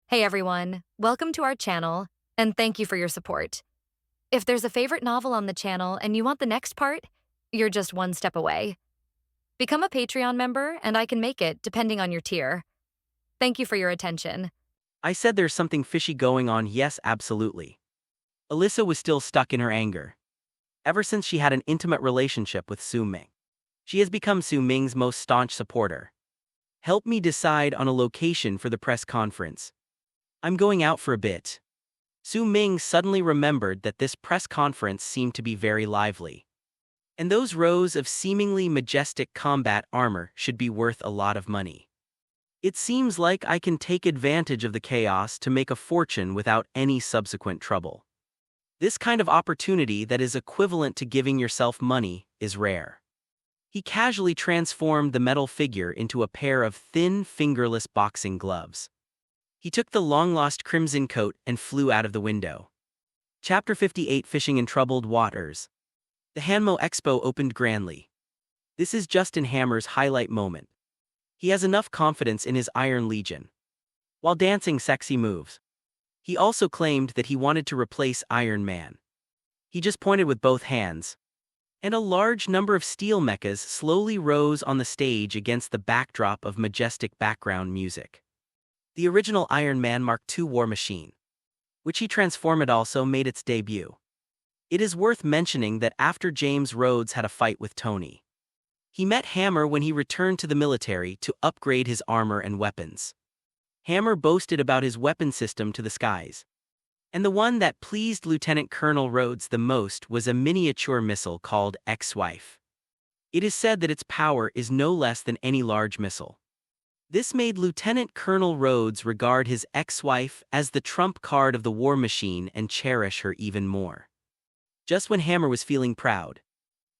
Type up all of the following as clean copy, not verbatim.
Hey everyone, welcome to our channel, and thank you for your support. If there's a favorite novel on the channel and you want the next part, you're just one step away. Become a Patreon member and I can make it depending on your tier. Thank you for your attention. I said there's something fishy going on. Yes, absolutely. Alyssa was still stuck in her anger. Ever since she had an intimate relationship with Su Ming, she has become Su Ming's most staunch supporter. Help me decide on a location for the press conference. I'm going out for a bit. Su Ming suddenly remembered that this press conference seemed to be very lively. And those rows of seemingly majestic combat armor should be worth a lot of money. It seems like I can take advantage of the chaos to make a fortune without any subsequent trouble. This kind of opportunity that is equivalent to giving yourself money is rare. He casually transformed the metal figure into a pair of thin, fingerless boxing gloves. He took the long-lost crimson coat and flew out of the window. Chapter 58: Fishing in Troubled Waters. The Hanmo Expo opened grandly. This is Justin Hammer's highlight moment. He has enough confidence in his Iron Legion. While dancing sexy moves, he also claimed that he wanted to replace Iron Man. He just pointed with both hands, and a large number of steel mechas slowly rose on the stage against the backdrop of majestic background music. The original Iron Man Mark II war machine, which he transformed, also made its debut. It is worth mentioning that after James Rhodes had a fight with Tony, he met Hammer when he returned to the military to upgrade his armor and weapons. Hammer boasted about his weapon system to the skies, and the one that pleased Lieutenant Colonel Rhodes the most was a miniature missile called Ex-Wife. It is said that its power is no less than any large missile. This made Lieutenant Colonel Rhodes regard his ex-wife as the trump card of the war machine and cherish her even more. Just when Hammer was feeling proud,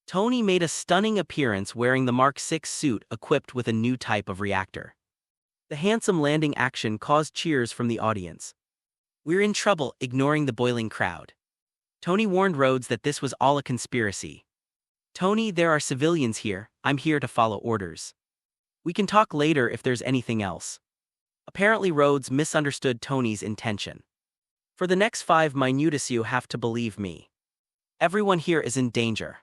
Tony made a stunning appearance wearing the Mark VI suit equipped with a new type of reactor. The handsome landing action caused cheers from the audience. "We're in trouble," ignoring the boiling crowd. Tony warned Rhodes that this was all a conspiracy. "Tony, there are civilians here. I'm here to follow orders. We can talk later if there's anything else." Apparently Rhodes misunderstood Tony's intention. "For the next 5 minutes you have to believe me. Everyone here is in danger."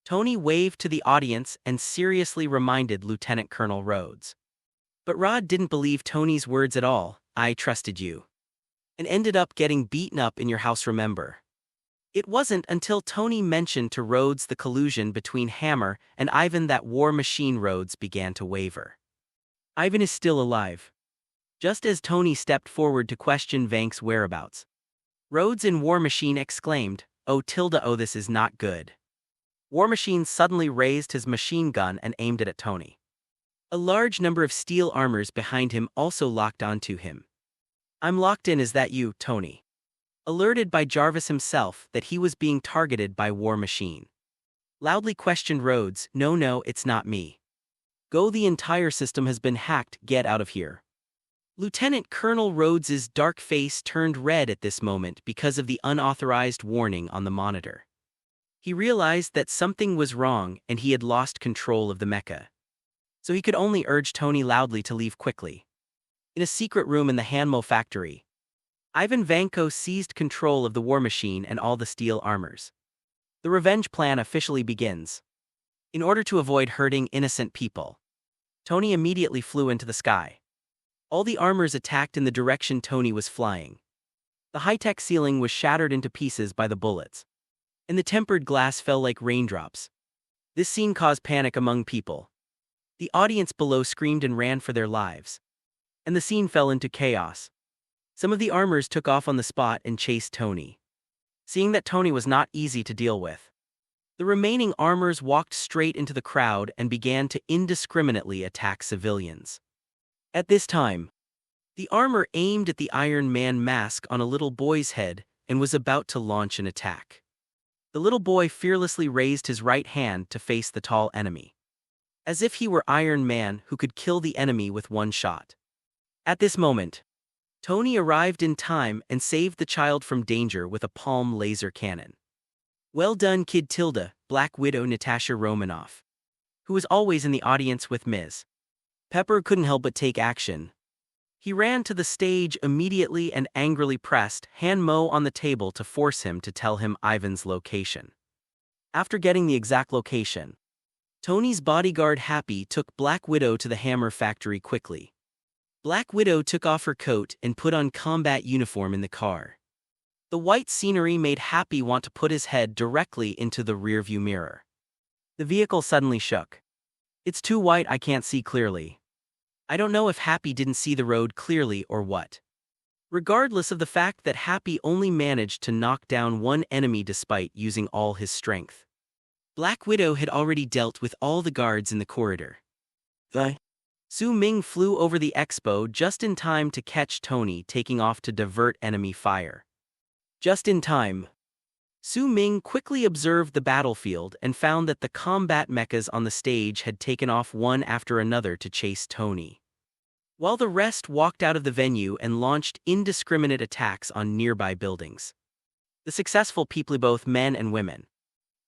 Tony waved to the audience and seriously reminded Lieutenant Colonel Rhodes. But Rod didn't believe Tony's words at all. "I trusted you. And ended up getting beaten up in your house, remember?" It wasn't until Tony mentioned to Rhodes the collusion between Hammer and Ivan that War Machine Rhodes began to waver. "Ivan is still alive." Just as Tony stepped forward to question Vank's whereabouts, Rhodes in War Machine exclaimed, "Oh, this is not good." War Machine suddenly raised his machine gun and aimed it at Tony. A large number of steel armors behind him also locked onto him. "I'm locked in, is that you, Tony?" Alerted by Jarvis himself that he was being targeted by War Machine, loudly questioned Rhodes, No, it's not me. Go, the entire system has been hacked, get out of here." Lieutenant Colonel Rhodes's dark face turned red at this moment because of the unauthorized warning on the monitor. He realized that something was wrong and he had lost control of the mecha. So he could only urge Tony loudly to leave quickly. In a secret room in the Hanmo factory, Ivan Vanko seized control of the war machine and all the steel armors. The revenge plan officially begins. In order to avoid hurting innocent people, Tony immediately flew into the sky. All the armors attacked in the direction Tony was flying. The high-tech ceiling was shattered into pieces by the bullets, and the tempered glass fell like raindrops. This scene caused panic among people. The audience below screamed and ran for their lives, and the scene fell into chaos. Some of the armors took off on the spot and chased Tony. Seeing that Tony was not easy to deal with, the remaining armors walked straight into the crowd and began to indiscriminately attack civilians. At this time, the armor aimed at the Iron Man mask on a little boy's head and was about to launch an attack. The little boy fearlessly raised his right hand to face the tall enemy, as if he were Iron Man who could kill the enemy with one shot. At this moment, Tony arrived in time and saved the child from danger with a palm laser cannon. "Well done, kid." Black Widow Natasha Romanoff, who was always in the audience with Ms. Pepper, couldn't help but take action. He ran to the stage immediately and angrily pressed Han Mo on the table to force him to tell him Ivan's location. After getting the exact location, Tony's bodyguard Happy took Black Widow to the hammer factory quickly. Black Widow took off her coat and put on combat uniform in the car. The white scenery made Happy want to put his head directly into the rearview mirror. The vehicle suddenly shook. It's too white, I can't see clearly. I don't know if Happy didn't see the road clearly or what. Regardless of the fact that Happy only managed to knock down one enemy despite using all his strength. Black Widow had already dealt with all the guards in the corridor. Su Ming flew over the expo just in time to catch Tony taking off to divert enemy fire. Just in time. Su Ming quickly observed the battlefield and found that the combat mechas on the stage had taken off one after another to chase Tony, while the rest walked out of the venue and launched indiscriminate attacks on nearby buildings. The successful people, both men and women,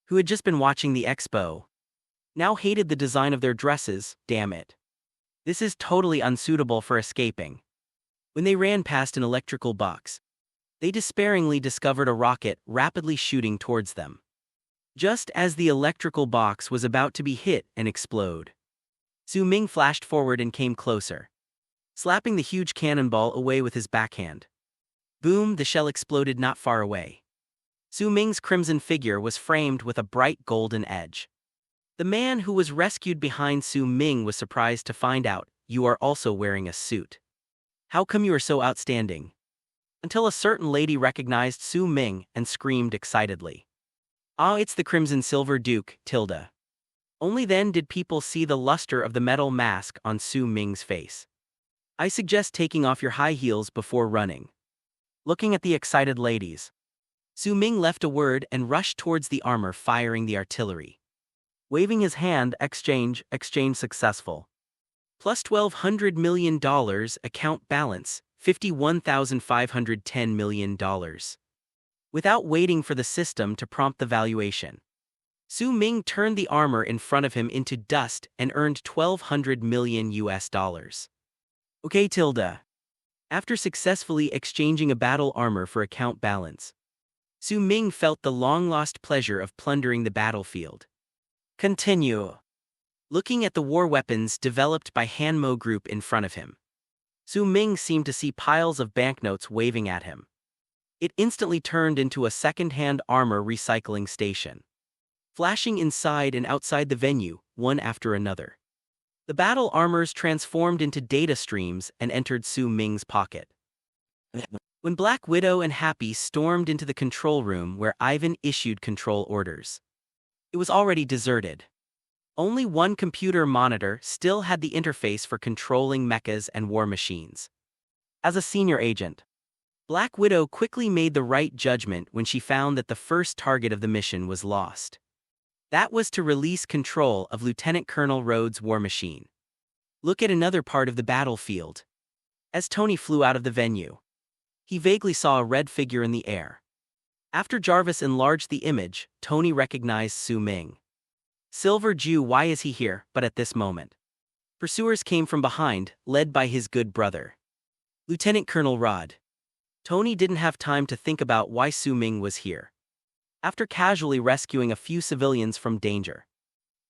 who had just been watching the expo, now hated the design of their dresses. Damn it. This is totally unsuitable for escaping. When they ran past an electrical box, they despairingly discovered a rocket rapidly shooting towards them. Just as the electrical box was about to be hit and explode, Su Ming flashed forward and came closer, slapping the huge cannonball away with his backhand. Boom, the shell exploded not far away. Su Ming's crimson figure was framed with a bright golden edge. The man who was rescued behind Su Ming was surprised to find out, "You are also wearing a suit. How come you are so outstanding?" Until a certain lady recognized Su Ming and screamed excitedly, "Ah, it's the Crimson Silver Duke, tilde." Only then did people see the luster of the metal mask on Su Ming's face. "I suggest taking off your high heels before running." Looking at the excited ladies, Su Ming left a word and rushed towards the armor, firing the artillery. Waving his hand, exchange successful. Plus $1,200 million, account balance, $51,510 million. Without waiting for the system to prompt the valuation, Su Ming turned the armor in front of him into dust and earned $1,200 million US. Okay, tilde. After successfully exchanging a battle armor for account balance, Su Ming felt the long-lost pleasure of plundering the battlefield. Continue. Looking at the war weapons developed by Han Mo Group in front of him, Su Ming seemed to see piles of banknotes waving at him. It instantly turned into a second-hand armor recycling station, flashing inside and outside the venue, one after another. The battle armors transformed into data streams and entered Su Ming's pocket. When Black Widow and Happy stormed into the control room where Ivan issued control orders, it was already deserted. Only one computer monitor still had the interface for controlling mechas and war machines. As a senior agent, Black Widow quickly made the right judgment when she found that the first target of the mission was lost. That was to release control of Lieutenant Colonel Rhodes' war machine. Look at another part of the battlefield. As Tony flew out of the venue, he vaguely saw a red figure in the air. After Jarvis enlarged the image, Tony recognized Su Ming. Silver Jew, why is he here? But at this moment, pursuers came from behind, led by his good brother, Lieutenant Colonel Rod. Tony didn't have time to think about why Su Ming was here. After casually rescuing a few civilians from danger,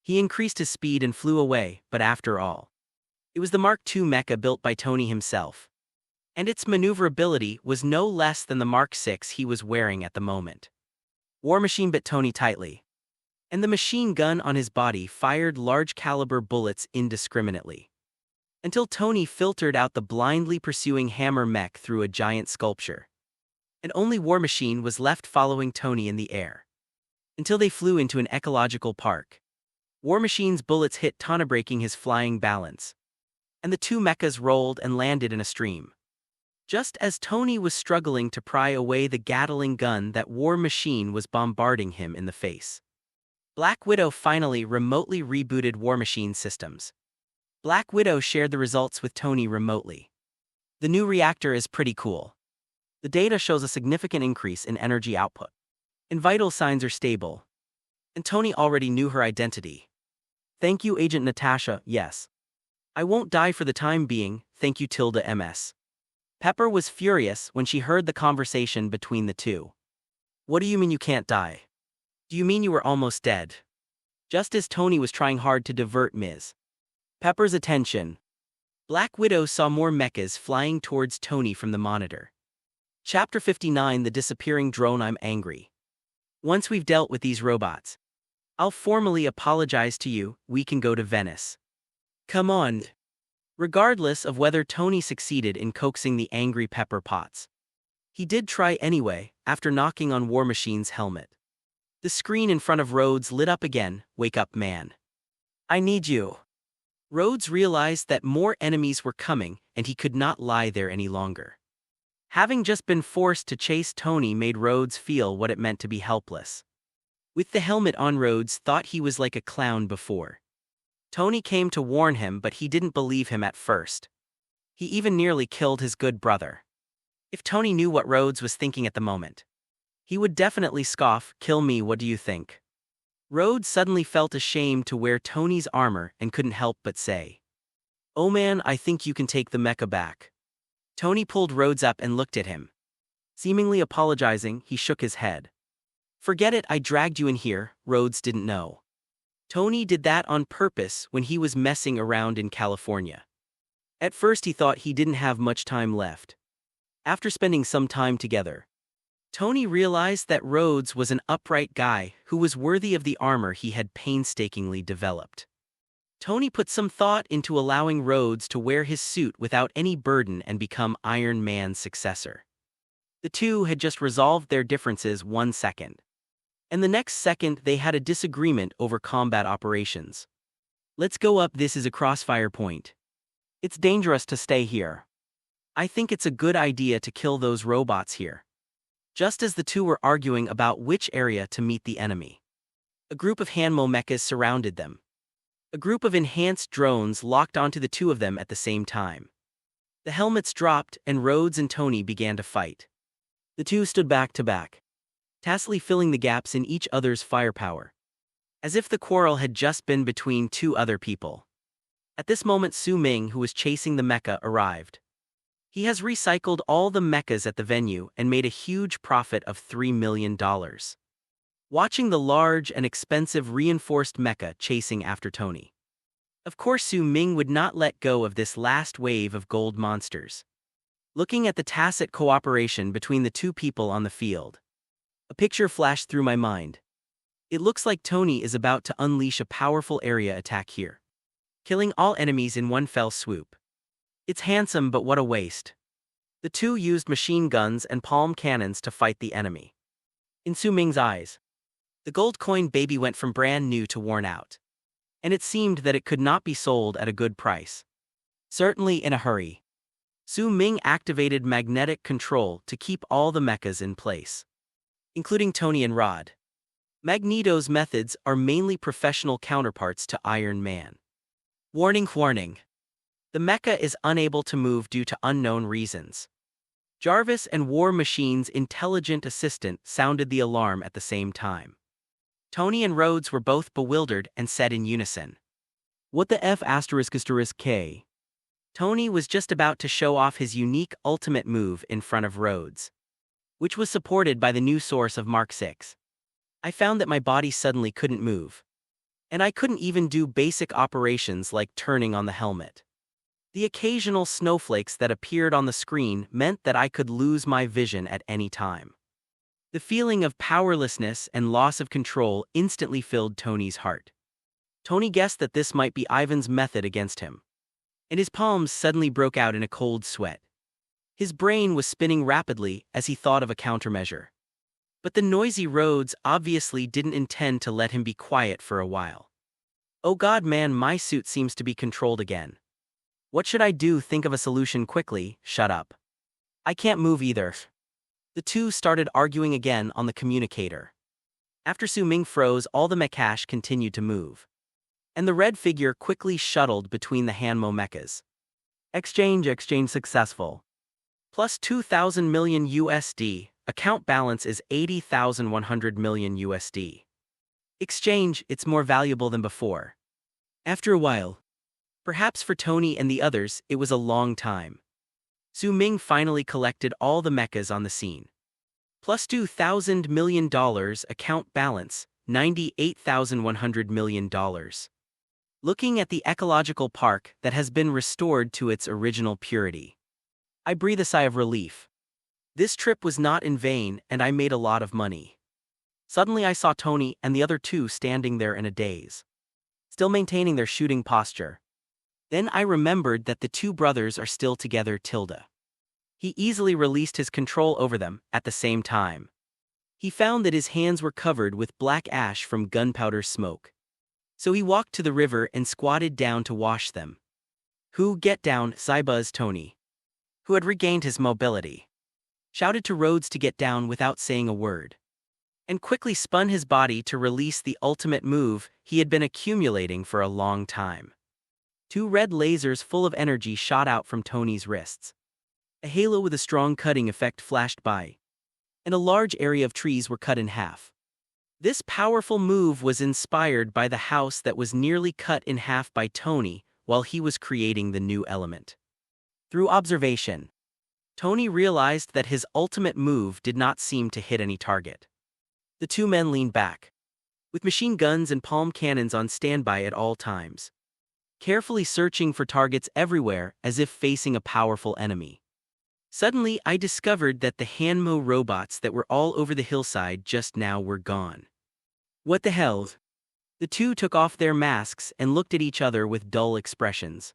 he increased his speed and flew away, but after all, it was the Mark II mecha built by Tony himself, and its maneuverability was no less than the Mark VI he was wearing at the moment. War Machine bit Tony tightly, and the machine gun on his body fired large-caliber bullets indiscriminately, until Tony filtered out the blindly pursuing hammer mech through a giant sculpture. And only War Machine was left following Tony in the air, until they flew into an ecological park. War Machine's bullets hit Tana, breaking his flying balance, and the two mechas rolled and landed in a stream. Just as Tony was struggling to pry away the Gatling gun that War Machine was bombarding him in the face, Black Widow finally remotely rebooted War Machine systems. Black Widow shared the results with Tony remotely. The new reactor is pretty cool. The data shows a significant increase in energy output, and vital signs are stable. And Tony already knew her identity. Thank you, Agent Natasha, yes. I won't die for the time being, thank you tilde ms. Pepper was furious when she heard the conversation between the two. What do you mean you can't die? Do you mean you were almost dead? Just as Tony was trying hard to divert Ms. Pepper's attention, Black Widow saw more mechas flying towards Tony from the monitor. Chapter 59, The Disappearing Drone. I'm angry. Once we've dealt with these robots, I'll formally apologize to you. We can go to Venice. Come on. Regardless of whether Tony succeeded in coaxing the angry Pepper Potts, he did try anyway, after knocking on War Machine's helmet. The screen in front of Rhodes lit up again. Wake up, man. I need you. Rhodes realized that more enemies were coming, and he could not lie there any longer. Having just been forced to chase Tony made Rhodes feel what it meant to be helpless. With the helmet on, Rhodes thought he was like a clown before. Tony came to warn him, but he didn't believe him at first. He even nearly killed his good brother. If Tony knew what Rhodes was thinking at the moment, he would definitely scoff, "Kill me, what do you think?" Rhodes suddenly felt ashamed to wear Tony's armor and couldn't help but say, "Oh man, I think you can take the mecha back." Tony pulled Rhodes up and looked at him. Seemingly apologizing, he shook his head. "Forget it, I dragged you in here." Rhodes didn't know Tony did that on purpose when he was messing around in California. At first he thought he didn't have much time left. After spending some time together, Tony realized that Rhodes was an upright guy who was worthy of the armor he had painstakingly developed. Tony put some thought into allowing Rhodes to wear his suit without any burden and become Iron Man's successor. The two had just resolved their differences 1 second. And the next second they had a disagreement over combat operations. "Let's go up, this is a crossfire point. It's dangerous to stay here. I think it's a good idea to kill those robots here." Just as the two were arguing about which area to meet the enemy, a group of Hanmo mechas surrounded them. A group of enhanced drones locked onto the two of them at the same time. The helmets dropped and Rhodes and Tony began to fight. The two stood back to back, tacitly filling the gaps in each other's firepower, as if the quarrel had just been between two other people. At this moment, Su Ming, who was chasing the mecha, arrived. He has recycled all the mechas at the venue and made a huge profit of $3 million. Watching the large and expensive reinforced mecha chasing after Tony. Of course, Su Ming would not let go of this last wave of gold monsters. Looking at the tacit cooperation between the two people on the field, a picture flashed through my mind. It looks like Tony is about to unleash a powerful area attack here, killing all enemies in one fell swoop. It's handsome, but what a waste. The two used machine guns and palm cannons to fight the enemy. In Su Ming's eyes, the gold coin baby went from brand new to worn out, and it seemed that it could not be sold at a good price. Certainly in a hurry. Su Ming activated magnetic control to keep all the mechas in place, including Tony and Rod. Magneto's methods are mainly professional counterparts to Iron Man. Warning, warning. The mecha is unable to move due to unknown reasons. Jarvis and War Machine's intelligent assistant sounded the alarm at the same time. Tony and Rhodes were both bewildered and said in unison, "What the F **K? Tony was just about to show off his unique ultimate move in front of Rhodes, which was supported by the new source of Mark 6. I found that my body suddenly couldn't move, and I couldn't even do basic operations like turning on the helmet. The occasional snowflakes that appeared on the screen meant that I could lose my vision at any time. The feeling of powerlessness and loss of control instantly filled Tony's heart. Tony guessed that this might be Ivan's method against him, and his palms suddenly broke out in a cold sweat. His brain was spinning rapidly as he thought of a countermeasure. But the noisy Rhodes obviously didn't intend to let him be quiet for a while. "Oh god man, my suit seems to be controlled again. What should I do? Think of a solution quickly." "Shut up. I can't move either." The two started arguing again on the communicator. After Su Ming froze, all the mechash continued to move, and the red figure quickly shuttled between the Hanmo mechas. Exchange successful. Plus 2,000 million USD. Account balance is 80,100 million USD. Exchange, it's more valuable than before. After a while, Perhaps for Tony and the others, it was a long time. Su Ming finally collected all the mechas on the scene. Plus $2,000 million account balance, $98,100 million. Looking at the ecological park that has been restored to its original purity, I breathe a sigh of relief. This trip was not in vain, and I made a lot of money. Suddenly I saw Tony and the other two standing there in a daze, still maintaining their shooting posture. Then I remembered that the two brothers are still together. He easily released his control over them at the same time. He found that his hands were covered with black ash from gunpowder smoke. So he walked to the river and squatted down to wash them. "Who get down?" Buzzed Tony, who had regained his mobility, shouted to Rhodes to get down without saying a word, and quickly spun his body to release the ultimate move he had been accumulating for a long time. Two red lasers full of energy shot out from Tony's wrists. A halo with a strong cutting effect flashed by, and a large area of trees were cut in half. This powerful move was inspired by the house that was nearly cut in half by Tony while he was creating the new element. Through observation, Tony realized that his ultimate move did not seem to hit any target. The two men leaned back, with machine guns and palm cannons on standby at all times, carefully searching for targets everywhere as if facing a powerful enemy. Suddenly, I discovered that the Hanmo robots that were all over the hillside just now were gone. What the hell? The two took off their masks and looked at each other with dull expressions.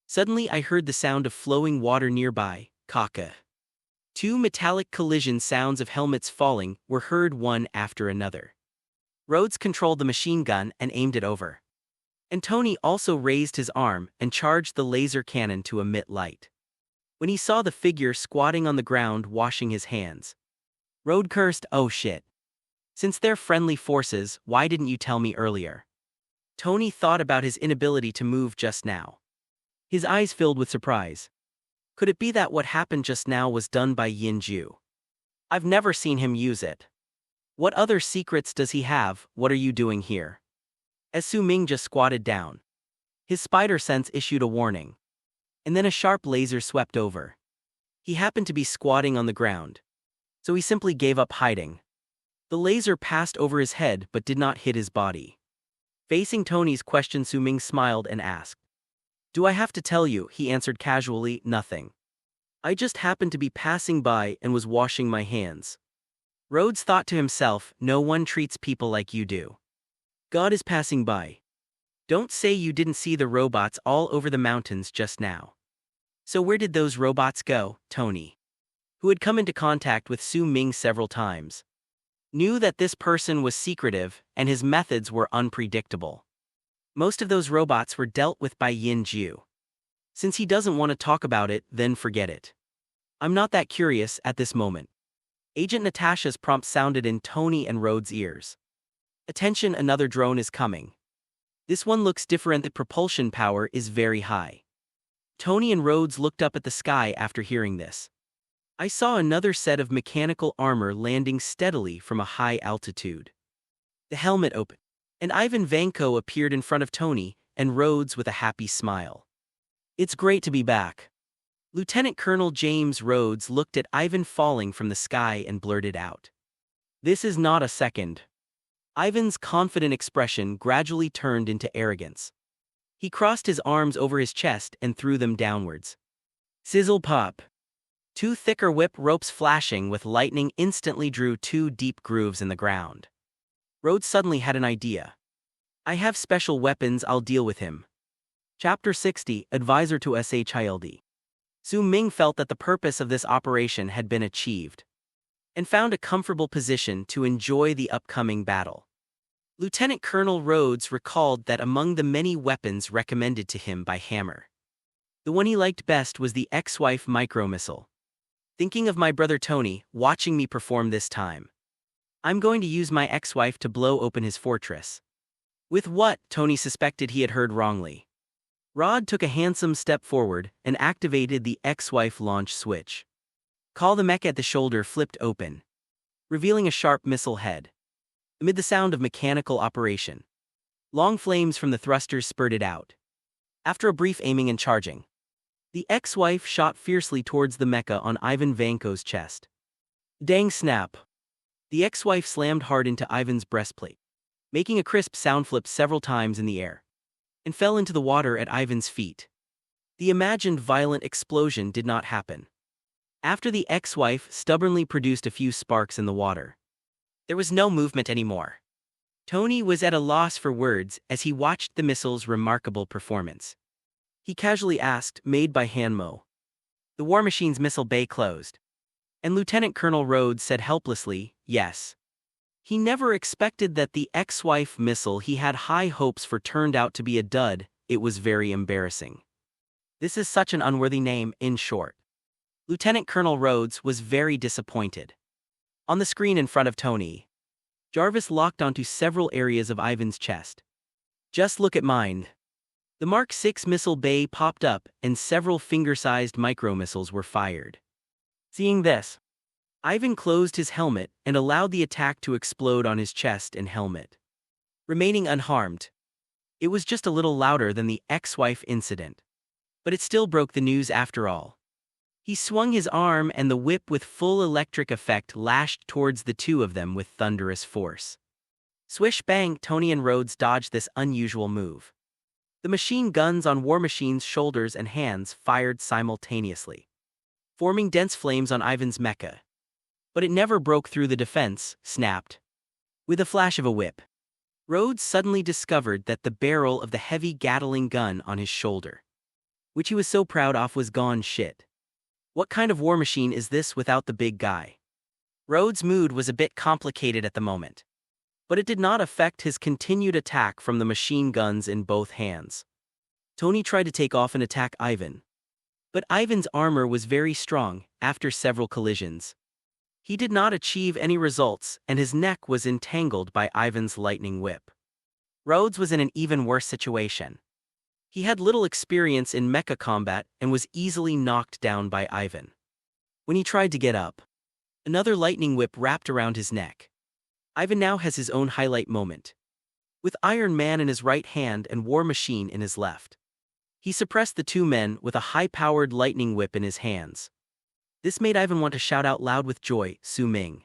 Suddenly, I heard the sound of flowing water nearby. Caca. Two metallic collision sounds of helmets falling were heard one after another. Rhodes controlled the machine gun and aimed it over. And Tony also raised his arm and charged the laser cannon to emit light. When he saw the figure squatting on the ground washing his hands, Rhodes cursed, "Oh shit. Since they're friendly forces, why didn't you tell me earlier?" Tony thought about his inability to move just now. His eyes filled with surprise. Could it be that what happened just now was done by Yinju? I've never seen him use it. What other secrets does he have? What are you doing here? As Su Ming just squatted down, his spider sense issued a warning, and then a sharp laser swept over. He happened to be squatting on the ground, so he simply gave up hiding. The laser passed over his head but did not hit his body. Facing Tony's question, Su Ming smiled and asked, "Do I have to tell you?" He answered casually, "Nothing. I just happened to be passing by and was washing my hands." Rhodes thought to himself, "No one treats people like you do. God is passing by. Don't say you didn't see the robots all over the mountains just now." So where did those robots go? Tony, who had come into contact with Su Ming several times, knew that this person was secretive and his methods were unpredictable. Most of those robots were dealt with by Yinju. Since he doesn't want to talk about it, then forget it. I'm not that curious at this moment. Agent Natasha's prompt sounded in Tony and Rhodes' ears. "Attention, another drone is coming. This one looks different. The propulsion power is very high." Tony and Rhodes looked up at the sky after hearing this. I saw another set of mechanical armor landing steadily from a high altitude. The helmet opened, and Ivan Vanko appeared in front of Tony and Rhodes with a happy smile. "It's great to be back." Lieutenant Colonel James Rhodes looked at Ivan falling from the sky and blurted out, "This is not a second." Ivan's confident expression gradually turned into arrogance. He crossed his arms over his chest and threw them downwards. Sizzle pop. Two thicker whip ropes flashing with lightning instantly drew two deep grooves in the ground. Rhodes suddenly had an idea. "I have special weapons, I'll deal with him." Chapter 60, Advisor to SHILD. Su Ming felt that the purpose of this operation had been achieved, and found a comfortable position to enjoy the upcoming battle. Lieutenant Colonel Rhodes recalled that among the many weapons recommended to him by Hammer, the one he liked best was the ex-wife micro-missile. "Thinking of my brother Tony, watching me perform this time. I'm going to use my ex-wife to blow open his fortress." With what? Tony suspected he had heard wrongly. Rod took a handsome step forward and activated the ex-wife launch switch. Call the mech at the shoulder flipped open, revealing a sharp missile head. Amid the sound of mechanical operation, long flames from the thrusters spurted out. After a brief aiming and charging, the ex-wife shot fiercely towards the mecha on Ivan Vanko's chest. Dang snap! The ex-wife slammed hard into Ivan's breastplate, making a crisp sound flip several times in the air, and fell into the water at Ivan's feet. The imagined violent explosion did not happen. After the ex-wife stubbornly produced a few sparks in the water, there was no movement anymore. Tony was at a loss for words as he watched the missile's remarkable performance. He casually asked, "Made by Hanmo?" The War Machine's missile bay closed, and Lieutenant Colonel Rhodes said helplessly, "Yes." He never expected that the ex-wife missile he had high hopes for turned out to be a dud. It was very embarrassing. This is such an unworthy name, in short. Lieutenant Colonel Rhodes was very disappointed. On the screen in front of Tony, Jarvis locked onto several areas of Ivan's chest. "Just look at mine." The Mark VI missile bay popped up and several finger-sized micro-missiles were fired. Seeing this, Ivan closed his helmet and allowed the attack to explode on his chest and helmet, remaining unharmed. It was just a little louder than the ex-wife incident, but it still broke the news after all. He swung his arm and the whip with full electric effect lashed towards the two of them with thunderous force. Swish bang, Tony and Rhodes dodged this unusual move. The machine guns on War Machine's shoulders and hands fired simultaneously, forming dense flames on Ivan's mecha. But it never broke through the defense, snapped. With a flash of a whip, Rhodes suddenly discovered that the barrel of the heavy Gatling gun on his shoulder, which he was so proud of, was gone. Shit. What kind of war machine is this without the big guy? Rhodes' mood was a bit complicated at the moment, but it did not affect his continued attack from the machine guns in both hands. Tony tried to take off and attack Ivan, but Ivan's armor was very strong. After several collisions, he did not achieve any results and his neck was entangled by Ivan's lightning whip. Rhodes was in an even worse situation. He had little experience in mecha combat and was easily knocked down by Ivan. When he tried to get up, another lightning whip wrapped around his neck. Ivan now has his own highlight moment, with Iron Man in his right hand and War Machine in his left. He suppressed the two men with a high-powered lightning whip in his hands. This made Ivan want to shout out loud with joy. Su Ming,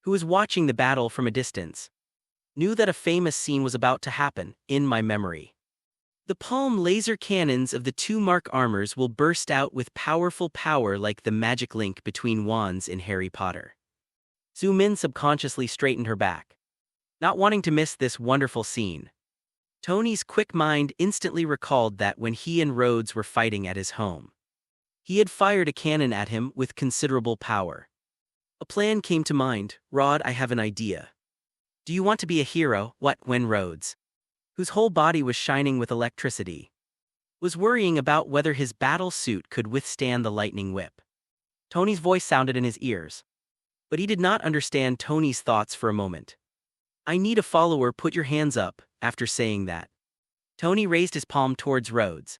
who was watching the battle from a distance, knew that a famous scene was about to happen. In my memory, the palm laser cannons of the two Mark armors will burst out with powerful power like the magic link between wands in Harry Potter. Su Ming subconsciously straightened her back, not wanting to miss this wonderful scene. Tony's quick mind instantly recalled that when he and Rhodes were fighting at his home, he had fired a cannon at him with considerable power. A plan came to mind. "Rod, I have an idea. Do you want to be a hero?" When Rhodes, whose whole body was shining with electricity, was worrying about whether his battle suit could withstand the lightning whip, Tony's voice sounded in his ears, but he did not understand Tony's thoughts for a moment. "I need a follower, put your hands up." After saying that, Tony raised his palm towards Rhodes,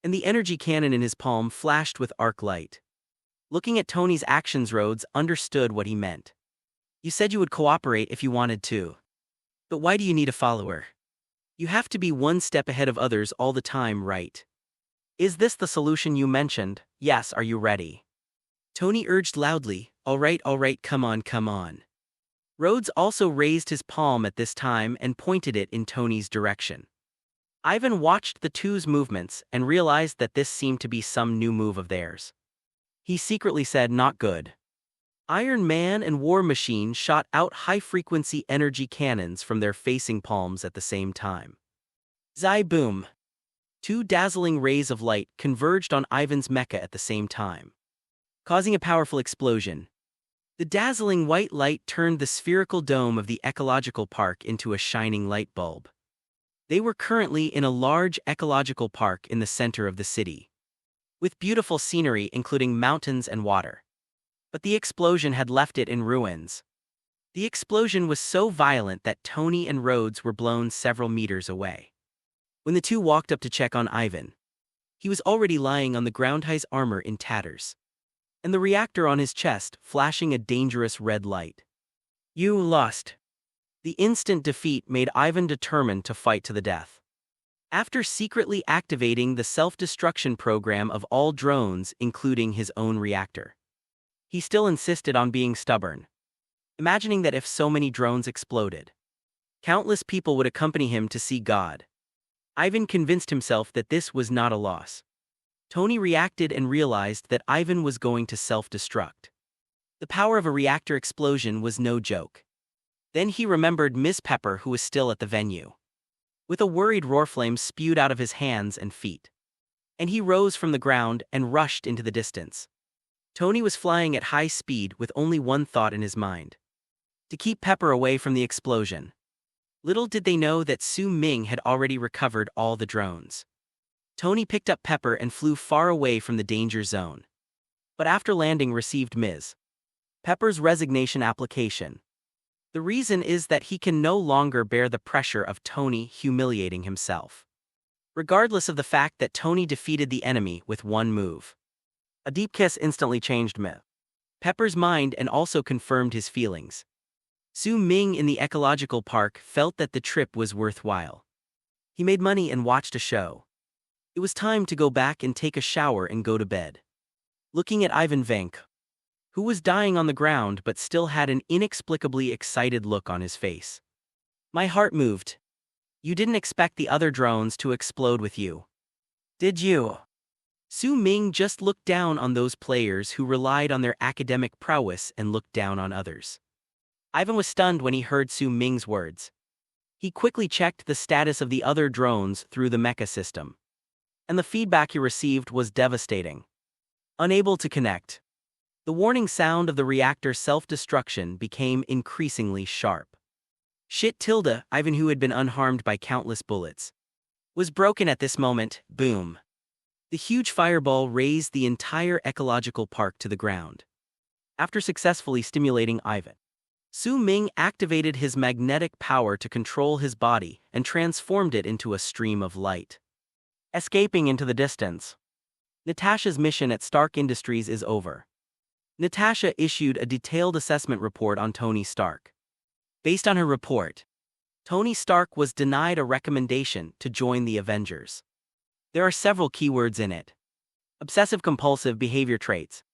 and the energy cannon in his palm flashed with arc light. Looking at Tony's actions, Rhodes understood what he meant. "You said you would cooperate if you wanted to. But why do you need a follower? You have to be one step ahead of others all the time, right? Is this the solution you mentioned?" "Yes, are you ready?" Tony urged loudly. All right, come on. Rhodes also raised his palm at this time and pointed it in Tony's direction. Ivan watched the two's movements and realized that this seemed to be some new move of theirs. He secretly said, "Not good." Iron Man and War Machine shot out high-frequency energy cannons from their facing palms at the same time. Zai boom! Two dazzling rays of light converged on Ivan's mecha at the same time, causing a powerful explosion. The dazzling white light turned the spherical dome of the ecological park into a shining light bulb. They were currently in a large ecological park in the center of the city, with beautiful scenery including mountains and water. But the explosion had left it in ruins. The explosion was so violent that Tony and Rhodes were blown several meters away. When the two walked up to check on Ivan, he was already lying on the ground, his armor in tatters, and the reactor on his chest flashing a dangerous red light. "You lost." The instant defeat made Ivan determined to fight to the death. After secretly activating the self-destruction program of all drones, including his own reactor. He still insisted on being stubborn, imagining that if so many drones exploded, countless people would accompany him to see God. Ivan convinced himself that this was not a loss. Tony reacted and realized that Ivan was going to self-destruct. The power of a reactor explosion was no joke. Then he remembered Miss Pepper, who was still at the venue. With a worried roar, flames spewed out of his hands and feet. And he rose from the ground and rushed into the distance. Tony was flying at high speed with only one thought in his mind: to keep Pepper away from the explosion. Little did they know that Su Ming had already recovered all the drones. Tony picked up Pepper and flew far away from the danger zone. But after landing, received Ms. Pepper's resignation application. The reason is that he can no longer bear the pressure of Tony humiliating himself. Regardless of the fact that Tony defeated the enemy with one move. A deep kiss instantly changed Ms. Pepper's mind and also confirmed his feelings. Su Ming in the ecological park felt that the trip was worthwhile. He made money and watched a show. It was time to go back and take a shower and go to bed. Looking at Ivan Vank, who was dying on the ground but still had an inexplicably excited look on his face. My heart moved. You didn't expect the other drones to explode with you, did you? Su Ming just looked down on those players who relied on their academic prowess and looked down on others. Ivan was stunned when he heard Su Ming's words. He quickly checked the status of the other drones through the mecha system. And the feedback he received was devastating. Unable to connect. The warning sound of the reactor self-destruction became increasingly sharp. Shit tilde, Ivan, who had been unharmed by countless bullets, was broken at this moment. Boom. The huge fireball razed the entire ecological park to the ground. After successfully stimulating Ivan, Su Ming activated his magnetic power to control his body and transformed it into a stream of light. Escaping into the distance. Natasha's mission at Stark Industries is over. Natasha issued a detailed assessment report on Tony Stark. Based on her report, Tony Stark was denied a recommendation to join the Avengers. There are several keywords in it: obsessive-compulsive behavior traits,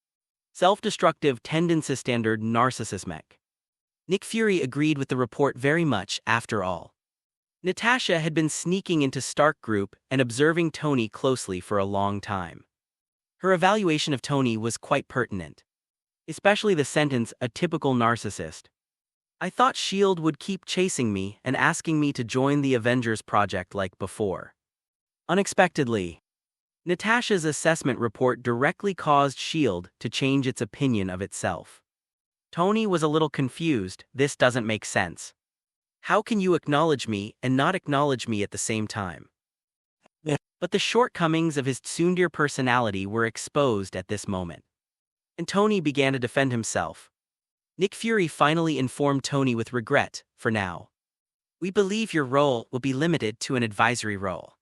self-destructive tendencies, standard narcissismic. Nick Fury agreed with the report very much. After all, Natasha had been sneaking into Stark Group and observing Tony closely for a long time. Her evaluation of Tony was quite pertinent. Especially the sentence, a typical narcissist. I thought S.H.I.E.L.D. would keep chasing me and asking me to join the Avengers project like before. Unexpectedly, Natasha's assessment report directly caused S.H.I.E.L.D. to change its opinion of itself. Tony was a little confused. This doesn't make sense. How can you acknowledge me and not acknowledge me at the same time? But the shortcomings of his tsundere personality were exposed at this moment. And Tony began to defend himself. Nick Fury finally informed Tony with regret, for now. We believe your role will be limited to an advisory role.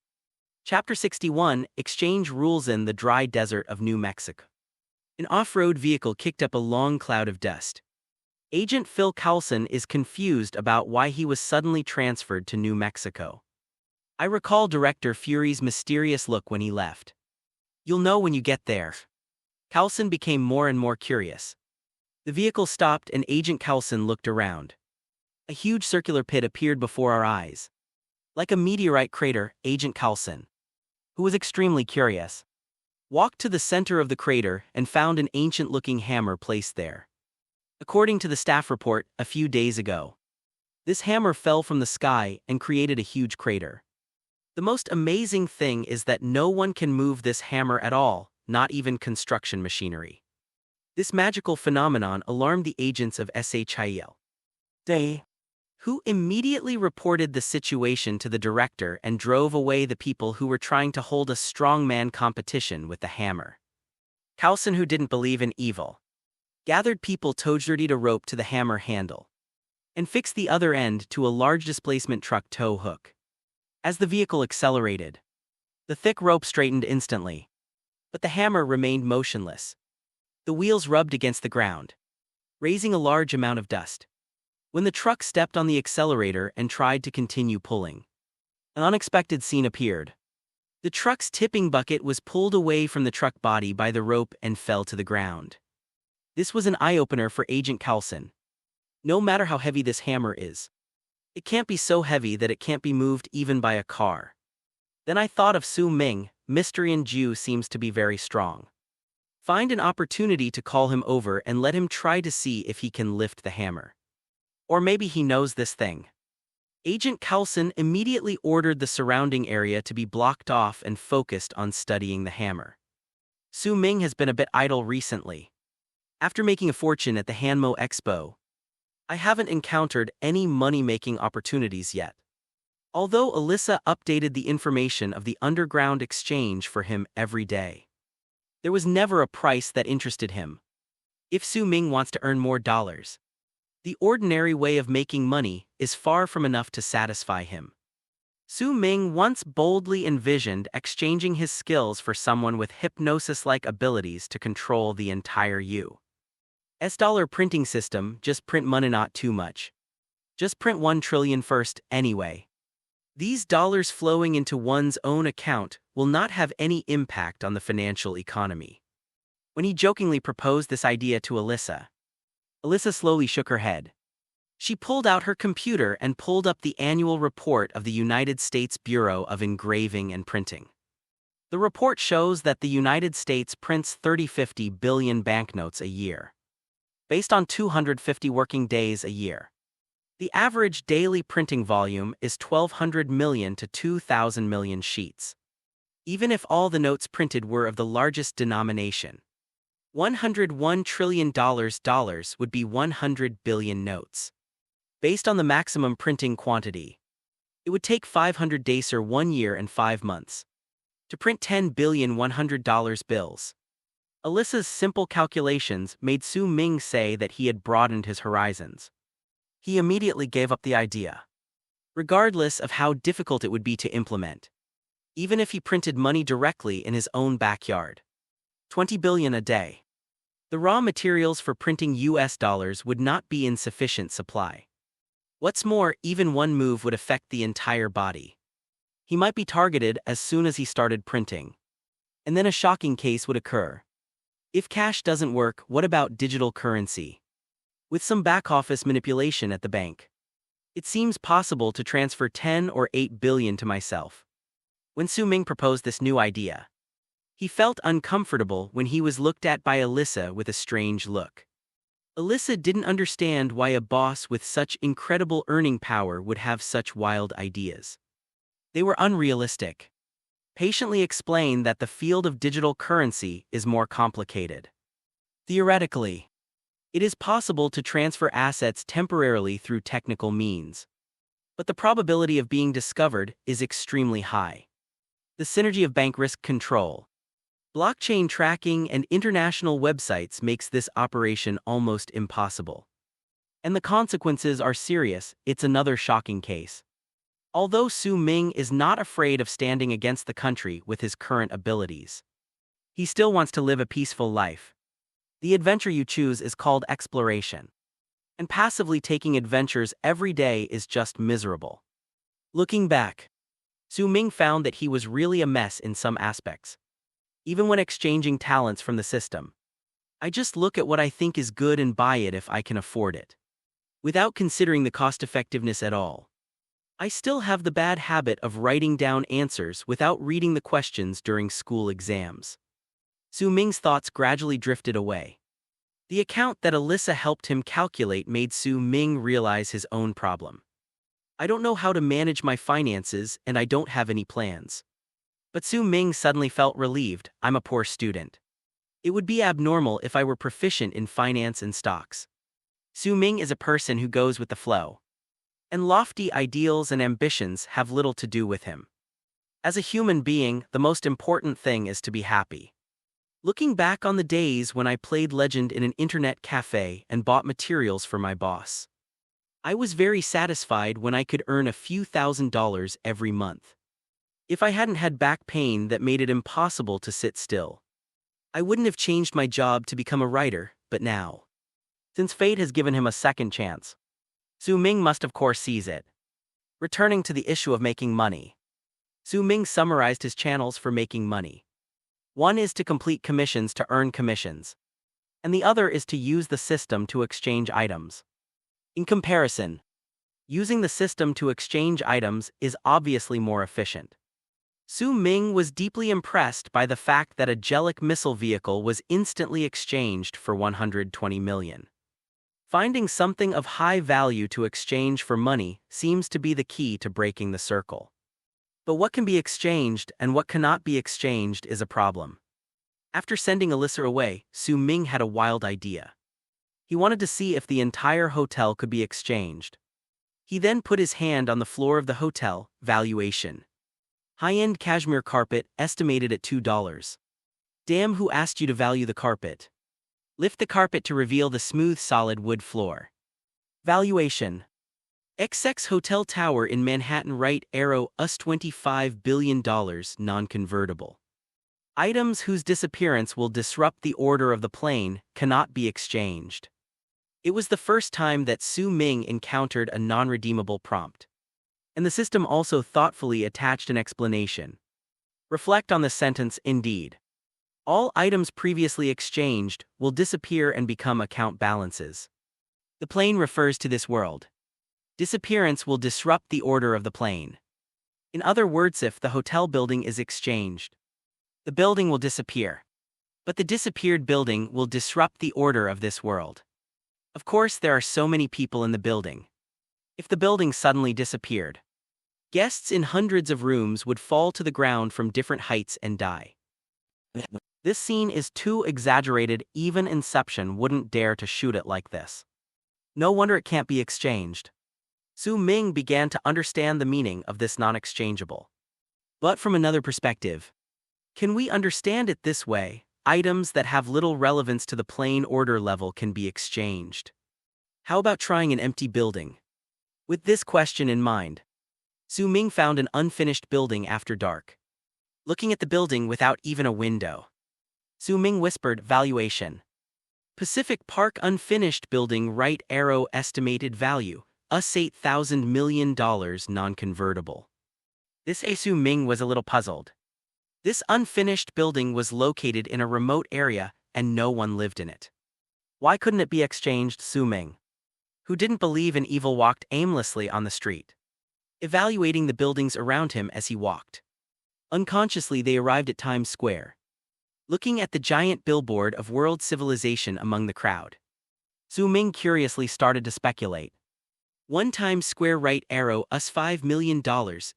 Chapter 61, Exchange Rules. In the dry desert of New Mexico, an off-road vehicle kicked up a long cloud of dust. Agent Phil Coulson is confused about why he was suddenly transferred to New Mexico. I recall Director Fury's mysterious look when he left. You'll know when you get there. Coulson became more and more curious. The vehicle stopped and Agent Coulson looked around. A huge circular pit appeared before our eyes. Like a meteorite crater, Agent Coulson, who was extremely curious, walked to the center of the crater and found an ancient-looking hammer placed there. According to the staff report, a few days ago, this hammer fell from the sky and created a huge crater. The most amazing thing is that no one can move this hammer at all, not even construction machinery. This magical phenomenon alarmed the agents of S.H.I.E.L.D., who immediately reported the situation to the director and drove away the people who were trying to hold a strongman competition with the hammer. Coulson, who didn't believe in evil, gathered people, towed a rope to the hammer handle, and fixed the other end to a large displacement truck tow hook. As the vehicle accelerated, the thick rope straightened instantly, but the hammer remained motionless. The wheels rubbed against the ground, raising a large amount of dust. When the truck stepped on the accelerator and tried to continue pulling, An unexpected scene appeared. The truck's tipping bucket was pulled away from the truck body by the rope and fell to the ground. This was an eye-opener for Agent Coulson. No matter how heavy this hammer is, it can't be so heavy that it can't be moved even by a car. Then I thought of Su Ming. Mystery and Jew seems to be very strong. Find an opportunity to call him over and let him try to see if he can lift the hammer. Or maybe he knows this thing. Agent Coulson immediately ordered the surrounding area to be blocked off and focused on studying the hammer. Su Ming has been a bit idle recently. After making a fortune at the Hanmo Expo, I haven't encountered any money-making opportunities yet. Although Alyssa updated the information of the underground exchange for him every day, there was never a price that interested him. If Su Ming wants to earn more dollars, the ordinary way of making money is far from enough to satisfy him. Su Ming once boldly envisioned exchanging his skills for someone with hypnosis-like abilities to control the entire U.S. dollar printing system. Just print money, not too much. Just print 1 trillion first, anyway. These dollars flowing into one's own account will not have any impact on the financial economy. When he jokingly proposed this idea to Alyssa slowly shook her head. She pulled out her computer and pulled up the annual report of the United States Bureau of Engraving and Printing. The report shows that the United States prints 50 billion banknotes a year, based on 250 working days a year. The average daily printing volume is 1,200 million to 2,000 million sheets. Even if all the notes printed were of the largest denomination, $101 trillion would be 100 billion notes. Based on the maximum printing quantity, it would take 500 days or 1 year and 5 months to print 10 billion $100 bills. Alyssa's simple calculations made Su Ming say that he had broadened his horizons. He immediately gave up the idea, regardless of how difficult it would be to implement, even if he printed money directly in his own backyard. 20 billion a day. The raw materials for printing US dollars would not be in sufficient supply. What's more, even one move would affect the entire body. He might be targeted as soon as he started printing. And then a shocking case would occur. If cash doesn't work, what about digital currency? With some back-office manipulation at the bank, it seems possible to transfer 10 or 8 billion to myself. When Su Ming proposed this new idea, he felt uncomfortable when he was looked at by Alyssa with a strange look. Alyssa didn't understand why a boss with such incredible earning power would have such wild ideas. They were unrealistic. Patiently explained that the field of digital currency is more complicated. Theoretically, it is possible to transfer assets temporarily through technical means, but the probability of being discovered is extremely high. The synergy of bank risk control, blockchain tracking, and international websites makes this operation almost impossible. And the consequences are serious. It's another shocking case. Although Su Ming is not afraid of standing against the country with his current abilities, he still wants to live a peaceful life. The adventure you choose is called exploration, and passively taking adventures every day is just miserable. Looking back, Su Ming found that he was really a mess in some aspects. Even when exchanging talents from the system, I just look at what I think is good and buy it if I can afford it, without considering the cost-effectiveness at all. I still have the bad habit of writing down answers without reading the questions during school exams. Su Ming's thoughts gradually drifted away. The account that Alyssa helped him calculate made Su Ming realize his own problem. I don't know how to manage my finances and I don't have any plans. But Su Ming suddenly felt relieved. I'm a poor student. It would be abnormal if I were proficient in finance and stocks. Su Ming is a person who goes with the flow, and lofty ideals and ambitions have little to do with him. As a human being, the most important thing is to be happy. Looking back on the days when I played Legend in an internet cafe and bought materials for my boss, I was very satisfied when I could earn a few $1,000s every month. If I hadn't had back pain that made it impossible to sit still, I wouldn't have changed my job to become a writer, but now, since fate has given him a second chance, Su Ming must of course seize it. Returning to the issue of making money, Su Ming summarized his channels for making money. One is to complete commissions to earn commissions, and the other is to use the system to exchange items. In comparison, using the system to exchange items is obviously more efficient. Su Ming was deeply impressed by the fact that a Jellic missile vehicle was instantly exchanged for 120 million. Finding something of high value to exchange for money seems to be the key to breaking the circle. But what can be exchanged and what cannot be exchanged is a problem. After sending Alyssa away, Su Ming had a wild idea. He wanted to see if the entire hotel could be exchanged. He then put his hand on the floor of the hotel. Valuation: high-end cashmere carpet, estimated at $2. Damn, who asked you to value the carpet? Lift the carpet to reveal the smooth solid wood floor. Valuation: XX Hotel Tower in Manhattan, right arrow, US $25 billion, non-convertible. Items whose disappearance will disrupt the order of the plane cannot be exchanged. It was the first time that Su Ming encountered a non-redeemable prompt. And the system also thoughtfully attached an explanation. Reflect on the sentence. Indeed, all items previously exchanged will disappear and become account balances. The plane refers to this world. Disappearance will disrupt the order of the plane. In other words, if the hotel building is exchanged, the building will disappear. But the disappeared building will disrupt the order of this world. Of course, there are so many people in the building. If the building suddenly disappeared, guests in hundreds of rooms would fall to the ground from different heights and die. This scene is too exaggerated, even Inception wouldn't dare to shoot it like this. No wonder it can't be exchanged. Su Ming began to understand the meaning of this non-exchangeable. But from another perspective, can we understand it this way? Items that have little relevance to the plane order level can be exchanged. How about trying an empty building? With this question in mind, Su Ming found an unfinished building after dark. Looking at the building without even a window, Su Ming whispered, valuation: Pacific Park unfinished building, right arrow, estimated value, US $8,000 million, non-convertible. This Su Ming was a little puzzled. This unfinished building was located in a remote area and no one lived in it. Why couldn't it be exchanged? Su Ming, who didn't believe in evil, walked aimlessly on the street, evaluating the buildings around him as he walked. Unconsciously, they arrived at Times Square. Looking at the giant billboard of world civilization among the crowd, Su Ming curiously started to speculate. One Times Square, right arrow, US $5 million,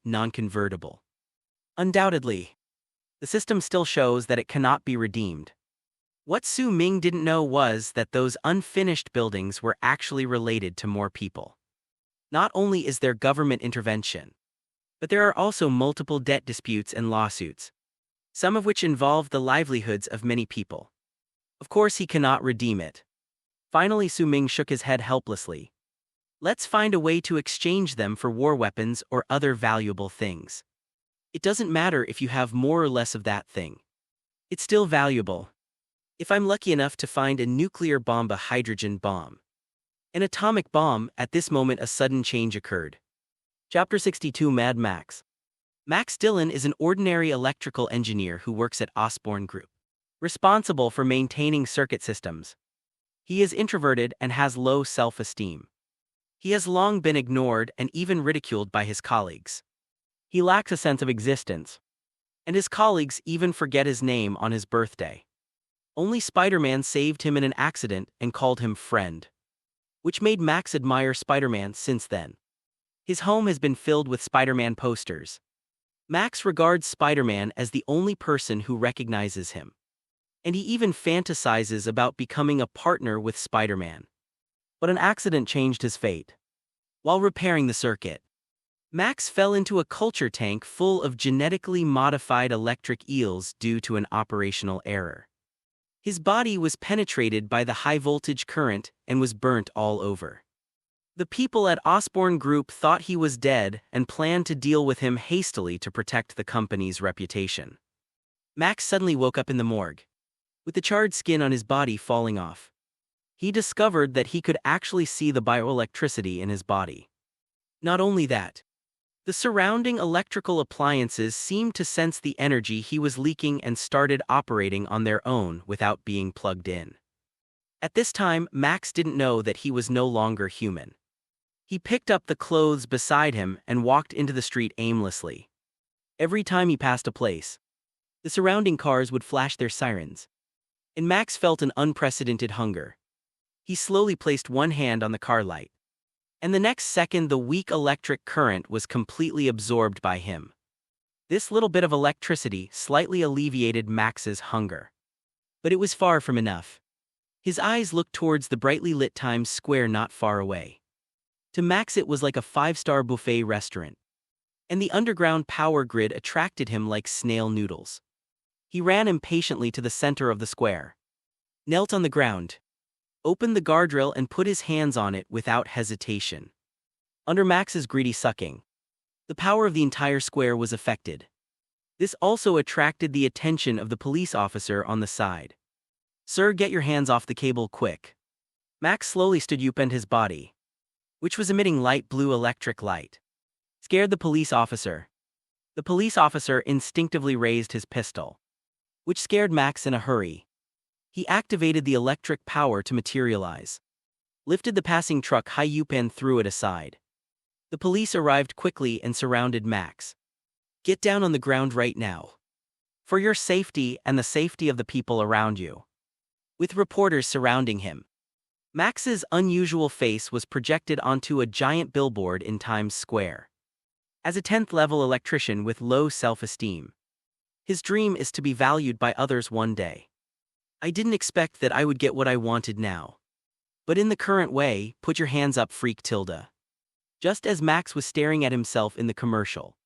non-convertible. Undoubtedly, the system still shows that it cannot be redeemed. What Su Ming didn't know was that those unfinished buildings were actually related to more people. Not only is there government intervention, but there are also multiple debt disputes and lawsuits, some of which involve the livelihoods of many people. Of course, he cannot redeem it. Finally, Su Ming shook his head helplessly. Let's find a way to exchange them for war weapons or other valuable things. It doesn't matter if you have more or less of that thing. It's still valuable. If I'm lucky enough to find a nuclear bomb, a hydrogen bomb, an atomic bomb. At this moment, a sudden change occurred. Chapter 62, Mad Max. Max Dillon is an ordinary electrical engineer who works at Osborne Group, responsible for maintaining circuit systems. He is introverted and has low self-esteem. He has long been ignored and even ridiculed by his colleagues. He lacks a sense of existence, and his colleagues even forget his name on his birthday. Only Spider-Man saved him in an accident and called him friend, which made Max admire Spider-Man since then. His home has been filled with Spider-Man posters. Max regards Spider-Man as the only person who recognizes him, and he even fantasizes about becoming a partner with Spider-Man. But an accident changed his fate. While repairing the circuit, Max fell into a culture tank full of genetically modified electric eels due to an operational error. His body was penetrated by the high-voltage current and was burnt all over. The people at Osborne Group thought he was dead and planned to deal with him hastily to protect the company's reputation. Max suddenly woke up in the morgue, with the charred skin on his body falling off. He discovered that he could actually see the bioelectricity in his body. Not only that, The surrounding electrical appliances seemed to sense the energy he was leaking and started operating on their own without being plugged in. At this time, Max didn't know that he was no longer human. He picked up the clothes beside him and walked into the street aimlessly. Every time he passed a place, the surrounding cars would flash their sirens, and Max felt an unprecedented hunger. He slowly placed one hand on the car light, and the next second the weak electric current was completely absorbed by him. This little bit of electricity slightly alleviated Max's hunger. But it was far from enough. His eyes looked towards the brightly lit Times Square not far away. To Max it was like a five-star buffet restaurant, and the underground power grid attracted him like snail noodles. He ran impatiently to the center of the square, knelt on the ground, opened the guardrail and put his hands on it without hesitation. Under Max's greedy sucking, the power of the entire square was affected. This also attracted the attention of the police officer on the side. "Sir, get your hands off the cable quick." Max slowly stood up, and his body, which was emitting light blue electric light, scared the police officer. The police officer instinctively raised his pistol, which scared Max in a hurry. He activated the electric power to materialize, lifted the passing truck high up and threw it aside. The police arrived quickly and surrounded Max. "Get down on the ground right now, for your safety and the safety of the people around you." With reporters surrounding him, Max's unusual face was projected onto a giant billboard in Times Square. As a 10th-level electrician with low self-esteem, his dream is to be valued by others one day. "I didn't expect that I would get what I wanted now. But in the current way, put your hands up, freak tilde." Just as Max was staring at himself in the commercial,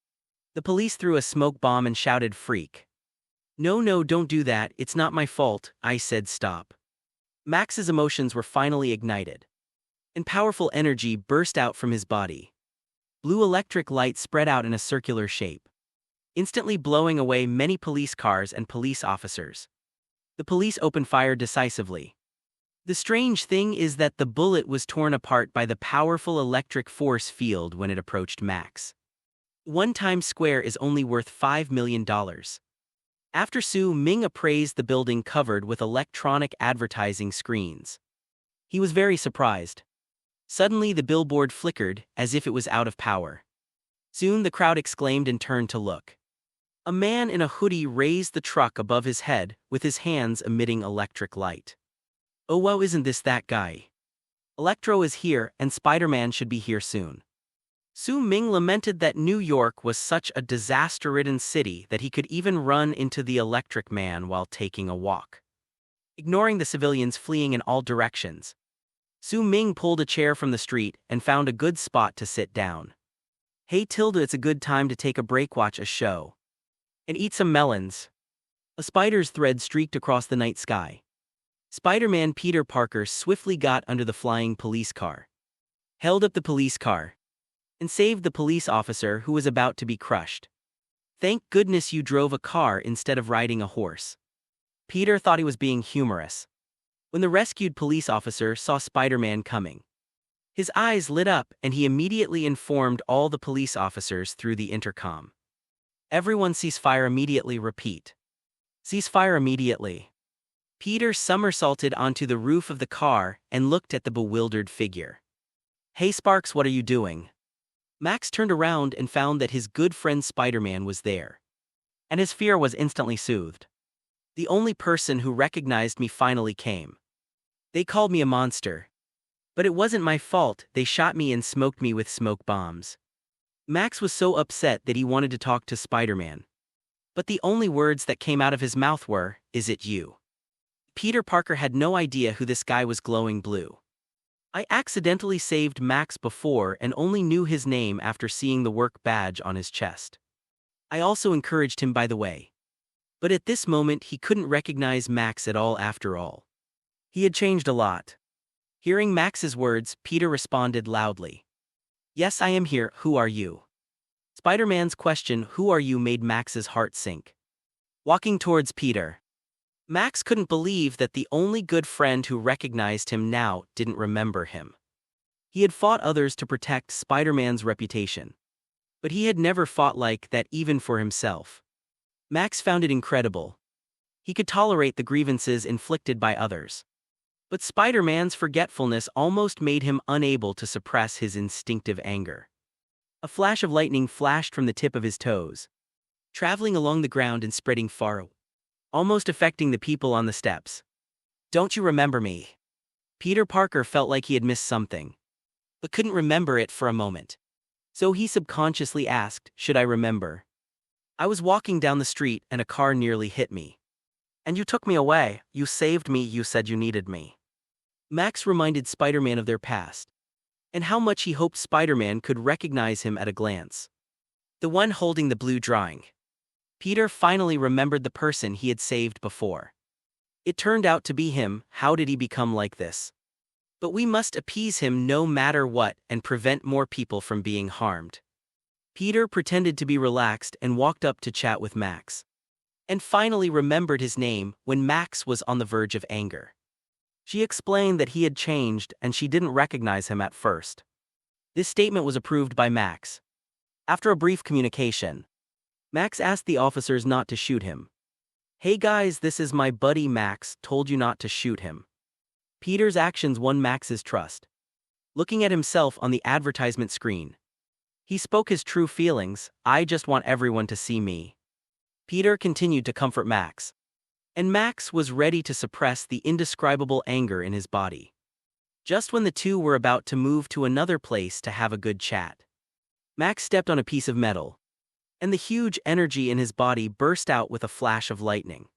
the police threw a smoke bomb and shouted, "Freak. No, don't do that, it's not my fault," I said. "Stop." Max's emotions were finally ignited, and powerful energy burst out from his body. Blue electric light spread out in a circular shape, instantly blowing away many police cars and police officers. The police opened fire decisively. The strange thing is that the bullet was torn apart by the powerful electric force field when it approached Max. One Times Square is only worth $5 million. After Su Ming appraised the building covered with electronic advertising screens, he was very surprised. Suddenly the billboard flickered, as if it was out of power. Soon the crowd exclaimed and turned to look. A man in a hoodie raised the truck above his head, with his hands emitting electric light. "Oh wow, isn't this that guy? Electro is here, and Spider-Man should be here soon." Su Ming lamented that New York was such a disaster-ridden city that he could even run into the Electric Man while taking a walk. Ignoring the civilians fleeing in all directions, Su Ming pulled a chair from the street and found a good spot to sit down. "Hey Tilda, it's a good time to take a break, watch a show, and eat some melons." A spider's thread streaked across the night sky. Spider-Man Peter Parker swiftly got under the flying police car, held up the police car, and saved the police officer who was about to be crushed. "Thank goodness you drove a car instead of riding a horse." Peter thought he was being humorous. When the rescued police officer saw Spider-Man coming, his eyes lit up and he immediately informed all the police officers through the intercom. "Everyone cease fire immediately, repeat. Cease fire immediately." Peter somersaulted onto the roof of the car and looked at the bewildered figure. "Hey Sparks, what are you doing?" Max turned around and found that his good friend Spider-Man was there, and his fear was instantly soothed. "The only person who recognized me finally came. They called me a monster. But it wasn't my fault, they shot me and smoked me with smoke bombs." Max was so upset that he wanted to talk to Spider-Man. But the only words that came out of his mouth were, "Is it you?" Peter Parker had no idea who this guy was glowing blue. "I accidentally saved Max before and only knew his name after seeing the work badge on his chest. I also encouraged him, by the way." But at this moment he couldn't recognize Max at all after all. He had changed a lot. Hearing Max's words, Peter responded loudly. "Yes, I am here, who are you?" Spider-Man's question, "Who are you?" made Max's heart sink. Walking towards Peter, Max couldn't believe that the only good friend who recognized him now didn't remember him. He had fought others to protect Spider-Man's reputation, But he had never fought like that even for himself. Max found it incredible. He could tolerate the grievances inflicted by others. But Spider-Man's forgetfulness almost made him unable to suppress his instinctive anger. A flash of lightning flashed from the tip of his toes, traveling along the ground and spreading far, almost affecting the people on the steps. "Don't you remember me?" Peter Parker felt like he had missed something, but couldn't remember it for a moment. So he subconsciously asked, "Should I remember? I was walking down the street and a car nearly hit me. And you took me away, you saved me, you said you needed me." Max reminded Spider-Man of their past, and how much he hoped Spider-Man could recognize him at a glance. The one holding the blue drawing. Peter finally remembered the person he had saved before. It turned out to be him. How did he become like this? But we must appease him no matter what and prevent more people from being harmed. Peter pretended to be relaxed and walked up to chat with Max, and finally remembered his name when Max was on the verge of anger. She explained that he had changed and she didn't recognize him at first. This statement was approved by Max. After a brief communication, Max asked the officers not to shoot him. "Hey guys, this is my buddy Max, told you not to shoot him." Peter's actions won Max's trust. Looking at himself on the advertisement screen, he spoke his true feelings. "I just want everyone to see me." Peter continued to comfort Max, and Max was ready to suppress the indescribable anger in his body. Just when the two were about to move to another place to have a good chat, Max stepped on a piece of metal, and the huge energy in his body burst out with a flash of lightning.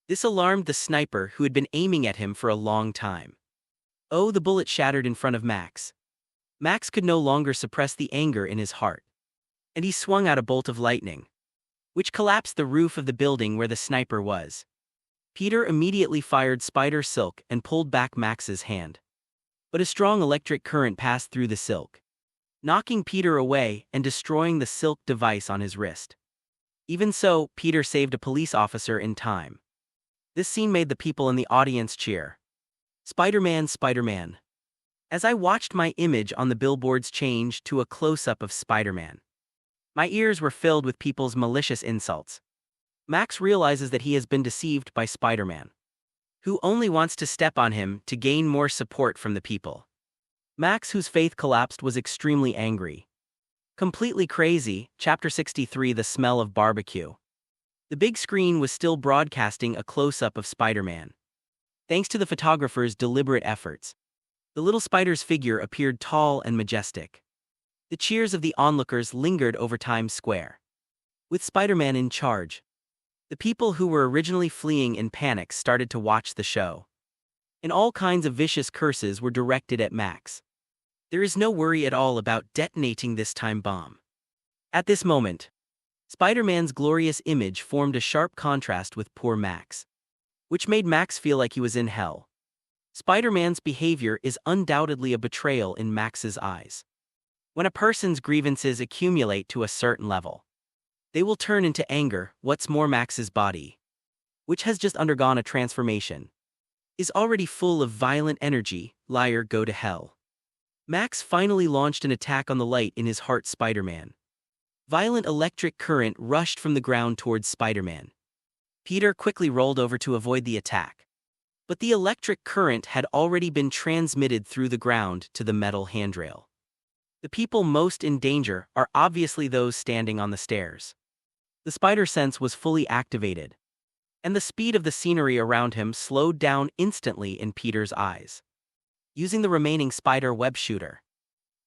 This alarmed the sniper who had been aiming at him for a long time. Oh, the bullet shattered in front of Max. Max could no longer suppress the anger in his heart, and he swung out a bolt of lightning, which collapsed the roof of the building where the sniper was. Peter immediately fired spider silk and pulled back Max's hand. But a strong electric current passed through the silk, knocking Peter away and destroying the silk device on his wrist. Even so, Peter saved a police officer in time. This scene made the people in the audience cheer. "Spider-Man, Spider-Man." As I watched my image on the billboards change to a close-up of Spider-Man, my ears were filled with people's malicious insults. Max realizes that he has been deceived by Spider-Man, who only wants to step on him to gain more support from the people. Max, whose faith collapsed, was extremely angry. Completely crazy. Chapter 63: The Smell of Barbecue. The big screen was still broadcasting a close-up of Spider-Man. Thanks to the photographer's deliberate efforts, the little spider's figure appeared tall and majestic. The cheers of the onlookers lingered over Times Square. With Spider-Man in charge, the people who were originally fleeing in panic started to watch the show, and all kinds of vicious curses were directed at Max. There is no worry at all about detonating this time bomb. At this moment, Spider-Man's glorious image formed a sharp contrast with poor Max, which made Max feel like he was in hell. Spider-Man's behavior is undoubtedly a betrayal in Max's eyes. When a person's grievances accumulate to a certain level, they will turn into anger. What's more, Max's body, which has just undergone a transformation, is already full of violent energy. Liar, go to hell. Max finally launched an attack on the light in his heart. Spider-Man. Violent electric current rushed from the ground towards Spider-Man. Peter quickly rolled over to avoid the attack, but the electric current had already been transmitted through the ground to the metal handrail. The people most in danger are obviously those standing on the stairs. The spider sense was fully activated, and the speed of the scenery around him slowed down instantly in Peter's eyes. Using the remaining spider web shooter,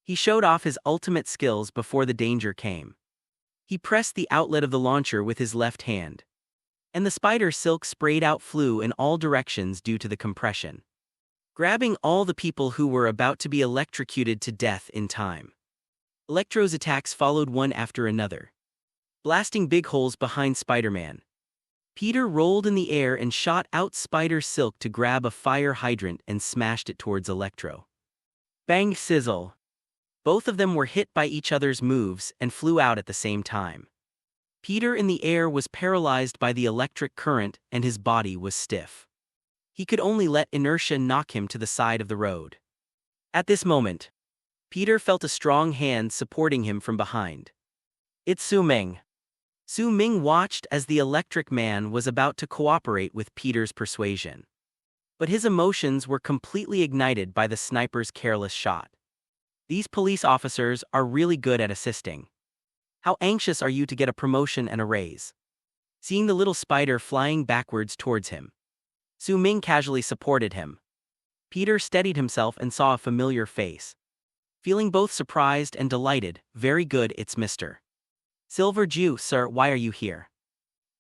he showed off his ultimate skills before the danger came. He pressed the outlet of the launcher with his left hand, and the spider silk sprayed out flew in all directions due to the compression, grabbing all the people who were about to be electrocuted to death in time. Electro's attacks followed one after another, blasting big holes behind Spider-Man. Peter rolled in the air and shot out spider silk to grab a fire hydrant and smashed it towards Electro. Bang, sizzle. Both of them were hit by each other's moves and flew out at the same time. Peter in the air was paralyzed by the electric current and his body was stiff. He could only let inertia knock him to the side of the road. At this moment, Peter felt a strong hand supporting him from behind. It's Su Ming. Su Ming watched as the electric man was about to cooperate with Peter's persuasion. But his emotions were completely ignited by the sniper's careless shot. These police officers are really good at assisting. How anxious are you to get a promotion and a raise? Seeing the little spider flying backwards towards him, Su Ming casually supported him. Peter steadied himself and saw a familiar face. Feeling both surprised and delighted, very good, it's Mr. Silver Jew, sir, why are you here?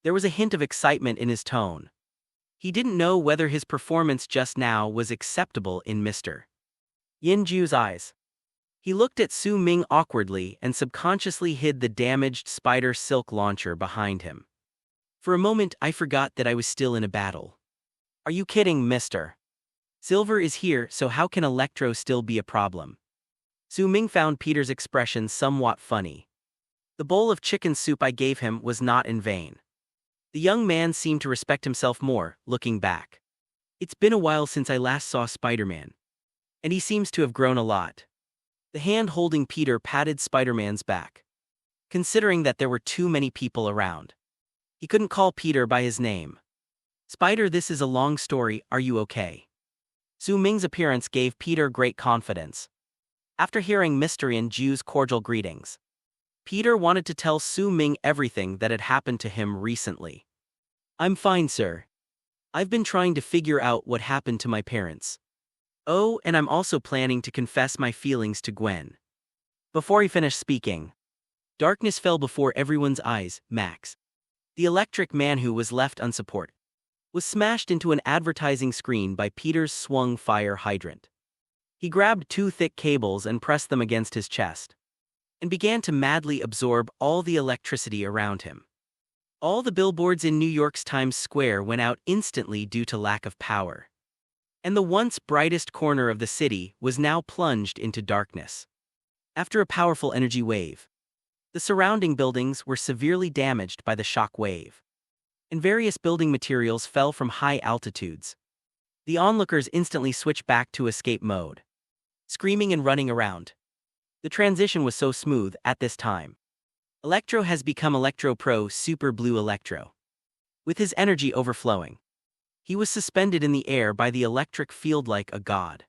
There was a hint of excitement in his tone. He didn't know whether his performance just now was acceptable in Mr. Yin Ju's eyes. He looked at Su Ming awkwardly and subconsciously hid the damaged spider silk launcher behind him. For a moment, I forgot that I was still in a battle. Are you kidding, Mr. Silver is here, so how can Electro still be a problem? Su Ming found Peter's expression somewhat funny. The bowl of chicken soup I gave him was not in vain. The young man seemed to respect himself more, looking back. It's been a while since I last saw Spider-Man. And he seems to have grown a lot. The hand holding Peter patted Spider-Man's back. Considering that there were too many people around, he couldn't call Peter by his name. Spider, this is a long story, are you okay? Su Ming's appearance gave Peter great confidence. After hearing Mr. Yin Ju's cordial greetings, Peter wanted to tell Su Ming everything that had happened to him recently. I'm fine, sir. I've been trying to figure out what happened to my parents. Oh, and I'm also planning to confess my feelings to Gwen. Before he finished speaking, darkness fell before everyone's eyes. Max, the electric man who was left unsupported, was smashed into an advertising screen by Peter's swung fire hydrant. He grabbed two thick cables and pressed them against his chest, and began to madly absorb all the electricity around him. All the billboards in New York's Times Square went out instantly due to lack of power. And the once brightest corner of the city was now plunged into darkness. After a powerful energy wave, the surrounding buildings were severely damaged by the shock wave, and various building materials fell from high altitudes. The onlookers instantly switched back to escape mode, screaming and running around. The transition was so smooth at this time. Electro has become Electro Pro Super Blue Electro. With his energy overflowing, he was suspended in the air by the electric field like a god.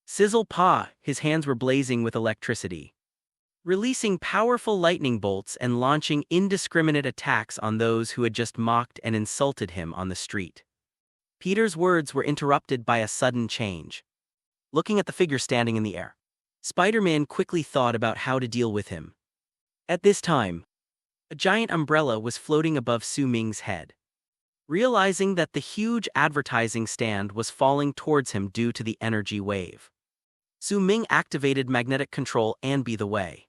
Sizzle pa, his hands were blazing with electricity, releasing powerful lightning bolts and launching indiscriminate attacks on those who had just mocked and insulted him on the street. Peter's words were interrupted by a sudden change. Looking at the figure standing in the air, Spider-Man quickly thought about how to deal with him. At this time, a giant umbrella was floating above Su Ming's head. Realizing that the huge advertising stand was falling towards him due to the energy wave, Su Ming activated magnetic control and Be the Way,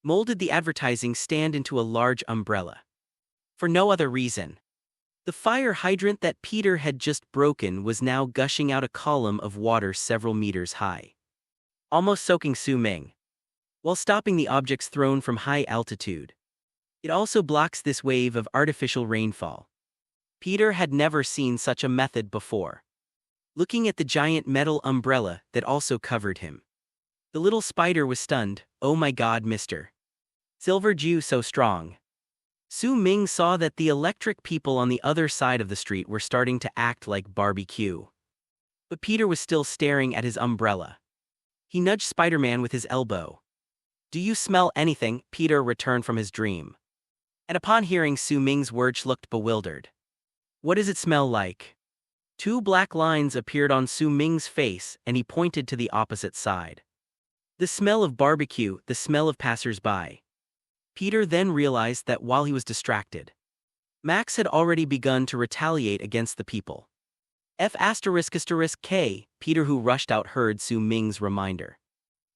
molded the advertising stand into a large umbrella. For no other reason, the fire hydrant that Peter had just broken was now gushing out a column of water several meters high, almost soaking Su Ming, while stopping the objects thrown from high altitude. It also blocks this wave of artificial rainfall. Peter had never seen such a method before. Looking at the giant metal umbrella that also covered him, the little spider was stunned. Oh my god, Mr. Silver Jew, so strong. Su Ming saw that the electric people on the other side of the street were starting to act like barbecue. But Peter was still staring at his umbrella. He nudged Spider-Man with his elbow. Do you smell anything? Peter returned from his dream, and upon hearing Su Ming's words looked bewildered. What does it smell like? Two black lines appeared on Su Ming's face and he pointed to the opposite side. The smell of barbecue, the smell of passers-by. Peter then realized that while he was distracted, Max had already begun to retaliate against the people. F***K, Peter, who rushed out, heard Su Ming's reminder.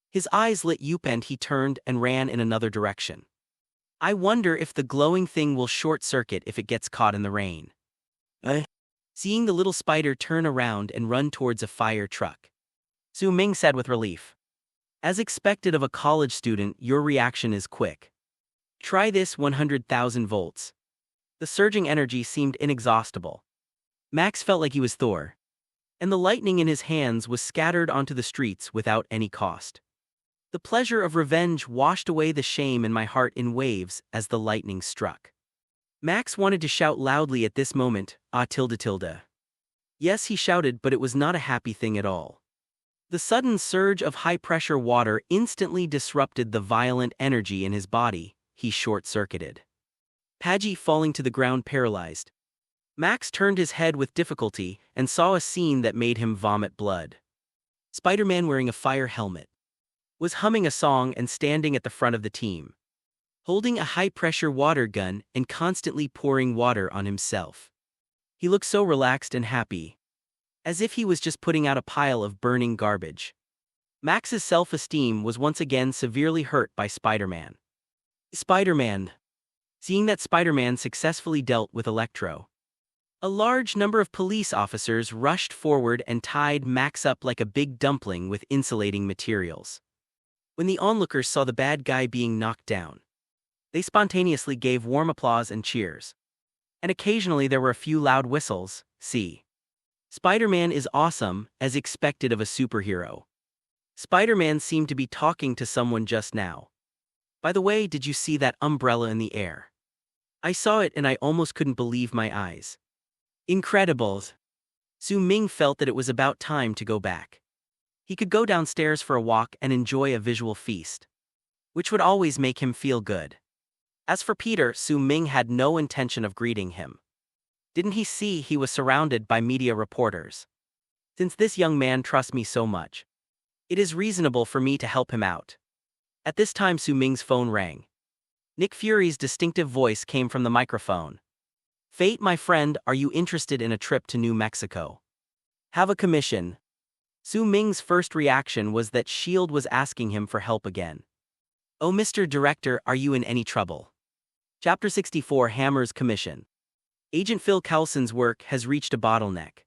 His eyes lit up and he turned and ran in another direction. I wonder if the glowing thing will short-circuit if it gets caught in the rain. Seeing the little spider turn around and run towards a fire truck, Su Ming said with relief. As expected of a college student, your reaction is quick. Try this 100,000 volts. The surging energy seemed inexhaustible. Max felt like he was Thor, and the lightning in his hands was scattered onto the streets without any cost. The pleasure of revenge washed away the shame in my heart in waves as the lightning struck. Max wanted to shout loudly at this moment, ah tilde tilde. Yes, he shouted, but it was not a happy thing at all. The sudden surge of high-pressure water instantly disrupted the violent energy in his body. He short-circuited. Paggy falling to the ground paralyzed. Max turned his head with difficulty and saw a scene that made him vomit blood. Spider-Man, wearing a fire helmet, was humming a song and standing at the front of the team, holding a high-pressure water gun and constantly pouring water on himself. He looked so relaxed and happy, as if he was just putting out a pile of burning garbage. Max's self-esteem was once again severely hurt by Spider-Man. Spider-Man. Seeing that Spider-Man successfully dealt with Electro, a large number of police officers rushed forward and tied Max up like a big dumpling with insulating materials. When the onlookers saw the bad guy being knocked down, they spontaneously gave warm applause and cheers. And occasionally there were a few loud whistles. See. Spider-Man is awesome, as expected of a superhero. Spider-Man seemed to be talking to someone just now. By the way, did you see that umbrella in the air? I saw it and I almost couldn't believe my eyes. Incredible. Su Ming felt that it was about time to go back. He could go downstairs for a walk and enjoy a visual feast, which would always make him feel good. As for Peter, Su Ming had no intention of greeting him. Didn't he see he was surrounded by media reporters? Since this young man trusts me so much, it is reasonable for me to help him out. At this time, Su Ming's phone rang. Nick Fury's distinctive voice came from the microphone. Fate, my friend, are you interested in a trip to New Mexico? Have a commission. Su Ming's first reaction was that S.H.I.E.L.D. was asking him for help again. Oh, Mr. Director, are you in any trouble? Chapter 64, Hammer's Commission. Agent Phil Coulson's work has reached a bottleneck.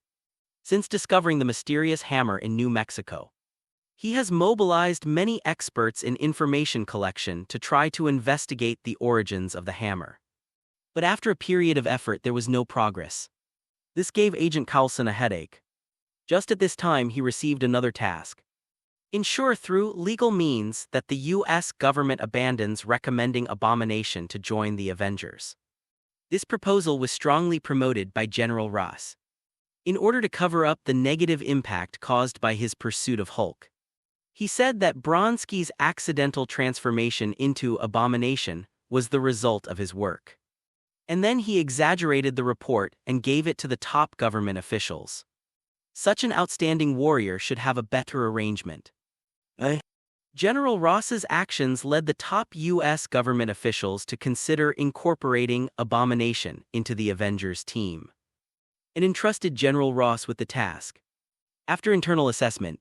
Since discovering the mysterious hammer in New Mexico, he has mobilized many experts in information collection to try to investigate the origins of the hammer. But after a period of effort, there was no progress. This gave Agent Coulson a headache. Just at this time, he received another task. Ensure through legal means that the U.S. government abandons recommending Abomination to join the Avengers. This proposal was strongly promoted by General Ross, in order to cover up the negative impact caused by his pursuit of Hulk. He said that Bronski's accidental transformation into Abomination was the result of his work. And then he exaggerated the report and gave it to the top government officials. Such an outstanding warrior should have a better arrangement. General Ross's actions led the top U.S. government officials to consider incorporating Abomination into the Avengers team, and entrusted General Ross with the task. After internal assessment,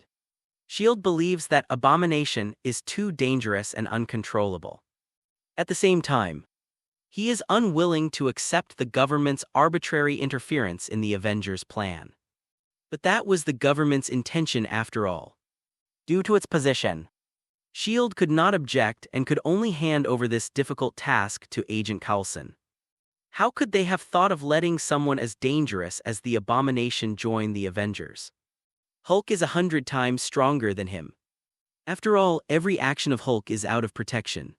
S.H.I.E.L.D. believes that Abomination is too dangerous and uncontrollable. At the same time, he is unwilling to accept the government's arbitrary interference in the Avengers' plan. But that was the government's intention after all. Due to its position, S.H.I.E.L.D. could not object and could only hand over this difficult task to Agent Coulson. How could they have thought of letting someone as dangerous as the Abomination join the Avengers? Hulk is 100 times stronger than him. After all, every action of Hulk is out of protection.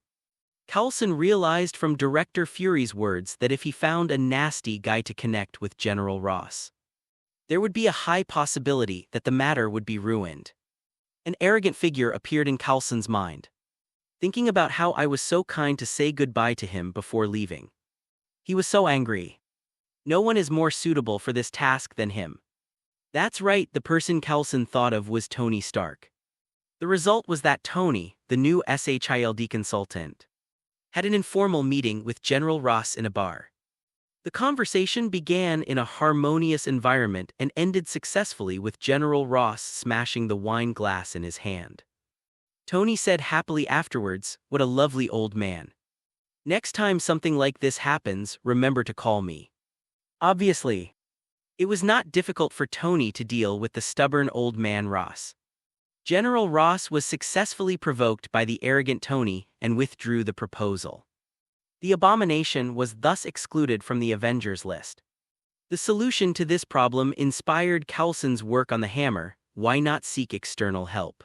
Coulson realized from Director Fury's words that if he found a nasty guy to connect with General Ross, there would be a high possibility that the matter would be ruined. An arrogant figure appeared in Coulson's mind, thinking about how I was so kind to say goodbye to him before leaving. He was so angry. No one is more suitable for this task than him. That's right, the person Coulson thought of was Tony Stark. The result was that Tony, the new S.H.I.E.L.D. consultant, had an informal meeting with General Ross in a bar. The conversation began in a harmonious environment and ended successfully with General Ross smashing the wine glass in his hand. Tony said happily afterwards, "What a lovely old man. Next time something like this happens, remember to call me." Obviously, it was not difficult for Tony to deal with the stubborn old man Ross. General Ross was successfully provoked by the arrogant Tony and withdrew the proposal. The Abomination was thus excluded from the Avengers list. The solution to this problem inspired Coulson's work on the hammer. Why not seek external help?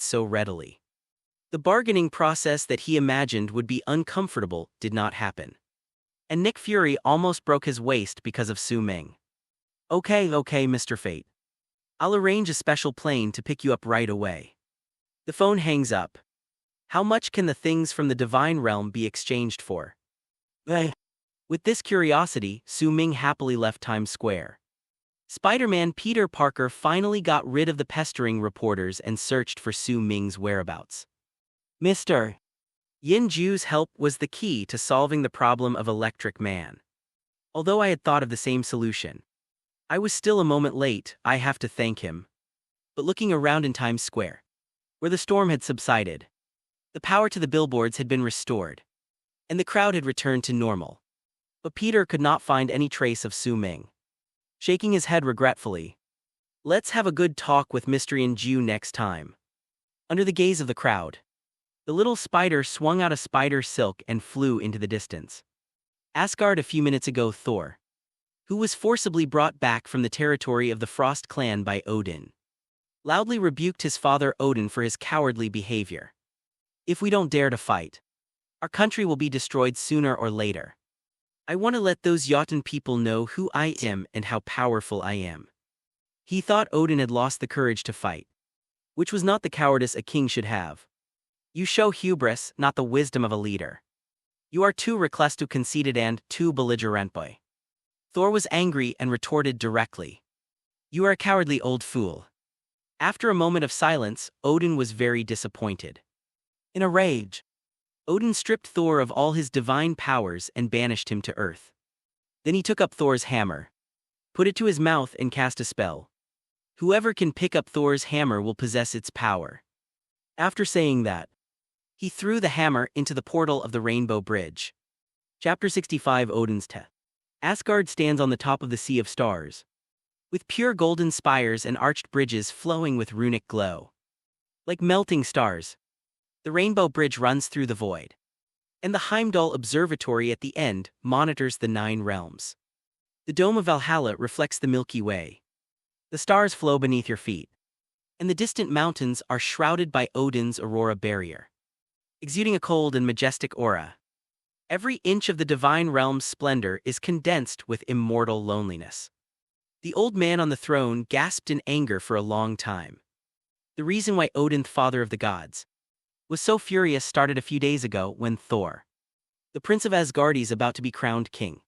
accepted so readily. The bargaining process that he imagined would be uncomfortable did not happen. And Nick Fury almost broke his waist because of Su Ming. Okay, Mr. Fate. I'll arrange a special plane to pick you up right away. The phone hangs up. How much can the things from the divine realm be exchanged for? With this curiosity, Su Ming happily left Times Square. Spider-Man Peter Parker finally got rid of the pestering reporters and searched for Su Ming's whereabouts. Mr. Yin Ju's help was the key to solving the problem of Electric Man. Although I had thought of the same solution, I was still a moment late, I have to thank him. But looking around in Times Square, where the storm had subsided, the power to the billboards had been restored, and the crowd had returned to normal. But Peter could not find any trace of Su Ming. Shaking his head regretfully, let's have a good talk with Mr. Yin Ju next time. Under the gaze of the crowd, the little spider swung out a spider silk and flew into the distance. Asgard a few minutes ago Thor, who was forcibly brought back from the territory of the Frost clan by Odin. loudly rebuked his father Odin for his cowardly behavior. If we don't dare to fight, our country will be destroyed sooner or later. I want to let those Jotun people know who I am and how powerful I am. He thought Odin had lost the courage to fight, which was not the cowardice a king should have. You show hubris, not the wisdom of a leader. You are too reckless, too conceited, and too belligerent. Boy. Thor was angry and retorted directly. You are a cowardly old fool. After a moment of silence, Odin was very disappointed. In a rage, Odin stripped Thor of all his divine powers and banished him to Earth. Then he took up Thor's hammer, put it to his mouth, and cast a spell. Whoever can pick up Thor's hammer will possess its power. After saying that, he threw the hammer into the portal of the Rainbow Bridge. Chapter 65 Odin's Death. Asgard stands on the top of the Sea of Stars, with pure golden spires and arched bridges flowing with runic glow. Like melting stars, the Rainbow Bridge runs through the void, and the Heimdall Observatory at the end monitors the 9 realms. The dome of Valhalla reflects the Milky Way. The stars flow beneath your feet, and the distant mountains are shrouded by Odin's aurora barrier, exuding a cold and majestic aura. Every inch of the divine realm's splendor is condensed with immortal loneliness. The old man on the throne gasped in anger for a long time. The reason why Odin, father of the gods, was so furious started a few days ago when Thor, the prince of Asgard, is about to be crowned king.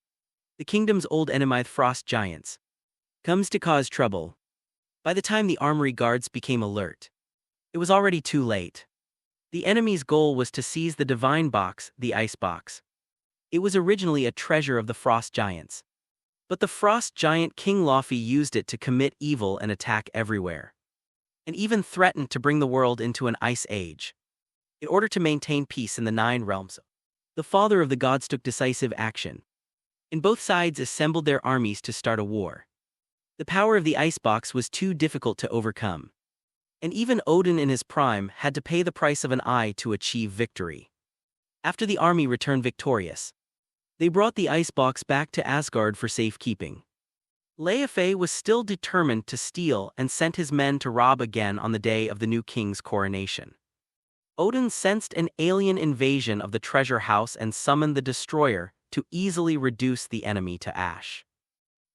The kingdom's old enemy, the frost giants, comes to cause trouble. By the time the armory guards became alert, it was already too late. The enemy's goal was to seize the divine box, the ice box. It was originally a treasure of the frost giants, but the frost giant King Laufey used it to commit evil and attack everywhere, and even threatened to bring the world into an ice age. In order to maintain peace in the 9 realms, the father of the gods took decisive action, and both sides assembled their armies to start a war. The power of the icebox was too difficult to overcome, and even Odin in his prime had to pay the price of an eye to achieve victory. After the army returned victorious, they brought the icebox back to Asgard for safekeeping. Laufey was still determined to steal and sent his men to rob again on the day of the new king's coronation. Odin sensed an alien invasion of the treasure house and summoned the destroyer to easily reduce the enemy to ash.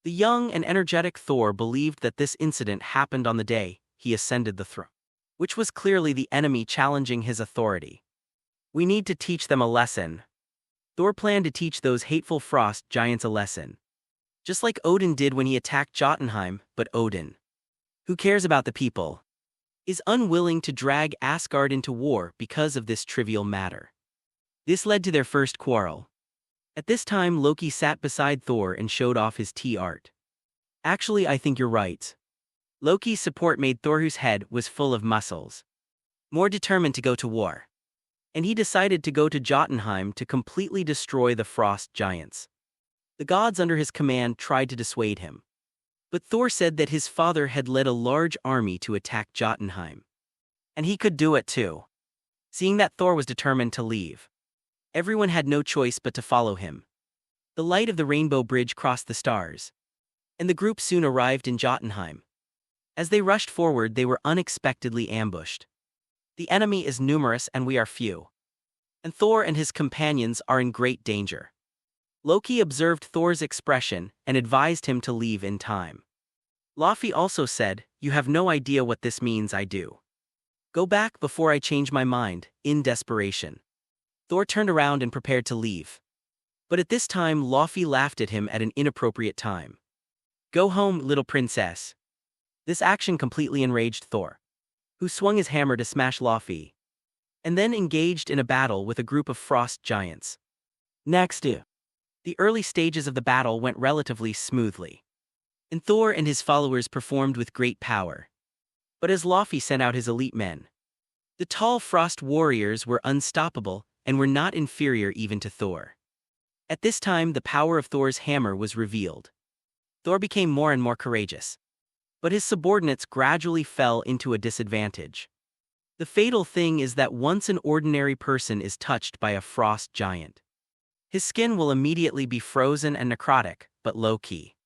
The young and energetic Thor believed that this incident happened on the day he ascended the throne, which was clearly the enemy challenging his authority. We need to teach them a lesson. Thor planned to teach those hateful frost giants a lesson, just like Odin did when he attacked Jotunheim. But Odin, who cares about the people, is unwilling to drag Asgard into war because of this trivial matter. This led to their first quarrel. At this time, Loki sat beside Thor and showed off his tea art. Actually, I think you're right. Loki's support made Thor, whose head was full of muscles, more determined to go to war. And he decided to go to Jotunheim to completely destroy the frost giants. The gods under his command tried to dissuade him, but Thor said that his father had led a large army to attack Jotunheim, and he could do it too. Seeing that Thor was determined to leave, everyone had no choice but to follow him. The light of the Rainbow Bridge crossed the stars, and the group soon arrived in Jotunheim. As they rushed forward, they were unexpectedly ambushed. The enemy is numerous and we are few, and Thor and his companions are in great danger. Loki observed Thor's expression and advised him to leave in time. Laufey also said, "You have no idea what this means. I do. Go back before I change my mind." In desperation, Thor turned around and prepared to leave. But at this time, Laufey laughed at him at an inappropriate time. "Go home, little princess." This action completely enraged Thor, who swung his hammer to smash Laufey, and then engaged in a battle with a group of frost giants. Next, the early stages of the battle went relatively smoothly, and Thor and his followers performed with great power. But as Laufey sent out his elite men, the tall frost warriors were unstoppable and were not inferior even to Thor. At this time, the power of Thor's hammer was revealed. Thor became more and more courageous, but his subordinates gradually fell into a disadvantage. The fatal thing is that once an ordinary person is touched by a frost giant, his skin will immediately be frozen and necrotic. But Loki,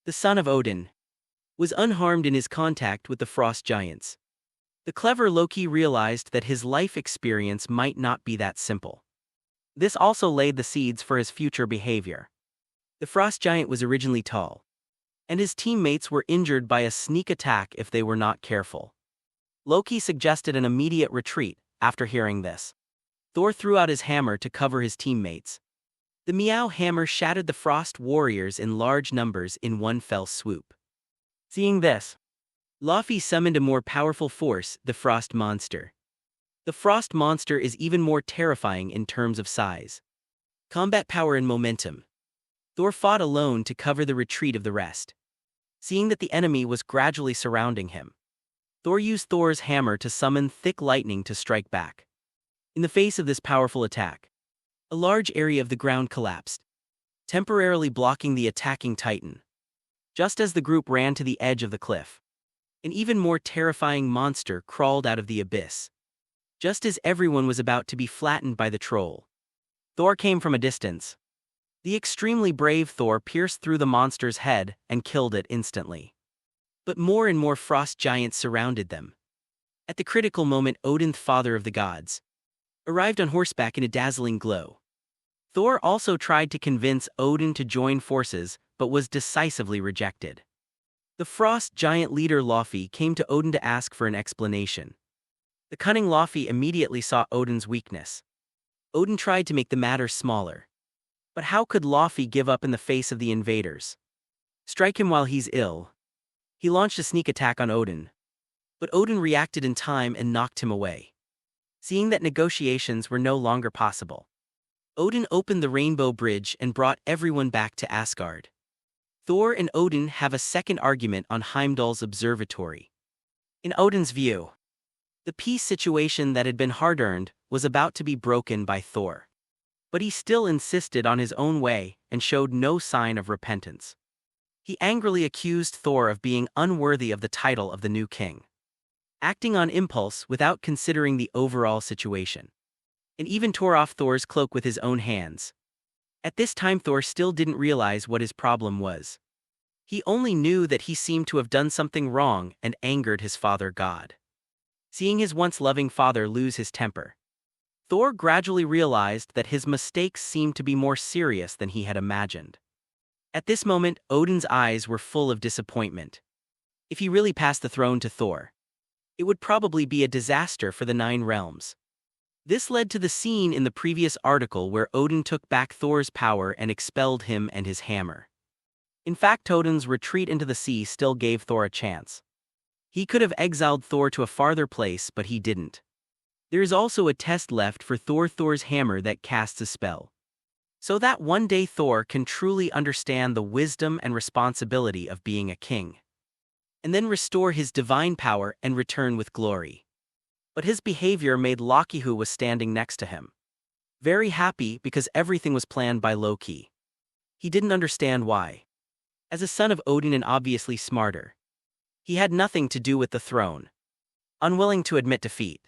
the son of Odin, was unharmed in his contact with the frost giants. The clever Loki realized that his life experience might not be that simple. This also laid the seeds for his future behavior. The frost giant was originally tall, and his teammates were injured by a sneak attack if they were not careful. Loki suggested an immediate retreat. After hearing this, Thor threw out his hammer to cover his teammates. The Meow hammer shattered the frost warriors in large numbers in one fell swoop. Seeing this, Laufey summoned a more powerful force, the frost monster. The frost monster is even more terrifying in terms of size, combat power and momentum. Thor fought alone to cover the retreat of the rest. Seeing that the enemy was gradually surrounding him, Thor used Thor's hammer to summon thick lightning to strike back. In the face of this powerful attack, a large area of the ground collapsed, temporarily blocking the attacking Titan. Just as the group ran to the edge of the cliff, an even more terrifying monster crawled out of the abyss. Just as everyone was about to be flattened by the troll, Thor came from a distance. The extremely brave Thor pierced through the monster's head and killed it instantly. But more and more frost giants surrounded them. At the critical moment, Odin, father of the gods, arrived on horseback in a dazzling glow. Thor also tried to convince Odin to join forces, but was decisively rejected. The frost giant leader Laufey came to Odin to ask for an explanation. The cunning Laufey immediately saw Odin's weakness. Odin tried to make the matter smaller. But how could Laufey give up in the face of the invaders? Strike him while he's ill. He launched a sneak attack on Odin, but Odin reacted in time and knocked him away. Seeing that negotiations were no longer possible, Odin opened the Rainbow Bridge and brought everyone back to Asgard. Thor and Odin have a second argument on Heimdall's observatory. In Odin's view, the peace situation that had been hard-earned was about to be broken by Thor. But he still insisted on his own way and showed no sign of repentance. He angrily accused Thor of being unworthy of the title of the new king, acting on impulse without considering the overall situation, and even tore off Thor's cloak with his own hands. At this time, Thor still didn't realize what his problem was. He only knew that he seemed to have done something wrong and angered his father God. Seeing his once loving father lose his temper, Thor gradually realized that his mistakes seemed to be more serious than he had imagined. At this moment, Odin's eyes were full of disappointment. If he really passed the throne to Thor, it would probably be a disaster for the 9 realms. This led to the scene in the previous article where Odin took back Thor's power and expelled him and his hammer. In fact, Odin's retreat into the sea still gave Thor a chance. He could have exiled Thor to a farther place, but he didn't. There is also a test left for Thor's hammer that casts a spell, so that one day Thor can truly understand the wisdom and responsibility of being a king, and then restore his divine power and return with glory. But his behavior made Loki, who was standing next to him, very happy because everything was planned by Loki. He didn't understand why. As a son of Odin and obviously smarter, he had nothing to do with the throne. Unwilling to admit defeat,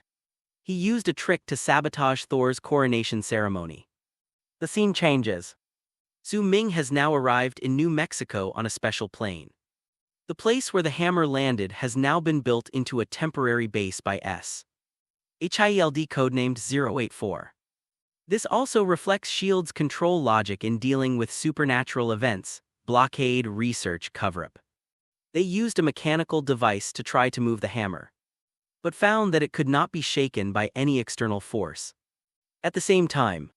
he used a trick to sabotage Thor's coronation ceremony. The scene changes. Su Ming has now arrived in New Mexico on a special plane. The place where the hammer landed has now been built into a temporary base by SHIELD codenamed 084. This also reflects S.H.I.E.L.D.'s control logic in dealing with supernatural events, blockade, research, cover-up. They used a mechanical device to try to move the hammer, but found that it could not be shaken by any external force. At the same time,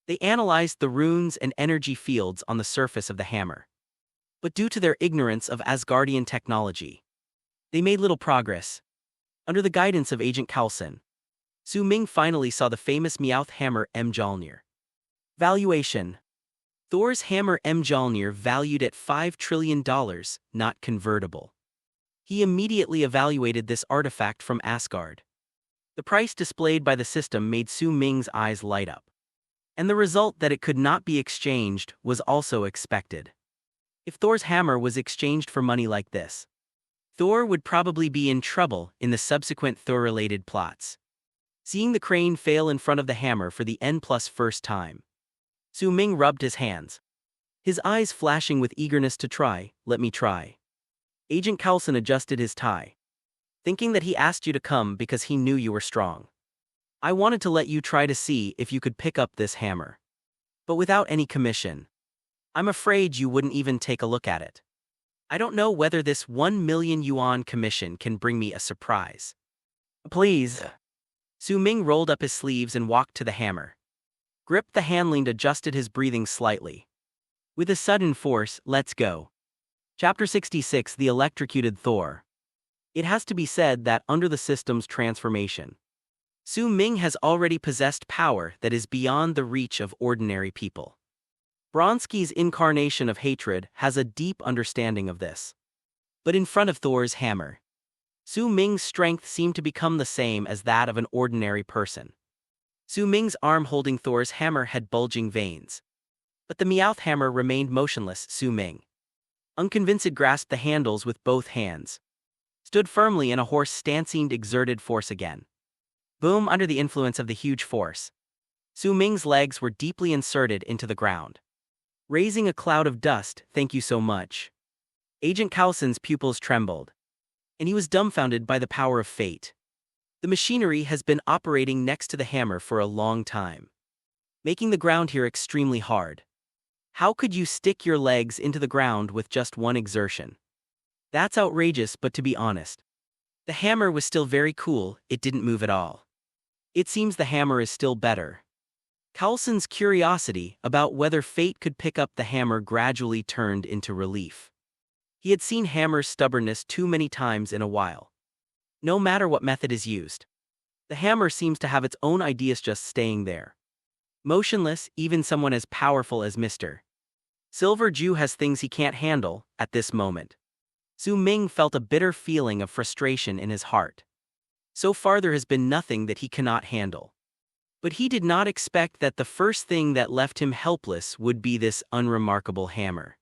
they analyzed the runes and energy fields on the surface of the hammer. But due to their ignorance of Asgardian technology, they made little progress. Under the guidance of Agent Coulson, Su Ming finally saw the famous Meowth hammer Mjolnir. Valuation: Thor's hammer Mjolnir valued at $5 trillion, not convertible. He immediately evaluated this artifact from Asgard. The price displayed by the system made Su Ming's eyes light up. And the result that it could not be exchanged was also expected. If Thor's hammer was exchanged for money like this, Thor would probably be in trouble in the subsequent Thor-related plots. Seeing the crane fail in front of the hammer for the N+1st time, Su Ming rubbed his hands, his eyes flashing with eagerness to try. Let me try. Agent Coulson adjusted his tie, thinking that he asked you to come because he knew you were strong. I wanted to let you try to see if you could pick up this hammer. But without any commission. I'm afraid you wouldn't even take a look at it. I don't know whether this 1 million yuan commission can bring me a surprise. Please. Su Ming rolled up his sleeves and walked to the hammer. Gripped the handling, adjusted his breathing slightly. With a sudden force, let's go. Chapter 66, The Electrocuted Thor. It has to be said that under the system's transformation, Su Ming has already possessed power that is beyond the reach of ordinary people. Bronski's incarnation of hatred has a deep understanding of this. But in front of Thor's hammer, Su Ming's strength seemed to become the same as that of an ordinary person. Su Ming's arm holding Thor's hammer had bulging veins. But the Meowth hammer remained motionless. Su Ming, unconvinced, grasped the handles with both hands. Stood firmly in a horse stance, exerted force again. Boom! Under the influence of the huge force, Su Ming's legs were deeply inserted into the ground, raising a cloud of dust. Thank you so much. Agent Coulson's pupils trembled, and he was dumbfounded by the power of fate. The machinery has been operating next to the hammer for a long time, making the ground here extremely hard. How could you stick your legs into the ground with just one exertion? That's outrageous, but to be honest, the hammer was still very cool. It didn't move at all. It seems the hammer is still better. Coulson's curiosity about whether fate could pick up the hammer gradually turned into relief. He had seen hammer's stubbornness too many times in a while. No matter what method is used, the hammer seems to have its own ideas, just staying there, motionless. Even someone as powerful as Mr. Silver Jew has things he can't handle. At this moment, Su Ming felt a bitter feeling of frustration in his heart. So far there has been nothing that he cannot handle. But he did not expect that the first thing that left him helpless would be this unremarkable hammer.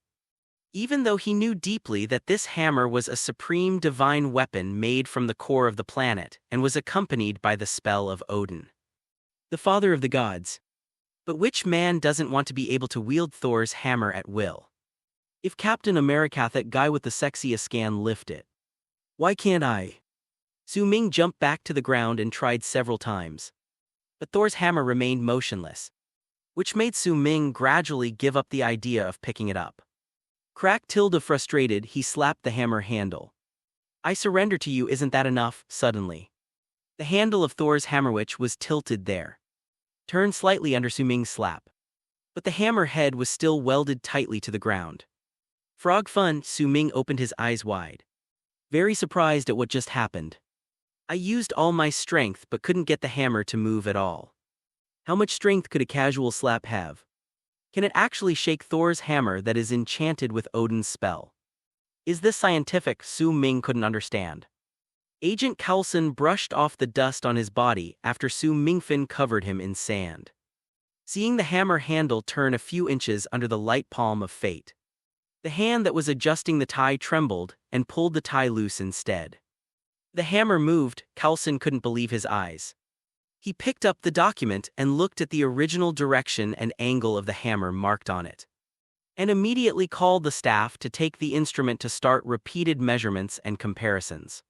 Even though he knew deeply that this hammer was a supreme divine weapon made from the core of the planet and was accompanied by the spell of Odin, the father of the gods. But which man doesn't want to be able to wield Thor's hammer at will? If Captain America, that guy with the sexiest scan, lift it, why can't I? Su Ming jumped back to the ground and tried several times. But Thor's hammer remained motionless, which made Su Ming gradually give up the idea of picking it up. Crack! Frustrated, he slapped the hammer handle. I surrender to you, isn't that enough? Suddenly, the handle of Thor's hammerwitch was tilted there, turned slightly under Su Ming's slap. But the hammer head was still welded tightly to the ground. Frog fun! Su Ming opened his eyes wide, very surprised at what just happened. I used all my strength but couldn't get the hammer to move at all. How much strength could a casual slap have? Can it actually shake Thor's hammer that is enchanted with Odin's spell? Is this scientific? Su Ming couldn't understand. Agent Coulson brushed off the dust on his body after Su Mingfin covered him in sand. Seeing the hammer handle turn a few inches under the light palm of fate, the hand that was adjusting the tie trembled and pulled the tie loose instead. The hammer moved. Coulson couldn't believe his eyes. He picked up the document and looked at the original direction and angle of the hammer marked on it, and immediately called the staff to take the instrument to start repeated measurements and comparisons.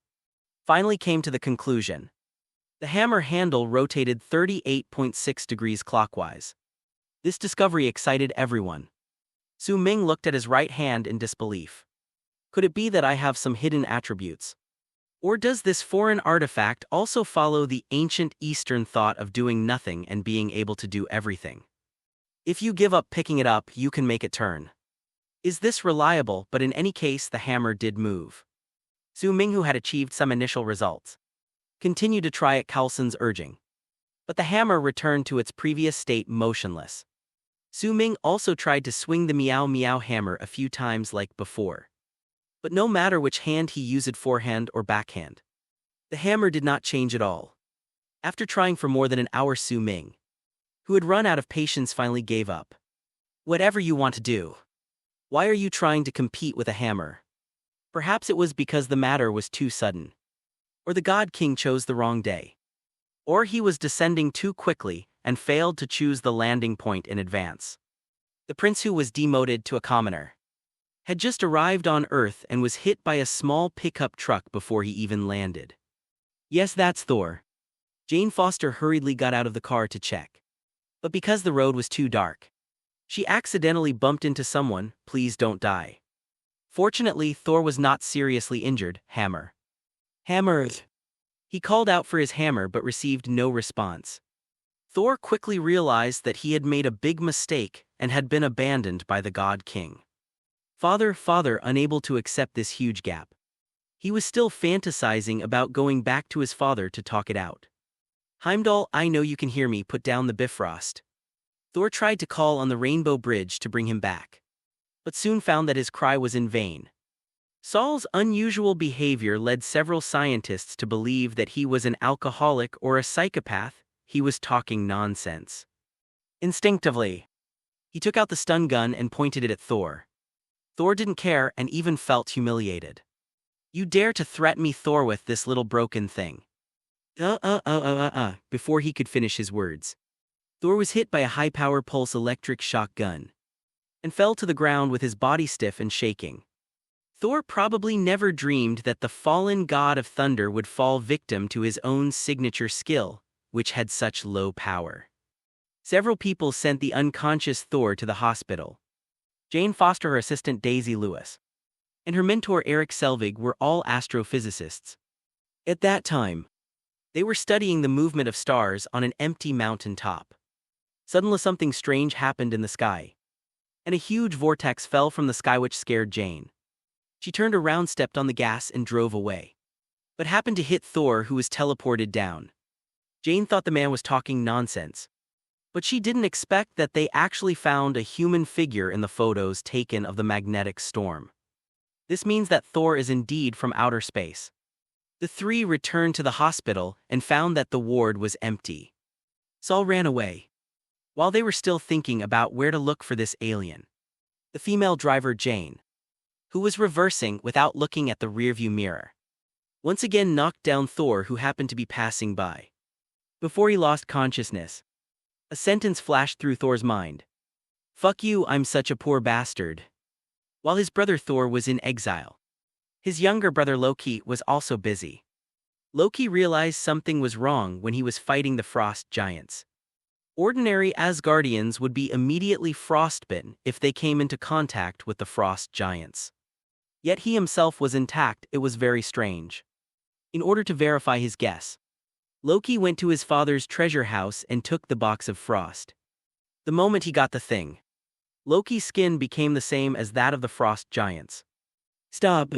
Finally came to the conclusion. The hammer handle rotated 38.6 degrees clockwise. This discovery excited everyone. Su Ming looked at his right hand in disbelief. Could it be that I have some hidden attributes? Or does this foreign artifact also follow the ancient Eastern thought of doing nothing and being able to do everything? If you give up picking it up, you can make it turn. Is this reliable? But in any case, the hammer did move. Su Ming, who had achieved some initial results, continued to try at Coulson's urging. But the hammer returned to its previous state, motionless. Su Ming also tried to swing the Meow Meow hammer a few times like before. But no matter which hand he used, forehand or backhand, the hammer did not change at all. After trying for more than an hour, Su Ming, who had run out of patience, finally gave up. Whatever you want to do. Why are you trying to compete with a hammer? Perhaps it was because the matter was too sudden. Or the God King chose the wrong day. Or he was descending too quickly and failed to choose the landing point in advance. The prince, who was demoted to a commoner, had just arrived on Earth and was hit by a small pickup truck before he even landed. Yes, that's Thor. Jane Foster hurriedly got out of the car to check. But because the road was too dark, she accidentally bumped into someone. Please don't die. Fortunately, Thor was not seriously injured. Hammer. Hammer. He called out for his hammer but received no response. Thor quickly realized that he had made a big mistake and had been abandoned by the God King. Father, unable to accept this huge gap. He was still fantasizing about going back to his father to talk it out. Heimdall, I know you can hear me, put down the Bifrost. Thor tried to call on the Rainbow Bridge to bring him back, but soon found that his cry was in vain. Saul's unusual behavior led several scientists to believe that he was an alcoholic or a psychopath. He was talking nonsense. Instinctively, he took out the stun gun and pointed it at Thor. Thor didn't care and even felt humiliated. You dare to threaten me, Thor, with this little broken thing? Before he could finish his words, Thor was hit by a high-power pulse electric shock gun and fell to the ground with his body stiff and shaking. Thor probably never dreamed that the fallen god of thunder would fall victim to his own signature skill, which had such low power. Several people sent the unconscious Thor to the hospital. Jane Foster, her assistant Daisy Lewis, and her mentor Eric Selvig were all astrophysicists. At that time, they were studying the movement of stars on an empty mountain top. Suddenly something strange happened in the sky, and a huge vortex fell from the sky which scared Jane. She turned around, stepped on the gas, and drove away, but happened to hit Thor, who was teleported down. Jane thought the man was talking nonsense, but she didn't expect that they actually found a human figure in the photos taken of the magnetic storm. This means that Thor is indeed from outer space. The three returned to the hospital and found that the ward was empty. Saul ran away. While they were still thinking about where to look for this alien, the female driver Jane, who was reversing without looking at the rearview mirror, once again knocked down Thor, who happened to be passing by. Before he lost consciousness, a sentence flashed through Thor's mind. Fuck you, I'm such a poor bastard. While his brother Thor was in exile, his younger brother Loki was also busy. Loki realized something was wrong when he was fighting the frost giants. Ordinary Asgardians would be immediately frostbitten if they came into contact with the frost giants. Yet he himself was intact. It was very strange. In order to verify his guess, Loki went to his father's treasure house and took the box of frost. The moment he got the thing, Loki's skin became the same as that of the frost giants. Stop!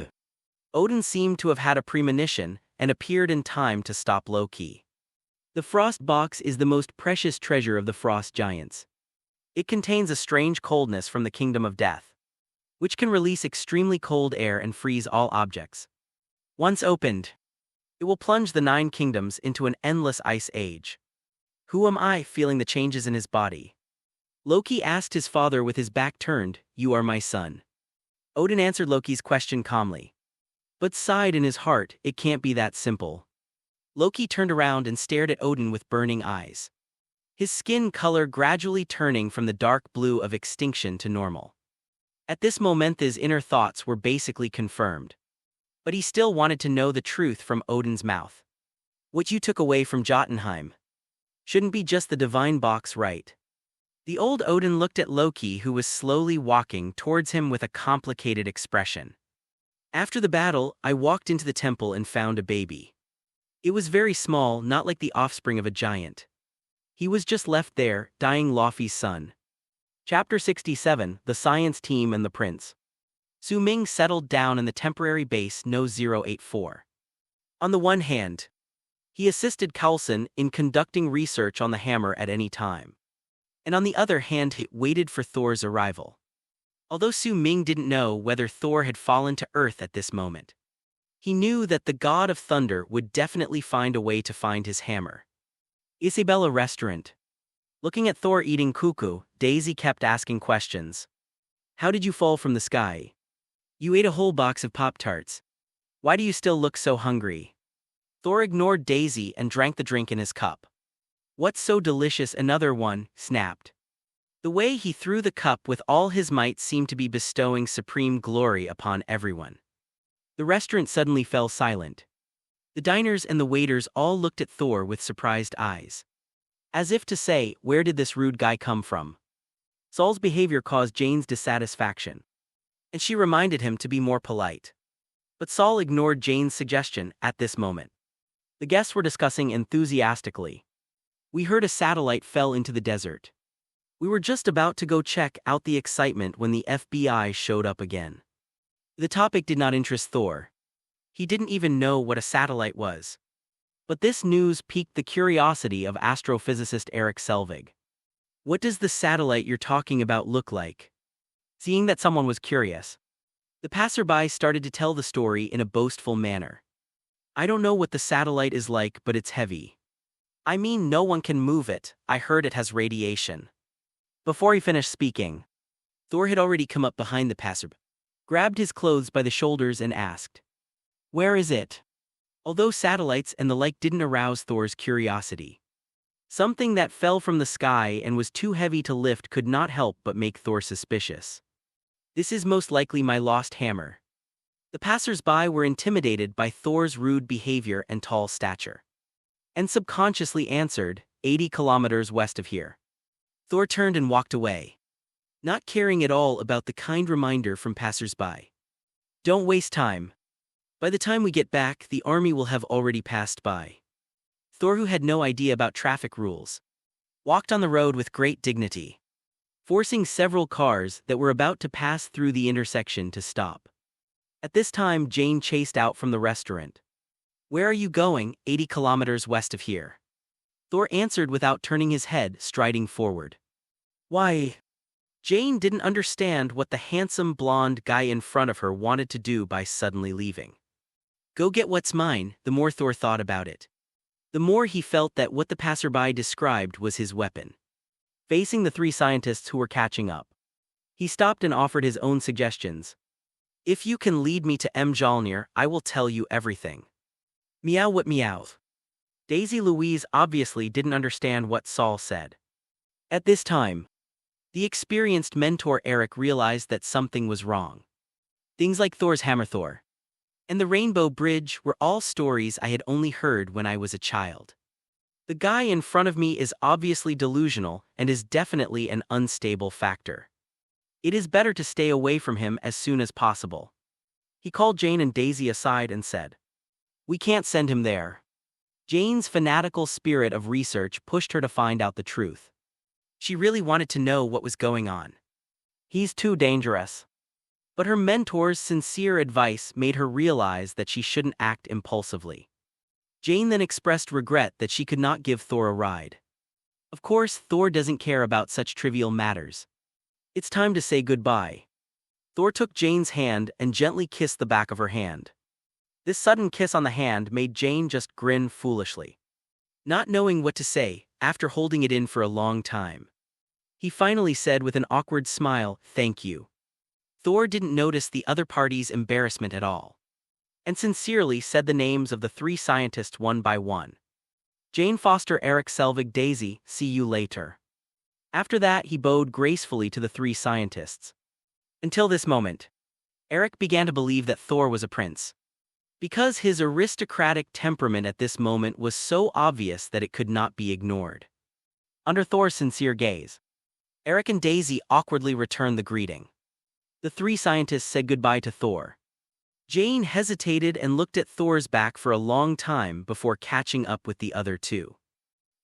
Odin seemed to have had a premonition and appeared in time to stop Loki. The frost box is the most precious treasure of the frost giants. It contains a strange coldness from the kingdom of death, which can release extremely cold air and freeze all objects. Once opened, it will plunge the 9 kingdoms into an endless ice age. Who am I? Feeling the changes in his body, Loki asked his father with his back turned, "You are my son." Odin answered Loki's question calmly, but sighed in his heart, "It can't be that simple." Loki turned around and stared at Odin with burning eyes, his skin color gradually turning from the dark blue of extinction to normal. At this moment his inner thoughts were basically confirmed, but he still wanted to know the truth from Odin's mouth. "What you took away from Jotunheim shouldn't be just the divine box, right?" The old Odin looked at Loki, who was slowly walking towards him with a complicated expression. "After the battle, I walked into the temple and found a baby. It was very small, not like the offspring of a giant. He was just left there, dying. Laufey's son." Chapter 67, The Science Team and the Prince. Su Ming settled down in the temporary base No. 084. On the one hand, he assisted Coulson in conducting research on the hammer at any time, and on the other hand he waited for Thor's arrival. Although Su Ming didn't know whether Thor had fallen to Earth at this moment, he knew that the god of thunder would definitely find a way to find his hammer. Isabella restaurant. Looking at Thor eating cuckoo, Daisy kept asking questions. "How did you fall from the sky? You ate a whole box of Pop-Tarts. Why do you still look so hungry?" Thor ignored Daisy and drank the drink in his cup. "What's so delicious?" Another one snapped. The way he threw the cup with all his might seemed to be bestowing supreme glory upon everyone. The restaurant suddenly fell silent. The diners and the waiters all looked at Thor with surprised eyes. As if to say, where did this rude guy come from? Saul's behavior caused Jane's dissatisfaction, and she reminded him to be more polite. But Saul ignored Jane's suggestion at this moment. The guests were discussing enthusiastically. We heard a satellite fell into the desert. We were just about to go check out the excitement when the FBI showed up again. The topic did not interest Thor. He didn't even know what a satellite was. But this news piqued the curiosity of astrophysicist Eric Selvig. What does the satellite you're talking about look like? Seeing that someone was curious, the passerby started to tell the story in a boastful manner. I don't know what the satellite is like, but it's heavy. I mean, no one can move it. I heard it has radiation. Before he finished speaking, Thor had already come up behind the passerby, grabbed his clothes by the shoulders and asked, "Where is it?" Although satellites and the like didn't arouse Thor's curiosity, something that fell from the sky and was too heavy to lift could not help but make Thor suspicious. This is most likely my lost hammer. The passers-by were intimidated by Thor's rude behavior and tall stature, and subconsciously answered, 80 kilometers west of here. Thor turned and walked away, not caring at all about the kind reminder from passers-by. Don't waste time. By the time we get back, the army will have already passed by. Thor, who had no idea about traffic rules, walked on the road with great dignity, forcing several cars that were about to pass through the intersection to stop. At this time, Jane chased out from the restaurant. Where are you going? 80 kilometers west of here. Thor answered without turning his head, striding forward. Why? Jane didn't understand what the handsome blonde guy in front of her wanted to do by suddenly leaving. Go get what's mine. The more Thor thought about it, the more he felt that what the passerby described was his weapon. Facing the three scientists who were catching up, he stopped and offered his own suggestions. If you can lead me to Mjolnir, I will tell you everything. Meow what meow. Daisy Louise obviously didn't understand what Saul said. At this time, the experienced mentor Eric realized that something was wrong. Things like Thor's hammer Thor and the Rainbow Bridge were all stories I had only heard when I was a child. The guy in front of me is obviously delusional and is definitely an unstable factor. It is better to stay away from him as soon as possible. He called Jane and Daisy aside and said, "We can't send him there." Jane's fanatical spirit of research pushed her to find out the truth. She really wanted to know what was going on. He's too dangerous. But her mentor's sincere advice made her realize that she shouldn't act impulsively. Jane then expressed regret that she could not give Thor a ride. Of course, Thor doesn't care about such trivial matters. It's time to say goodbye. Thor took Jane's hand and gently kissed the back of her hand. This sudden kiss on the hand made Jane just grin foolishly. Not knowing what to say, after holding it in for a long time, he finally said with an awkward smile, "Thank you." Thor didn't notice the other party's embarrassment at all, and sincerely said the names of the three scientists one by one. Jane Foster, Eric Selvig, Daisy, see you later. After that, he bowed gracefully to the three scientists. Until this moment, Eric began to believe that Thor was a prince, because his aristocratic temperament at this moment was so obvious that it could not be ignored. Under Thor's sincere gaze, Eric and Daisy awkwardly returned the greeting. The three scientists said goodbye to Thor. Jane hesitated and looked at Thor's back for a long time before catching up with the other two.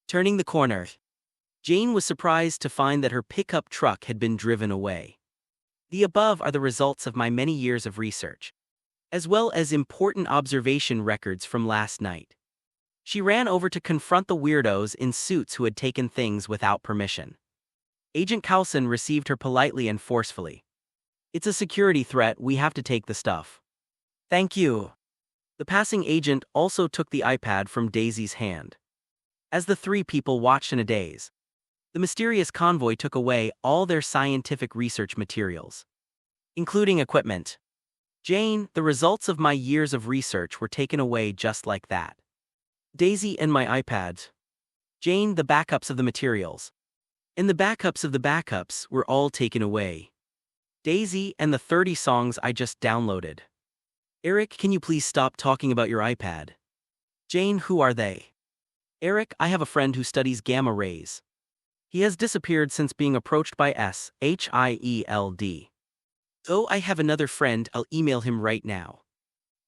Turning the corner, Jane was surprised to find that her pickup truck had been driven away. The above are the results of my many years of research, as well as important observation records from last night. She ran over to confront the weirdos in suits who had taken things without permission. Agent Coulson received her politely and forcefully. It's a security threat, we have to take the stuff. Thank you. The passing agent also took the iPad from Daisy's hand. As the three people watched in a daze, the mysterious convoy took away all their scientific research materials, including equipment. Jane, the results of my years of research were taken away just like that. Daisy, and my iPad. Jane, the backups of the materials. And the backups of the backups were all taken away. Daisy and the 30 songs I just downloaded. Eric, can you please stop talking about your iPad? Jane, who are they? Eric, I have a friend who studies gamma rays. He has disappeared since being approached by SHIELD. Oh, I have another friend, I'll email him right now.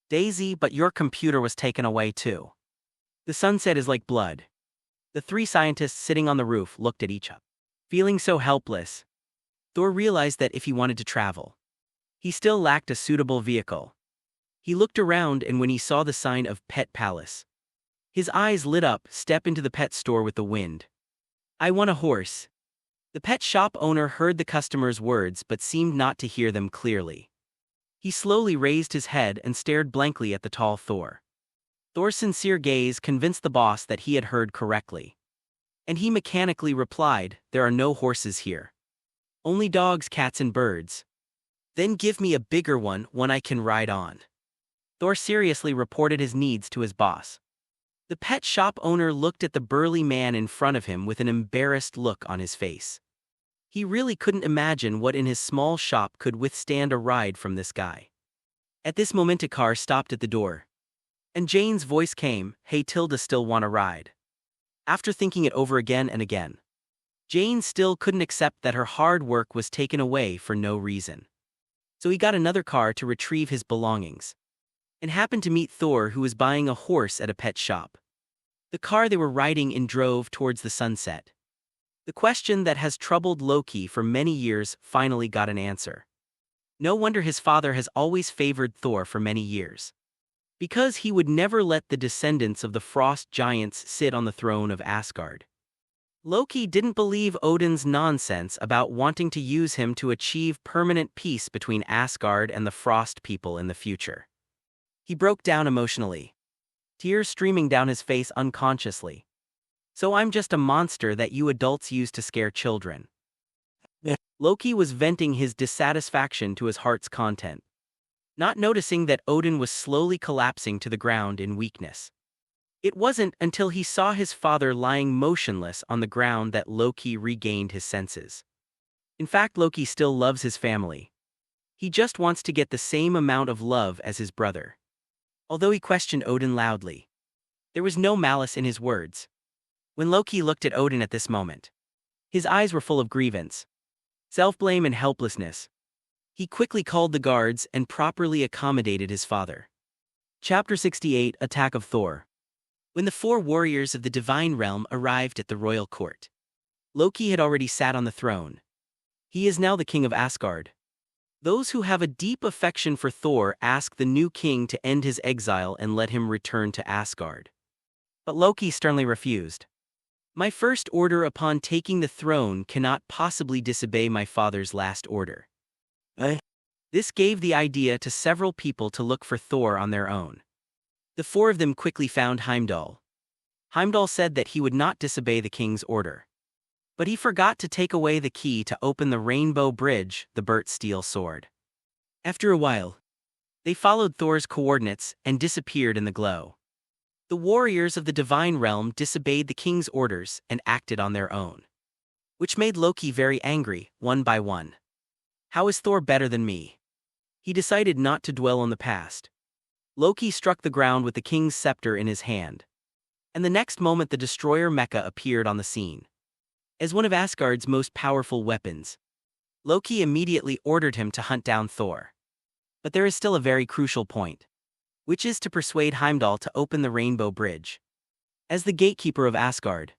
Daisy, but your computer was taken away too. The sunset is like blood. The three scientists sitting on the roof looked at each other. Feeling so helpless, Thor realized that if he wanted to travel, he still lacked a suitable vehicle. He looked around, and when he saw the sign of Pet Palace, his eyes lit up. Step into the pet store with the wind. I want a horse. The pet shop owner heard the customer's words but seemed not to hear them clearly. He slowly raised his head and stared blankly at the tall Thor. Thor's sincere gaze convinced the boss that he had heard correctly. And he mechanically replied, there are no horses here. Only dogs, cats, and birds. Then give me a bigger one I can ride on. Thor seriously reported his needs to his boss. The pet shop owner looked at the burly man in front of him with an embarrassed look on his face. He really couldn't imagine what in his small shop could withstand a ride from this guy. At this moment, a car stopped at the door. And Jane's voice came, hey Tilda, still want a ride? After thinking it over again and again, Jane still couldn't accept that her hard work was taken away for no reason. So he got another car to retrieve his belongings, and happened to meet Thor, who was buying a horse at a pet shop. The car they were riding in drove towards the sunset. The question that has troubled Loki for many years finally got an answer. No wonder his father has always favored Thor for many years. Because he would never let the descendants of the frost giants sit on the throne of Asgard. Loki didn't believe Odin's nonsense about wanting to use him to achieve permanent peace between Asgard and the frost people in the future. He broke down emotionally, tears streaming down his face unconsciously. So I'm just a monster that you adults use to scare children. Loki was venting his dissatisfaction to his heart's content, not noticing that Odin was slowly collapsing to the ground in weakness. It wasn't until he saw his father lying motionless on the ground that Loki regained his senses. In fact, Loki still loves his family. He just wants to get the same amount of love as his brother. Although he questioned Odin loudly, there was no malice in his words. When Loki looked at Odin at this moment, his eyes were full of grievance, self-blame, and helplessness. He quickly called the guards and properly accommodated his father. Chapter 68, Attack of Thor. When the 4 warriors of the divine realm arrived at the royal court, Loki had already sat on the throne. He is now the king of Asgard. Those who have a deep affection for Thor ask the new king to end his exile and let him return to Asgard. But Loki sternly refused. My first order upon taking the throne cannot possibly disobey my father's last order. This gave the idea to several people to look for Thor on their own. The 4 of them quickly found Heimdall. Heimdall said that he would not disobey the king's order. But he forgot to take away the key to open the Rainbow Bridge, the Bert steel sword. After a while, they followed Thor's coordinates and disappeared in the glow. The warriors of the divine realm disobeyed the king's orders and acted on their own, which made Loki very angry, one by one. How is Thor better than me? He decided not to dwell on the past. Loki struck the ground with the king's scepter in his hand. And the next moment the destroyer mecha appeared on the scene. As one of Asgard's most powerful weapons, Loki immediately ordered him to hunt down Thor. But there is still a very crucial point, which is to persuade Heimdall to open the Rainbow Bridge. As the gatekeeper of Asgard,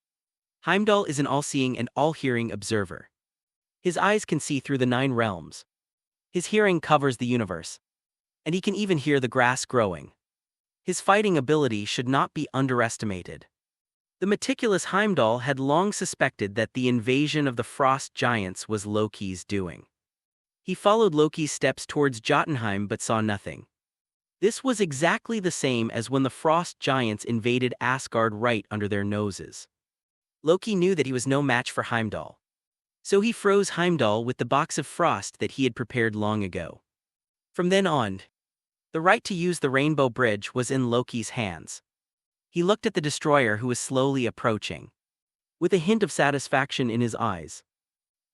Heimdall is an all-seeing and all-hearing observer. His eyes can see through the 9 realms. His hearing covers the universe. And he can even hear the grass growing. His fighting ability should not be underestimated. The meticulous Heimdall had long suspected that the invasion of the frost giants was Loki's doing. He followed Loki's steps towards Jotunheim but saw nothing. This was exactly the same as when the frost giants invaded Asgard right under their noses. Loki knew that he was no match for Heimdall. So he froze Heimdall with the box of frost that he had prepared long ago. From then on, the right to use the Rainbow Bridge was in Loki's hands. He looked at the destroyer who was slowly approaching. with a hint of satisfaction in his eyes.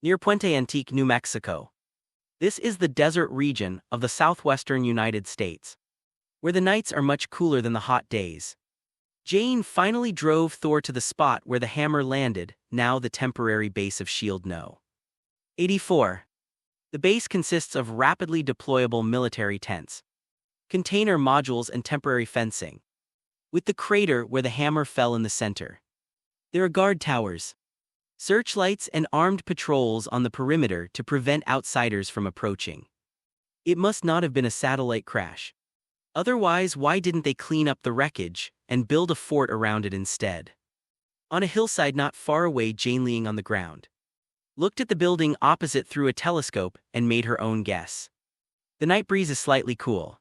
Near Puente Antique, New Mexico. This is the desert region of the southwestern United States, where the nights are much cooler than the hot days. Jane finally drove Thor to the spot where the hammer landed, now the temporary base of Shield No. 84. The base consists of rapidly deployable military tents, container modules and temporary fencing, with the crater where the hammer fell in the center. There are guard towers, searchlights and armed patrols on the perimeter to prevent outsiders from approaching. It must not have been a satellite crash. Otherwise, why didn't they clean up the wreckage and build a fort around it instead? On a hillside not far away, Jane, leaning on the ground, looked at the building opposite through a telescope and made her own guess. The night breeze is slightly cool.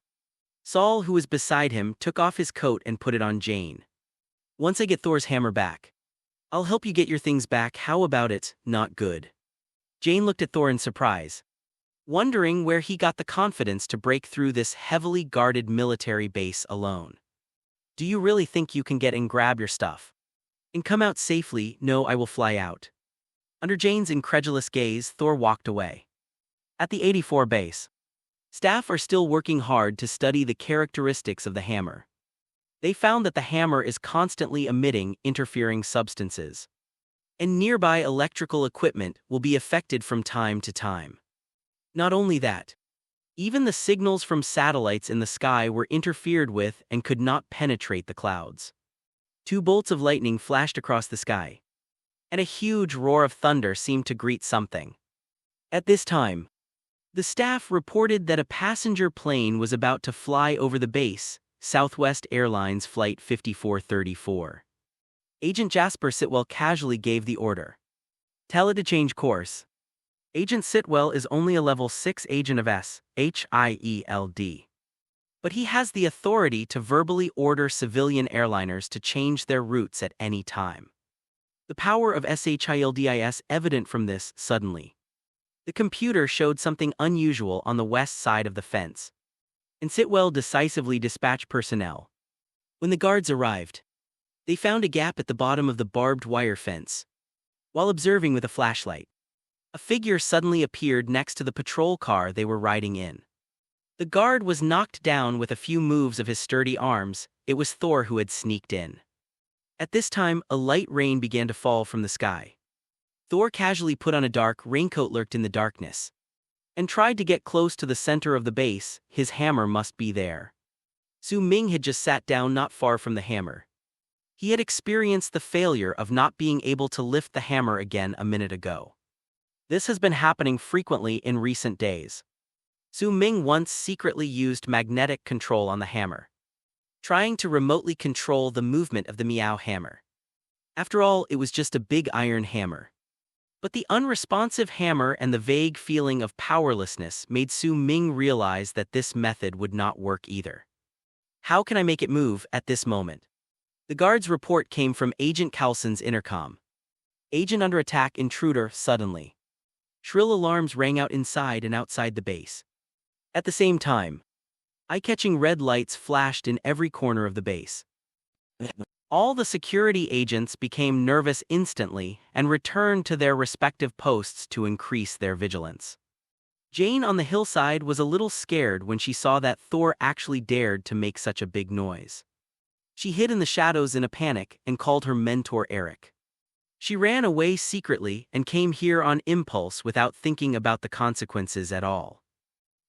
Saul, who was beside him, took off his coat and put it on Jane. Once I get Thor's hammer back, I'll help you get your things back. How about it? Not good. Jane looked at Thor in surprise, wondering where he got the confidence to break through this heavily guarded military base alone. Do you really think you can get and grab your stuff and come out safely? No, I will fly out. Under Jane's incredulous gaze, Thor walked away. At the 84 base, staff are still working hard to study the characteristics of the hammer. They found that the hammer is constantly emitting interfering substances, and nearby electrical equipment will be affected from time to time. Not only that, even the signals from satellites in the sky were interfered with and could not penetrate the clouds. 2 bolts of lightning flashed across the sky, and a huge roar of thunder seemed to greet something. At this time, the staff reported that a passenger plane was about to fly over the base, Southwest Airlines Flight 5434. Agent Jasper Sitwell casually gave the order. Tell it to change course. Agent Sitwell is only a level 6 agent of SHIELD. But he has the authority to verbally order civilian airliners to change their routes at any time. The power of SHIELDIS evident from this. Suddenly, the computer showed something unusual on the west side of the fence, and Sitwell decisively dispatched personnel. When the guards arrived, they found a gap at the bottom of the barbed wire fence. While observing with a flashlight, a figure suddenly appeared next to the patrol car they were riding in. The guard was knocked down with a few moves of his sturdy arms. It was Thor who had sneaked in. At this time, a light rain began to fall from the sky. Thor casually put on a dark raincoat, lurked in the darkness, and tried to get close to the center of the base. His hammer must be there. Su Ming had just sat down not far from the hammer. He had experienced the failure of not being able to lift the hammer again a minute ago. This has been happening frequently in recent days. Su Ming once secretly used magnetic control on the hammer, trying to remotely control the movement of the Meow hammer. After all, it was just a big iron hammer. But the unresponsive hammer and the vague feeling of powerlessness made Su Ming realize that this method would not work either. How can I make it move at this moment? The guard's report came from Agent Coulson's intercom. Agent under attack, intruder, suddenly. Shrill alarms rang out inside and outside the base. At the same time, eye-catching red lights flashed in every corner of the base. All the security agents became nervous instantly and returned to their respective posts to increase their vigilance. Jane on the hillside was a little scared when she saw that Thor actually dared to make such a big noise. She hid in the shadows in a panic and called her mentor Eric. She ran away secretly and came here on impulse without thinking about the consequences at all.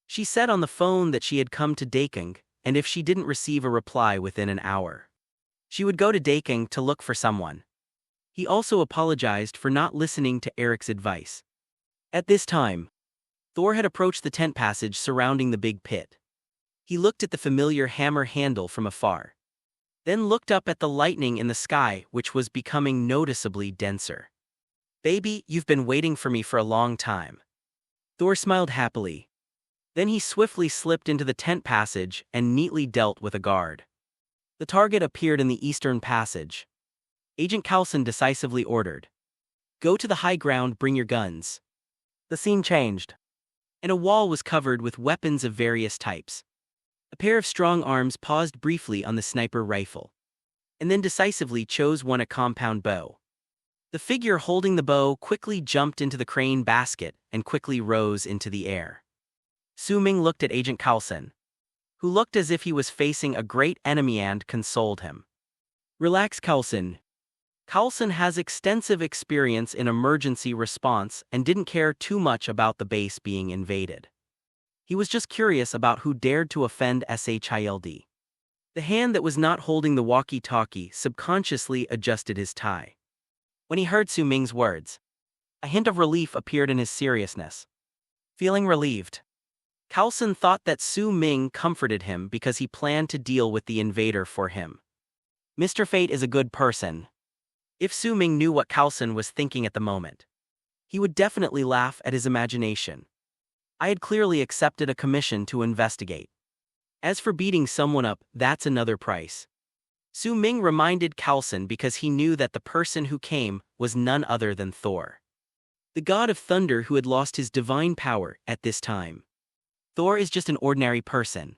She said on the phone that she had come to Daking, and if she didn't receive a reply within an hour, she would go to Daking to look for someone. He also apologized for not listening to Eric's advice. At this time, Thor had approached the tent passage surrounding the big pit. He looked at the familiar hammer handle from afar, then looked up at the lightning in the sky, which was becoming noticeably denser. Baby, you've been waiting for me for a long time. Thor smiled happily. Then he swiftly slipped into the tent passage and neatly dealt with a guard. The target appeared in the eastern passage. Agent Coulson decisively ordered, "Go to the high ground, bring your guns." The scene changed, and a wall was covered with weapons of various types. A pair of strong arms paused briefly on the sniper rifle, and then decisively chose one, a compound bow. The figure holding the bow quickly jumped into the crane basket and quickly rose into the air. Su Ming looked at Agent Coulson, who looked as if he was facing a great enemy, and consoled him. Relax, Coulson. Coulson has extensive experience in emergency response and didn't care too much about the base being invaded. He was just curious about who dared to offend SHILD. The hand that was not holding the walkie-talkie subconsciously adjusted his tie. When he heard Su Ming's words, a hint of relief appeared in his seriousness. Feeling relieved, Coulson thought that Su Ming comforted him because he planned to deal with the invader for him. Mr. Fate is a good person. If Su Ming knew what Coulson was thinking at the moment, he would definitely laugh at his imagination. I had clearly accepted a commission to investigate. As for beating someone up, that's another price. Su Ming reminded Coulson because he knew that the person who came was none other than Thor, the god of thunder who had lost his divine power at this time. Thor is just an ordinary person,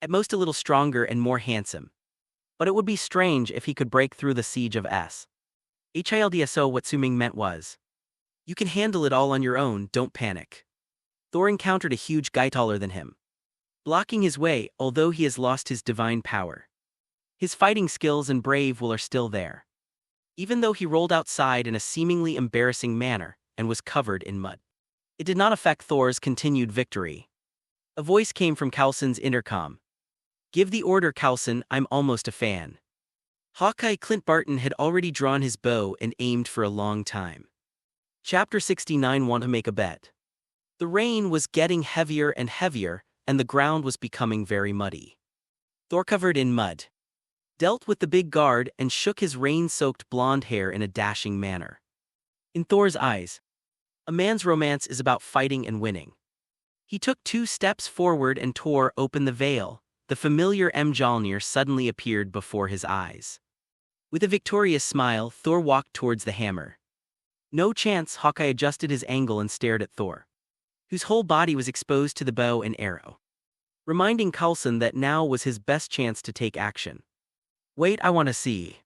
at most a little stronger and more handsome. But it would be strange if he could break through the siege of SHILD. What Su Ming meant was, you can handle it all on your own, don't panic. Thor encountered a huge guy taller than him, blocking his way, although he has lost his divine power. His fighting skills and brave will are still there, even though he rolled outside in a seemingly embarrassing manner and was covered in mud. It did not affect Thor's continued victory. A voice came from Coulson's intercom. Give the order, Coulson, I'm almost a fan. Hawkeye Clint Barton had already drawn his bow and aimed for a long time. Chapter 69. Want to make a bet? The rain was getting heavier and heavier, and the ground was becoming very muddy. Thor, covered in mud, dealt with the big guard and shook his rain-soaked blonde hair in a dashing manner. In Thor's eyes, a man's romance is about fighting and winning. He took 2 steps forward and tore open the veil. The familiar Mjolnir suddenly appeared before his eyes. With a victorious smile, Thor walked towards the hammer. No chance. Hawkeye adjusted his angle and stared at Thor, whose whole body was exposed to the bow and arrow, reminding Coulson that now was his best chance to take action. Wait, I want to see.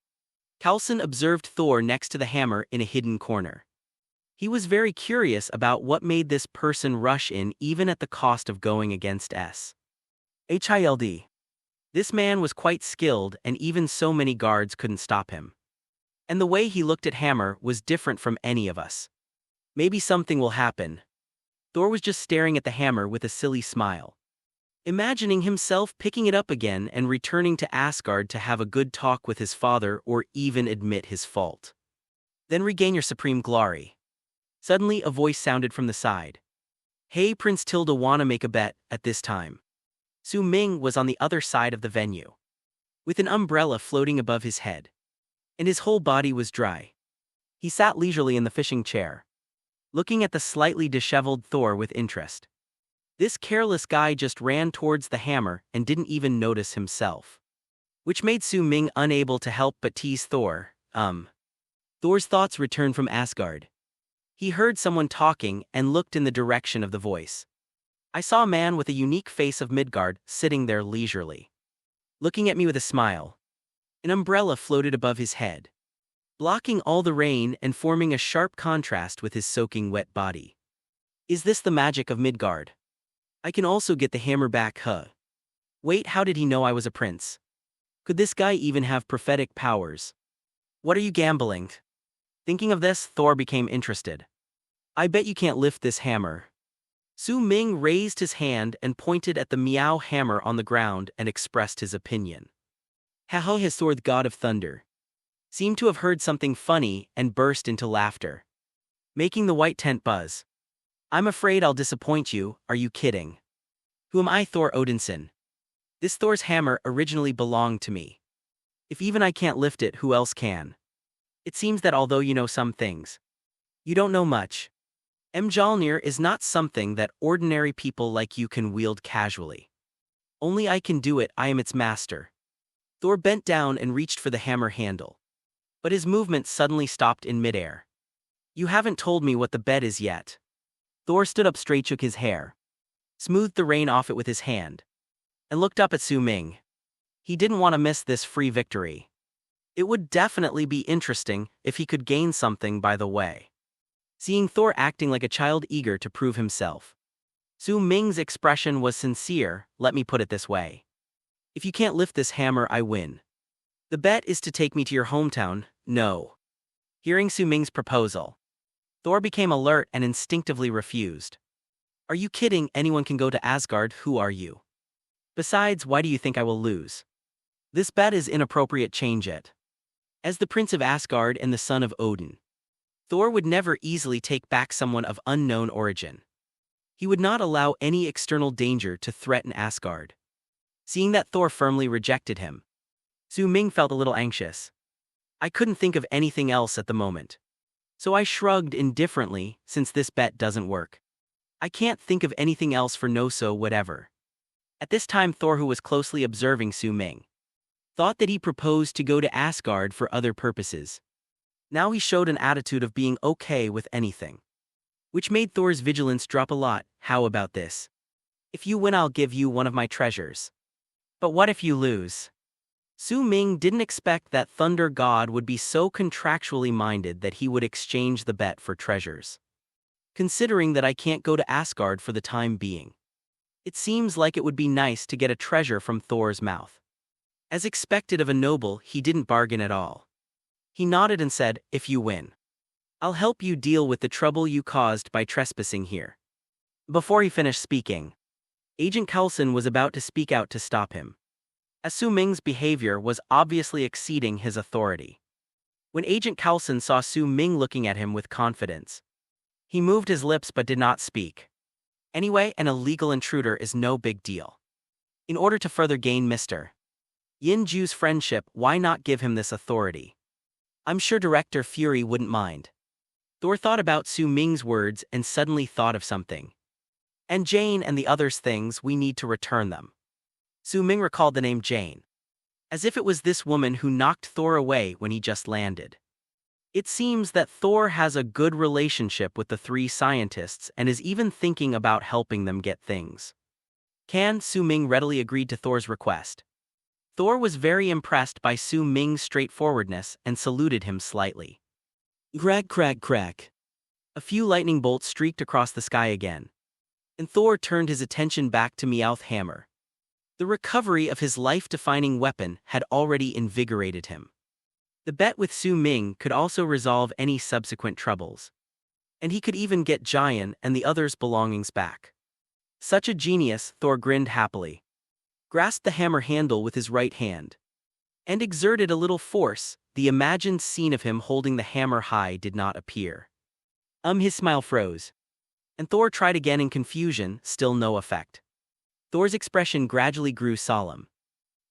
Coulson observed Thor next to the hammer in a hidden corner. He was very curious about what made this person rush in even at the cost of going against SHILD. This man was quite skilled, and even so many guards couldn't stop him. And the way he looked at Hammer was different from any of us. Maybe something will happen. Thor was just staring at the hammer with a silly smile, imagining himself picking it up again and returning to Asgard to have a good talk with his father or even admit his fault. Then regain your supreme glory. Suddenly a voice sounded from the side. Hey Prince Tilda, wanna make a bet? At this time, Su Ming was on the other side of the venue, with an umbrella floating above his head, and his whole body was dry. He sat leisurely in the fishing chair, looking at the slightly disheveled Thor with interest. This careless guy just ran towards the hammer and didn't even notice himself, which made Su Ming unable to help but tease Thor. Thor's thoughts returned from Asgard. He heard someone talking and looked in the direction of the voice. I saw a man with a unique face of Midgard sitting there leisurely, looking at me with a smile. An umbrella floated above his head, blocking all the rain and forming a sharp contrast with his soaking wet body. Is this the magic of Midgard? I can also get the hammer back, huh? Wait, how did he know I was a prince? Could this guy even have prophetic powers? What are you gambling? Thinking of this, Thor became interested. I bet you can't lift this hammer. Su Ming raised his hand and pointed at the meow hammer on the ground and expressed his opinion. Haha, his Thor, the god of thunder, seemed to have heard something funny and burst into laughter, making the white tent buzz. I'm afraid I'll disappoint you, are you kidding? Who am I, Thor Odinson? This Thor's hammer originally belonged to me. If even I can't lift it, who else can? It seems that although you know some things, you don't know much. Mjolnir is not something that ordinary people like you can wield casually. Only I can do it, I am its master. Thor bent down and reached for the hammer handle, but his movement suddenly stopped in midair. You haven't told me what the bet is yet. Thor stood up straight, shook his hair, smoothed the rain off it with his hand, and looked up at Su Ming. He didn't want to miss this free victory. It would definitely be interesting if he could gain something by the way. Seeing Thor acting like a child eager to prove himself. Su Ming's expression was sincere, let me put it this way. If you can't lift this hammer, I win. The bet is to take me to your hometown, no. Hearing Su Ming's proposal, Thor became alert and instinctively refused. Are you kidding? Anyone can go to Asgard, who are you? Besides, why do you think I will lose? This bet is inappropriate, change it. As the Prince of Asgard and the son of Odin, Thor would never easily take back someone of unknown origin. He would not allow any external danger to threaten Asgard. Seeing that Thor firmly rejected him, Su Ming felt a little anxious. I couldn't think of anything else at the moment. So I shrugged indifferently, since this bet doesn't work. I can't think of anything else for no, so whatever. At this time, Thor, who was closely observing Su Ming, thought that he proposed to go to Asgard for other purposes. Now he showed an attitude of being okay with anything, which made Thor's vigilance drop a lot. How about this? If you win, I'll give you one of my treasures. But what if you lose? Su Ming didn't expect that Thunder God would be so contractually minded that he would exchange the bet for treasures. Considering that I can't go to Asgard for the time being, it seems like it would be nice to get a treasure from Thor's mouth. As expected of a noble, he didn't bargain at all. He nodded and said, if you win, I'll help you deal with the trouble you caused by trespassing here. Before he finished speaking, Agent Coulson was about to speak out to stop him, as Su Ming's behavior was obviously exceeding his authority. When Agent Coulson saw Su Ming looking at him with confidence, he moved his lips but did not speak. Anyway, an illegal intruder is no big deal. In order to further gain Mr. Yin Ju's friendship, why not give him this authority? I'm sure Director Fury wouldn't mind. Thor thought about Su Ming's words and suddenly thought of something. And Jane and the others' things, we need to return them. Su Ming recalled the name Jane, as if it was this woman who knocked Thor away when he just landed. It seems that Thor has a good relationship with the three scientists and is even thinking about helping them get things. Su Ming readily agreed to Thor's request. Thor was very impressed by Su Ming's straightforwardness and saluted him slightly. Crack, crack, crack. A few lightning bolts streaked across the sky again, and Thor turned his attention back to Meowth's hammer. The recovery of his life-defining weapon had already invigorated him. The bet with Su Ming could also resolve any subsequent troubles, and he could even get Jian and the others' belongings back. Such a genius, Thor grinned happily, grasped the hammer handle with his right hand, and exerted a little force. The imagined scene of him holding the hammer high did not appear. His smile froze, and Thor tried again in confusion, still no effect. Thor's expression gradually grew solemn.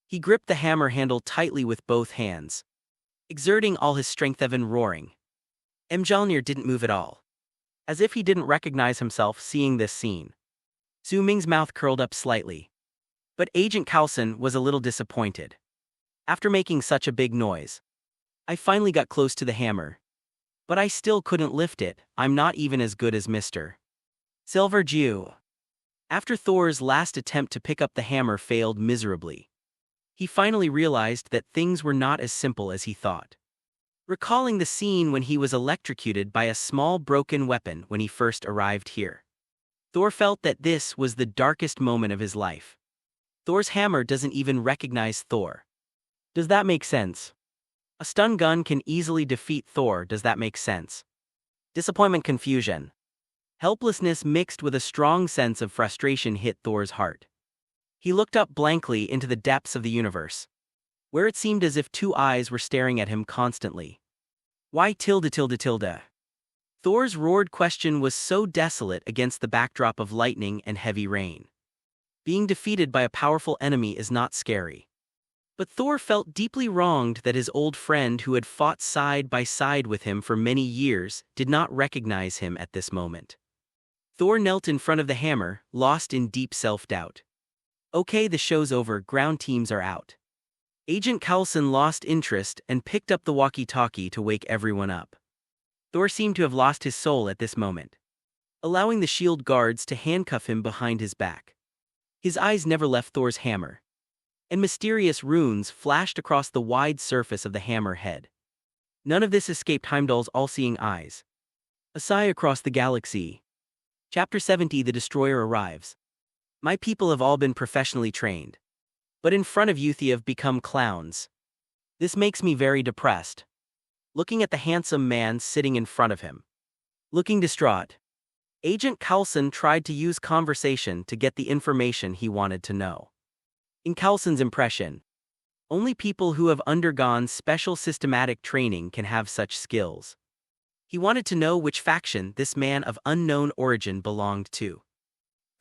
He gripped the hammer handle tightly with both hands, exerting all his strength, even roaring. Mjolnir didn't move at all, as if he didn't recognize himself seeing this scene. Su Ming's mouth curled up slightly, but Agent Coulson was a little disappointed. After making such a big noise, I finally got close to the hammer, but I still couldn't lift it. I'm not even as good as Mr. Silver Jew. After Thor's last attempt to pick up the hammer failed miserably, he finally realized that things were not as simple as he thought. Recalling the scene when he was electrocuted by a small broken weapon when he first arrived here, Thor felt that this was the darkest moment of his life. Thor's hammer doesn't even recognize Thor. Does that make sense? A stun gun can easily defeat Thor, does that make sense? Disappointment, confusion, helplessness mixed with a strong sense of frustration hit Thor's heart. He looked up blankly into the depths of the universe, where it seemed as if two eyes were staring at him constantly. Why tilde tilde tilde? Thor's roared question was so desolate against the backdrop of lightning and heavy rain. Being defeated by a powerful enemy is not scary. But Thor felt deeply wronged that his old friend who had fought side by side with him for many years did not recognize him at this moment. Thor knelt in front of the hammer, lost in deep self-doubt. Okay, the show's over, ground teams are out. Agent Coulson lost interest and picked up the walkie-talkie to wake everyone up. Thor seemed to have lost his soul at this moment, allowing the shield guards to handcuff him behind his back. His eyes never left Thor's hammer. and mysterious runes flashed across the wide surface of the hammer head. None of this escaped Heimdall's all-seeing eyes. A sigh across the galaxy. Chapter 70. The Destroyer arrives. My people have all been professionally trained. But in front of you they have become clowns. This makes me very depressed. Looking at the handsome man sitting in front of him. Looking distraught. Agent Coulson tried to use conversation to get the information he wanted to know. In Coulson's impression, only people who have undergone special systematic training can have such skills. He wanted to know which faction this man of unknown origin belonged to.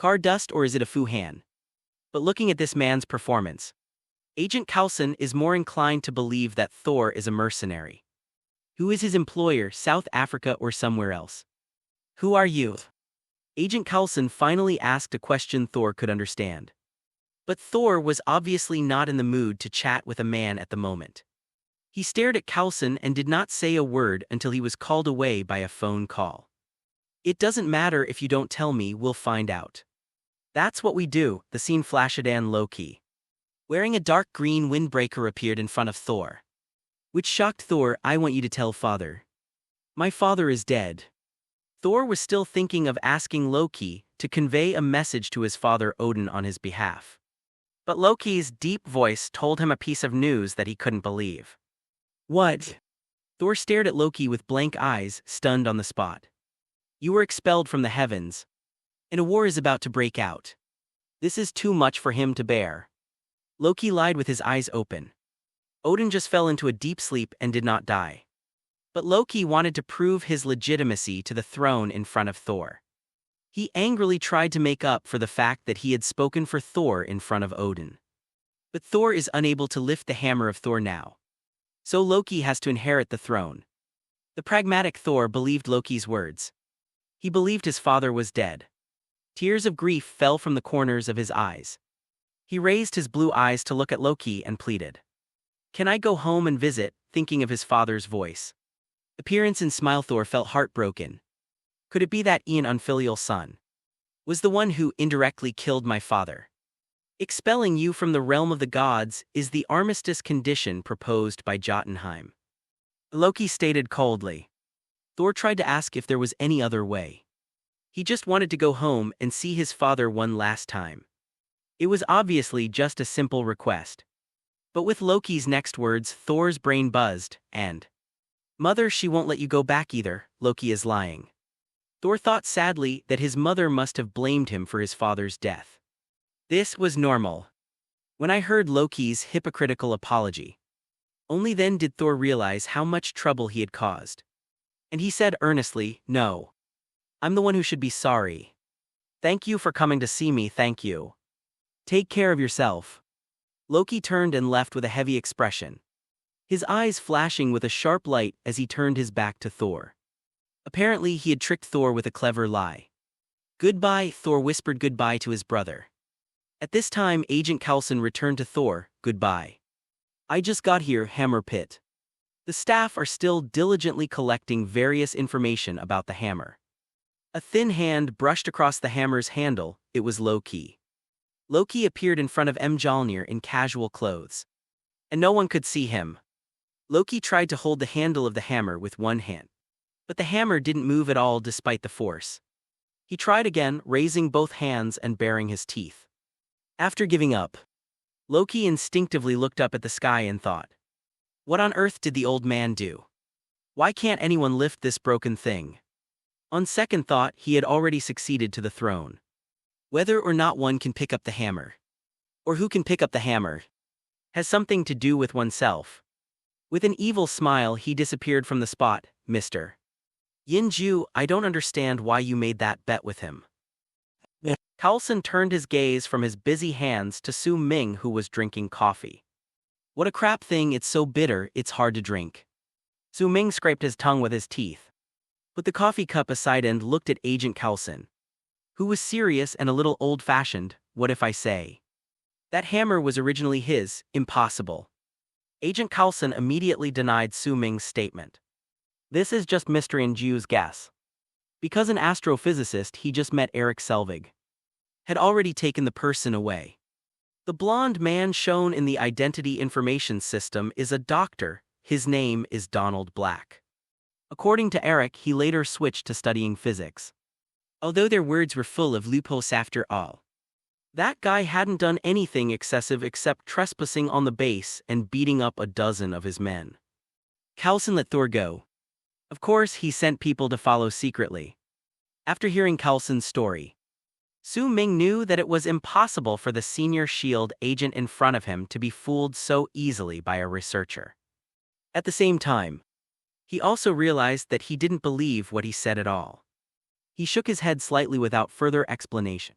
Cardust, or is it a Fu-Han? But looking at this man's performance, Agent Coulson is more inclined to believe that Thor is a mercenary. Who is his employer, South Africa or somewhere else? Who are you? Agent Coulson finally asked a question Thor could understand. But Thor was obviously not in the mood to chat with a man at the moment. He stared at Coulson and did not say a word until he was called away by a phone call. It doesn't matter if you don't tell me, we'll find out. That's what we do. The scene flashed on Loki. Wearing a dark green windbreaker appeared in front of Thor. Which shocked Thor. I want you to tell father. My father is dead. Thor was still thinking of asking Loki to convey a message to his father Odin on his behalf. But Loki's deep voice told him a piece of news that he couldn't believe. What? Thor stared at Loki with blank eyes, stunned on the spot. You were expelled from the heavens, and a war is about to break out. This is too much for him to bear. Loki lied with his eyes open. Odin just fell into a deep sleep and did not die. But Loki wanted to prove his legitimacy to the throne in front of Thor. He angrily tried to make up for the fact that he had spoken for Thor in front of Odin. But Thor is unable to lift the hammer of Thor now. So Loki has to inherit the throne. The pragmatic Thor believed Loki's words. He believed his father was dead. Tears of grief fell from the corners of his eyes. He raised his blue eyes to look at Loki and pleaded. Can I go home and visit, thinking of his father's voice? Appearance and smile. Thor felt heartbroken. Could it be that Ian, unfilial son, was the one who indirectly killed my father? Expelling you from the realm of the gods is the armistice condition proposed by Jotunheim. Loki stated coldly. Thor tried to ask if there was any other way. He just wanted to go home and see his father one last time. It was obviously just a simple request. But with Loki's next words, Thor's brain buzzed, and Mother, she won't let you go back either. Loki is lying. Thor thought sadly that his mother must have blamed him for his father's death. This was normal. When I heard Loki's hypocritical apology, only then did Thor realize how much trouble he had caused. And he said earnestly, No. I'm the one who should be sorry. Thank you for coming to see me, thank you. Take care of yourself. Loki turned and left with a heavy expression, his eyes flashing with a sharp light as he turned his back to Thor. Apparently he had tricked Thor with a clever lie. Goodbye, Thor whispered goodbye to his brother. At this time Agent Coulson returned to Thor. Goodbye. I just got here, Hammer Pit. The staff are still diligently collecting various information about the hammer. A thin hand brushed across the hammer's handle. It was Loki. Loki appeared in front of Mjolnir in casual clothes. And no one could see him. Loki tried to hold the handle of the hammer with one hand. But the hammer didn't move at all despite the force. He tried again, raising both hands and baring his teeth. After giving up, Loki instinctively looked up at the sky and thought, what on earth did the old man do? Why can't anyone lift this broken thing? On second thought, he had already succeeded to the throne. Whether or not one can pick up the hammer, or who can pick up the hammer, has something to do with oneself. With an evil smile he disappeared from the spot. Mr. Yinju, I don't understand why you made that bet with him. Coulson turned his gaze from his busy hands to Su Ming, who was drinking coffee. What a crap thing, it's so bitter, it's hard to drink. Su Ming scraped his tongue with his teeth, put the coffee cup aside and looked at Agent Coulson, who was serious and a little old-fashioned. What if I say that hammer was originally his? Impossible. Agent Coulson immediately denied Su Ming's statement. This is just Mr. Inju's guess. Because an astrophysicist he just met, Eric Selvig, had already taken the person away. The blonde man shown in the identity information system is a doctor. His name is Donald Black. According to Eric, he later switched to studying physics. Although their words were full of loopholes after all. That guy hadn't done anything excessive except trespassing on the base and beating up a dozen of his men. Coulson let Thor go. Of course, he sent people to follow secretly. After hearing Coulson's story, Su Ming knew that it was impossible for the senior S.H.I.E.L.D. agent in front of him to be fooled so easily by a researcher. At the same time, he also realized that he didn't believe what he said at all. He shook his head slightly without further explanation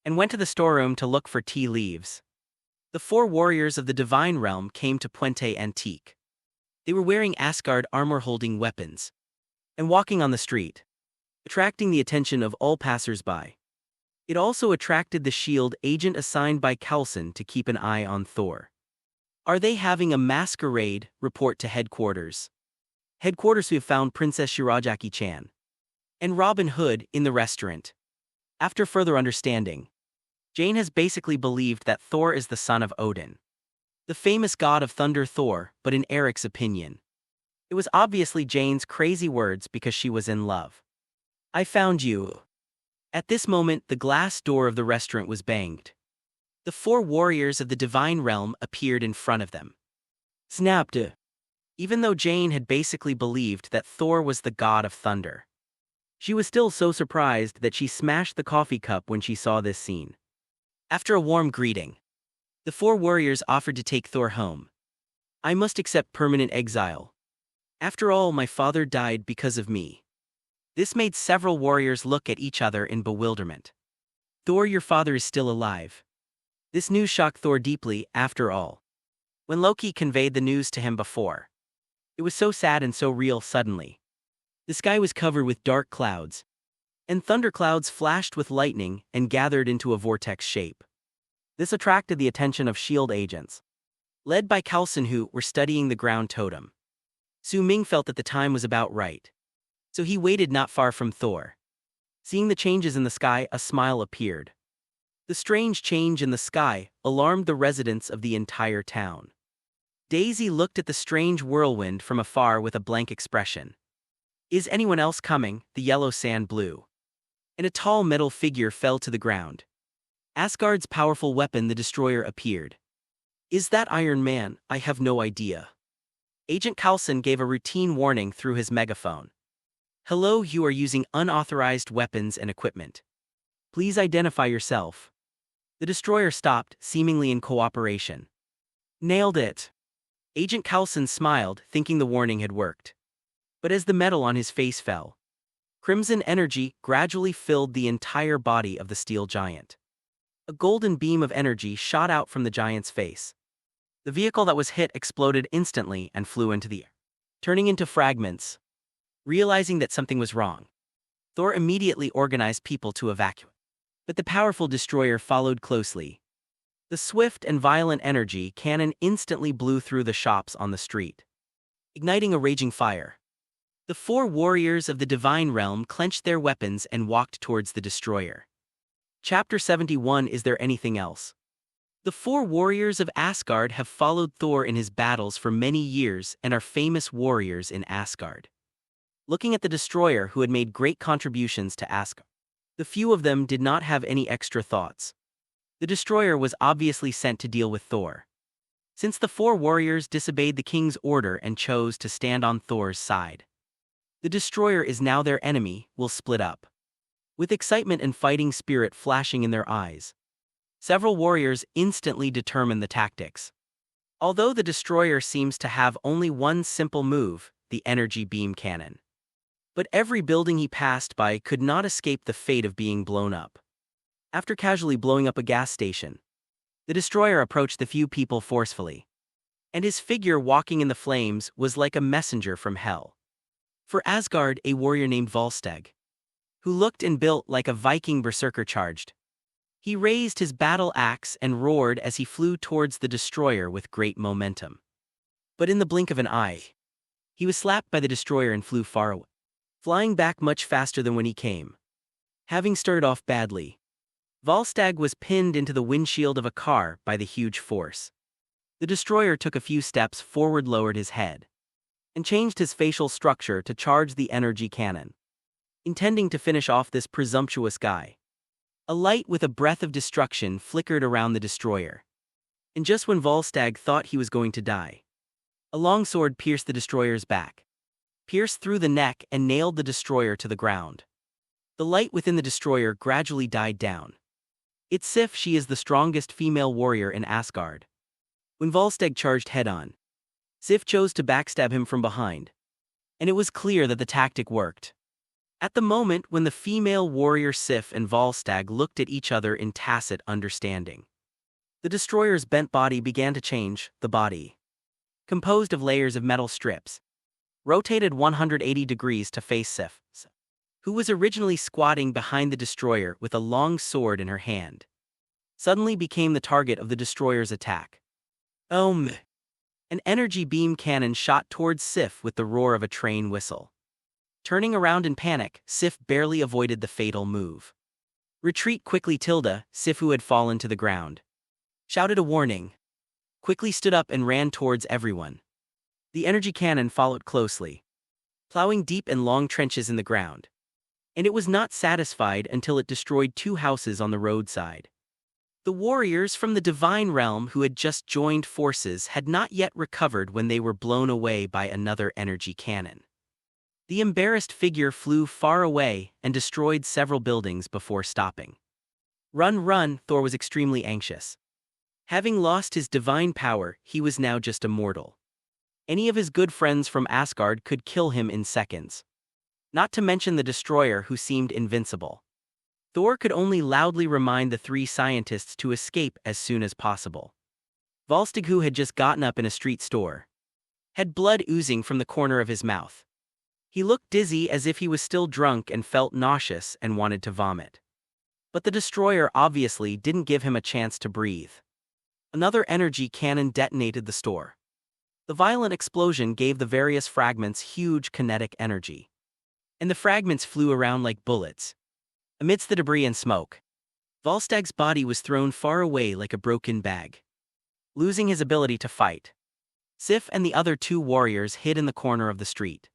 and went to the storeroom to look for tea leaves. The 4 warriors of the Divine Realm came to Puente Antique. They were wearing Asgard armor holding weapons and walking on the street, attracting the attention of all passers-by. It also attracted the S.H.I.E.L.D. agent assigned by Coulson to keep an eye on Thor. Are they having a masquerade? Report to headquarters. Headquarters. We have found Princess Shirajaki-chan and Robin Hood in the restaurant. After further understanding, Jane has basically believed that Thor is the son of Odin, the famous god of thunder Thor, but in Eric's opinion, it was obviously Jane's crazy words because she was in love. I found you. At this moment, the glass door of the restaurant was banged. The 4 warriors of the Divine Realm appeared in front of them. Snapped. Even though Jane had basically believed that Thor was the god of thunder, she was still so surprised that she smashed the coffee cup when she saw this scene. After a warm greeting, the 4 warriors offered to take Thor home. I must accept permanent exile. After all, my father died because of me. This made several warriors look at each other in bewilderment. Thor, your father is still alive. This news shocked Thor deeply, after all. When Loki conveyed the news to him before, it was so sad and so real suddenly. The sky was covered with dark clouds, and thunderclouds flashed with lightning and gathered into a vortex shape. This attracted the attention of S.H.I.E.L.D. agents, led by Coulson, who were studying the ground totem. Su Ming felt that the time was about right, so he waited not far from Thor. Seeing the changes in the sky, a smile appeared. The strange change in the sky alarmed the residents of the entire town. Daisy looked at the strange whirlwind from afar with a blank expression. Is anyone else coming? The yellow sand blew, and a tall metal figure fell to the ground. Asgard's powerful weapon, the Destroyer, appeared. Is that Iron Man? I have no idea. Agent Coulson gave a routine warning through his megaphone. Hello, you are using unauthorized weapons and equipment. Please identify yourself. The Destroyer stopped, seemingly in cooperation. Nailed it. Agent Coulson smiled, thinking the warning had worked. But as the metal on his face fell, crimson energy gradually filled the entire body of the steel giant. A golden beam of energy shot out from the giant's face. The vehicle that was hit exploded instantly and flew into the air, turning into fragments. Realizing that something was wrong, Thor immediately organized people to evacuate. But the powerful Destroyer followed closely. The swift and violent energy cannon instantly blew through the shops on the street, igniting a raging fire. The 4 warriors of the Divine Realm clenched their weapons and walked towards the Destroyer. Chapter 71. Is there anything else? The 4 warriors of Asgard have followed Thor in his battles for many years and are famous warriors in Asgard. Looking at the Destroyer, who had made great contributions to Asgard, the few of them did not have any extra thoughts. The Destroyer was obviously sent to deal with Thor. Since the 4 warriors disobeyed the king's order and chose to stand on Thor's side, the Destroyer is now their enemy, will split up. With excitement and fighting spirit flashing in their eyes, several warriors instantly determined the tactics. Although the Destroyer seems to have only one simple move, the energy beam cannon, but every building he passed by could not escape the fate of being blown up. After casually blowing up a gas station, the Destroyer approached the few people forcefully, and his figure walking in the flames was like a messenger from hell. For Asgard, a warrior named Volstagg, who looked and built like a Viking berserker, charged. He raised his battle axe and roared as he flew towards the Destroyer with great momentum. But in the blink of an eye, he was slapped by the Destroyer and flew far away, flying back much faster than when he came. Having started off badly, Volstagg was pinned into the windshield of a car by the huge force. The destroyer took a few steps forward, lowered his head, and changed his facial structure to charge the energy cannon, intending to finish off this presumptuous guy. A light with a breath of destruction flickered around the destroyer. And just when Volstagg thought he was going to die, a long sword pierced the destroyer's back, pierced through the neck and nailed the destroyer to the ground. The light within the destroyer gradually died down. It's Sif. She is the strongest female warrior in Asgard. When Volstagg charged head-on, Sif chose to backstab him from behind, and it was clear that the tactic worked. At the moment when the female warrior Sif and Volstagg looked at each other in tacit understanding, the destroyer's bent body began to change. The body, composed of layers of metal strips, rotated 180 degrees to face Sif, who was originally squatting behind the destroyer with a long sword in her hand, suddenly became the target of the destroyer's attack. An energy beam cannon shot towards Sif with the roar of a train whistle. Turning around in panic, Sif barely avoided the fatal move. Retreat quickly! Tilda, Sif, who had fallen to the ground, shouted a warning, quickly stood up and ran towards everyone. The energy cannon followed closely, plowing deep and long trenches in the ground. And it was not satisfied until it destroyed 2 houses on the roadside. The warriors from the Divine Realm who had just joined forces had not yet recovered when they were blown away by another energy cannon. The embarrassed figure flew far away and destroyed several buildings before stopping. Run! Thor was extremely anxious. Having lost his divine power, he was now just a mortal. Any of his good friends from Asgard could kill him in seconds. Not to mention the destroyer, who seemed invincible. Thor could only loudly remind the 3 scientists to escape as soon as possible. Volstagg, who had just gotten up in a street store, had blood oozing from the corner of his mouth. He looked dizzy, as if he was still drunk, and felt nauseous and wanted to vomit. But the destroyer obviously didn't give him a chance to breathe. Another energy cannon detonated the store. The violent explosion gave the various fragments huge kinetic energy, and the fragments flew around like bullets. Amidst the debris and smoke, Volstagg's body was thrown far away like a broken bag. Losing his ability to fight, Sif and the other 2 warriors hid in the corner of the street.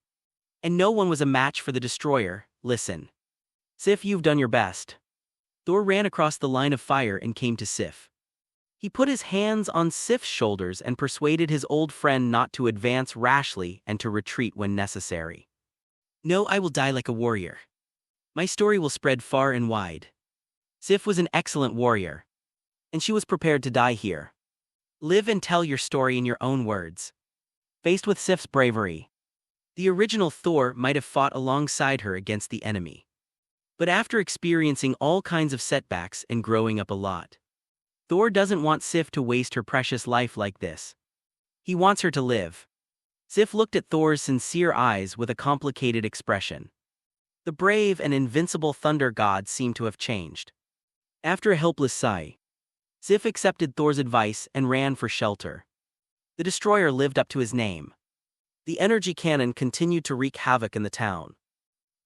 And no one was a match for the destroyer. Listen, Sif, you've done your best. Thor ran across the line of fire and came to Sif. He put his hands on Sif's shoulders and persuaded his old friend not to advance rashly and to retreat when necessary. No, I will die like a warrior. My story will spread far and wide. Sif was an excellent warrior, and she was prepared to die here. Live and tell your story in your own words. Faced with Sif's bravery, the original Thor might have fought alongside her against the enemy. But after experiencing all kinds of setbacks and growing up a lot, Thor doesn't want Sif to waste her precious life like this. He wants her to live. Sif looked at Thor's sincere eyes with a complicated expression. The brave and invincible thunder god seemed to have changed. After a helpless sigh, Sif accepted Thor's advice and ran for shelter. The destroyer lived up to his name. The energy cannon continued to wreak havoc in the town,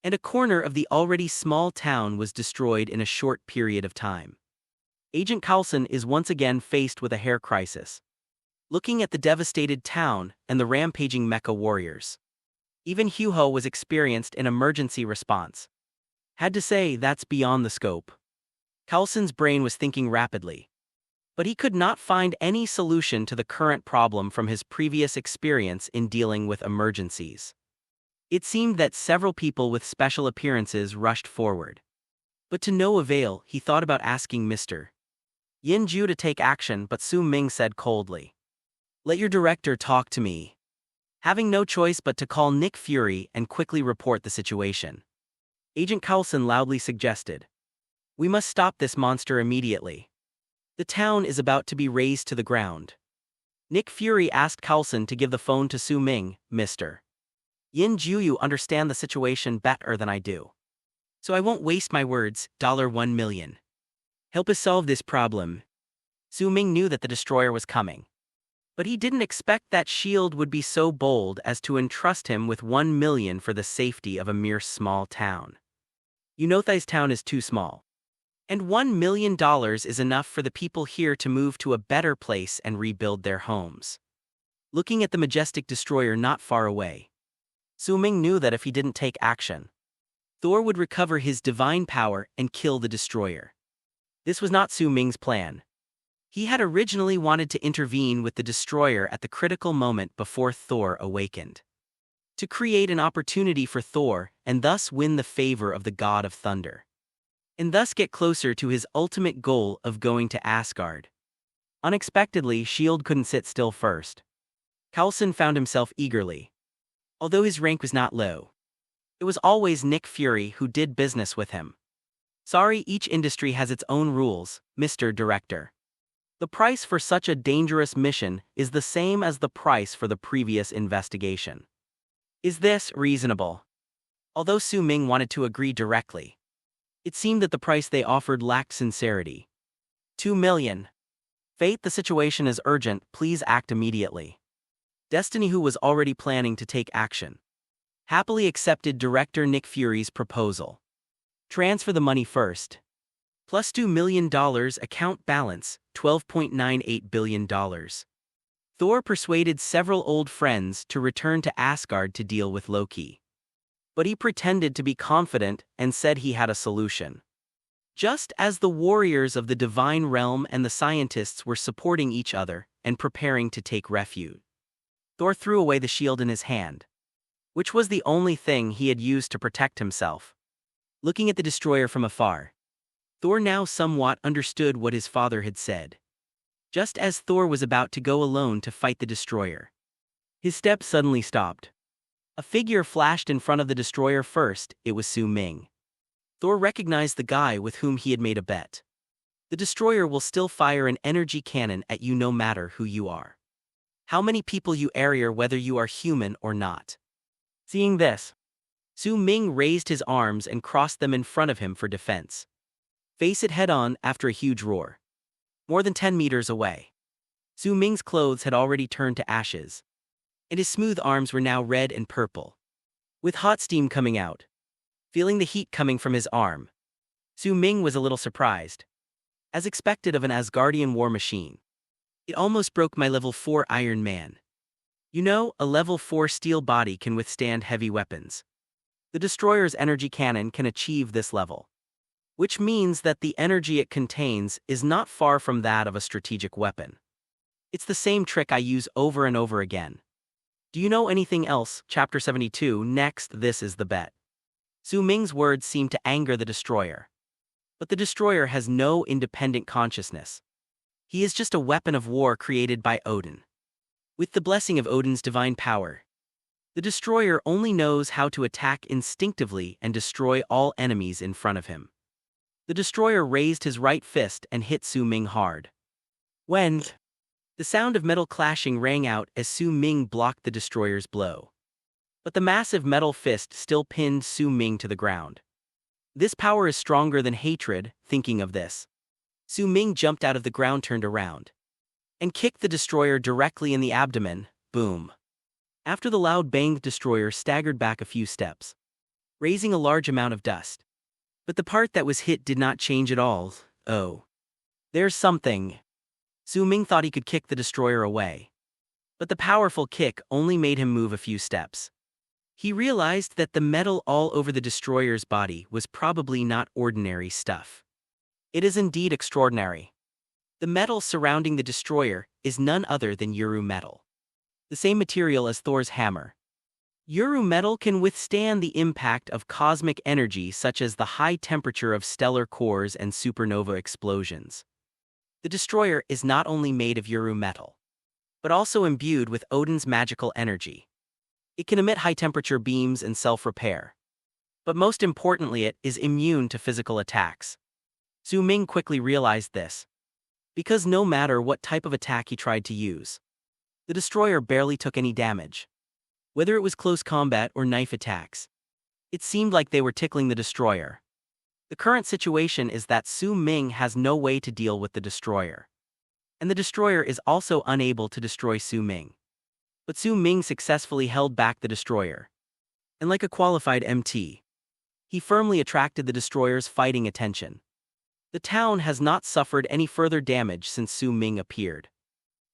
and a corner of the already small town was destroyed in a short period of time. Agent Coulson is once again faced with a hair crisis, looking at the devastated town and the rampaging mecha warriors. Even Huho was experienced in emergency response. Had to say, that's beyond the scope. Coulson's brain was thinking rapidly, but he could not find any solution to the current problem from his previous experience in dealing with emergencies. It seemed that several people with special appearances rushed forward. But to no avail. He thought about asking Mr. Yin Ju to take action, but Su Ming said coldly, "Let your director talk to me." Having no choice but to call Nick Fury and quickly report the situation, Agent Coulson loudly suggested, "We must stop this monster immediately. The town is about to be razed to the ground." Nick Fury asked Coulson to give the phone to Su Ming. "Mr. Yin Ju, you understand the situation better than I do, so I won't waste my words. $1 million. Help us solve this problem." Su Ming knew that the destroyer was coming, but he didn't expect that S.H.I.E.L.D. would be so bold as to entrust him with $1 million for the safety of a mere small town. You know this town is too small. And $1 million is enough for the people here to move to a better place and rebuild their homes. Looking at the majestic destroyer not far away, Su Ming knew that if he didn't take action, Thor would recover his divine power and kill the destroyer. This was not Su Ming's plan. He had originally wanted to intervene with the destroyer at the critical moment before Thor awakened, to create an opportunity for Thor and thus win the favor of the god of thunder, and thus get closer to his ultimate goal of going to Asgard. Unexpectedly, S.H.I.E.L.D. couldn't sit still first. Coulson found himself eagerly. Although his rank was not low, it was always Nick Fury who did business with him. Sorry, each industry has its own rules, Mr. Director. The price for such a dangerous mission is the same as the price for the previous investigation. Is this reasonable? Although Su Ming wanted to agree directly, it seemed that the price they offered lacked sincerity. 2 million. Fate, the situation is urgent, please act immediately. Destiny, who was already planning to take action, happily accepted Director Nick Fury's proposal. Transfer the money first. Plus $2 million, account balance, $12.98 billion. Thor persuaded several old friends to return to Asgard to deal with Loki. But he pretended to be confident and said he had a solution. Just as the warriors of the divine realm and the scientists were supporting each other and preparing to take refuge, Thor threw away the shield in his hand, which was the only thing he had used to protect himself. Looking at the destroyer from afar, Thor now somewhat understood what his father had said. Just as Thor was about to go alone to fight the destroyer, his steps suddenly stopped. A figure flashed in front of the destroyer first. It was Su Ming. Thor recognized the guy with whom he had made a bet. The destroyer will still fire an energy cannon at you no matter who you are, how many people you area, whether you are human or not. Seeing this, Su Ming raised his arms and crossed them in front of him for defense. Face it head-on after a huge roar. More than 10 meters away, Su Ming's clothes had already turned to ashes, and his smooth arms were now red and purple, with hot steam coming out. Feeling the heat coming from his arm, Su Ming was a little surprised. As expected of an Asgardian war machine, it almost broke my level 4 Iron Man. You know, a level 4 steel body can withstand heavy weapons. The destroyer's energy cannon can achieve this level, which means that the energy it contains is not far from that of a strategic weapon. It's the same trick I use over and over again. Do you know anything else? Chapter 72. Next, this is the bet. Su Ming's words seemed to anger the destroyer. But the destroyer has no independent consciousness. He is just a weapon of war created by Odin. With the blessing of Odin's divine power, the destroyer only knows how to attack instinctively and destroy all enemies in front of him. The destroyer raised his right fist and hit Su Ming hard. When the sound of metal clashing rang out as Su Ming blocked the destroyer's blow. But the massive metal fist still pinned Su Ming to the ground. This power is stronger than hatred. Thinking of this, Su Ming jumped out of the ground, turned around, and kicked the destroyer directly in the abdomen. Boom. After the loud bang, the destroyer staggered back a few steps, raising a large amount of dust. But the part that was hit did not change at all. Oh. There's something. Su Ming thought he could kick the destroyer away. But the powerful kick only made him move a few steps. He realized that the metal all over the destroyer's body was probably not ordinary stuff. It is indeed extraordinary. The metal surrounding the destroyer is none other than Uru metal, the same material as Thor's hammer. Uru metal can withstand the impact of cosmic energy such as the high temperature of stellar cores and supernova explosions. The destroyer is not only made of Uru metal, but also imbued with Odin's magical energy. It can emit high-temperature beams and self-repair. But most importantly, it is immune to physical attacks. Su Ming quickly realized this, because no matter what type of attack he tried to use, the destroyer barely took any damage. Whether it was close combat or knife attacks, it seemed like they were tickling the destroyer. The current situation is that Su Ming has no way to deal with the destroyer, and the destroyer is also unable to destroy Su Ming. But Su Ming successfully held back the destroyer, and like a qualified MT, he firmly attracted the destroyer's fighting attention. The town has not suffered any further damage since Su Ming appeared.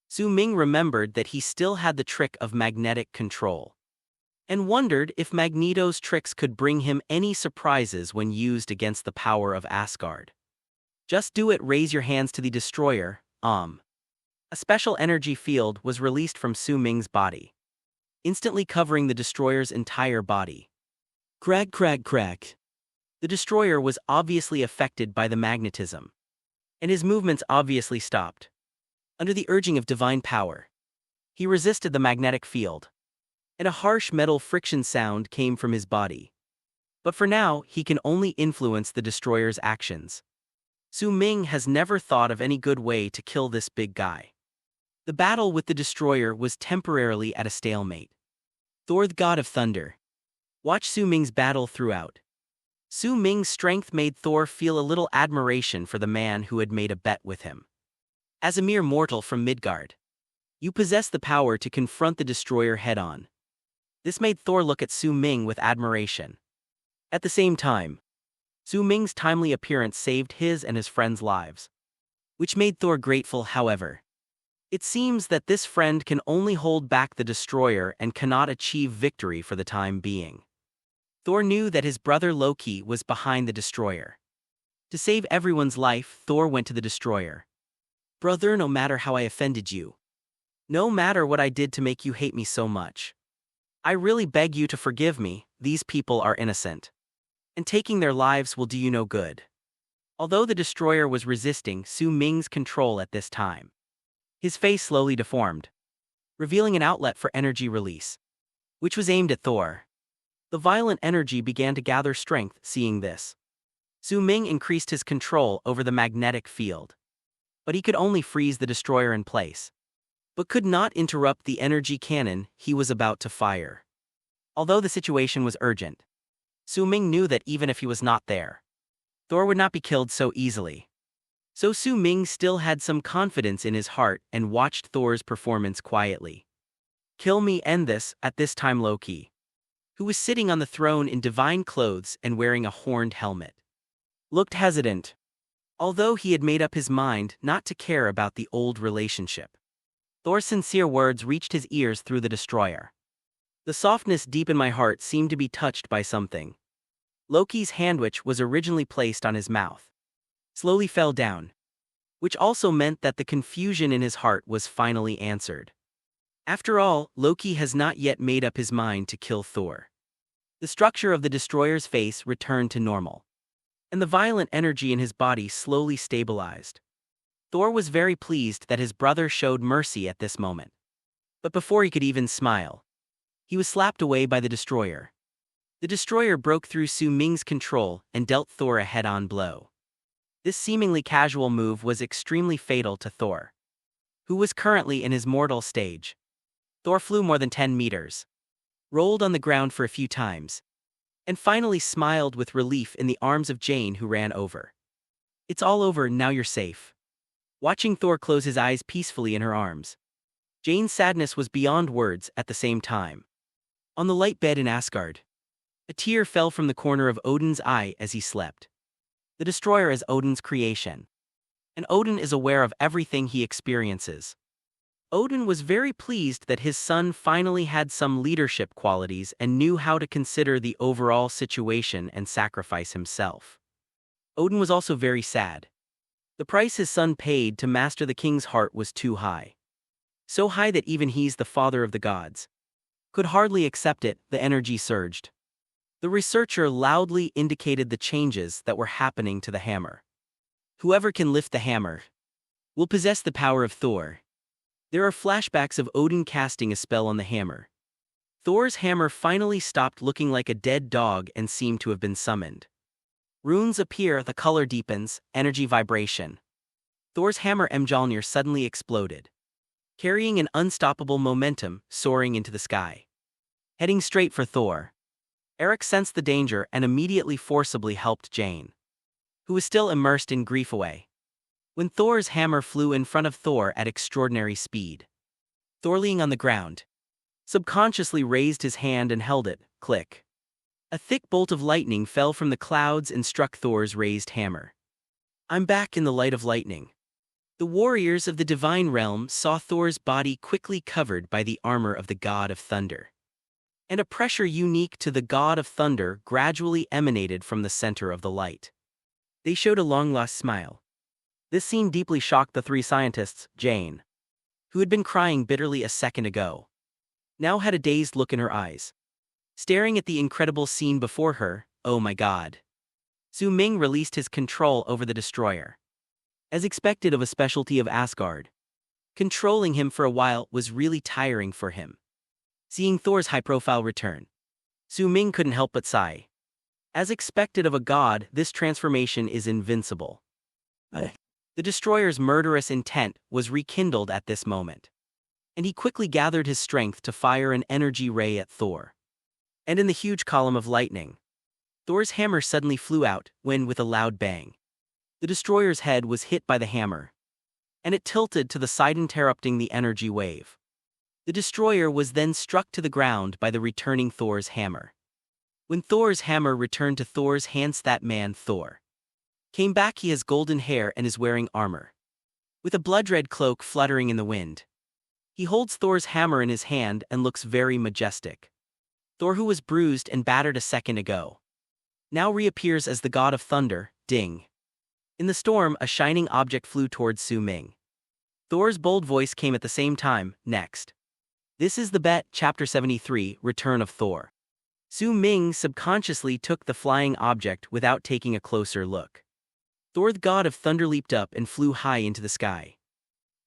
Su Ming remembered that he still had the trick of magnetic control, and wondered if Magneto's tricks could bring him any surprises when used against the power of Asgard. Just do it, raise your hands to the destroyer, A special energy field was released from Su Ming's body, instantly covering the destroyer's entire body. Crack, crack, crack. The destroyer was obviously affected by the magnetism, and his movements obviously stopped. Under the urging of divine power, he resisted the magnetic field, and a harsh metal friction sound came from his body. But for now, he can only influence the destroyer's actions. Su Ming has never thought of any good way to kill this big guy. The battle with the destroyer was temporarily at a stalemate. Thor, the god of thunder, watched Su Ming's battle throughout. Su Ming's strength made Thor feel a little admiration for the man who had made a bet with him. As a mere mortal from Midgard, you possess the power to confront the destroyer head-on. This made Thor look at Su Ming with admiration. At the same time, Su Ming's timely appearance saved his and his friends' lives, which made Thor grateful. However, it seems that this friend can only hold back the destroyer and cannot achieve victory for the time being. Thor knew that his brother Loki was behind the destroyer. To save everyone's life, Thor went to the destroyer. Brother, no matter how I offended you, no matter what I did to make you hate me so much, I really beg you to forgive me. These people are innocent, and taking their lives will do you no good. Although the destroyer was resisting Su Ming's control at this time, his face slowly deformed, revealing an outlet for energy release, which was aimed at Thor. The violent energy began to gather strength. Seeing this, Su Ming increased his control over the magnetic field. But he could only freeze the destroyer in place, but could not interrupt the energy cannon he was about to fire. Although the situation was urgent, Su Ming knew that even if he was not there, Thor would not be killed so easily. So Su Ming still had some confidence in his heart and watched Thor's performance quietly. Kill me, end this. At this time, Loki, who was sitting on the throne in divine clothes and wearing a horned helmet, looked hesitant, although he had made up his mind not to care about the old relationship. Thor's sincere words reached his ears through the destroyer. The softness deep in my heart seemed to be touched by something. Loki's hand, which was originally placed on his mouth, slowly fell down, which also meant that the confusion in his heart was finally answered. After all, Loki has not yet made up his mind to kill Thor. The structure of the destroyer's face returned to normal, and the violent energy in his body slowly stabilized. Thor was very pleased that his brother showed mercy at this moment. But before he could even smile, he was slapped away by the destroyer. The destroyer broke through Su Ming's control and dealt Thor a head-on blow. This seemingly casual move was extremely fatal to Thor, who was currently in his mortal stage. Thor flew more than 10 meters, rolled on the ground for a few times, and finally smiled with relief in the arms of Jane, who ran over. It's all over, now you're safe. Watching Thor close his eyes peacefully in her arms, Jane's sadness was beyond words. At the same time, on the light bed in Asgard, a tear fell from the corner of Odin's eye as he slept. The destroyer is Odin's creation, and Odin is aware of everything he experiences. Odin was very pleased that his son finally had some leadership qualities and knew how to consider the overall situation and sacrifice himself. Odin was also very sad. The price his son paid to master the king's heart was too high. So high that even he's the father of the gods could hardly accept it. The energy surged. The researcher loudly indicated the changes that were happening to the hammer. Whoever can lift the hammer will possess the power of Thor. There are flashbacks of Odin casting a spell on the hammer. Thor's hammer finally stopped looking like a dead dog and seemed to have been summoned. Runes appear, the color deepens, energy vibration. Thor's hammer Mjolnir suddenly exploded, carrying an unstoppable momentum, soaring into the sky. Heading straight for Thor, Eric sensed the danger and immediately forcibly helped Jane, who was still immersed in grief, away. When Thor's hammer flew in front of Thor at extraordinary speed, Thor, laying on the ground, subconsciously raised his hand and held it. Click. A thick bolt of lightning fell from the clouds and struck Thor's raised hammer. I'm back in the light of lightning. The warriors of the divine realm saw Thor's body quickly covered by the armor of the god of thunder. And a pressure unique to the god of thunder gradually emanated from the center of the light. They showed a long-lost smile. This scene deeply shocked the three scientists. Jane, who had been crying bitterly a second ago, now had a dazed look in her eyes. Staring at the incredible scene before her, oh my god. Su Ming released his control over the destroyer. As expected of a specialty of Asgard, controlling him for a while was really tiring for him. Seeing Thor's high-profile return, Su Ming couldn't help but sigh. As expected of a god, this transformation is invincible. The destroyer's murderous intent was rekindled at this moment, and he quickly gathered his strength to fire an energy ray at Thor. And in the huge column of lightning, Thor's hammer suddenly flew out when, with a loud bang, the destroyer's head was hit by the hammer, and it tilted to the side, interrupting the energy wave. The destroyer was then struck to the ground by the returning Thor's hammer. When Thor's hammer returned to Thor's hands, that man, Thor, came back. He has golden hair and is wearing armor, with a blood-red cloak fluttering in the wind. He holds Thor's hammer in his hand and looks very majestic. Thor, who was bruised and battered a second ago, now reappears as the god of thunder. Ding. In the storm, a shining object flew towards Su Ming. Thor's bold voice came at the same time. Next. This is the bet. Chapter 73, Return of Thor. Su Ming subconsciously took the flying object without taking a closer look. Thor, the god of thunder, leaped up and flew high into the sky.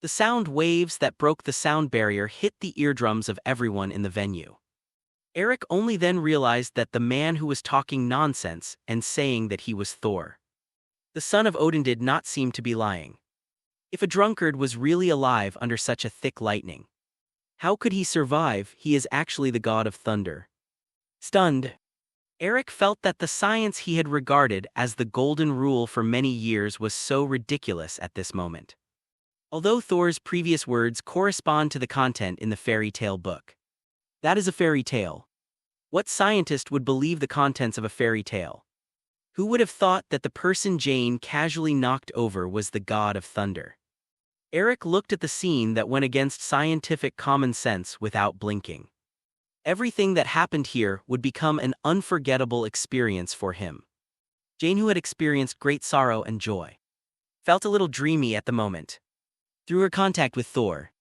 The sound waves that broke the sound barrier hit the eardrums of everyone in the venue. Eric only then realized that the man who was talking nonsense and saying that he was Thor, the son of Odin, did not seem to be lying. If a drunkard was really alive under such a thick lightning, how could he survive? He is actually the god of thunder. Stunned, Eric felt that the science he had regarded as the golden rule for many years was so ridiculous at this moment. Although Thor's previous words correspond to the content in the fairy tale book. That is a fairy tale. What scientist would believe the contents of a fairy tale? Who would have thought that the person Jane casually knocked over was the god of thunder? Eric looked at the scene that went against scientific common sense without blinking. Everything that happened here would become an unforgettable experience for him. Jane, who had experienced great sorrow and joy, felt a little dreamy at the moment. Through her contact with Thor,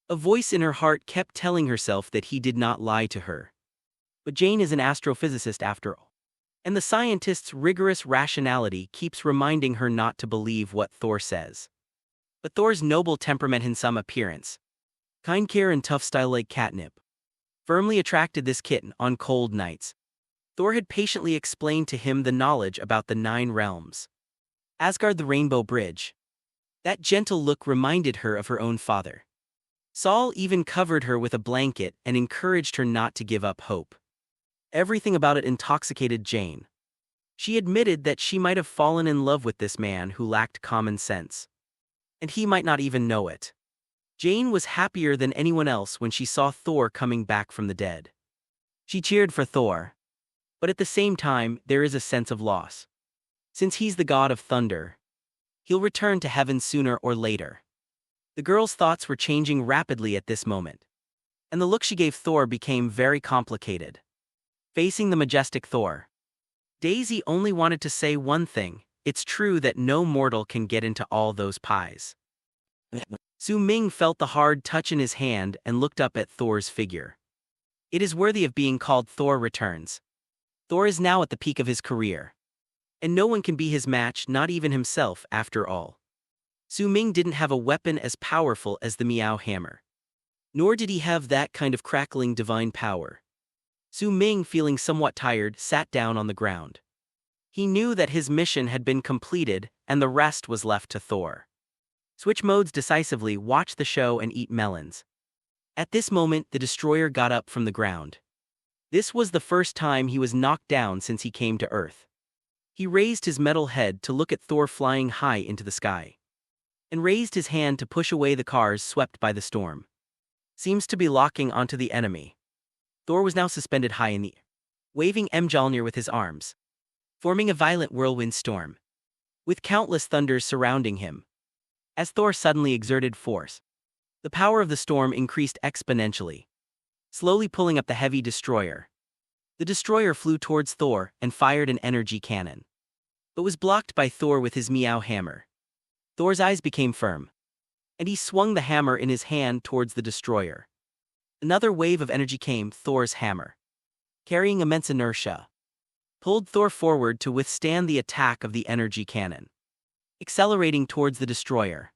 a voice in her heart kept telling herself that he did not lie to her. But Jane is an astrophysicist after all, and the scientist's rigorous rationality keeps reminding her not to believe what Thor says. But Thor's noble temperament and some appearance, kind care and tough style like catnip, firmly attracted this kitten on cold nights. Thor had patiently explained to him the knowledge about the 9 realms. Asgard, the Rainbow Bridge. That gentle look reminded her of her own father. Saul even covered her with a blanket and encouraged her not to give up hope. Everything about it intoxicated Jane. She admitted that she might have fallen in love with this man who lacked common sense. And he might not even know it. Jane was happier than anyone else when she saw Thor coming back from the dead. She cheered for Thor. But at the same time, there is a sense of loss. Since he's the god of thunder, he'll return to heaven sooner or later. The girl's thoughts were changing rapidly at this moment, and the look she gave Thor became very complicated. Facing the majestic Thor, Daisy only wanted to say one thing: it's true that no mortal can get into all those pies. Su Ming felt the hard touch in his hand and looked up at Thor's figure. It is worthy of being called Thor returns. Thor is now at the peak of his career, and no one can be his match, not even himself, after all. Su Ming didn't have a weapon as powerful as the Meow Hammer. Nor did he have that kind of crackling divine power. Su Ming, feeling somewhat tired, sat down on the ground. He knew that his mission had been completed and the rest was left to Thor. Switch modes decisively, watch the show and eat melons. At this moment, the destroyer got up from the ground. This was the first time he was knocked down since he came to Earth. He raised his metal head to look at Thor flying high into the sky, and raised his hand to push away the cars swept by the storm. Seems to be locking onto the enemy. Thor was now suspended high in the air, waving Mjolnir with his arms, forming a violent whirlwind storm. with countless thunders surrounding him. As Thor suddenly exerted force, the power of the storm increased exponentially, slowly pulling up the heavy destroyer. The destroyer flew towards Thor and fired an energy cannon, but was blocked by Thor with his meow hammer. Thor's eyes became firm, and he swung the hammer in his hand towards the destroyer. Another wave of energy came. Thor's hammer, carrying immense inertia, pulled Thor forward to withstand the attack of the energy cannon, accelerating towards the destroyer.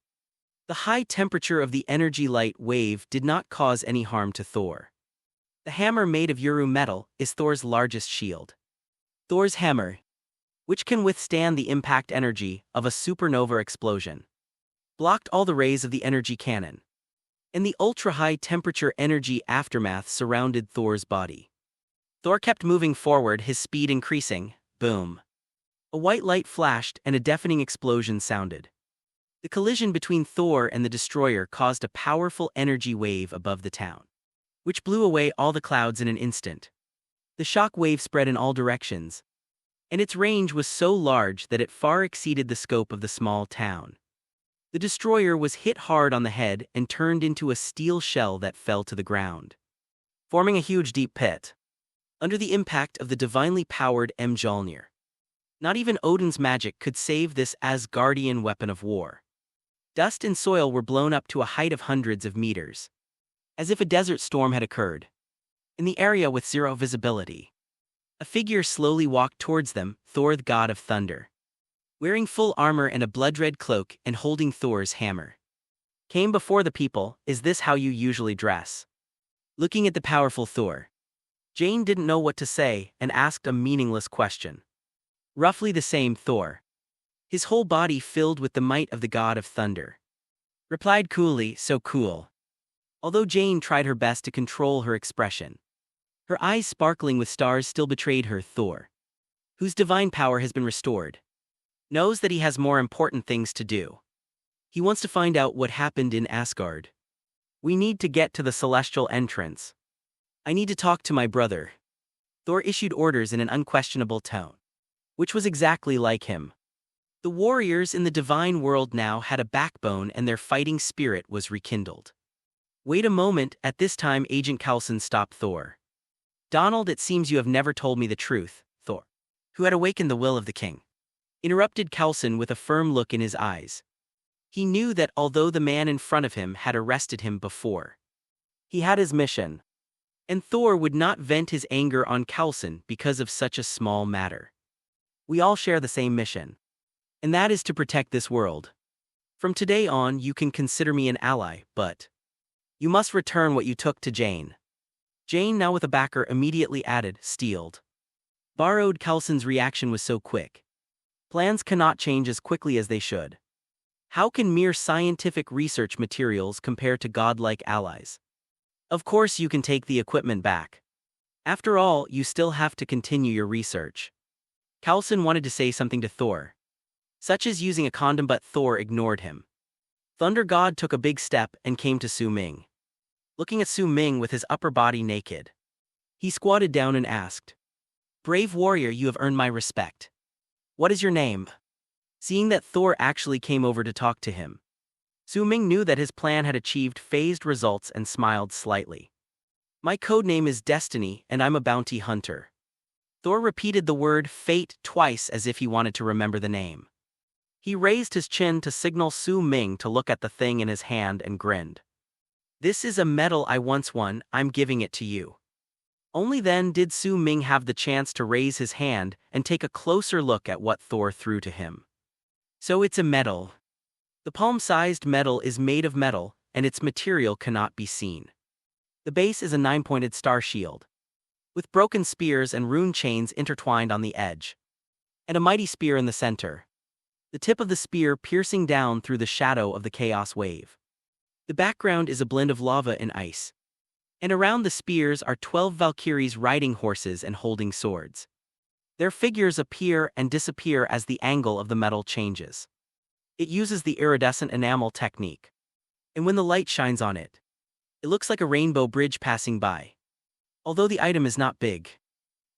The high temperature of the energy light wave did not cause any harm to Thor. The hammer, made of Uru metal, is Thor's largest shield. Thor's hammer, which can withstand the impact energy of a supernova explosion, blocked all the rays of the energy cannon, and the ultra-high temperature energy aftermath surrounded Thor's body. Thor kept moving forward, his speed increasing. Boom. A white light flashed and a deafening explosion sounded. The collision between Thor and the destroyer caused a powerful energy wave above the town, which blew away all the clouds in an instant. The shock wave spread in all directions, and its range was so large that it far exceeded the scope of the small town. The destroyer was hit hard on the head and turned into a steel shell that fell to the ground, forming a huge deep pit under the impact of the divinely powered Mjolnir. Not even Odin's magic could save this Asgardian weapon of war. Dust and soil were blown up to a height of hundreds of meters, as if a desert storm had occurred. In the area with zero visibility, a figure slowly walked towards them. Thor, the god of thunder, wearing full armor and a blood-red cloak and holding Thor's hammer, came before the people. Is this how you usually dress? Looking at the powerful Thor, Jane didn't know what to say and asked a meaningless question. Roughly the same, Thor, his whole body filled with the might of the god of thunder, replied coolly. So cool. Although Jane tried her best to control her expression, her eyes sparkling with stars still betrayed her. Thor, whose divine power has been restored, knows that he has more important things to do. He wants to find out what happened in Asgard. We need to get to the celestial entrance. I need to talk to my brother. Thor issued orders in an unquestionable tone, which was exactly like him. The warriors in the divine world now had a backbone and their fighting spirit was rekindled. Wait a moment. At this time, Agent Coulson stopped Thor. Donald, it seems you have never told me the truth. Thor, who had awakened the will of the king, interrupted Coulson with a firm look in his eyes. He knew that although the man in front of him had arrested him before, he had his mission, and Thor would not vent his anger on Coulson because of such a small matter. We all share the same mission, and that is to protect this world. From today on, you can consider me an ally, but you must return what you took to Jane. Jane, now with a backer, immediately added, stealed. Borrowed. Coulson's reaction was so quick. Plans cannot change as quickly as they should. How can mere scientific research materials compare to godlike allies? Of course you can take the equipment back. After all, you still have to continue your research. Coulson wanted to say something to Thor, such as using a condom, but Thor ignored him. Thunder God took a big step and came to Su Ming. Looking at Su Ming with his upper body naked, he squatted down and asked, "Brave warrior, you have earned my respect. What is your name?" Seeing that Thor actually came over to talk to him, Su Ming knew that his plan had achieved phased results and smiled slightly. "My codename is Destiny, and I'm a bounty hunter." Thor repeated the word fate twice as if he wanted to remember the name. He raised his chin to signal Su Ming to look at the thing in his hand and grinned. "This is a medal I once won, I'm giving it to you." Only then did Su Ming have the chance to raise his hand and take a closer look at what Thor threw to him. So it's a medal. The palm-sized medal is made of metal, and its material cannot be seen. The base is a 9-pointed star shield, with broken spears and rune chains intertwined on the edge, and a mighty spear in the center, the tip of the spear piercing down through the shadow of the chaos wave. The background is a blend of lava and ice, and around the spears are 12 Valkyries riding horses and holding swords. Their figures appear and disappear as the angle of the metal changes. It uses the iridescent enamel technique, and when the light shines on it, it looks like a rainbow bridge passing by. Although the item is not big,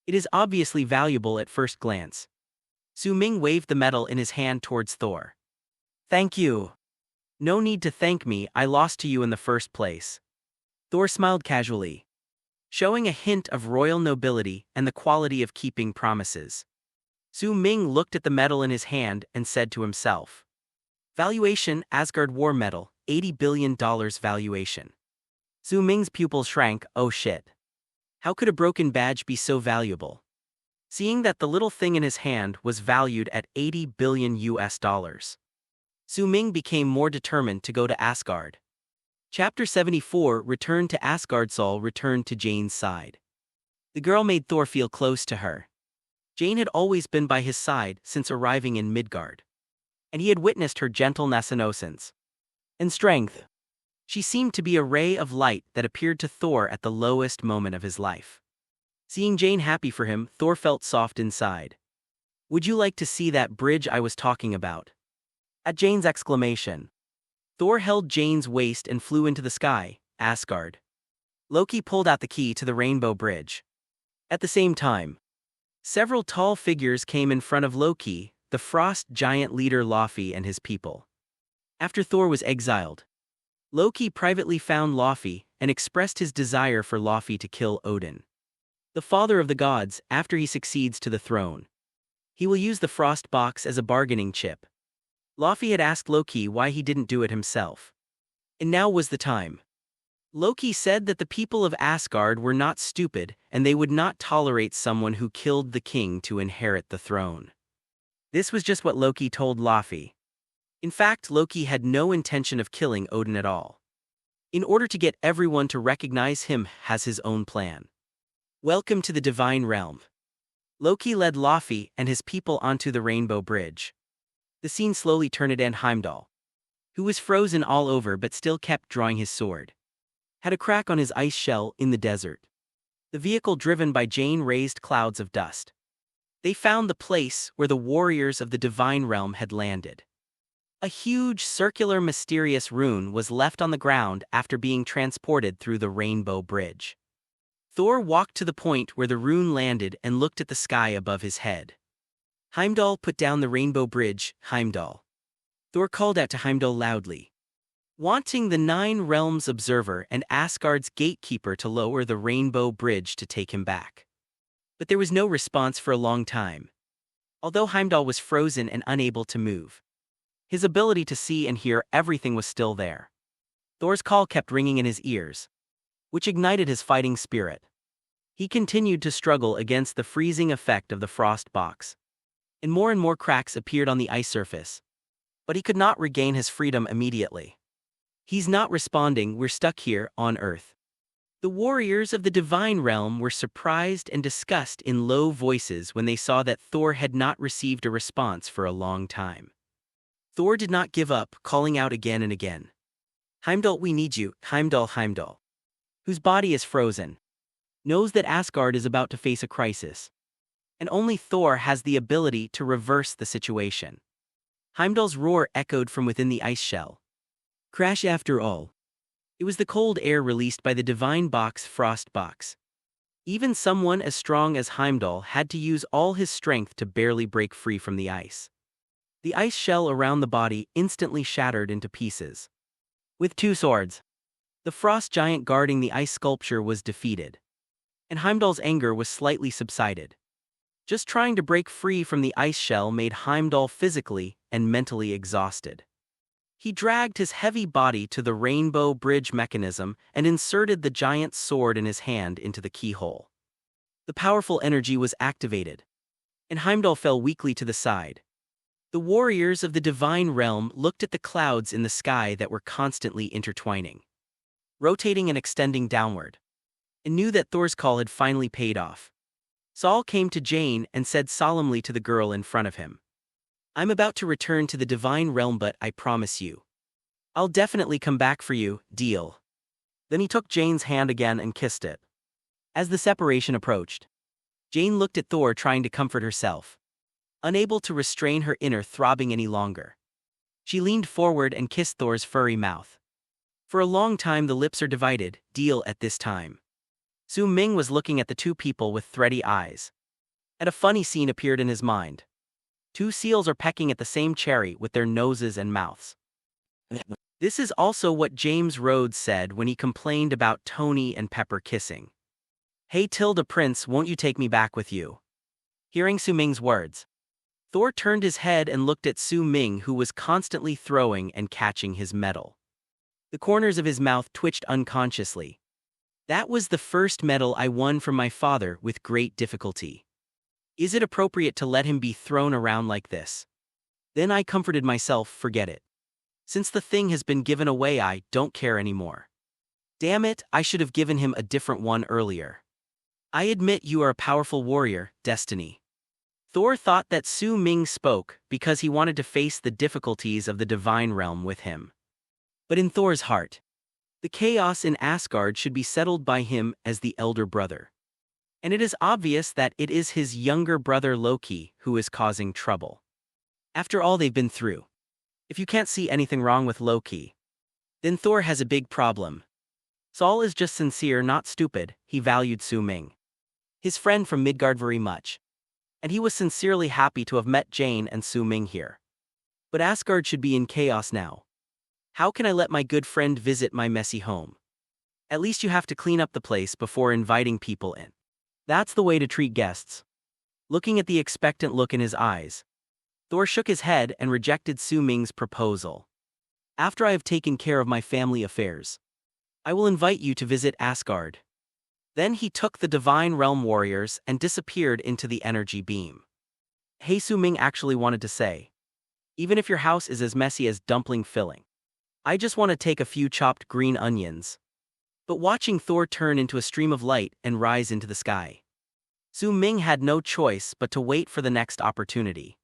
it is obviously valuable at first glance. Su Ming waved the medal in his hand towards Thor. Thank you. No need to thank me, I lost to you in the first place. Thor smiled casually, showing a hint of royal nobility and the quality of keeping promises. Su Ming looked at the medal in his hand and said to himself. Valuation: Asgard War Medal, $80 billion valuation. Su Ming's pupil shrank. Oh shit. How could a broken badge be so valuable? Seeing that the little thing in his hand was valued at $80 billion US. Su Ming became more determined to go to Asgard. Chapter 74 Return to Asgard. Saul returned to Jane's side. The girl made Thor feel close to her. Jane had always been by his side since arriving in Midgard, and he had witnessed her gentleness and innocence and strength. She seemed to be a ray of light that appeared to Thor at the lowest moment of his life. Seeing Jane happy for him, Thor felt soft inside. Would you like to see that bridge I was talking about? At Jane's exclamation, Thor held Jane's waist and flew into the sky. Asgard. Loki pulled out the key to the Rainbow Bridge. At the same time, several tall figures came in front of Loki, the frost giant leader Laufey and his people. After Thor was exiled, Loki privately found Laufey and expressed his desire for Laufey to kill Odin, the father of the gods, after he succeeds to the throne. He will use the frost box as a bargaining chip. Laufey had asked Loki why he didn't do it himself. And now was the time. Loki said that the people of Asgard were not stupid and they would not tolerate someone who killed the king to inherit the throne. This was just what Loki told Laufey. In fact, Loki had no intention of killing Odin at all. In order to get everyone to recognize him, has his own plan. Welcome to the Divine Realm. Loki led Laufey and his people onto the Rainbow Bridge. The scene slowly turned and Heimdall, who was frozen all over but still kept drawing his sword, had a crack on his ice shell in the desert. The vehicle driven by Jane raised clouds of dust. They found the place where the warriors of the Divine Realm had landed. A huge circular mysterious rune was left on the ground after being transported through the Rainbow Bridge. Thor walked to the point where the rune landed and looked at the sky above his head. Heimdall, put down the Rainbow Bridge. Heimdall. Thor called out to Heimdall loudly, wanting the Nine Realms Observer and Asgard's Gatekeeper to lower the Rainbow Bridge to take him back. But there was no response for a long time. Although Heimdall was frozen and unable to move, his ability to see and hear everything was still there. Thor's call kept ringing in his ears, which ignited his fighting spirit. He continued to struggle against the freezing effect of the frost box, and more cracks appeared on the ice surface. But he could not regain his freedom immediately. He's not responding, we're stuck here, on Earth. The warriors of the Divine Realm were surprised and disgusted in low voices when they saw that Thor had not received a response for a long time. Thor did not give up, calling out again and again. Heimdall, we need you. Heimdall. Heimdall, whose body is frozen, knows that Asgard is about to face a crisis, and only Thor has the ability to reverse the situation. Heimdall's roar echoed from within the ice shell. Crash. After all, it was the cold air released by the divine box, frost box. Even someone as strong as Heimdall had to use all his strength to barely break free from the ice. The ice shell around the body instantly shattered into pieces. With two swords, the frost giant guarding the ice sculpture was defeated, and Heimdall's anger was slightly subsided. Just trying to break free from the ice shell made Heimdall physically and mentally exhausted. He dragged his heavy body to the Rainbow Bridge mechanism and inserted the giant sword in his hand into the keyhole. The powerful energy was activated, and Heimdall fell weakly to the side. The warriors of the Divine Realm looked at the clouds in the sky that were constantly intertwining, rotating and extending downward, and knew that Thor's call had finally paid off. Saul came to Jane and said solemnly to the girl in front of him, I'm about to return to the Divine Realm, but I promise you, I'll definitely come back for you, deal? Then he took Jane's hand again and kissed it. As the separation approached, Jane looked at Thor, trying to comfort herself, unable to restrain her inner throbbing any longer. She leaned forward and kissed Thor's furry mouth. For a long time the lips are divided, deal. At this time, Su Ming was looking at the two people with thready eyes. And a funny scene appeared in his mind. Two seals are pecking at the same cherry with their noses and mouths. This is also what James Rhodes said when he complained about Tony and Pepper kissing. "Hey Tilda Prince, won't you take me back with you?" Hearing Su Ming's words, Thor turned his head and looked at Su Ming, who was constantly throwing and catching his medal. The corners of his mouth twitched unconsciously. "That was the first medal I won from my father with great difficulty. Is it appropriate to let him be thrown around like this?" Then I comforted myself, forget it. Since the thing has been given away, I don't care anymore. Damn it, I should have given him a different one earlier. I admit you are a powerful warrior, Destiny. Thor thought that Su Ming spoke because he wanted to face the difficulties of the divine realm with him. But in Thor's heart, the chaos in Asgard should be settled by him as the elder brother. And it is obvious that it is his younger brother Loki who is causing trouble. After all they've been through, if you can't see anything wrong with Loki, then Thor has a big problem. Saul is just sincere, not stupid. He valued Su Ming, his friend from Midgard, very much. And he was sincerely happy to have met Jane and Su Ming here. But Asgard should be in chaos now. How can I let my good friend visit my messy home? At least you have to clean up the place before inviting people in. That's the way to treat guests. Looking at the expectant look in his eyes, Thor shook his head and rejected Su Ming's proposal. After I have taken care of my family affairs, I will invite you to visit Asgard. Then he took the Divine Realm warriors and disappeared into the energy beam. Hey, Su Ming actually wanted to say, even if your house is as messy as dumpling filling, I just want to take a few chopped green onions. But watching Thor turn into a stream of light and rise into the sky, Su Ming had no choice but to wait for the next opportunity.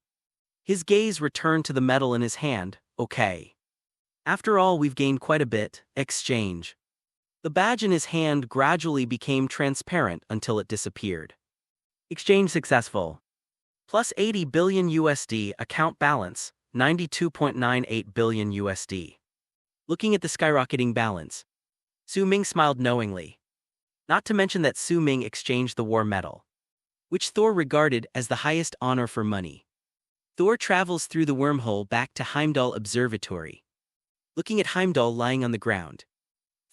His gaze returned to the medal in his hand. Okay. After all, we've gained quite a bit. Exchange. The badge in his hand gradually became transparent until it disappeared. Exchange successful. Plus 80 billion USD, account balance, 92.98 billion USD. Looking at the skyrocketing balance, Su Ming smiled knowingly. Not to mention that Su Ming exchanged the war medal, which Thor regarded as the highest honor for money. Thor travels through the wormhole back to Heimdall Observatory. Looking at Heimdall lying on the ground,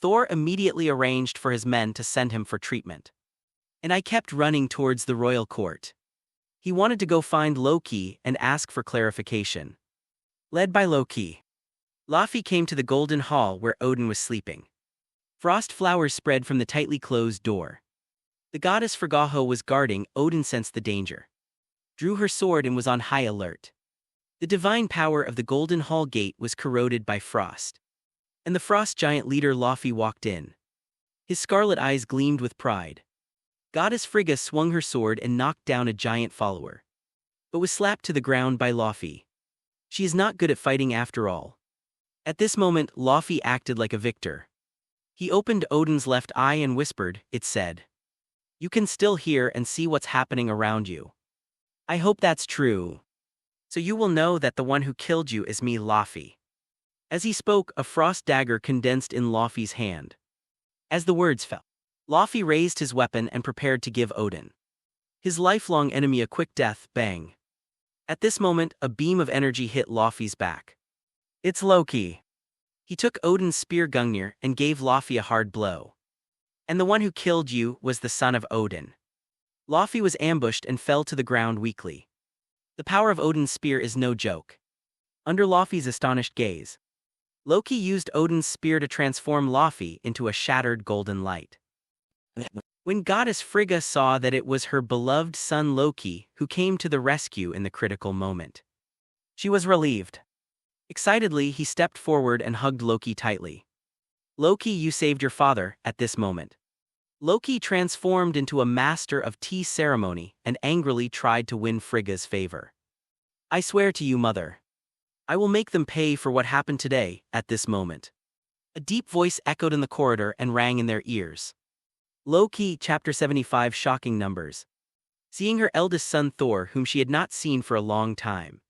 Thor immediately arranged for his men to send him for treatment. And I kept running towards the royal court. He wanted to go find Loki and ask for clarification. Led by Loki, Laufey came to the Golden Hall where Odin was sleeping. Frost flowers spread from the tightly closed door. The goddess Friggaho was guarding. Odin sensed the danger, drew her sword and was on high alert. The divine power of the Golden Hall gate was corroded by frost. And the frost giant leader Laufey walked in. His scarlet eyes gleamed with pride. Goddess Frigga swung her sword and knocked down a giant follower, but was slapped to the ground by Laufey. She is not good at fighting after all. At this moment, Laufey acted like a victor. He opened Odin's left eye and whispered, it said, "You can still hear and see what's happening around you. I hope that's true. So you will know that the one who killed you is me, Laufey." As he spoke, a frost dagger condensed in Laufey's hand. As the words fell, Laufey raised his weapon and prepared to give Odin, his lifelong enemy, a quick death. Bang. At this moment, a beam of energy hit Laufey's back. It's Loki. He took Odin's spear Gungnir and gave Laufey a hard blow. And the one who killed you was the son of Odin. Laufey was ambushed and fell to the ground weakly. The power of Odin's spear is no joke. Under Laufey's astonished gaze, Loki used Odin's spear to transform Laufey into a shattered golden light. When goddess Frigga saw that it was her beloved son Loki who came to the rescue in the critical moment, she was relieved. Excitedly, he stepped forward and hugged Loki tightly. Loki, you saved your father. At this moment, Loki transformed into a master of tea ceremony and angrily tried to win Frigga's favor. I swear to you, mother, I will make them pay for what happened today. At this moment, a deep voice echoed in the corridor and rang in their ears. Loki, Chapter 75, shocking numbers. Seeing her eldest son Thor, whom she had not seen for a long time,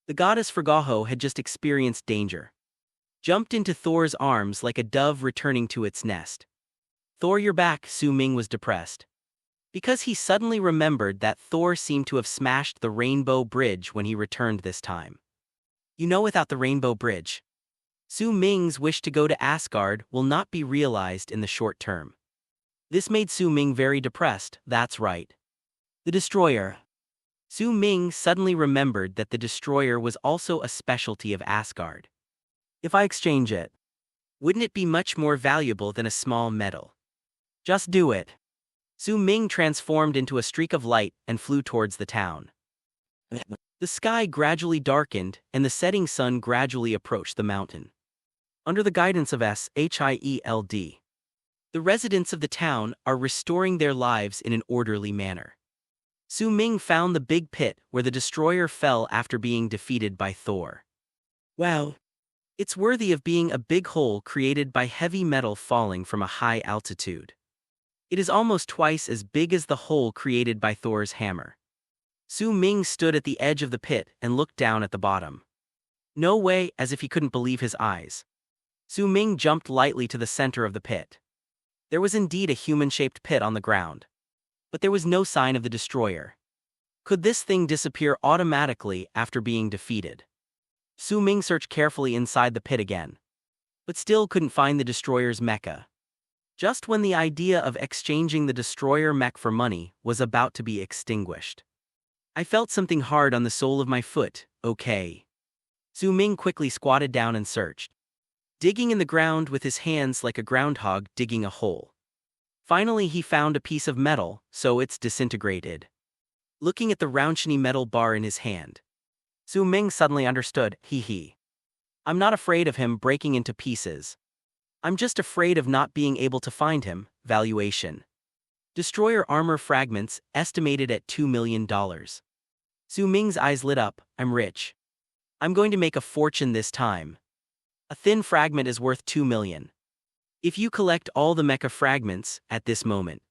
the goddess Friggaho had just experienced danger. Jumped into Thor's arms like a dove returning to its nest. Thor, you're back. Su Ming was depressed. Because he suddenly remembered that Thor seemed to have smashed the Rainbow Bridge when he returned this time. Without the Rainbow Bridge, Su Ming's wish to go to Asgard will not be realized in the short term. This made Su Ming very depressed, that's right. The Destroyer. Su Ming suddenly remembered that the Destroyer was also a specialty of Asgard. If I exchange it, wouldn't it be much more valuable than a small medal? Just do it. Su Ming transformed into a streak of light and flew towards the town. The sky gradually darkened and the setting sun gradually approached the mountain. Under the guidance of Shield, the residents of the town are restoring their lives in an orderly manner. Su Ming found the big pit where the Destroyer fell after being defeated by Thor. Wow. It's worthy of being a big hole created by heavy metal falling from a high altitude. It is almost twice as big as the hole created by Thor's hammer. Su Ming stood at the edge of the pit and looked down at the bottom. No way, as if he couldn't believe his eyes. Su Ming jumped lightly to the center of the pit. There was indeed a human-shaped pit on the ground. But there was no sign of the Destroyer. Could this thing disappear automatically after being defeated? Su Ming searched carefully inside the pit again, but still couldn't find the Destroyer's mecha. Just when the idea of exchanging the Destroyer mech for money was about to be extinguished. I felt something hard on the sole of my foot, okay. Su Ming quickly squatted down and searched, digging in the ground with his hands like a groundhog digging a hole. Finally he found a piece of metal, so it's disintegrated. Looking at the round shiny metal bar in his hand, Su Ming suddenly understood, hee. I'm not afraid of him breaking into pieces. I'm just afraid of not being able to find him. Valuation. Destroyer armor fragments estimated at $2 million. Su Ming's eyes lit up, I'm rich. I'm going to make a fortune this time. A thin fragment is worth $2 million. If you collect all the mecha fragments at this moment,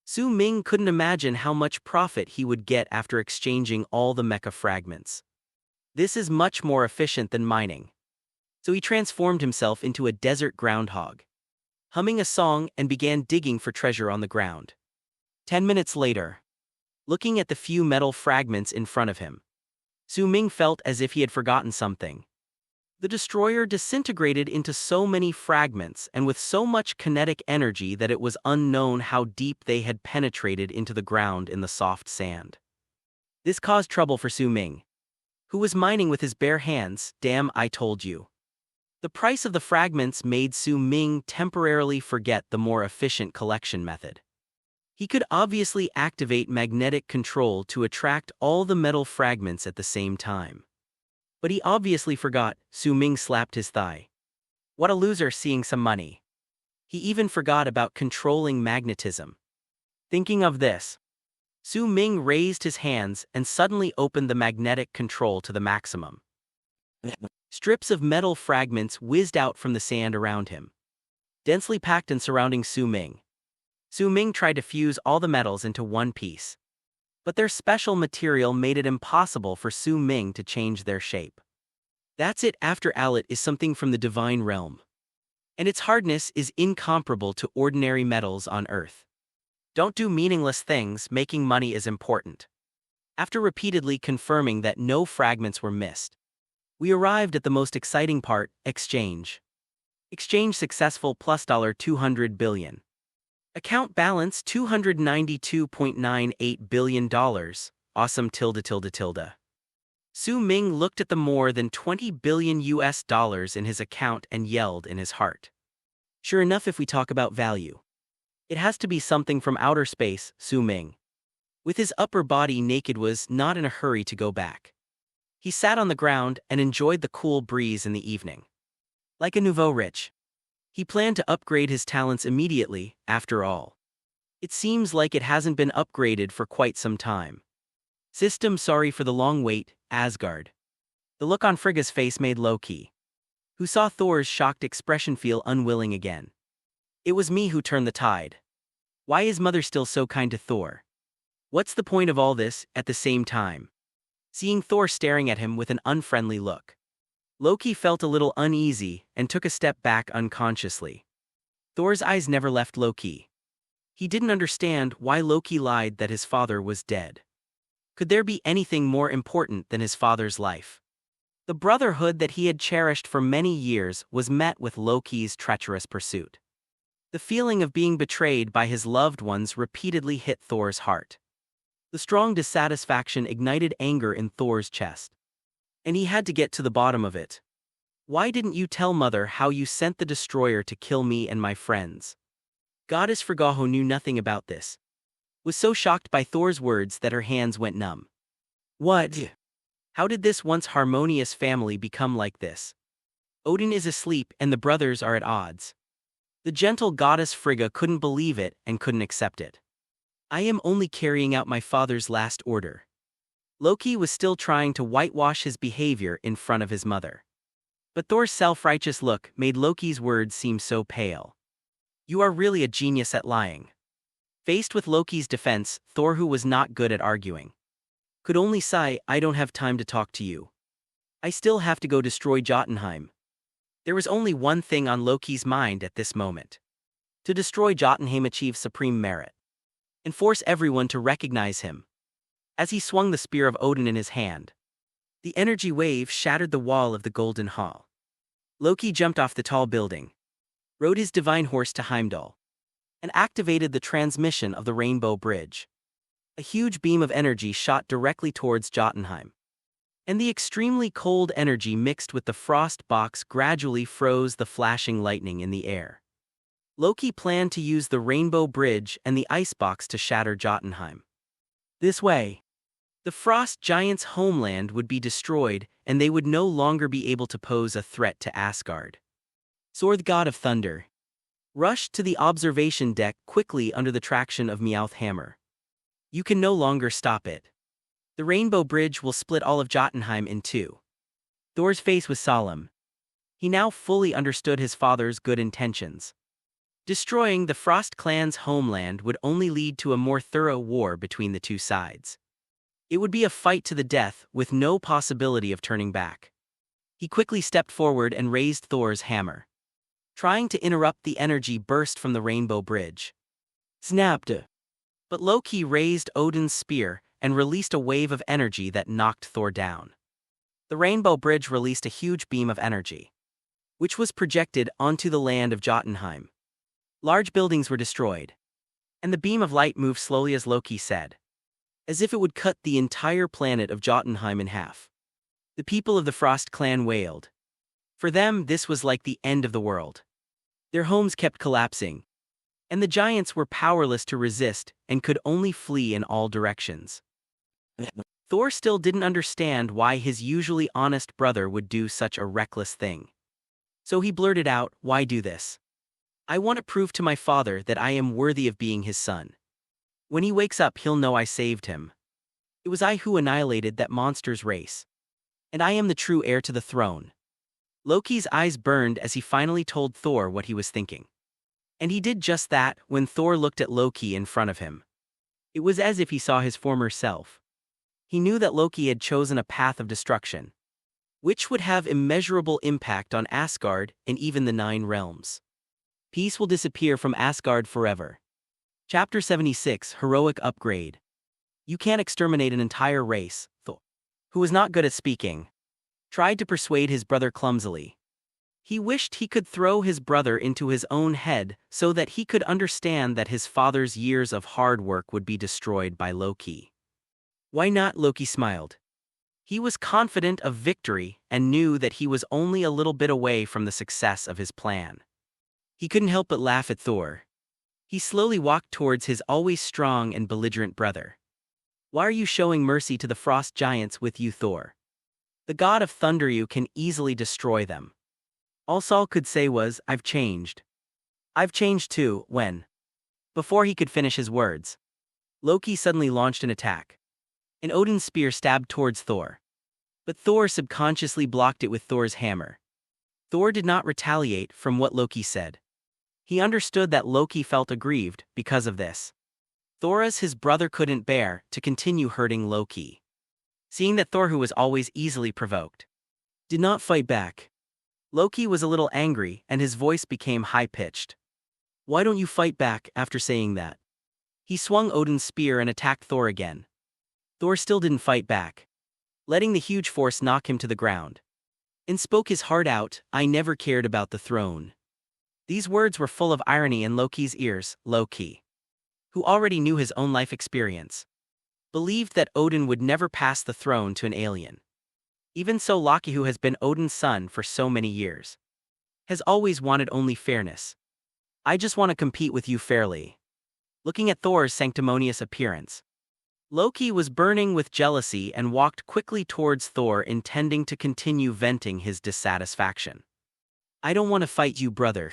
Su Ming couldn't imagine how much profit he would get after exchanging all the mecha fragments. This is much more efficient than mining. So he transformed himself into a desert groundhog, humming a song and began digging for treasure on the ground. 10 minutes later, looking at the few metal fragments in front of him, Su Ming felt as if he had forgotten something. The Destroyer disintegrated into so many fragments and with so much kinetic energy that it was unknown how deep they had penetrated into the ground in the soft sand. This caused trouble for Su Ming, who was mining with his bare hands. Damn, I told you. The price of the fragments made Su Ming temporarily forget the more efficient collection method. He could obviously activate magnetic control to attract all the metal fragments at the same time. But he obviously forgot. Su Ming slapped his thigh. What a loser, seeing some money. He even forgot about controlling magnetism. Thinking of this, Su Ming raised his hands and suddenly opened the magnetic control to the maximum. Strips of metal fragments whizzed out from the sand around him, densely packed and surrounding Su Ming. Su Ming tried to fuse all the metals into one piece, but their special material made it impossible for Su Ming to change their shape. That's it. After Allet is something from the divine realm, and its hardness is incomparable to ordinary metals on Earth. Don't do meaningless things, making money is important. After repeatedly confirming that no fragments were missed, we arrived at the most exciting part, exchange. Exchange successful plus $200 billion. Account balance $292.98 billion. Awesome. Su Ming looked at the more than $20 billion in his account and yelled in his heart. Sure enough, if we talk about value, it has to be something from outer space. Su Ming, with his upper body naked, was not in a hurry to go back. He sat on the ground and enjoyed the cool breeze in the evening. Like a nouveau rich, he planned to upgrade his talents immediately. After all, it seems like it hasn't been upgraded for quite some time. System, sorry for the long wait, Asgard. The look on Frigga's face made Loki, who saw Thor's shocked expression, feel unwilling again. It was me who turned the tide. Why is Mother still so kind to Thor? What's the point of all this? At the same time, seeing Thor staring at him with an unfriendly look, Loki felt a little uneasy and took a step back unconsciously. Thor's eyes never left Loki. He didn't understand why Loki lied that his father was dead. Could there be anything more important than his father's life? The brotherhood that he had cherished for many years was met with Loki's treacherous pursuit. The feeling of being betrayed by his loved ones repeatedly hit Thor's heart. The strong dissatisfaction ignited anger in Thor's chest. And he had to get to the bottom of it. Why didn't you tell Mother how you sent the destroyer to kill me and my friends? Goddess Frigga knew nothing about this. Was so shocked by Thor's words that her hands went numb. What? How did this once harmonious family become like this? Odin is asleep and the brothers are at odds. The gentle goddess Frigga couldn't believe it and couldn't accept it. I am only carrying out my father's last order. Loki was still trying to whitewash his behavior in front of his mother. But Thor's self-righteous look made Loki's words seem so pale. You are really a genius at lying. Faced with Loki's defense, Thor, who was not good at arguing, could only sigh, I don't have time to talk to you. I still have to go destroy Jotunheim. There was only one thing on Loki's mind at this moment. To destroy Jotunheim, achieve supreme merit, and force everyone to recognize him. As he swung the spear of Odin in his hand, the energy wave shattered the wall of the Golden Hall. Loki jumped off the tall building, rode his divine horse to Heimdall, and activated the transmission of the Rainbow Bridge. A huge beam of energy shot directly towards Jotunheim, and the extremely cold energy mixed with the frost box gradually froze the flashing lightning in the air. Loki planned to use the Rainbow Bridge and the ice box to shatter Jotunheim. This way, the frost giants' homeland would be destroyed and they would no longer be able to pose a threat to Asgard. Thor, the god of thunder, rushed to the observation deck quickly under the traction of Meowth hammer. You can no longer stop it. The Rainbow Bridge will split all of Jotunheim in two. Thor's face was solemn. He now fully understood his father's good intentions. Destroying the Frost clan's homeland would only lead to a more thorough war between the two sides. It would be a fight to the death with no possibility of turning back. He quickly stepped forward and raised Thor's hammer, trying to interrupt the energy burst from the Rainbow Bridge. Snapped. But Loki raised Odin's spear and released a wave of energy that knocked Thor down. The Rainbow Bridge released a huge beam of energy, which was projected onto the land of Jotunheim. Large buildings were destroyed, and the beam of light moved slowly as Loki said, as if it would cut the entire planet of Jotunheim in half. The people of the Frost clan wailed. For them, this was like the end of the world. Their homes kept collapsing, and the giants were powerless to resist and could only flee in all directions. Thor still didn't understand why his usually honest brother would do such a reckless thing. So he blurted out, why do this? I want to prove to my father that I am worthy of being his son. When he wakes up, he'll know I saved him. It was I who annihilated that monster's race. And I am the true heir to the throne. Loki's eyes burned as he finally told Thor what he was thinking. And he did just that when Thor looked at Loki in front of him. It was as if he saw his former self. He knew that Loki had chosen a path of destruction, which would have immeasurable impact on Asgard and even the 9 realms. Peace will disappear from Asgard forever. Chapter 76, Heroic Upgrade. You can't exterminate an entire race, Thor, who was not good at speaking, tried to persuade his brother clumsily. He wished he could throw his brother into his own head so that he could understand that his father's years of hard work would be destroyed by Loki. Why not? Loki smiled. He was confident of victory and knew that he was only a little bit away from the success of his plan. He couldn't help but laugh at Thor. He slowly walked towards his always strong and belligerent brother. Why are you showing mercy to the frost giants with you, Thor? The god of thunder, you can easily destroy them. All Saul could say was, I've changed. I've changed too, when? Before he could finish his words, Loki suddenly launched an attack. An Odin's spear stabbed towards Thor. But Thor subconsciously blocked it with Thor's hammer. Thor did not retaliate from what Loki said. He understood that Loki felt aggrieved because of this. Thor's his brother couldn't bear to continue hurting Loki. Seeing that Thor, who was always easily provoked, did not fight back, Loki was a little angry and his voice became high-pitched. Why don't you fight back after saying that? He swung Odin's spear and attacked Thor again. Thor still didn't fight back, letting the huge force knock him to the ground. And spoke his heart out, "I never cared about the throne." These words were full of irony in Loki's ears. Loki, who already knew his own life experience, believed that Odin would never pass the throne to an alien. Even so, Loki, who has been Odin's son for so many years, has always wanted only fairness. "I just want to compete with you fairly." Looking at Thor's sanctimonious appearance, Loki was burning with jealousy and walked quickly towards Thor, intending to continue venting his dissatisfaction. "I don't want to fight you, brother."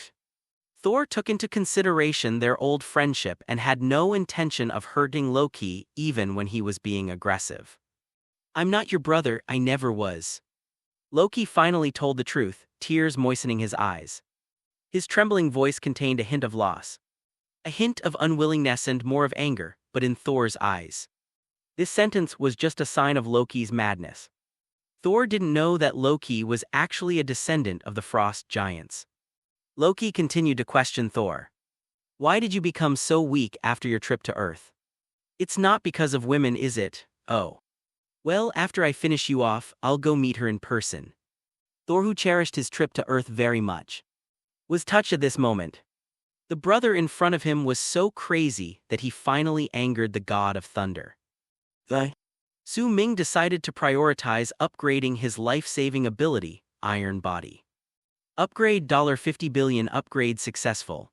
Thor took into consideration their old friendship and had no intention of hurting Loki even when he was being aggressive. "I'm not your brother, I never was." Loki finally told the truth, tears moistening his eyes. His trembling voice contained a hint of loss, a hint of unwillingness and more of anger, but in Thor's eyes, this sentence was just a sign of Loki's madness. Thor didn't know that Loki was actually a descendant of the frost giants. Loki continued to question Thor. "Why did you become so weak after your trip to Earth? It's not because of women, is it?" "Oh. Well, after I finish you off, I'll go meet her in person." Thor, who cherished his trip to Earth very much, was touched at this moment. The brother in front of him was so crazy that he finally angered the god of thunder. Su Ming decided to prioritize upgrading his life-saving ability, Iron Body. Upgrade $50 billion. Upgrade successful.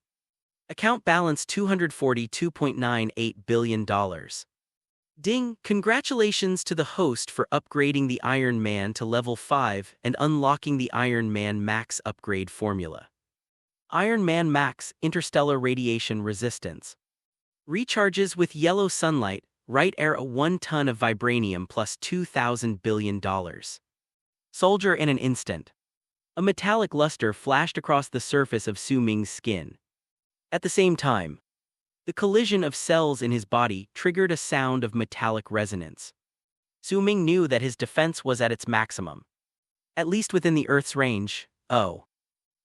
Account balance $242.98 billion. Ding! Congratulations to the host for upgrading the Iron Man to level 5 and unlocking the Iron Man Max upgrade formula. Iron Man Max Interstellar Radiation Resistance. Recharges with yellow sunlight, right arrow 1 ton of vibranium plus $2,000 billion. Soldier in an instant. A metallic luster flashed across the surface of Su Ming's skin. At the same time, the collision of cells in his body triggered a sound of metallic resonance. Su Ming knew that his defense was at its maximum, at least within the Earth's range. "Oh.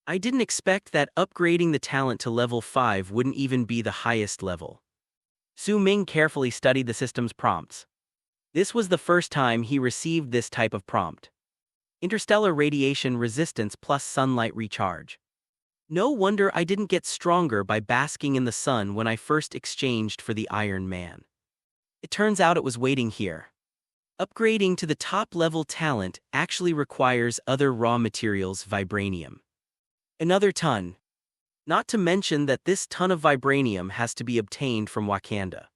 I didn't expect that upgrading the talent to level 5 wouldn't even be the highest level." Su Ming carefully studied the system's prompts. This was the first time he received this type of prompt. Interstellar radiation resistance plus sunlight recharge. No wonder I didn't get stronger by basking in the sun when I first exchanged for the Iron Man. It turns out it was waiting here. Upgrading to the top-level talent actually requires other raw materials, vibranium. Another ton. Not to mention that this ton of vibranium has to be obtained from Wakanda.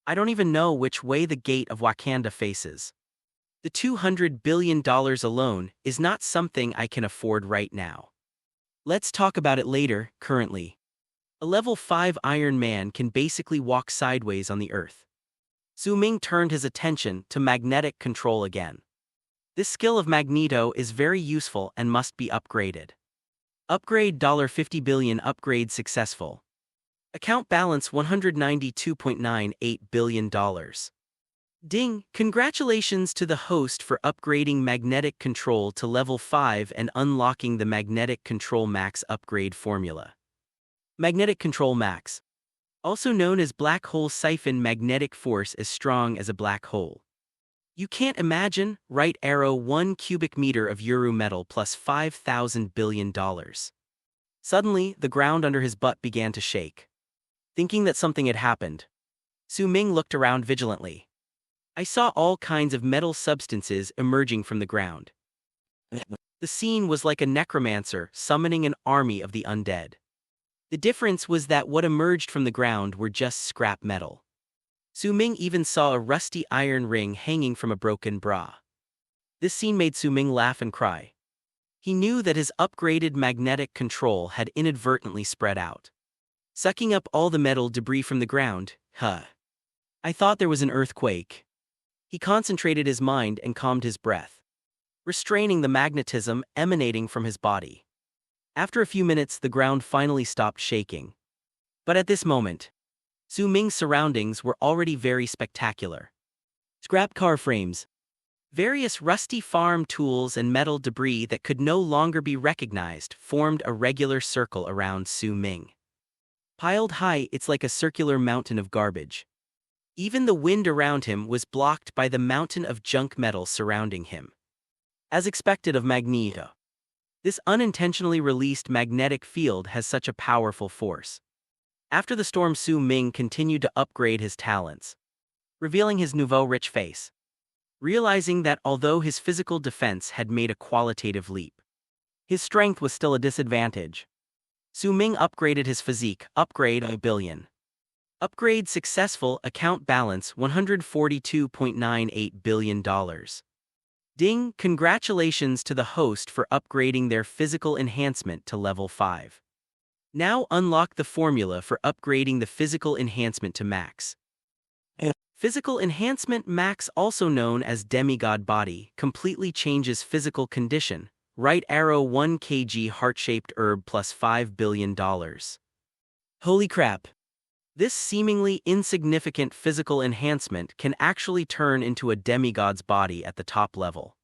I don't even know which way the gate of Wakanda faces. The $200 billion alone is not something I can afford right now. Let's talk about it later. Currently, a level 5 Iron Man can basically walk sideways on the Earth. Su Ming turned his attention to magnetic control again. This skill of Magneto is very useful and must be upgraded. Upgrade $50 billion. Upgrade successful. Account balance $192.98 billion. Ding! Congratulations to the host for upgrading magnetic control to level 5 and unlocking the Magnetic Control Max upgrade formula. Magnetic Control Max, also known as Black Hole Siphon. Magnetic force as strong as a black hole. You can't imagine, right arrow 1 cubic meter of Uru metal plus $5,000 billion. Suddenly, the ground under his butt began to shake. Thinking that something had happened, Su Ming looked around vigilantly. "I saw all kinds of metal substances emerging from the ground." The scene was like a necromancer summoning an army of the undead. The difference was that what emerged from the ground were just scrap metal. Su Ming even saw a rusty iron ring hanging from a broken bra. This scene made Su Ming laugh and cry. He knew that his upgraded magnetic control had inadvertently spread out, sucking up all the metal debris from the ground. I thought there was an earthquake." He concentrated his mind and calmed his breath, restraining the magnetism emanating from his body. After a few minutes, the ground finally stopped shaking. But at this moment, Su Ming's surroundings were already very spectacular. Scrap car frames, various rusty farm tools and metal debris that could no longer be recognized formed a regular circle around Su Ming. Piled high, it's like a circular mountain of garbage. Even the wind around him was blocked by the mountain of junk metal surrounding him. As expected of Magneto, this unintentionally released magnetic field has such a powerful force. After the storm, Su Ming continued to upgrade his talents, revealing his nouveau rich face. Realizing that although his physical defense had made a qualitative leap, his strength was still a disadvantage. Su Ming upgraded his physique, upgrade a billion. Upgrade successful, account balance $142.98 billion. Ding, congratulations to the host for upgrading their physical enhancement to level 5. Now unlock the formula for upgrading the physical enhancement to max. Physical enhancement max, also known as Demigod Body, completely changes physical condition. Right arrow 1 kg heart-shaped herb plus $5 billion. Holy crap! This seemingly insignificant physical enhancement can actually turn into a demigod's body at the top level.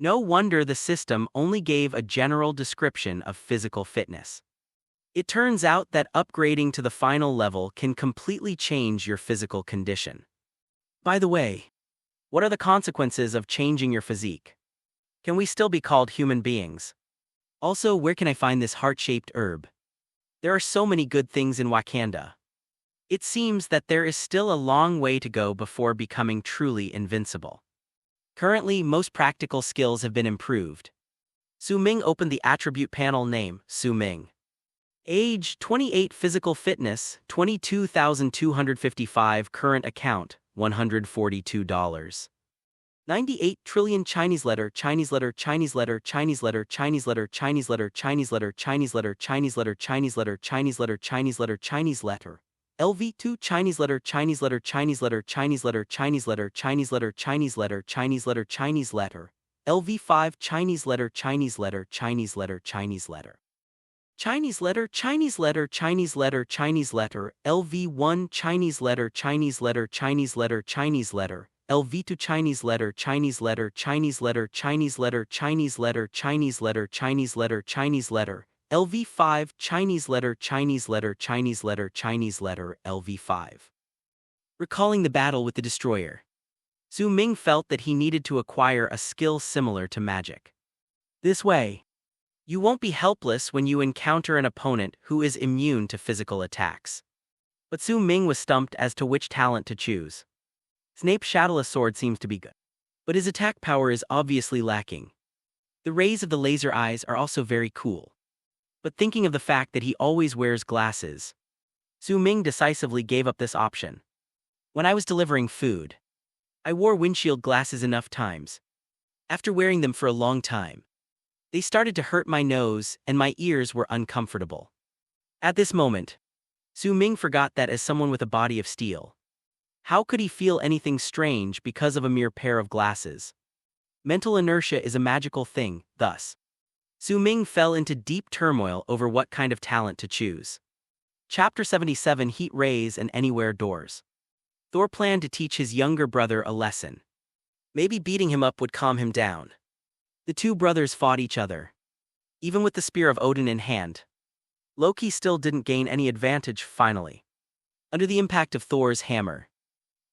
No wonder the system only gave a general description of physical fitness. It turns out that upgrading to the final level can completely change your physical condition. By the way, what are the consequences of changing your physique? Can we still be called human beings? Also, where can I find this heart-shaped herb? There are so many good things in Wakanda. It seems that there is still a long way to go before becoming truly invincible. Currently, most practical skills have been improved. Su Ming opened the attribute panel. Name, Su Ming. Age, 28. Physical fitness, 22,255. Current account, $142. 98 trillion. Chinese letter, Chinese letter, Chinese letter, Chinese letter, Chinese letter, Chinese letter, Chinese letter, Chinese letter, Chinese letter, Chinese letter, Chinese letter, Chinese letter, Chinese letter. LV2 Chinese letter, Chinese letter, Chinese letter, Chinese letter, Chinese letter, Chinese letter, Chinese letter, Chinese letter, Chinese letter. LV5 Chinese letter, Chinese letter, Chinese letter, Chinese letter. Chinese letter, Chinese letter, Chinese letter, Chinese letter. LV1 Chinese letter, Chinese letter, Chinese letter, Chinese letter. LV2 Chinese letter, Chinese letter, Chinese letter, Chinese letter, Chinese letter, Chinese letter, Chinese letter, Chinese letter. LV5 Chinese letter, Chinese letter, Chinese letter, Chinese letter, LV5. Recalling the battle with the destroyer, Su Ming felt that he needed to acquire a skill similar to magic. This way, you won't be helpless when you encounter an opponent who is immune to physical attacks. But Su Ming was stumped as to which talent to choose. Snape's shadowless sword seems to be good, but his attack power is obviously lacking. The rays of the laser eyes are also very cool. But thinking of the fact that he always wears glasses, Su Ming decisively gave up this option. When I was delivering food, I wore windshield glasses enough times. After wearing them for a long time, they started to hurt my nose and my ears were uncomfortable. At this moment, Su Ming forgot that as someone with a body of steel, how could he feel anything strange because of a mere pair of glasses? Mental inertia is a magical thing, thus. Su Ming fell into deep turmoil over what kind of talent to choose. Chapter 77 Heat Rays and Anywhere Doors. Thor planned to teach his younger brother a lesson. Maybe beating him up would calm him down. The two brothers fought each other. Even with the spear of Odin in hand, Loki still didn't gain any advantage finally. Under the impact of Thor's hammer,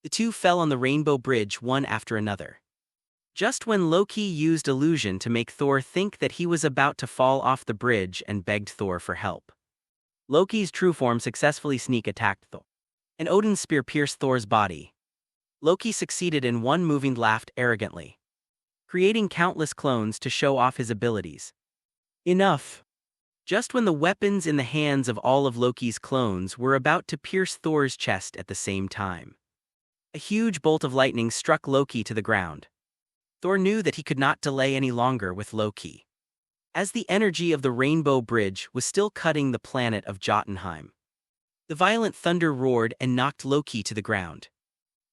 the two fell on the Rainbow Bridge one after another. Just when Loki used illusion to make Thor think that he was about to fall off the bridge and begged Thor for help, Loki's true form successfully sneak attacked Thor, and Odin's spear pierced Thor's body. Loki succeeded in one move and laughed arrogantly, creating countless clones to show off his abilities. Enough! Just when the weapons in the hands of all of Loki's clones were about to pierce Thor's chest at the same time, a huge bolt of lightning struck Loki to the ground. Thor knew that he could not delay any longer with Loki, as the energy of the Rainbow Bridge was still cutting the planet of Jotunheim. The violent thunder roared and knocked Loki to the ground.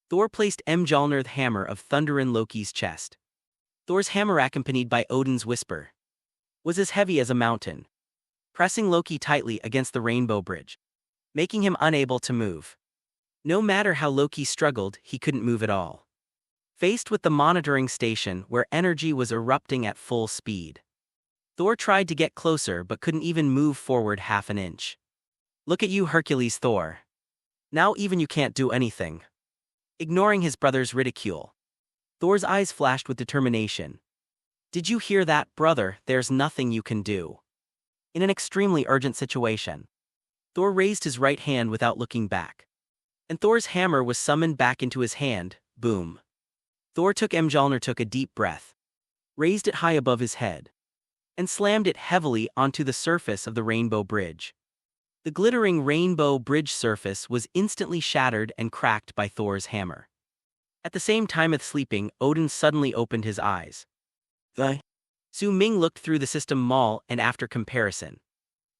Thor placed Mjolnir's hammer of thunder in Loki's chest. Thor's hammer, accompanied by Odin's whisper, was as heavy as a mountain, pressing Loki tightly against the Rainbow Bridge, making him unable to move. No matter how Loki struggled, he couldn't move at all. Faced with the monitoring station where energy was erupting at full speed, Thor tried to get closer but couldn't even move forward half an inch. Look at you, Hercules Thor. Now even you can't do anything. Ignoring his brother's ridicule, Thor's eyes flashed with determination. Did you hear that, brother? There's nothing you can do. In an extremely urgent situation, Thor raised his right hand without looking back. And Thor's hammer was summoned back into his hand, boom. Mjolnir took a deep breath, raised it high above his head, and slammed it heavily onto the surface of the Rainbow Bridge. The glittering Rainbow Bridge surface was instantly shattered and cracked by Thor's hammer. At the same time as sleeping, Odin suddenly opened his eyes. Su Ming looked through the system mall and after comparison,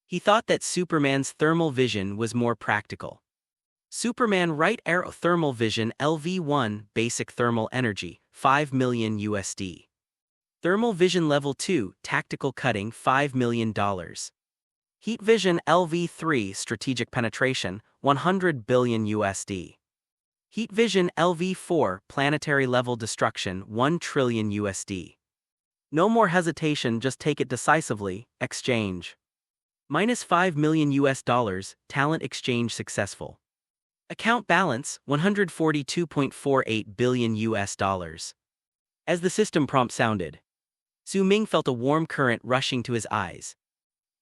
he thought that Superman's thermal vision was more practical. Superman Right Arrow Thermal Vision LV1 Basic Thermal Energy, 5 million USD. Thermal Vision Level 2 Tactical Cutting, $5 million. Heat Vision LV3 Strategic Penetration, 100 billion USD. Heat Vision LV4 Planetary Level Destruction, 1 trillion USD. No more hesitation, just take it decisively. Exchange. -$5 million US dollars, talent exchange successful. Account balance, 142.48 billion US dollars. As the system prompt sounded, Su Ming felt a warm current rushing to his eyes.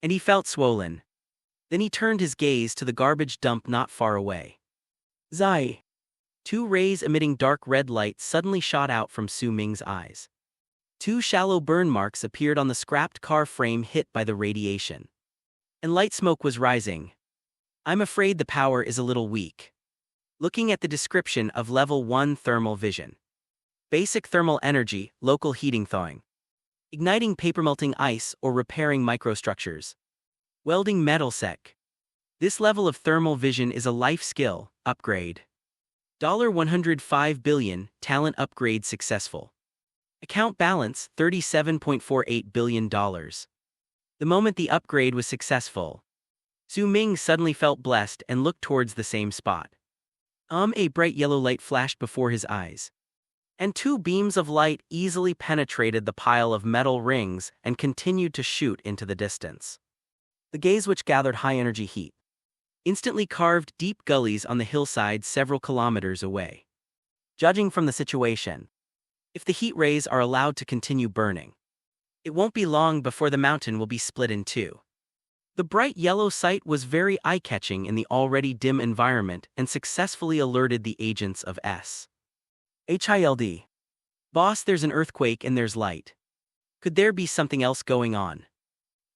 And he felt swollen. Then he turned his gaze to the garbage dump not far away. Zai. Two rays emitting dark red light suddenly shot out from Su Ming's eyes. Two shallow burn marks appeared on the scrapped car frame hit by the radiation. And light smoke was rising. I'm afraid the power is a little weak. Looking at the description of Level 1 Thermal Vision. Basic thermal energy, local heating thawing. Igniting paper-melting ice or repairing microstructures. Welding metal sec. This level of thermal vision is a life skill upgrade. $105 billion, talent upgrade successful. Account balance, $37.48 billion. The moment the upgrade was successful, Su Ming suddenly felt blessed and looked towards the same spot. A bright yellow light flashed before his eyes. And two beams of light easily penetrated the pile of metal rings and continued to shoot into the distance. The gaze, which gathered high-energy heat, instantly carved deep gullies on the hillside several kilometers away. Judging from the situation, if the heat rays are allowed to continue burning, it won't be long before the mountain will be split in two. The bright yellow sight was very eye-catching in the already dim environment and successfully alerted the agents of Hild. Boss, there's an earthquake and there's light. Could there be something else going on?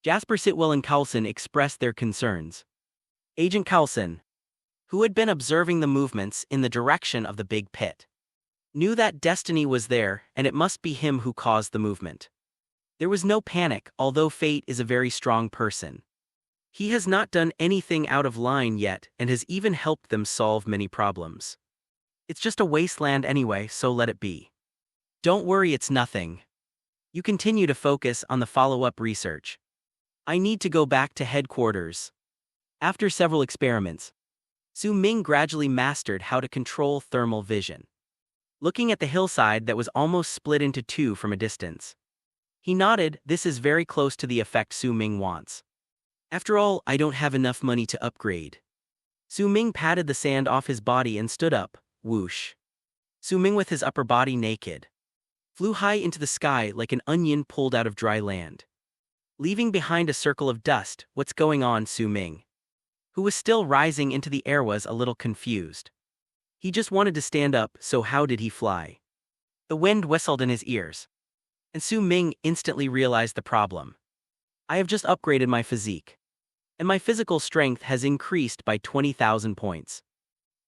Jasper, Sitwell and Coulson expressed their concerns. Agent Coulson, who had been observing the movements in the direction of the big pit, knew that destiny was there and it must be him who caused the movement. There was no panic, although fate is a very strong person. He has not done anything out of line yet and has even helped them solve many problems. It's just a wasteland anyway, so let it be. Don't worry, it's nothing. You continue to focus on the follow-up research. I need to go back to headquarters. After several experiments, Su Ming gradually mastered how to control thermal vision. Looking at the hillside that was almost split into two from a distance, he nodded. This is very close to the effect Su Ming wants. After all, I don't have enough money to upgrade. Su Ming patted the sand off his body and stood up. Whoosh. Su Ming, with his upper body naked, flew high into the sky like an onion pulled out of dry land, leaving behind a circle of dust. What's going on? Su Ming, who was still rising into the air, was a little confused. He just wanted to stand up, so how did he fly? The wind whistled in his ears, and Su Ming instantly realized the problem. I have just upgraded my physique, and my physical strength has increased by 20,000 points.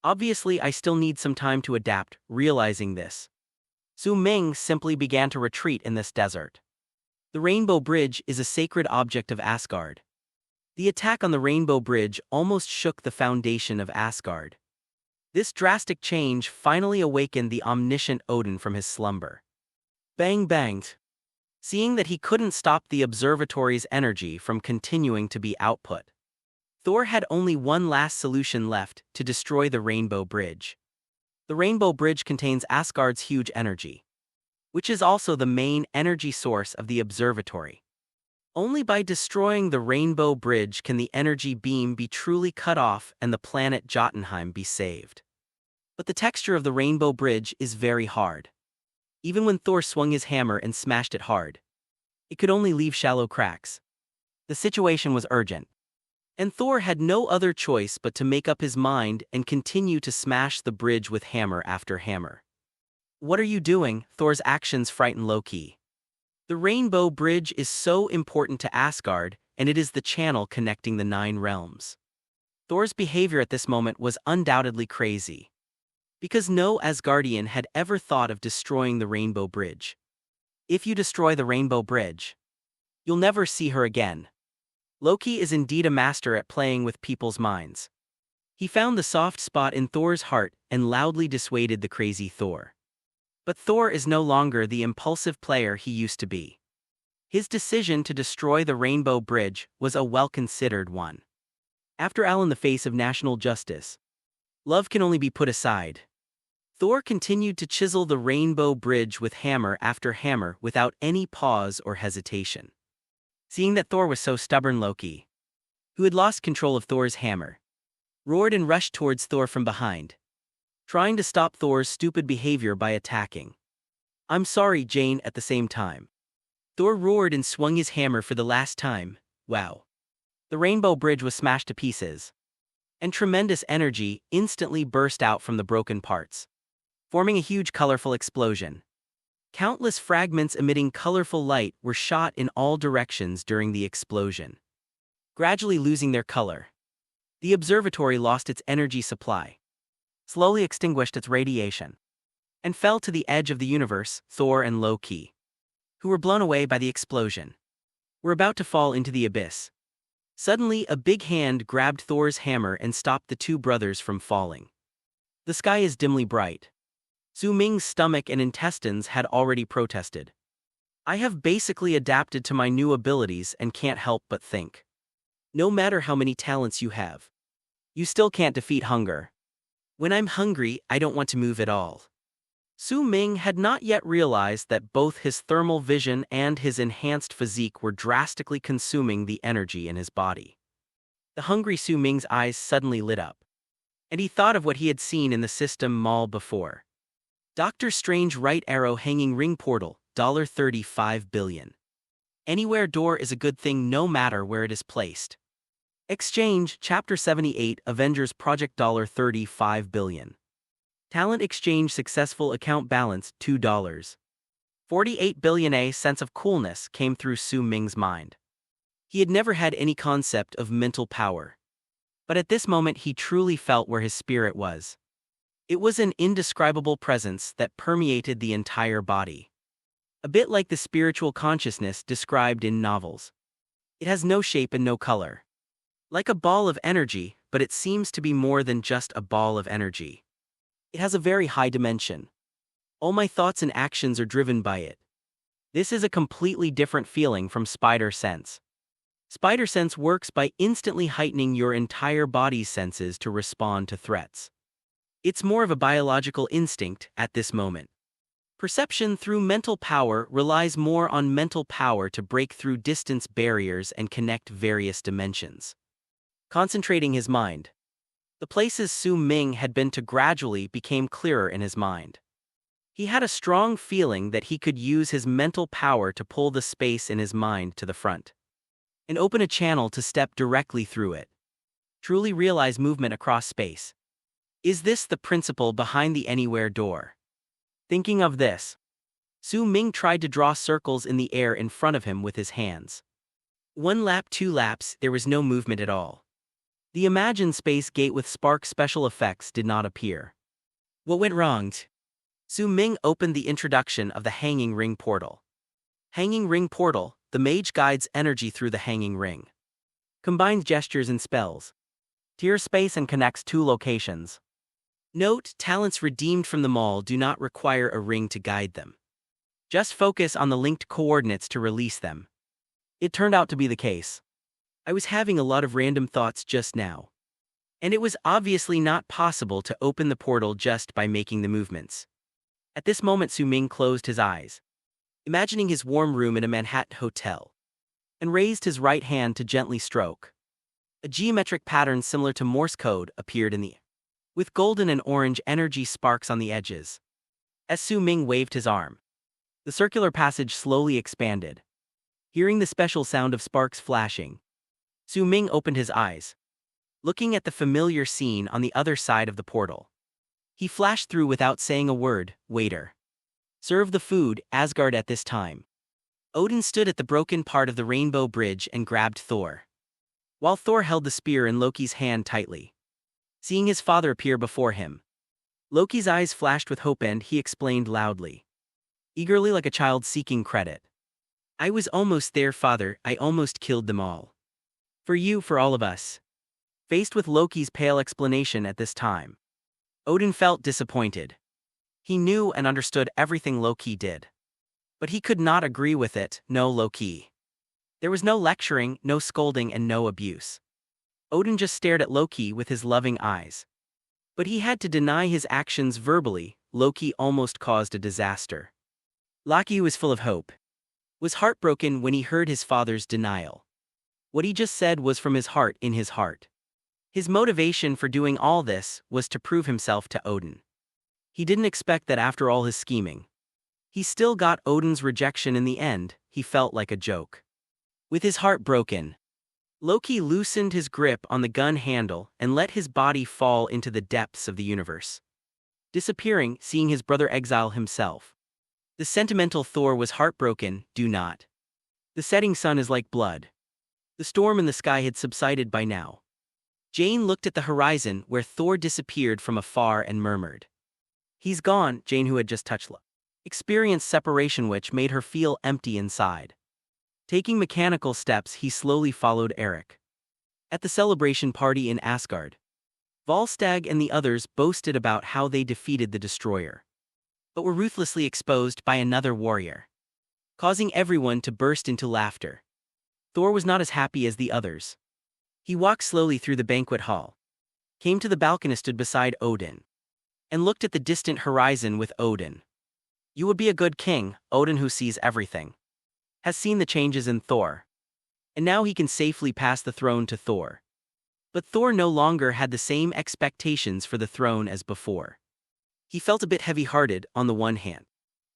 Obviously, I still need some time to adapt. Realizing this, Su Ming simply began to retreat in this desert. The Rainbow Bridge is a sacred object of Asgard. The attack on the Rainbow Bridge almost shook the foundation of Asgard. This drastic change finally awakened the omniscient Odin from his slumber. Bang banged. Seeing that he couldn't stop the observatory's energy from continuing to be output, Thor had only one last solution left: to destroy the Rainbow Bridge. The Rainbow Bridge contains Asgard's huge energy, which is also the main energy source of the observatory. Only by destroying the Rainbow Bridge can the energy beam be truly cut off and the planet Jotunheim be saved. But the texture of the Rainbow Bridge is very hard. Even when Thor swung his hammer and smashed it hard, it could only leave shallow cracks. The situation was urgent, and Thor had no other choice but to make up his mind and continue to smash the bridge with hammer after hammer. "What are you doing?" Thor's actions frighten Loki. The Rainbow Bridge is so important to Asgard, and it is the channel connecting the 9 realms. Thor's behavior at this moment was undoubtedly crazy, because no Asgardian had ever thought of destroying the Rainbow Bridge. If you destroy the Rainbow Bridge, you'll never see her again. Loki is indeed a master at playing with people's minds. He found the soft spot in Thor's heart and loudly dissuaded the crazy Thor. But Thor is no longer the impulsive player he used to be. His decision to destroy the Rainbow Bridge was a well-considered one. After all in the face of national justice, love can only be put aside. Thor continued to chisel the Rainbow Bridge with hammer after hammer without any pause or hesitation. Seeing that Thor was so stubborn, Loki, who had lost control of Thor's hammer, roared and rushed towards Thor from behind, trying to stop Thor's stupid behavior by attacking. "I'm sorry, Jane," at the same time. Thor roared and swung his hammer for the last time. Wow. The Rainbow Bridge was smashed to pieces, and tremendous energy instantly burst out from the broken parts, forming a huge colorful explosion. Countless fragments emitting colorful light were shot in all directions during the explosion, gradually losing their color. The observatory lost its energy supply, slowly extinguished its radiation, and fell to the edge of the universe. Thor and Loki, who were blown away by the explosion, were about to fall into the abyss. Suddenly, a big hand grabbed Thor's hammer and stopped the two brothers from falling. The sky is dimly bright. Su Ming's stomach and intestines had already protested. "I have basically adapted to my new abilities and can't help but think. No matter how many talents you have, you still can't defeat hunger. When I'm hungry, I don't want to move at all." Su Ming had not yet realized that both his thermal vision and his enhanced physique were drastically consuming the energy in his body. The hungry Su Ming's eyes suddenly lit up, and he thought of what he had seen in the system mall before. Doctor Strange right arrow hanging ring portal, $35 billion. Anywhere door is a good thing no matter where it is placed. Exchange, Chapter 78, Avengers Project, $35 billion. Talent exchange successful, account balance, $2. 48 billion. A sense of coolness came through Su Ming's mind. He had never had any concept of mental power, but at this moment he truly felt where his spirit was. It was an indescribable presence that permeated the entire body. A bit like the spiritual consciousness described in novels. It has no shape and no color. Like a ball of energy, but it seems to be more than just a ball of energy. It has a very high dimension. All my thoughts and actions are driven by it. This is a completely different feeling from Spider Sense. Spider Sense works by instantly heightening your entire body's senses to respond to threats. It's more of a biological instinct at this moment. Perception through mental power relies more on mental power to break through distance barriers and connect various dimensions. Concentrating his mind, the places Su Ming had been to gradually became clearer in his mind. He had a strong feeling that he could use his mental power to pull the space in his mind to the front and open a channel to step directly through it. Truly realize movement across space. Is this the principle behind the anywhere door? Thinking of this, Su Ming tried to draw circles in the air in front of him with his hands. 1 lap, 2 laps, there was no movement at all. The imagined space gate with spark special effects did not appear. What went wrong? Su Ming opened the introduction of the Hanging Ring Portal. Hanging Ring Portal, the mage guides energy through the hanging ring. Combines gestures and spells. Tier space and connects 2 locations. Note, talents redeemed from the mall do not require a ring to guide them. Just focus on the linked coordinates to release them. It turned out to be the case. I was having a lot of random thoughts just now. And it was obviously not possible to open the portal just by making the movements. At this moment Su Ming closed his eyes, imagining his warm room in a Manhattan hotel. and raised his right hand to gently stroke. A geometric pattern similar to Morse code appeared in the air, with golden and orange energy sparks on the edges. As Su Ming waved his arm, the circular passage slowly expanded. Hearing the special sound of sparks flashing, Su Ming opened his eyes, looking at the familiar scene on the other side of the portal. He flashed through without saying a word. Waiter, serve the food, Asgard. At this time, Odin stood at the broken part of the rainbow bridge and grabbed Thor, while Thor held the spear in Loki's hand tightly. Seeing his father appear before him, Loki's eyes flashed with hope and he explained loudly, eagerly like a child seeking credit. I was almost there, father. I almost killed them all. For you, for all of us. Faced with Loki's pale explanation at this time, Odin felt disappointed. He knew and understood everything Loki did, but he could not agree with it. No, Loki. There was no lecturing, no scolding, and no abuse. Odin just stared at Loki with his loving eyes. But he had to deny his actions verbally. Loki almost caused a disaster. Loki was full of hope, was heartbroken when he heard his father's denial. What he just said was from his heart, in his heart. His motivation for doing all this was to prove himself to Odin. He didn't expect that after all his scheming, he still got Odin's rejection in the end. He felt like a joke. With his heart broken, Loki loosened his grip on the gun handle and let his body fall into the depths of the universe, disappearing, seeing his brother exile himself. The sentimental Thor was heartbroken. Do not. The setting sun is like blood. The storm in the sky had subsided by now. Jane looked at the horizon where Thor disappeared from afar and murmured, "He's gone." Jane, who had just touched love, experienced separation which made her feel empty inside. Taking mechanical steps, he slowly followed Eric. At the celebration party in Asgard, Volstagg and the others boasted about how they defeated the Destroyer, but were ruthlessly exposed by another warrior, causing everyone to burst into laughter. Thor was not as happy as the others. He walked slowly through the banquet hall, came to the balcony, stood beside Odin, and looked at the distant horizon with Odin. You would be a good king. Odin, who sees everything, has seen the changes in Thor, and now he can safely pass the throne to Thor. But Thor no longer had the same expectations for the throne as before. He felt a bit heavy-hearted. On the one hand,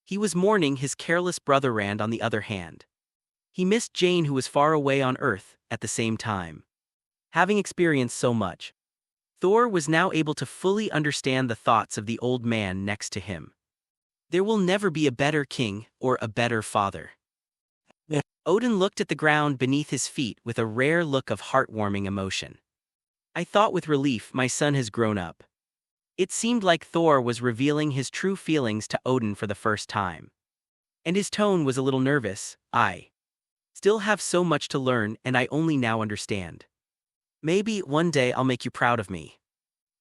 he was mourning his careless brother Rand. On the other hand, he missed Jane, who was far away on Earth. At the same time, having experienced so much, Thor was now able to fully understand the thoughts of the old man next to him. There will never be a better king or a better father. Odin looked at the ground beneath his feet with a rare look of heartwarming emotion. I thought with relief, my son has grown up. It seemed like Thor was revealing his true feelings to Odin for the first time. And his tone was a little nervous. I still have so much to learn, and I only now understand. Maybe one day I'll make you proud of me.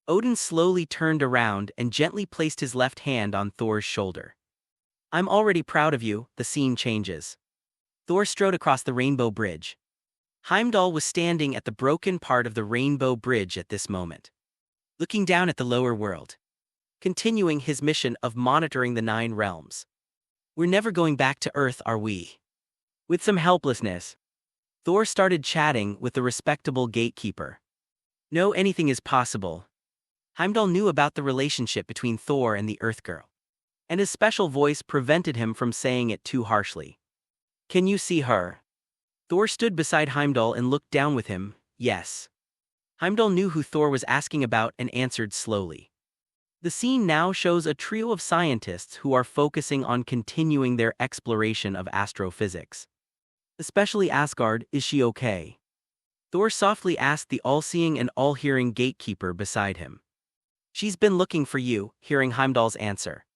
Odin slowly turned around and gently placed his left hand on Thor's shoulder. I'm already proud of you. The scene changes. Thor strode across the rainbow bridge. Heimdall was standing at the broken part of the rainbow bridge at this moment, looking down at the lower world, continuing his mission of monitoring the 9 realms. We're never going back to Earth, are we? With some helplessness, Thor started chatting with the respectable gatekeeper. No, anything is possible. Heimdall knew about the relationship between Thor and the Earth Girl, and his special voice prevented him from saying it too harshly. Can you see her? Thor stood beside Heimdall and looked down with him. Yes. Heimdall knew who Thor was asking about and answered slowly. The scene now shows a trio of scientists who are focusing on continuing their exploration of astrophysics. Especially Asgard. Is she okay? Thor softly asked the all-seeing and all-hearing gatekeeper beside him. She's been looking for you. Hearing Heimdall's answer,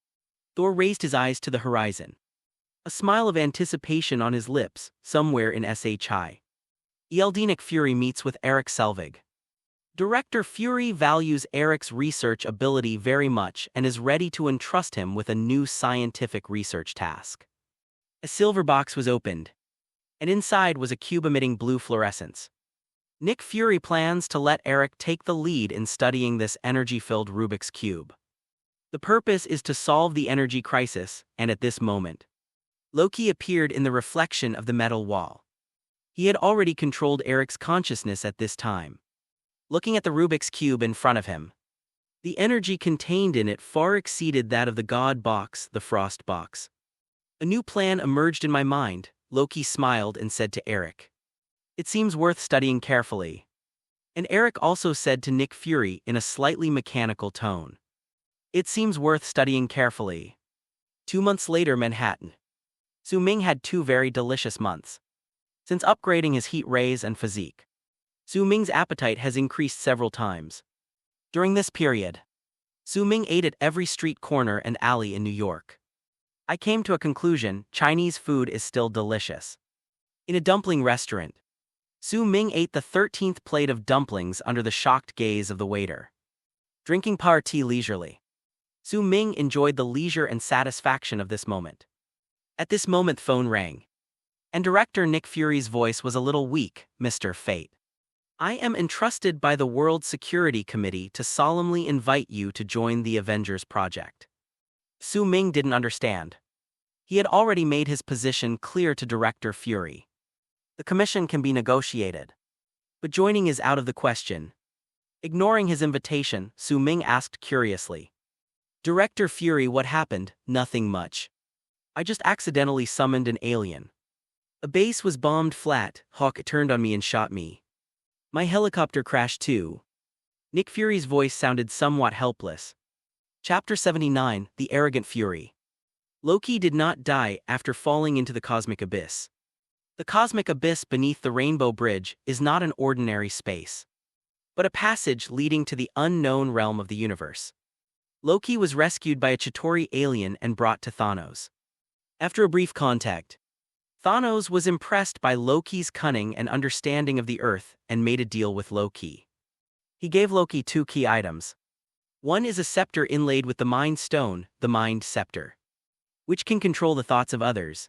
Thor raised his eyes to the horizon, a smile of anticipation on his lips. Somewhere in SHI, Eldinic Fury meets with Eric Selvig. Director Fury values Eric's research ability very much and is ready to entrust him with a new scientific research task. A silver box was opened, and inside was a cube emitting blue fluorescence. Nick Fury plans to let Eric take the lead in studying this energy-filled Rubik's Cube. The purpose is to solve the energy crisis, and at this moment, Loki appeared in the reflection of the metal wall. He had already controlled Eric's consciousness at this time. Looking at the Rubik's Cube in front of him, the energy contained in it far exceeded that of the God box, the Frost box. A new plan emerged in my mind, Loki smiled and said to Eric. It seems worth studying carefully. And Eric also said to Nick Fury in a slightly mechanical tone. It seems worth studying carefully. 2 months later, Manhattan. Su Ming had 2 very delicious months. Since upgrading his heat rays and physique, Su Ming's appetite has increased several times. During this period, Su Ming ate at every street corner and alley in New York. I came to a conclusion: Chinese food is still delicious. In a dumpling restaurant, Su Ming ate the 13th plate of dumplings under the shocked gaze of the waiter. Drinking tea leisurely, Su Ming enjoyed the leisure and satisfaction of this moment. At this moment, phone rang. And director Nick Fury's voice was a little weak. Mr. Fate, I am entrusted by the World Security Committee to solemnly invite you to join the Avengers project. Su Ming didn't understand. He had already made his position clear to Director Fury. The commission can be negotiated, but joining is out of the question. Ignoring his invitation, Su Ming asked curiously. Director Fury, what happened? Nothing much. I just accidentally summoned an alien. A base was bombed flat, Hawk turned on me and shot me. My helicopter crashed too. Nick Fury's voice sounded somewhat helpless. Chapter 79, The Arrogant Fury. Loki did not die after falling into the cosmic abyss. The cosmic abyss beneath the Rainbow Bridge is not an ordinary space, but a passage leading to the unknown realm of the universe. Loki was rescued by a Chitauri alien and brought to Thanos. After a brief contact, Thanos was impressed by Loki's cunning and understanding of the Earth and made a deal with Loki. He gave Loki 2 key items. One is a scepter inlaid with the Mind Stone, the Mind Scepter, which can control the thoughts of others.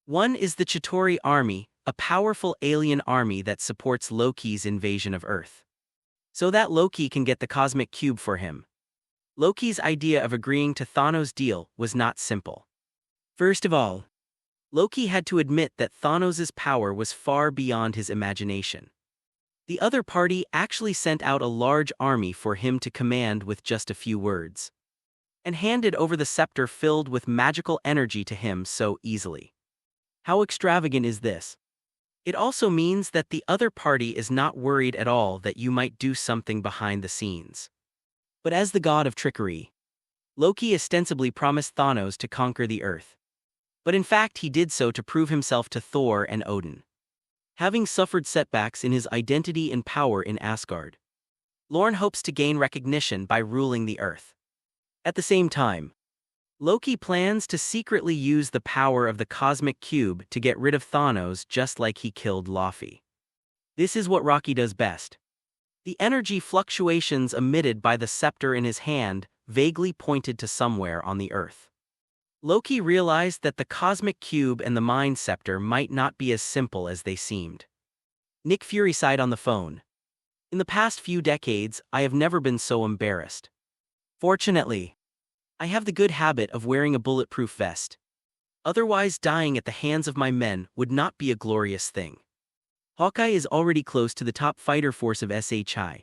One is the Chitauri army, a powerful alien army that supports Loki's invasion of Earth, so that Loki can get the cosmic cube for him. Loki's idea of agreeing to Thanos' deal was not simple. First of all, Loki had to admit that Thanos' power was far beyond his imagination. The other party actually sent out a large army for him to command with just a few words, and handed over the scepter filled with magical energy to him so easily. How extravagant is this? It also means that the other party is not worried at all that you might do something behind the scenes. But as the god of trickery, Loki ostensibly promised Thanos to conquer the Earth. But in fact he did so to prove himself to Thor and Odin. Having suffered setbacks in his identity and power in Asgard, Lorne hopes to gain recognition by ruling the Earth. At the same time, Loki plans to secretly use the power of the cosmic cube to get rid of Thanos just like he killed Luffy. This is what Rocky does best. The energy fluctuations emitted by the scepter in his hand vaguely pointed to somewhere on the Earth. Loki realized that the cosmic cube and the Mind Scepter might not be as simple as they seemed. Nick Fury sighed on the phone. In the past few decades, I have never been so embarrassed. Fortunately, I have the good habit of wearing a bulletproof vest. Otherwise, dying at the hands of my men would not be a glorious thing. Hawkeye is already close to the top fighter force of SHIELD.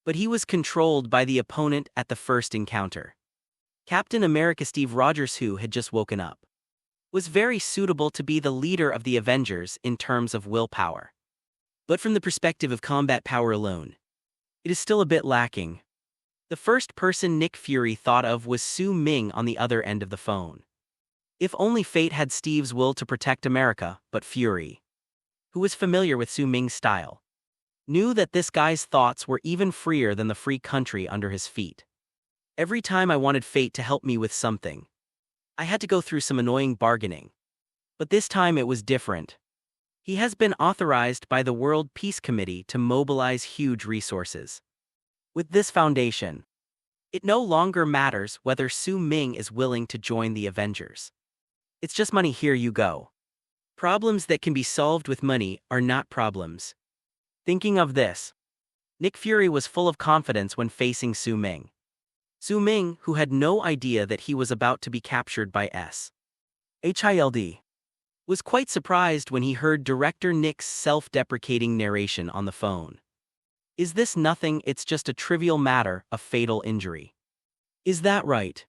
But he was controlled by the opponent at the first encounter. Captain America Steve Rogers, who had just woken up, was very suitable to be the leader of the Avengers in terms of willpower. But from the perspective of combat power alone, it is still a bit lacking. The first person Nick Fury thought of was Su Ming on the other end of the phone. If only fate had Steve's will to protect America, but Fury, who was familiar with Su Ming's style, knew that this guy's thoughts were even freer than the free country under his feet. Every time I wanted fate to help me with something, I had to go through some annoying bargaining. But this time it was different. He has been authorized by the World Peace Committee to mobilize huge resources. With this foundation, it no longer matters whether Su Ming is willing to join the Avengers. It's just money, here you go. Problems that can be solved with money are not problems. Thinking of this, Nick Fury was full of confidence when facing Su Ming. Su Ming, who had no idea that he was about to be captured by SHIELD, was quite surprised when he heard director Nick's self-deprecating narration on the phone. Is this nothing? It's just a trivial matter, a fatal injury. Is that right?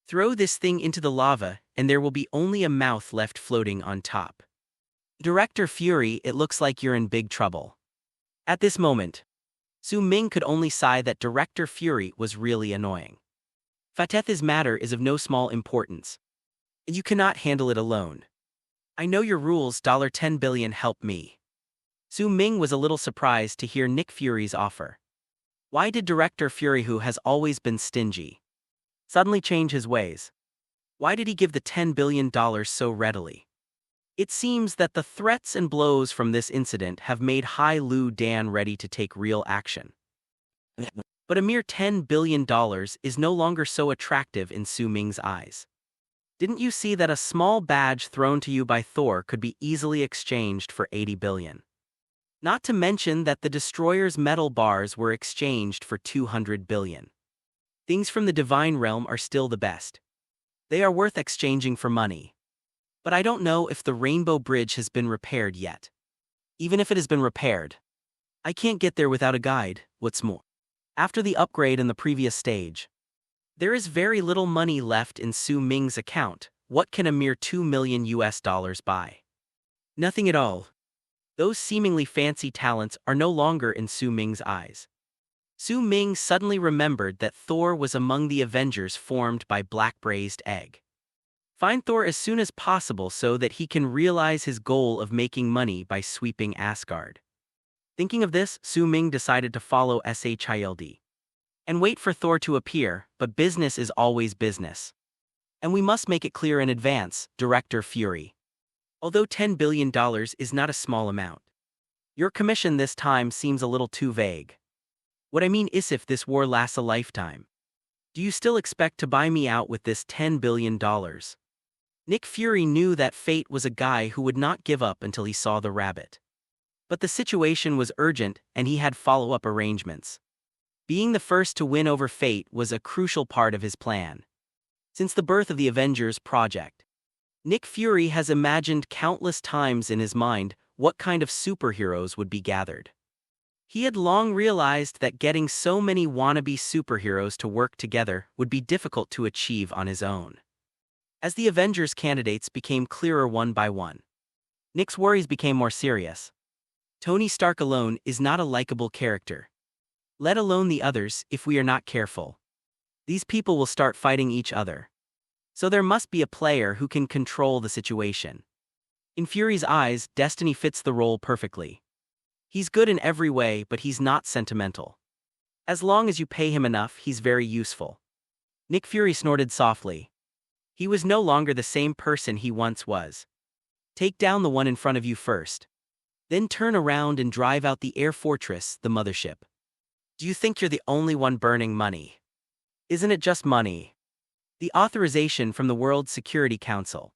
Throw this thing into the lava, and there will be only a mouth left floating on top. Director Fury, it looks like you're in big trouble. At this moment, Su Ming could only sigh that Director Fury was really annoying. Fateth's matter is of no small importance. You cannot handle it alone. I know your rules, $10 billion, help me. Su Ming was a little surprised to hear Nick Fury's offer. Why did Director Fury, who has always been stingy, suddenly change his ways? Why did he give the $10 billion so readily? It seems that the threats and blows from this incident have made Hai Lu Dan ready to take real action. But a mere $10 billion is no longer so attractive in Su Ming's eyes. Didn't you see that a small badge thrown to you by Thor could be easily exchanged for 80 billion? Not to mention that the destroyer's metal bars were exchanged for 200 billion. Things from the divine realm are still the best. They are worth exchanging for money. But I don't know if the Rainbow Bridge has been repaired yet. Even if it has been repaired, I can't get there without a guide. What's more, after the upgrade in the previous stage, there is very little money left in Su Ming's account. What can a mere $2 million buy? Nothing at all. Those seemingly fancy talents are no longer in Su Ming's eyes. Su Ming suddenly remembered that Thor was among the Avengers formed by Black Braised Egg. Find Thor as soon as possible so that he can realize his goal of making money by sweeping Asgard. Thinking of this, Su Ming decided to follow Shield and wait for Thor to appear, but business is always business. And we must make it clear in advance, Director Fury. Although $10 billion is not a small amount, your commission this time seems a little too vague. What I mean is, if this war lasts a lifetime, do you still expect to buy me out with this $10 billion? Nick Fury knew that Fate was a guy who would not give up until he saw the rabbit. But the situation was urgent and he had follow-up arrangements. Being the first to win over Fate was a crucial part of his plan. Since the birth of the Avengers project, Nick Fury has imagined countless times in his mind what kind of superheroes would be gathered. He had long realized that getting so many wannabe superheroes to work together would be difficult to achieve on his own. As the Avengers candidates became clearer one by one, Nick's worries became more serious. Tony Stark alone is not a likable character, let alone the others. If we are not careful, these people will start fighting each other. So there must be a player who can control the situation. In Fury's eyes, Destiny fits the role perfectly. He's good in every way, but he's not sentimental. As long as you pay him enough, he's very useful. Nick Fury snorted softly. He was no longer the same person he once was. Take down the one in front of you first. Then turn around and drive out the air fortress, the mothership. Do you think you're the only one burning money? Isn't it just money? The authorization from the World Security Council.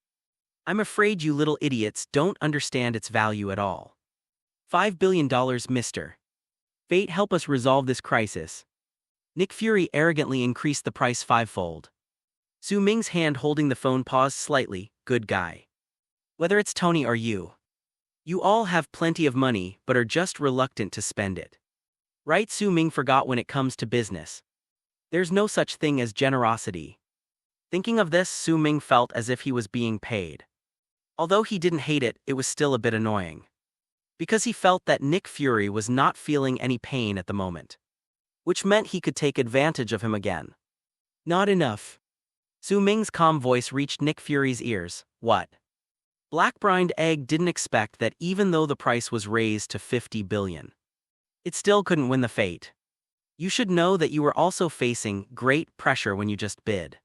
I'm afraid you little idiots don't understand its value at all. $5 billion, Mr. Fate, help us resolve this crisis. Nick Fury arrogantly increased the price fivefold. Su Ming's hand holding the phone paused slightly. Good guy. Whether it's Tony or you all have plenty of money but are just reluctant to spend it. Right? Su Ming forgot when it comes to business. There's no such thing as generosity. Thinking of this, Su Ming felt as if he was being paid. Although he didn't hate it, it was still a bit annoying. Because he felt that Nick Fury was not feeling any pain at the moment, which meant he could take advantage of him again. Not enough. Su Ming's calm voice reached Nick Fury's ears. What? Black Braised Egg didn't expect that even though the price was raised to 50 billion, it still couldn't win the Fate. You should know that you were also facing great pressure when you just bid.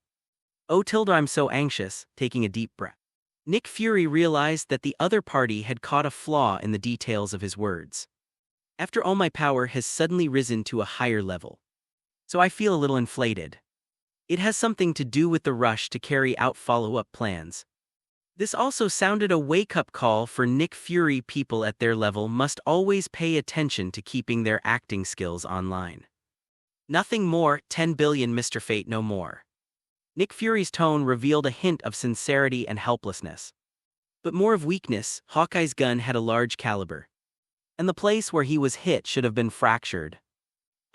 Oh Tilda, I'm so anxious, taking a deep breath. Nick Fury realized that the other party had caught a flaw in the details of his words. After all, my power has suddenly risen to a higher level, so I feel a little inflated. It has something to do with the rush to carry out follow-up plans. This also sounded a wake-up call for Nick Fury. People at their level must always pay attention to keeping their acting skills online. Nothing more, 10 billion, Mr. Fate, no more. Nick Fury's tone revealed a hint of sincerity and helplessness. But more of weakness, Hawkeye's gun had a large caliber. And the place where he was hit should have been fractured.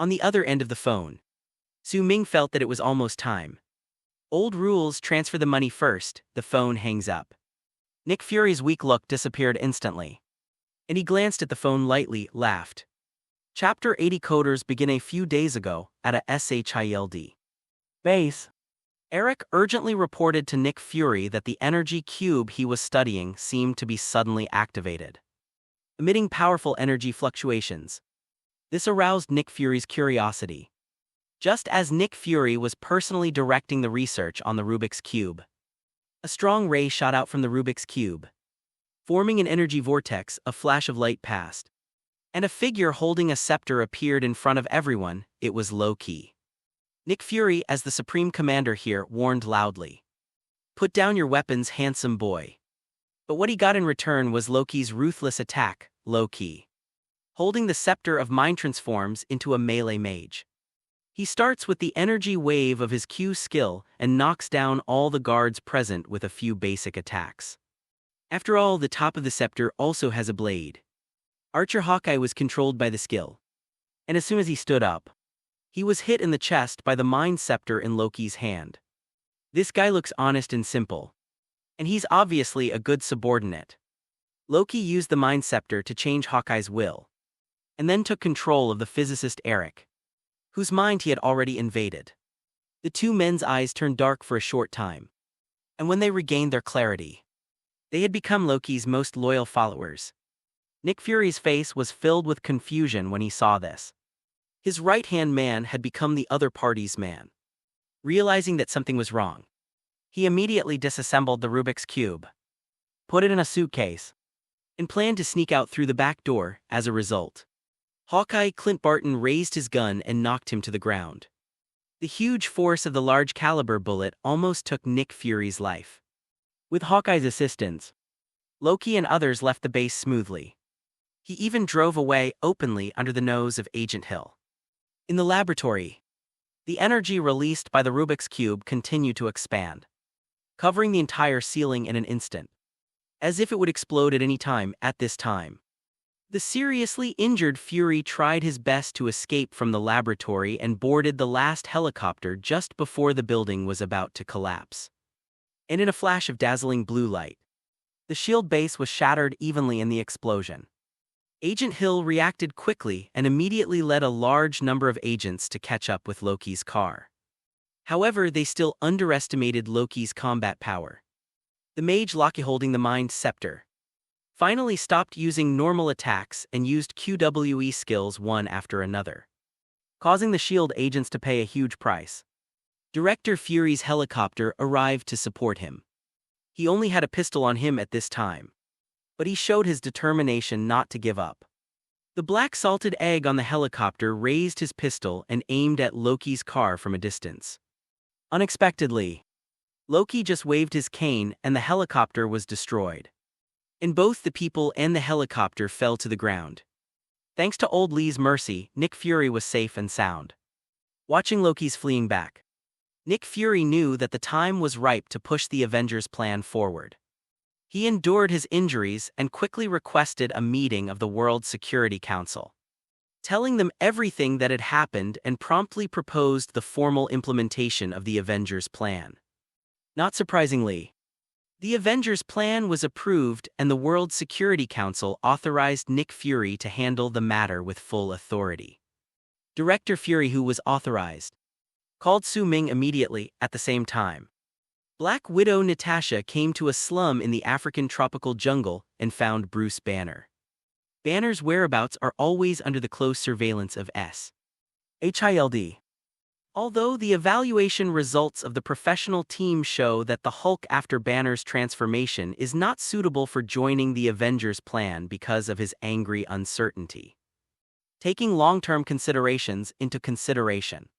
On the other end of the phone, Su Ming felt that it was almost time. Old rules: transfer the money first. The phone hangs up. Nick Fury's weak look disappeared instantly. And he glanced at the phone lightly, laughed. Chapter 80 Coders begin a few days ago at a SHIELD base. Eric urgently reported to Nick Fury that the energy cube he was studying seemed to be suddenly activated, emitting powerful energy fluctuations. This aroused Nick Fury's curiosity. Just as Nick Fury was personally directing the research on the Rubik's Cube, a strong ray shot out from the Rubik's Cube. Forming an energy vortex, a flash of light passed. And a figure holding a scepter appeared in front of everyone. It was Loki. Nick Fury, as the Supreme Commander here, warned loudly. "Put down your weapons, handsome boy." But what he got in return was Loki's ruthless attack. Loki, holding the scepter of mind, transforms into a melee mage. He starts with the energy wave of his Q skill and knocks down all the guards present with a few basic attacks. After all, the top of the scepter also has a blade. Archer Hawkeye was controlled by the skill. And as soon as he stood up, he was hit in the chest by the mind scepter in Loki's hand. This guy looks honest and simple. And he's obviously a good subordinate. Loki used the mind scepter to change Hawkeye's will. And then took control of the physicist Eric, whose mind he had already invaded. The two men's eyes turned dark for a short time. And when they regained their clarity, they had become Loki's most loyal followers. Nick Fury's face was filled with confusion when he saw this. His right-hand man had become the other party's man. Realizing that something was wrong, he immediately disassembled the Rubik's Cube, put it in a suitcase, and planned to sneak out through the back door. As a result, Hawkeye Clint Barton raised his gun and knocked him to the ground. The huge force of the large caliber bullet almost took Nick Fury's life. With Hawkeye's assistance, Loki and others left the base smoothly. He even drove away openly under the nose of Agent Hill. In the laboratory, the energy released by the Rubik's Cube continued to expand, covering the entire ceiling in an instant, as if it would explode at any time. At this time, the seriously injured Fury tried his best to escape from the laboratory and boarded the last helicopter just before the building was about to collapse. And in a flash of dazzling blue light, the shield base was shattered evenly in the explosion. Agent Hill reacted quickly and immediately led a large number of agents to catch up with Loki's car. However, they still underestimated Loki's combat power. The mage Loki, holding the mind scepter, finally stopped using normal attacks and used QWE skills one after another, causing the shield agents to pay a huge price. Director Fury's helicopter arrived to support him. He only had a pistol on him at this time, but he showed his determination not to give up. The black salted egg on the helicopter raised his pistol and aimed at Loki's car from a distance. Unexpectedly, Loki just waved his cane and the helicopter was destroyed. And both the people and the helicopter fell to the ground. Thanks to Old Lee's mercy, Nick Fury was safe and sound. Watching Loki's fleeing back, Nick Fury knew that the time was ripe to push the Avengers' plan forward. He endured his injuries and quickly requested a meeting of the World Security Council, telling them everything that had happened, and promptly proposed the formal implementation of the Avengers' plan. Not surprisingly, the Avengers' plan was approved and the World Security Council authorized Nick Fury to handle the matter with full authority. Director Fury, who was authorized, called Su Ming immediately. At the same time, Black Widow Natasha came to a slum in the African tropical jungle and found Bruce Banner. Banner's whereabouts are always under the close surveillance of SHIELD. Although the evaluation results of the professional team show that the Hulk after Banner's transformation is not suitable for joining the Avengers' plan because of his angry uncertainty. Taking long-term considerations into consideration,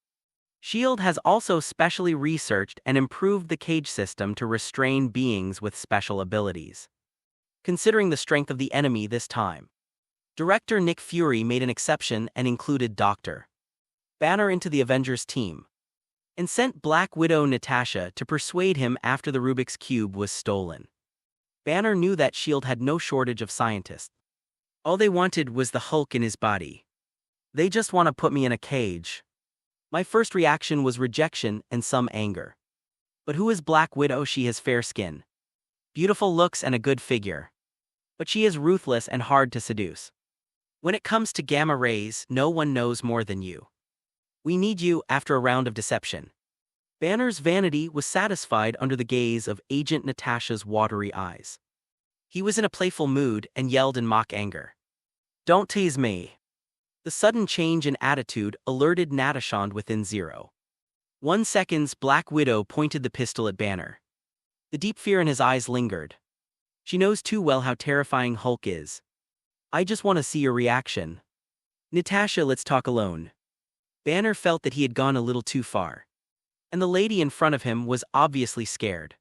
S.H.I.E.L.D. has also specially researched and improved the cage system to restrain beings with special abilities. Considering the strength of the enemy this time, Director Nick Fury made an exception and included Dr. Banner into the Avengers team, and sent Black Widow Natasha to persuade him after the Rubik's Cube was stolen. Banner knew that S.H.I.E.L.D. had no shortage of scientists. All they wanted was the Hulk in his body. They just want to put me in a cage. My first reaction was rejection and some anger. But who is Black Widow? She has fair skin, beautiful looks and a good figure. But she is ruthless and hard to seduce. When it comes to gamma rays, no one knows more than you. We need you. After a round of deception, Banner's vanity was satisfied under the gaze of Agent Natasha's watery eyes. He was in a playful mood and yelled in mock anger. Don't tease me. The sudden change in attitude alerted Natasha within 0.1 seconds. Black Widow pointed the pistol at Banner. The deep fear in his eyes lingered. She knows too well how terrifying Hulk is. I just want to see your reaction. Natasha, let's talk alone. Banner felt that he had gone a little too far. And the lady in front of him was obviously scared.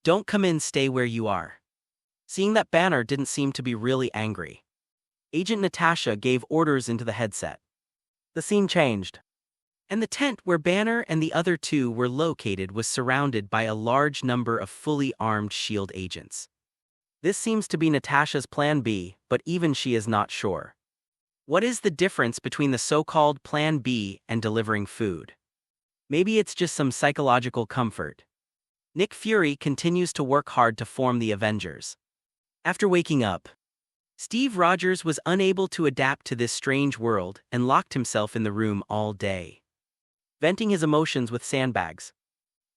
Don't come in, stay where you are. Seeing that Banner didn't seem to be really angry, Agent Natasha gave orders into the headset. The scene changed. And the tent where Banner and the other two were located was surrounded by a large number of fully armed S.H.I.E.L.D. agents. This seems to be Natasha's plan B, but even she is not sure. What is the difference between the so-called plan B and delivering food? Maybe it's just some psychological comfort. Nick Fury continues to work hard to form the Avengers. After waking up, Steve Rogers was unable to adapt to this strange world and locked himself in the room all day, venting his emotions with sandbags.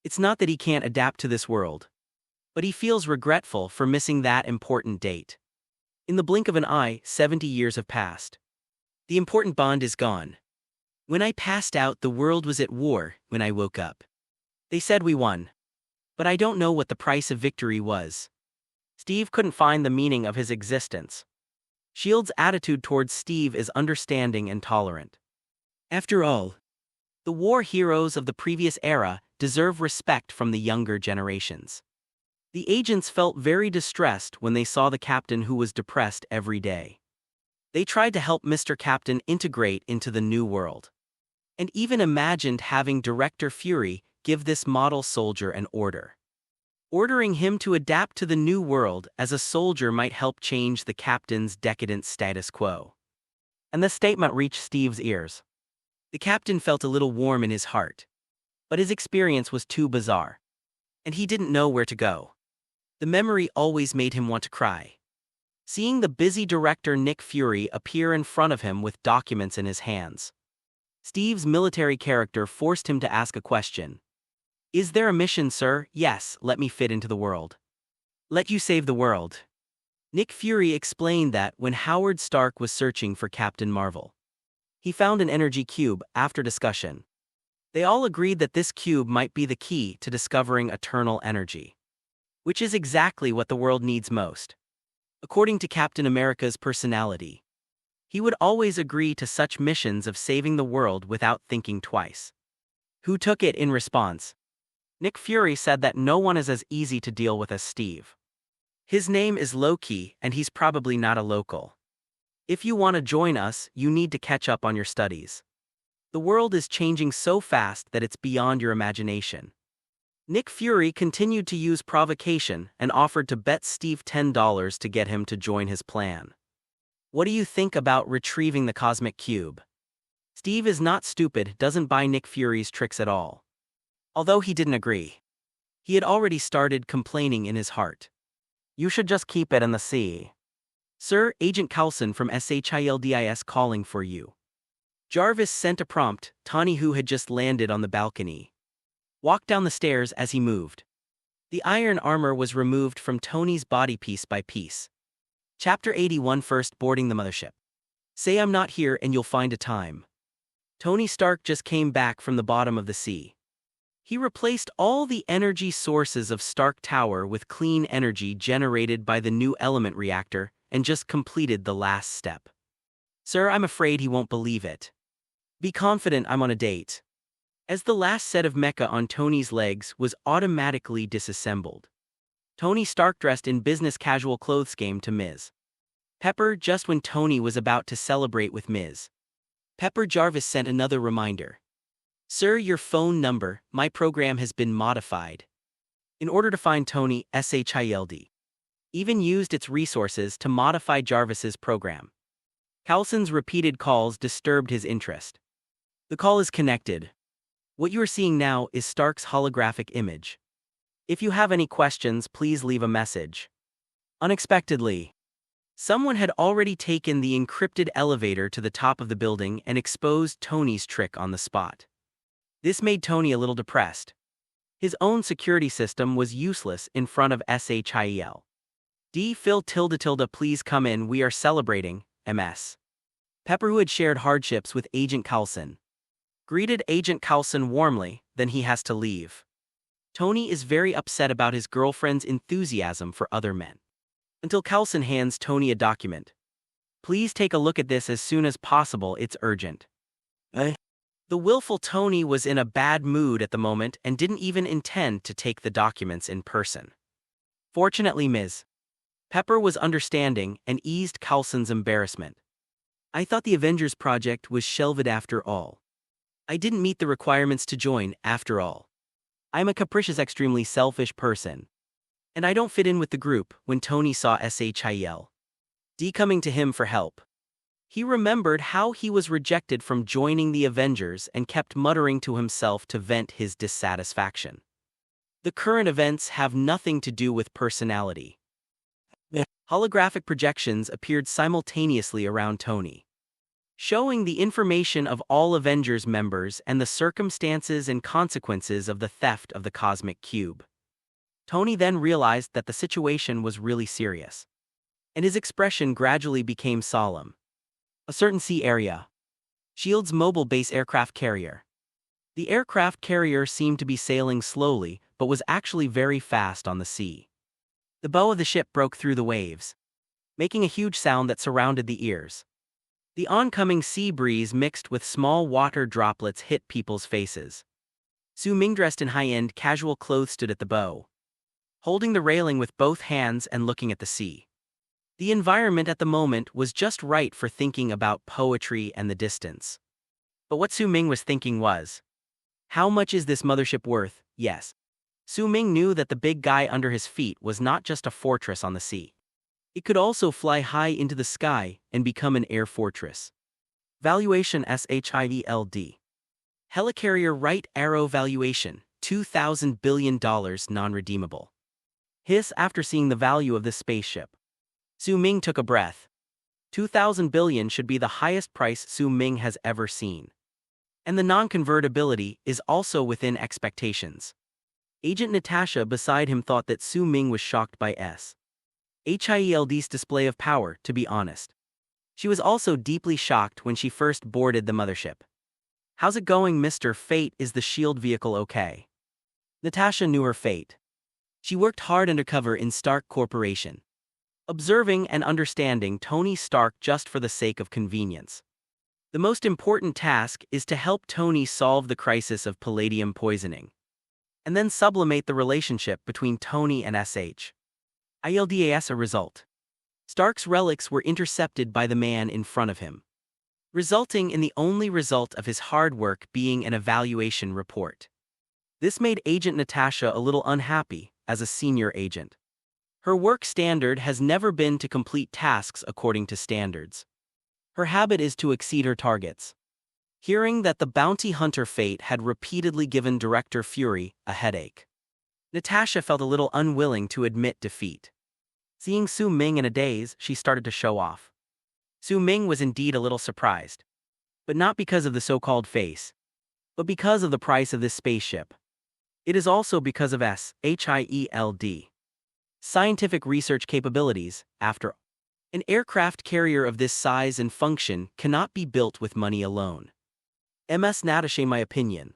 It's not that he can't adapt to this world, but he feels regretful for missing that important date. In the blink of an eye, 70 years have passed. The important bond is gone. When I passed out, the world was at war. When I woke up, they said we won. But I don't know what the price of victory was. Steve couldn't find the meaning of his existence. S.H.I.E.L.D.'s attitude towards Steve is understanding and tolerant. After all, the war heroes of the previous era deserve respect from the younger generations. The agents felt very distressed when they saw the captain, who was depressed every day. They tried to help Mr. Captain integrate into the new world, and even imagined having Director Fury give this model soldier an order. Ordering him to adapt to the new world as a soldier might help change the captain's decadent status quo. And the statement reached Steve's ears. The captain felt a little warm in his heart. But his experience was too bizarre, and he didn't know where to go. The memory always made him want to cry. Seeing the busy director Nick Fury appear in front of him with documents in his hands, Steve's military character forced him to ask a question. Is there a mission, sir? Yes, let me fit into the world. Let you save the world. Nick Fury explained that when Howard Stark was searching for Captain Marvel, he found an energy cube. After discussion, they all agreed that this cube might be the key to discovering eternal energy, which is exactly what the world needs most. According to Captain America's personality, he would always agree to such missions of saving the world without thinking twice. Who took it in response? Nick Fury said that no one is as easy to deal with as Steve. His name is Loki, and he's probably not a local. If you want to join us, you need to catch up on your studies. The world is changing so fast that it's beyond your imagination. Nick Fury continued to use provocation and offered to bet Steve $10 to get him to join his plan. What do you think about retrieving the cosmic cube? Steve is not stupid, doesn't buy Nick Fury's tricks at all. Although he didn't agree, he had already started complaining in his heart. You should just keep it in the sea. Sir, Agent Coulson from S.H.I.E.L.D.I.S. calling for you. Jarvis sent a prompt. Tawny, who had just landed on the balcony, walked down the stairs as he moved. The iron armor was removed from Tony's body piece by piece. Chapter 81. First boarding the mothership. Say I'm not here and you'll find a time. Tony Stark just came back from the bottom of the sea. He replaced all the energy sources of Stark Tower with clean energy generated by the new element reactor and just completed the last step. Sir, I'm afraid he won't believe it. Be confident, I'm on a date. As the last set of mecha on Tony's legs was automatically disassembled, Tony Stark dressed in business casual clothes came to Ms. Pepper just when Tony was about to celebrate with Ms. Pepper. Jarvis sent another reminder. Sir, your phone number, my program has been modified. In order to find Tony, S.H.I.E.L.D. even used its resources to modify Jarvis's program. Coulson's repeated calls disturbed his interest. The call is connected. What you are seeing now is Stark's holographic image. If you have any questions, please leave a message. Unexpectedly, someone had already taken the encrypted elevator to the top of the building and exposed Tony's trick on the spot. This made Tony a little depressed. His own security system was useless in front of SHIEL. D. Phil ~, please come in, we are celebrating, MS. Pepper, who had shared hardships with Agent Coulson, greeted Agent Coulson warmly, then he has to leave. Tony is very upset about his girlfriend's enthusiasm for other men. Until Coulson hands Tony a document. Please take a look at this as soon as possible, it's urgent. The willful Tony was in a bad mood at the moment and didn't even intend to take the documents in person. Fortunately, Ms. Pepper was understanding and eased Coulson's embarrassment. I thought the Avengers project was shelved after all. I didn't meet the requirements to join after all. I'm a capricious, extremely selfish person. And I don't fit in with the group. When Tony saw SHIEL D coming to him for help, he remembered how he was rejected from joining the Avengers and kept muttering to himself to vent his dissatisfaction. The current events have nothing to do with personality. Holographic projections appeared simultaneously around Tony, showing the information of all Avengers members and the circumstances and consequences of the theft of the Cosmic Cube. Tony then realized that the situation was really serious, and his expression gradually became solemn. A certain sea area. S.H.I.E.L.D.'s mobile base aircraft carrier. The aircraft carrier seemed to be sailing slowly, but was actually very fast on the sea. The bow of the ship broke through the waves, making a huge sound that surrounded the ears. The oncoming sea breeze mixed with small water droplets hit people's faces. Su Ming, dressed in high-end casual clothes, stood at the bow, holding the railing with both hands and looking at the sea. The environment at the moment was just right for thinking about poetry and the distance. But what Su Ming was thinking was, how much is this mothership worth? Yes. Su Ming knew that the big guy under his feet was not just a fortress on the sea. It could also fly high into the sky and become an air fortress. Valuation SHIELD. Helicarrier Right Arrow valuation, $2,000 billion non-redeemable. Hiss. After seeing the value of this spaceship, Su Ming took a breath. 2,000 billion should be the highest price Su Ming has ever seen. And the non-convertibility is also within expectations. Agent Natasha beside him thought that Su Ming was shocked by SHIELD's display of power, to be honest. She was also deeply shocked when she first boarded the mothership. How's it going, Mr. Fate? Is the S.H.I.E.L.D. vehicle okay? Natasha knew her fate. She worked hard undercover in Stark Corporation, observing and understanding Tony Stark just for the sake of convenience. The most important task is to help Tony solve the crisis of palladium poisoning, and then sublimate the relationship between Tony and SHIELD. As a result, Stark's relics were intercepted by the man in front of him, resulting in the only result of his hard work being an evaluation report. This made Agent Natasha a little unhappy as a senior agent. Her work standard has never been to complete tasks according to standards. Her habit is to exceed her targets. Hearing that the bounty hunter Fate had repeatedly given Director Fury a headache, Natasha felt a little unwilling to admit defeat. Seeing Su Ming in a daze, she started to show off. Su Ming was indeed a little surprised, but not because of the so-called face, but because of the price of this spaceship. It is also because of SHIELD. Scientific research capabilities. After all, an aircraft carrier of this size and function cannot be built with money alone. MS Natasha, my opinion.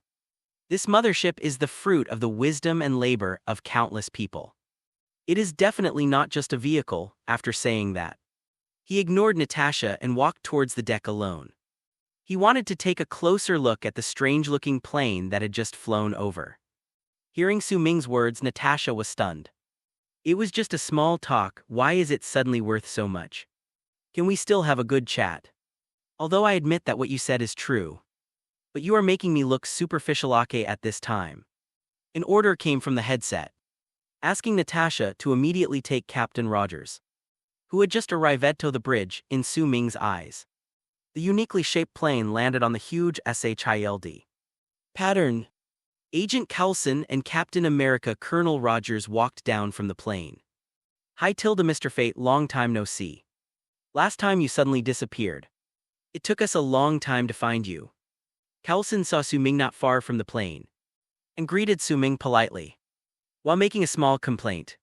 This mothership is the fruit of the wisdom and labor of countless people. It is definitely not just a vehicle. After saying that, he ignored Natasha and walked towards the deck alone. He wanted to take a closer look at the strange-looking plane that had just flown over. Hearing Su Ming's words, Natasha was stunned. It was just a small talk. Why is it suddenly worth so much? Can we still have a good chat? Although I admit that what you said is true, but you are making me look superficial at this time. An order came from the headset. asking Natasha to immediately take Captain Rogers, who had just arrived to the bridge, in Su Ming's eyes. The uniquely shaped plane landed on the huge SHILD pattern. Agent Coulson and Captain America Colonel Rogers walked down from the plane. Hi tilde Mr. Fate, long time no see. Last time you suddenly disappeared. It took us a long time to find you. Coulson saw Su Ming not far from the plane and greeted Su Ming politely, while making a small complaint.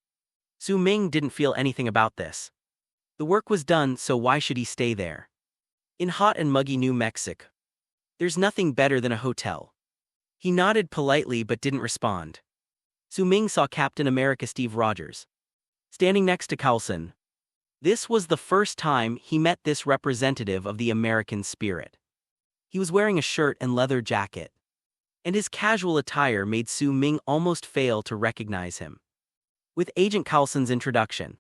Su Ming didn't feel anything about this. The work was done, so why should he stay there? In hot and muggy New Mexico, there's nothing better than a hotel. He nodded politely but didn't respond. Su Ming saw Captain America Steve Rogers standing next to Coulson. This was the first time he met this representative of the American spirit. He was wearing a shirt and leather jacket, and his casual attire made Su Ming almost fail to recognize him. With Agent Coulson's introduction,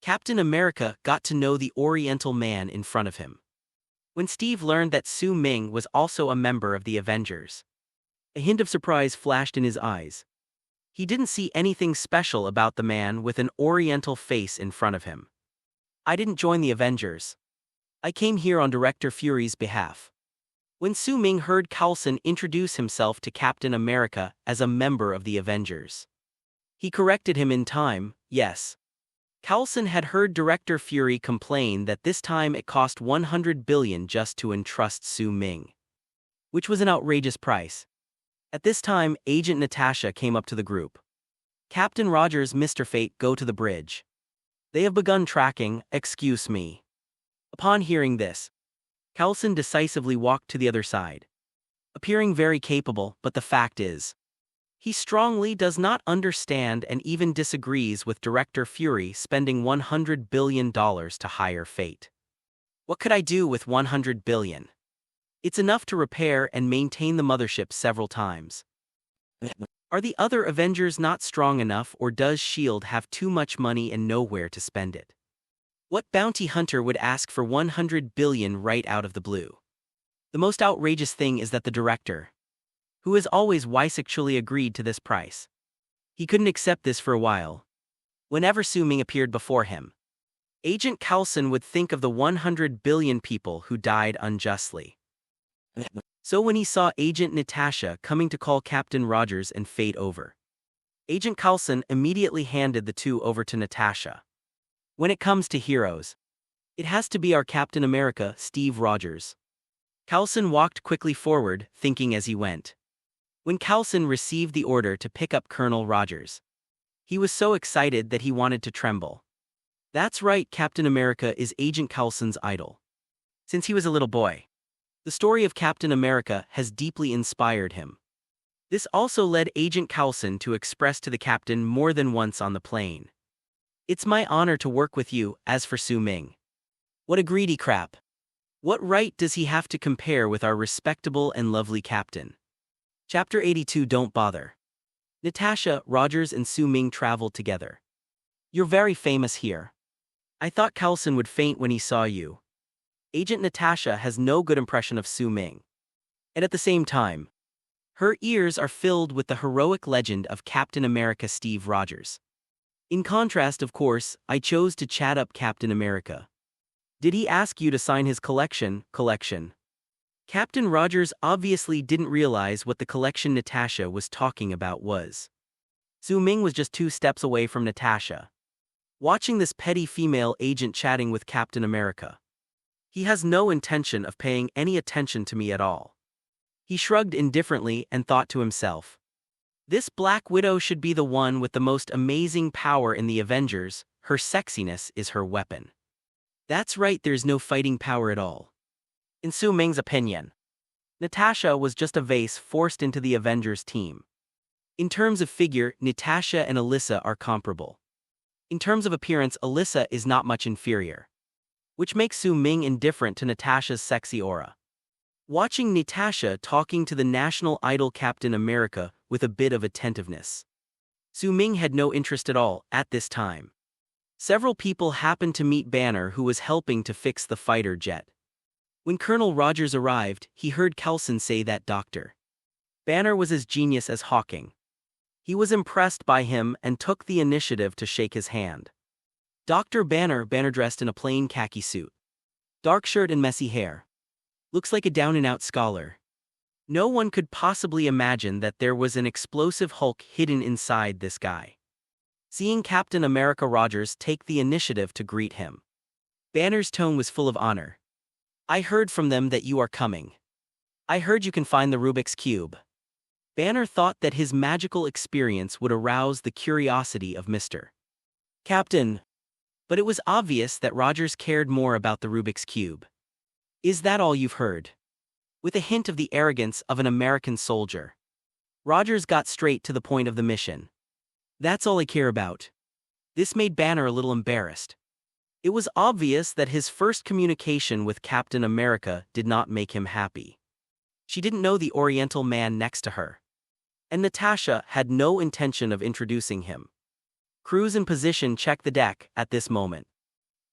Captain America got to know the Oriental man in front of him. When Steve learned that Su Ming was also a member of the Avengers, a hint of surprise flashed in his eyes. He didn't see anything special about the man with an Oriental face in front of him. I didn't join the Avengers. I came here on Director Fury's behalf. When Su Ming heard Coulson introduce himself to Captain America as a member of the Avengers, he corrected him in time. Yes. Coulson had heard Director Fury complain that this time it cost $100 billion just to entrust Su Ming, which was an outrageous price. At this time, Agent Natasha came up to the group. Captain Rogers, Mr. Fate, go to the bridge. They have begun tracking, excuse me. Upon hearing this, Coulson decisively walked to the other side, appearing very capable, but the fact is, he strongly does not understand and even disagrees with Director Fury spending $100 billion to hire Fate. What could I do with $100 billion? It's enough to repair and maintain the mothership several times. Are the other Avengers not strong enough, or does S.H.I.E.L.D. have too much money and nowhere to spend it? What bounty hunter would ask for $100 billion right out of the blue? The most outrageous thing is that the director, who has always wisely agreed to this price, he couldn't accept this for a while. Whenever Su Ming appeared before him, Agent Coulson would think of the 100 billion people who died unjustly. So when he saw Agent Natasha coming to call Captain Rogers and Fate over, Agent Coulson immediately handed the two over to Natasha. When it comes to heroes, it has to be our Captain America, Steve Rogers. Coulson walked quickly forward, thinking as he went. When Coulson received the order to pick up Colonel Rogers, he was so excited that he wanted to tremble. That's right, Captain America is Agent Coulson's idol. Since he was a little boy, the story of Captain America has deeply inspired him. This also led Agent Coulson to express to the captain more than once on the plane, "It's my honor to work with you." As for Su Ming, what a greedy crap. What right does he have to compare with our respectable and lovely captain? Chapter 82. Don't bother. Natasha, Rogers and Su Ming traveled together. You're very famous here. I thought Coulson would faint when he saw you. Agent Natasha has no good impression of Su Ming. And at the same time, her ears are filled with the heroic legend of Captain America Steve Rogers. In contrast, of course, I chose to chat up Captain America. Did he ask you to sign his collection? Captain Rogers obviously didn't realize what the collection Natasha was talking about was. Su Ming was just 2 steps away from Natasha, watching this petty female agent chatting with Captain America. He has no intention of paying any attention to me at all. He shrugged indifferently and thought to himself, this Black Widow should be the one with the most amazing power in the Avengers. Her sexiness is her weapon. That's right, there's no fighting power at all. In Su Ming's opinion, Natasha was just a vase forced into the Avengers team. In terms of figure, Natasha and Alyssa are comparable. In terms of appearance, Alyssa is not much inferior, which makes Su Ming indifferent to Natasha's sexy aura. Watching Natasha talking to the national idol Captain America with a bit of attentiveness, Su Ming had no interest at all at this time. Several people happened to meet Banner, who was helping to fix the fighter jet. When Colonel Rogers arrived, he heard Coulson say that Dr. Banner was as genius as Hawking. He was impressed by him and took the initiative to shake his hand. Dr. Banner dressed in a plain khaki suit. Dark shirt and messy hair. Looks like a down-and-out scholar. No one could possibly imagine that there was an explosive Hulk hidden inside this guy. Seeing Captain America Rogers take the initiative to greet him, Banner's tone was full of honor. "I heard from them that you are coming. I heard you can find the Rubik's Cube." Banner thought that his magical experience would arouse the curiosity of Mr. Captain. But it was obvious that Rogers cared more about the Rubik's Cube. "Is that all you've heard?" With a hint of the arrogance of an American soldier, Rogers got straight to the point of the mission. "That's all I care about." This made Banner a little embarrassed. It was obvious that his first communication with Captain America did not make him happy. She didn't know the Oriental man next to her, and Natasha had no intention of introducing him. "Crews in position, check the deck." At this moment,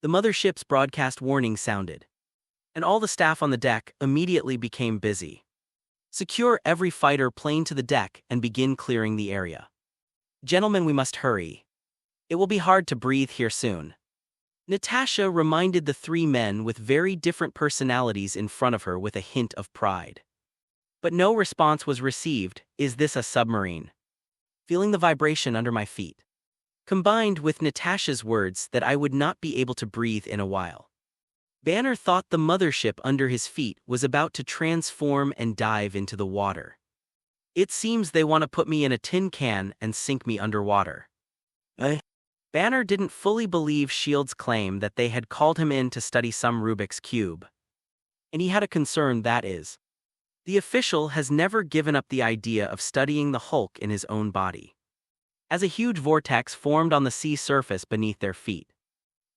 the mothership's broadcast warning sounded, and all the staff on the deck immediately became busy. "Secure every fighter plane to the deck and begin clearing the area. Gentlemen, we must hurry. It will be hard to breathe here soon." Natasha reminded the three men with very different personalities in front of her with a hint of pride. But no response was received. "Is this a submarine?" Feeling the vibration under my feet, combined with Natasha's words that I would not be able to breathe in a while, Banner thought the mothership under his feet was about to transform and dive into the water. "It seems they want to put me in a tin can and sink me underwater." Banner didn't fully believe S.H.I.E.L.D.'s claim that they had called him in to study some Rubik's Cube. And he had a concern, that is, the official has never given up the idea of studying the Hulk in his own body. As a huge vortex formed on the sea surface beneath their feet,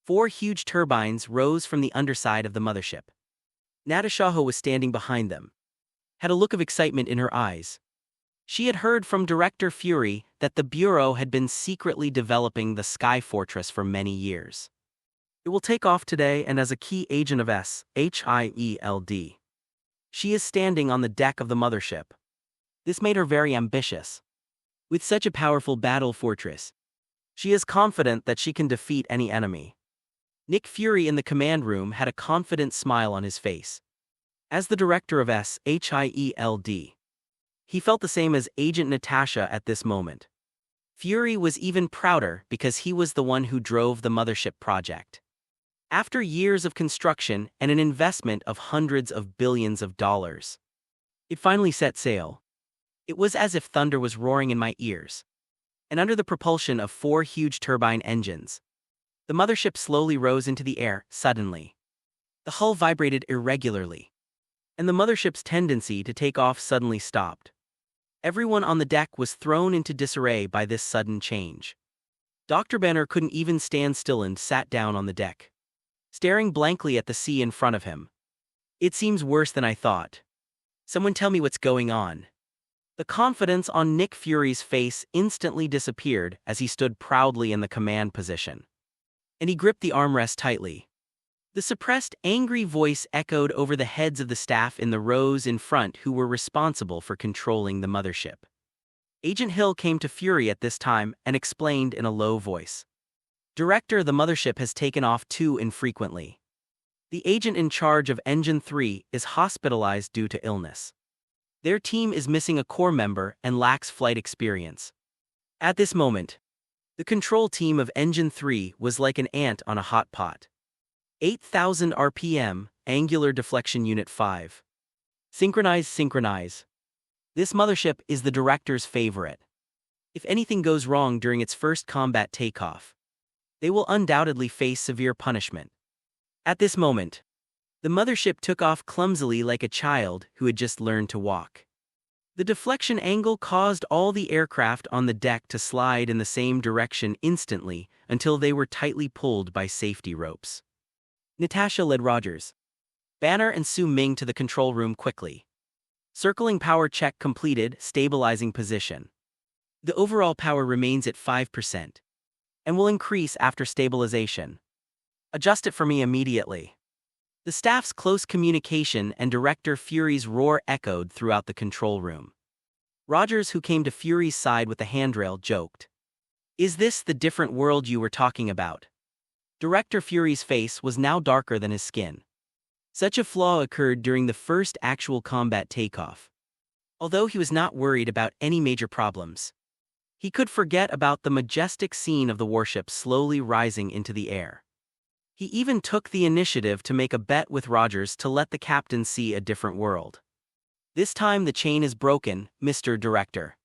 4 huge turbines rose from the underside of the mothership. Natasha was standing behind them, had a look of excitement in her eyes. She had heard from Director Fury that the Bureau had been secretly developing the Sky Fortress for many years. "It will take off today, and as a key agent of S.H.I.E.L.D. She is standing on the deck of the mothership." This made her very ambitious. With such a powerful battle fortress, she is confident that she can defeat any enemy. Nick Fury in the command room had a confident smile on his face. As the director of S.H.I.E.L.D., he felt the same as Agent Natasha at this moment. Fury was even prouder because he was the one who drove the mothership project. After years of construction and an investment of hundreds of billions of dollars, it finally set sail. It was as if thunder was roaring in my ears. And under the propulsion of 4 huge turbine engines, the mothership slowly rose into the air. Suddenly, the hull vibrated irregularly, and the mothership's tendency to take off suddenly stopped. Everyone on the deck was thrown into disarray by this sudden change. Dr. Banner couldn't even stand still and sat down on the deck, staring blankly at the sea in front of him. "It seems worse than I thought. Someone tell me what's going on." The confidence on Nick Fury's face instantly disappeared as he stood proudly in the command position, and he gripped the armrest tightly. The suppressed, angry voice echoed over the heads of the staff in the rows in front who were responsible for controlling the mothership. Agent Hill came to Fury at this time and explained in a low voice, "Director, the mothership has taken off too infrequently. The agent in charge of Engine 3 is hospitalized due to illness. Their team is missing a core member and lacks flight experience." At this moment, the control team of Engine 3 was like an ant on a hot pot. 8,000 RPM, Angular Deflection Unit 5. Synchronize. This mothership is the director's favorite. If anything goes wrong during its first combat takeoff, they will undoubtedly face severe punishment. At this moment, the mothership took off clumsily like a child who had just learned to walk. The deflection angle caused all the aircraft on the deck to slide in the same direction instantly until they were tightly pulled by safety ropes. Natasha led Rogers, Banner and Su Ming to the control room quickly. Circling power check completed, stabilizing position. The overall power remains at 5% and will increase after stabilization. Adjust it for me immediately. The staff's close communication and Director Fury's roar echoed throughout the control room. Rogers, who came to Fury's side with the handrail, joked. Is this the different world you were talking about? Director Fury's face was now darker than his skin. Such a flaw occurred during the first actual combat takeoff. Although he was not worried about any major problems, he could forget about the majestic scene of the warship slowly rising into the air. He even took the initiative to make a bet with Rogers to let the captain see a different world. This time the chain is broken, Mr. Director.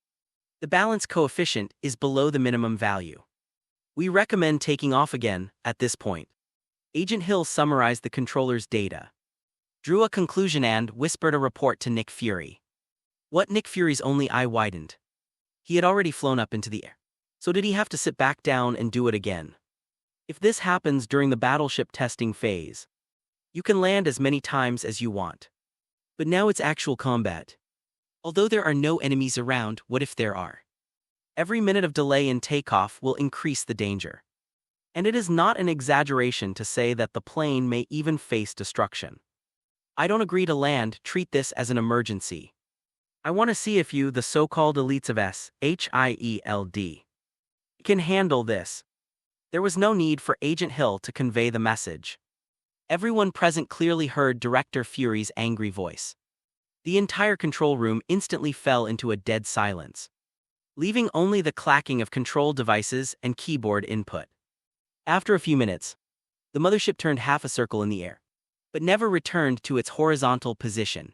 The balance coefficient is below the minimum value. We recommend taking off again at this point. Agent Hill summarized the controller's data, drew a conclusion and whispered a report to Nick Fury. What? Nick Fury's only eye widened. He had already flown up into the air. So did he have to sit back down and do it again? If this happens during the battleship testing phase, you can land as many times as you want. But now it's actual combat. Although there are no enemies around, what if there are? Every minute of delay in takeoff will increase the danger. And it is not an exaggeration to say that the plane may even face destruction. I don't agree to land. Treat this as an emergency. I want to see if you, the so-called elites of SHIELD, can handle this. There was no need for Agent Hill to convey the message. Everyone present clearly heard Director Fury's angry voice. The entire control room instantly fell into a dead silence, leaving only the clacking of control devices and keyboard input. After a few minutes, the mothership turned half a circle in the air, but never returned to its horizontal position.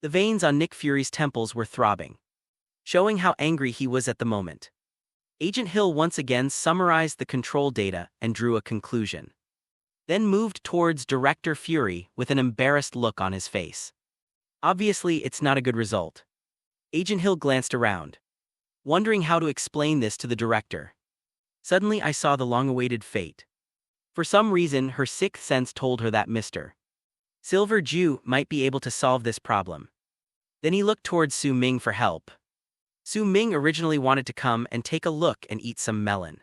The veins on Nick Fury's temples were throbbing, showing how angry he was at the moment. Agent Hill once again summarized the control data and drew a conclusion, then moved towards Director Fury with an embarrassed look on his face. Obviously, it's not a good result. Agent Hill glanced around, wondering how to explain this to the director. Suddenly, I saw the long-awaited fate. For some reason, her sixth sense told her that Mr. Silver Jew might be able to solve this problem. Then he looked towards Su Ming for help. Su Ming originally wanted to come and take a look and eat some melon.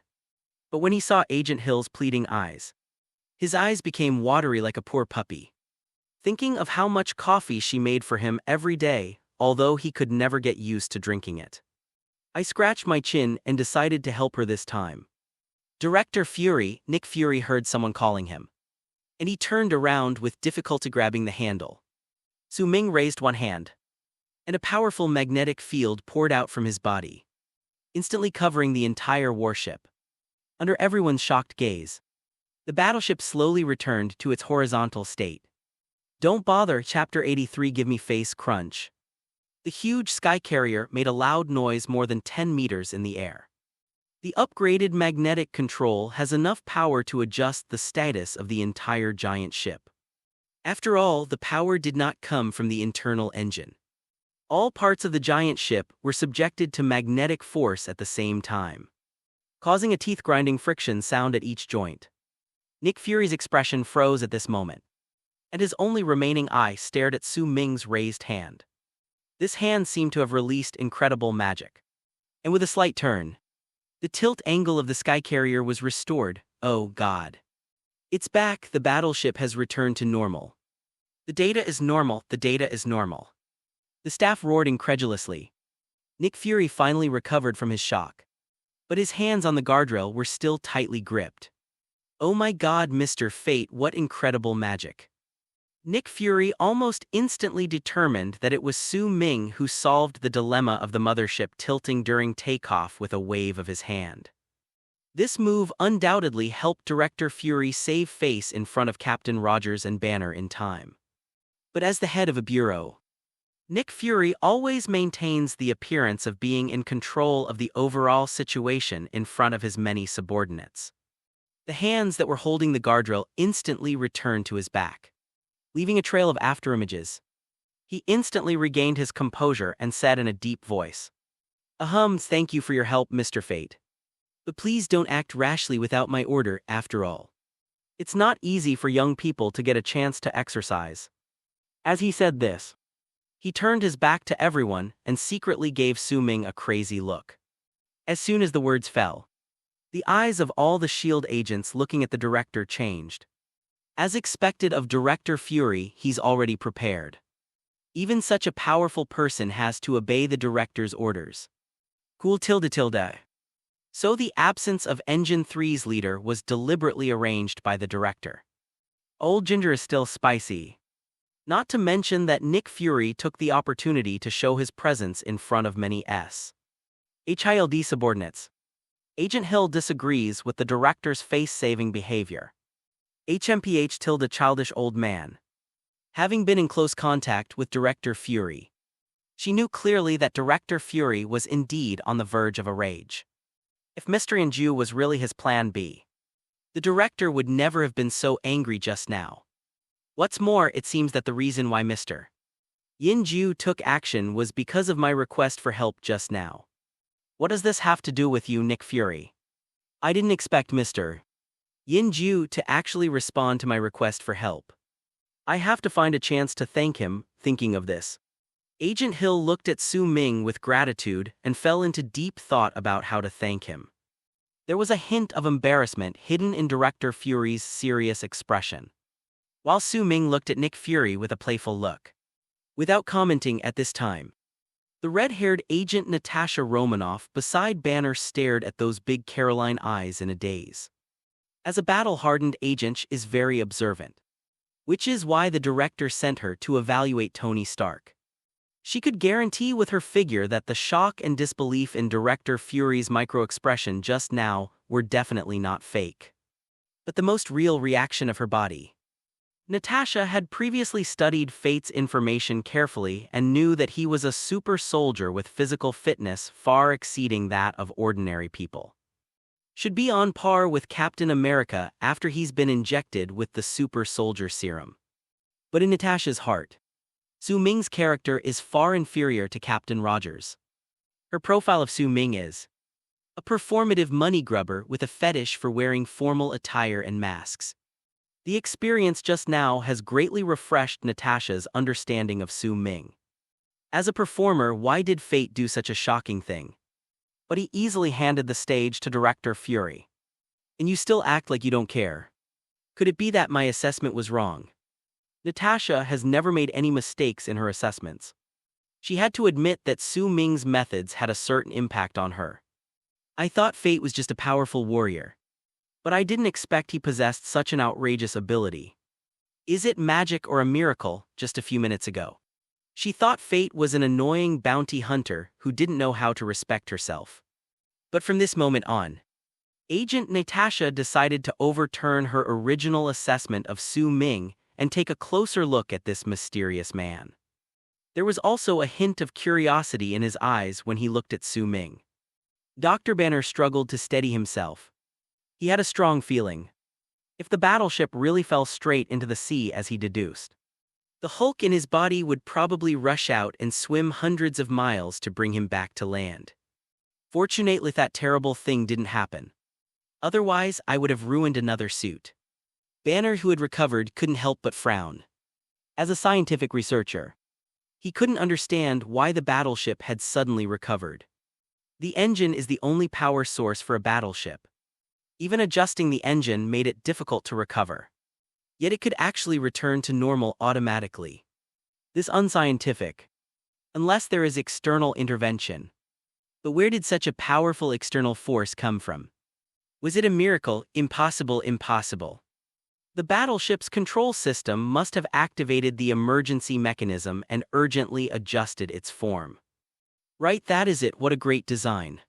But when he saw Agent Hill's pleading eyes, his eyes became watery like a poor puppy. Thinking of how much coffee she made for him every day, although he could never get used to drinking it. I scratched my chin and decided to help her this time. Director Fury, Nick Fury heard someone calling him, and he turned around with difficulty grabbing the handle. Su Ming raised one hand, and a powerful magnetic field poured out from his body, instantly covering the entire warship. Under everyone's shocked gaze, the battleship slowly returned to its horizontal state. Don't bother, Chapter 83. Give me face crunch. The huge sky carrier made a loud noise more than 10 meters in the air. The upgraded magnetic control has enough power to adjust the status of the entire giant ship. After all, the power did not come from the internal engine. All parts of the giant ship were subjected to magnetic force at the same time, causing a teeth-grinding friction sound at each joint. Nick Fury's expression froze at this moment, and his only remaining eye stared at Su Ming's raised hand. This hand seemed to have released incredible magic. And with a slight turn, the tilt angle of the sky carrier was restored. Oh God. It's back. The battleship has returned to normal. The data is normal. The data is normal. The staff roared incredulously. Nick Fury finally recovered from his shock, but his hands on the guardrail were still tightly gripped. Oh my God, Mr. Fate, what incredible magic. Nick Fury almost instantly determined that it was Su Ming who solved the dilemma of the mothership tilting during takeoff with a wave of his hand. This move undoubtedly helped Director Fury save face in front of Captain Rogers and Banner in time. But as the head of a bureau, Nick Fury always maintains the appearance of being in control of the overall situation in front of his many subordinates. The hands that were holding the guardrail instantly returned to his back, leaving a trail of afterimages. He instantly regained his composure and said in a deep voice, Thank you for your help, Mr. Fate. But please don't act rashly without my order, after all. It's not easy for young people to get a chance to exercise. As he said this, he turned his back to everyone and secretly gave Su Ming a crazy look. As soon as the words fell, the eyes of all the S.H.I.E.L.D. agents looking at the director changed. As expected of Director Fury, he's already prepared. Even such a powerful person has to obey the director's orders. Cool tilde tilde. So the absence of Engine 3's leader was deliberately arranged by the director. Old Ginger is still spicy. Not to mention that Nick Fury took the opportunity to show his presence in front of many HILD subordinates. Agent Hill disagrees with the director's face-saving behavior. HMPH tilde childish old man. Having been in close contact with Director Fury, she knew clearly that Director Fury was indeed on the verge of a rage. If Mr. Yanju was really his plan B, the director would never have been so angry just now. What's more, it seems that the reason why Mr. Yanju took action was because of my request for help just now. What does this have to do with you, Nick Fury? I didn't expect Mr. Yanju to actually respond to my request for help. I have to find a chance to thank him. Thinking of this, Agent Hill looked at Su Ming with gratitude and fell into deep thought about how to thank him. There was a hint of embarrassment hidden in Director Fury's serious expression, while Su Ming looked at Nick Fury with a playful look. Without commenting at this time, the red-haired agent Natasha Romanoff beside Banner stared at those big Caroline eyes in a daze. As a battle-hardened agent, she is very observant, which is why the director sent her to evaluate Tony Stark. She could guarantee with her figure that the shock and disbelief in Director Fury's micro-expression just now were definitely not fake, but the most real reaction of her body. Natasha had previously studied Fate's information carefully and knew that he was a super soldier with physical fitness far exceeding that of ordinary people. Should be on par with Captain America after he's been injected with the super soldier serum. But in Natasha's heart, Su Ming's character is far inferior to Captain Rogers. Her profile of Su Ming is a performative money grubber with a fetish for wearing formal attire and masks. The experience just now has greatly refreshed Natasha's understanding of Su Ming. As a performer, why did Fate do such a shocking thing? But he easily handed the stage to Director Fury. And you still act like you don't care. Could it be that my assessment was wrong? Natasha has never made any mistakes in her assessments. She had to admit that Su Ming's methods had a certain impact on her. I thought Fate was just a powerful warrior, but I didn't expect he possessed such an outrageous ability. Is it magic or a miracle? Just a few minutes ago, she thought Fate was an annoying bounty hunter who didn't know how to respect herself. But from this moment on, Agent Natasha decided to overturn her original assessment of Su Ming and take a closer look at this mysterious man. There was also a hint of curiosity in his eyes when he looked at Su Ming. Dr. Banner struggled to steady himself. He had a strong feeling. If the battleship really fell straight into the sea as he deduced, the Hulk in his body would probably rush out and swim hundreds of miles to bring him back to land. Fortunately, that terrible thing didn't happen. Otherwise, I would have ruined another suit. Banner, who had recovered, couldn't help but frown. As a scientific researcher, he couldn't understand why the battleship had suddenly recovered. The engine is the only power source for a battleship. Even adjusting the engine made it difficult to recover. Yet it could actually return to normal automatically. This unscientific, unless there is external intervention. But where did such a powerful external force come from? Was it a miracle? Impossible, impossible. The battleship's control system must have activated the emergency mechanism and urgently adjusted its form. Right, that is it. What a great design.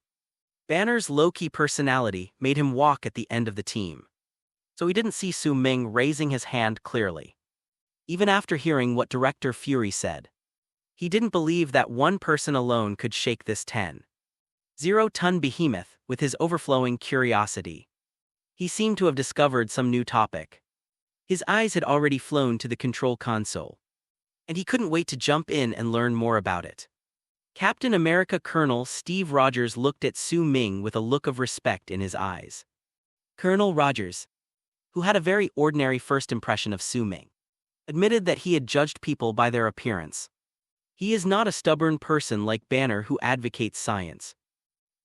Banner's low-key personality made him walk at the end of the team, so he didn't see Su Ming raising his hand clearly. Even after hearing what Director Fury said, he didn't believe that one person alone could shake this 10,000-ton behemoth with his overflowing curiosity. He seemed to have discovered some new topic. His eyes had already flown to the control console, and he couldn't wait to jump in and learn more about it. Captain America Colonel Steve Rogers looked at Su Ming with a look of respect in his eyes. Colonel Rogers, who had a very ordinary first impression of Su Ming, admitted that he had judged people by their appearance. He is not a stubborn person like Banner who advocates science.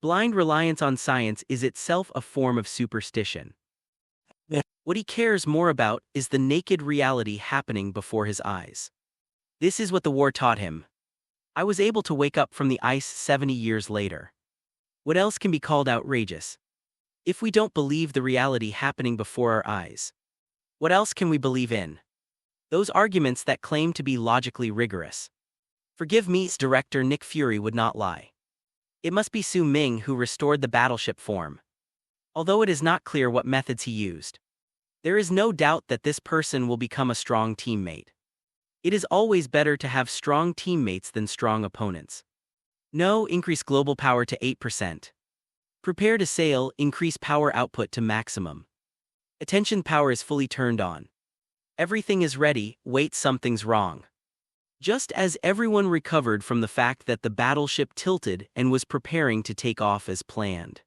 Blind reliance on science is itself a form of superstition. What he cares more about is the naked reality happening before his eyes. This is what the war taught him. I was able to wake up from the ice 70 years later. What else can be called outrageous? If we don't believe the reality happening before our eyes, what else can we believe in? Those arguments that claim to be logically rigorous. Forgive me, director Nick Fury would not lie. It must be Su Ming who restored the battleship form. Although it is not clear what methods he used, there is no doubt that this person will become a strong teammate. It is always better to have strong teammates than strong opponents. No, increase global power to 8%. Prepare to sail, increase power output to maximum. Attention power is fully turned on. Everything is ready, wait, something's wrong. Just as everyone recovered from the fact that the battleship tilted and was preparing to take off as planned,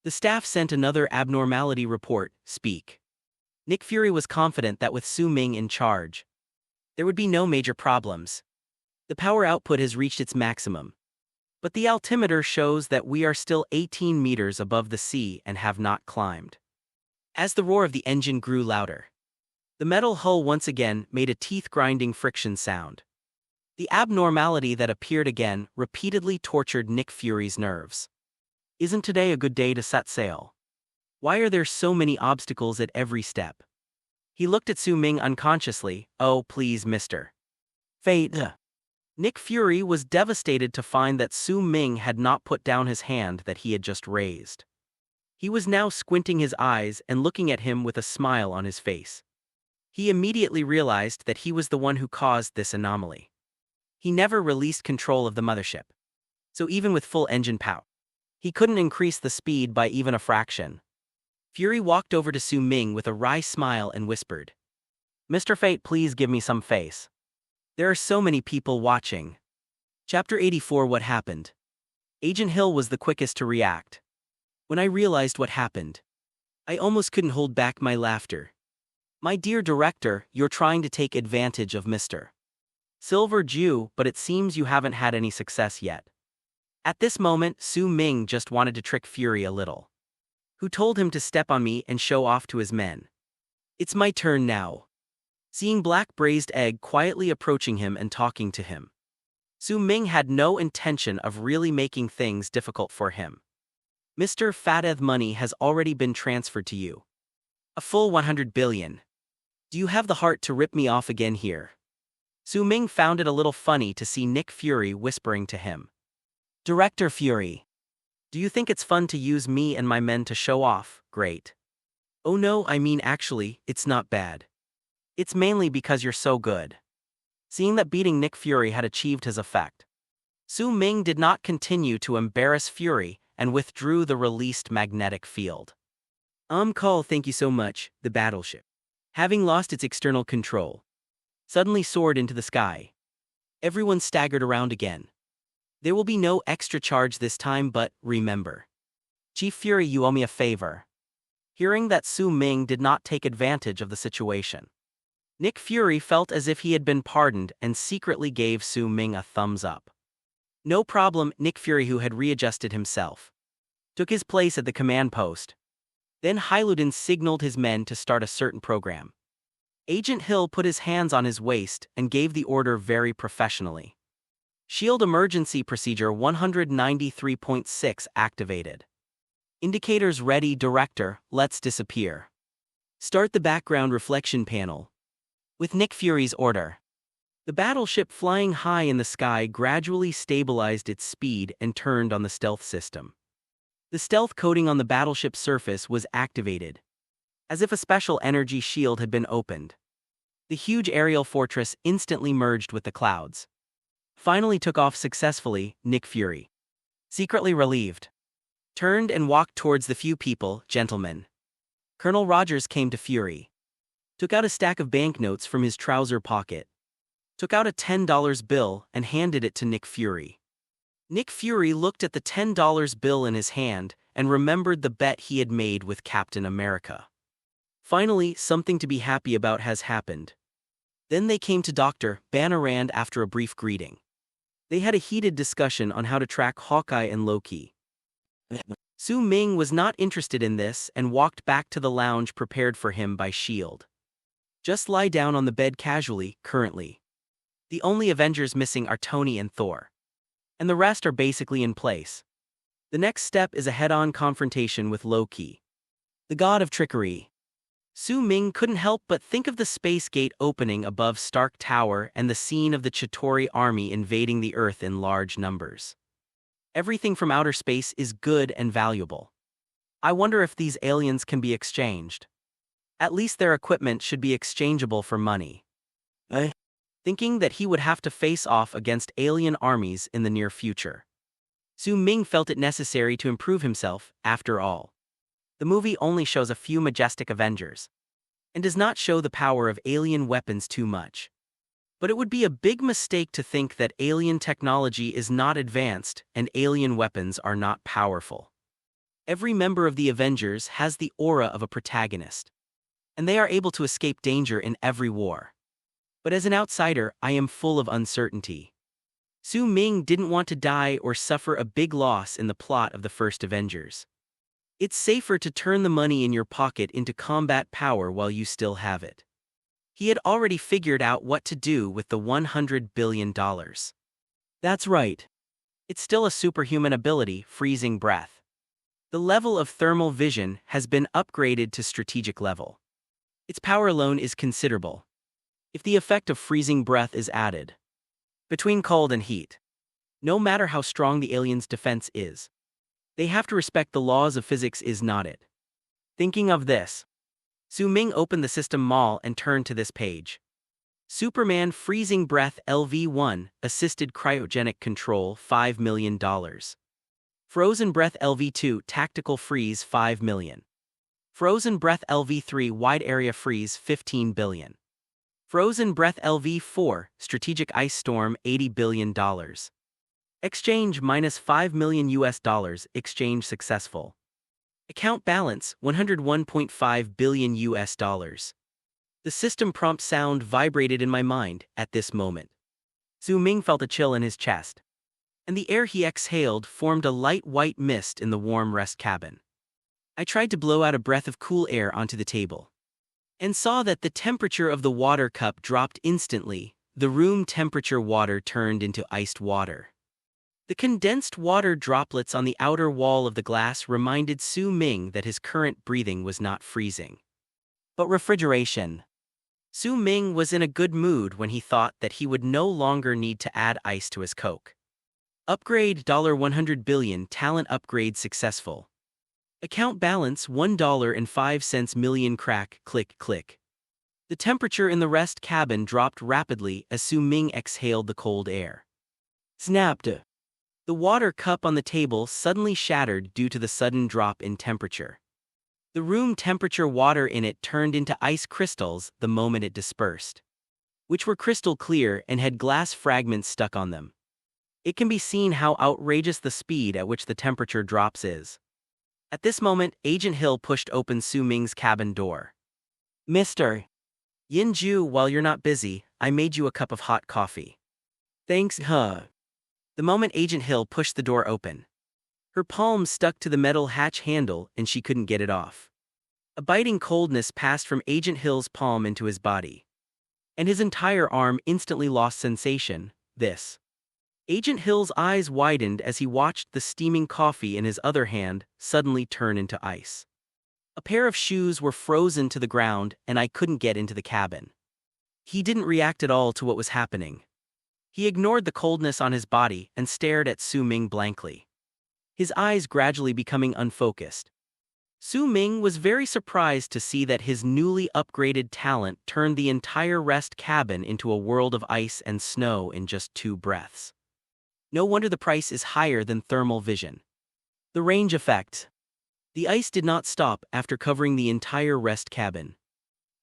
the staff sent another abnormality report, speak. Nick Fury was confident that with Su Ming in charge, there would be no major problems. The power output has reached its maximum. But the altimeter shows that we are still 18 meters above the sea and have not climbed. As the roar of the engine grew louder, the metal hull once again made a teeth-grinding friction sound. The abnormality that appeared again repeatedly tortured Nick Fury's nerves. Isn't today a good day to set sail? Why are there so many obstacles at every step? He looked at Su Ming unconsciously. Oh, please, Mr. Fate. Nick Fury was devastated to find that Su Ming had not put down his hand that he had just raised. He was now squinting his eyes and looking at him with a smile on his face. He immediately realized that he was the one who caused this anomaly. He never released control of the mothership. So even with full engine power, he couldn't increase the speed by even a fraction. Fury walked over to Su Ming with a wry smile and whispered, "Mr. Fate, please give me some face. There are so many people watching." Chapter 84. What happened? Agent Hill was the quickest to react. When I realized what happened, I almost couldn't hold back my laughter. "My dear director, you're trying to take advantage of Mr. Silver Jew, but it seems you haven't had any success yet." At this moment, Su Ming just wanted to trick Fury a little. Who told him to step on me and show off to his men? It's my turn now. Seeing Black Braised Egg quietly approaching him and talking to him, Su Ming had no intention of really making things difficult for him. "Mr. Fateth, money has already been transferred to you. A full 100 billion. Do you have the heart to rip me off again here?" Su Ming found it a little funny to see Nick Fury whispering to him. "Director Fury, do you think it's fun to use me and my men to show off? Great. Oh no, I mean actually, it's not bad. It's mainly because you're so good." Seeing that beating Nick Fury had achieved his effect, Su Ming did not continue to embarrass Fury and withdrew the released magnetic field. Call, thank you so much. The battleship, having lost its external control, suddenly soared into the sky. Everyone staggered around again. There will be no extra charge this time, but remember, Chief Fury, you owe me a favor. Hearing that Su Ming did not take advantage of the situation, Nick Fury felt as if he had been pardoned and secretly gave Su Ming a thumbs up. No problem. Nick Fury, who had readjusted himself, took his place at the command post. Then Hylutin signaled his men to start a certain program. Agent Hill put his hands on his waist and gave the order very professionally. Shield Emergency Procedure 193.6 activated. Indicators ready, director, let's disappear. Start the background reflection panel. With Nick Fury's order, the battleship flying high in the sky gradually stabilized its speed and turned on the stealth system. The stealth coating on the battleship's surface was activated, as if a special energy shield had been opened. The huge aerial fortress instantly merged with the clouds. Finally took off successfully. Nick Fury, secretly relieved, turned and walked towards the few people. "Gentlemen." Colonel Rogers came to Fury, took out a stack of banknotes from his trouser pocket, took out a $10 bill and handed it to Nick Fury. Nick Fury looked at the $10 bill in his hand and remembered the bet he had made with Captain America. Finally, something to be happy about has happened. Then they came to Dr. Bannerand after a brief greeting. They had a heated discussion on how to track Hawkeye and Loki. Su Ming was not interested in this and walked back to the lounge prepared for him by S.H.I.E.L.D. Just lie down on the bed casually, currently. The only Avengers missing are Tony and Thor. And the rest are basically in place. The next step is a head-on confrontation with Loki, the god of trickery. Su Ming couldn't help but think of the space gate opening above Stark Tower and the scene of the Chitauri army invading the Earth in large numbers. Everything from outer space is good and valuable. I wonder if these aliens can be exchanged. At least their equipment should be exchangeable for money. Thinking that he would have to face off against alien armies in the near future. Su Ming felt it necessary to improve himself, after all. The movie only shows a few majestic Avengers, and does not show the power of alien weapons too much. But it would be a big mistake to think that alien technology is not advanced and alien weapons are not powerful. Every member of the Avengers has the aura of a protagonist, and they are able to escape danger in every war. But as an outsider, I am full of uncertainty. Su Ming didn't want to die or suffer a big loss in the plot of the first Avengers. It's safer to turn the money in your pocket into combat power while you still have it. He had already figured out what to do with the $100 billion. That's right. It's still a superhuman ability, freezing breath. The level of thermal vision has been upgraded to strategic level. Its power alone is considerable. If the effect of freezing breath is added between cold and heat, no matter how strong the alien's defense is, they have to respect the laws of physics is not it. Thinking of this, Su Ming opened the system mall and turned to this page. Superman Freezing Breath LV1, Assisted Cryogenic Control $5 million. Frozen Breath LV2, Tactical Freeze $5 million. Frozen Breath LV3, Wide Area Freeze $15 billion. Frozen Breath LV4, Strategic Ice Storm $80 billion. Exchange -$5 million US. Exchange successful. Account balance $101.5 billion US. The system prompt sound vibrated in my mind at this moment. Su Ming felt a chill in his chest, and the air he exhaled formed a light white mist in the warm rest cabin. I tried to blow out a breath of cool air onto the table, and saw that the temperature of the water cup dropped instantly. The room temperature water turned into iced water. The condensed water droplets on the outer wall of the glass reminded Su Ming that his current breathing was not freezing, but refrigeration. Su Ming was in a good mood when he thought that he would no longer need to add ice to his Coke. Upgrade $100 billion. Talent upgrade successful. Account balance $1.05 million. Crack, click, click. The temperature in the rest cabin dropped rapidly as Su Ming exhaled the cold air. Snapped. The water cup on the table suddenly shattered due to the sudden drop in temperature. The room temperature water in it turned into ice crystals the moment it dispersed, which were crystal clear and had glass fragments stuck on them. It can be seen how outrageous the speed at which the temperature drops is. At this moment, Agent Hill pushed open Su Ming's cabin door. Mr. Yin-Ju, while you're not busy, I made you a cup of hot coffee. Thanks, huh? The moment Agent Hill pushed the door open, her palm stuck to the metal hatch handle and she couldn't get it off. A biting coldness passed from Agent Hill's palm into his body, and his entire arm instantly lost sensation. Agent Hill's eyes widened as he watched the steaming coffee in his other hand suddenly turn into ice. A pair of shoes were frozen to the ground and I couldn't get into the cabin. He didn't react at all to what was happening. He ignored the coldness on his body and stared at Su Ming blankly, his eyes gradually becoming unfocused. Su Ming was very surprised to see that his newly upgraded talent turned the entire rest cabin into a world of ice and snow in just 2 breaths. No wonder the price is higher than thermal vision. The range effect. The ice did not stop after covering the entire rest cabin,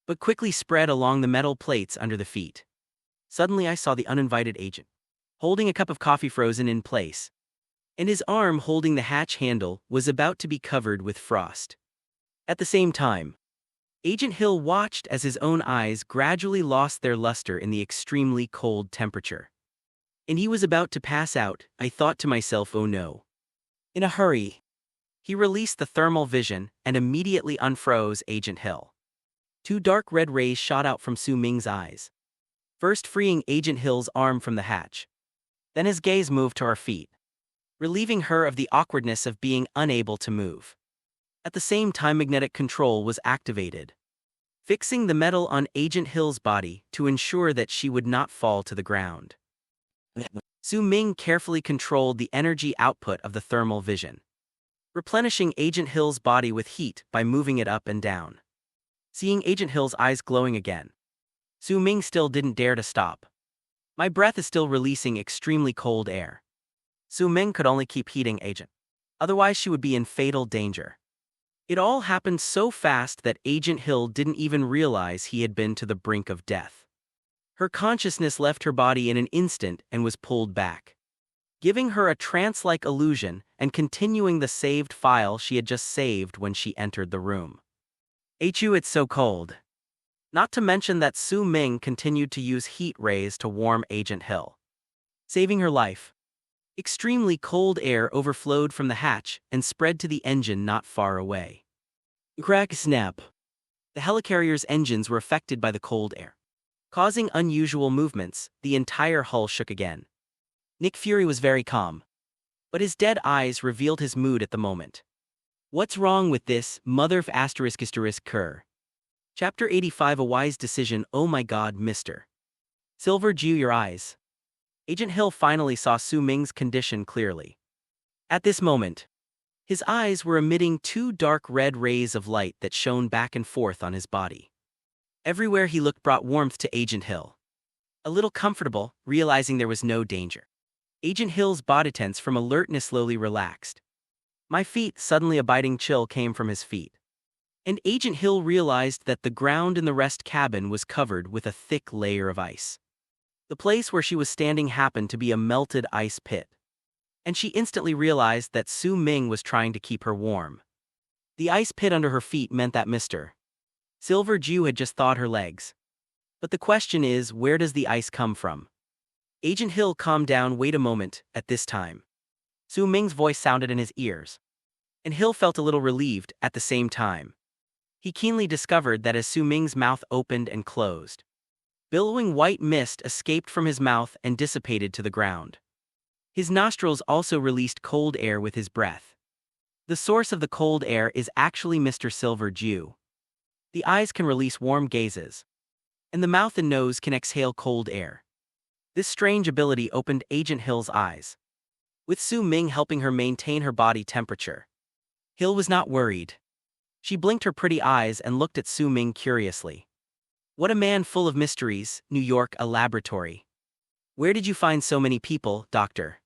but quickly spread along the metal plates under the feet. Suddenly I saw the uninvited agent, holding a cup of coffee frozen in place, and his arm holding the hatch handle was about to be covered with frost. At the same time, Agent Hill watched as his own eyes gradually lost their luster in the extremely cold temperature. And he was about to pass out. I thought to myself, oh no. In a hurry, he released the thermal vision and immediately unfroze Agent Hill. 2 dark red rays shot out from Su Ming's eyes. first freeing Agent Hill's arm from the hatch. Then his gaze moved to her feet, relieving her of the awkwardness of being unable to move. At the same time, magnetic control was activated, fixing the metal on Agent Hill's body to ensure that she would not fall to the ground. Su Ming carefully controlled the energy output of the thermal vision, replenishing Agent Hill's body with heat by moving it up and down. Seeing Agent Hill's eyes glowing again, Su Ming still didn't dare to stop. My breath is still releasing extremely cold air. Su Ming could only keep heating Agent. Otherwise she would be in fatal danger. It all happened so fast that Agent Hill didn't even realize he had been to the brink of death. Her consciousness left her body in an instant and was pulled back, giving her a trance-like illusion and continuing the saved file she had just saved when she entered the room. "Achu, it's so cold." Not to mention that Su Ming continued to use heat rays to warm Agent Hill, saving her life. Extremely cold air overflowed from the hatch and spread to the engine not far away. Crack snap. The helicarrier's engines were affected by the cold air, causing unusual movements. The entire hull shook again. Nick Fury was very calm, but his dead eyes revealed his mood at the moment. "What's wrong with this, mother of *********? Chapter 85, A Wise Decision. Oh my god, Mr. Silver Jew, your eyes." Agent Hill finally saw Su Ming's condition clearly. At this moment, his eyes were emitting two dark red rays of light that shone back and forth on his body. Everywhere he looked brought warmth to Agent Hill. A little comfortable, realizing there was no danger, Agent Hill's body tense from alertness slowly relaxed. My feet, suddenly a biting chill came from his feet. And Agent Hill realized that the ground in the rest cabin was covered with a thick layer of ice. The place where she was standing happened to be a melted ice pit, and she instantly realized that Su Ming was trying to keep her warm. The ice pit under her feet meant that Mr. Silver Jew had just thawed her legs. But the question is, where does the ice come from? Agent Hill calmed down. Wait a moment. At this time, Su Ming's voice sounded in his ears, and Hill felt a little relieved at the same time. He keenly discovered that as Su Ming's mouth opened and closed, billowing white mist escaped from his mouth and dissipated to the ground. His nostrils also released cold air with his breath. The source of the cold air is actually Mr. Silver Jew. The eyes can release warm gazes, and the mouth and nose can exhale cold air. This strange ability opened Agent Hill's eyes, with Su Ming helping her maintain her body temperature. Hill was not worried. She blinked her pretty eyes and looked at Su Ming curiously. "What a man full of mysteries, New York, a laboratory. Where did you find so many people, Doctor?"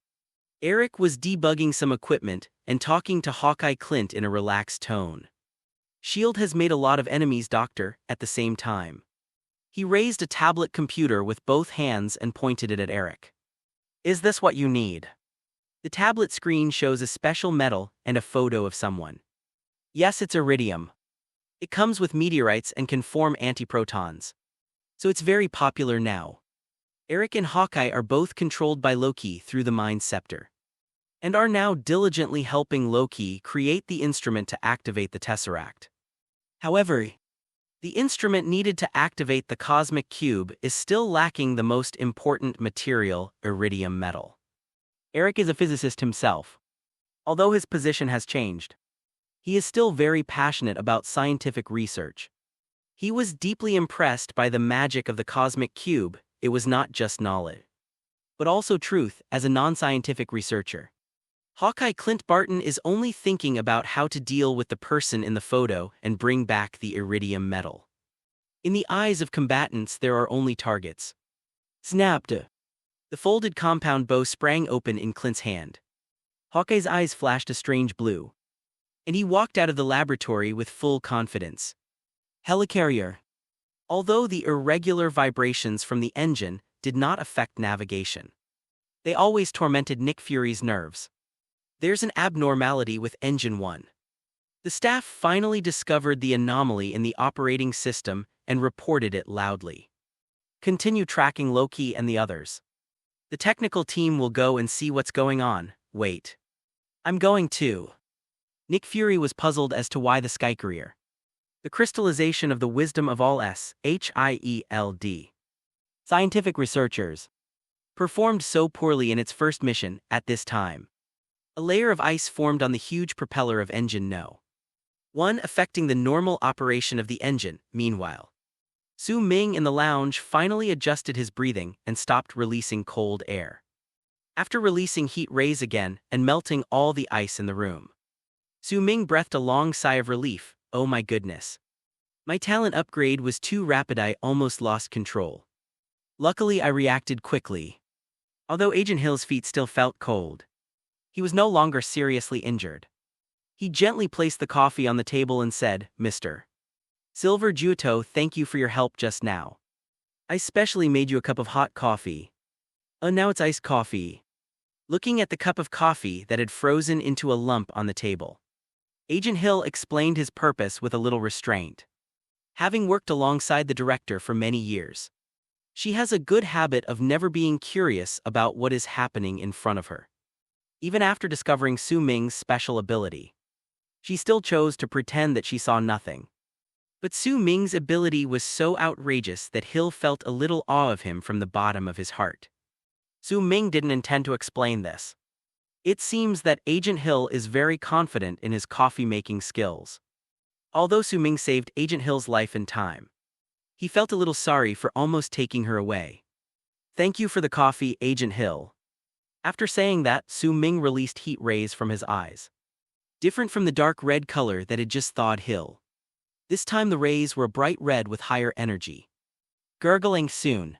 Eric was debugging some equipment and talking to Hawkeye Clint in a relaxed tone. "S.H.I.E.L.D. has made a lot of enemies, Doctor." At the same time, he raised a tablet computer with both hands and pointed it at Eric. "Is this what you need?" The tablet screen shows a special metal and a photo of someone. "Yes, it's iridium. It comes with meteorites and can form antiprotons. So it's very popular now." Eric and Hawkeye are both controlled by Loki through the Mind Scepter, and are now diligently helping Loki create the instrument to activate the Tesseract. However, the instrument needed to activate the cosmic cube is still lacking the most important material, iridium metal. Eric is a physicist himself. Although his position has changed, he is still very passionate about scientific research. He was deeply impressed by the magic of the cosmic cube. It was not just knowledge, but also truth. As a non-scientific researcher, Hawkeye Clint Barton is only thinking about how to deal with the person in the photo and bring back the iridium metal. In the eyes of combatants, there are only targets. Snapped. The folded compound bow sprang open in Clint's hand. Hawkeye's eyes flashed a strange blue, and he walked out of the laboratory with full confidence. Helicarrier. Although the irregular vibrations from the engine did not affect navigation, they always tormented Nick Fury's nerves. There's an abnormality with Engine 1. The staff finally discovered the anomaly in the operating system and reported it loudly. Continue tracking Loki and the others. The technical team will go and see what's going on. Wait. I'm going too. Nick Fury was puzzled as to why the Skycarrier, the crystallization of the wisdom of all S.H.I.E.L.D. Scientific researchers performed so poorly in its first mission at this time. A layer of ice formed on the huge propeller of engine No. 1, affecting the normal operation of the engine. Meanwhile, Su Ming in the lounge finally adjusted his breathing and stopped releasing cold air. After releasing heat rays again and melting all the ice in the room, Su Ming breathed a long sigh of relief. Oh my goodness. My talent upgrade was too rapid, I almost lost control. Luckily I reacted quickly. Although Agent Hill's feet still felt cold, he was no longer seriously injured. He gently placed the coffee on the table and said, Mr. Silver Juto, thank you for your help just now. I specially made you a cup of hot coffee. Oh, now it's iced coffee. Looking at the cup of coffee that had frozen into a lump on the table, Agent Hill explained his purpose with a little restraint. Having worked alongside the director for many years, she has a good habit of never being curious about what is happening in front of her. Even after discovering Su Ming's special ability, she still chose to pretend that she saw nothing. But Su Ming's ability was so outrageous that Hill felt a little awe of him from the bottom of his heart. Su Ming didn't intend to explain this. It seems that Agent Hill is very confident in his coffee-making skills. Although Su Ming saved Agent Hill's life in time, he felt a little sorry for almost taking her away. Thank you for the coffee, Agent Hill. After saying that, Su Ming released heat rays from his eyes, different from the dark red color that had just thawed Hill. This time the rays were bright red with higher energy. Gurgling soon,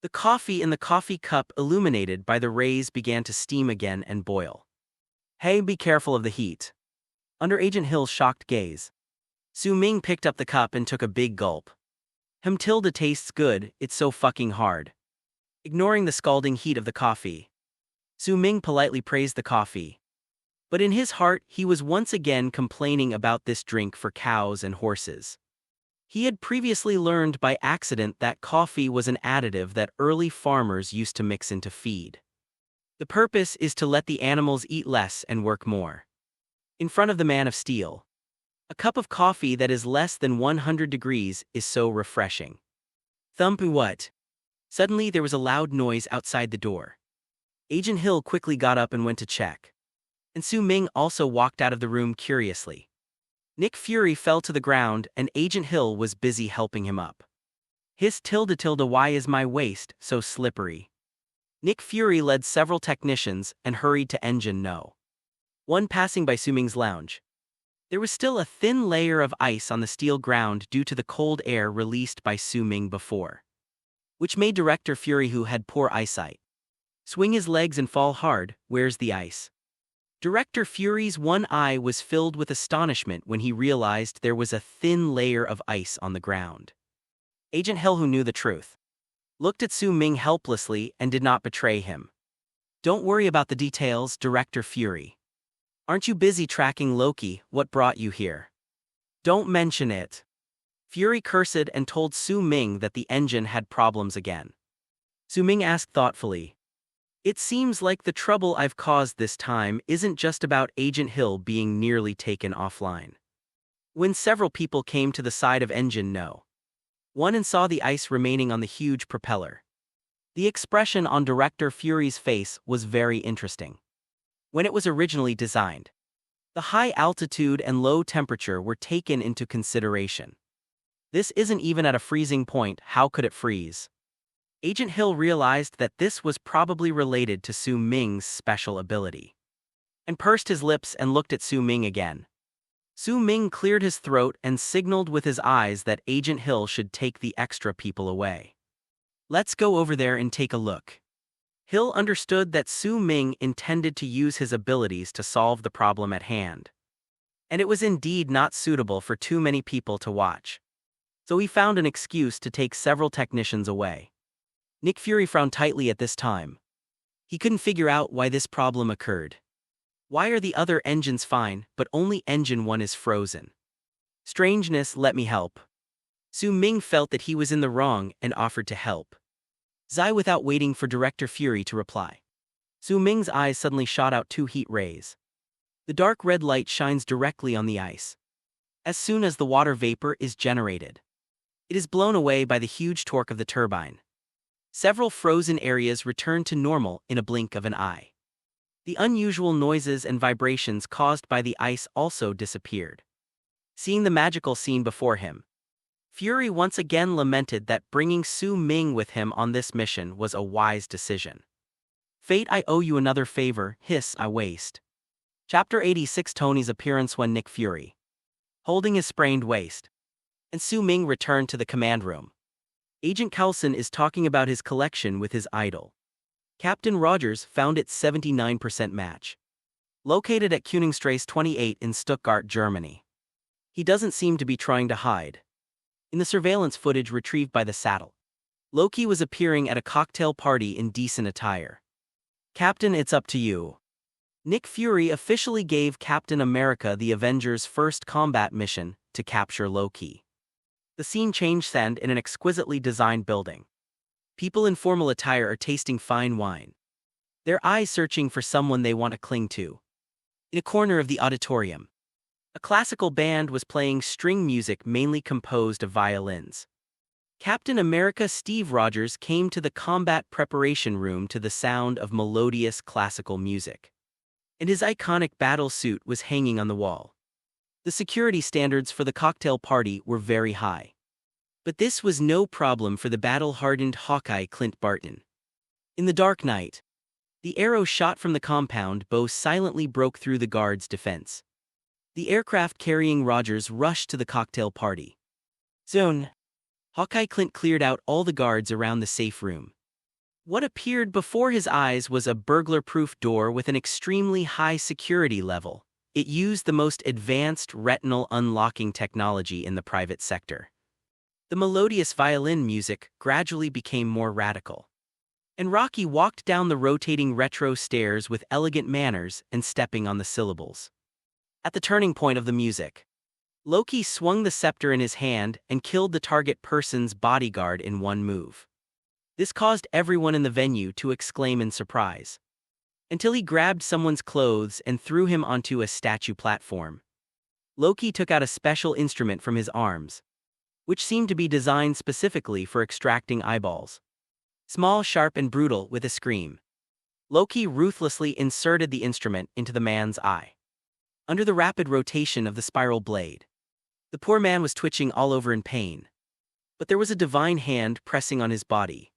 the coffee in the coffee cup illuminated by the rays began to steam again and boil. Hey, be careful of the heat. Under Agent Hill's shocked gaze, Su Ming picked up the cup and took a big gulp. Tilda tastes good, it's so fucking hard. Ignoring the scalding heat of the coffee, Su Ming politely praised the coffee. But in his heart, he was once again complaining about this drink for cows and horses. He had previously learned by accident that coffee was an additive that early farmers used to mix into feed. The purpose is to let the animals eat less and work more. In front of the man of steel, a cup of coffee that is less than 100 degrees is so refreshing. Thump what? Suddenly there was a loud noise outside the door. Agent Hill quickly got up and went to check. And Su Ming also walked out of the room curiously. Nick Fury fell to the ground and Agent Hill was busy helping him up. Hiss tilde, why is my waist so slippery? Nick Fury led several technicians and hurried to Engine No. 1 passing by Su Ming's lounge. There was still a thin layer of ice on the steel ground due to the cold air released by Su Ming before, which made Director Fury, who had poor eyesight, swing his legs and fall hard. Where's the ice? Director Fury's one eye was filled with astonishment when he realized there was a thin layer of ice on the ground. Agent Hill, who knew the truth, looked at Su Ming helplessly and did not betray him. Don't worry about the details, Director Fury. Aren't you busy tracking Loki? What brought you here? Don't mention it. Fury cursed and told Su Ming that the engine had problems again. Su Ming asked thoughtfully, it seems like the trouble I've caused this time isn't just about Agent Hill being nearly taken offline. When several people came to the side of Engine No. 1 and saw the ice remaining on the huge propeller, the expression on Director Fury's face was very interesting. When it was originally designed, the high altitude and low temperature were taken into consideration. This isn't even at a freezing point, how could it freeze? Agent Hill realized that this was probably related to Su Ming's special ability, and pursed his lips and looked at Su Ming again. Su Ming cleared his throat and signaled with his eyes that Agent Hill should take the extra people away. Let's go over there and take a look. Hill understood that Su Ming intended to use his abilities to solve the problem at hand, and it was indeed not suitable for too many people to watch. So he found an excuse to take several technicians away. Nick Fury frowned tightly at this time. He couldn't figure out why this problem occurred. Why are the other engines fine, but only Engine 1 is frozen? Strangeness, let me help. Su Ming felt that he was in the wrong and offered to help. Zai, without waiting for Director Fury to reply. Su Ming's eyes suddenly shot out 2 heat rays. The dark red light shines directly on the ice. As soon as the water vapor is generated, it is blown away by the huge torque of the turbine. Several frozen areas returned to normal in a blink of an eye. The unusual noises and vibrations caused by the ice also disappeared. Seeing the magical scene before him, Fury once again lamented that bringing Su Ming with him on this mission was a wise decision. Fate, I owe you another favor, hiss I waste. Chapter 86. Tony's appearance when Nick Fury, holding his sprained waist, and Su Ming returned to the command room. Agent Coulson is talking about his collection with his idol. Captain Rogers found its 79% match, located at Königstrasse 28 in Stuttgart, Germany. He doesn't seem to be trying to hide. In the surveillance footage retrieved by the Saddle, Loki was appearing at a cocktail party in decent attire. Captain, it's up to you. Nick Fury officially gave Captain America the Avengers' first combat mission to capture Loki. The scene changed in an exquisitely designed building. People in formal attire are tasting fine wine, their eyes searching for someone they want to cling to. In a corner of the auditorium, a classical band was playing string music mainly composed of violins. Captain America Steve Rogers came to the combat preparation room to the sound of melodious classical music, and his iconic battle suit was hanging on the wall. The security standards for the cocktail party were very high, but this was no problem for the battle-hardened Hawkeye Clint Barton. In the dark night, the arrow shot from the compound bow silently broke through the guard's defense. The aircraft carrying Rogers rushed to the cocktail party. Soon, Hawkeye Clint cleared out all the guards around the safe room. What appeared before his eyes was a burglar-proof door with an extremely high security level. It used the most advanced retinal unlocking technology in the private sector. The melodious violin music gradually became more radical, and Rocky walked down the rotating retro stairs with elegant manners and stepping on the syllables. At the turning point of the music, Loki swung the scepter in his hand and killed the target person's bodyguard in one move. This caused everyone in the venue to exclaim in surprise, until he grabbed someone's clothes and threw him onto a statue platform. Loki took out a special instrument from his arms, which seemed to be designed specifically for extracting eyeballs. Small, sharp, and brutal with a scream, Loki ruthlessly inserted the instrument into the man's eye. Under the rapid rotation of the spiral blade, the poor man was twitching all over in pain, but there was a divine hand pressing on his body,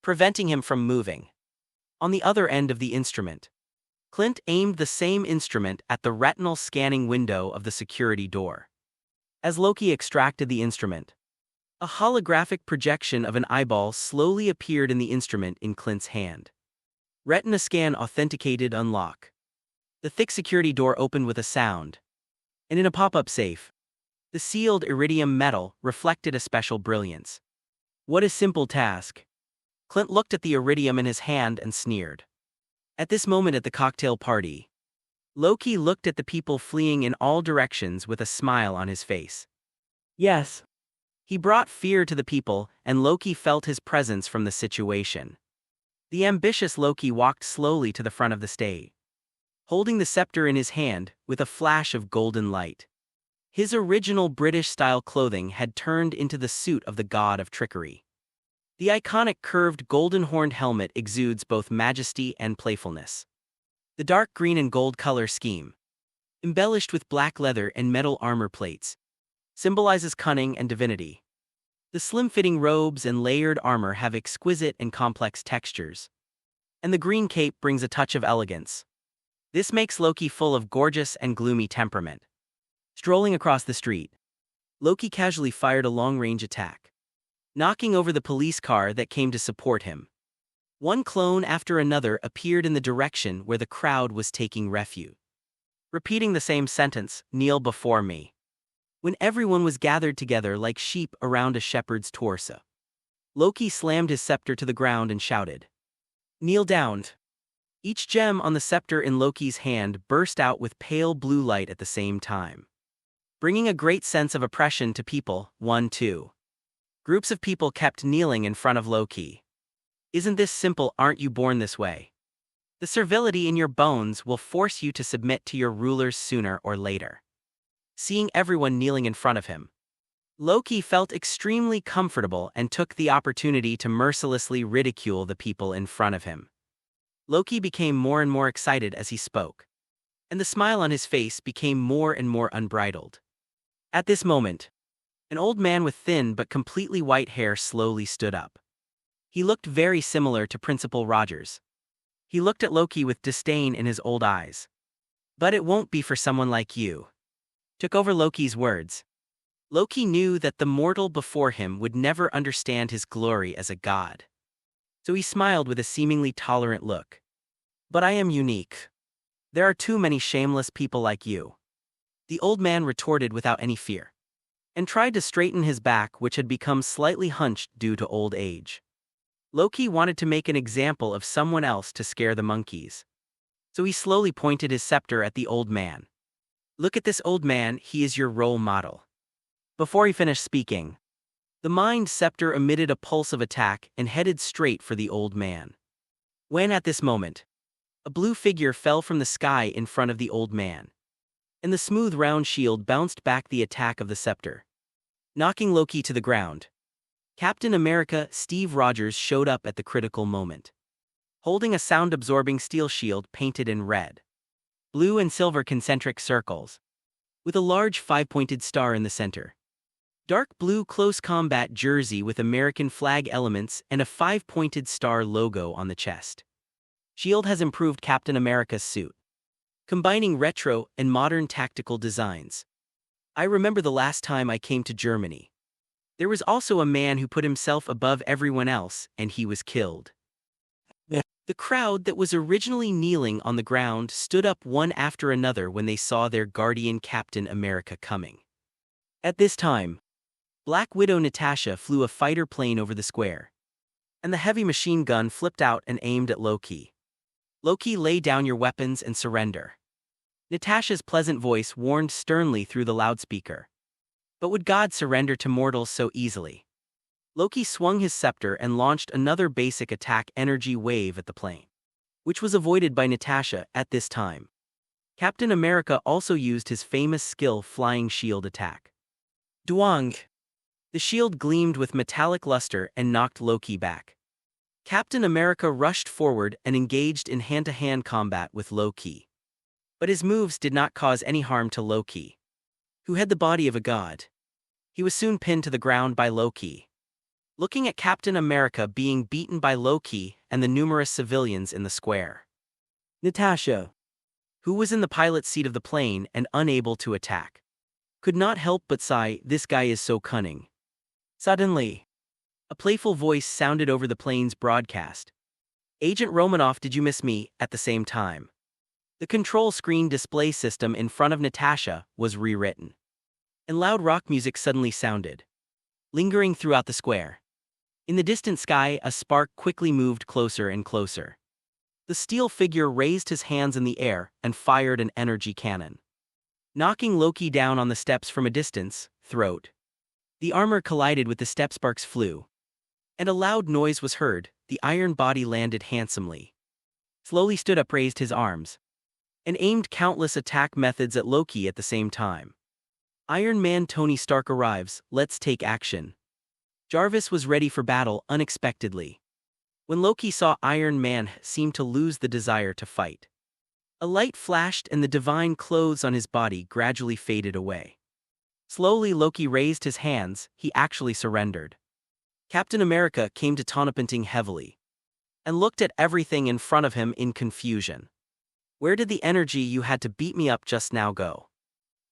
preventing him from moving. On the other end of the instrument, Clint aimed the same instrument at the retinal scanning window of the security door. As Loki extracted the instrument, a holographic projection of an eyeball slowly appeared in the instrument in Clint's hand. Retina scan authenticated unlock. The thick security door opened with a sound, and in a pop-up safe, the sealed iridium metal reflected a special brilliance. What a simple task. Clint looked at the iridium in his hand and sneered. At this moment at the cocktail party, Loki looked at the people fleeing in all directions with a smile on his face. Yes. He brought fear to the people, and Loki felt his presence from the situation. The ambitious Loki walked slowly to the front of the stage, holding the scepter in his hand with a flash of golden light. His original British-style clothing had turned into the suit of the god of trickery. The iconic curved golden-horned helmet exudes both majesty and playfulness. The dark green and gold color scheme, embellished with black leather and metal armor plates, symbolizes cunning and divinity. The slim-fitting robes and layered armor have exquisite and complex textures, and the green cape brings a touch of elegance. This makes Loki full of gorgeous and gloomy temperament. Strolling across the street, Loki casually fired a long-range attack, knocking over the police car that came to support him. One clone after another appeared in the direction where the crowd was taking refuge, repeating the same sentence, "Kneel before me." When everyone was gathered together like sheep around a shepherd's torso, Loki slammed his scepter to the ground and shouted, "Kneel down." Each gem on the scepter in Loki's hand burst out with pale blue light at the same time, bringing a great sense of oppression to people. 1-2. Groups of people kept kneeling in front of Loki. Isn't this simple? Aren't you born this way? The servility in your bones will force you to submit to your rulers sooner or later. Seeing everyone kneeling in front of him, Loki felt extremely comfortable and took the opportunity to mercilessly ridicule the people in front of him. Loki became more and more excited as he spoke, and the smile on his face became more and more unbridled. At this moment, an old man with thin but completely white hair slowly stood up. He looked very similar to Principal Rogers. He looked at Loki with disdain in his old eyes. "But it won't be for someone like you," took over Loki's words. Loki knew that the mortal before him would never understand his glory as a god. So he smiled with a seemingly tolerant look. "But I am unique. There are too many shameless people like you," the old man retorted without any fear, and tried to straighten his back, which had become slightly hunched due to old age. Loki wanted to make an example of someone else to scare the monkeys. So he slowly pointed his scepter at the old man. "Look at this old man, he is your role model." Before he finished speaking, the mind scepter emitted a pulse of attack and headed straight for the old man. When at this moment, a blue figure fell from the sky in front of the old man, and the smooth round shield bounced back the attack of the scepter, knocking Loki to the ground. Captain America Steve Rogers showed up at the critical moment, holding a sound-absorbing steel shield painted in red, blue and silver concentric circles, with a large 5-pointed star in the center. Dark blue close combat jersey with American flag elements and a 5-pointed star logo on the chest. Shield has improved Captain America's suit, combining retro and modern tactical designs. I remember the last time I came to Germany. There was also a man who put himself above everyone else, and he was killed. The crowd that was originally kneeling on the ground stood up one after another when they saw their guardian Captain America coming. At this time, Black Widow Natasha flew a fighter plane over the square, and the heavy machine gun flipped out and aimed at Loki. "Loki, lay down your weapons and surrender," Natasha's pleasant voice warned sternly through the loudspeaker. But would God surrender to mortals so easily? Loki swung his scepter and launched another basic attack energy wave at the plane, which was avoided by Natasha at this time. Captain America also used his famous skill flying shield attack. Duang! The shield gleamed with metallic luster and knocked Loki back. Captain America rushed forward and engaged in hand-to-hand combat with Loki. But his moves did not cause any harm to Loki, who had the body of a god. He was soon pinned to the ground by Loki. Looking at Captain America being beaten by Loki and the numerous civilians in the square, Natasha, who was in the pilot's seat of the plane and unable to attack, could not help but sigh, "This guy is so cunning." Suddenly, a playful voice sounded over the plane's broadcast. "Agent Romanoff, did you miss me?" At the same time, the control screen display system in front of Natasha was rewritten, and loud rock music suddenly sounded, lingering throughout the square. In the distant sky, a spark quickly moved closer and closer. The steel figure raised his hands in the air and fired an energy cannon, knocking Loki down on the steps from a distance. Throat. The armor collided with the step, sparks flew, and a loud noise was heard. The iron body landed handsomely, slowly stood up, raised his arms, and aimed countless attack methods at Loki at the same time. Iron Man Tony Stark arrives, let's take action. Jarvis was ready for battle unexpectedly. When Loki saw Iron Man seem to lose the desire to fight, a light flashed and the divine clothes on his body gradually faded away. Slowly Loki raised his hands, he actually surrendered. Captain America came to taunting heavily, and looked at everything in front of him in confusion. "Where did the energy you had to beat me up just now go?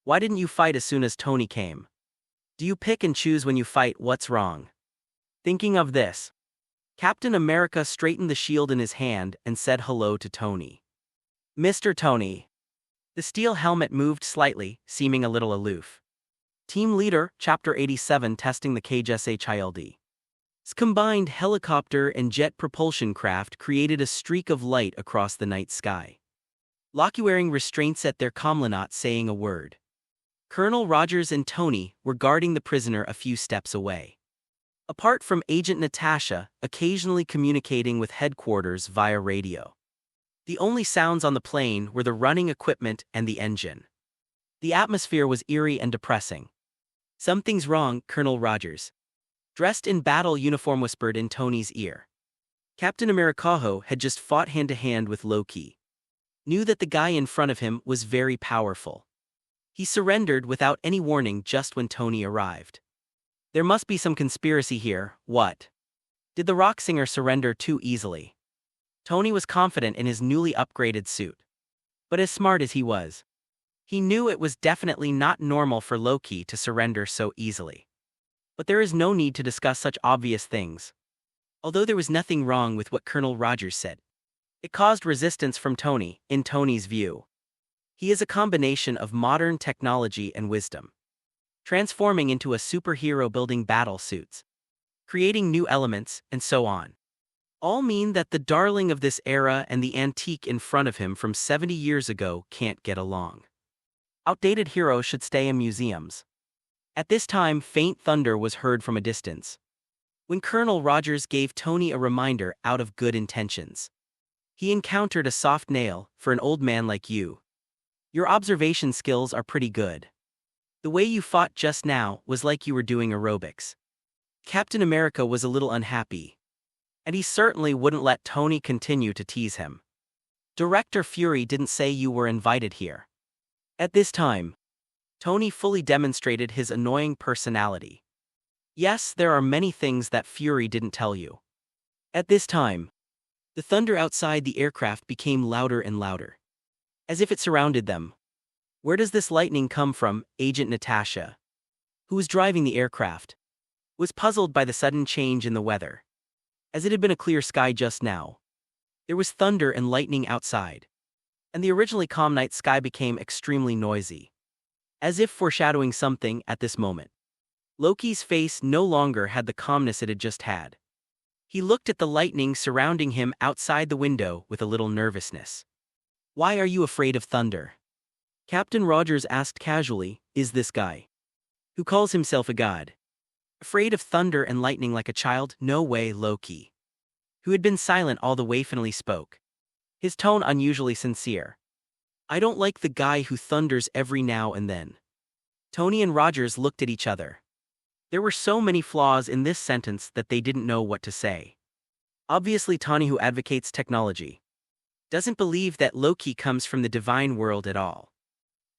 Why didn't you fight as soon as Tony came? Do you pick and choose when you fight? What's wrong?" Thinking of this, Captain America straightened the shield in his hand and said hello to Tony. "Mr. Tony." The steel helmet moved slightly, seeming a little aloof. Team Leader, Chapter 87, testing the KJSHILD. Combined helicopter and jet propulsion craft created a streak of light across the night sky. Loki wearing restraints at their comm, not saying a word. Colonel Rogers and Tony were guarding the prisoner a few steps away. Apart from Agent Natasha, occasionally communicating with headquarters via radio. The only sounds on the plane were the running equipment and the engine. The atmosphere was eerie and depressing. Something's wrong, Colonel Rogers, dressed in battle uniform, whispered in Tony's ear. Captain Americajo had just fought hand-to-hand with Loki. Knew that the guy in front of him was very powerful. He surrendered without any warning just when Tony arrived. There must be some conspiracy here. What? Did the rock singer surrender too easily? Tony was confident in his newly upgraded suit. But as smart as he was, he knew it was definitely not normal for Loki to surrender so easily. But there is no need to discuss such obvious things. Although there was nothing wrong with what Colonel Rogers said, it caused resistance from Tony, in Tony's view. He is a combination of modern technology and wisdom, transforming into a superhero, building battle suits, creating new elements, and so on. All mean that the darling of this era and the antique in front of him from 70 years ago can't get along. Outdated heroes should stay in museums. At this time, faint thunder was heard from a distance. When Colonel Rogers gave Tony a reminder out of good intentions, he encountered a soft nail. For an old man like you, your observation skills are pretty good. The way you fought just now was like you were doing aerobics. Captain America was a little unhappy, and he certainly wouldn't let Tony continue to tease him. Director Fury didn't say you were invited here. At this time, Tony fully demonstrated his annoying personality. Yes, there are many things that Fury didn't tell you. At this time, the thunder outside the aircraft became louder and louder, as if it surrounded them. Where does this lightning come from? Agent Natasha, who was driving the aircraft, was puzzled by the sudden change in the weather. As it had been a clear sky just now, there was thunder and lightning outside, and the originally calm night sky became extremely noisy, as if foreshadowing something at this moment. Loki's face no longer had the calmness it had just had. He looked at the lightning surrounding him outside the window with a little nervousness. Why are you afraid of thunder? Captain Rogers asked casually. Is this guy, who calls himself a god, afraid of thunder and lightning like a child? No way. Loki, who had been silent all the way, finally spoke, his tone unusually sincere. I don't like the guy who thunders every now and then. Tony and Rogers looked at each other. There were so many flaws in this sentence that they didn't know what to say. Obviously, Tony, who advocates technology, doesn't believe that Loki comes from the divine world at all.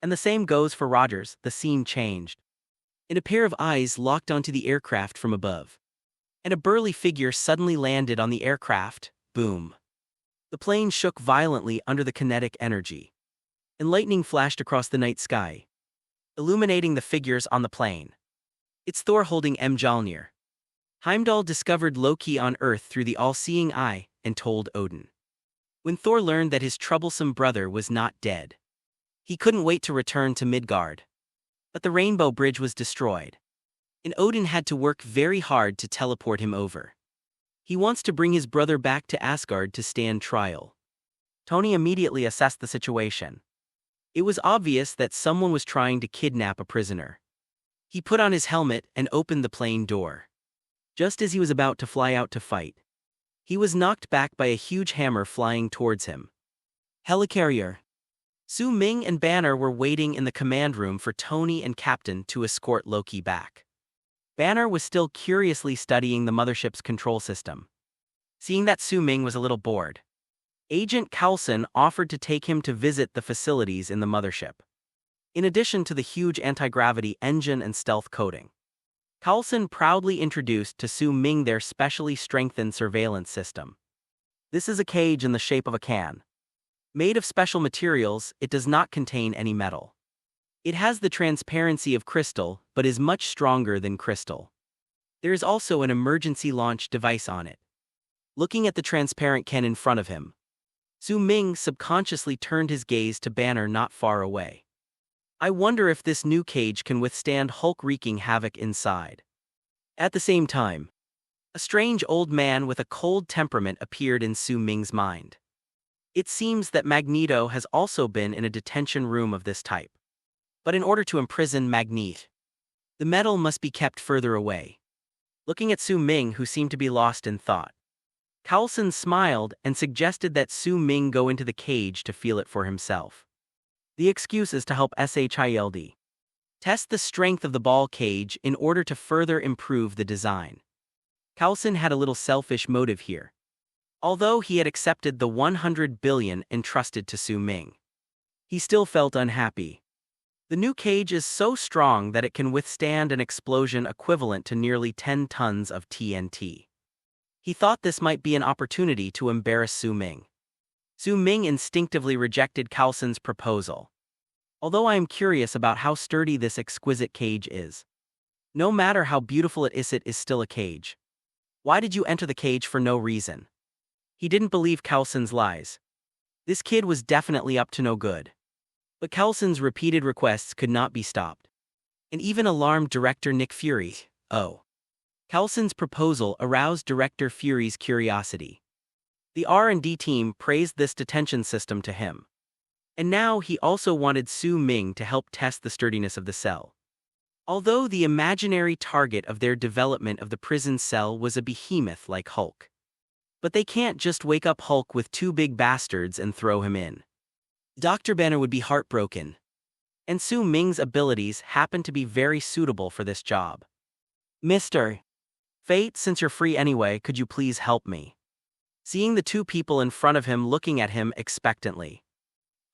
And the same goes for Rogers. The scene changed, and a pair of eyes locked onto the aircraft from above, and a burly figure suddenly landed on the aircraft. Boom. The plane shook violently under the kinetic energy, and lightning flashed across the night sky, illuminating the figures on the plane. It's Thor holding Mjolnir. Heimdall discovered Loki on Earth through the all-seeing eye and told Odin. When Thor learned that his troublesome brother was not dead, he couldn't wait to return to Midgard. But the Rainbow Bridge was destroyed, and Odin had to work very hard to teleport him over. He wants to bring his brother back to Asgard to stand trial. Tony immediately assessed the situation. It was obvious that someone was trying to kidnap a prisoner. He put on his helmet and opened the plane door. Just as he was about to fly out to fight, he was knocked back by a huge hammer flying towards him. Helicarrier. Su Ming and Banner were waiting in the command room for Tony and Captain to escort Loki back. Banner was still curiously studying the mothership's control system. Seeing that Su Ming was a little bored, Agent Coulson offered to take him to visit the facilities in the mothership. In addition to the huge anti-gravity engine and stealth coating, Coulson proudly introduced to Su Ming their specially strengthened surveillance system. This is a cage in the shape of a can. Made of special materials, it does not contain any metal. It has the transparency of crystal, but is much stronger than crystal. There is also an emergency launch device on it. Looking at the transparent can in front of him, Su Ming subconsciously turned his gaze to Banner not far away. I wonder if this new cage can withstand Hulk wreaking havoc inside. At the same time, a strange old man with a cold temperament appeared in Su Ming's mind. It seems that Magneto has also been in a detention room of this type. But in order to imprison Magneto, the metal must be kept further away. Looking at Su Ming, who seemed to be lost in thought, Coulson smiled and suggested that Su Ming go into the cage to feel it for himself. The excuse is to help SHIELD. Test the strength of the ball cage in order to further improve the design. Coulson had a little selfish motive here. Although he had accepted the 100 billion entrusted to Su Ming, he still felt unhappy. The new cage is so strong that it can withstand an explosion equivalent to nearly 10 tons of TNT. He thought this might be an opportunity to embarrass Su Ming. Su Ming instinctively rejected Coulson's proposal. Although I am curious about how sturdy this exquisite cage is. No matter how beautiful it is still a cage. Why did you enter the cage for no reason? He didn't believe Coulson's lies. This kid was definitely up to no good. But Coulson's repeated requests could not be stopped. And even alarmed director Nick Fury. Coulson's proposal aroused director Fury's curiosity. The R&D team praised this detention system to him. And now he also wanted Su Ming to help test the sturdiness of the cell. Although the imaginary target of their development of the prison cell was a behemoth like Hulk. But they can't just wake up Hulk with two big bastards and throw him in. Dr. Banner would be heartbroken. And Su Ming's abilities happen to be very suitable for this job. Mr. Fate, since you're free anyway, could you please help me? Seeing the two people in front of him looking at him expectantly,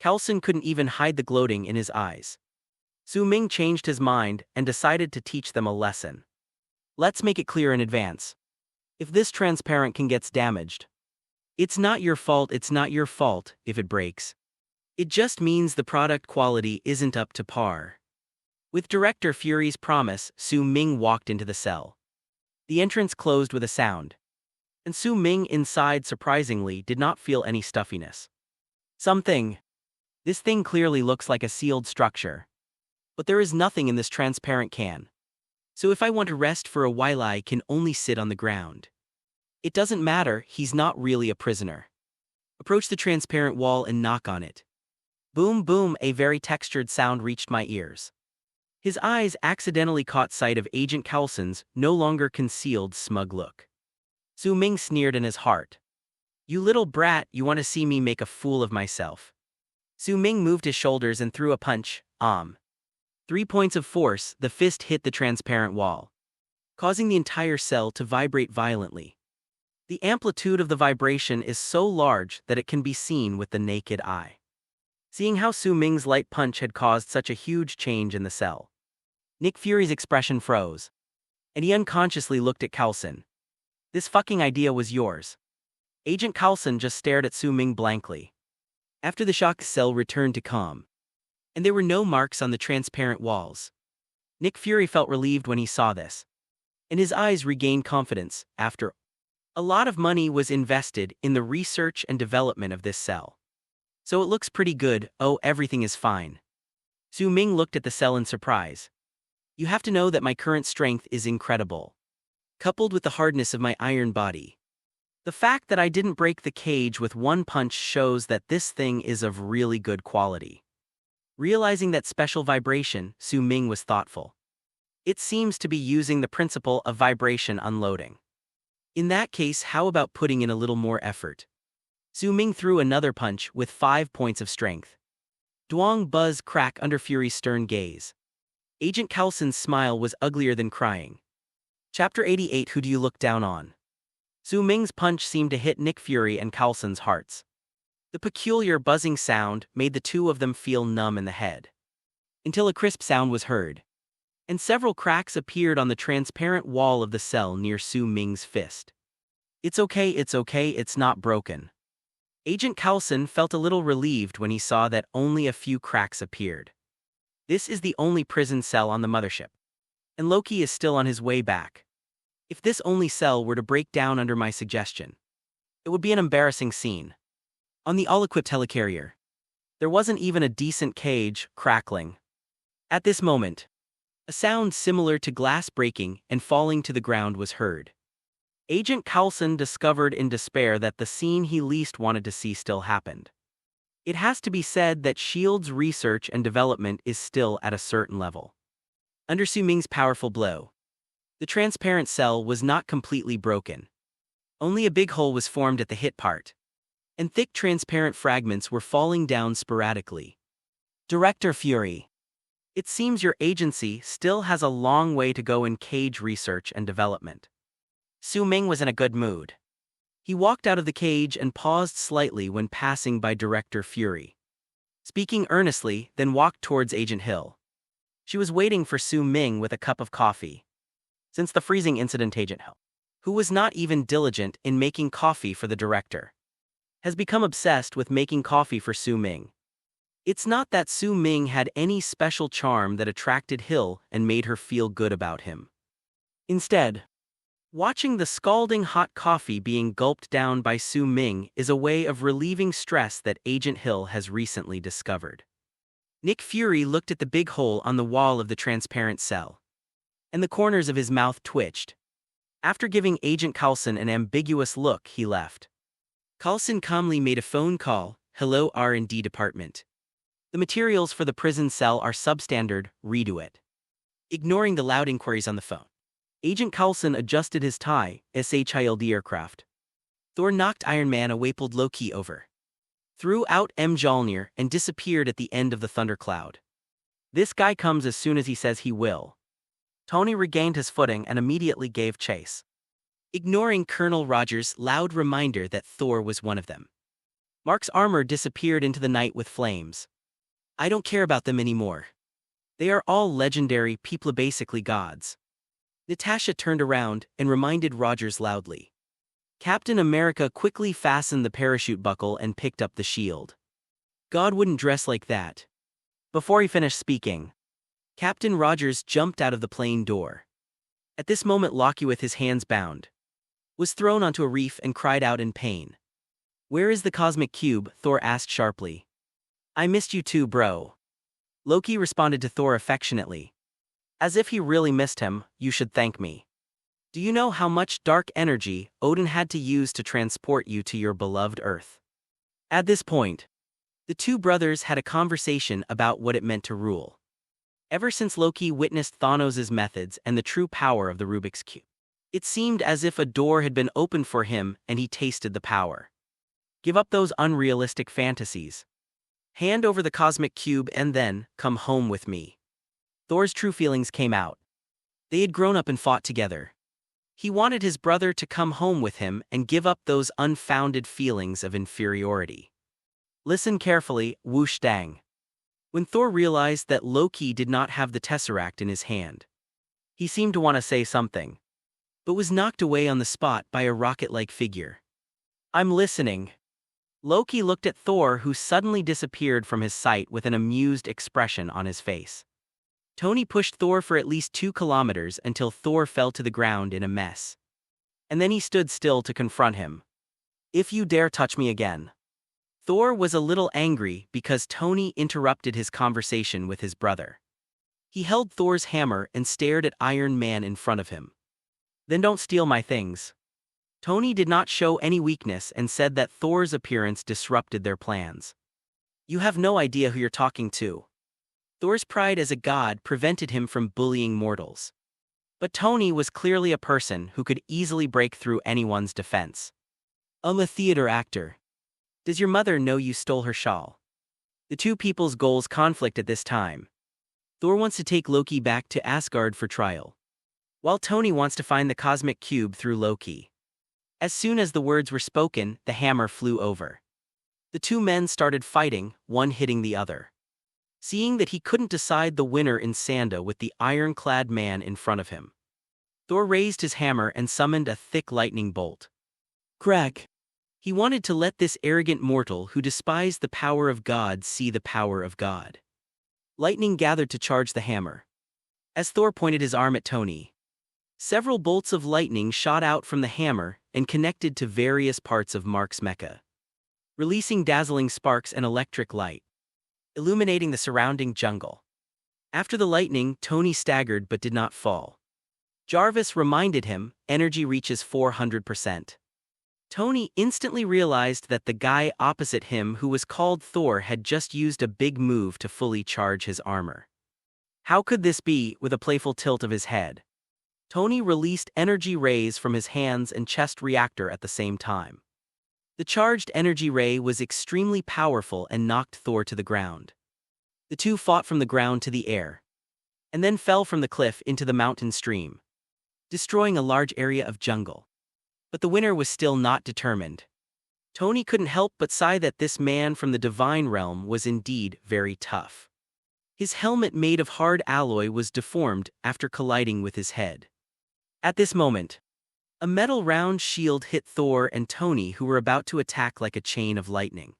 Coulson couldn't even hide the gloating in his eyes. Su Ming changed his mind and decided to teach them a lesson. Let's make it clear in advance. If this transparent can gets damaged, it's not your fault if it breaks. It just means the product quality isn't up to par. With Director Fury's promise, Su Ming walked into the cell. The entrance closed with a sound. And Su Ming inside surprisingly did not feel any stuffiness. This thing clearly looks like a sealed structure. But there is nothing in this transparent can. So if I want to rest for a while I can only sit on the ground. It doesn't matter, he's not really a prisoner. Approach the transparent wall and knock on it. Boom boom, a very textured sound reached my ears. His eyes accidentally caught sight of Agent Coulson's no longer concealed smug look. Su Ming sneered in his heart. You little brat, you want to see me make a fool of myself. Su Ming moved his shoulders and threw a punch. 3 points of force, the fist hit the transparent wall, causing the entire cell to vibrate violently. The amplitude of the vibration is so large that it can be seen with the naked eye. Seeing how Su Ming's light punch had caused such a huge change in the cell, Nick Fury's expression froze, and he unconsciously looked at Coulson. This fucking idea was yours. Agent Coulson just stared at Su Ming blankly. After the shock, cell returned to calm, and there were no marks on the transparent walls. Nick Fury felt relieved when he saw this, and his eyes regained confidence. After a lot of money was invested in the research and development of this cell. So it looks pretty good. Everything is fine. Su Ming looked at the cell in surprise. You have to know that my current strength is incredible, coupled with the hardness of my iron body. The fact that I didn't break the cage with one punch shows that this thing is of really good quality. Realizing that special vibration, Su Ming was thoughtful. It seems to be using the principle of vibration unloading. In that case, how about putting in a little more effort? Su Ming threw another punch with 5 points of strength. Duong buzz crack under Fury's stern gaze. Agent Coulson's smile was uglier than crying. Chapter 88. Who do you look down on? Su Ming's punch seemed to hit Nick Fury and Coulson's hearts. The peculiar buzzing sound made the two of them feel numb in the head. Until a crisp sound was heard, and several cracks appeared on the transparent wall of the cell near Su Ming's fist. It's okay, it's not broken. Agent Coulson felt a little relieved when he saw that only a few cracks appeared. This is the only prison cell on the mothership, and Loki is still on his way back. If this only cell were to break down under my suggestion, it would be an embarrassing scene. On the all-equipped helicarrier, there wasn't even a decent cage. Crackling. At this moment, a sound similar to glass breaking and falling to the ground was heard. Agent Coulson discovered in despair that the scene he least wanted to see still happened. It has to be said that S.H.I.E.L.D.'s research and development is still at a certain level. Under Su Ming's powerful blow, the transparent cell was not completely broken. Only a big hole was formed at the hit part, and thick transparent fragments were falling down sporadically. Director Fury. It seems your agency still has a long way to go in cage research and development. Su Ming was in a good mood. He walked out of the cage and paused slightly when passing by Director Fury. Speaking earnestly, then walked towards Agent Hill. She was waiting for Su Ming with a cup of coffee. Since the freezing incident, Agent Hill, who was not even diligent in making coffee for the director, has become obsessed with making coffee for Su Ming. It's not that Su Ming had any special charm that attracted Hill and made her feel good about him. Instead, watching the scalding hot coffee being gulped down by Su Ming is a way of relieving stress that Agent Hill has recently discovered. Nick Fury looked at the big hole on the wall of the transparent cell, and the corners of his mouth twitched. After giving Agent Coulson an ambiguous look, he left. Coulson calmly made a phone call. "Hello, R&D department. The materials for the prison cell are substandard, redo it." Ignoring the loud inquiries on the phone, Agent Coulson adjusted his tie. SHILD aircraft. Thor knocked Iron Man away, pulled Loki over, threw out Mjolnir, and disappeared at the end of the thundercloud. This guy comes as soon as he says he will. Tony regained his footing and immediately gave chase, ignoring Colonel Rogers' loud reminder that Thor was one of them. Mark's armor disappeared into the night with flames. "I don't care about them anymore. They are all legendary people, basically gods." Natasha turned around and reminded Rogers loudly. Captain America quickly fastened the parachute buckle and picked up the shield. "God wouldn't dress like that." Before he finished speaking, Captain Rogers jumped out of the plane door. At this moment, Loki, with his hands bound, was thrown onto a reef and cried out in pain. "Where is the cosmic cube?" Thor asked sharply. "I missed you too, bro." Loki responded to Thor affectionately, as if he really missed him. "You should thank me. Do you know how much dark energy Odin had to use to transport you to your beloved Earth?" At this point, the two brothers had a conversation about what it meant to rule. Ever since Loki witnessed Thanos' methods and the true power of the Rubik's Cube, it seemed as if a door had been opened for him and he tasted the power. Give up those unrealistic fantasies. Hand over the cosmic cube and then come home with me. Thor's true feelings came out. They had grown up and fought together. He wanted his brother to come home with him and give up those unfounded feelings of inferiority. Listen carefully, whoosh dang. When Thor realized that Loki did not have the Tesseract in his hand, he seemed to want to say something, but was knocked away on the spot by a rocket-like figure. "I'm listening." Loki looked at Thor, who suddenly disappeared from his sight with an amused expression on his face. Tony pushed Thor for at least 2 kilometers until Thor fell to the ground in a mess. And then he stood still to confront him. "If you dare touch me again." Thor was a little angry because Tony interrupted his conversation with his brother. He held Thor's hammer and stared at Iron Man in front of him. "Then don't steal my things." Tony did not show any weakness and said that Thor's appearance disrupted their plans. "You have no idea who you're talking to." Thor's pride as a god prevented him from bullying mortals. But Tony was clearly a person who could easily break through anyone's defense. "I'm a theater actor. Does your mother know you stole her shawl?" The two people's goals conflict at this time. Thor wants to take Loki back to Asgard for trial, while Tony wants to find the cosmic cube through Loki. As soon as the words were spoken, the hammer flew over. The two men started fighting, one hitting the other. Seeing that he couldn't decide the winner in Sanda with the ironclad man in front of him, Thor raised his hammer and summoned a thick lightning bolt. Crack! He wanted to let this arrogant mortal who despised the power of God see the power of God. Lightning gathered to charge the hammer. As Thor pointed his arm at Tony, several bolts of lightning shot out from the hammer and connected to various parts of Mark's mecha, releasing dazzling sparks and electric light, illuminating the surrounding jungle. After the lightning, Tony staggered but did not fall. Jarvis reminded him, energy reaches 400%. Tony instantly realized that the guy opposite him, who was called Thor, had just used a big move to fully charge his armor. How could this be? With a playful tilt of his head, Tony released energy rays from his hands and chest reactor at the same time. The charged energy ray was extremely powerful and knocked Thor to the ground. The two fought from the ground to the air, and then fell from the cliff into the mountain stream, destroying a large area of jungle. But the winner was still not determined. Tony couldn't help but sigh that this man from the divine realm was indeed very tough. His helmet made of hard alloy was deformed after colliding with his head. At this moment, a metal round shield hit Thor and Tony, who were about to attack like a chain of lightning,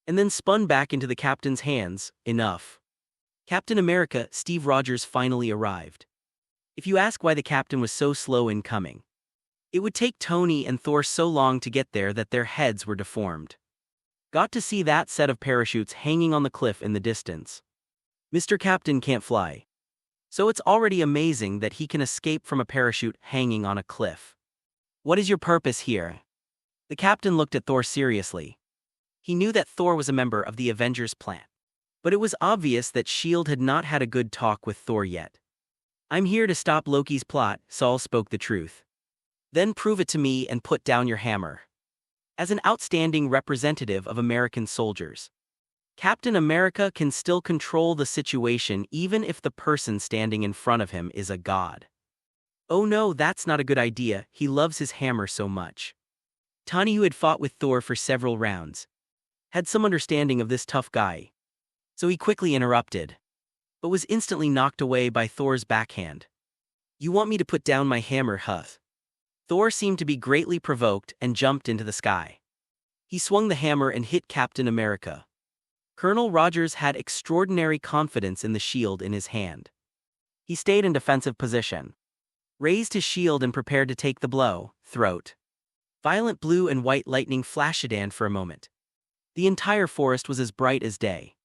and then spun back into the captain's hands. Enough. Captain America, Steve Rogers, finally arrived. If you ask why the captain was so slow in coming, it would take Tony and Thor so long to get there that their heads were deformed. Got to see that set of parachutes hanging on the cliff in the distance. Mr. Captain can't fly, so it's already amazing that he can escape from a parachute hanging on a cliff. What is your purpose here? The captain looked at Thor seriously. He knew that Thor was a member of the Avengers plan, but it was obvious that S.H.I.E.L.D. had not had a good talk with Thor yet. I'm here to stop Loki's plot, Saul spoke the truth. Then prove it to me and put down your hammer. As an outstanding representative of American soldiers, Captain America can still control the situation even if the person standing in front of him is a god. Oh no, that's not a good idea, he loves his hammer so much. Tony, who had fought with Thor for several rounds, had some understanding of this tough guy, so he quickly interrupted, but was instantly knocked away by Thor's backhand. You want me to put down my hammer, huh? Thor seemed to be greatly provoked and jumped into the sky. He swung the hammer and hit Captain America. Colonel Rogers had extraordinary confidence in the shield in his hand. He stayed in defensive position, raised his shield and prepared to take the blow. Throat. Violent blue and white lightning flashed for a moment. The entire forest was as bright as day.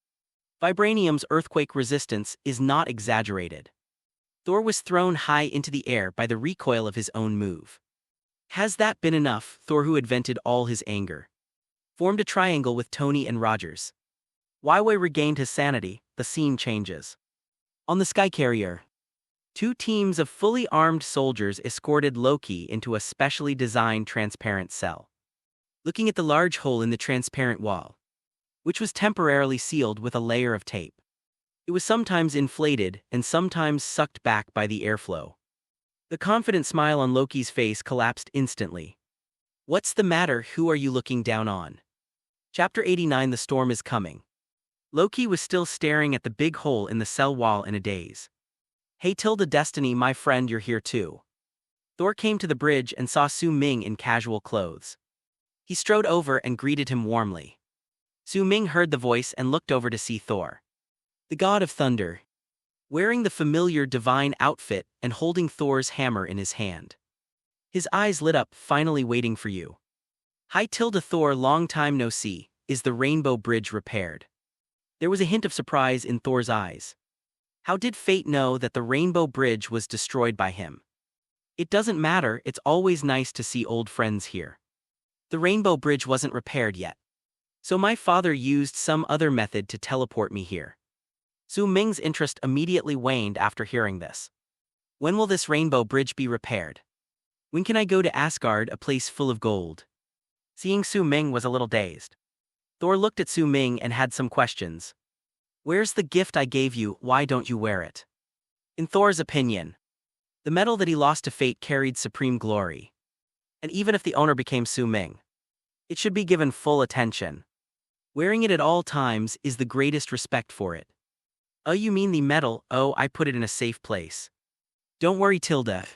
Vibranium's earthquake resistance is not exaggerated. Thor was thrown high into the air by the recoil of his own move. Has that been enough? Thor, who had vented all his anger, formed a triangle with Tony and Rogers. Waiwei regained his sanity. The scene changes. On the sky carrier, two teams of fully armed soldiers escorted Loki into a specially designed transparent cell. Looking at the large hole in the transparent wall, which was temporarily sealed with a layer of tape, it was sometimes inflated and sometimes sucked back by the airflow. The confident smile on Loki's face collapsed instantly. What's the matter? Who are you looking down on? Chapter 89. The storm is coming. Loki was still staring at the big hole in the cell wall in a daze. Hey Tilda Destiny, my friend, you're here too. Thor came to the bridge and saw Su Ming in casual clothes. He strode over and greeted him warmly. Su Ming heard the voice and looked over to see Thor, the god of thunder, wearing the familiar divine outfit and holding Thor's hammer in his hand. His eyes lit up. Finally waiting for you. Hi Tilda Thor, long time no see. Is the Rainbow Bridge repaired? There was a hint of surprise in Thor's eyes. How did fate know that the Rainbow Bridge was destroyed by him? It doesn't matter, it's always nice to see old friends here. The Rainbow Bridge wasn't repaired yet, so my father used some other method to teleport me here. Su Ming's interest immediately waned after hearing this. When will this Rainbow Bridge be repaired? When can I go to Asgard, a place full of gold? Seeing Su Ming was a little dazed, Thor looked at Su Ming and had some questions. Where's the gift I gave you? Why don't you wear it? In Thor's opinion, the medal that he lost to fate carried supreme glory. And even if the owner became Su Ming, it should be given full attention. Wearing it at all times is the greatest respect for it. Oh, you mean the medal? Oh, I put it in a safe place. Don't worry, Tilda.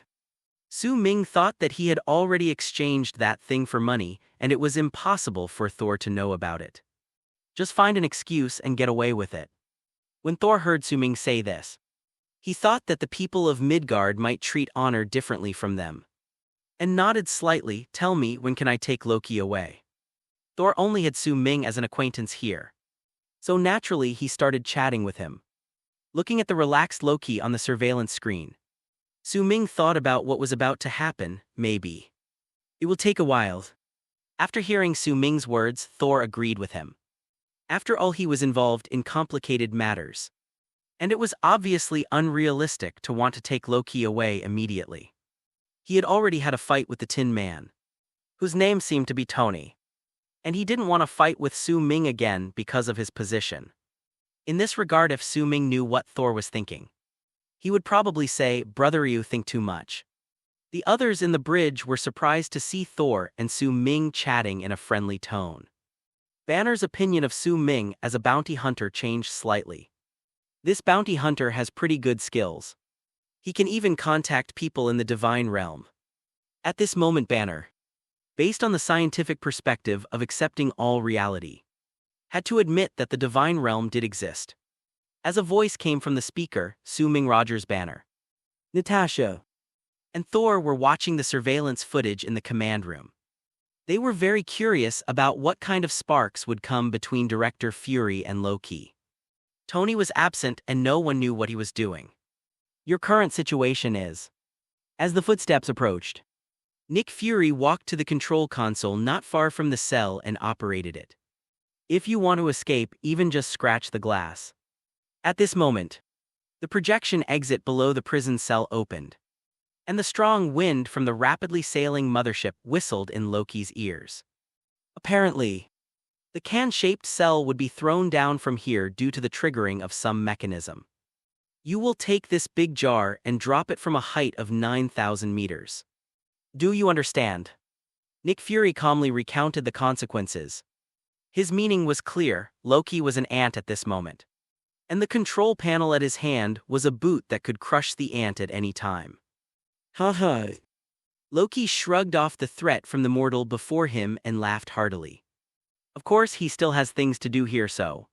Su Ming thought that he had already exchanged that thing for money, and it was impossible for Thor to know about it. Just find an excuse and get away with it. When Thor heard Su Ming say this, he thought that the people of Midgard might treat honor differently from them, and nodded slightly. Tell me, when can I take Loki away? Thor only had Su Ming as an acquaintance here, so naturally he started chatting with him. Looking at the relaxed Loki on the surveillance screen, Su Ming thought about what was about to happen. Maybe it will take a while. After hearing Su Ming's words, Thor agreed with him. After all, he was involved in complicated matters, and it was obviously unrealistic to want to take Loki away immediately. He had already had a fight with the Tin Man, whose name seemed to be Tony, and he didn't want to fight with Su Ming again because of his position. In this regard, if Su Ming knew what Thor was thinking, He would probably say, "Brother, you think too much." The others in the bridge were surprised to see Thor and Su Ming chatting in a friendly tone. Banner's opinion of Su Ming as a bounty hunter changed slightly. This bounty hunter has pretty good skills. He can even contact people in the divine realm. At this moment Banner, based on the scientific perspective of accepting all reality, had to admit that the divine realm did exist. As a voice came from the speaker, Su Ming, Rogers, Banner, Natasha, and Thor were watching the surveillance footage in the command room. They were very curious about what kind of sparks would come between Director Fury and Loki. Tony was absent and no one knew what he was doing. Your current situation is. As the footsteps approached, Nick Fury walked to the control console not far from the cell and operated it. If you want to escape, even just scratch the glass. At this moment, the projection exit below the prison cell opened, and the strong wind from the rapidly sailing mothership whistled in Loki's ears. Apparently, the can-shaped cell would be thrown down from here due to the triggering of some mechanism. You will take this big jar and drop it from a height of 9,000 meters. Do you understand? Nick Fury calmly recounted the consequences. His meaning was clear: Loki was an ant at this moment, and the control panel at his hand was a boot that could crush the ant at any time. Haha. Loki shrugged off the threat from the mortal before him and laughed heartily. Of course he still has things to do here, so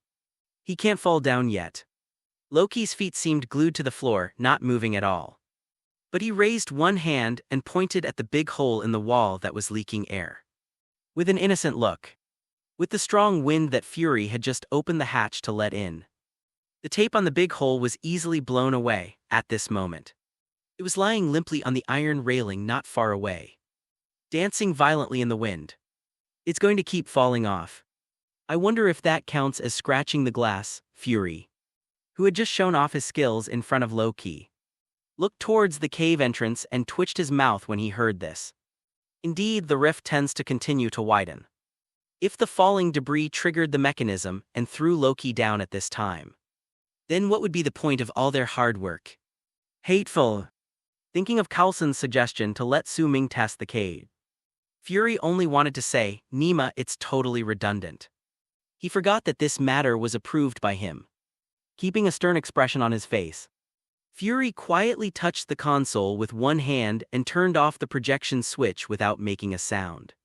he can't fall down yet. Loki's feet seemed glued to the floor, not moving at all. But he raised one hand and pointed at the big hole in the wall that was leaking air. With an innocent look. With the strong wind that Fury had just opened the hatch to let in, the tape on the big hole was easily blown away at this moment. It was lying limply on the iron railing not far away, dancing violently in the wind. It's going to keep falling off. I wonder if that counts as scratching the glass. Fury, who had just shown off his skills in front of Loki, looked towards the cave entrance and twitched his mouth when he heard this. Indeed, the rift tends to continue to widen. If the falling debris triggered the mechanism and threw Loki down at this time, then what would be the point of all their hard work? Hateful. Thinking of Coulson's suggestion to let Su Ming test the cave, Fury only wanted to say, "Nima, it's totally redundant." He forgot that this matter was approved by him. Keeping a stern expression on his face, Fury quietly touched the console with one hand and turned off the projection switch without making a sound.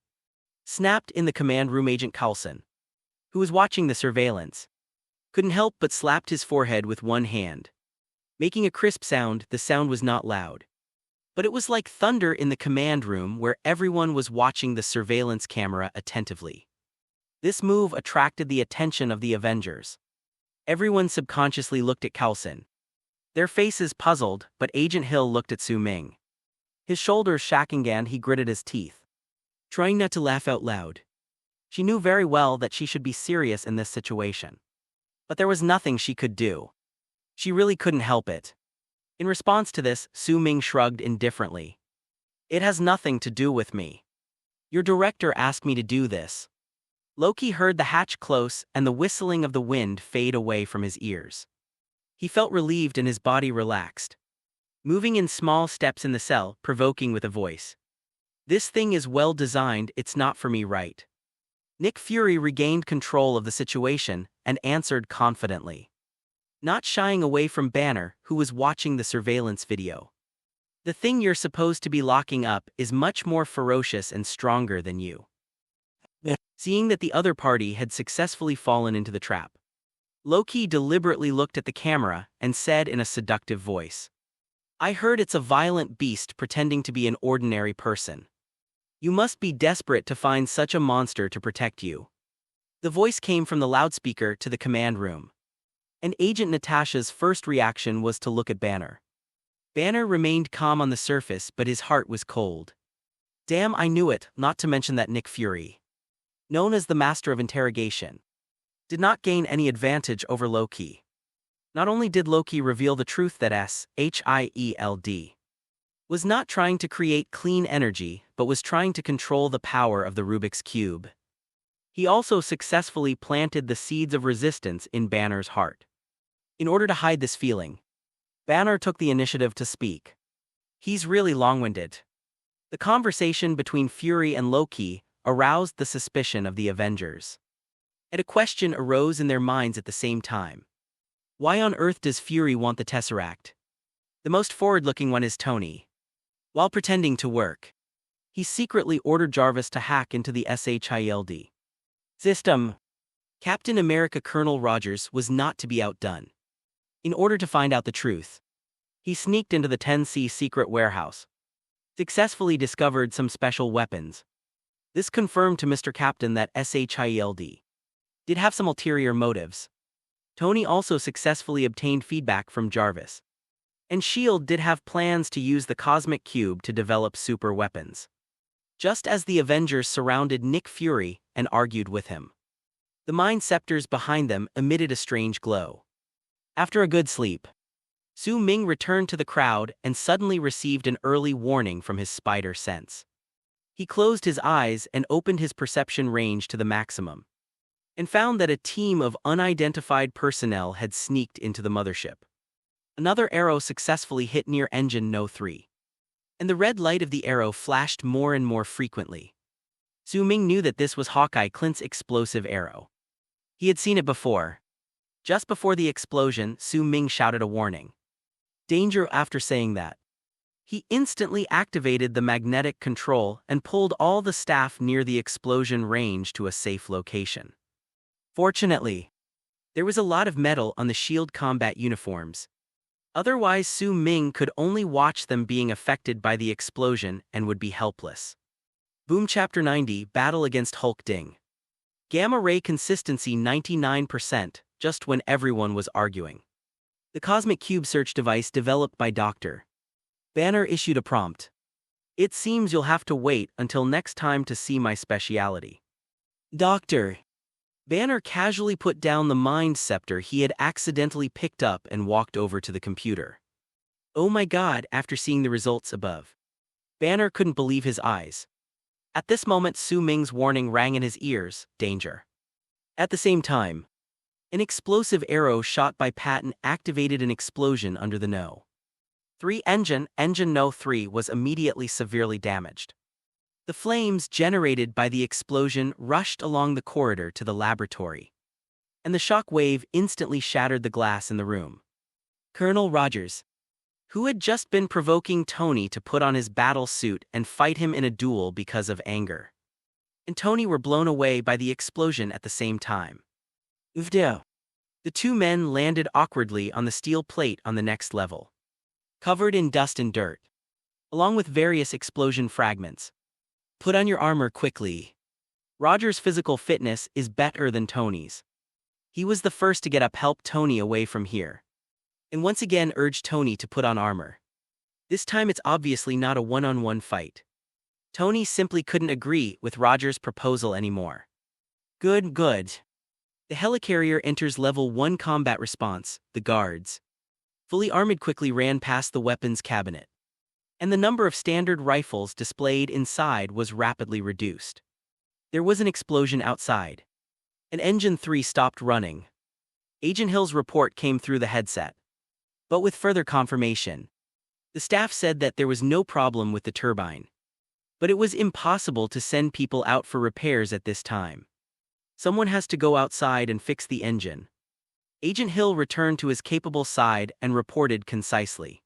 Snapped in the command room. Agent Coulson, who was watching the surveillance, couldn't help but slapped his forehead with one hand, making a crisp sound. The sound was not loud, but it was like thunder in the command room where everyone was watching the surveillance camera attentively. This move attracted the attention of the Avengers. Everyone subconsciously looked at Coulson, their faces puzzled, but Agent Hill looked at Su Ming. His shoulders shaking and he gritted his teeth, trying not to laugh out loud. She knew very well that she should be serious in this situation, but there was nothing she could do. She really couldn't help it. In response to this, Su Ming shrugged indifferently. It has nothing to do with me. Your director asked me to do this. Loki heard the hatch close and the whistling of the wind fade away from his ears. He felt relieved and his body relaxed, moving in small steps in the cell, provoking with a voice. This thing is well designed, it's not for me, right? Nick Fury regained control of the situation and answered confidently, not shying away from Banner, who was watching the surveillance video. The thing you're supposed to be locking up is much more ferocious and stronger than you. Seeing that the other party had successfully fallen into the trap, Loki deliberately looked at the camera and said in a seductive voice, I heard it's a violent beast pretending to be an ordinary person. You must be desperate to find such a monster to protect you. The voice came from the loudspeaker to the command room, and Agent Natasha's first reaction was to look at Banner. Banner remained calm on the surface, but his heart was cold. Damn, I knew it, not to mention that Nick Fury, known as the Master of Interrogation, did not gain any advantage over Loki. Not only did Loki reveal the truth that Shield was not trying to create clean energy, but was trying to control the power of the Rubik's Cube, he also successfully planted the seeds of resistance in Banner's heart. In order to hide this feeling, Banner took the initiative to speak. He's really long-winded. The conversation between Fury and Loki aroused the suspicion of the Avengers. And a question arose in their minds at the same time. Why on earth does Fury want the Tesseract? The most forward-looking one is Tony. While pretending to work, he secretly ordered Jarvis to hack into the SHIELD system. Captain America Colonel Rogers was not to be outdone. In order to find out the truth, he sneaked into the 10C secret warehouse, successfully discovered some special weapons. This confirmed to Mr. Captain that SHIELD did have some ulterior motives. Tony also successfully obtained feedback from Jarvis, and S.H.I.E.L.D. did have plans to use the Cosmic Cube to develop super weapons. Just as the Avengers surrounded Nick Fury and argued with him, the mind scepters behind them emitted a strange glow. After a good sleep, Su Ming returned to the crowd and suddenly received an early warning from his spider sense. He closed his eyes and opened his perception range to the maximum, and found that a team of unidentified personnel had sneaked into the mothership. Another arrow successfully hit near Engine No. 3, and the red light of the arrow flashed more and more frequently. Su Ming knew that this was Hawkeye Clint's explosive arrow. He had seen it before. Just before the explosion, Su Ming shouted a warning. Danger. After saying that, he instantly activated the magnetic control and pulled all the staff near the explosion range to a safe location. Fortunately, there was a lot of metal on the S.H.I.E.L.D. combat uniforms. Otherwise, Su Ming could only watch them being affected by the explosion and would be helpless. Boom. Chapter 90, Battle against Hulk Ding. Gamma ray consistency 99%, just when everyone was arguing. The Cosmic Cube search device developed by Dr. Banner issued a prompt. It seems you'll have to wait until next time to see my speciality. Dr. Banner casually put down the mind scepter he had accidentally picked up and walked over to the computer. Oh my god, after seeing the results above, Banner couldn't believe his eyes. At this moment, Su Ming's warning rang in his ears, danger. At the same time, an explosive arrow shot by Patton activated an explosion under the No. 3 engine. Engine No. 3 was immediately severely damaged. The flames generated by the explosion rushed along the corridor to the laboratory, and the shock wave instantly shattered the glass in the room. Colonel Rogers, who had just been provoking Tony to put on his battle suit and fight him in a duel because of anger, and Tony were blown away by the explosion at the same time. The two men landed awkwardly on the steel plate on the next level, covered in dust and dirt, along with various explosion fragments. Put on your armor quickly. Roger's physical fitness is better than Tony's. He was the first to get up, help Tony away from here, and once again urged Tony to put on armor. This time it's obviously not a one-on-one fight. Tony simply couldn't agree with Roger's proposal anymore. Good. The helicarrier enters level 1 combat response. The guards, fully armored, quickly ran past the weapons cabinet, and the number of standard rifles displayed inside was rapidly reduced. There was an explosion outside, and Engine 3 stopped running. Agent Hill's report came through the headset, but with further confirmation, the staff said that there was no problem with the turbine, but it was impossible to send people out for repairs at this time. Someone has to go outside and fix the engine. Agent Hill returned to his capable side and reported concisely.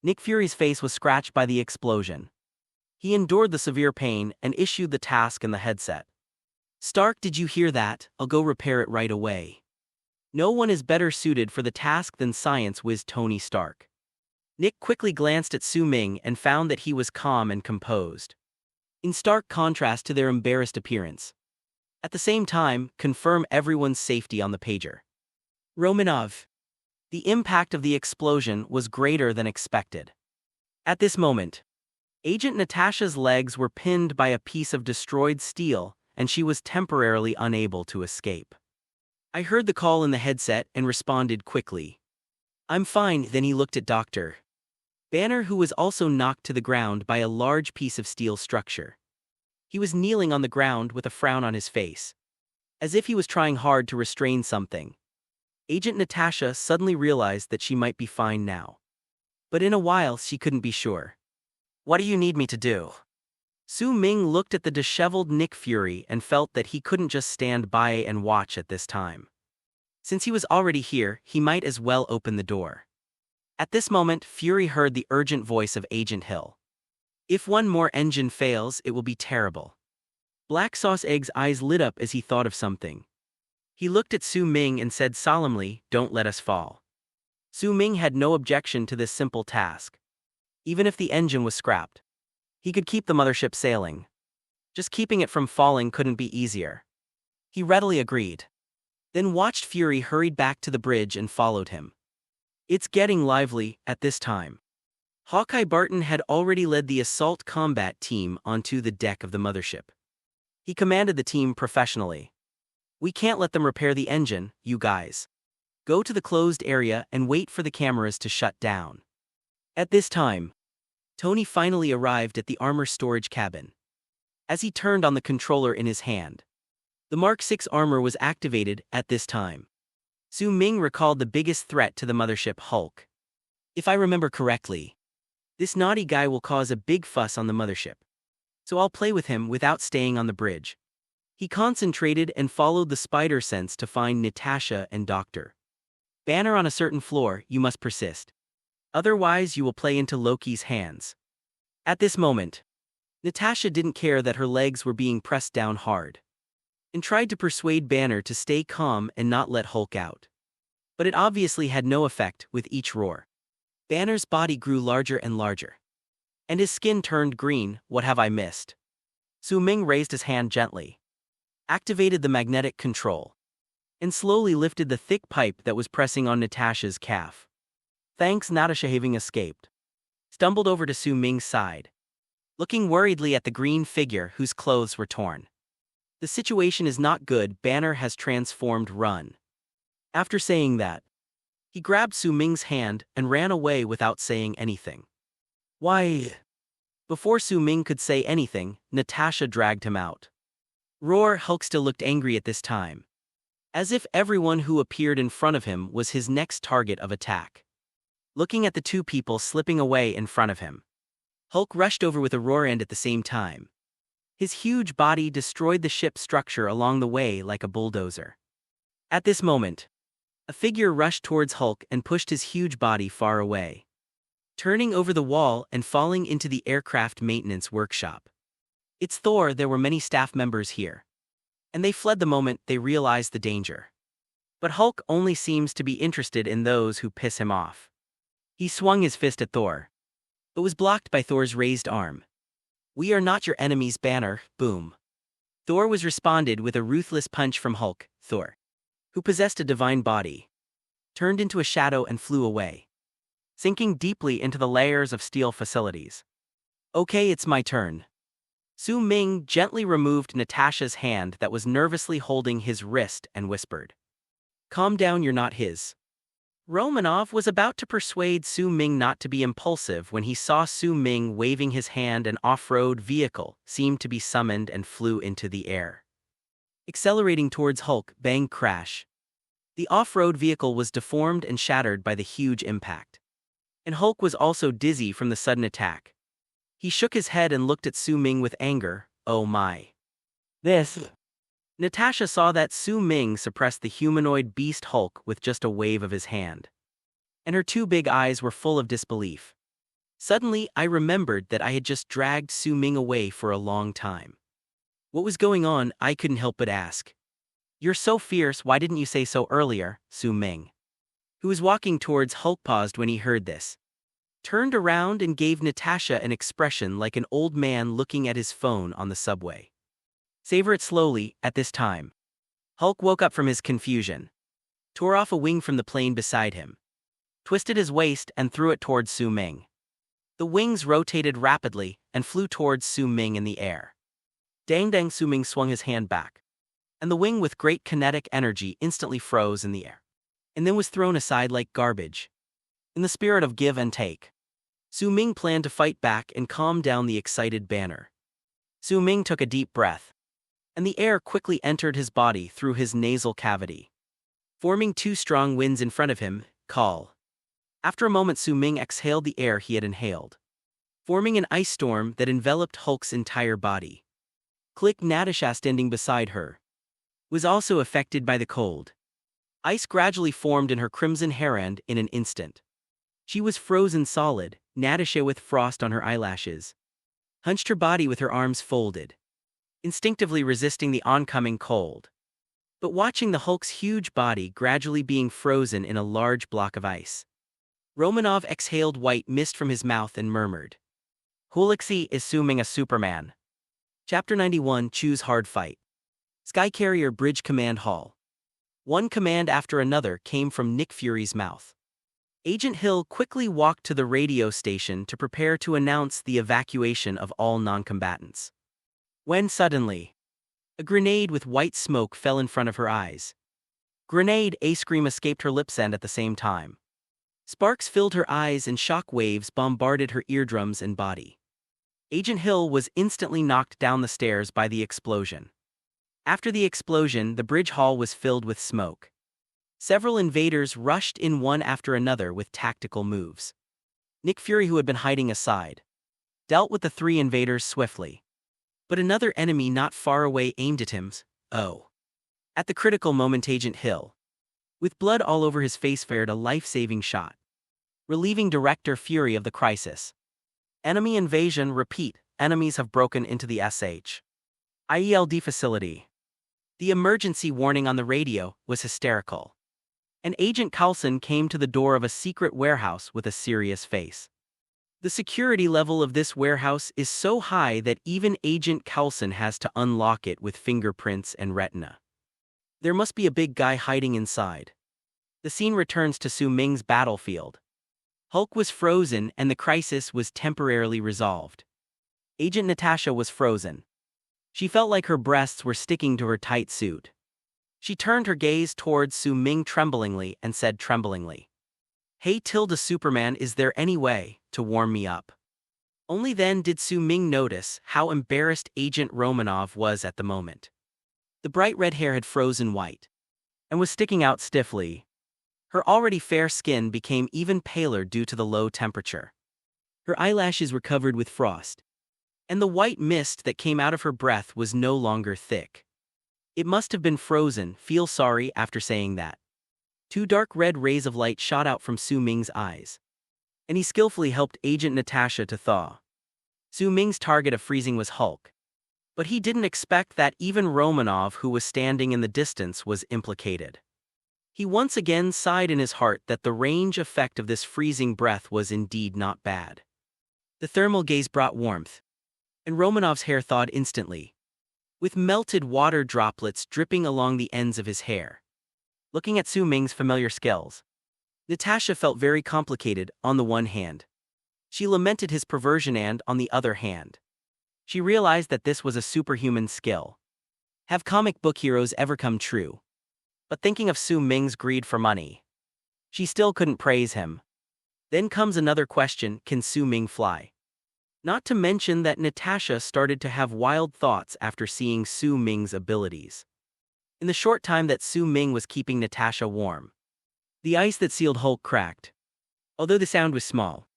Nick Fury's face was scratched by the explosion. He endured the severe pain and issued the task in the headset. Stark, did you hear that? I'll go repair it right away. No one is better suited for the task than science whiz Tony Stark. Nick quickly glanced at Su Ming and found that he was calm and composed, in stark contrast to their embarrassed appearance. At the same time, confirm everyone's safety on the pager. Romanov. The impact of the explosion was greater than expected. At this moment, Agent Natasha's legs were pinned by a piece of destroyed steel, and she was temporarily unable to escape. I heard the call in the headset and responded quickly. I'm fine. Then he looked at Dr. Banner, who was also knocked to the ground by a large piece of steel structure. He was kneeling on the ground with a frown on his face, as if he was trying hard to restrain something. Agent Natasha suddenly realized that she might be fine now. but in a while she couldn't be sure. What do you need me to do? Su Ming looked at the disheveled Nick Fury and felt that he couldn't just stand by and watch at this time. Since he was already here, he might as well open the door. At this moment, Fury heard the urgent voice of Agent Hill. If one more engine fails, it will be terrible. Black Sauce Egg's eyes lit up as he thought of something. He looked at Su Ming and said solemnly, "Don't let us fall." Su Ming had no objection to this simple task. Even if the engine was scrapped, he could keep the mothership sailing. Just keeping it from falling couldn't be easier. He readily agreed. Then watched Fury hurried back to the bridge and followed him. It's getting lively at this time. Hawkeye Barton had already led the assault combat team onto the deck of the mothership. He commanded the team professionally. "We can't let them repair the engine, you guys. Go to the closed area and wait for the cameras to shut down." At this time, Tony finally arrived at the armor storage cabin. As he turned on the controller in his hand, the Mark VI armor was activated at this time. Su Ming recalled the biggest threat to the mothership, Hulk. "If I remember correctly, this naughty guy will cause a big fuss on the mothership. So I'll play with him without staying on the bridge." He concentrated and followed the spider sense to find Natasha and Dr. Banner on a certain floor. "You must persist. Otherwise you will play into Loki's hands." At this moment, Natasha didn't care that her legs were being pressed down hard, and tried to persuade Banner to stay calm and not let Hulk out. But it obviously had no effect. With each roar, Banner's body grew larger and larger, and his skin turned green. "What have I missed?" Su Ming raised his hand gently, activated the magnetic control, and slowly lifted the thick pipe that was pressing on Natasha's calf. Thanks. Natasha, having escaped, stumbled over to Su Ming's side, looking worriedly at the green figure whose clothes were torn. "The situation is not good. Banner has transformed. Run." After saying that, he grabbed Su Ming's hand and ran away without saying anything. "Why?" Before Su Ming could say anything, Natasha dragged him out. Roar. Hulk still looked angry at this time, as if everyone who appeared in front of him was his next target of attack. Looking at the two people slipping away in front of him, Hulk rushed over with a roar, and at the same time, his huge body destroyed the ship's structure along the way like a bulldozer. At this moment, a figure rushed towards Hulk and pushed his huge body far away, turning over the wall and falling into the aircraft maintenance workshop. "It's Thor." There were many staff members here, and they fled the moment they realized the danger. But Hulk only seems to be interested in those who piss him off. He swung his fist at Thor, but was blocked by Thor's raised arm. "We are not your enemies, Banner." Boom. Thor was responded with a ruthless punch from Hulk. Thor, who possessed a divine body, turned into a shadow and flew away, sinking deeply into the layers of steel facilities. "Okay, it's my turn." Su Ming gently removed Natasha's hand that was nervously holding his wrist and whispered, "Calm down, you're not his." Romanov was about to persuade Su Ming not to be impulsive when he saw Su Ming waving his hand. An off-road vehicle seemed to be summoned and flew into the air, accelerating towards Hulk. Bang, crash. The off-road vehicle was deformed and shattered by the huge impact, and Hulk was also dizzy from the sudden attack. He shook his head and looked at Su Ming with anger. "Oh my. This." Natasha saw that Su Ming suppressed the humanoid beast Hulk with just a wave of his hand, and her two big eyes were full of disbelief. Suddenly, I remembered that I had just dragged Su Ming away for a long time. What was going on? I couldn't help but ask. "You're so fierce, why didn't you say so earlier?" Su Ming, who was walking towards Hulk, paused when he heard this, turned around and gave Natasha an expression like an old man looking at his phone on the subway. "Savor it slowly." At this time, Hulk woke up from his confusion, tore off a wing from the plane beside him, twisted his waist and threw it towards Su Ming. The wings rotated rapidly and flew towards Su Ming in the air. Dang dang. Su Ming swung his hand back, and the wing with great kinetic energy instantly froze in the air, and then was thrown aside like garbage. In the spirit of give and take, Su Ming planned to fight back and calm down the excited Banner. Su Ming took a deep breath, and the air quickly entered his body through his nasal cavity, forming two strong winds in front of him. "Call." After a moment, Su Ming exhaled the air he had inhaled, forming an ice storm that enveloped Hulk's entire body. Click. Natasha, standing beside her, was also affected by the cold. Ice gradually formed in her crimson hairand in an instant. She was frozen solid. Natasha, with frost on her eyelashes, hunched her body with her arms folded, instinctively resisting the oncoming cold. But watching the Hulk's huge body gradually being frozen in a large block of ice, Romanov exhaled white mist from his mouth and murmured, "Hulixi is Su Ming a Superman." Chapter 91. Choose Hard Fight. Skycarrier Bridge Command Hall. One command after another came from Nick Fury's mouth. Agent Hill quickly walked to the radio station to prepare to announce the evacuation of all non-combatants. When suddenly, a grenade with white smoke fell in front of her eyes. "Grenade!" A scream escaped her lips, and at the same time, sparks filled her eyes and shock waves bombarded her eardrums and body. Agent Hill was instantly knocked down the stairs by the explosion. After the explosion, the bridge hall was filled with smoke. Several invaders rushed in one after another with tactical moves. Nick Fury, who had been hiding aside, dealt with the three invaders swiftly. But another enemy not far away aimed at him. At the critical moment, Agent Hill, with blood all over his face, fired a life-saving shot, relieving Director Fury of the crisis. Enemy invasion. Repeat, enemies have broken into the SHIELD facility. The emergency warning on the radio was hysterical. And Agent Coulson came to the door of a secret warehouse with a serious face. The security level of this warehouse is so high that even Agent Coulson has to unlock it with fingerprints and retina. There must be a big guy hiding inside. The scene returns to Su Ming's battlefield. Hulk was frozen and the crisis was temporarily resolved. Agent Natasha was frozen. She felt like her breasts were sticking to her tight suit. She turned her gaze towards Su Ming tremblingly and said tremblingly, "Hey Superman, is there any way to warm me up?" Only then did Su Ming notice how embarrassed Agent Romanov was at the moment. The bright red hair had frozen white and was sticking out stiffly. Her already fair skin became even paler due to the low temperature. Her eyelashes were covered with frost, and the white mist that came out of her breath was no longer thick. It must have been frozen. Feel sorry. After saying that, two dark red rays of light shot out from Su Ming's eyes, and he skillfully helped Agent Natasha to thaw. Su Ming's target of freezing was Hulk, but he didn't expect that even Romanov, who was standing in the distance, was implicated. He once again sighed in his heart that the range effect of this freezing breath was indeed not bad. The thermal gaze brought warmth, and Romanov's hair thawed instantly, with melted water droplets dripping along the ends of his hair. Looking at Su Ming's familiar skills, Natasha felt very complicated. On the one hand, she lamented his perversion, and on the other hand, she realized that this was a superhuman skill. Have comic book heroes ever come true? But thinking of Su Ming's greed for money, she still couldn't praise him. Then comes another question: can Su Ming fly? Not to mention that Natasha started to have wild thoughts after seeing Su Ming's abilities. In the short time that Su Ming was keeping Natasha warm, the ice that sealed Hulk cracked. Although the sound was small,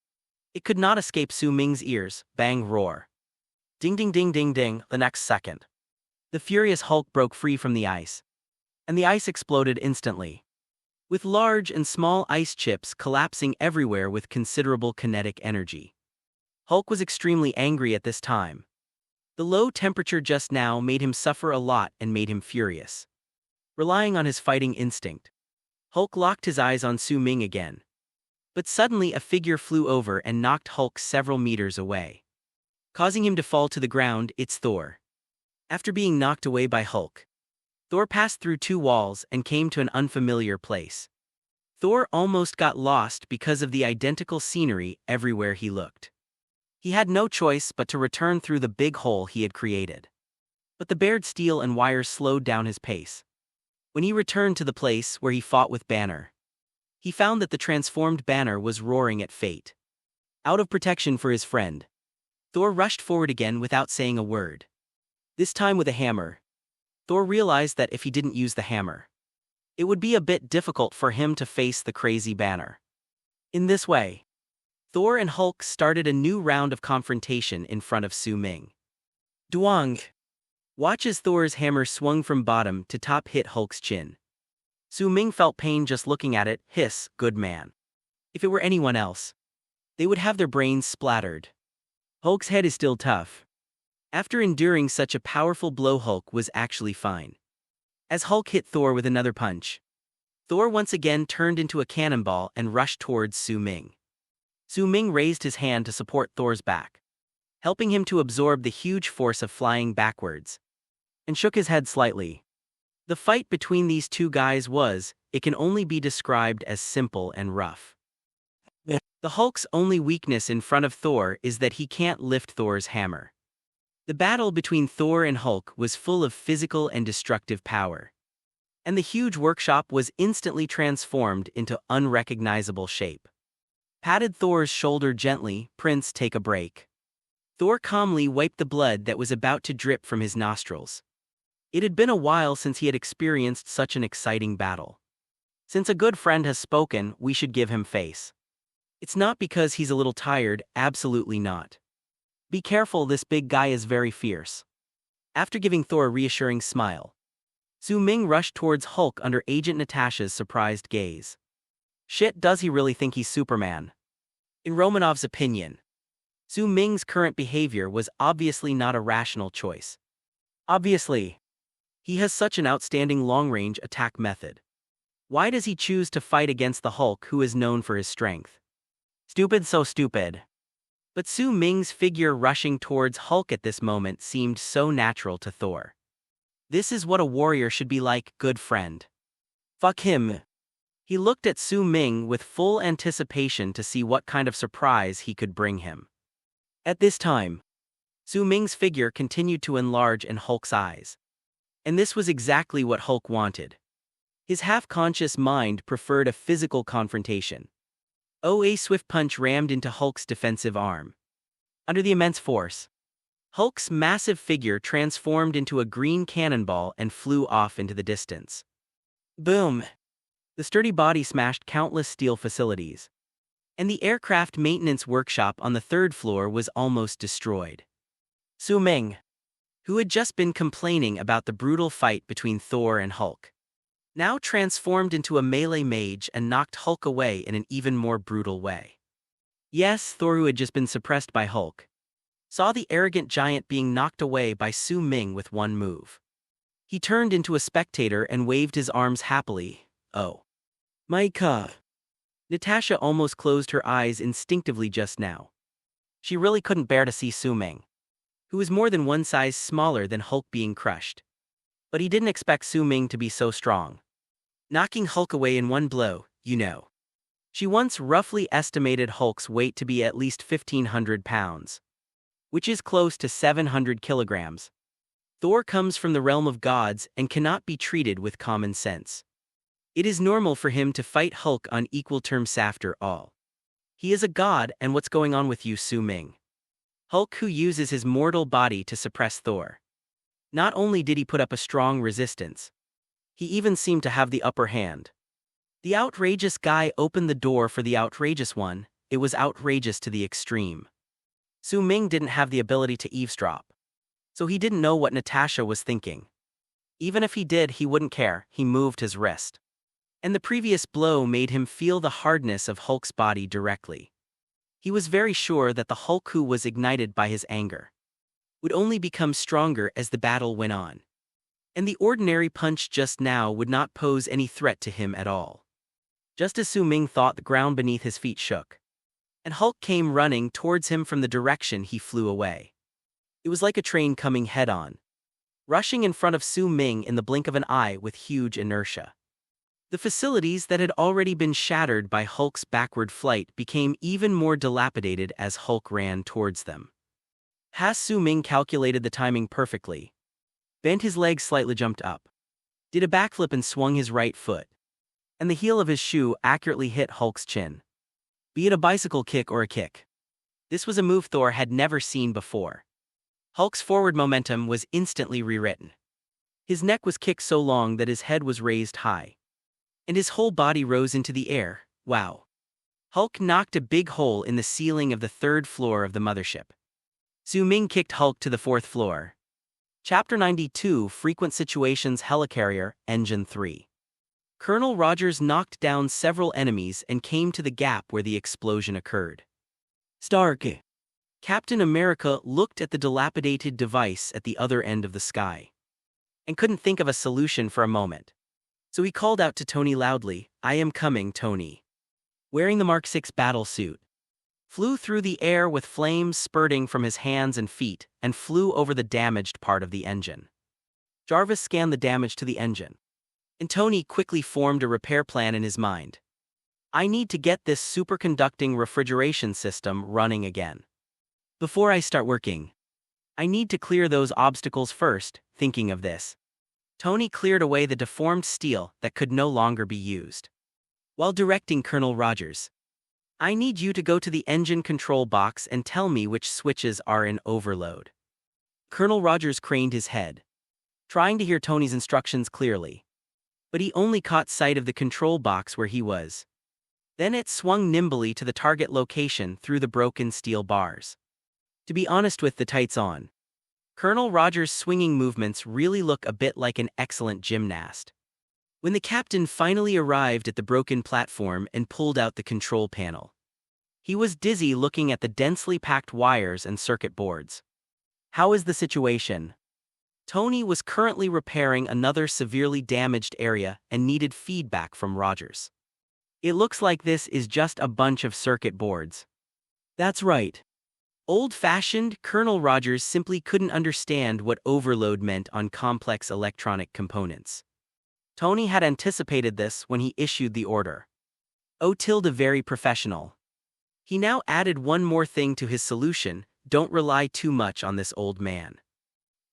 it could not escape Su Ming's ears. Bang, roar. Ding ding ding ding ding. The next second, the furious Hulk broke free from the ice, and the ice exploded instantly, with large and small ice chips collapsing everywhere with considerable kinetic energy. Hulk was extremely angry at this time. The low temperature just now made him suffer a lot and made him furious. Relying on his fighting instinct, Hulk locked his eyes on Su Ming again. But suddenly a figure flew over and knocked Hulk several meters away, causing him to fall to the ground. It's Thor. After being knocked away by Hulk, Thor passed through two walls and came to an unfamiliar place. Thor almost got lost because of the identical scenery everywhere he looked. He had no choice but to return through the big hole he had created. But the bared steel and wires slowed down his pace. When he returned to the place where he fought with Banner, he found that the transformed Banner was roaring at fate. Out of protection for his friend, Thor rushed forward again without saying a word. This time with a hammer. Thor realized that if he didn't use the hammer, it would be a bit difficult for him to face the crazy Banner. In this way, Thor and Hulk started a new round of confrontation in front of Su Ming. Duang. Watch as Thor's hammer swung from bottom to top hit Hulk's chin. Su Ming felt pain just looking at it. Hiss, good man. If it were anyone else, they would have their brains splattered. Hulk's head is still tough. After enduring such a powerful blow, Hulk was actually fine. As Hulk hit Thor with another punch, Thor once again turned into a cannonball and rushed towards Su Ming. Su Ming raised his hand to support Thor's back, helping him to absorb the huge force of flying backwards, and shook his head slightly. The fight between these two guys it can only be described as simple and rough. The Hulk's only weakness in front of Thor is that he can't lift Thor's hammer. The battle between Thor and Hulk was full of physical and destructive power, and the huge workshop was instantly transformed into unrecognizable shape. Patted Thor's shoulder gently. Prince, take a break. Thor calmly wiped the blood that was about to drip from his nostrils. It had been a while since he had experienced such an exciting battle. Since a good friend has spoken, we should give him face. It's not because he's a little tired, absolutely not. Be careful, this big guy is very fierce. After giving Thor a reassuring smile, Su Ming rushed towards Hulk under Agent Natasha's surprised gaze. Shit, does he really think he's Superman? In Romanov's opinion, Su Ming's current behavior was obviously not a rational choice. Obviously, he has such an outstanding long-range attack method. Why does he choose to fight against the Hulk, who is known for his strength? Stupid, so stupid. But Su Ming's figure rushing towards Hulk at this moment seemed so natural to Thor. This is what a warrior should be like, good friend. Fuck him. He looked at Su Ming with full anticipation to see what kind of surprise he could bring him. At this time, Su Ming's figure continued to enlarge in Hulk's eyes. And this was exactly what Hulk wanted. His half-conscious mind preferred a physical confrontation. A swift punch rammed into Hulk's defensive arm. Under the immense force, Hulk's massive figure transformed into a green cannonball and flew off into the distance. Boom! The sturdy body smashed countless steel facilities, and the aircraft maintenance workshop on the third floor was almost destroyed. Su Ming, who had just been complaining about the brutal fight between Thor and Hulk, now transformed into a melee mage and knocked Hulk away in an even more brutal way. Yes, Thor, who had just been suppressed by Hulk, saw the arrogant giant being knocked away by Su Ming with one move. He turned into a spectator and waved his arms happily. Oh my god. Natasha almost closed her eyes instinctively just now. She really couldn't bear to see Su Ming, who was more than one size smaller than Hulk, being crushed. But he didn't expect Su Ming to be so strong, knocking Hulk away in one blow, you know. She once roughly estimated Hulk's weight to be at least 1,500 pounds, which is close to 700 kilograms. Thor comes from the realm of gods and cannot be treated with common sense. It is normal for him to fight Hulk on equal terms after all. He is a god, and what's going on with you, Su Ming? Hulk, who uses his mortal body to suppress Thor. Not only did he put up a strong resistance, he even seemed to have the upper hand. The outrageous guy opened the door for the outrageous one. It was outrageous to the extreme. Su Ming didn't have the ability to eavesdrop, so he didn't know what Natasha was thinking. Even if he did, he wouldn't care. He moved his wrist, and the previous blow made him feel the hardness of Hulk's body directly. He was very sure that the Hulk, who was ignited by his anger, would only become stronger as the battle went on, and the ordinary punch just now would not pose any threat to him at all. Just as Su Ming thought, the ground beneath his feet shook, and Hulk came running towards him from the direction he flew away. It was like a train coming head-on, rushing in front of Su Ming in the blink of an eye with huge inertia. The facilities that had already been shattered by Hulk's backward flight became even more dilapidated as Hulk ran towards them. Su Ming calculated the timing perfectly, bent his leg slightly, jumped up, did a backflip and swung his right foot, and the heel of his shoe accurately hit Hulk's chin. Be it a bicycle kick or a kick, this was a move Thor had never seen before. Hulk's forward momentum was instantly rewritten. His neck was kicked so long that his head was raised high, and his whole body rose into the air. Wow. Hulk knocked a big hole in the ceiling of the third floor of the mothership. Su Ming kicked Hulk to the fourth floor. Chapter 92, Frequent Situations Helicarrier, Engine 3. Colonel Rogers knocked down several enemies and came to the gap where the explosion occurred. Stark. Captain America looked at the dilapidated device at the other end of the sky and couldn't think of a solution for a moment. So he called out to Tony loudly, "I am coming, Tony." Wearing the Mark 6 battle suit, flew through the air with flames spurting from his hands and feet and flew over the damaged part of the engine. Jarvis scanned the damage to the engine, and Tony quickly formed a repair plan in his mind. I need to get this superconducting refrigeration system running again. Before I start working, I need to clear those obstacles first. Thinking of this, Tony cleared away the deformed steel that could no longer be used. While directing Colonel Rogers, I need you to go to the engine control box and tell me which switches are in overload. Colonel Rogers craned his head, trying to hear Tony's instructions clearly, but he only caught sight of the control box where he was. Then it swung nimbly to the target location through the broken steel bars. To be honest with the tights on, Colonel Rogers' swinging movements really look a bit like an excellent gymnast. When the captain finally arrived at the broken platform and pulled out the control panel, he was dizzy looking at the densely packed wires and circuit boards. How is the situation? Tony was currently repairing another severely damaged area and needed feedback from Rogers. It looks like this is just a bunch of circuit boards. That's right. Old-fashioned, Colonel Rogers simply couldn't understand what overload meant on complex electronic components. Tony had anticipated this when he issued the order. Very professional. He now added one more thing to his solution: don't rely too much on this old man.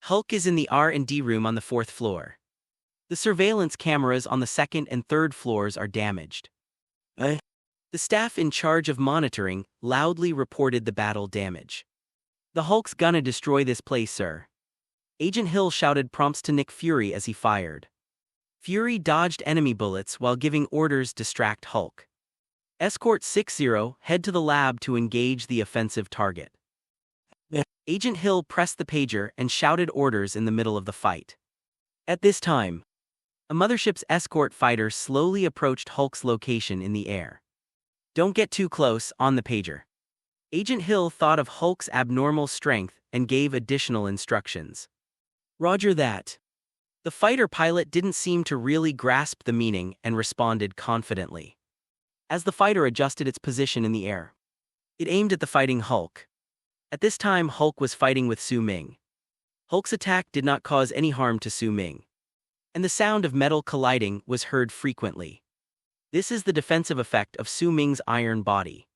Hulk is in the R&D room on the fourth floor. The surveillance cameras on the second and third floors are damaged. The staff in charge of monitoring loudly reported the battle damage. The Hulk's gonna destroy this place, sir. Agent Hill shouted prompts to Nick Fury as he fired. Fury dodged enemy bullets while giving orders distract Hulk. Escort 60, head to the lab to engage the offensive target. Agent Hill pressed the pager and shouted orders in the middle of the fight. At this time, a mothership's escort fighter slowly approached Hulk's location in the air. Don't get too close, on the pager. Agent Hill thought of Hulk's abnormal strength and gave additional instructions. Roger that. The fighter pilot didn't seem to really grasp the meaning and responded confidently. As the fighter adjusted its position in the air, it aimed at the fighting Hulk. At this time, Hulk was fighting with Su Ming. Hulk's attack did not cause any harm to Su Ming, and the sound of metal colliding was heard frequently. This is the defensive effect of Su Ming's iron body.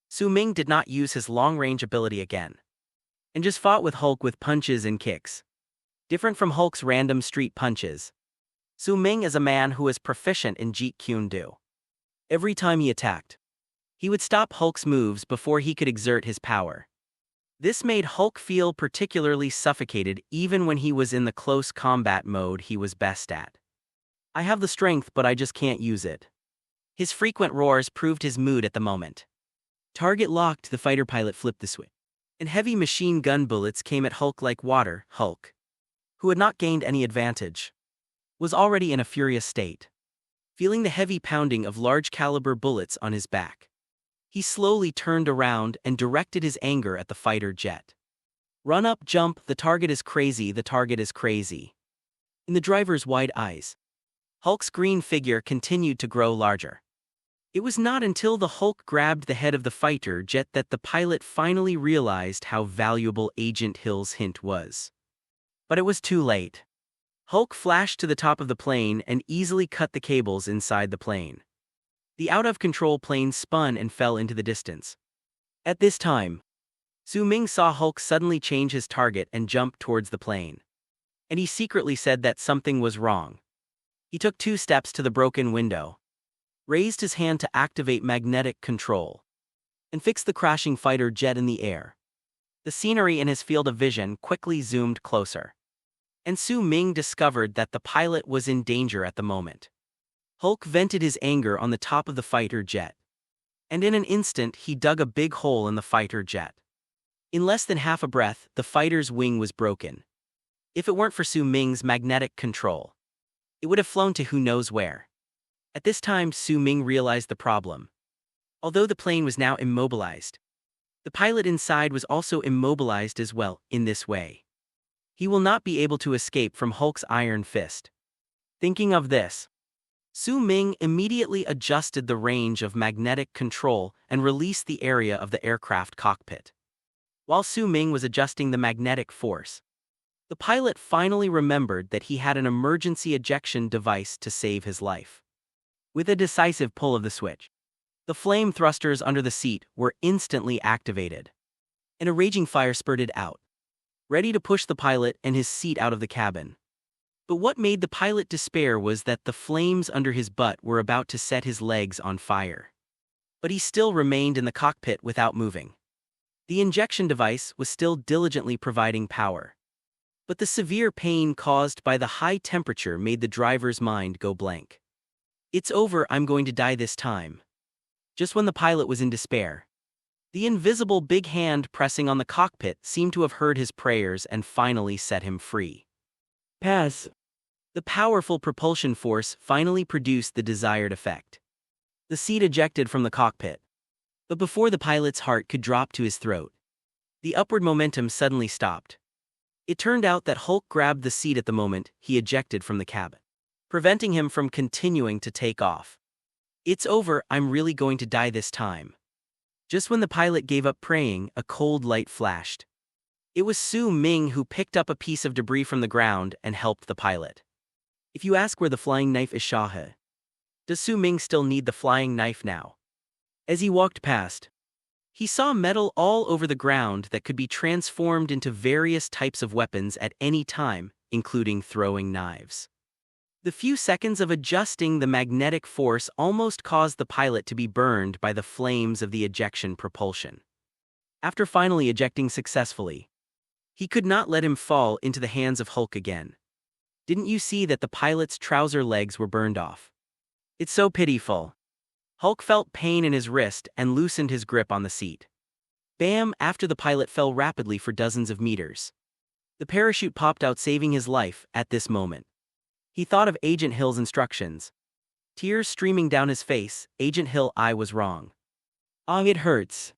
Su Ming did not use his long-range ability again, and just fought with Hulk with punches and kicks. Different from Hulk's random street punches, Su Ming is a man who is proficient in Jeet Kune Do. Every time he attacked, he would stop Hulk's moves before he could exert his power. This made Hulk feel particularly suffocated even when he was in the close combat mode he was best at. I have the strength, but I just can't use it. His frequent roars proved his mood at the moment. Target locked, the fighter pilot flipped the switch, and heavy machine gun bullets came at Hulk like water. Hulk, who had not gained any advantage, was already in a furious state. Feeling the heavy pounding of large-caliber bullets on his back, he slowly turned around and directed his anger at the fighter jet. Run up, jump, the target is crazy, the target is crazy. In the driver's wide eyes, Hulk's green figure continued to grow larger. It was not until the Hulk grabbed the head of the fighter jet that the pilot finally realized how valuable Agent Hill's hint was. But it was too late. Hulk flashed to the top of the plane and easily cut the cables inside the plane. The out-of-control plane spun and fell into the distance. At this time, Su Ming saw Hulk suddenly change his target and jump towards the plane, and he secretly said that something was wrong. He took 2 steps to the broken window, raised his hand to activate magnetic control, and fixed the crashing fighter jet in the air. The scenery in his field of vision quickly zoomed closer, and Su Ming discovered that the pilot was in danger at the moment. Hulk vented his anger on the top of the fighter jet, and in an instant he dug a big hole in the fighter jet. In less than half a breath, the fighter's wing was broken. If it weren't for Su Ming's magnetic control, it would have flown to who knows where. At this time, Su Ming realized the problem. Although the plane was now immobilized, the pilot inside was also immobilized as well. In this way, he will not be able to escape from Hulk's iron fist. Thinking of this, Su Ming immediately adjusted the range of magnetic control and released the area of the aircraft cockpit. While Su Ming was adjusting the magnetic force, the pilot finally remembered that he had an emergency ejection device to save his life. With a decisive pull of the switch, the flame thrusters under the seat were instantly activated, and a raging fire spurted out, ready to push the pilot and his seat out of the cabin. But what made the pilot despair was that the flames under his butt were about to set his legs on fire. But he still remained in the cockpit without moving. The injection device was still diligently providing power. But the severe pain caused by the high temperature made the driver's mind go blank. "It's over, I'm going to die this time." Just when the pilot was in despair, the invisible big hand pressing on the cockpit seemed to have heard his prayers and finally set him free. Pass. The powerful propulsion force finally produced the desired effect. The seat ejected from the cockpit. But before the pilot's heart could drop to his throat, the upward momentum suddenly stopped. It turned out that Hulk grabbed the seat at the moment he ejected from the cabin, preventing him from continuing to take off. "It's over, I'm really going to die this time." Just when the pilot gave up praying, a cold light flashed. It was Su Ming who picked up a piece of debris from the ground and helped the pilot. If you ask where the flying knife is, Shahe, does Su Ming still need the flying knife now? As he walked past, he saw metal all over the ground that could be transformed into various types of weapons at any time, including throwing knives. The few seconds of adjusting the magnetic force almost caused the pilot to be burned by the flames of the ejection propulsion. After finally ejecting successfully, he could not let him fall into the hands of Hulk again. Didn't you see that the pilot's trouser legs were burned off? It's so pitiful. Hulk felt pain in his wrist and loosened his grip on the seat. Bam! After the pilot fell rapidly for dozens of meters. The parachute popped out, saving his life at this moment. He thought of Agent Hill's instructions. Tears streaming down his face. "Agent Hill, I was wrong. Ah, it hurts."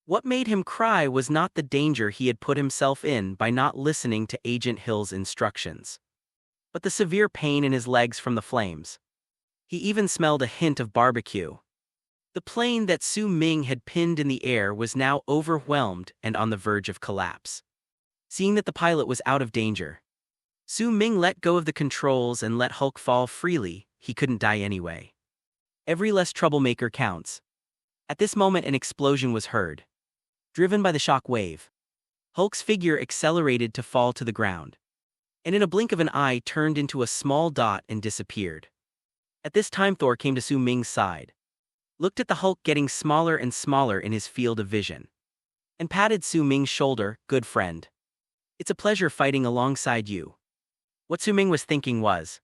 What made him cry was not the danger he had put himself in by not listening to Agent Hill's instructions, but the severe pain in his legs from the flames. He even smelled a hint of barbecue. The plane that Su Ming had pinned in the air was now overwhelmed and on the verge of collapse. Seeing that the pilot was out of danger, Su Ming let go of the controls and let Hulk fall freely. He couldn't die anyway. Every less troublemaker counts. At this moment, an explosion was heard. Driven by the shock wave, Hulk's figure accelerated to fall to the ground, and in a blink of an eye turned into a small dot and disappeared. At this time, Thor came to Su Ming's side, looked at the Hulk getting smaller and smaller in his field of vision, and patted Su Ming's shoulder. "Good friend. It's a pleasure fighting alongside you." What Su Ming was thinking was,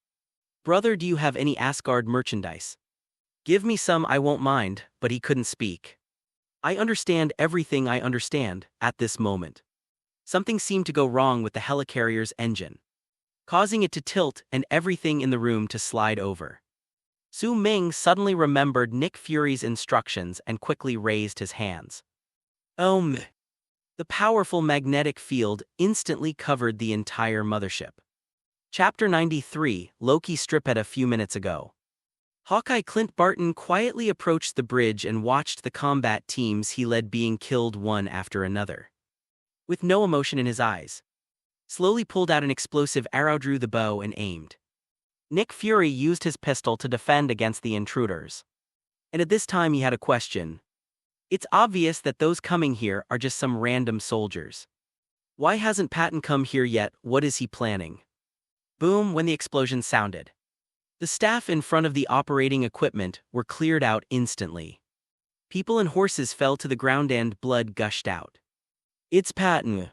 "Brother, do you have any Asgard merchandise? Give me some, I won't mind," but he couldn't speak. "I understand everything, I understand." At this moment, something seemed to go wrong with the helicarrier's engine, causing it to tilt and everything in the room to slide over. Su Ming suddenly remembered Nick Fury's instructions and quickly raised his hands. The powerful magnetic field instantly covered the entire mothership. Chapter 93, Loki strip. At a few minutes ago, Hawkeye Clint Barton quietly approached the bridge and watched the combat teams he led being killed one after another. With no emotion in his eyes, slowly pulled out an explosive arrow, drew the bow and aimed. Nick Fury used his pistol to defend against the intruders. And at this time he had a question. It's obvious that those coming here are just some random soldiers. Why hasn't Patton come here yet? What is he planning? Boom! When the explosion sounded, the staff in front of the operating equipment were cleared out instantly. People and horses fell to the ground and blood gushed out. "It's Patton."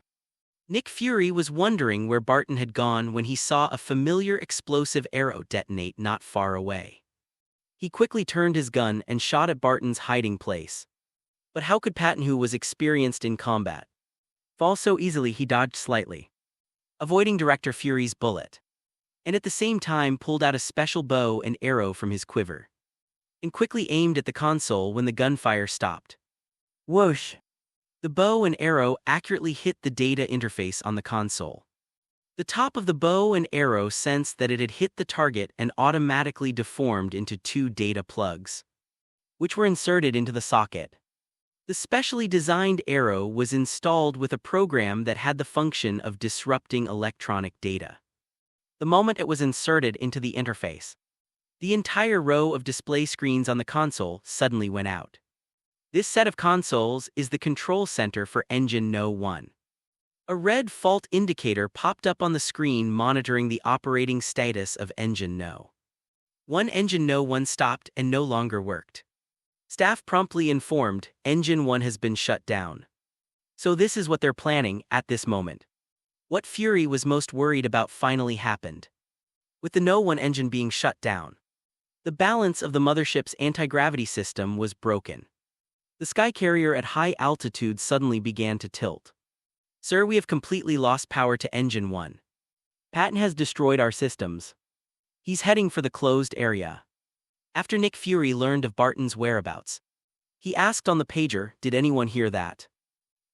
Nick Fury was wondering where Barton had gone when he saw a familiar explosive arrow detonate not far away. He quickly turned his gun and shot at Barton's hiding place. But how could Patton, who was experienced in combat, fall so easily? He dodged slightly, avoiding Director Fury's bullet, and at the same time pulled out a special bow and arrow from his quiver, and quickly aimed at the console when the gunfire stopped. Whoosh! The bow and arrow accurately hit the data interface on the console. The top of the bow and arrow sensed that it had hit the target and automatically deformed into 2 data plugs, which were inserted into the socket. The specially designed arrow was installed with a program that had the function of disrupting electronic data. The moment it was inserted into the interface, the entire row of display screens on the console suddenly went out. This set of consoles is the control center for Engine No. 1. A red fault indicator popped up on the screen monitoring the operating status of Engine No. 1. Engine No. 1 stopped and no longer worked. Staff promptly informed, Engine 1 has been shut down. So this is what they're planning at this moment. What Fury was most worried about finally happened. With the No. 1 engine being shut down, the balance of the mothership's anti-gravity system was broken. The sky carrier at high altitude suddenly began to tilt. Sir, we have completely lost power to Engine 1. Patton has destroyed our systems. He's heading for the closed area. After Nick Fury learned of Barton's whereabouts, he asked on the pager, did anyone hear that?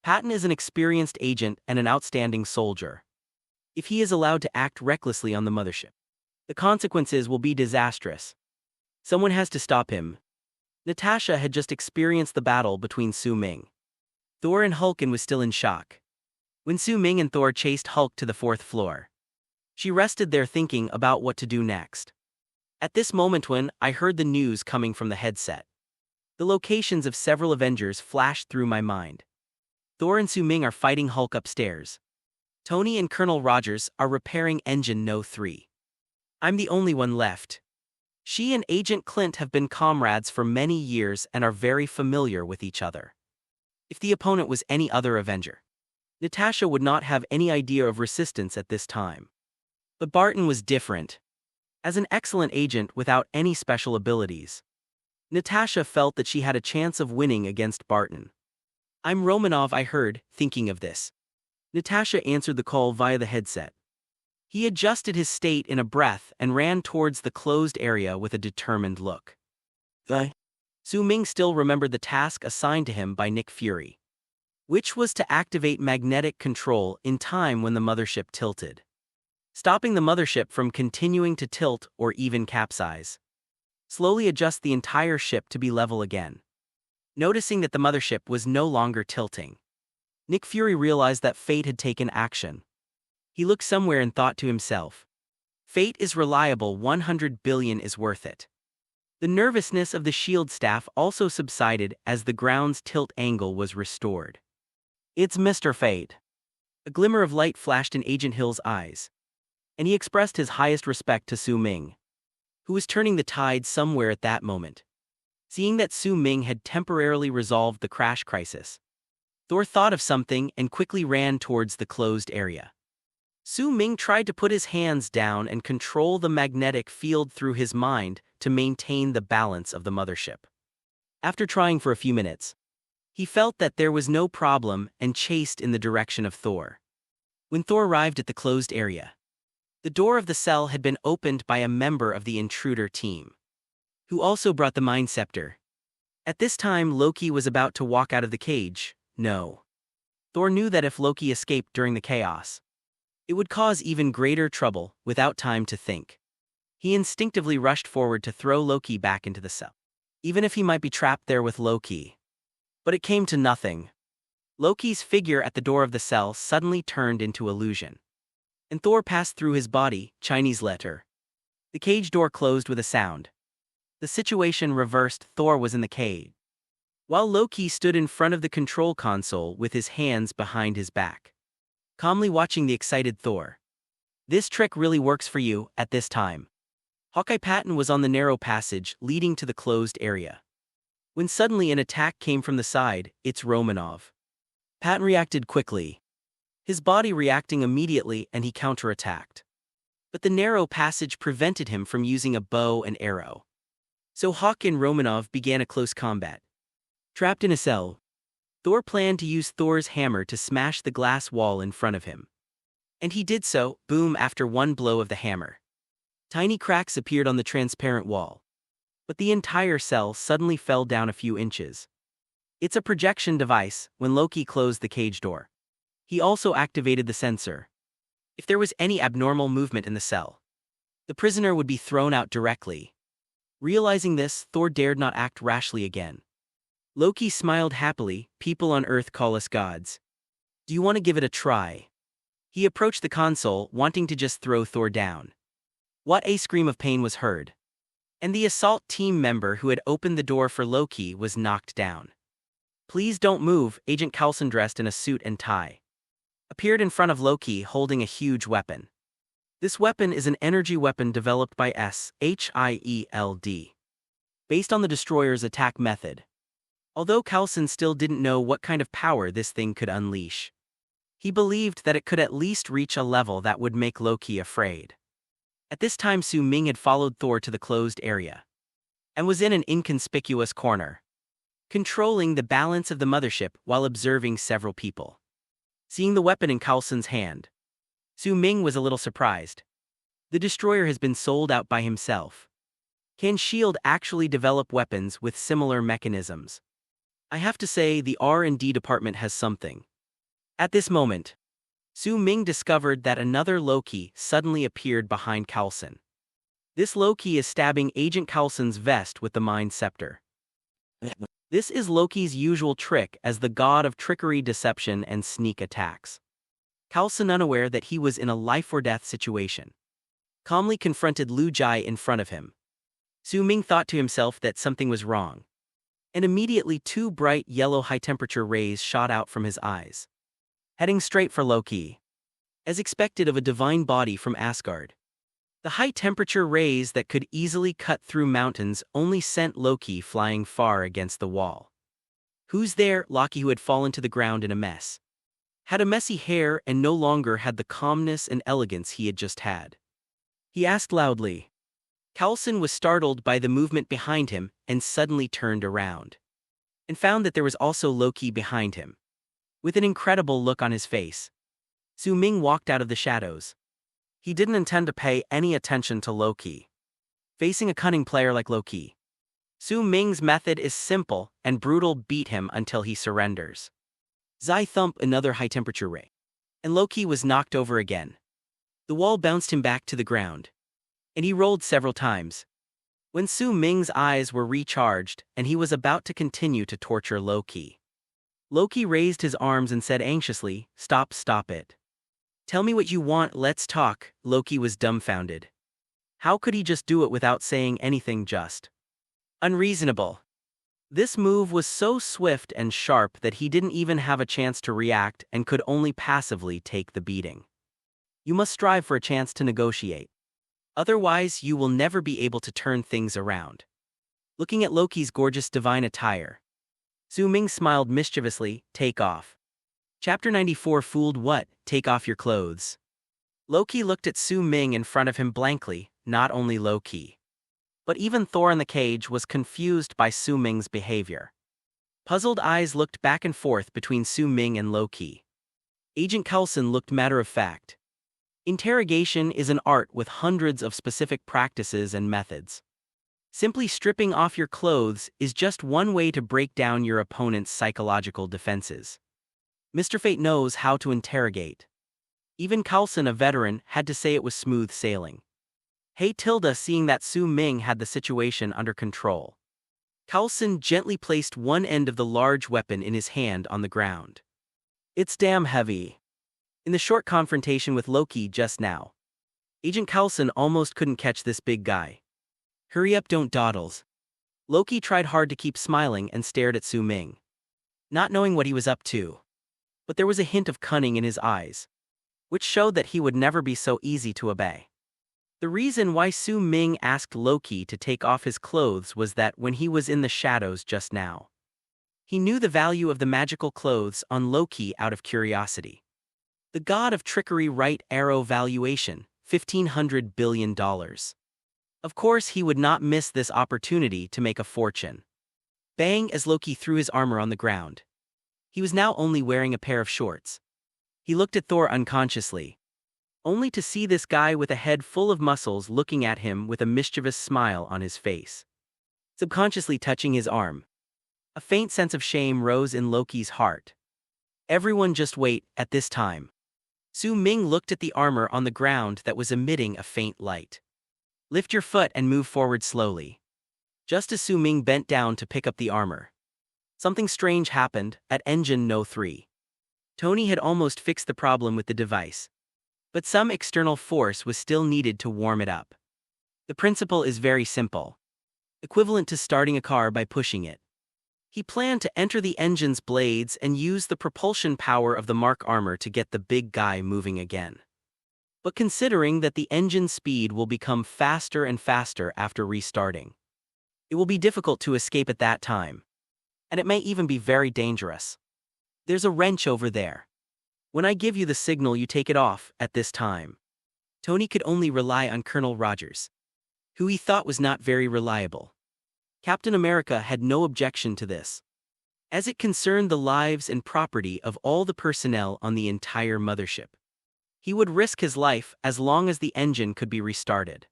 Patton is an experienced agent and an outstanding soldier. If he is allowed to act recklessly on the mothership, the consequences will be disastrous. Someone has to stop him. Natasha had just experienced the battle between Su Ming, Thor and Hulk and was still in shock. When Su Ming and Thor chased Hulk to the 4th floor, she rested there thinking about what to do next. At this moment when I heard the news coming from the headset, the locations of several Avengers flashed through my mind. Thor and Su Ming are fighting Hulk upstairs. Tony and Colonel Rogers are repairing Engine No. 3. I'm the only one left. She and Agent Clint have been comrades for many years and are very familiar with each other. If the opponent was any other Avenger, Natasha would not have any idea of resistance at this time. But Barton was different. As an excellent agent without any special abilities, Natasha felt that she had a chance of winning against Barton. I'm Romanov, I heard, thinking of this. Natasha answered the call via the headset. He adjusted his state in a breath and ran towards the closed area with a determined look. Su Ming still remembered the task assigned to him by Nick Fury, which was to activate magnetic control in time when the mothership tilted, stopping the mothership from continuing to tilt or even capsize. Slowly adjust the entire ship to be level again. Noticing that the mothership was no longer tilting, Nick Fury realized that fate had taken action. He looked somewhere and thought to himself, fate is reliable, 100 billion is worth it. The nervousness of the SHIELD staff also subsided as the ground's tilt angle was restored. It's Mr. Fate. A glimmer of light flashed in Agent Hill's eyes, and he expressed his highest respect to Su Ming, who was turning the tide somewhere at that moment. Seeing that Su Ming had temporarily resolved the crash crisis, Thor thought of something and quickly ran towards the closed area. Su Ming tried to put his hands down and control the magnetic field through his mind to maintain the balance of the mothership. After trying for a few minutes, he felt that there was no problem and chased in the direction of Thor. When Thor arrived at the closed area, the door of the cell had been opened by a member of the intruder team, who also brought the Mind Scepter. At this time, Loki was about to walk out of the cage. No. Thor knew that if Loki escaped during the chaos, it would cause even greater trouble without time to think. He instinctively rushed forward to throw Loki back into the cell, even if he might be trapped there with Loki. But it came to nothing. Loki's figure at the door of the cell suddenly turned into illusion, and Thor passed through his body, Chinese letter. The cage door closed with a sound. The situation reversed, Thor was in the cage, while Loki stood in front of the control console with his hands behind his back, calmly watching the excited Thor. This trick really works for you at this time. Hawkeye Patton was on the narrow passage leading to the closed area, when suddenly an attack came from the side. It's Romanov. Patton reacted quickly, his body reacting immediately, and he counterattacked. But the narrow passage prevented him from using a bow and arrow. So Hawk and Romanov began a close combat. Trapped in a cell, Thor planned to use Thor's hammer to smash the glass wall in front of him. And he did so, boom, after one blow of the hammer. Tiny cracks appeared on the transparent wall. But the entire cell suddenly fell down a few inches. It's a projection device. When Loki closed the cage door, he also activated the sensor. If there was any abnormal movement in the cell, the prisoner would be thrown out directly. Realizing this, Thor dared not act rashly again. Loki smiled happily. People on Earth call us gods. Do you want to give it a try? He approached the console, wanting to just throw Thor down. What a scream of pain was heard. And the assault team member who had opened the door for Loki was knocked down. Please don't move. Agent Coulson, dressed in a suit and tie, appeared in front of Loki holding a huge weapon. This weapon is an energy weapon developed by SHIELD, based on the Destroyer's attack method. Although Coulson still didn't know what kind of power this thing could unleash, he believed that it could at least reach a level that would make Loki afraid. At this time, Su Ming had followed Thor to the closed area and was in an inconspicuous corner, controlling the balance of the mothership while observing several people. Seeing the weapon in Coulson's hand, Su Ming was a little surprised. The Destroyer has been sold out by himself. Can S.H.I.E.L.D. actually develop weapons with similar mechanisms? I have to say, the R&D department has something. At this moment, Su Ming discovered that another Loki suddenly appeared behind Coulson. This Loki is stabbing Agent Coulson's vest with the Mind Scepter. This is Loki's usual trick as the god of trickery, deception, and sneak attacks. Coulson, unaware that he was in a life-or-death situation, calmly confronted Lu Jai in front of him. Su Ming thought to himself that something was wrong, and immediately two bright yellow high-temperature rays shot out from his eyes, heading straight for Loki. As expected of a divine body from Asgard, the high-temperature rays that could easily cut through mountains only sent Loki flying far against the wall. Who's there? Loki, who had fallen to the ground in a mess, had a messy hair and no longer had the calmness and elegance he had just had. He asked loudly. Coulson was startled by the movement behind him and suddenly turned around, and found that there was also Loki behind him. With an incredible look on his face, Su Ming walked out of the shadows. He didn't intend to pay any attention to Loki. Facing a cunning player like Loki, Su Ming's method is simple and brutal: beat him until he surrenders. Zai thump, another high-temperature ray, and Loki was knocked over again. The wall bounced him back to the ground, and he rolled several times. When Su Ming's eyes were recharged and he was about to continue to torture Loki, Loki raised his arms and said anxiously, "Stop, stop it. Tell me what you want, let's talk." Loki was dumbfounded. How could he just do it without saying anything? Just unreasonable. This move was so swift and sharp that he didn't even have a chance to react and could only passively take the beating. You must strive for a chance to negotiate. Otherwise, you will never be able to turn things around. Looking at Loki's gorgeous divine attire, Su Ming smiled mischievously. Take off. Chapter 94. Fooled what? Take off your clothes. Loki looked at Su Ming in front of him blankly. Not only Loki, but even Thor in the cage was confused by Su Ming's behavior. Puzzled eyes looked back and forth between Su Ming and Loki. Agent Coulson looked matter-of-fact. Interrogation is an art with hundreds of specific practices and methods. Simply stripping off your clothes is just one way to break down your opponent's psychological defenses. Mr. Fate knows how to interrogate. Even Coulson, a veteran, had to say it was smooth sailing. Hey Tilda, seeing that Su Ming had the situation under control, Coulson gently placed one end of the large weapon in his hand on the ground. It's damn heavy. In the short confrontation with Loki just now, Agent Coulson almost couldn't catch this big guy. Hurry up, don't dawdles. Loki tried hard to keep smiling and stared at Su Ming, not knowing what he was up to. But there was a hint of cunning in his eyes, which showed that he would never be so easy to obey. The reason why Su Ming asked Loki to take off his clothes was that when he was in the shadows just now, he knew the value of the magical clothes on Loki out of curiosity. The god of trickery, right arrow valuation, $1,500 billion. Of course, he would not miss this opportunity to make a fortune. Bang as Loki threw his armor on the ground. He was now only wearing a pair of shorts. He looked at Thor unconsciously, only to see this guy with a head full of muscles looking at him with a mischievous smile on his face. Subconsciously touching his arm, a faint sense of shame rose in Loki's heart. Everyone just wait. At this time, Su Ming looked at the armor on the ground that was emitting a faint light. Lift your foot and move forward slowly. Just as Su Ming bent down to pick up the armor, something strange happened at Engine No. 3. Tony had almost fixed the problem with the device, but some external force was still needed to warm it up. The principle is very simple, equivalent to starting a car by pushing it. He planned to enter the engine's blades and use the propulsion power of the Mark armor to get the big guy moving again. But considering that the engine's speed will become faster and faster after restarting, it will be difficult to escape at that time, and it may even be very dangerous. There's a wrench over there. When I give you the signal, you take it off. At this time, Tony could only rely on Colonel Rogers, who he thought was not very reliable. Captain America had no objection to this, as it concerned the lives and property of all the personnel on the entire mothership. He would risk his life as long as the engine could be restarted.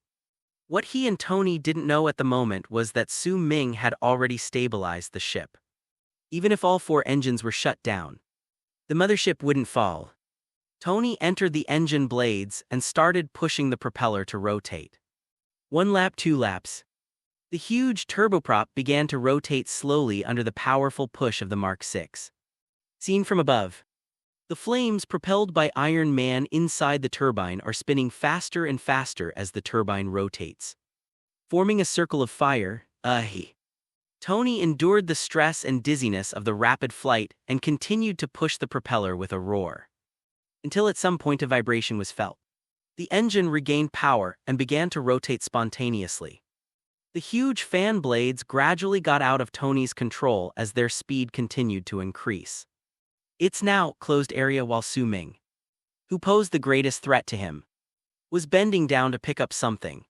What he and Tony didn't know at the moment was that Su Ming had already stabilized the ship. Even if all 4 engines were shut down, the mothership wouldn't fall. Tony entered the engine blades and started pushing the propeller to rotate. 1 lap, 2 laps. The huge turboprop began to rotate slowly under the powerful push of the Mark 6. Seen from above, the flames propelled by Iron Man inside the turbine are spinning faster and faster as the turbine rotates, forming a circle of fire. Tony endured the stress and dizziness of the rapid flight and continued to push the propeller with a roar, until at some point a vibration was felt. The engine regained power and began to rotate spontaneously. The huge fan blades gradually got out of Tony's control as their speed continued to increase. It's now closed area while Su Ming, who posed the greatest threat to him, was bending down to pick up something.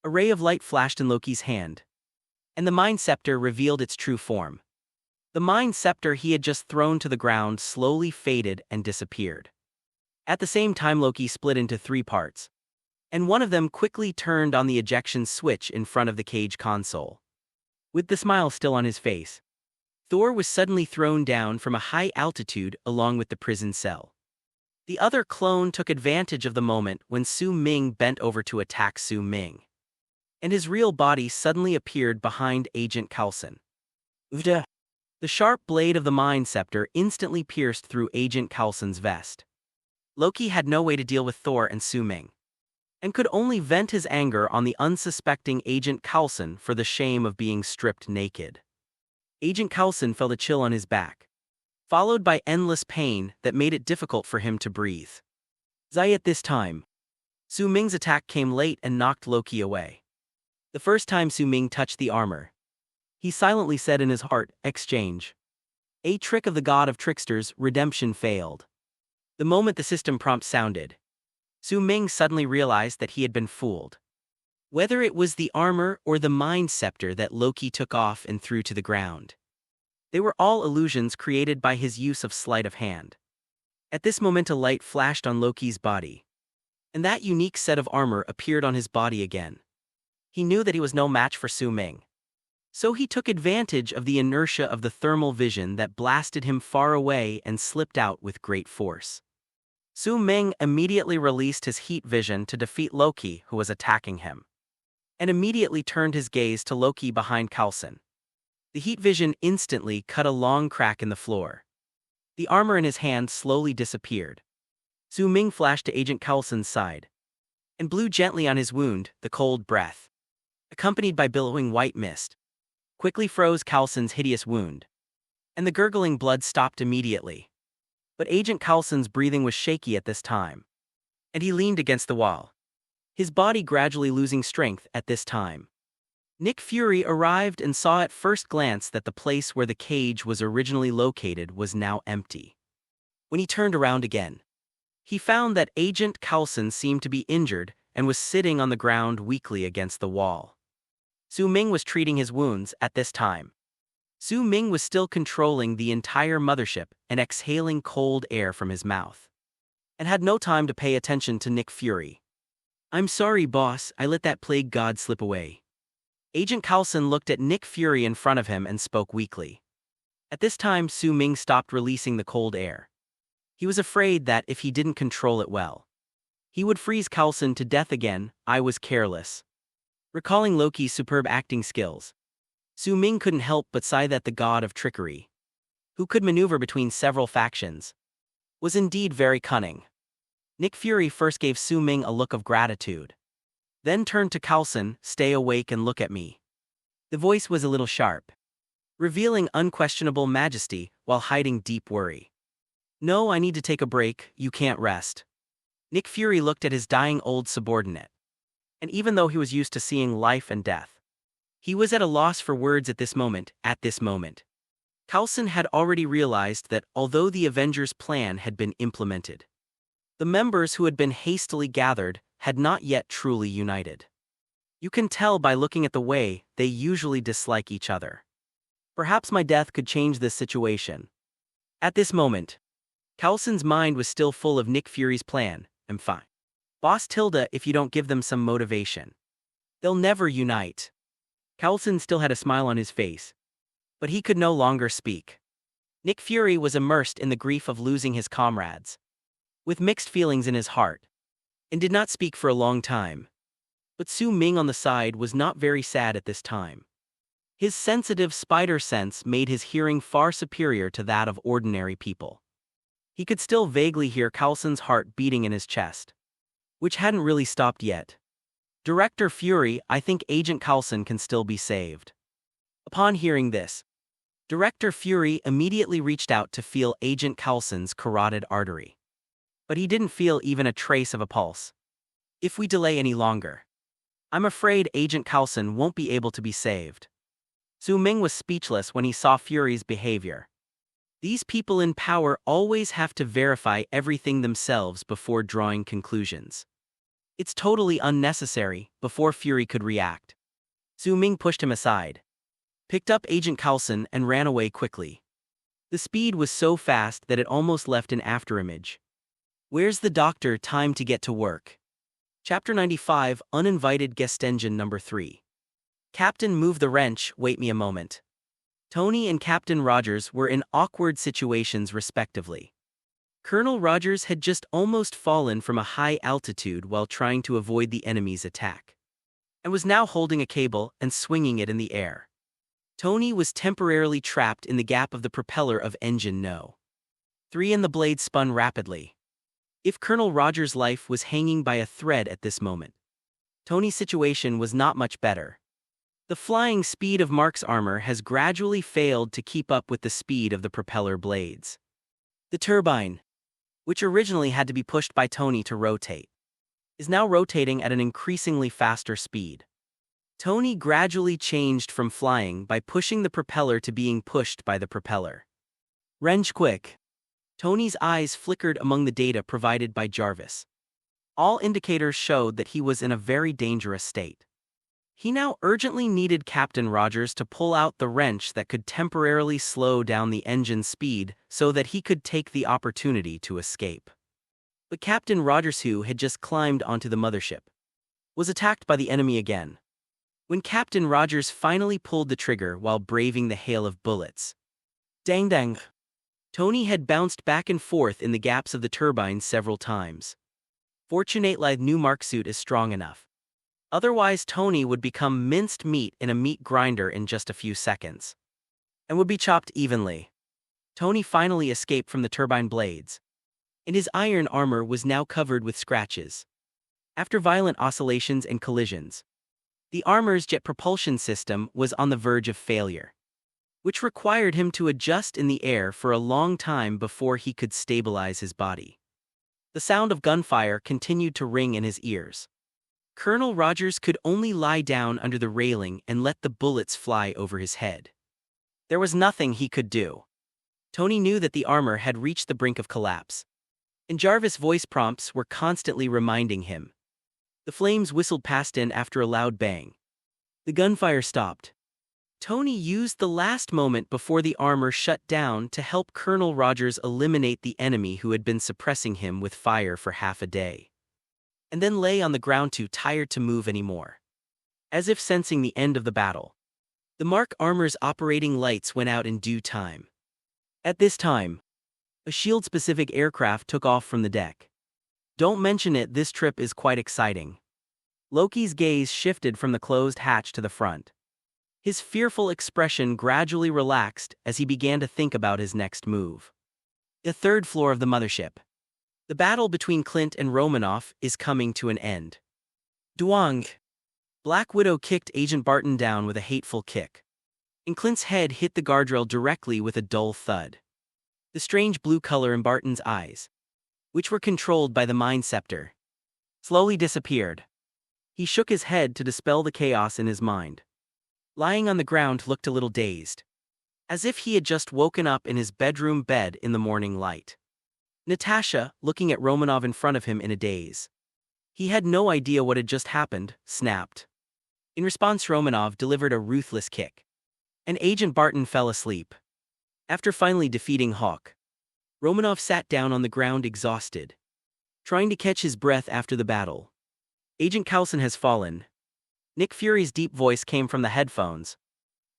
A ray of light flashed in Loki's hand, and the Mind Scepter revealed its true form. The Mind Scepter he had just thrown to the ground slowly faded and disappeared. At the same time, Loki split into 3 parts, and one of them quickly turned on the ejection switch in front of the cage console. With the smile still on his face, Thor was suddenly thrown down from a high altitude along with the prison cell. The other clone took advantage of the moment when Su Ming bent over to attack Su Ming, and his real body suddenly appeared behind Agent Coulson. The sharp blade of the Mind Scepter instantly pierced through Agent Coulson's vest. Loki had no way to deal with Thor and Su Ming, and could only vent his anger on the unsuspecting Agent Coulson for the shame of being stripped naked. Agent Coulson felt a chill on his back, followed by endless pain that made it difficult for him to breathe. At this time, Su Ming's attack came late and knocked Loki away. The first time Su Ming touched the armor, he silently said in his heart, "Exchange." A trick of the god of tricksters, redemption failed. The moment the system prompt sounded, Su Ming suddenly realized that he had been fooled. Whether it was the armor or the Mind Scepter that Loki took off and threw to the ground, they were all illusions created by his use of sleight of hand. At this moment a light flashed on Loki's body, and that unique set of armor appeared on his body again. He knew that he was no match for Su Ming, so he took advantage of the inertia of the thermal vision that blasted him far away and slipped out with great force. Su Ming immediately released his heat vision to defeat Loki, who was attacking him, and immediately turned his gaze to Loki behind Coulson. The heat vision instantly cut a long crack in the floor. The armor in his hand slowly disappeared. Su Ming flashed to Agent Coulson's side and blew gently on his wound. The cold breath, accompanied by billowing white mist, quickly froze Coulson's hideous wound, and the gurgling blood stopped immediately. But Agent Coulson's breathing was shaky at this time, and he leaned against the wall, his body gradually losing strength at this time. Nick Fury arrived and saw at first glance that the place where the cage was originally located was now empty. When he turned around again, he found that Agent Coulson seemed to be injured and was sitting on the ground weakly against the wall. Su Ming was treating his wounds at this time. Su Ming was still controlling the entire mothership and exhaling cold air from his mouth, and had no time to pay attention to Nick Fury. "I'm sorry, boss, I let that plague god slip away." Agent Coulson looked at Nick Fury in front of him and spoke weakly. At this time, Su Ming stopped releasing the cold air. He was afraid that if he didn't control it well, he would freeze Coulson to death again. "I was careless." Recalling Loki's superb acting skills, Su Ming couldn't help but sigh that the god of trickery, who could maneuver between several factions, was indeed very cunning. Nick Fury first gave Su Ming a look of gratitude, then turned to Coulson. "Stay awake and look at me." The voice was a little sharp, revealing unquestionable majesty while hiding deep worry. "No, I need to take a break, you can't rest." Nick Fury looked at his dying old subordinate, and even though he was used to seeing life and death, he was at a loss for words at this moment. Coulson had already realized that although the Avengers' plan had been implemented, the members who had been hastily gathered had not yet truly united. You can tell by looking at the way they usually dislike each other. Perhaps my death could change this situation. At this moment, Coulson's mind was still full of Nick Fury's plan. "I'm fine, Boss Tilda, if you don't give them some motivation, they'll never unite." Coulson still had a smile on his face, but he could no longer speak. Nick Fury was immersed in the grief of losing his comrades, with mixed feelings in his heart, and did not speak for a long time. But Su Ming on the side was not very sad at this time. His sensitive spider sense made his hearing far superior to that of ordinary people. He could still vaguely hear Coulson's heart beating in his chest, which hadn't really stopped yet. "Director Fury, I think Agent Coulson can still be saved." Upon hearing this, Director Fury immediately reached out to feel Agent Coulson's carotid artery. But he didn't feel even a trace of a pulse. "If we delay any longer, I'm afraid Agent Coulson won't be able to be saved." Su Ming was speechless when he saw Fury's behavior. These people in power always have to verify everything themselves before drawing conclusions. It's totally unnecessary. Before Fury could react, Su Ming pushed him aside, picked up Agent Coulson and ran away quickly. The speed was so fast that it almost left an afterimage. "Where's the doctor? Time to get to work." Chapter 95, Uninvited Guest Engine Number 3. "Captain, move the wrench, wait me a moment." Tony and Captain Rogers were in awkward situations respectively. Colonel Rogers had just almost fallen from a high altitude while trying to avoid the enemy's attack, and was now holding a cable and swinging it in the air. Tony was temporarily trapped in the gap of the propeller of Engine No. 3 and the blade spun rapidly. If Colonel Rogers' life was hanging by a thread at this moment, Tony's situation was not much better. The flying speed of Mark's armor has gradually failed to keep up with the speed of the propeller blades. The turbine, which originally had to be pushed by Tony to rotate, is now rotating at an increasingly faster speed. Tony gradually changed from flying by pushing the propeller to being pushed by the propeller. "Wrench quick." Tony's eyes flickered among the data provided by Jarvis. All indicators showed that he was in a very dangerous state. He now urgently needed Captain Rogers to pull out the wrench that could temporarily slow down the engine's speed so that he could take the opportunity to escape. But Captain Rogers, who had just climbed onto the mothership, was attacked by the enemy again. When Captain Rogers finally pulled the trigger while braving the hail of bullets, dang dang, Tony had bounced back and forth in the gaps of the turbine several times. Fortunately, the new Mark suit is strong enough. Otherwise, Tony would become minced meat in a meat grinder in just a few seconds, and would be chopped evenly. Tony finally escaped from the turbine blades, and his iron armor was now covered with scratches. After violent oscillations and collisions, the armor's jet propulsion system was on the verge of failure, which required him to adjust in the air for a long time before he could stabilize his body. The sound of gunfire continued to ring in his ears. Colonel Rogers could only lie down under the railing and let the bullets fly over his head. There was nothing he could do. Tony knew that the armor had reached the brink of collapse, and Jarvis' voice prompts were constantly reminding him. The flames whistled past in after a loud bang. The gunfire stopped. Tony used the last moment before the armor shut down to help Colonel Rogers eliminate the enemy who had been suppressing him with fire for half a day. And then lay on the ground too tired to move anymore. As if sensing the end of the battle, the Mark armor's operating lights went out in due time. At this time, a shield-specific aircraft took off from the deck. Don't mention it, this trip is quite exciting. Loki's gaze shifted from the closed hatch to the front. His fearful expression gradually relaxed as he began to think about his next move. The third floor of the mothership. The battle between Clint and Romanoff is coming to an end. Duang! Black Widow kicked Agent Barton down with a hateful kick. And Clint's head hit the guardrail directly with a dull thud. The strange blue color in Barton's eyes, which were controlled by the Mind Scepter, slowly disappeared. He shook his head to dispel the chaos in his mind. Lying on the ground looked a little dazed, as if he had just woken up in his bedroom bed in the morning light. Natasha, looking at Romanov in front of him in a daze. He had no idea what had just happened, snapped. In response, Romanov delivered a ruthless kick. And Agent Barton fell asleep. After finally defeating Hawk, Romanov sat down on the ground exhausted, trying to catch his breath after the battle. Agent Coulson has fallen. Nick Fury's deep voice came from the headphones,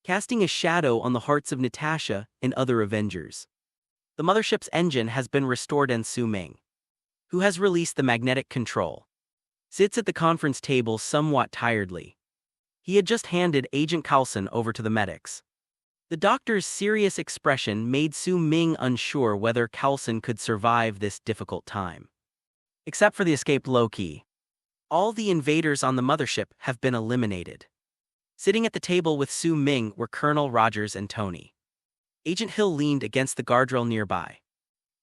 casting a shadow on the hearts of Natasha and other Avengers. The mothership's engine has been restored and Su Ming, who has released the magnetic control, sits at the conference table somewhat tiredly. He had just handed Agent Coulson over to the medics. The doctor's serious expression made Su Ming unsure whether Coulson could survive this difficult time. Except for the escaped Loki, all the invaders on the mothership have been eliminated. Sitting at the table with Su Ming were Colonel Rogers and Tony. Agent Hill leaned against the guardrail nearby.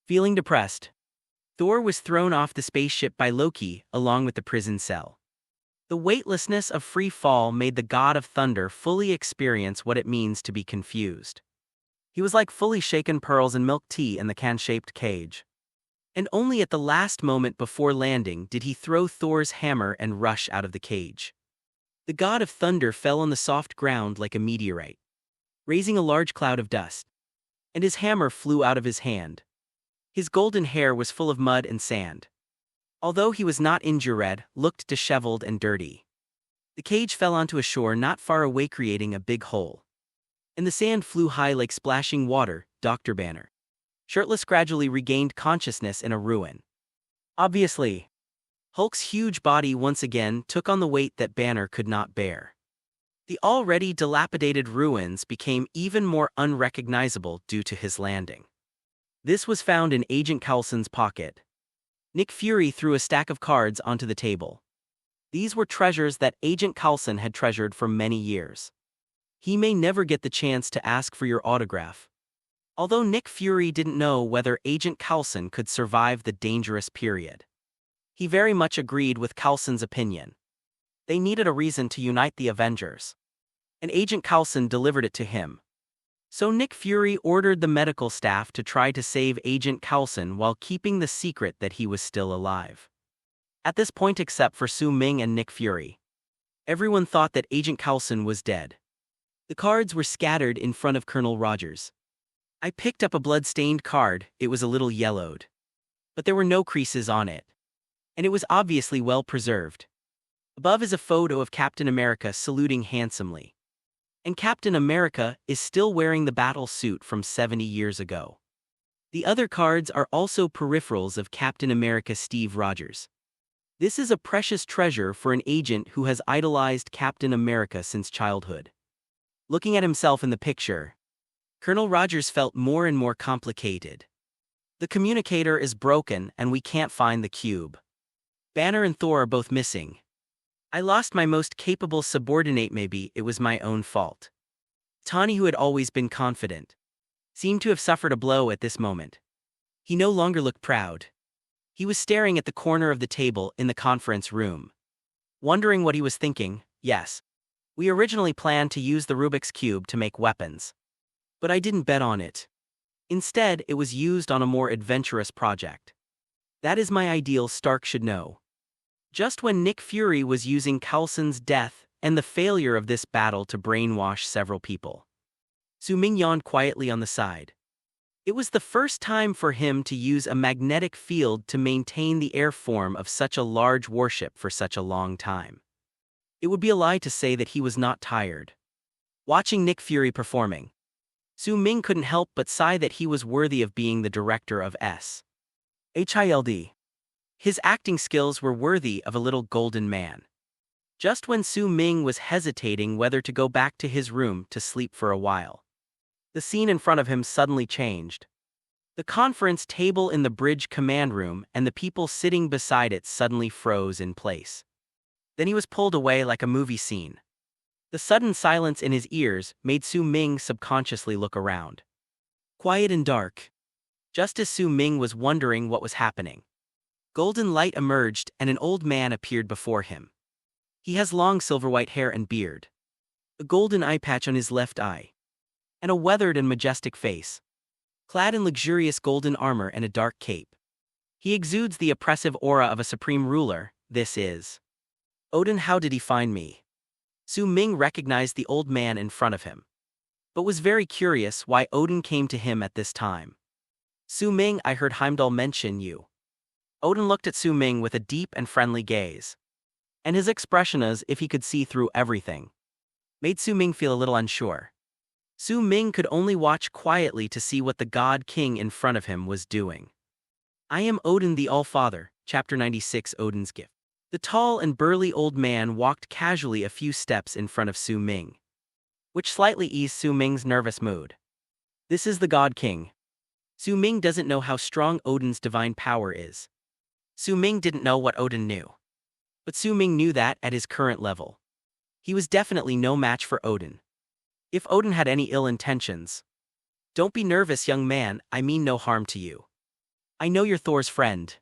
Feeling depressed, Thor was thrown off the spaceship by Loki along with the prison cell. The weightlessness of free fall made the God of Thunder fully experience what it means to be confused. He was like fully shaken pearls and milk tea in the can-shaped cage. And only at the last moment before landing did he throw Thor's hammer and rush out of the cage. The God of Thunder fell on the soft ground like a meteorite, raising a large cloud of dust. And his hammer flew out of his hand. His golden hair was full of mud and sand. Although he was not injured, looked disheveled and dirty. The cage fell onto a shore not far away, creating a big hole. And the sand flew high like splashing water. Dr. Banner, shirtless, gradually regained consciousness in a ruin. Obviously, Hulk's huge body once again took on the weight that Banner could not bear. The already dilapidated ruins became even more unrecognizable due to his landing. This was found in Agent Coulson's pocket. Nick Fury threw a stack of cards onto the table. These were treasures that Agent Coulson had treasured for many years. He may never get the chance to ask for your autograph. Although Nick Fury didn't know whether Agent Coulson could survive the dangerous period, he very much agreed with Coulson's opinion. They needed a reason to unite the Avengers, and Agent Coulson delivered it to him. So Nick Fury ordered the medical staff to try to save Agent Coulson while keeping the secret that he was still alive. At this point, except for Su Ming and Nick Fury, everyone thought that Agent Coulson was dead. The cards were scattered in front of Colonel Rogers. I picked up a blood-stained card. It was a little yellowed, but there were no creases on it, and it was obviously well preserved. Above is a photo of Captain America saluting handsomely. And Captain America is still wearing the battle suit from 70 years ago. The other cards are also peripherals of Captain America Steve Rogers. This is a precious treasure for an agent who has idolized Captain America since childhood. Looking at himself in the picture, Colonel Rogers felt more and more complicated. The communicator is broken and we can't find the cube. Banner and Thor are both missing. I lost my most capable subordinate. Maybe it was my own fault. Tony, who had always been confident, seemed to have suffered a blow at this moment. He no longer looked proud. He was staring at the corner of the table in the conference room, wondering what he was thinking. Yes, we originally planned to use the Rubik's Cube to make weapons, but I didn't bet on it. Instead, it was used on a more adventurous project. That is my ideal, Stark should know. Just when Nick Fury was using Coulson's death and the failure of this battle to brainwash several people. Su Ming yawned quietly on the side. It was the first time for him to use a magnetic field to maintain the air form of such a large warship for such a long time. It would be a lie to say that he was not tired. Watching Nick Fury performing, Su Ming couldn't help but sigh that he was worthy of being the director of SHILD. His acting skills were worthy of a little golden man. Just when Su Ming was hesitating whether to go back to his room to sleep for a while, the scene in front of him suddenly changed. The conference table in the bridge command room and the people sitting beside it suddenly froze in place. Then he was pulled away like a movie scene. The sudden silence in his ears made Su Ming subconsciously look around. Quiet and dark. Just as Su Ming was wondering what was happening, golden light emerged and an old man appeared before him. He has long silver-white hair and beard, a golden eye patch on his left eye, and a weathered and majestic face. Clad in luxurious golden armor and a dark cape, he exudes the oppressive aura of a supreme ruler. This is Odin. How did he find me? Su Ming recognized the old man in front of him, but was very curious why Odin came to him at this time. Su Ming, I heard Heimdall mention you. Odin looked at Su Ming with a deep and friendly gaze, and his expression, as if he could see through everything, made Su Ming feel a little unsure. Su Ming could only watch quietly to see what the God-King in front of him was doing. I am Odin the All-Father, Chapter 96, Odin's Gift. The tall and burly old man walked casually a few steps in front of Su Ming, which slightly eased Su Ming's nervous mood. This is the God-King. Su Ming doesn't know how strong Odin's divine power is. Su Ming didn't know what Odin knew, but Su Ming knew that, at his current level, he was definitely no match for Odin. If Odin had any ill intentions, don't be nervous, young man, I mean no harm to you. I know you're Thor's friend.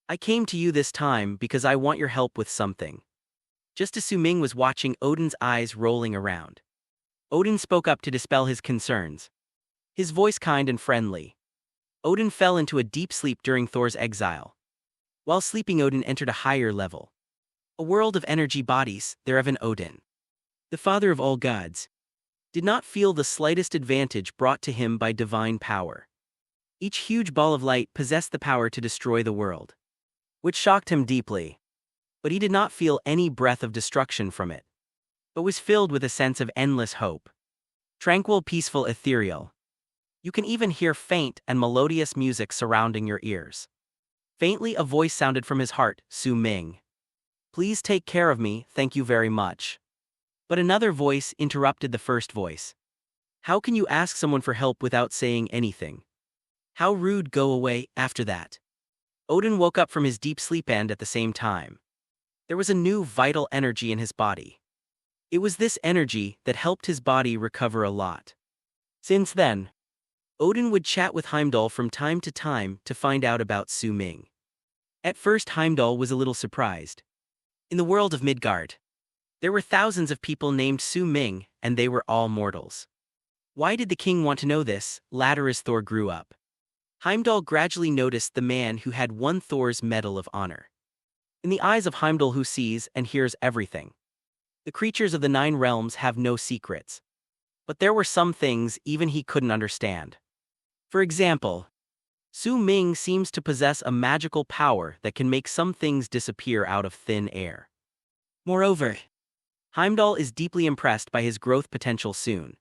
I came to you this time because I want your help with something. Just as Su Ming was watching Odin's eyes rolling around, Odin spoke up to dispel his concerns, his voice kind and friendly. Odin fell into a deep sleep during Thor's exile. While sleeping, Odin entered a higher level, a world of energy bodies. Therein Odin, the father of all gods, did not feel the slightest advantage brought to him by divine power. Each huge ball of light possessed the power to destroy the world, which shocked him deeply. But he did not feel any breath of destruction from it, but was filled with a sense of endless hope. Tranquil, peaceful, ethereal. You can even hear faint and melodious music surrounding your ears. Faintly, a voice sounded from his heart, Su Ming. Please take care of me, thank you very much. But another voice interrupted the first voice. How can you ask someone for help without saying anything? How rude, go away. After that, Odin woke up from his deep sleep, and at the same time, there was a new vital energy in his body. It was this energy that helped his body recover a lot. Since then, Odin would chat with Heimdall from time to time to find out about Su Ming. At first, Heimdall was a little surprised. In the world of Midgard, there were thousands of people named Su Ming, and they were all mortals. Why did the king want to know this? Later, as Thor grew up, Heimdall gradually noticed the man who had won Thor's Medal of Honor. In the eyes of Heimdall, who sees and hears everything, the creatures of the 9 realms have no secrets. But there were some things even he couldn't understand. For example, Su Ming seems to possess a magical power that can make some things disappear out of thin air. Moreover, Heimdall is deeply impressed by his growth potential soon.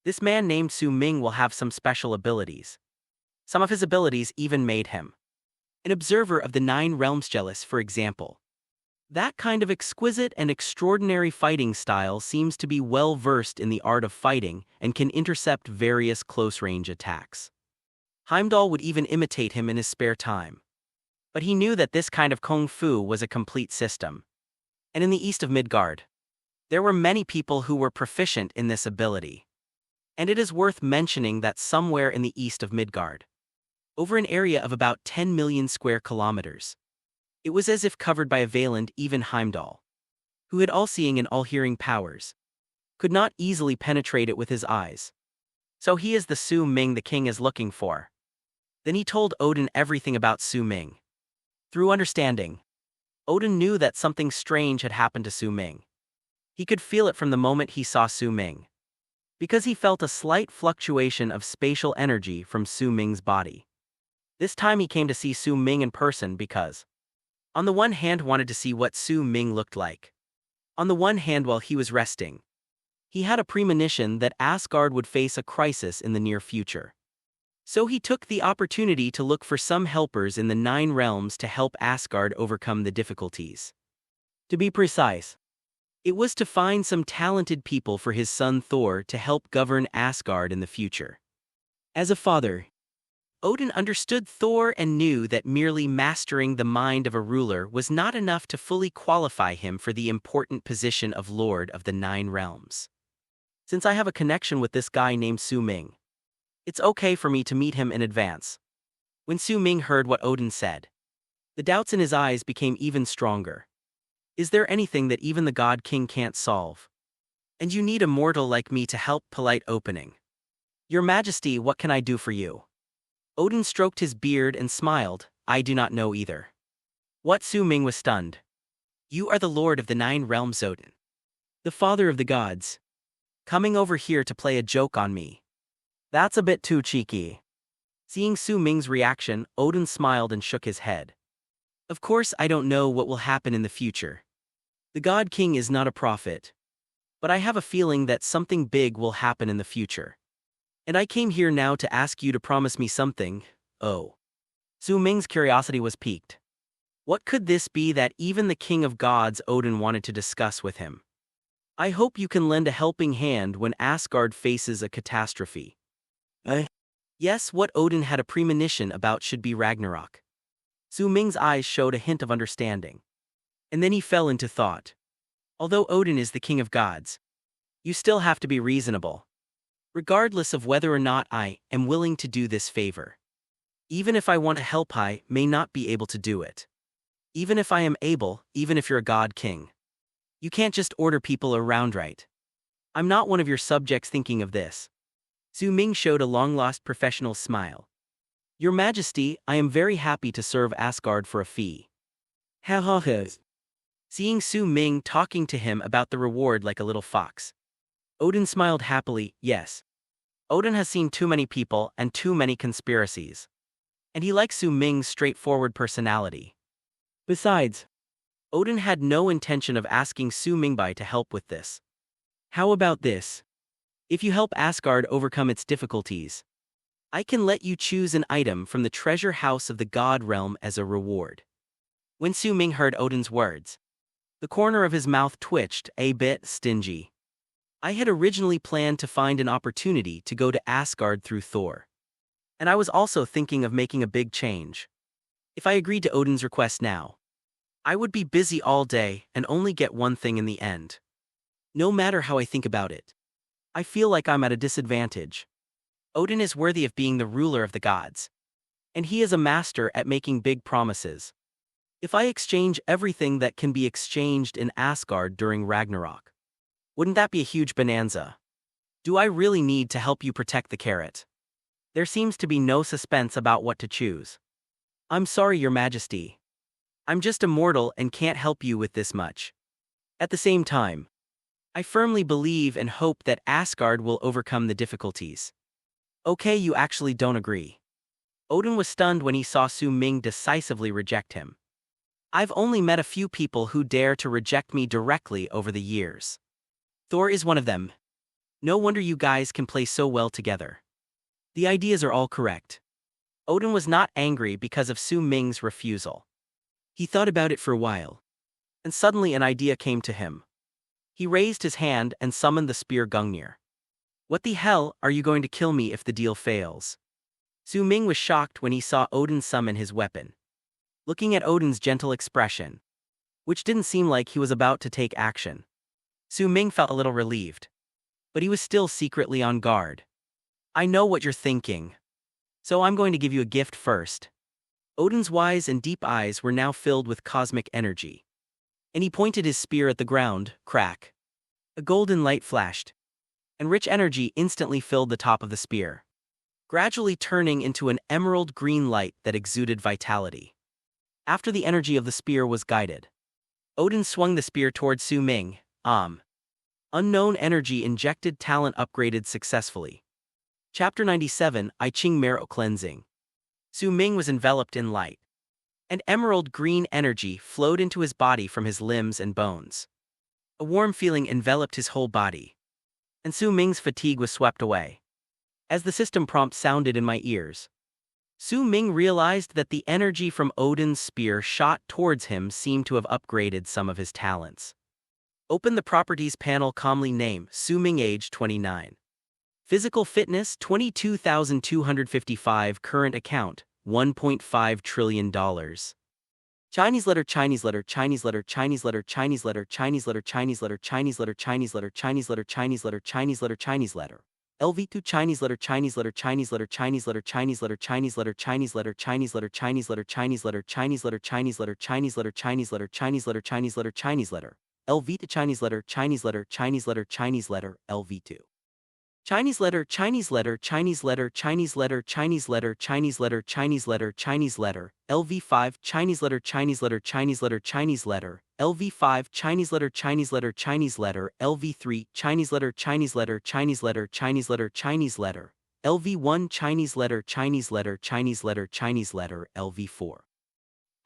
This man named Su Ming will have some special abilities. Some of his abilities even made him an observer of the 9 realms. Jealous, for example. That kind of exquisite and extraordinary fighting style seems to be well versed in the art of fighting and can intercept various close-range attacks. Heimdall would even imitate him in his spare time. But he knew that this kind of kung fu was a complete system. And in the east of Midgard, there were many people who were proficient in this ability. And it is worth mentioning that somewhere in the east of Midgard, over an area of about 10 million square kilometers, it was as if covered by a veil, and even Heimdall, who had all-seeing and all-hearing powers, could not easily penetrate it with his eyes. So he is the Su Ming the king is looking for. Then he told Odin everything about Su Ming. Through understanding, Odin knew that something strange had happened to Su Ming. He could feel it from the moment he saw Su Ming, because he felt a slight fluctuation of spatial energy from Su Ming's body. This time he came to see Su Ming in person because, on the one hand, wanted to see what Su Ming looked like. On the one hand, while he was resting, he had a premonition that Asgard would face a crisis in the near future. So he took the opportunity to look for some helpers in the 9 realms to help Asgard overcome the difficulties. To be precise, it was to find some talented people for his son Thor to help govern Asgard in the future. As a father, Odin understood Thor and knew that merely mastering the mind of a ruler was not enough to fully qualify him for the important position of Lord of the 9 realms. Since I have a connection with this guy named Su Ming, it's okay for me to meet him in advance. When Su Ming heard what Odin said, the doubts in his eyes became even stronger. Is there anything that even the God-King can't solve? And you need a mortal like me to help? Polite opening. Your Majesty, what can I do for you? Odin stroked his beard and smiled. I do not know either. What? Su Ming was stunned. You are the Lord of the 9 realms, Odin, the father of the gods, coming over here to play a joke on me. That's a bit too cheeky. Seeing Su Ming's reaction, Odin smiled and shook his head. Of course, I don't know what will happen in the future. The God King is not a prophet. But I have a feeling that something big will happen in the future. And I came here now to ask you to promise me something. Oh. Su Ming's curiosity was piqued. What could this be that even the King of Gods Odin wanted to discuss with him? I hope you can lend a helping hand when Asgard faces a catastrophe. Yes, what Odin had a premonition about should be Ragnarok. Su Ming's eyes showed a hint of understanding. And then he fell into thought. Although Odin is the king of gods, you still have to be reasonable. Regardless of whether or not I am willing to do this favor. Even if I want to help, I may not be able to do it. Even if I am able, even if you're a god king. You can't just order people around, right? I'm not one of your subjects thinking of this. Su Ming showed a long-lost professional smile. Your Majesty, I am very happy to serve Asgard for a fee. Ha. Seeing Su Ming talking to him about the reward like a little fox, Odin smiled happily. Yes. Odin has seen too many people and too many conspiracies. And he likes Su Ming's straightforward personality. Besides, Odin had no intention of asking Su Ming to help with this. How about this? If you help Asgard overcome its difficulties, I can let you choose an item from the treasure house of the God realm as a reward. When Su Ming heard Odin's words, the corner of his mouth twitched, a bit stingy. I had originally planned to find an opportunity to go to Asgard through Thor. And I was also thinking of making a big change. If I agreed to Odin's request now, I would be busy all day and only get one thing in the end. No matter how I think about it, I feel like I'm at a disadvantage. Odin is worthy of being the ruler of the gods. And he is a master at making big promises. If I exchange everything that can be exchanged in Asgard during Ragnarok, wouldn't that be a huge bonanza? Do I really need to help you protect the carrot? There seems to be no suspense about what to choose. I'm sorry, Your Majesty. I'm just a mortal and can't help you with this much. At the same time, I firmly believe and hope that Asgard will overcome the difficulties. Okay, you actually don't agree. Odin was stunned when he saw Su Ming decisively reject him. I've only met a few people who dare to reject me directly over the years. Thor is one of them. No wonder you guys can play so well together. The ideas are all correct. Odin was not angry because of Su Ming's refusal. He thought about it for a while. And suddenly an idea came to him. He raised his hand and summoned the spear Gungnir. What the hell, are you going to kill me if the deal fails? Su Ming was shocked when he saw Odin summon his weapon. Looking at Odin's gentle expression, which didn't seem like he was about to take action, Su Ming felt a little relieved. But he was still secretly on guard. I know what you're thinking. So I'm going to give you a gift first. Odin's wise and deep eyes were now filled with cosmic energy. And he pointed his spear at the ground. Crack. A golden light flashed. And rich energy instantly filled the top of the spear, gradually turning into an emerald green light that exuded vitality. After the energy of the spear was guided, Odin swung the spear towards Su Ming. Unknown energy injected talent upgraded successfully. Chapter 97, I Ching Marrow Cleansing. Su Ming was enveloped in light. And emerald green energy flowed into his body from his limbs and bones. A warm feeling enveloped his whole body. And Su Ming's fatigue was swept away. As the system prompt sounded in my ears, Su Ming realized that the energy from Odin's spear shot towards him seemed to have upgraded some of his talents. Open the Properties panel. Calmly name, Su Ming, age 29. Physical fitness, 22,255. Current account, $1.5 trillion. Chinese letter, Chinese letter, Chinese letter, Chinese letter, Chinese letter, Chinese letter, Chinese letter, Chinese letter, Chinese letter, Chinese letter, Chinese letter, Chinese letter, Chinese letter. LV2 Chinese letter, Chinese letter, Chinese letter, Chinese letter, Chinese letter, Chinese letter, Chinese letter, Chinese letter, Chinese letter, Chinese letter, Chinese letter, Chinese letter, Chinese letter, Chinese letter, Chinese letter, Chinese letter, Chinese letter. LV2 Chinese letter, Chinese letter, Chinese letter, Chinese letter, LV2. Chinese letter, Chinese letter, Chinese letter, Chinese letter, Chinese letter, Chinese letter, Chinese letter, Chinese letter, LV5 Chinese letter, Chinese letter, Chinese letter, Chinese letter, LV5 Chinese letter, Chinese letter, Chinese letter, LV3 Chinese letter, Chinese letter, Chinese letter, Chinese letter, Chinese letter, LV1 Chinese letter, Chinese letter, Chinese letter, Chinese letter, LV4.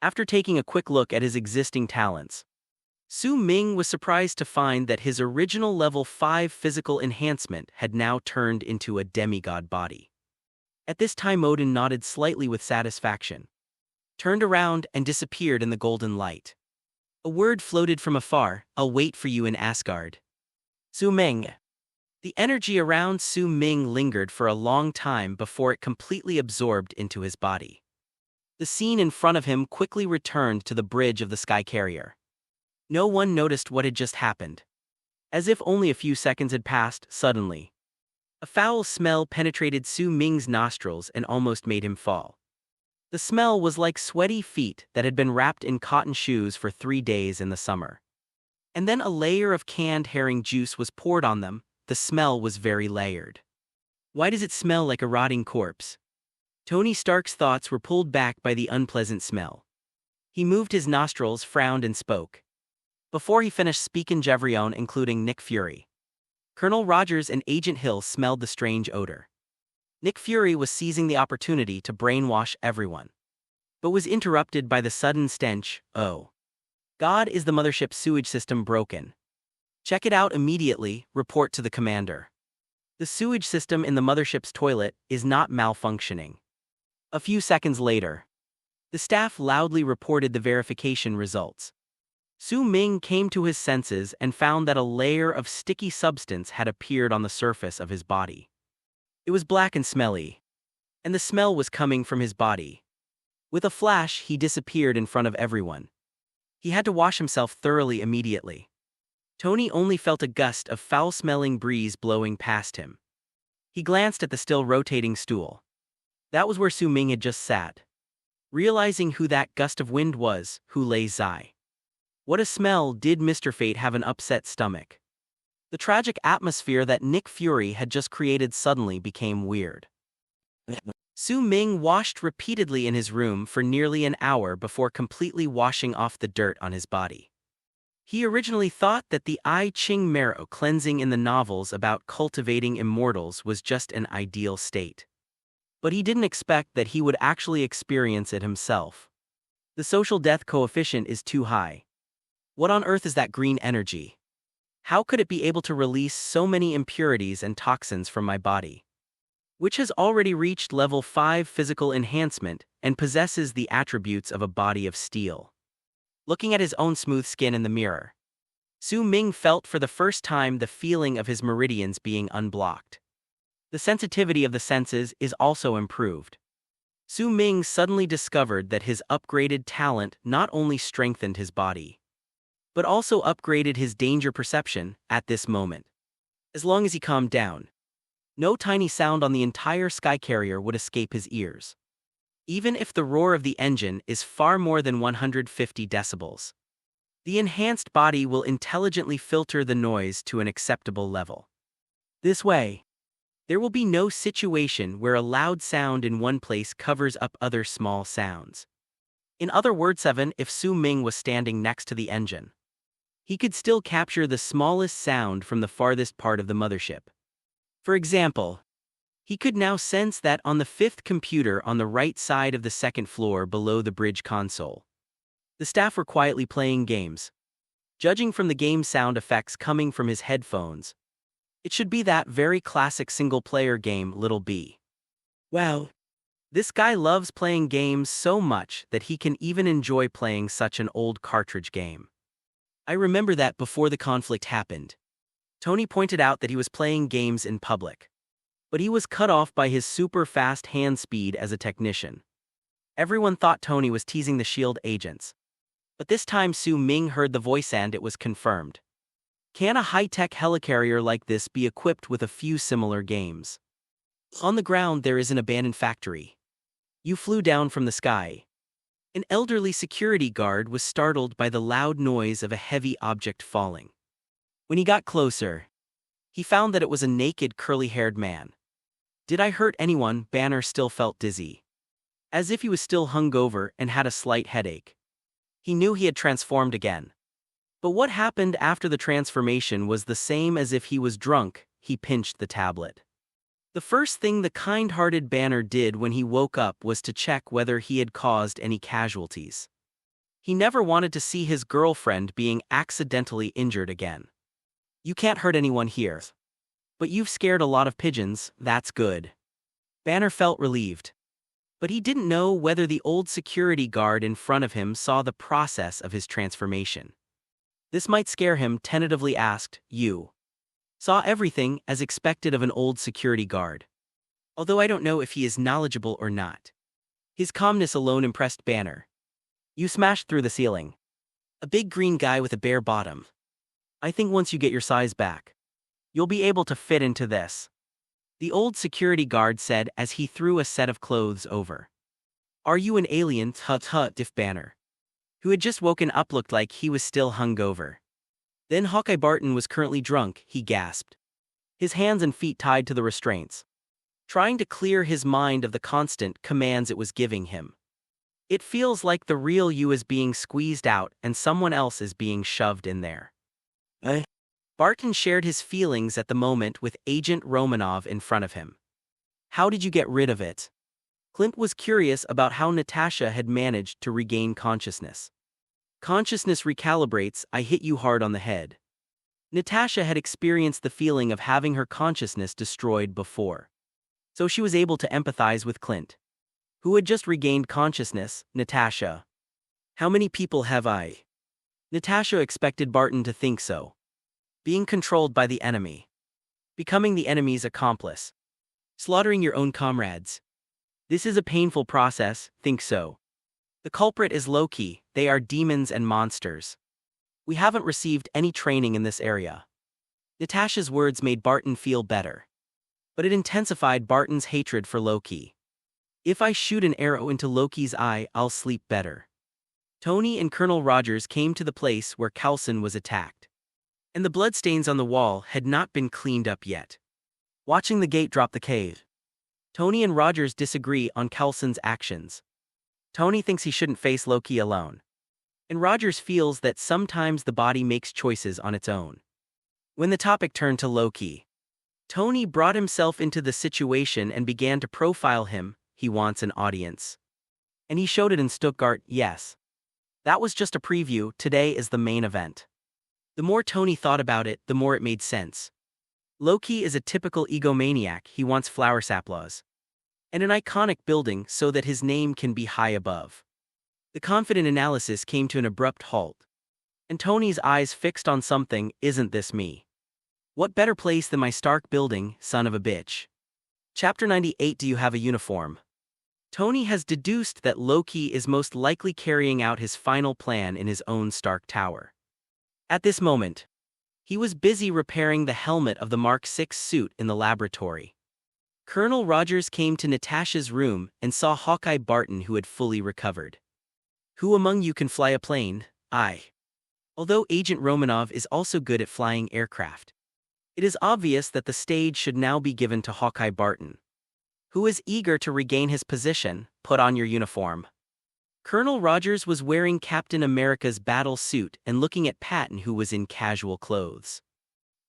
After taking a quick look at his existing talents, Su Ming was surprised to find that his original level 5 physical enhancement had now turned into a demigod body. At this time Odin nodded slightly with satisfaction, turned around and disappeared in the golden light. A word floated from afar, I'll wait for you in Asgard. Su Ming. The energy around Su Ming lingered for a long time before it completely absorbed into his body. The scene in front of him quickly returned to the bridge of the sky carrier. No one noticed what had just happened. As if only a few seconds had passed, suddenly, a foul smell penetrated Su Ming's nostrils and almost made him fall. The smell was like sweaty feet that had been wrapped in cotton shoes for 3 days in the summer. And then a layer of canned herring juice was poured on them. The smell was very layered. Why does it smell like a rotting corpse? Tony Stark's thoughts were pulled back by the unpleasant smell. He moved his nostrils, frowned, and spoke. Before he finished speaking, everyone, including Nick Fury, Colonel Rogers and Agent Hill, smelled the strange odor. Nick Fury was seizing the opportunity to brainwash everyone, but was interrupted by the sudden stench. Oh God, is the mothership's sewage system broken? Check it out immediately, report to the commander. The sewage system in the mothership's toilet is not malfunctioning. A few seconds later, the staff loudly reported the verification results. Su Ming came to his senses and found that a layer of sticky substance had appeared on the surface of his body. It was black and smelly, and the smell was coming from his body. With a flash, he disappeared in front of everyone. He had to wash himself thoroughly immediately. Tony only felt a gust of foul-smelling breeze blowing past him. He glanced at the still rotating stool. That was where Su Ming had just sat. Realizing who that gust of wind was, who lay Zai. What a smell! Did Mr. Fate have an upset stomach? The tragic atmosphere that Nick Fury had just created suddenly became weird. Su Ming washed repeatedly in his room for nearly an hour before completely washing off the dirt on his body. He originally thought that the I Ching marrow cleansing in the novels about cultivating immortals was just an ideal state. But he didn't expect that he would actually experience it himself. The social death coefficient is too high. What on earth is that green energy? How could it be able to release so many impurities and toxins from my body? Which has already reached level 5 physical enhancement and possesses the attributes of a body of steel. Looking at his own smooth skin in the mirror, Su Ming felt for the first time the feeling of his meridians being unblocked. The sensitivity of the senses is also improved. Su Ming suddenly discovered that his upgraded talent not only strengthened his body, but also upgraded his danger perception at this moment. As long as he calmed down, no tiny sound on the entire sky carrier would escape his ears. Even if the roar of the engine is far more than 150 decibels. The enhanced body will intelligently filter the noise to an acceptable level. This way, there will be no situation where a loud sound in one place covers up other small sounds. In other words, 7, if Su Ming was standing next to the engine, he could still capture the smallest sound from the farthest part of the mothership. For example, he could now sense that on the fifth computer on the right side of the second floor below the bridge console, the staff were quietly playing games. Judging from the game sound effects coming from his headphones, it should be that very classic single-player game, Little B. Wow. This guy loves playing games so much that he can even enjoy playing such an old cartridge game. I remember that before the conflict happened, Tony pointed out that he was playing games in public, but he was cut off by his super fast hand speed as a technician. Everyone thought Tony was teasing the S.H.I.E.L.D. agents, but this time Su Ming heard the voice and it was confirmed. Can a high-tech helicarrier like this be equipped with a few similar games? On the ground there is an abandoned factory. You flew down from the sky. An elderly security guard was startled by the loud noise of a heavy object falling. When he got closer, he found that it was a naked, curly-haired man. Did I hurt anyone? Banner still felt dizzy, as if he was still hungover and had a slight headache. He knew he had transformed again. But what happened after the transformation was the same as if he was drunk. He pinched the tablet. The first thing the kind-hearted Banner did when he woke up was to check whether he had caused any casualties. He never wanted to see his girlfriend being accidentally injured again. You can't hurt anyone here. But you've scared a lot of pigeons, that's good. Banner felt relieved. But he didn't know whether the old security guard in front of him saw the process of his transformation. This might scare him, tentatively asked, You saw everything as expected of an old security guard. Although I don't know if he is knowledgeable or not. His calmness alone impressed Banner. You smashed through the ceiling. A big green guy with a bare bottom. I think once you get your size back, you'll be able to fit into this, the old security guard said as he threw a set of clothes over. Are you an alien? Diff Banner, who had just woken up, looked like he was still hungover. Then Hawkeye Barton was currently drunk, he gasped, his hands and feet tied to the restraints, trying to clear his mind of the constant commands it was giving him. It feels like the real you is being squeezed out and someone else is being shoved in there. Barton shared his feelings at the moment with Agent Romanov in front of him. How did you get rid of it? Clint was curious about how Natasha had managed to regain consciousness. Consciousness recalibrates, I hit you hard on the head. Natasha had experienced the feeling of having her consciousness destroyed before, so she was able to empathize with Clint, who had just regained consciousness. Natasha. How many people have I? Natasha expected Barton to think so. Being controlled by the enemy. Becoming the enemy's accomplice. Slaughtering your own comrades. This is a painful process, think so. The culprit is Loki, they are demons and monsters. We haven't received any training in this area. Natasha's words made Barton feel better. But it intensified Barton's hatred for Loki. If I shoot an arrow into Loki's eye, I'll sleep better. Tony and Colonel Rogers came to the place where Coulson was attacked. And the bloodstains on the wall had not been cleaned up yet. Watching the gate drop the cave, Tony and Rogers disagree on Coulson's actions. Tony thinks he shouldn't face Loki alone. And Rogers feels that sometimes the body makes choices on its own. When the topic turned to Loki, Tony brought himself into the situation and began to profile him. He wants an audience. And he showed it in Stuttgart, yes. That was just a preview, today is the main event. The more Tony thought about it, the more it made sense. Loki is a typical egomaniac, he wants flower saplaws. And an iconic building so that his name can be high above. The confident analysis came to an abrupt halt. And Tony's eyes fixed on something, isn't this me? What better place than my Stark building, son of a bitch? Chapter 98. Do you have a uniform? Tony has deduced that Loki is most likely carrying out his final plan in his own Stark Tower. At this moment, he was busy repairing the helmet of the Mark 6 suit in the laboratory. Colonel Rogers came to Natasha's room and saw Hawkeye Barton, who had fully recovered. Who among you can fly a plane? I. Although Agent Romanov is also good at flying aircraft, it is obvious that the stage should now be given to Hawkeye Barton, who is eager to regain his position. Put on your uniform. Colonel Rogers was wearing Captain America's battle suit and looking at Patton, who was in casual clothes.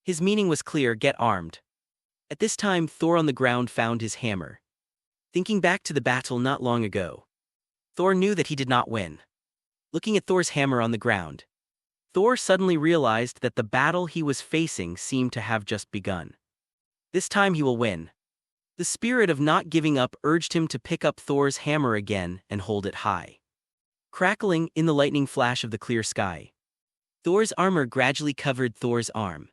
His meaning was clear: get armed. At this time, Thor on the ground found his hammer. Thinking back to the battle not long ago, Thor knew that he did not win. Looking at Thor's hammer on the ground, Thor suddenly realized that the battle he was facing seemed to have just begun. This time he will win. The spirit of not giving up urged him to pick up Thor's hammer again and hold it high. Crackling in the lightning flash of the clear sky, Thor's armor gradually covered Thor's arm.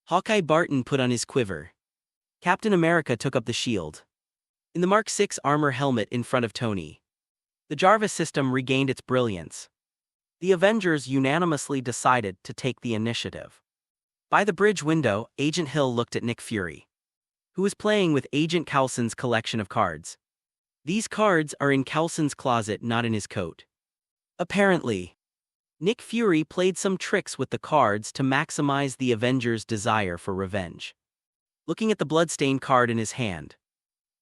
Hawkeye Barton put on his quiver. Captain America took up the shield. In the Mark VI armor helmet in front of Tony, the Jarvis system regained its brilliance. The Avengers unanimously decided to take the initiative. By the bridge window, Agent Hill looked at Nick Fury, who was playing with Agent Coulson's collection of cards. These cards are in Coulson's closet, not in his coat. Apparently, Nick Fury played some tricks with the cards to maximize the Avengers' desire for revenge. Looking at the bloodstained card in his hand,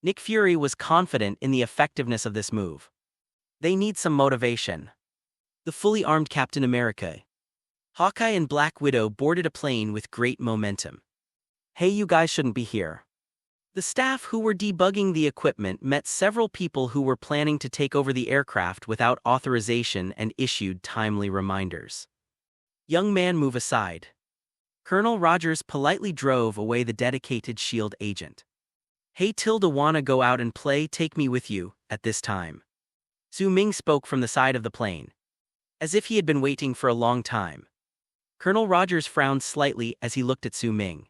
Nick Fury was confident in the effectiveness of this move. They need some motivation. The fully armed Captain America, Hawkeye and Black Widow boarded a plane with great momentum. Hey, you guys shouldn't be here. The staff who were debugging the equipment met several people who were planning to take over the aircraft without authorization and issued timely reminders. Young man, move aside. Colonel Rogers politely drove away the dedicated SHIELD agent. Hey, Tilda, wanna go out and play? Take me with you. At this time, Su Ming spoke from the side of the plane, as if he had been waiting for a long time. Colonel Rogers frowned slightly as he looked at Su Ming,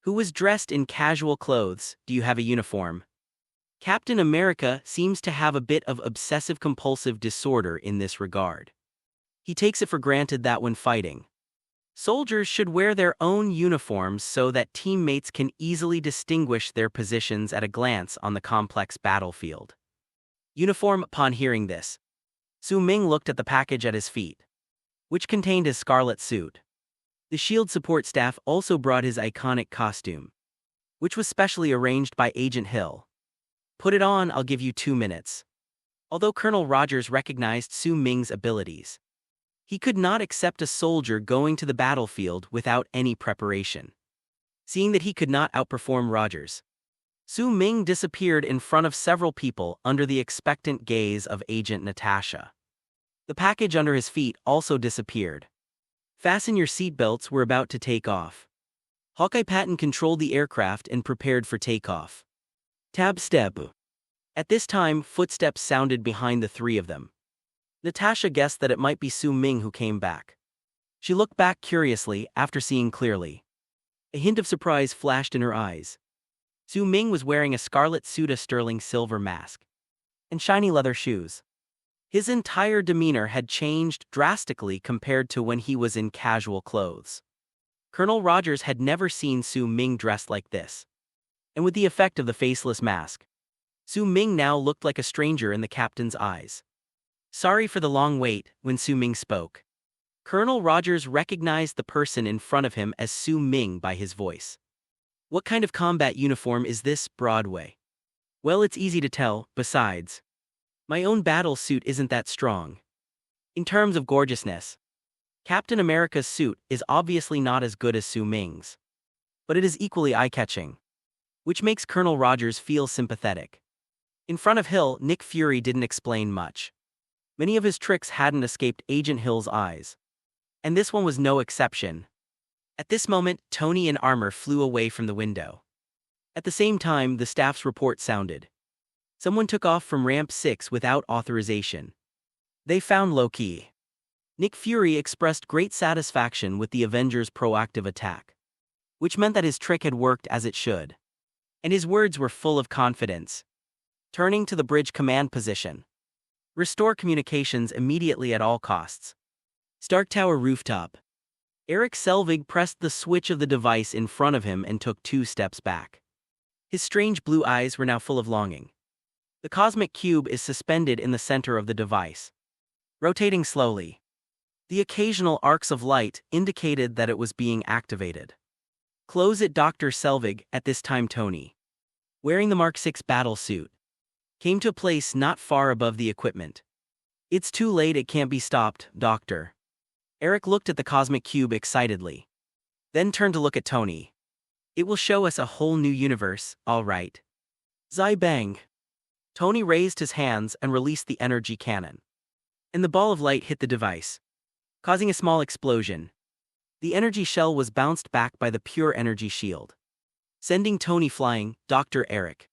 who was dressed in casual clothes. Do you have a uniform? Captain America seems to have a bit of obsessive-compulsive disorder in this regard. He takes it for granted that when fighting, soldiers should wear their own uniforms so that teammates can easily distinguish their positions at a glance on the complex battlefield. Uniform. Upon hearing this, Su Ming looked at the package at his feet, which contained his scarlet suit. The SHIELD support staff also brought his iconic costume, which was specially arranged by Agent Hill. Put it on, I'll give you 2 minutes. Although Colonel Rogers recognized Su Ming's abilities, he could not accept a soldier going to the battlefield without any preparation. Seeing that he could not outperform Rogers, Su Ming disappeared in front of several people under the expectant gaze of Agent Natasha. The package under his feet also disappeared. Fasten your seatbelts, we're about to take off. Hawkeye Patton controlled the aircraft and prepared for takeoff. Tab step. At this time, footsteps sounded behind the three of them. Natasha guessed that it might be Su Ming who came back. She looked back curiously after seeing clearly. A hint of surprise flashed in her eyes. Su Ming was wearing a scarlet suit, a sterling silver mask, and shiny leather shoes. His entire demeanor had changed drastically compared to when he was in casual clothes. Colonel Rogers had never seen Su Ming dressed like this. And with the effect of the faceless mask, Su Ming now looked like a stranger in the captain's eyes. Sorry for the long wait. When Su Ming spoke, Colonel Rogers recognized the person in front of him as Su Ming by his voice. What kind of combat uniform is this, Broadway? Well, it's easy to tell. Besides, my own battle suit isn't that strong. In terms of gorgeousness, Captain America's suit is obviously not as good as Su Ming's, but it is equally eye-catching, which makes Colonel Rogers feel sympathetic. In front of Hill, Nick Fury didn't explain much. Many of his tricks hadn't escaped Agent Hill's eyes, and this one was no exception. At this moment, Tony in armor flew away from the window. At the same time, the staff's report sounded. Someone took off from Ramp 6 without authorization. They found Loki. Nick Fury expressed great satisfaction with the Avengers' proactive attack, which meant that his trick had worked as it should. And his words were full of confidence. Turning to the bridge command position. Restore communications immediately at all costs. Stark Tower rooftop. Eric Selvig pressed the switch of the device in front of him and took 2 steps back. His strange blue eyes were now full of longing. The cosmic cube is suspended in the center of the device, rotating slowly. The occasional arcs of light indicated that it was being activated. Close it, Dr. Selvig. At this time, Tony, wearing the Mark VI battle suit, came to a place not far above the equipment. It's too late, it can't be stopped, Doctor. Eric looked at the cosmic cube excitedly. Then turned to look at Tony. It will show us a whole new universe, all right. Zai bang. Tony raised his hands and released the energy cannon. And the ball of light hit the device, causing a small explosion. The energy shell was bounced back by the pure energy shield, sending Tony flying. Dr. Eric,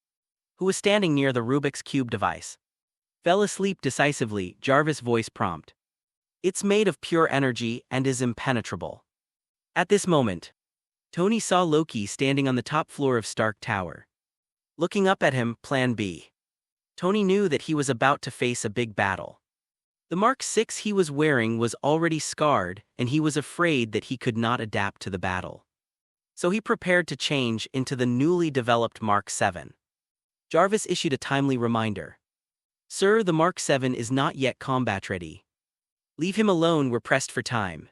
who was standing near the Rubik's Cube device, fell asleep decisively. Jarvis' voice prompt. It's made of pure energy and is impenetrable. At this moment, Tony saw Loki standing on the top floor of Stark Tower. Looking up at him, Plan B. Tony knew that he was about to face a big battle. The Mark 6 he was wearing was already scarred, and he was afraid that he could not adapt to the battle. So he prepared to change into the newly developed Mark 7. Jarvis issued a timely reminder. Sir, the Mark 7 is not yet combat ready. Leave him alone, we're pressed for time.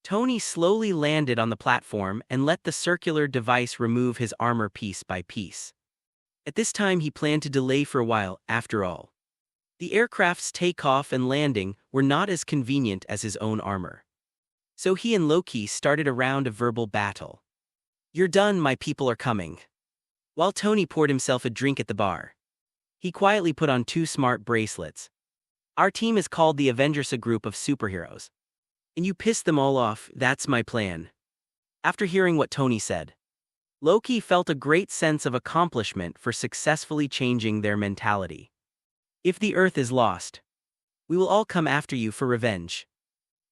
Tony slowly landed on the platform and let the circular device remove his armor piece by piece. At this time he planned to delay for a while, after all. The aircraft's takeoff and landing were not as convenient as his own armor. So he and Loki started a round of verbal battle. You're done, my people are coming. While Tony poured himself a drink at the bar, he quietly put on 2 smart bracelets. Our team is called the Avengers, a group of superheroes. And you pissed them all off, that's my plan. After hearing what Tony said, Loki felt a great sense of accomplishment for successfully changing their mentality. If the Earth is lost, we will all come after you for revenge.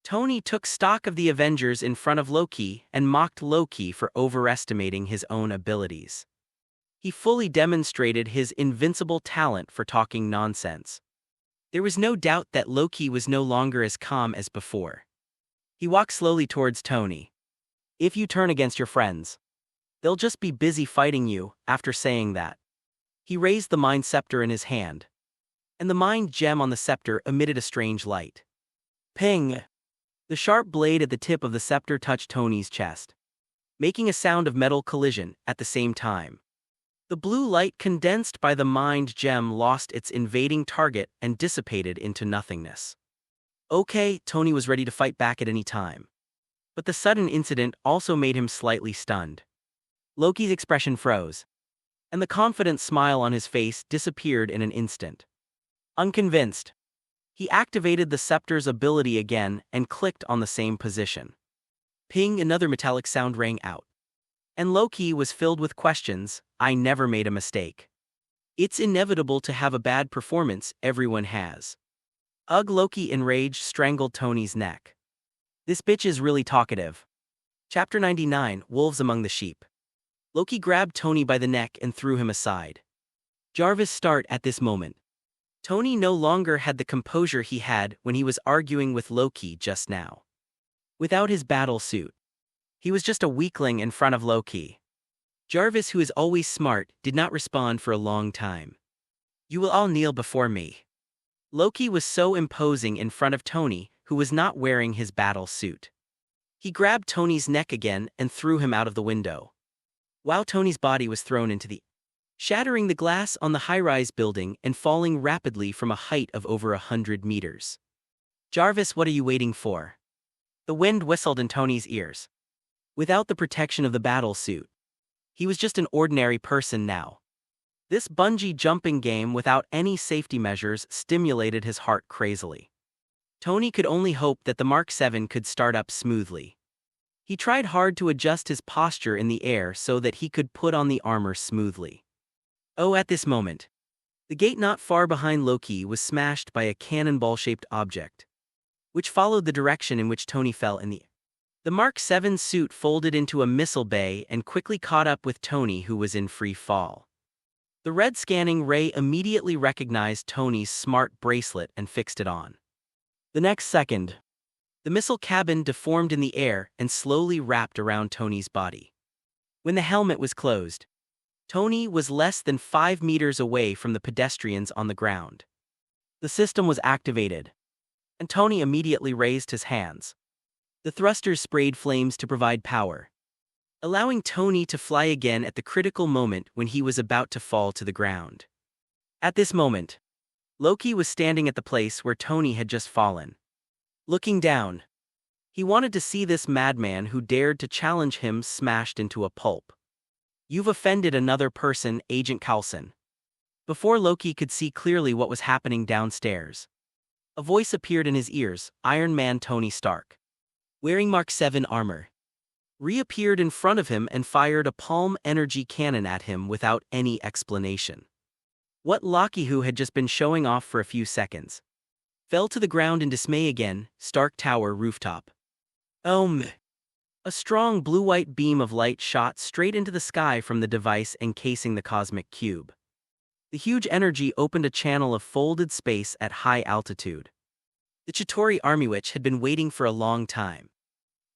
Tony took stock of the Avengers in front of Loki and mocked Loki for overestimating his own abilities. He fully demonstrated his invincible talent for talking nonsense. There was no doubt that Loki was no longer as calm as before. He walked slowly towards Tony. If you turn against your friends, they'll just be busy fighting you. After saying that, he raised the Mind Scepter in his hand, and the Mind Gem on the scepter emitted a strange light. Ping! The sharp blade at the tip of the scepter touched Tony's chest, making a sound of metal collision. At the same time, the blue light condensed by the Mind Gem lost its invading target and dissipated into nothingness. Okay, Tony was ready to fight back at any time. But the sudden incident also made him slightly stunned. Loki's expression froze, and the confident smile on his face disappeared in an instant. Unconvinced, he activated the scepter's ability again and clicked on the same position. Ping! Another metallic sound rang out. And Loki was filled with questions. I never made a mistake. It's inevitable to have a bad performance, everyone has. Ugh! Loki enraged strangled Tony's neck. This bitch is really talkative. Chapter 99, Wolves Among the Sheep. Loki grabbed Tony by the neck and threw him aside. Jarvis start at this moment. Tony no longer had the composure he had when he was arguing with Loki just now. Without his battle suit, he was just a weakling in front of Loki. Jarvis, who is always smart, did not respond for a long time. You will all kneel before me. Loki was so imposing in front of Tony, who was not wearing his battle suit. He grabbed Tony's neck again and threw him out of the window, while Tony's body was thrown into the shattering the glass on the high-rise building and falling rapidly from a height of over 100 meters. Jarvis, what are you waiting for? The wind whistled in Tony's ears. Without the protection of the battle suit, he was just an ordinary person now. This bungee jumping game without any safety measures stimulated his heart crazily. Tony could only hope that the Mark 7 could start up smoothly. He tried hard to adjust his posture in the air so that he could put on the armor smoothly. Oh, at this moment, the gate not far behind Loki was smashed by a cannonball-shaped object, which followed the direction in which Tony fell in the air. The Mark 7 suit folded into a missile bay and quickly caught up with Tony, who was in free fall. The red scanning ray immediately recognized Tony's smart bracelet and fixed it on. The next second, the missile cabin deformed in the air and slowly wrapped around Tony's body. When the helmet was closed, Tony was less than 5 meters away from the pedestrians on the ground. The system was activated, and Tony immediately raised his hands. The thrusters sprayed flames to provide power, allowing Tony to fly again at the critical moment when he was about to fall to the ground. At this moment, Loki was standing at the place where Tony had just fallen. Looking down, he wanted to see this madman who dared to challenge him smashed into a pulp. "You've offended another person, Agent Coulson." Before Loki could see clearly what was happening downstairs, a voice appeared in his ears. Iron Man Tony Stark, wearing Mark 7 armor, reappeared in front of him and fired a palm energy cannon at him without any explanation. What Loki, who had just been showing off for a few seconds, fell to the ground in dismay again. Stark Tower rooftop. A strong blue-white beam of light shot straight into the sky from the device encasing the cosmic cube. The huge energy opened a channel of folded space at high altitude. The Chitauri army, which had been waiting for a long time,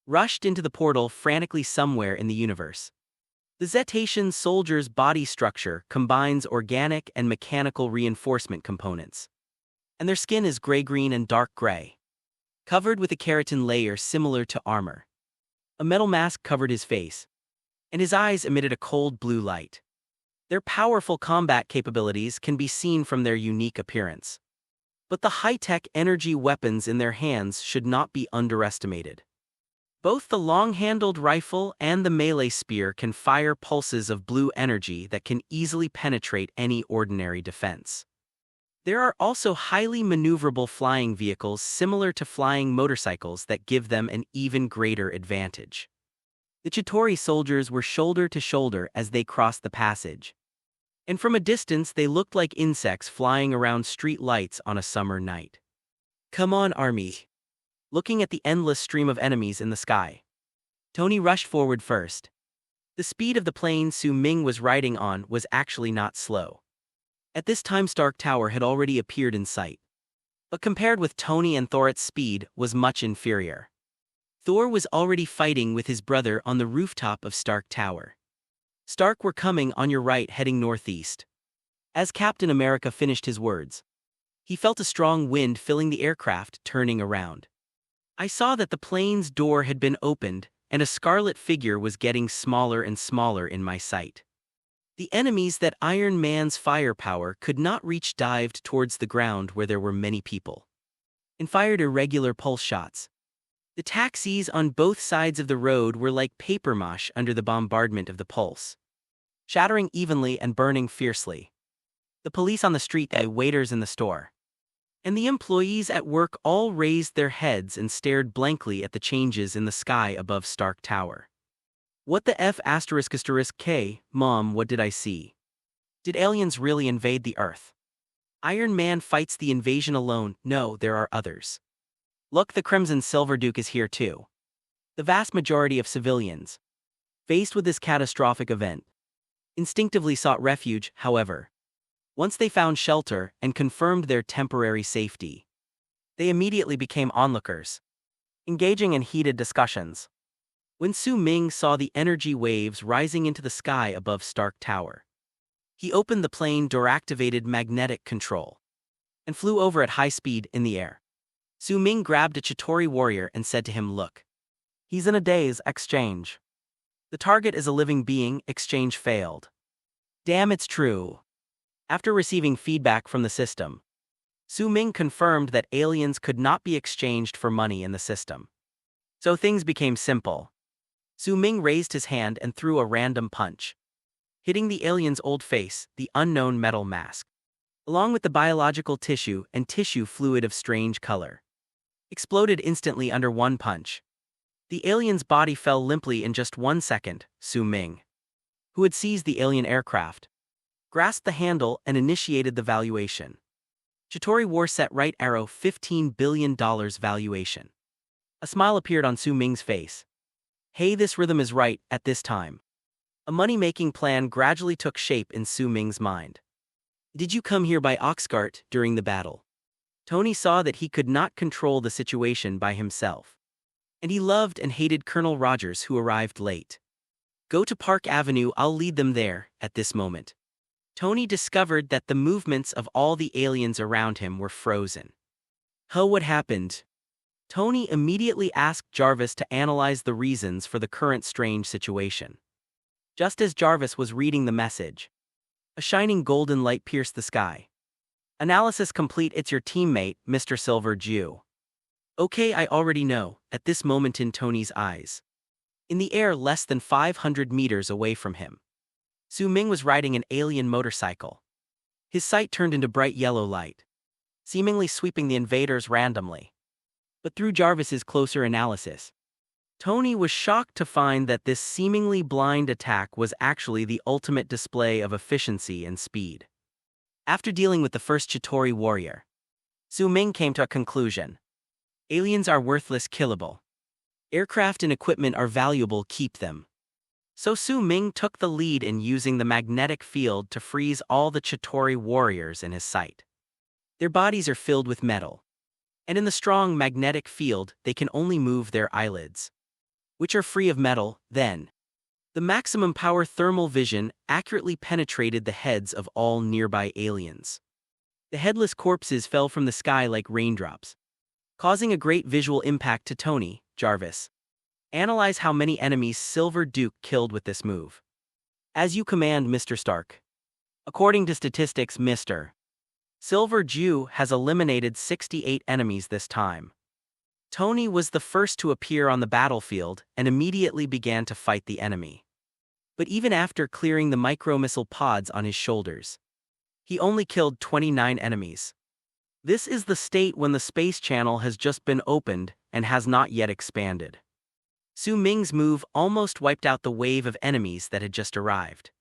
rushed into the portal frantically. Somewhere in the universe, the Zetacean soldier's body structure combines organic and mechanical reinforcement components, and their skin is gray-green and dark gray, covered with a keratin layer similar to armor. A metal mask covered his face, and his eyes emitted a cold blue light. Their powerful combat capabilities can be seen from their unique appearance. But the high-tech energy weapons in their hands should not be underestimated. Both the long-handled rifle and the melee spear can fire pulses of blue energy that can easily penetrate any ordinary defense. There are also highly maneuverable flying vehicles similar to flying motorcycles that give them an even greater advantage. The Chitauri soldiers were shoulder to shoulder as they crossed the passage, and from a distance they looked like insects flying around street lights on a summer night. "Come on, army." Looking at the endless stream of enemies in the sky, Tony rushed forward first. The speed of the plane Su Ming was riding on was actually not slow. At this time Stark Tower had already appeared in sight, but compared with Tony and Thor, its speed was much inferior. Thor was already fighting with his brother on the rooftop of Stark Tower. "Stark, we're coming on your right, heading northeast." As Captain America finished his words, he felt a strong wind filling the aircraft. Turning around, I saw that the plane's door had been opened, and a scarlet figure was getting smaller and smaller in my sight. The enemies that Iron Man's firepower could not reach dived towards the ground where there were many people, and fired irregular pulse shots. The taxis on both sides of the road were like paper mache under the bombardment of the pulse, shattering evenly and burning fiercely. The police on the street, the waiters in the store, and the employees at work all raised their heads and stared blankly at the changes in the sky above Stark Tower. "What the F***, Mom, what did I see? Did aliens really invade the Earth? Iron Man fights the invasion alone? No, there are others. Look, the Crimson Silver Duke is here too." The vast majority of civilians, faced with this catastrophic event, instinctively sought refuge. However, once they found shelter and confirmed their temporary safety, they immediately became onlookers, engaging in heated discussions. When Su Ming saw the energy waves rising into the sky above Stark Tower, he opened the plane door, activated magnetic control, and flew over at high speed in the air. Su Ming grabbed a Chitauri warrior and said to him, "Look. He's in a daze. Exchange. The target is a living being. Exchange failed." "Damn, it's true." After receiving feedback from the system, Su Ming confirmed that aliens could not be exchanged for money in the system. So things became simple. Su Ming raised his hand and threw a random punch, hitting the alien's old face, the unknown metal mask, along with the biological tissue and tissue fluid of strange color, exploded instantly under one punch. The alien's body fell limply in just 1 second. Su Ming, who had seized the alien aircraft, grasped the handle and initiated the valuation. Chitauri War Set Right Arrow $15 billion valuation. A smile appeared on Su Ming's face. "Hey, this rhythm is right." At this time, a money-making plan gradually took shape in Su Ming's mind. "Did you come here by oxcart during the battle?" Tony saw that he could not control the situation by himself, and he loved and hated Colonel Rogers, who arrived late. "Go to Park Avenue, I'll lead them there." At this moment, Tony discovered that the movements of all the aliens around him were frozen. What happened?" Tony immediately asked Jarvis to analyze the reasons for the current strange situation. Just as Jarvis was reading the message, a shining golden light pierced the sky. Analysis complete. It's your teammate, Mr. Silver Jew. Okay, I already know, at this moment in Tony's eyes. In the air less than 500 meters away from him, Su Ming was riding an alien motorcycle. His sight turned into bright yellow light, seemingly sweeping the invaders randomly. But through Jarvis's closer analysis, Tony was shocked to find that this seemingly blind attack was actually the ultimate display of efficiency and speed. After dealing with the first Chitauri warrior, Su Ming came to a conclusion. Aliens are worthless, killable. Aircraft and equipment are valuable, keep them. So Su Ming took the lead in using the magnetic field to freeze all the Chitauri warriors in his sight. Their bodies are filled with metal, and in the strong magnetic field they can only move their eyelids, which are free of metal. Then, the maximum power thermal vision accurately penetrated the heads of all nearby aliens. The headless corpses fell from the sky like raindrops, causing a great visual impact to Tony. Jarvis, analyze how many enemies Silver Duke killed with this move. As you command, Mr. Stark. According to statistics, Mr. Silver Jew has eliminated 68 enemies this time. Tony was the first to appear on the battlefield and immediately began to fight the enemy. But even after clearing the micro-missile pods on his shoulders, he only killed 29 enemies. This is the state when the space channel has just been opened and has not yet expanded. Su Ming's move almost wiped out the wave of enemies that had just arrived.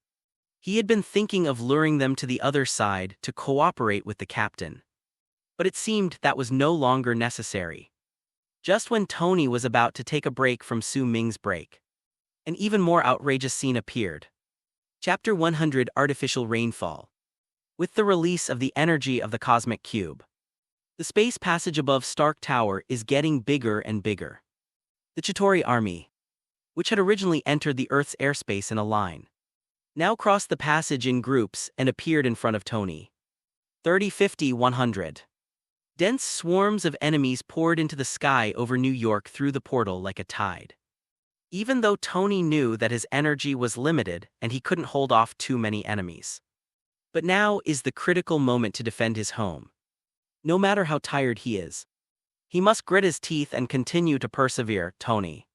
He had been thinking of luring them to the other side to cooperate with the captain. But it seemed that was no longer necessary. Just when Tony was about to take a break from Su Ming's break, an even more outrageous scene appeared. Chapter 100: Artificial Rainfall. With the release of the energy of the cosmic cube, the space passage above Stark Tower is getting bigger and bigger. The Chitauri army, which had originally entered the Earth's airspace in a line, now crossed the passage in groups and appeared in front of Tony. 30, 50, 100. Dense swarms of enemies poured into the sky over New York through the portal like a tide. Even though Tony knew that his energy was limited and he couldn't hold off too many enemies. But now is the critical moment to defend his home. No matter how tired he is, he must grit his teeth and continue to persevere. Tony,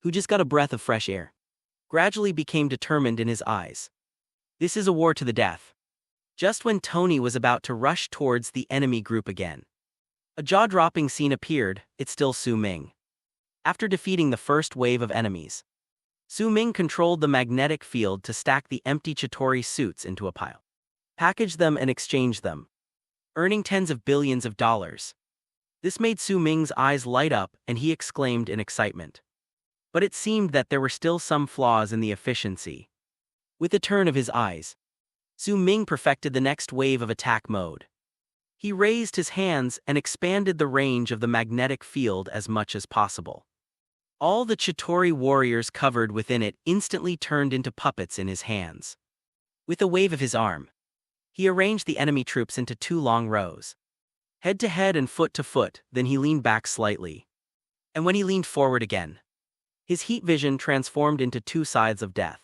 who just got a breath of fresh air, gradually became determined in his eyes. This is a war to the death. Just when Tony was about to rush towards the enemy group again, a jaw-dropping scene appeared. It's still Su Ming. After defeating the first wave of enemies, Su Ming controlled the magnetic field to stack the empty Chitauri suits into a pile, package them and exchange them, earning tens of billions of dollars. This made Su Ming's eyes light up and he exclaimed in excitement. But it seemed that there were still some flaws in the efficiency. With the turn of his eyes, Su Ming perfected the next wave of attack mode. He raised his hands and expanded the range of the magnetic field as much as possible. All the Chitauri warriors covered within it instantly turned into puppets in his hands. With a wave of his arm, he arranged the enemy troops into two long rows, head to head and foot to foot. Then he leaned back slightly. And when he leaned forward again, his heat vision transformed into two scythes of death,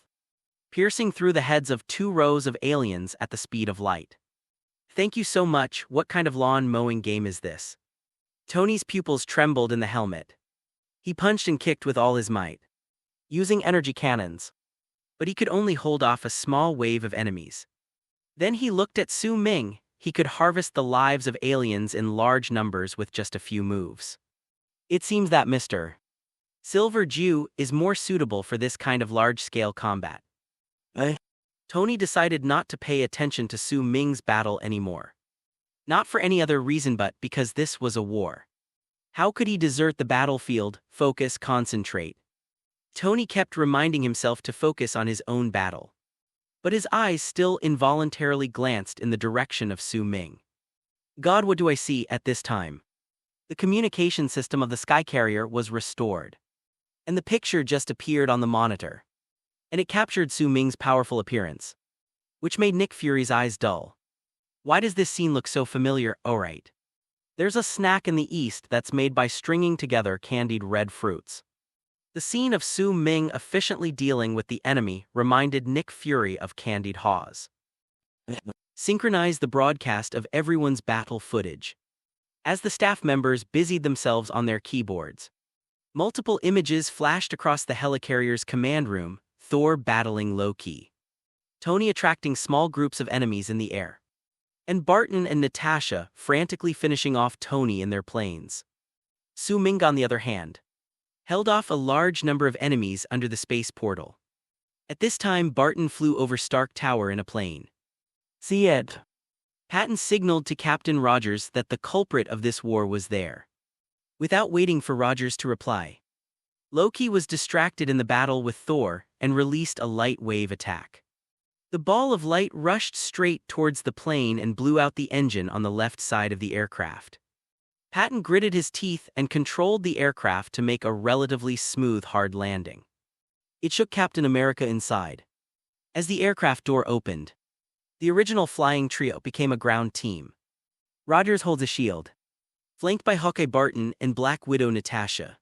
piercing through the heads of two rows of aliens at the speed of light. Thank you so much. What kind of lawn mowing game is this? Tony's pupils trembled in the helmet. He punched and kicked with all his might, using energy cannons, but he could only hold off a small wave of enemies. Then he looked at Su Ming. He could harvest the lives of aliens in large numbers with just a few moves. It seems that Mr. Silver Jew is more suitable for this kind of large-scale combat. Tony decided not to pay attention to Su Ming's battle anymore. Not for any other reason but because this was a war. How could he desert the battlefield? Focus, concentrate. Tony kept reminding himself to focus on his own battle. But his eyes still involuntarily glanced in the direction of Su Ming. God, what do I see at this time? The communication system of the sky carrier was restored, and the picture just appeared on the monitor. And it captured Su Ming's powerful appearance, which made Nick Fury's eyes dull. Why does this scene look so familiar? Oh right. There's a snack in the East that's made by stringing together candied red fruits. The scene of Su Ming efficiently dealing with the enemy reminded Nick Fury of candied haws. synchronized the broadcast of everyone's battle footage. As the staff members busied themselves on their keyboards, multiple images flashed across the helicarrier's command room, Thor battling Loki, Tony attracting small groups of enemies in the air, and Barton and Natasha frantically finishing off Tony in their planes. Su Ming, on the other hand, held off a large number of enemies under the space portal. At this time, Barton flew over Stark Tower in a plane. "See it." Patton signaled to Captain Rogers that the culprit of this war was there. Without waiting for Rogers to reply, Loki was distracted in the battle with Thor and released a light wave attack. The ball of light rushed straight towards the plane and blew out the engine on the left side of the aircraft. Patton gritted his teeth and controlled the aircraft to make a relatively smooth hard landing. It shook Captain America inside. As the aircraft door opened, the original flying trio became a ground team. Rogers holds a shield, flanked by Hawkeye Barton and Black Widow Natasha.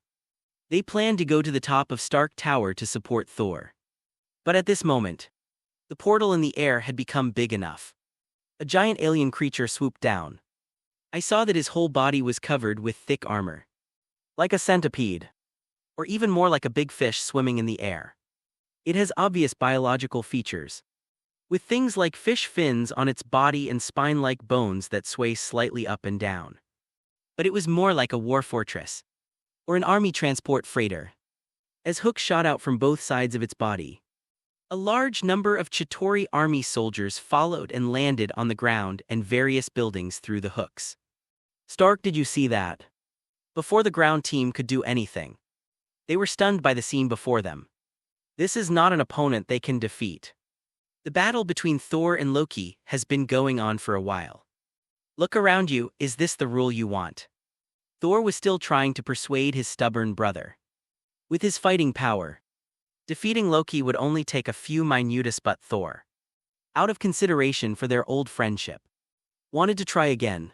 They planned to go to the top of Stark Tower to support Thor. But at this moment, the portal in the air had become big enough. A giant alien creature swooped down. I saw that his whole body was covered with thick armor, like a centipede, or even more like a big fish swimming in the air. It has obvious biological features, with things like fish fins on its body and spine-like bones that sway slightly up and down. But it was more like a war fortress, or an army transport freighter. As hooks shot out from both sides of its body, a large number of Chitauri army soldiers followed and landed on the ground and various buildings through the hooks. "Stark, did you see that?" Before the ground team could do anything, they were stunned by the scene before them. This is not an opponent they can defeat. The battle between Thor and Loki has been going on for a while. Look around you, is this the rule you want? Thor was still trying to persuade his stubborn brother. With his fighting power, defeating Loki would only take a few minutus, but Thor, out of consideration for their old friendship, wanted to try again.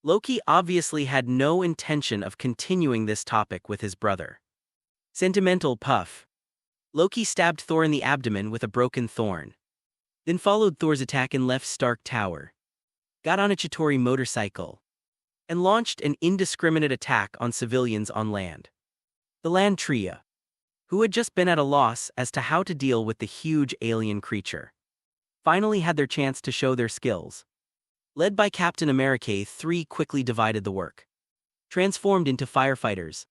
Loki obviously had no intention of continuing this topic with his brother. Sentimental puff. Loki stabbed Thor in the abdomen with a broken thorn, then followed Thor's attack and left Stark Tower, got on a Chitauri motorcycle, and launched an indiscriminate attack on civilians on land. The land trio, who had just been at a loss as to how to deal with the huge alien creature, finally had their chance to show their skills. Led by Captain America, three quickly divided the work, transformed into firefighters,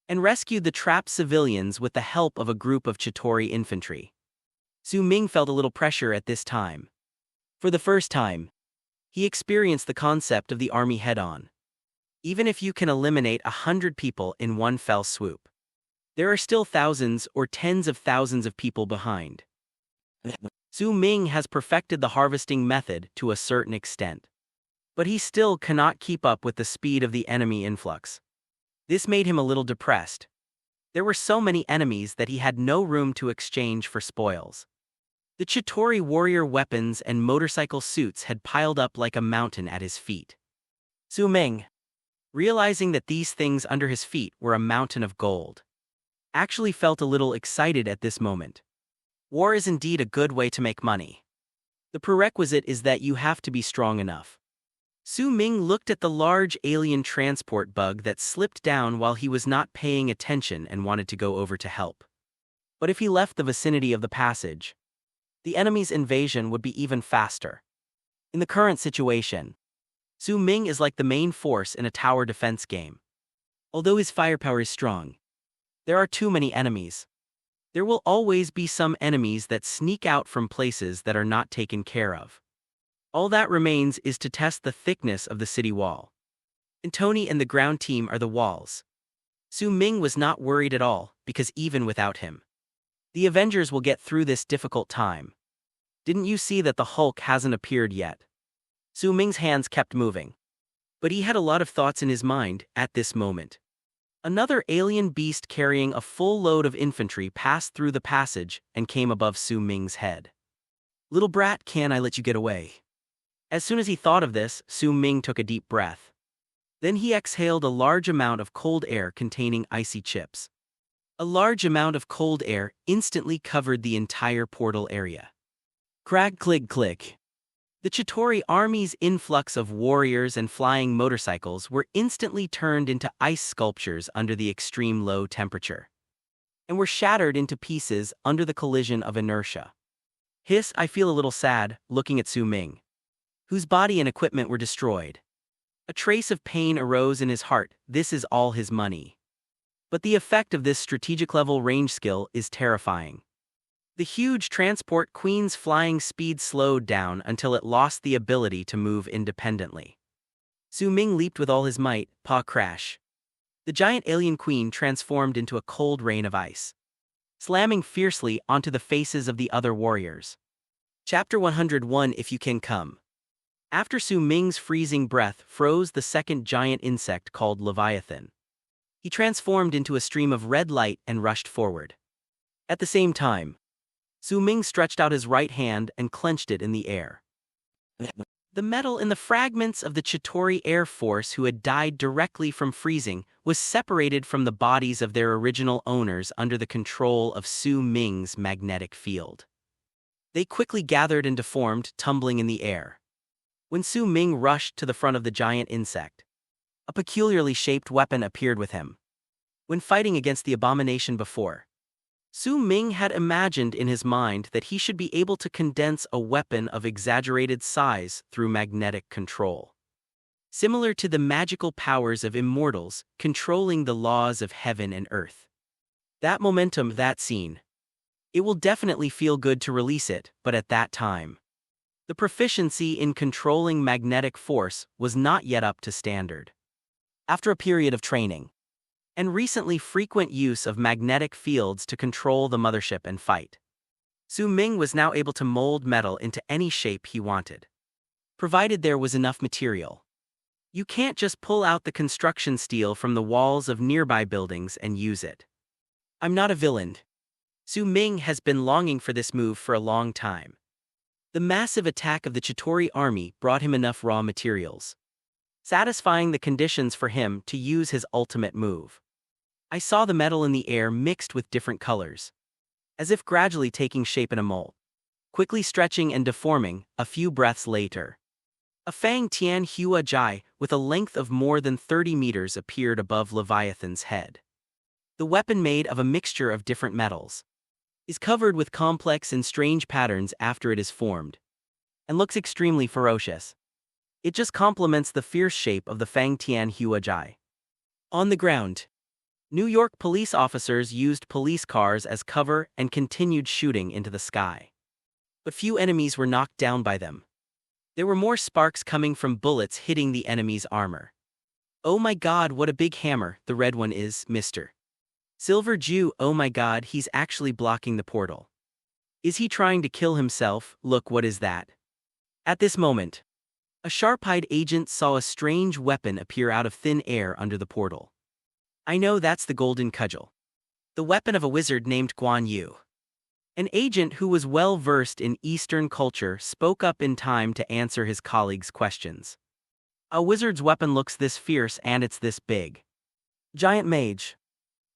and rescued the trapped civilians with the help of a group of Chitauri infantry. Su Ming felt a little pressure at this time. For the first time, he experienced the concept of the army head-on. Even if you can eliminate 100 people in one fell swoop, there are still thousands or tens of thousands of people behind. Su Ming has perfected the harvesting method to a certain extent, but he still cannot keep up with the speed of the enemy influx. This made him a little depressed. There were so many enemies that he had no room to exchange for spoils. The Chitauri warrior weapons and motorcycle suits had piled up like a mountain at his feet. Su Ming, realizing that these things under his feet were a mountain of gold, actually felt a little excited at this moment. War is indeed a good way to make money. The prerequisite is that you have to be strong enough. Su Ming looked at the large alien transport bug that slipped down while he was not paying attention and wanted to go over to help. But if he left the vicinity of the passage, the enemy's invasion would be even faster. In the current situation, Su Ming is like the main force in a tower defense game. Although his firepower is strong, there are too many enemies. There will always be some enemies that sneak out from places that are not taken care of. All that remains is to test the thickness of the city wall. And Tony and the ground team are the walls. Su Ming was not worried at all, because even without him, the Avengers will get through this difficult time. Didn't you see that the Hulk hasn't appeared yet? Su Ming's hands kept moving, but he had a lot of thoughts in his mind at this moment. Another alien beast carrying a full load of infantry passed through the passage and came above Su Ming's head. "Little brat, can I let you get away?" As soon as he thought of this, Su Ming took a deep breath. Then he exhaled a large amount of cold air containing icy chips. A large amount of cold air instantly covered the entire portal area. Crack, click, click. The Chitauri army's influx of warriors and flying motorcycles were instantly turned into ice sculptures under the extreme low temperature, and were shattered into pieces under the collision of inertia. I feel a little sad, looking at Su Ming, whose body and equipment were destroyed. A trace of pain arose in his heart. This is all his money. But the effect of this strategic-level range skill is terrifying. The huge transport queen's flying speed slowed down until it lost the ability to move independently. Su Ming leaped with all his might, paw crash. The giant alien queen transformed into a cold rain of ice, slamming fiercely onto the faces of the other warriors. Chapter 101 If You Can Come. After Su Ming's freezing breath froze the second giant insect called Leviathan, he transformed into a stream of red light and rushed forward. At the same time, Su Ming stretched out his right hand and clenched it in the air. The metal in the fragments of the Chitauri Air Force who had died directly from freezing was separated from the bodies of their original owners under the control of Su Ming's magnetic field. They quickly gathered and deformed, tumbling in the air. When Su Ming rushed to the front of the giant insect, a peculiarly shaped weapon appeared with him. When fighting against the abomination before, Su Ming had imagined in his mind that he should be able to condense a weapon of exaggerated size through magnetic control, similar to the magical powers of immortals controlling the laws of heaven and earth. That momentum, that scene. It will definitely feel good to release it, but at that time, the proficiency in controlling magnetic force was not yet up to standard. After a period of training, and recently frequent use of magnetic fields to control the mothership and fight, Su Ming was now able to mold metal into any shape he wanted, provided there was enough material. You can't just pull out the construction steel from the walls of nearby buildings and use it. I'm not a villain. Su Ming has been longing for this move for a long time. The massive attack of the Chitauri army brought him enough raw materials, satisfying the conditions for him to use his ultimate move. I saw the metal in the air mixed with different colors, as if gradually taking shape in a mold, quickly stretching and deforming. A few breaths later, a Fang Tian Hua Jai with a length of more than 30 meters appeared above Leviathan's head. The weapon, made of a mixture of different metals, is covered with complex and strange patterns after it is formed, and looks extremely ferocious. It just complements the fierce shape of the Fang Tian Hua Jai. On the ground, New York police officers used police cars as cover and continued shooting into the sky. But few enemies were knocked down by them. There were more sparks coming from bullets hitting the enemy's armor. Oh my god, what a big hammer the red one is, Mr. Silver Jew. Oh my god, he's actually blocking the portal. Is he trying to kill himself? Look, what is that? At this moment, a sharp-eyed agent saw a strange weapon appear out of thin air under the portal. I know, that's the golden cudgel, the weapon of a wizard named Guan Yu. An agent who was well versed in Eastern culture spoke up in time to answer his colleagues' questions. A wizard's weapon looks this fierce and it's this big. Giant mage.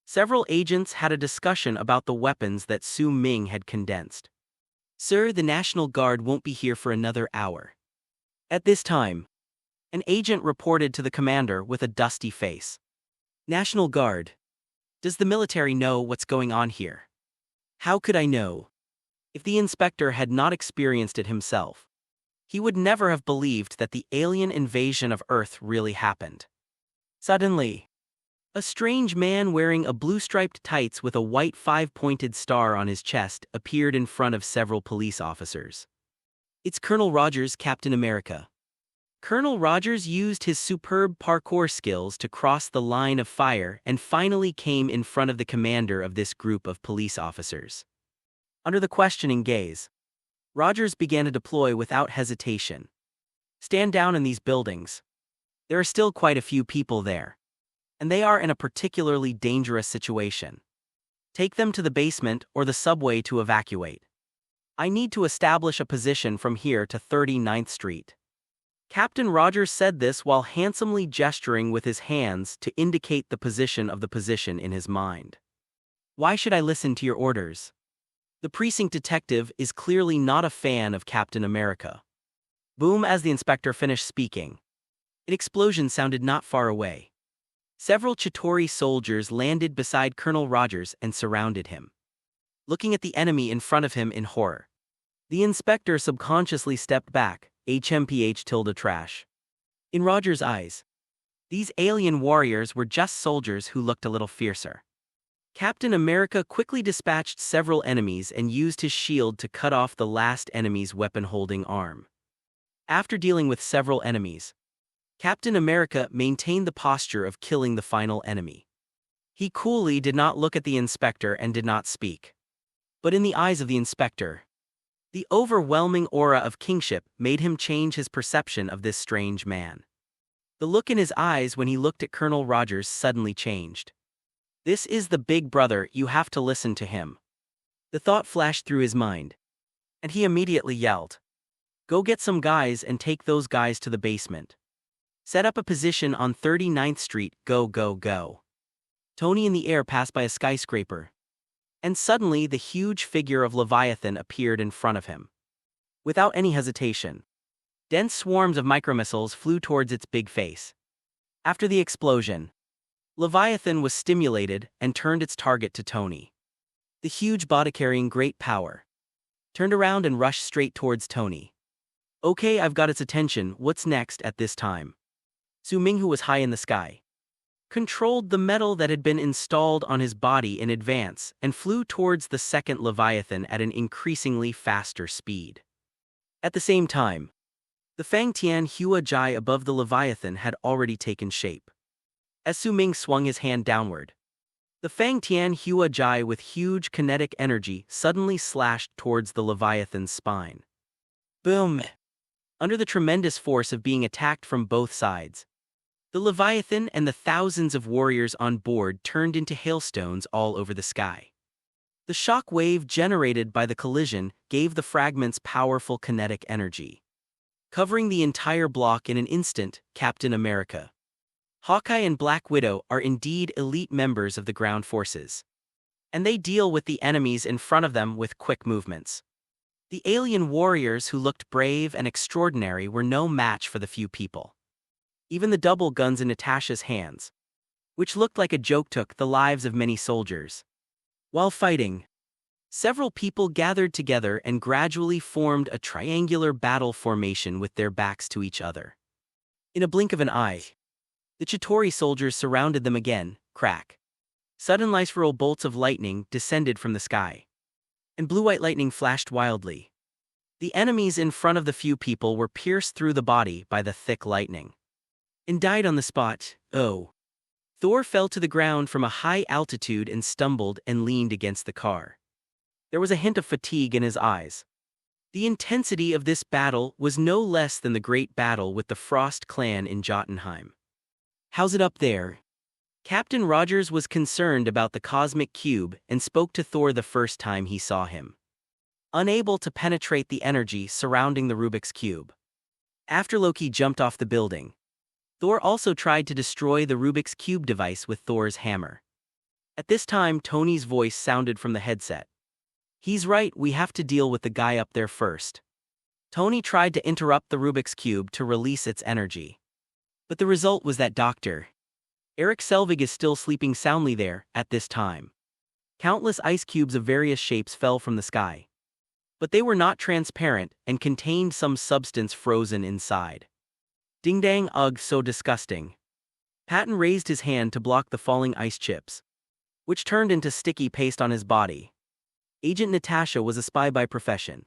Several agents had a discussion about the weapons that Su Ming had condensed. Sir, the National Guard won't be here for another hour. At this time, an agent reported to the commander with a dusty face. National Guard. Does the military know what's going on here? How could I know? If the inspector had not experienced it himself, he would never have believed that the alien invasion of Earth really happened. Suddenly, a strange man wearing a blue-striped tights with a white five-pointed star on his chest appeared in front of several police officers. It's Colonel Rogers, Captain America. Colonel Rogers used his superb parkour skills to cross the line of fire and finally came in front of the commander of this group of police officers. Under the questioning gaze, Rogers began to deploy without hesitation. Stand down in these buildings. There are still quite a few people there, and they are in a particularly dangerous situation. Take them to the basement or the subway to evacuate. I need to establish a position from here to 39th Street. Captain Rogers said this while handsomely gesturing with his hands to indicate the position in his mind. Why should I listen to your orders? The precinct detective is clearly not a fan of Captain America. Boom as the inspector finished speaking. An explosion sounded not far away. Several Chitauri soldiers landed beside Colonel Rogers and surrounded him. Looking at the enemy in front of him in horror, the inspector subconsciously stepped back, HMPH tilde trash. In Rogers' eyes, these alien warriors were just soldiers who looked a little fiercer. Captain America quickly dispatched several enemies and used his shield to cut off the last enemy's weapon-holding arm. After dealing with several enemies, Captain America maintained the posture of killing the final enemy. He coolly did not look at the inspector and did not speak. But in the eyes of the inspector, the overwhelming aura of kingship made him change his perception of this strange man. The look in his eyes when he looked at Colonel Rogers suddenly changed. This is the big brother, you have to listen to him. The thought flashed through his mind, and he immediately yelled, "Go get some guys and take those guys to the basement. Set up a position on 39th Street, go go go." Tony in the air passed by a skyscraper, and suddenly the huge figure of Leviathan appeared in front of him. Without any hesitation, dense swarms of micromissiles flew towards its big face. After the explosion, Leviathan was stimulated and turned its target to Tony. The huge body carrying great power turned around and rushed straight towards Tony. "Okay, I've got its attention, what's next?" At this time, Su Ming, who was high in the sky, controlled the metal that had been installed on his body in advance and flew towards the second Leviathan at an increasingly faster speed. At the same time, the Fang Tian Hua Jai above the Leviathan had already taken shape. As Su Ming swung his hand downward, the Fang Tian Hua Jai with huge kinetic energy suddenly slashed towards the Leviathan's spine. Boom! Under the tremendous force of being attacked from both sides, the Leviathan and the thousands of warriors on board turned into hailstones all over the sky. The shock wave generated by the collision gave the fragments powerful kinetic energy, covering the entire block in an instant. Captain America, Hawkeye and Black Widow are indeed elite members of the ground forces, and they deal with the enemies in front of them with quick movements. The alien warriors who looked brave and extraordinary were no match for the few people. Even the double guns in Natasha's hands, which looked like a joke, took the lives of many soldiers. While fighting, several people gathered together and gradually formed a triangular battle formation with their backs to each other. In a blink of an eye, the Chitauri soldiers surrounded them again. Crack! Sudden literal bolts of lightning descended from the sky, and blue-white lightning flashed wildly. The enemies in front of the few people were pierced through the body by the thick lightning and died on the spot. Oh! Thor fell to the ground from a high altitude and stumbled and leaned against the car. There was a hint of fatigue in his eyes. The intensity of this battle was no less than the great battle with the Frost clan in Jotunheim. "How's it up there?" Captain Rogers was concerned about the cosmic cube and spoke to Thor the first time he saw him, unable to penetrate the energy surrounding the Rubik's Cube. After Loki jumped off the building, Thor also tried to destroy the Rubik's Cube device with Thor's hammer. At this time, Tony's voice sounded from the headset. "He's right, we have to deal with the guy up there first." Tony tried to interrupt the Rubik's Cube to release its energy, but the result was that Dr. Eric Selvig is still sleeping soundly there. At this time, countless ice cubes of various shapes fell from the sky, but they were not transparent and contained some substance frozen inside. Ding dang, ugh, so disgusting. Patton raised his hand to block the falling ice chips, which turned into sticky paste on his body. Agent Natasha was a spy by profession.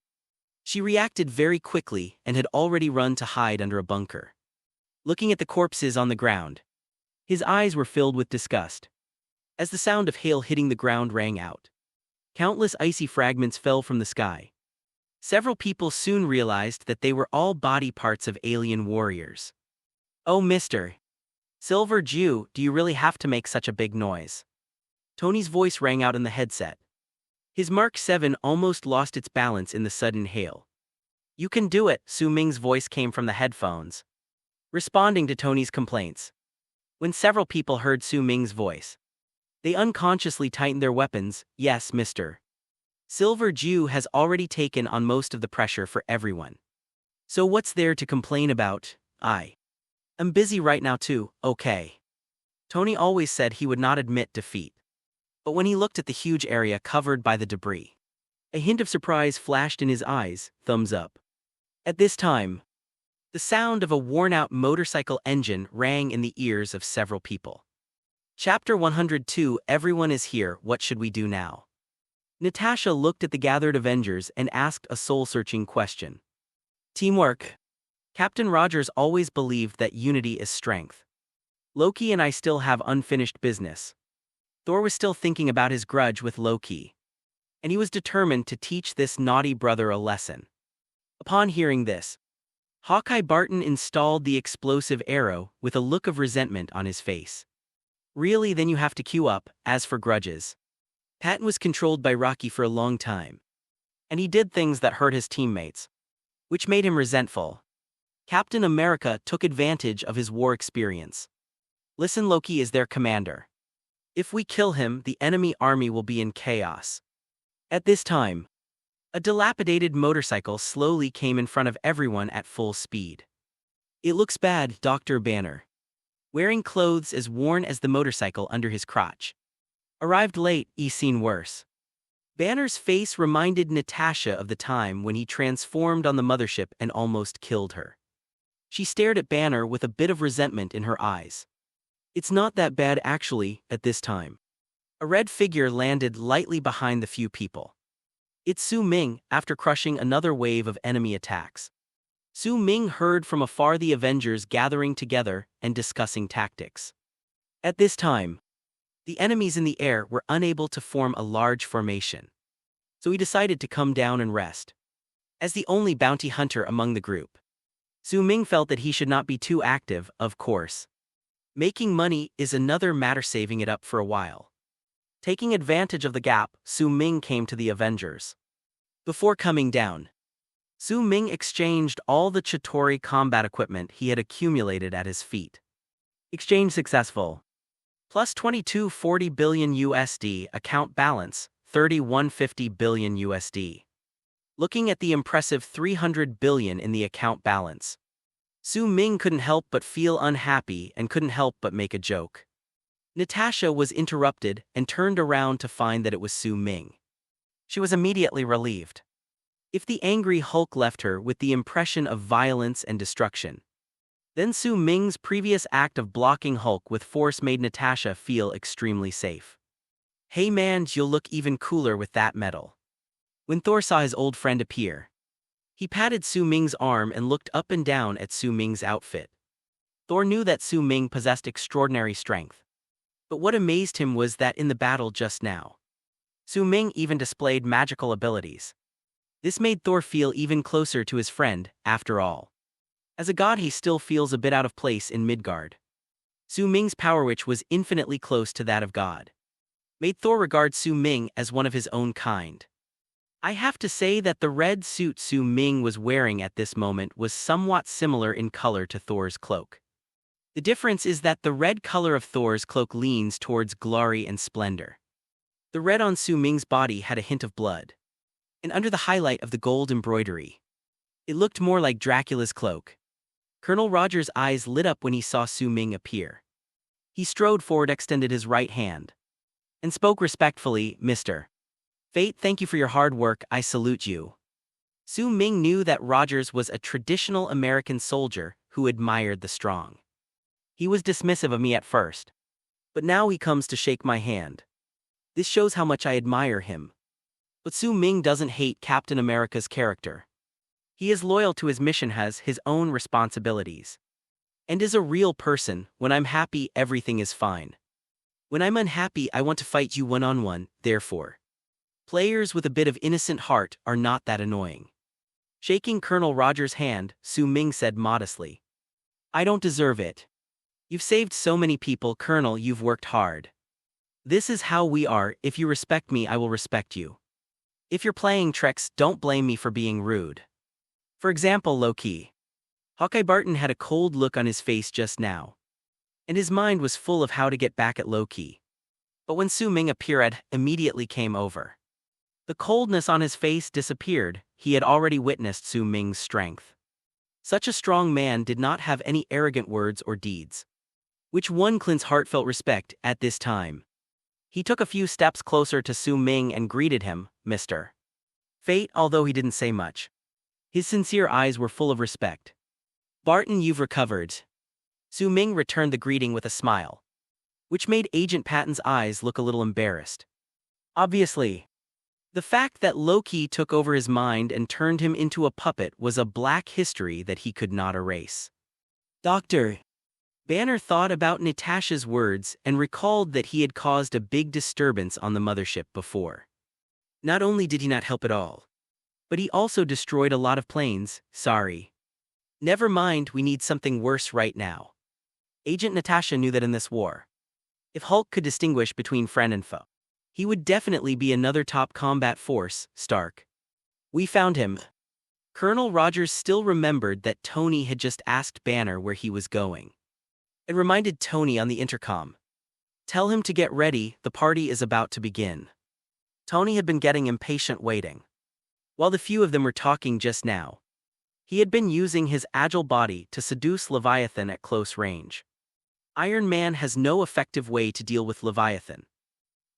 She reacted very quickly and had already run to hide under a bunker. Looking at the corpses on the ground, his eyes were filled with disgust. As the sound of hail hitting the ground rang out, countless icy fragments fell from the sky. Several people soon realized that they were all body parts of alien warriors. "Oh, Mr. Silver Jew, do you really have to make such a big noise?" Tony's voice rang out in the headset. His Mark 7 almost lost its balance in the sudden hail. "You can do it," Su Ming's voice came from the headphones, responding to Tony's complaints. When several people heard Su Ming's voice, they unconsciously tightened their weapons. "Yes, Mr. Silver Jew has already taken on most of the pressure for everyone." So what's there to complain about? I'm busy right now too, okay. Tony always said he would not admit defeat. But when he looked at the huge area covered by the debris, a hint of surprise flashed in his eyes, thumbs up. At this time, the sound of a worn-out motorcycle engine rang in the ears of several people. Chapter 102, Everyone is here, what should we do now? Natasha looked at the gathered Avengers and asked a soul-searching question. Teamwork. Captain Rogers always believed that unity is strength. Loki and I still have unfinished business. Thor was still thinking about his grudge with Loki, and he was determined to teach this naughty brother a lesson. Upon hearing this, Hawkeye Barton installed the explosive arrow with a look of resentment on his face. Really, then you have to queue up. As for grudges, Patton was controlled by Rocky for a long time, and he did things that hurt his teammates, which made him resentful. Captain America took advantage of his war experience. Listen, Loki is their commander. If we kill him, the enemy army will be in chaos. At this time, a dilapidated motorcycle slowly came in front of everyone at full speed. It looks bad, Dr. Banner, wearing clothes as worn as the motorcycle under his crotch, arrived late. Seen worse. Banner's face reminded Natasha of the time when he transformed on the mothership and almost killed her. She stared at Banner with a bit of resentment in her eyes. It's not that bad actually, at this time. A red figure landed lightly behind the few people. It's Su Ming, after crushing another wave of enemy attacks. Su Ming heard from afar the Avengers gathering together and discussing tactics. At this time, the enemies in the air were unable to form a large formation, so he decided to come down and rest. As the only bounty hunter among the group, Su Ming felt that he should not be too active, of course. Making money is another matter, saving it up for a while. Taking advantage of the gap, Su Ming came to the Avengers. Before coming down, Su Ming exchanged all the Chitauri combat equipment he had accumulated at his feet. Exchange successful. Plus 2240 billion USD, account balance, 3150 billion USD. Looking at the impressive 300 billion in the account balance, Su Ming couldn't help but feel unhappy and couldn't help but make a joke. Natasha was interrupted and turned around to find that it was Su Ming. She was immediately relieved. If the angry Hulk left her with the impression of violence and destruction, then Su Ming's previous act of blocking Hulk with force made Natasha feel extremely safe. Hey man, you'll look even cooler with that medal. When Thor saw his old friend appear, he patted Su Ming's arm and looked up and down at Su Ming's outfit. Thor knew that Su Ming possessed extraordinary strength, but what amazed him was that in the battle just now, Su Ming even displayed magical abilities. This made Thor feel even closer to his friend, after all. As a god, he still feels a bit out of place in Midgard. Su Ming's power, which was infinitely close to that of God, made Thor regard Su Ming as one of his own kind. I have to say that the red suit Su Ming was wearing at this moment was somewhat similar in color to Thor's cloak. The difference is that the red color of Thor's cloak leans towards glory and splendor. The red on Su Ming's body had a hint of blood, and under the highlight of the gold embroidery, it looked more like Dracula's cloak. Colonel Rogers' eyes lit up when he saw Su Ming appear. He strode forward, extended his right hand, and spoke respectfully, Mr. Fate, thank you for your hard work, I salute you. Su Ming knew that Rogers was a traditional American soldier who admired the strong. He was dismissive of me at first, but now he comes to shake my hand. This shows how much I admire him. But Su Ming doesn't hate Captain America's character. He is loyal to his mission, has his own responsibilities, and is a real person. When I'm happy, everything is fine. When I'm unhappy, I want to fight you one-on-one, therefore. Players with a bit of innocent heart are not that annoying. Shaking Colonel Rogers' hand, Su Ming said modestly, I don't deserve it. You've saved so many people, Colonel, you've worked hard. This is how we are. If you respect me, I will respect you. If you're playing tricks, don't blame me for being rude. For example, Loki. Hawkeye Barton had a cold look on his face just now, and his mind was full of how to get back at Loki. But when Su Ming appeared, immediately came over. The coldness on his face disappeared. He had already witnessed Su Ming's strength. Such a strong man did not have any arrogant words or deeds, which won Clint's heartfelt respect at this time. He took a few steps closer to Su Ming and greeted him, Mr. Fate, although he didn't say much. His sincere eyes were full of respect. Barton, you've recovered. Su Ming returned the greeting with a smile, which made Agent Patton's eyes look a little embarrassed. Obviously, the fact that Loki took over his mind and turned him into a puppet was a black history that he could not erase. Doctor. Banner thought about Natasha's words and recalled that he had caused a big disturbance on the mothership before. Not only did he not help at all, but he also destroyed a lot of planes. Sorry. Never mind, we need something worse right now. Agent Natasha knew that in this war, if Hulk could distinguish between friend and foe, he would definitely be another top combat force. Stark. We found him. Colonel Rogers still remembered that Tony had just asked Banner where he was going. It reminded Tony on the intercom. Tell him to get ready, the party is about to begin. Tony had been getting impatient waiting. While the few of them were talking just now, he had been using his agile body to seduce Leviathan at close range. Iron Man has no effective way to deal with Leviathan.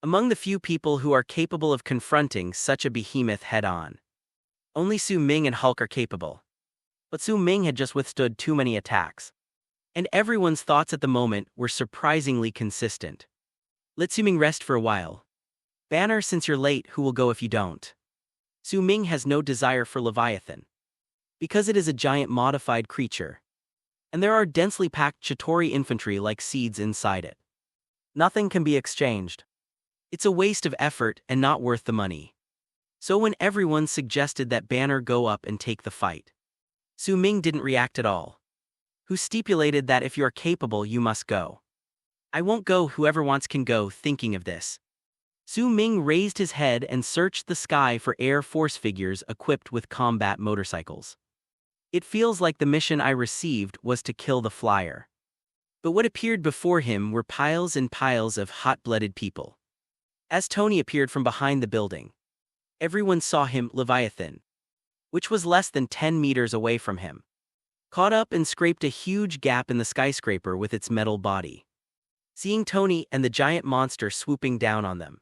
Among the few people who are capable of confronting such a behemoth head-on, only Su Ming and Hulk are capable. But Su Ming had just withstood too many attacks, and everyone's thoughts at the moment were surprisingly consistent. Let Su Ming rest for a while. Banner, since you're late, who will go if you don't? Su Ming has no desire for Leviathan, because it is a giant modified creature, and there are densely packed Chitauri infantry like seeds inside it. Nothing can be exchanged. It's a waste of effort and not worth the money. So when everyone suggested that Banner go up and take the fight, Su Ming didn't react at all. Who stipulated that if you are capable you must go. I won't go, whoever wants can go. Thinking of this, Su Ming raised his head and searched the sky for Air Force figures equipped with combat motorcycles. It feels like the mission I received was to kill the flyer. But what appeared before him were piles and piles of hot-blooded people. As Tony appeared from behind the building, everyone saw him, Leviathan, which was less than 10 meters away from him, caught up and scraped a huge gap in the skyscraper with its metal body. Seeing Tony and the giant monster swooping down on them,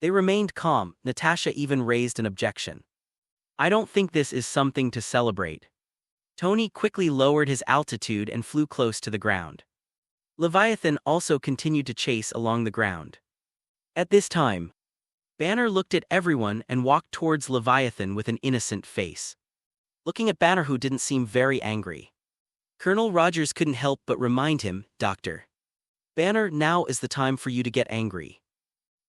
they remained calm. Natasha even raised an objection. I don't think this is something to celebrate. Tony quickly lowered his altitude and flew close to the ground. Leviathan also continued to chase along the ground. At this time, Banner looked at everyone and walked towards Leviathan with an innocent face, looking at Banner, who didn't seem very angry. Colonel Rogers couldn't help but remind him, Dr. Banner, now is the time for you to get angry.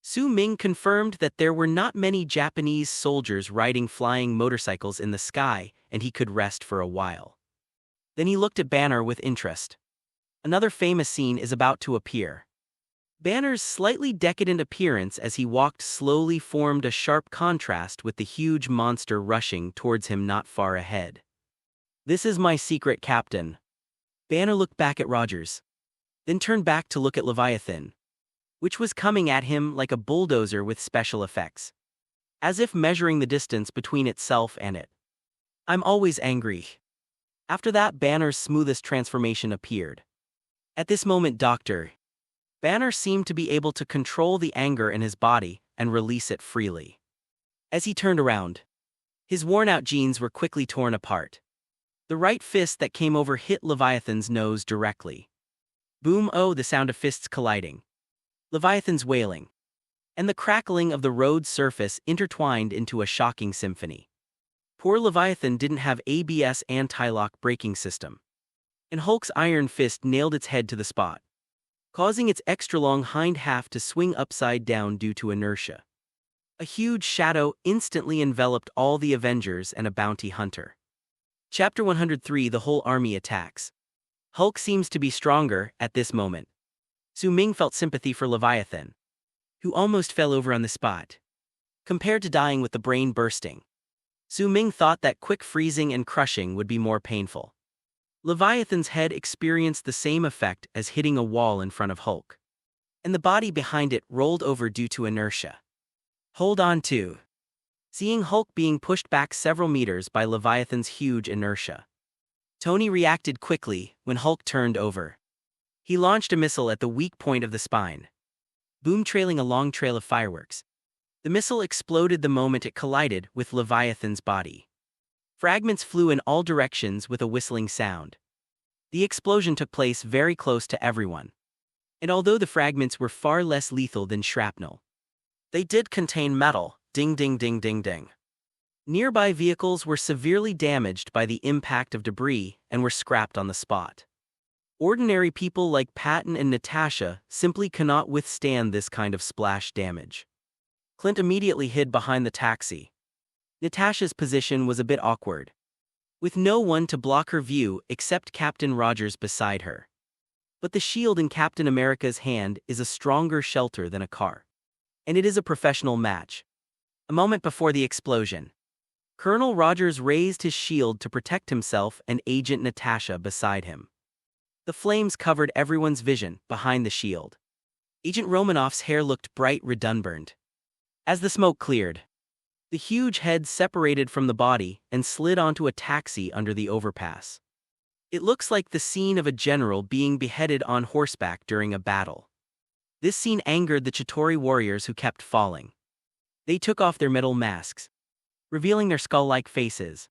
Su Ming confirmed that there were not many Japanese soldiers riding flying motorcycles in the sky, and he could rest for a while. Then he looked at Banner with interest. Another famous scene is about to appear. Banner's slightly decadent appearance as he walked slowly formed a sharp contrast with the huge monster rushing towards him not far ahead. This is my secret, Captain. Banner looked back at Rogers, then turned back to look at Leviathan, which was coming at him like a bulldozer with special effects, as if measuring the distance between itself and it. I'm always angry. After that, Banner's smoothest transformation appeared. At this moment, Dr. Banner seemed to be able to control the anger in his body and release it freely. As he turned around, his worn-out jeans were quickly torn apart. The right fist that came over hit Leviathan's nose directly. Boom! Oh, the sound of fists colliding, Leviathan's wailing, and the crackling of the road surface intertwined into a shocking symphony. Poor Leviathan didn't have ABS anti-lock braking system, and Hulk's iron fist nailed its head to the spot, causing its extra-long hind half to swing upside down due to inertia. A huge shadow instantly enveloped all the Avengers and a bounty hunter. Chapter 103: The whole army attacks. Hulk seems to be stronger at this moment. Su Ming felt sympathy for Leviathan, who almost fell over on the spot. Compared to dying with the brain bursting, Su Ming thought that quick freezing and crushing would be more painful. Leviathan's head experienced the same effect as hitting a wall in front of Hulk, and the body behind it rolled over due to inertia. Hold on to. Seeing Hulk being pushed back several meters by Leviathan's huge inertia, Tony reacted quickly when Hulk turned over. He launched a missile at the weak point of the spine. Boom, trailing a long trail of fireworks. The missile exploded the moment it collided with Leviathan's body. Fragments flew in all directions with a whistling sound. The explosion took place very close to everyone. And although the fragments were far less lethal than shrapnel, they did contain metal. Ding ding ding ding ding. Nearby vehicles were severely damaged by the impact of debris and were scrapped on the spot. Ordinary people like Patton and Natasha simply cannot withstand this kind of splash damage. Clint immediately hid behind the taxi. Natasha's position was a bit awkward, with no one to block her view except Captain Rogers beside her. But the shield in Captain America's hand is a stronger shelter than a car. And it is a professional match. A moment before the explosion, Colonel Rogers raised his shield to protect himself and Agent Natasha beside him. The flames covered everyone's vision behind the shield. Agent Romanoff's hair looked bright redundant. As the smoke cleared, the huge head separated from the body and slid onto a taxi under the overpass. It looks like the scene of a general being beheaded on horseback during a battle. This scene angered the Chitauri warriors who kept falling. They took off their metal masks, revealing their skull-like faces,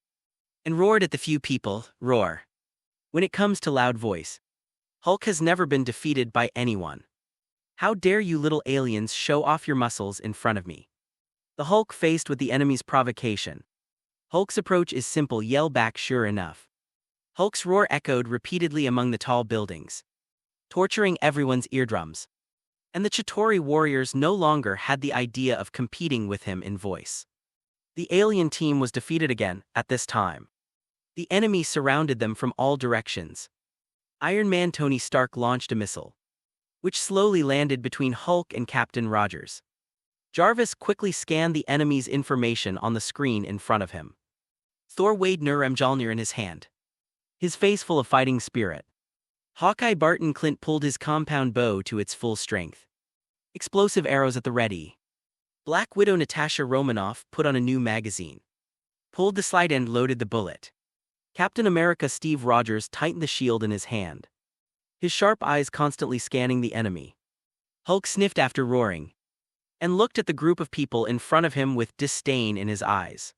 and roared at the few people. Roar. When it comes to loud voice, Hulk has never been defeated by anyone. How dare you little aliens show off your muscles in front of me? The Hulk faced with the enemy's provocation. Hulk's approach is simple, yell back sure enough. Hulk's roar echoed repeatedly among the tall buildings, torturing everyone's eardrums. And the Chitauri warriors no longer had the idea of competing with him in voice. The alien team was defeated again at this time. The enemy surrounded them from all directions. Iron Man Tony Stark launched a missile, which slowly landed between Hulk and Captain Rogers. Jarvis quickly scanned the enemy's information on the screen in front of him. Thor weighed Mjolnir in his hand, his face full of fighting spirit. Hawkeye Barton Clint pulled his compound bow to its full strength. Explosive arrows at the ready. Black Widow Natasha Romanoff put on a new magazine, pulled the slide and loaded the bullet. Captain America Steve Rogers tightened the shield in his hand, his sharp eyes constantly scanning the enemy. Hulk sniffed after roaring, and looked at the group of people in front of him with disdain in his eyes.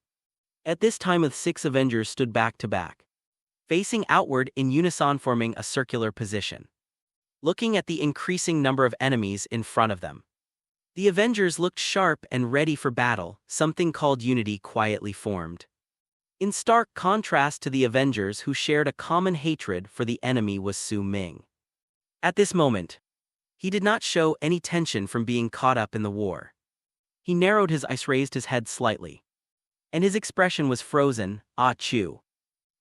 At this time the 6 Avengers stood back to back, facing outward in unison, forming a circular position, looking at the increasing number of enemies in front of them. The Avengers looked sharp and ready for battle. Something called unity quietly formed. In stark contrast to the Avengers who shared a common hatred for the enemy was Su Ming. At this moment, he did not show any tension from being caught up in the war. He narrowed his eyes, raised his head slightly, and his expression was frozen. Chu.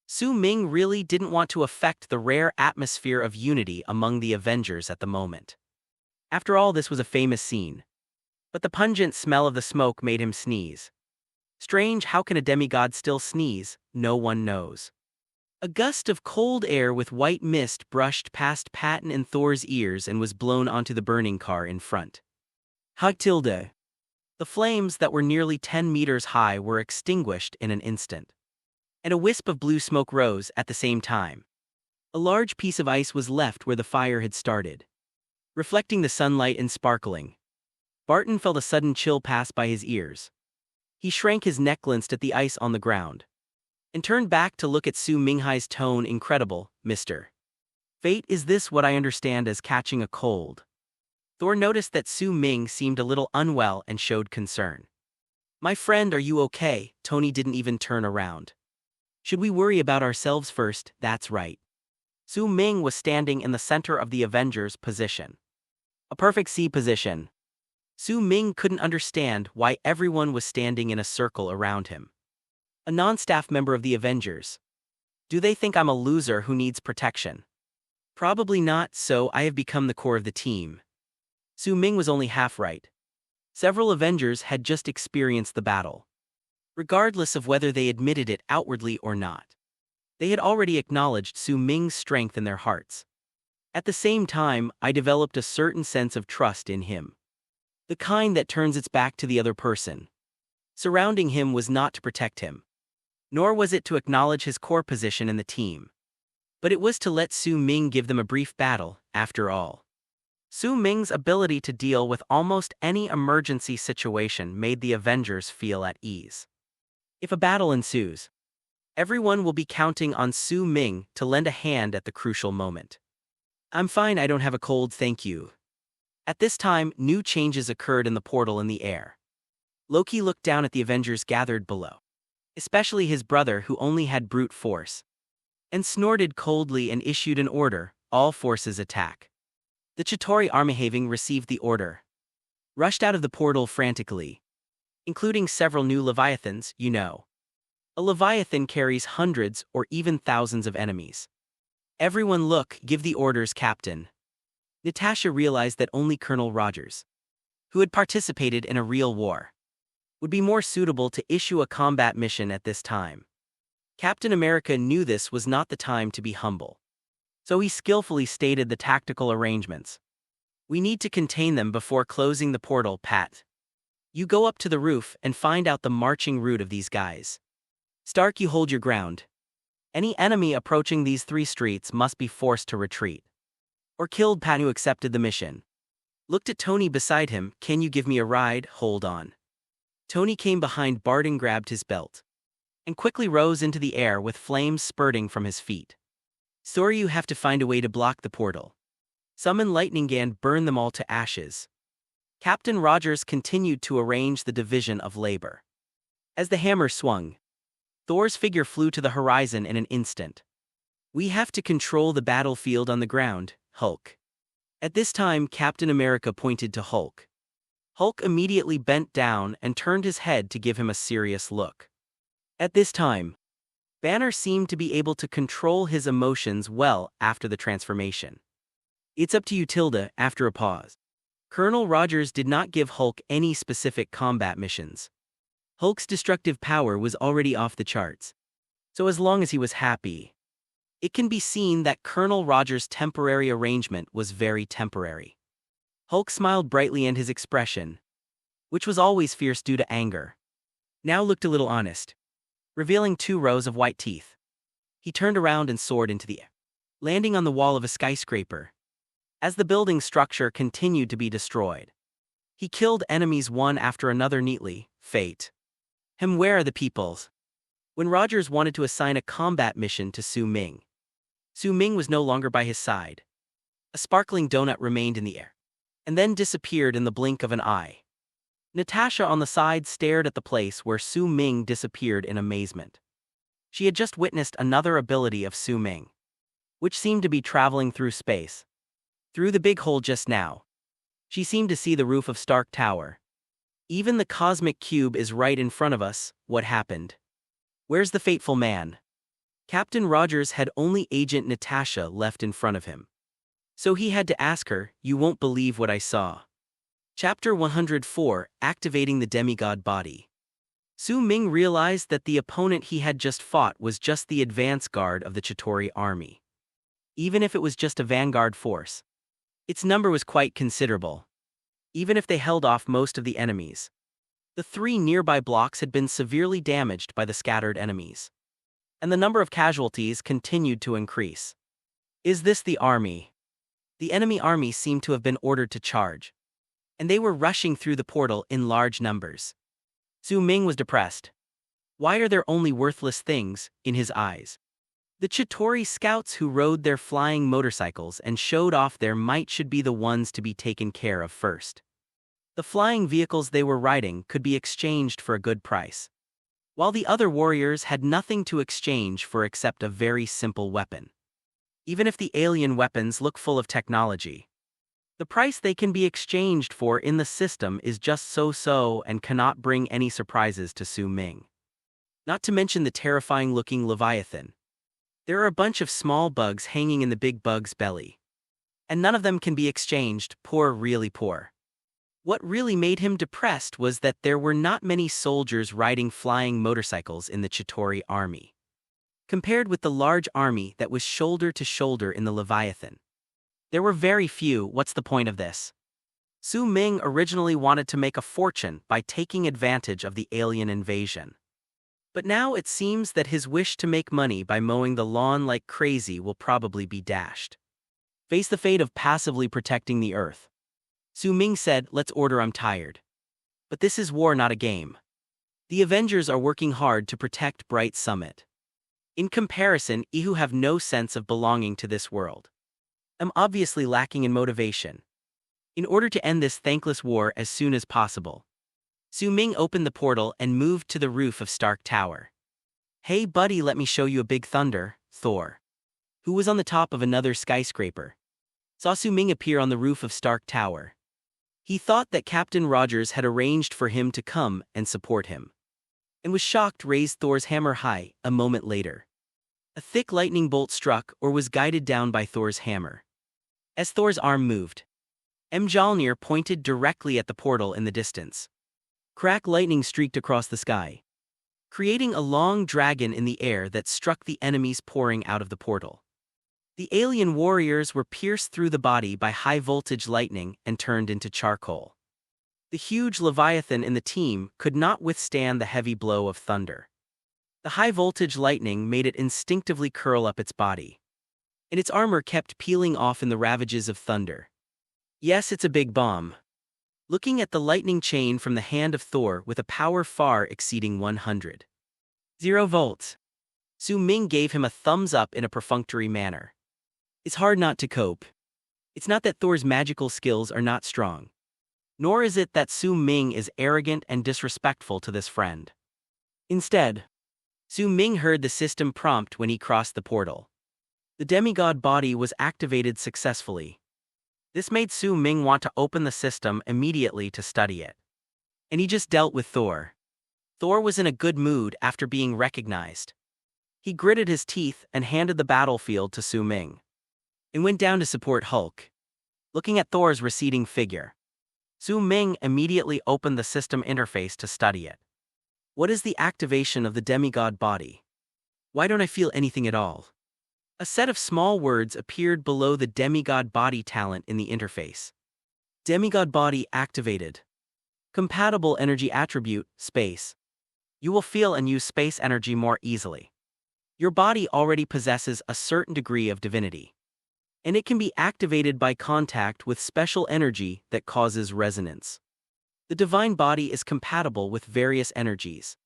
Su Ming really didn't want to affect the rare atmosphere of unity among the Avengers at the moment. After all, this was a famous scene. But the pungent smell of the smoke made him sneeze. Strange, how can a demigod still sneeze? No one knows. A gust of cold air with white mist brushed past Patton and Thor's ears and was blown onto the burning car in front. Hugtilde. The flames that were nearly 10 meters high were extinguished in an instant, and a wisp of blue smoke rose at the same time. A large piece of ice was left where the fire had started, reflecting the sunlight and sparkling. Barton felt a sudden chill pass by his ears. He shrank, his neck glanced at the ice on the ground, and turned back to look at Su Minghai's tone. Incredible, Mr. Fate, is this what I understand as catching a cold? Thor noticed that Su Ming seemed a little unwell and showed concern. My friend, are you okay? Tony didn't even turn around. Should we worry about ourselves first? That's right. Su Ming was standing in the center of the Avengers' position. A perfect C position. Su Ming couldn't understand why everyone was standing in a circle around him. A non-staff member of the Avengers. Do they think I'm a loser who needs protection? Probably not, so I have become the core of the team. Su Ming was only half right. Several Avengers had just experienced the battle. Regardless of whether they admitted it outwardly or not, they had already acknowledged Su Ming's strength in their hearts. At the same time, I developed a certain sense of trust in him. The kind that turns its back to the other person. Surrounding him was not to protect him, nor was it to acknowledge his core position in the team. But it was to let Su Ming give them a brief battle, after all. Su Ming's ability to deal with almost any emergency situation made the Avengers feel at ease. If a battle ensues, everyone will be counting on Su Ming to lend a hand at the crucial moment. "I'm fine, I don't have a cold, thank you." At this time, new changes occurred in the portal in the air. Loki looked down at the Avengers gathered below, especially his brother who only had brute force, and snorted coldly and issued an order: all forces attack. The Chitauri army having received the order, rushed out of the portal frantically, including several new Leviathans, you know. A Leviathan carries hundreds or even thousands of enemies. "Everyone look, give the orders, Captain." Natasha realized that only Colonel Rogers, who had participated in a real war, would be more suitable to issue a combat mission at this time. Captain America knew this was not the time to be humble, so he skillfully stated the tactical arrangements. "We need to contain them before closing the portal, Pat. You go up to the roof and find out the marching route of these guys. Stark, you hold your ground. Any enemy approaching these 3 streets must be forced to retreat or killed." Pat, who accepted the mission, looked at Tony beside him. "Can you give me a ride?" "Hold on." Tony came behind Bart and grabbed his belt, and quickly rose into the air with flames spurting from his feet. "Sorry, you have to find a way to block the portal. Summon lightning and burn them all to ashes." Captain Rogers continued to arrange the division of labor. As the hammer swung, Thor's figure flew to the horizon in an instant. "We have to control the battlefield on the ground, Hulk." At this time, Captain America pointed to Hulk. Hulk immediately bent down and turned his head to give him a serious look. At this time, Banner seemed to be able to control his emotions well after the transformation. "It's up to you, Tilda." After a pause, Colonel Rogers did not give Hulk any specific combat missions. Hulk's destructive power was already off the charts, so as long as he was happy, it can be seen that Colonel Rogers' temporary arrangement was very temporary. Hulk smiled brightly, and his expression, which was always fierce due to anger, now looked a little honest, revealing 2 rows of white teeth. He turned around and soared into the air, landing on the wall of a skyscraper. As the building structure continued to be destroyed, he killed enemies one after another neatly. Fate. Where are the peoples? When Rogers wanted to assign a combat mission to Su Ming, Su Ming was no longer by his side. A sparkling donut remained in the air, and then disappeared in the blink of an eye. Natasha on the side stared at the place where Su Ming disappeared in amazement. She had just witnessed another ability of Su Ming, which seemed to be traveling through space. Through the big hole just now, she seemed to see the roof of Stark Tower. "Even the cosmic cube is right in front of us. What happened? Where's the fateful man?" Captain Rogers had only Agent Natasha left in front of him, so he had to ask her. "You won't believe what I saw." Chapter 104, Activating the Demigod Body. Su Ming realized that the opponent he had just fought was just the advance guard of the Chitauri army. Even if it was just a vanguard force, its number was quite considerable. Even if they held off most of the enemies, the 3 nearby blocks had been severely damaged by the scattered enemies, and the number of casualties continued to increase. Is this the army? The enemy army seemed to have been ordered to charge, and they were rushing through the portal in large numbers. Su Ming was depressed. Why are there only worthless things in his eyes? The Chitauri scouts who rode their flying motorcycles and showed off their might should be the ones to be taken care of first. The flying vehicles they were riding could be exchanged for a good price, while the other warriors had nothing to exchange for except a very simple weapon. Even if the alien weapons look full of technology, the price they can be exchanged for in the system is just so-so and cannot bring any surprises to Su Ming. Not to mention the terrifying-looking Leviathan. There are a bunch of small bugs hanging in the big bug's belly, and none of them can be exchanged. Poor, really poor. What really made him depressed was that there were not many soldiers riding flying motorcycles in the Chitauri army, compared with the large army that was shoulder to shoulder in the Leviathan. There were very few. What's the point of this? Su Ming originally wanted to make a fortune by taking advantage of the alien invasion. But now it seems that his wish to make money by mowing the lawn like crazy will probably be dashed. Face the fate of passively protecting the Earth. Su Ming said, "Let's order, I'm tired." But this is war, not a game. The Avengers are working hard to protect Bright Summit. In comparison, Ihu have no sense of belonging to this world. I'm obviously lacking in motivation. In order to end this thankless war as soon as possible, Su Ming opened the portal and moved to the roof of Stark Tower. "Hey buddy, let me show you a big thunder," Thor, who was on the top of another skyscraper, saw Su Ming appear on the roof of Stark Tower. He thought that Captain Rogers had arranged for him to come and support him, and was shocked, raised Thor's hammer high. A moment later, a thick lightning bolt struck or was guided down by Thor's hammer. As Thor's arm moved, Mjolnir pointed directly at the portal in the distance. Crack lightning streaked across the sky, creating a long dragon in the air that struck the enemies pouring out of the portal. The alien warriors were pierced through the body by high-voltage lightning and turned into charcoal. The huge Leviathan in the team could not withstand the heavy blow of thunder. The high-voltage lightning made it instinctively curl up its body, and its armor kept peeling off in the ravages of thunder. Yes, it's a big bomb. Looking at the lightning chain from the hand of Thor with a power far exceeding 100. 0 volts. Su Ming gave him a thumbs up in a perfunctory manner. It's hard not to cope. It's not that Thor's magical skills are not strong, nor is it that Su Ming is arrogant and disrespectful to this friend. Instead, Su Ming heard the system prompt when he crossed the portal. The Demigod Body was activated successfully. This made Su Ming want to open the system immediately to study it. And he just dealt with Thor. Thor was in a good mood after being recognized. He gritted his teeth and handed the battlefield to Su Ming, and went down to support Hulk. Looking at Thor's receding figure, Su Ming immediately opened the system interface to study it. What is the activation of the Demigod Body? Why don't I feel anything at all? A set of small words appeared below the Demigod Body talent in the interface. Demigod Body activated. Compatible energy attribute, space. You will feel and use space energy more easily. Your body already possesses a certain degree of divinity, and it can be activated by contact with special energy that causes resonance. The divine body is compatible with various energies,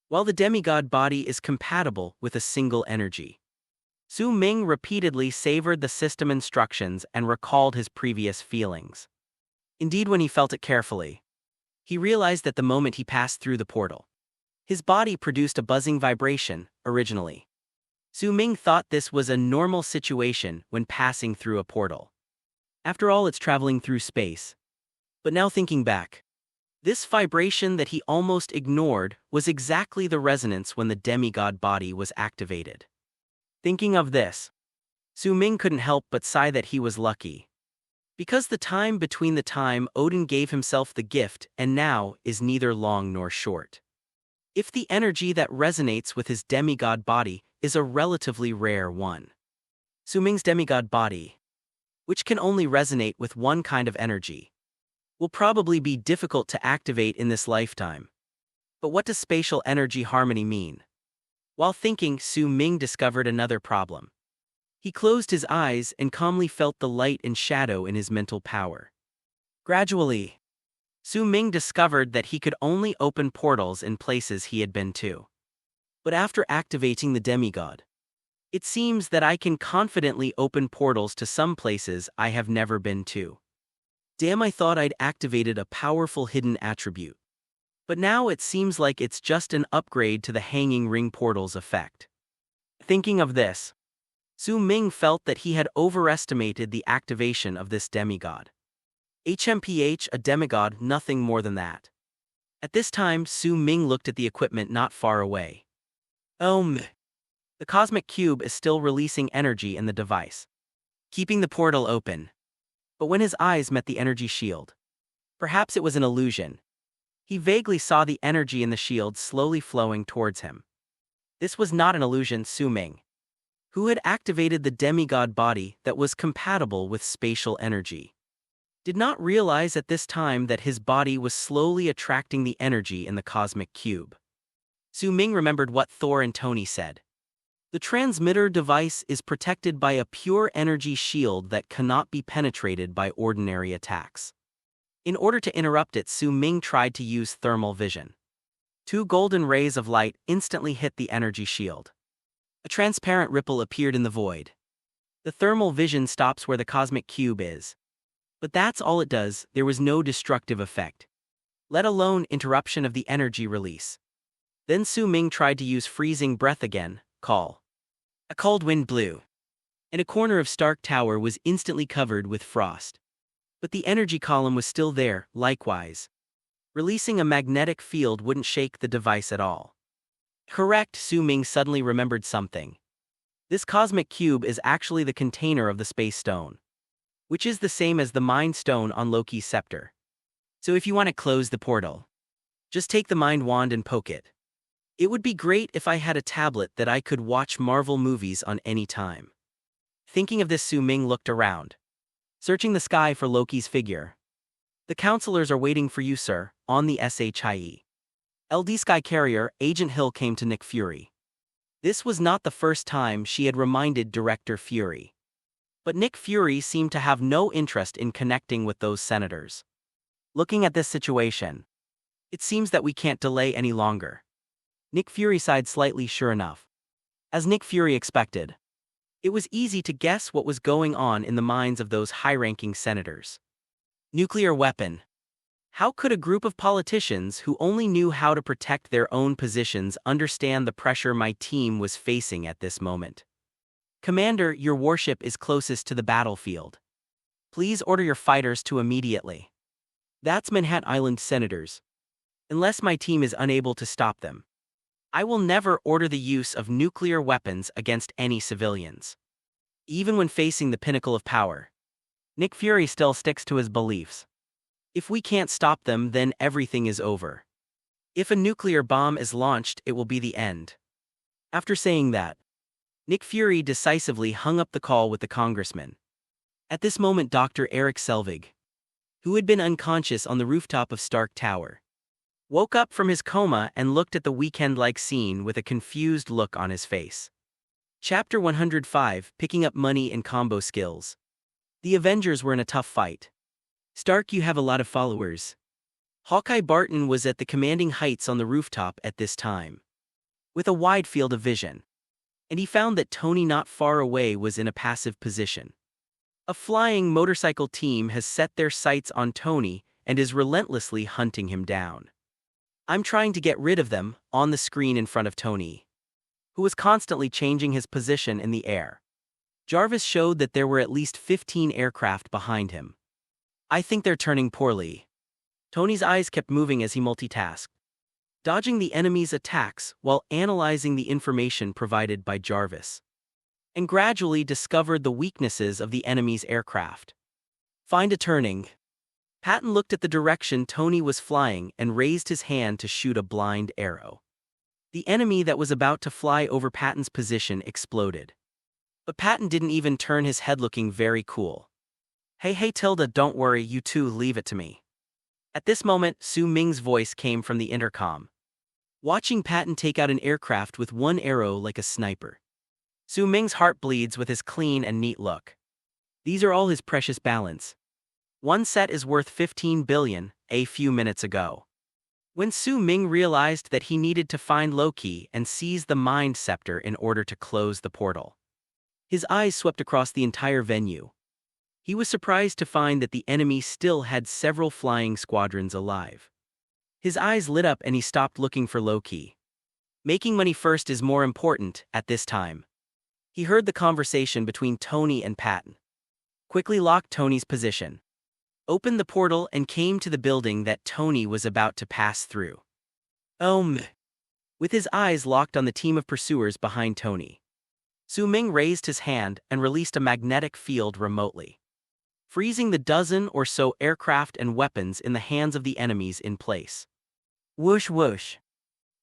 while the demigod body is compatible with a single energy. Su Ming repeatedly savored the system instructions and recalled his previous feelings. Indeed, when he felt it carefully, he realized that the moment he passed through the portal, his body produced a buzzing vibration. Originally, Su Ming thought this was a normal situation when passing through a portal. After all, it's traveling through space. But now thinking back, this vibration that he almost ignored was exactly the resonance when the demigod body was activated. Thinking of this, Su Ming couldn't help but sigh that he was lucky, because the time between the time Odin gave himself the gift and now is neither long nor short. If the energy that resonates with his demigod body is a relatively rare one, Su Ming's demigod body, which can only resonate with one kind of energy, will probably be difficult to activate in this lifetime. But what does spatial energy harmony mean? While thinking, Su Ming discovered another problem. He closed his eyes and calmly felt the light and shadow in his mental power. Gradually, Su Ming discovered that he could only open portals in places he had been to. But after activating the demigod, it seems that I can confidently open portals to some places I have never been to. Damn, I thought I'd activated a powerful hidden attribute. But now it seems like it's just an upgrade to the hanging ring portal's effect. Thinking of this, Su Ming felt that he had overestimated the activation of this demigod. HMPH, a demigod, nothing more than that. At this time, Su Ming looked at the equipment not far away. The cosmic cube is still releasing energy in the device, keeping the portal open. But when his eyes met the energy shield, perhaps it was an illusion, he vaguely saw the energy in the shield slowly flowing towards him. This was not an illusion. Su Ming, who had activated the demigod body that was compatible with spatial energy, did not realize at this time that his body was slowly attracting the energy in the cosmic cube. Su Ming remembered what Thor and Tony said. The transmitter device is protected by a pure energy shield that cannot be penetrated by ordinary attacks. In order to interrupt it, Su Ming tried to use thermal vision. 2 golden rays of light instantly hit the energy shield. A transparent ripple appeared in the void. The thermal vision stops where the cosmic cube is. But that's all it does. There was no destructive effect, let alone interruption of the energy release. Then Su Ming tried to use freezing breath again, call. A cold wind blew, and a corner of Stark Tower was instantly covered with frost. But the energy column was still there, likewise. Releasing a magnetic field wouldn't shake the device at all. Correct, Su Ming suddenly remembered something. This cosmic cube is actually the container of the space stone, which is the same as the mind stone on Loki's scepter. So if you want to close the portal, just take the mind wand and poke it. It would be great if I had a tablet that I could watch Marvel movies on any time. Thinking of this, Su Ming looked around, searching the sky for Loki's figure. The counselors are waiting for you, sir, on the SHIE. LD Sky Carrier. Agent Hill came to Nick Fury. This was not the first time she had reminded Director Fury. But Nick Fury seemed to have no interest in connecting with those senators. Looking at this situation, it seems that we can't delay any longer. Nick Fury sighed slightly. Sure enough, as Nick Fury expected, it was easy to guess what was going on in the minds of those high-ranking senators. Nuclear weapon. How could a group of politicians who only knew how to protect their own positions understand the pressure my team was facing at this moment? Commander, your warship is closest to the battlefield. Please order your fighters to immediately. That's Manhattan Island senators. Unless my team is unable to stop them, I will never order the use of nuclear weapons against any civilians. Even when facing the pinnacle of power, Nick Fury still sticks to his beliefs. If we can't stop them, then everything is over. If a nuclear bomb is launched, it will be the end. After saying that, Nick Fury decisively hung up the call with the congressman. At this moment, Dr. Eric Selvig, who had been unconscious on the rooftop of Stark Tower, woke up from his coma and looked at the weekend-like scene with a confused look on his face. Chapter 105, Picking Up Money and Combo Skills. The Avengers were in a tough fight. Stark, you have a lot of followers. Hawkeye Barton was at the commanding heights on the rooftop at this time, with a wide field of vision, and he found that Tony not far away was in a passive position. A flying motorcycle team has set their sights on Tony and is relentlessly hunting him down. I'm trying to get rid of them, on the screen in front of Tony, who was constantly changing his position in the air. Jarvis showed that there were at least 15 aircraft behind him. I think they're turning poorly. Tony's eyes kept moving as he multitasked, dodging the enemy's attacks while analyzing the information provided by Jarvis, and gradually discovered the weaknesses of the enemy's aircraft. Find a turning. Patton looked at the direction Tony was flying and raised his hand to shoot a blind arrow. The enemy that was about to fly over Patton's position exploded. But Patton didn't even turn his head, looking very cool. Hey Tilda, don't worry, you two, leave it to me. At this moment, Su Ming's voice came from the intercom. Watching Patton take out an aircraft with one arrow like a sniper, Su Ming's heart bleeds with his clean and neat look. These are all his precious balance. One set is worth 15 billion, a few minutes ago. When Su Ming realized that he needed to find Loki and seize the Mind Scepter in order to close the portal, his eyes swept across the entire venue. He was surprised to find that the enemy still had several flying squadrons alive. His eyes lit up and he stopped looking for Loki. Making money first is more important at this time. He heard the conversation between Tony and Patton. Quickly locked Tony's position, opened the portal and came to the building that Tony was about to pass through. With his eyes locked on the team of pursuers behind Tony, Su Ming raised his hand and released a magnetic field remotely, freezing the dozen or so aircraft and weapons in the hands of the enemies in place. Whoosh whoosh.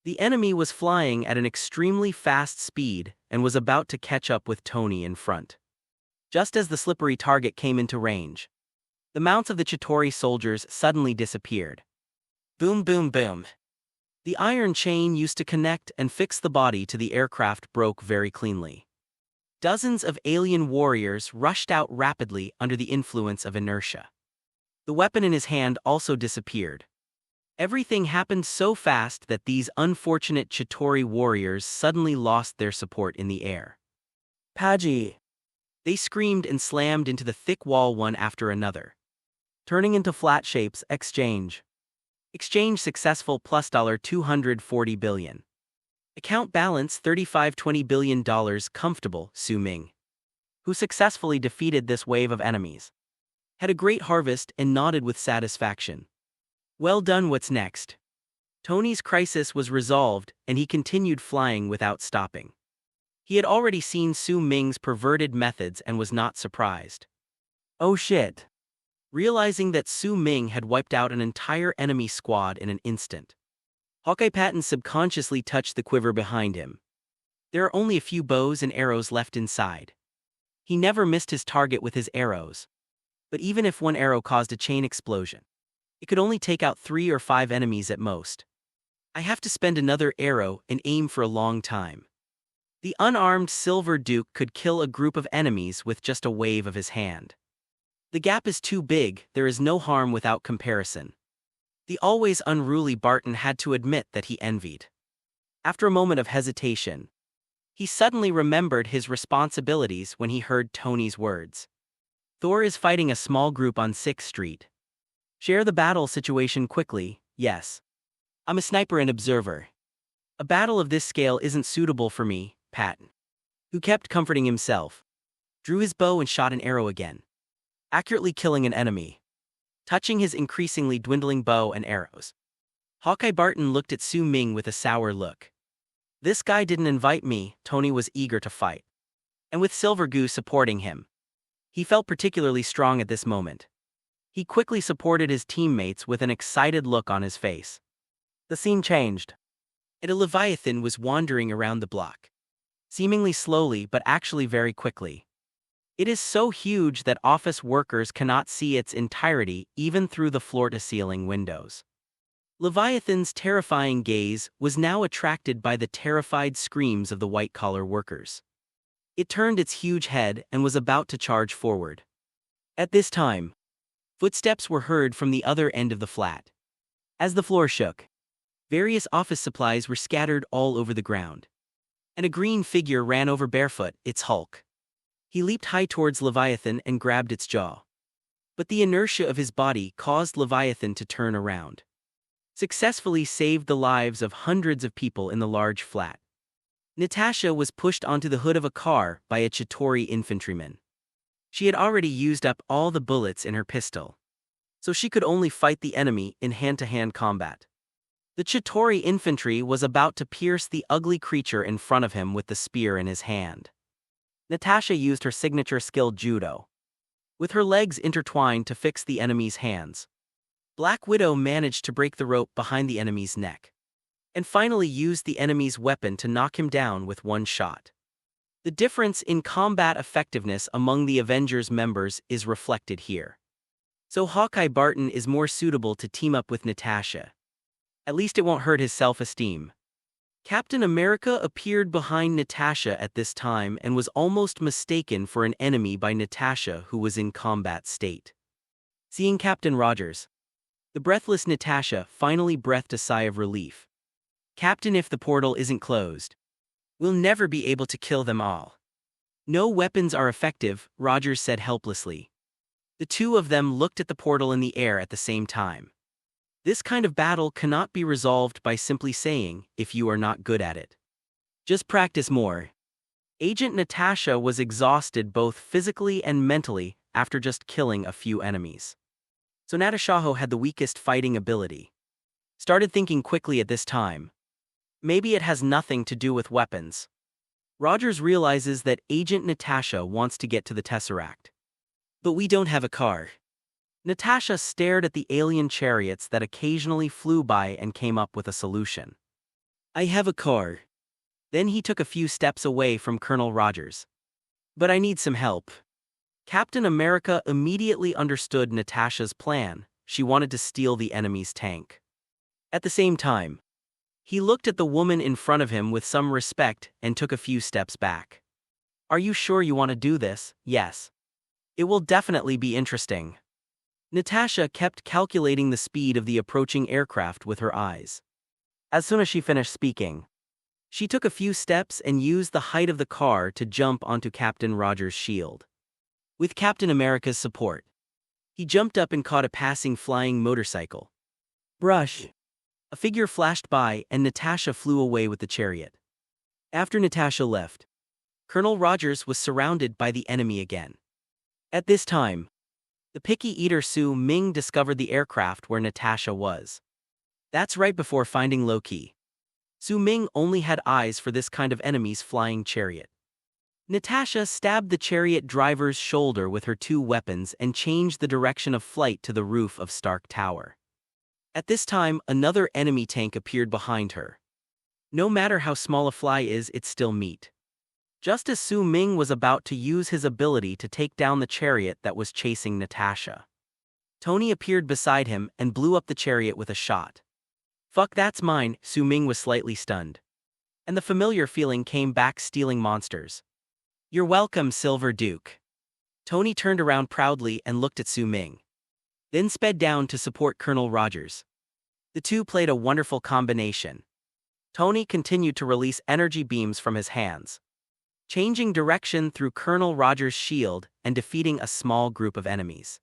The enemy was flying at an extremely fast speed and was about to catch up with Tony in front. Just as the slippery target came into range, the mounts of the Chitauri soldiers suddenly disappeared. Boom boom boom. The iron chain used to connect and fix the body to the aircraft broke very cleanly. Dozens of alien warriors rushed out rapidly under the influence of inertia. The weapon in his hand also disappeared. Everything happened so fast that these unfortunate Chitauri warriors suddenly lost their support in the air. Paji! They screamed and slammed into the thick wall one after another. Turning into flat shapes, exchange. Exchange successful plus $240 billion. Account balance $35-20 billion comfortable, Su Ming, who successfully defeated this wave of enemies, had a great harvest and nodded with satisfaction. Well done, what's next? Tony's crisis was resolved and he continued flying without stopping. He had already seen Su Ming's perverted methods and was not surprised. Oh shit. Realizing that Su Ming had wiped out an entire enemy squad in an instant, Hawkeye Patton subconsciously touched the quiver behind him. There are only a few bows and arrows left inside. He never missed his target with his arrows. But even if one arrow caused a chain explosion, it could only take out 3 or 5 enemies at most. I have to spend another arrow and aim for a long time. The unarmed Silver Duke could kill a group of enemies with just a wave of his hand. The gap is too big, there is no harm without comparison. The always unruly Barton had to admit that he envied. After a moment of hesitation, he suddenly remembered his responsibilities when he heard Tony's words. Thor is fighting a small group on 6th Street. Share the battle situation quickly, yes. I'm a sniper and observer. A battle of this scale isn't suitable for me, Patton, who kept comforting himself, drew his bow and shot an arrow again, accurately killing an enemy, touching his increasingly dwindling bow and arrows. Hawkeye Barton looked at Su Ming with a sour look. This guy didn't invite me. Tony was eager to fight, and with Silver Goo supporting him, he felt particularly strong at this moment. He quickly supported his teammates with an excited look on his face. The scene changed, and a Leviathan was wandering around the block, seemingly slowly but actually very quickly. It is so huge that office workers cannot see its entirety even through the floor-to-ceiling windows. Leviathan's terrifying gaze was now attracted by the terrified screams of the white-collar workers. It turned its huge head and was about to charge forward. At this time, footsteps were heard from the other end of the flat. As the floor shook, various office supplies were scattered all over the ground, and a green figure ran over barefoot, its hulk. He leaped high towards Leviathan and grabbed its jaw. But the inertia of his body caused Leviathan to turn around, successfully saved the lives of hundreds of people in the large flat. Natasha was pushed onto the hood of a car by a Chitauri infantryman. She had already used up all the bullets in her pistol, so she could only fight the enemy in hand-to-hand combat. The Chitauri infantry was about to pierce the ugly creature in front of him with the spear in his hand. Natasha used her signature skill judo, with her legs intertwined to fix the enemy's hands. Black Widow managed to break the rope behind the enemy's neck, and finally used the enemy's weapon to knock him down with one shot. The difference in combat effectiveness among the Avengers members is reflected here. So Hawkeye Barton is more suitable to team up with Natasha. At least it won't hurt his self-esteem. Captain America appeared behind Natasha at this time and was almost mistaken for an enemy by Natasha, who was in combat state. Seeing Captain Rogers, the breathless Natasha finally breathed a sigh of relief. Captain, if the portal isn't closed, we'll never be able to kill them all. No weapons are effective, Rogers said helplessly. The two of them looked at the portal in the air at the same time. This kind of battle cannot be resolved by simply saying, if you are not good at it, just practice more. Agent Natasha was exhausted both physically and mentally after just killing a few enemies. So Natasha had the weakest fighting ability. Started thinking quickly at this time. Maybe it has nothing to do with weapons. Rogers realizes that Agent Natasha wants to get to the Tesseract. But we don't have a car. Natasha stared at the alien chariots that occasionally flew by and came up with a solution. I have a car. Then he took a few steps away from Colonel Rogers. But I need some help. Captain America immediately understood Natasha's plan. She wanted to steal the enemy's tank. At the same time, He looked at the woman in front of him with some respect and took a few steps back. Are you sure you want to do this? Yes. It will definitely be interesting. Natasha kept calculating the speed of the approaching aircraft with her eyes. As soon as she finished speaking, she took a few steps and used the height of the car to jump onto Captain Rogers' shield. With Captain America's support, he jumped up and caught a passing flying motorcycle. Brush. A figure flashed by and Natasha flew away with the chariot. After Natasha left, Colonel Rogers was surrounded by the enemy again. At this time, the picky eater Su Ming discovered the aircraft where Natasha was. That's right before finding Loki. Su Ming only had eyes for this kind of enemy's flying chariot. Natasha stabbed the chariot driver's shoulder with her two weapons and changed the direction of flight to the roof of Stark Tower. At this time, another enemy tank appeared behind her. No matter how small a fly is, it's still meat. Just as Su Ming was about to use his ability to take down the chariot that was chasing Natasha, Tony appeared beside him and blew up the chariot with a shot. Fuck, that's mine. Su Ming was slightly stunned. And the familiar feeling came back, stealing monsters. You're welcome, Silver Duke. Tony turned around proudly and looked at Su Ming, then sped down to support Colonel Rogers. The two played a wonderful combination. Tony continued to release energy beams from his hands, changing direction through Colonel Rogers' shield and defeating a small group of enemies.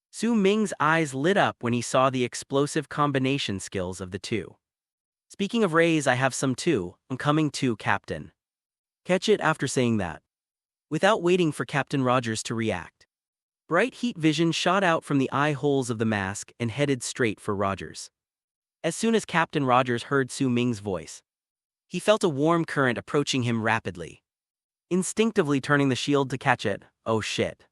Su Ming's eyes lit up when he saw the explosive combination skills of the two. Speaking of rays, I have some too. I'm coming too, Captain. Catch it after saying that. Without waiting for Captain Rogers to react, bright heat vision shot out from the eye holes of the mask and headed straight for Rogers. As soon as Captain Rogers heard Su Ming's voice, he felt a warm current approaching him rapidly. Instinctively turning the shield to catch it. Oh shit.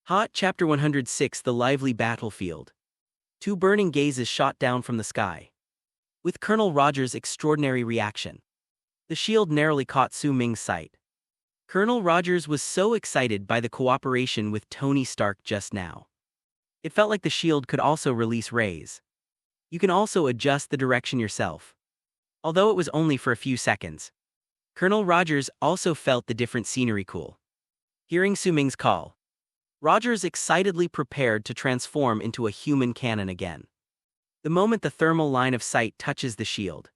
Hot Chapter 106, The Lively Battlefield. Two burning gazes shot down from the sky. With Colonel Rogers' extraordinary reaction, the shield narrowly caught Su Ming's sight. Colonel Rogers was so excited by the cooperation with Tony Stark just now. It felt like the shield could also release rays. You can also adjust the direction yourself. Although it was only for a few seconds, Colonel Rogers also felt the different scenery cool. Hearing Su Ming's call, Rogers excitedly prepared to transform into a human cannon again. The moment the thermal line of sight touches the shield,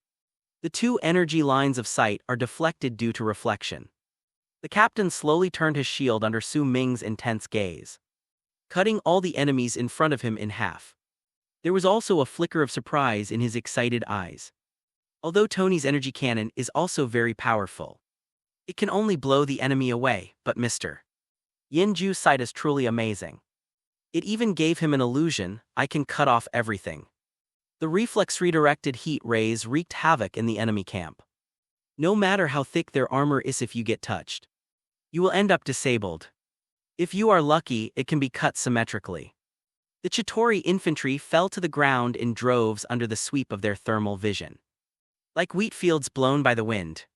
the two energy lines of sight are deflected due to reflection. The captain slowly turned his shield under Su Ming's intense gaze, cutting all the enemies in front of him in half. There was also a flicker of surprise in his excited eyes. Although Tony's energy cannon is also very powerful, it can only blow the enemy away, but Mr. Yinju's sight is truly amazing. It even gave him an illusion: I can cut off everything. The reflex redirected heat rays wreaked havoc in the enemy camp. No matter how thick their armor is, if you get touched, you will end up disabled. If you are lucky, it can be cut symmetrically. The Chitauri infantry fell to the ground in droves under the sweep of their thermal vision, like wheat fields blown by the wind.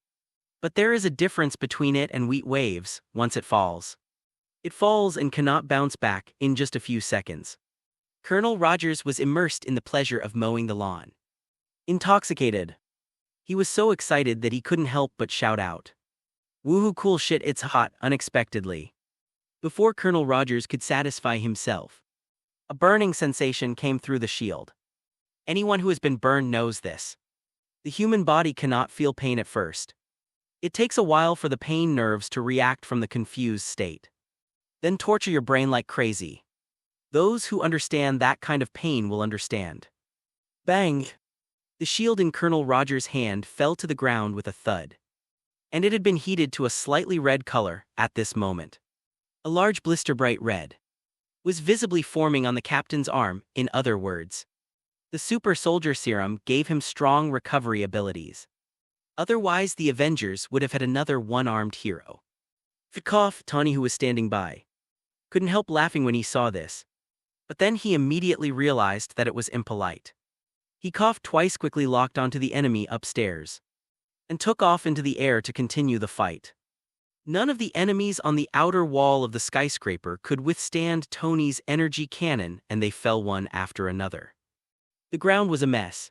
But there is a difference between it and wheat waves. Once it falls and cannot bounce back in just a few seconds. Colonel Rogers was immersed in the pleasure of mowing the lawn. Intoxicated, he was so excited that he couldn't help but shout out, "Woohoo, cool shit, it's hot!" Unexpectedly, before Colonel Rogers could satisfy himself, a burning sensation came through the shield. Anyone who has been burned knows this. The human body cannot feel pain at first. It takes a while for the pain nerves to react from the confused state. Then torture your brain like crazy. Those who understand that kind of pain will understand. Bang! The shield in Colonel Rogers' hand fell to the ground with a thud. And it had been heated to a slightly red color at this moment. A large blister, bright red, was visibly forming on the captain's arm. In other words, the super soldier serum gave him strong recovery abilities. Otherwise, the Avengers would have had another one-armed hero. Fikov, Tony, who was standing by, couldn't help laughing when he saw this. But then he immediately realized that it was impolite. He coughed twice, quickly locked onto the enemy upstairs, and took off into the air to continue the fight. None of the enemies on the outer wall of the skyscraper could withstand Tony's energy cannon, and they fell one after another. The ground was a mess.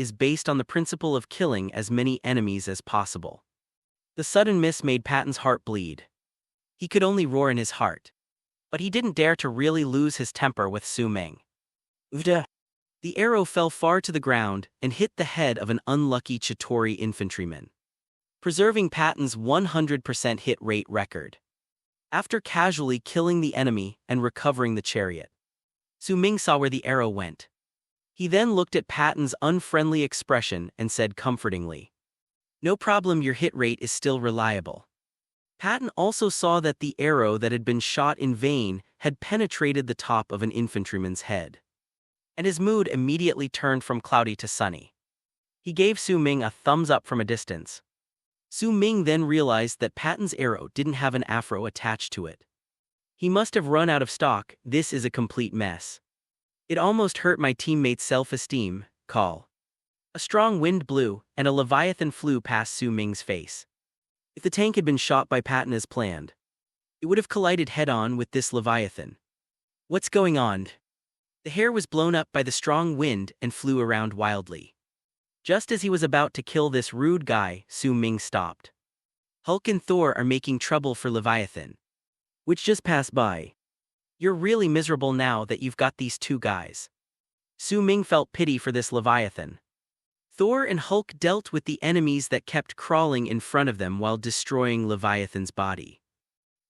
is based on the principle of killing as many enemies as possible. The sudden miss made Patton's heart bleed. He could only roar in his heart. But he didn't dare to really lose his temper with Su Ming. Uda. The arrow fell far to the ground and hit the head of an unlucky Chitauri infantryman, preserving Patton's 100% hit rate record. After casually killing the enemy and recovering the chariot, Su Ming saw where the arrow went. He then looked at Patton's unfriendly expression and said comfortingly, "No problem, your hit rate is still reliable." Patton also saw that the arrow that had been shot in vain had penetrated the top of an infantryman's head. And his mood immediately turned from cloudy to sunny. He gave Su Ming a thumbs up from a distance. Su Ming then realized that Patton's arrow didn't have an afro attached to it. He must have run out of stock. This is a complete mess. It almost hurt my teammate's self-esteem. Call. A strong wind blew, and a leviathan flew past Su Ming's face. If the tank had been shot by Patton as planned, it would have collided head-on with this leviathan. What's going on? The hair was blown up by the strong wind and flew around wildly. Just as he was about to kill this rude guy, Su Ming stopped. Hulk and Thor are making trouble for Leviathan, which just passed by. You're really miserable now that you've got these two guys. Su Ming felt pity for this Leviathan. Thor and Hulk dealt with the enemies that kept crawling in front of them while destroying Leviathan's body.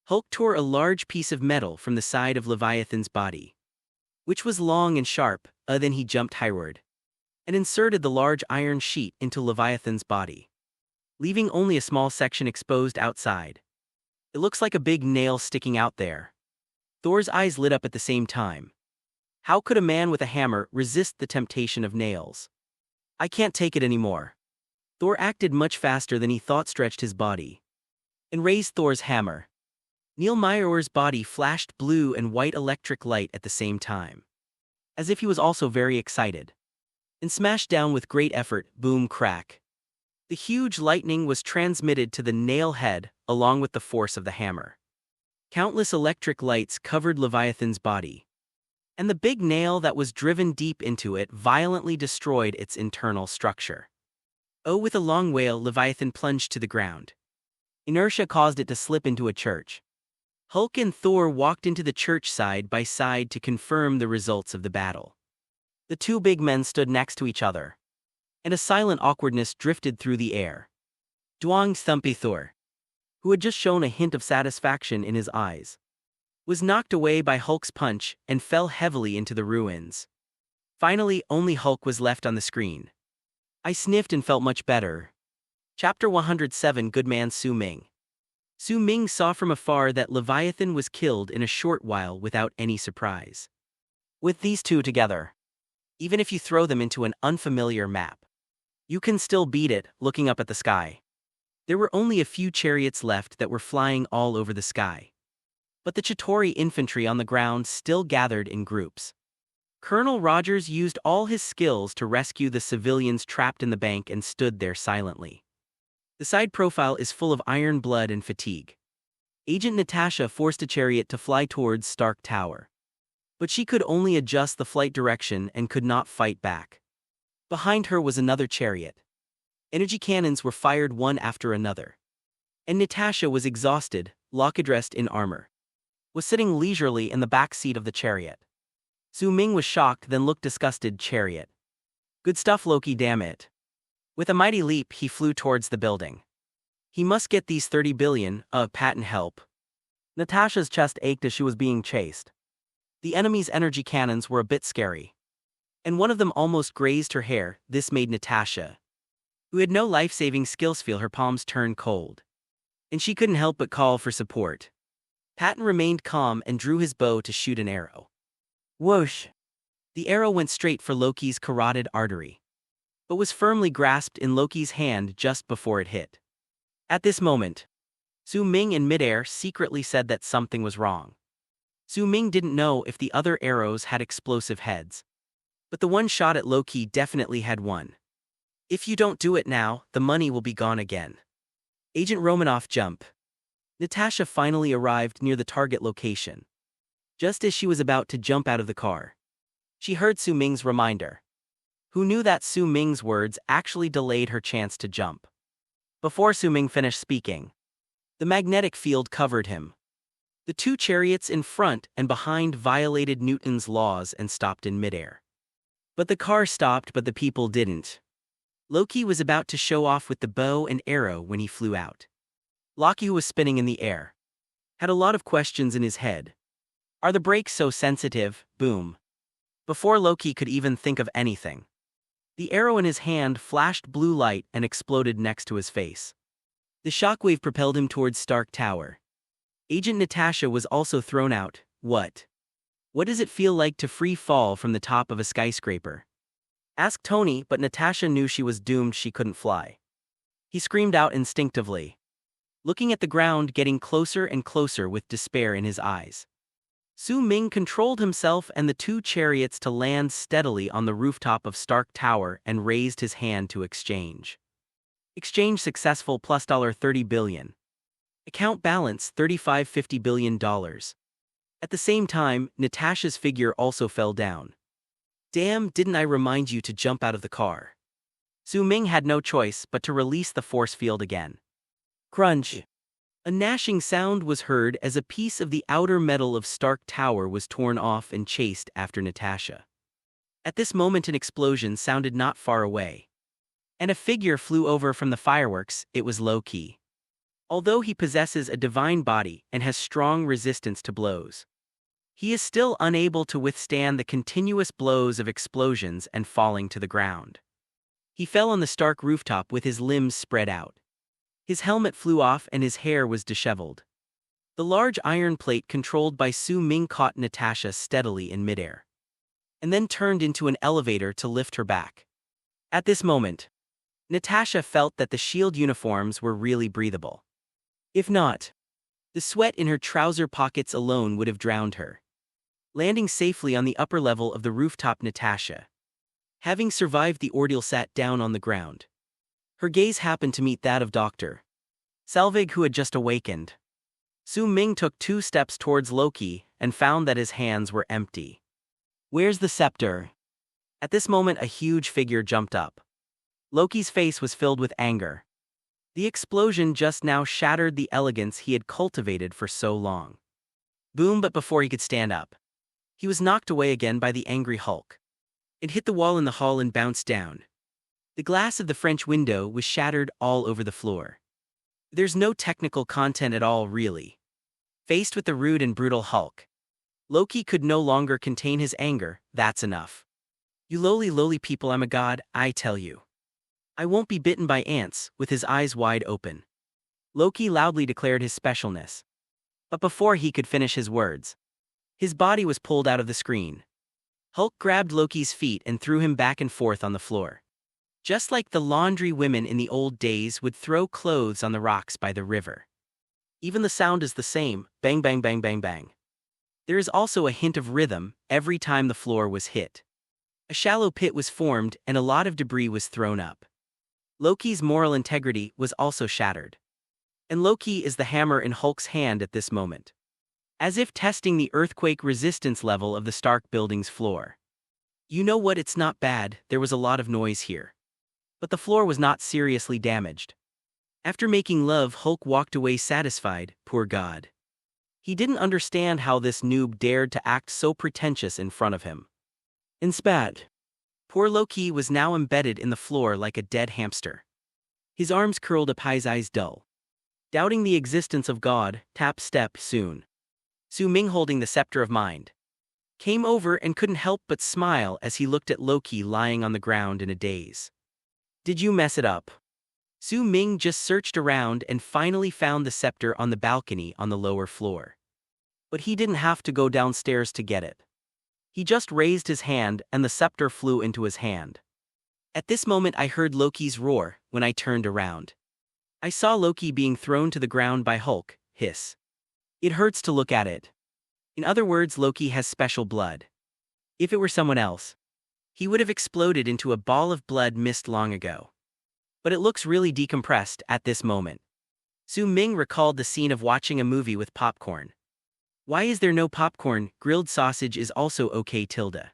Hulk tore a large piece of metal from the side of Leviathan's body, which was long and sharp. Then he jumped highward and inserted the large iron sheet into Leviathan's body, leaving only a small section exposed outside. It looks like a big nail sticking out there. Thor's eyes lit up at the same time. How could a man with a hammer resist the temptation of nails? I can't take it anymore. Thor acted much faster than he thought, stretched his body and raised Thor's hammer. Neil Meyer's body flashed blue and white electric light at the same time, as if he was also very excited, and smashed down with great effort. Boom, crack. The huge lightning was transmitted to the nail head along with the force of the hammer. Countless electric lights covered Leviathan's body, and the big nail that was driven deep into it violently destroyed its internal structure. Oh, with a long wail, Leviathan plunged to the ground. Inertia caused it to slip into a church. Hulk and Thor walked into the church side by side to confirm the results of the battle. The two big men stood next to each other, and a silent awkwardness drifted through the air. Dwang Thumpy Thor, who had just shown a hint of satisfaction in his eyes, was knocked away by Hulk's punch and fell heavily into the ruins. Finally, only Hulk was left on the screen. I sniffed and felt much better. Chapter 107. Goodman Su Ming. Su Ming saw from afar that Leviathan was killed in a short while without any surprise. With these two together, even if you throw them into an unfamiliar map, you can still beat it. Looking up at the sky, there were only a few chariots left that were flying all over the sky. But the Chitauri infantry on the ground still gathered in groups. Colonel Rogers used all his skills to rescue the civilians trapped in the bank and stood there silently. The side profile is full of iron blood and fatigue. Agent Natasha forced a chariot to fly towards Stark Tower, but she could only adjust the flight direction and could not fight back. Behind her was another chariot. Energy cannons were fired one after another, and Natasha was exhausted. Locke, dressed in armor, was sitting leisurely in the back seat of the chariot. Su Ming was shocked, then looked disgusted. Chariot. Good stuff, Loki, damn it. With a mighty leap, he flew towards the building. He must get these 30 billion, patent help. Natasha's chest ached as she was being chased. The enemy's energy cannons were a bit scary, and one of them almost grazed her hair. This made Natasha, who had no life-saving skills, feel her palms turn cold, and she couldn't help but call for support. Patton remained calm and drew his bow to shoot an arrow. Whoosh! The arrow went straight for Loki's carotid artery, but was firmly grasped in Loki's hand just before it hit. At this moment, Su Ming in midair secretly said that something was wrong. Su Ming didn't know if the other arrows had explosive heads, but the one shot at Loki definitely had one. If you don't do it now, the money will be gone again. Agent Romanoff, jump. Natasha finally arrived near the target location. Just as she was about to jump out of the car, she heard Su Ming's reminder. Who knew that Su Ming's words actually delayed her chance to jump? Before Su Ming finished speaking, the magnetic field covered him. The two chariots in front and behind violated Newton's laws and stopped in midair. But the car stopped, but the people didn't. Loki was about to show off with the bow and arrow when he flew out. Loki, who was spinning in the air, had a lot of questions in his head. Are the brakes so sensitive? Boom. Before Loki could even think of anything, the arrow in his hand flashed blue light and exploded next to his face. The shockwave propelled him towards Stark Tower. Agent Natasha was also thrown out. What does it feel like to free fall from the top of a skyscraper? Asked Tony, but Natasha knew she was doomed. She couldn't fly. He screamed out instinctively, looking at the ground, getting closer and closer with despair in his eyes. Su Ming controlled himself and the two chariots to land steadily on the rooftop of Stark Tower and raised his hand to exchange. Exchange successful, plus $30 billion. Account balance $35.50 billion. At the same time, Natasha's figure also fell down. Damn, didn't I remind you to jump out of the car? Su Ming had no choice but to release the force field again. Crunch! A gnashing sound was heard as a piece of the outer metal of Stark Tower was torn off and chased after Natasha. At this moment, an explosion sounded not far away. and a figure flew over from the fireworks. It was Loki. Although he possesses a divine body and has strong resistance to blows, he is still unable to withstand the continuous blows of explosions and falling to the ground. He fell on the Stark rooftop with his limbs spread out. His helmet flew off and his hair was disheveled. The large iron plate controlled by Su Ming caught Natasha steadily in midair, and then turned into an elevator to lift her back. At this moment, Natasha felt that the shield uniforms were really breathable. If not, the sweat in her trouser pockets alone would have drowned her. Landing safely on the upper level of the rooftop, Natasha, having survived the ordeal, sat down on the ground. Her gaze happened to meet that of Dr. Selvig, who had just awakened. Su Ming took 2 steps towards Loki and found that his hands were empty. "Where's the scepter?" At this moment, a huge figure jumped up. Loki's face was filled with anger. The explosion just now shattered the elegance he had cultivated for so long. Boom! But before he could stand up, he was knocked away again by the angry Hulk. It hit the wall in the hall and bounced down. The glass of the French window was shattered all over the floor. There's no technical content at all, really. Faced with the rude and brutal Hulk, Loki could no longer contain his anger. "That's enough. You lowly people, I'm a god, I tell you. I won't be bitten by ants." With his eyes wide open, Loki loudly declared his specialness. But before he could finish his words, his body was pulled out of the screen. Hulk grabbed Loki's feet and threw him back and forth on the floor, just like the laundry women in the old days would throw clothes on the rocks by the river. Even the sound is the same: bang bang bang bang bang. There is also a hint of rhythm every time the floor was hit. A shallow pit was formed and a lot of debris was thrown up. Loki's moral integrity was also shattered. And Loki is the hammer in Hulk's hand at this moment, as if testing the earthquake resistance level of the Stark building's floor. You know what? It's not bad. There was a lot of noise here, but the floor was not seriously damaged. After making love, Hulk walked away satisfied. Poor god. He didn't understand how this noob dared to act so pretentious in front of him. And spat. Poor Loki was now embedded in the floor like a dead hamster. His arms curled up, his eyes dull, doubting the existence of God. Tap step soon. Su Ming, holding the scepter of mind, came over and couldn't help but smile as he looked at Loki lying on the ground in a daze. "Did you mess it up?" Su Ming just searched around and finally found the scepter on the balcony on the lower floor. But he didn't have to go downstairs to get it. He just raised his hand and the scepter flew into his hand. At this moment, I heard Loki's roar. When I turned around, I saw Loki being thrown to the ground by Hulk. Hiss. It hurts to look at it. In other words, Loki has special blood. If it were someone else, he would have exploded into a ball of blood mist long ago. But it looks really decompressed at this moment. Su Ming recalled the scene of watching a movie with popcorn. Why is there no popcorn? Grilled sausage is also okay, tilde.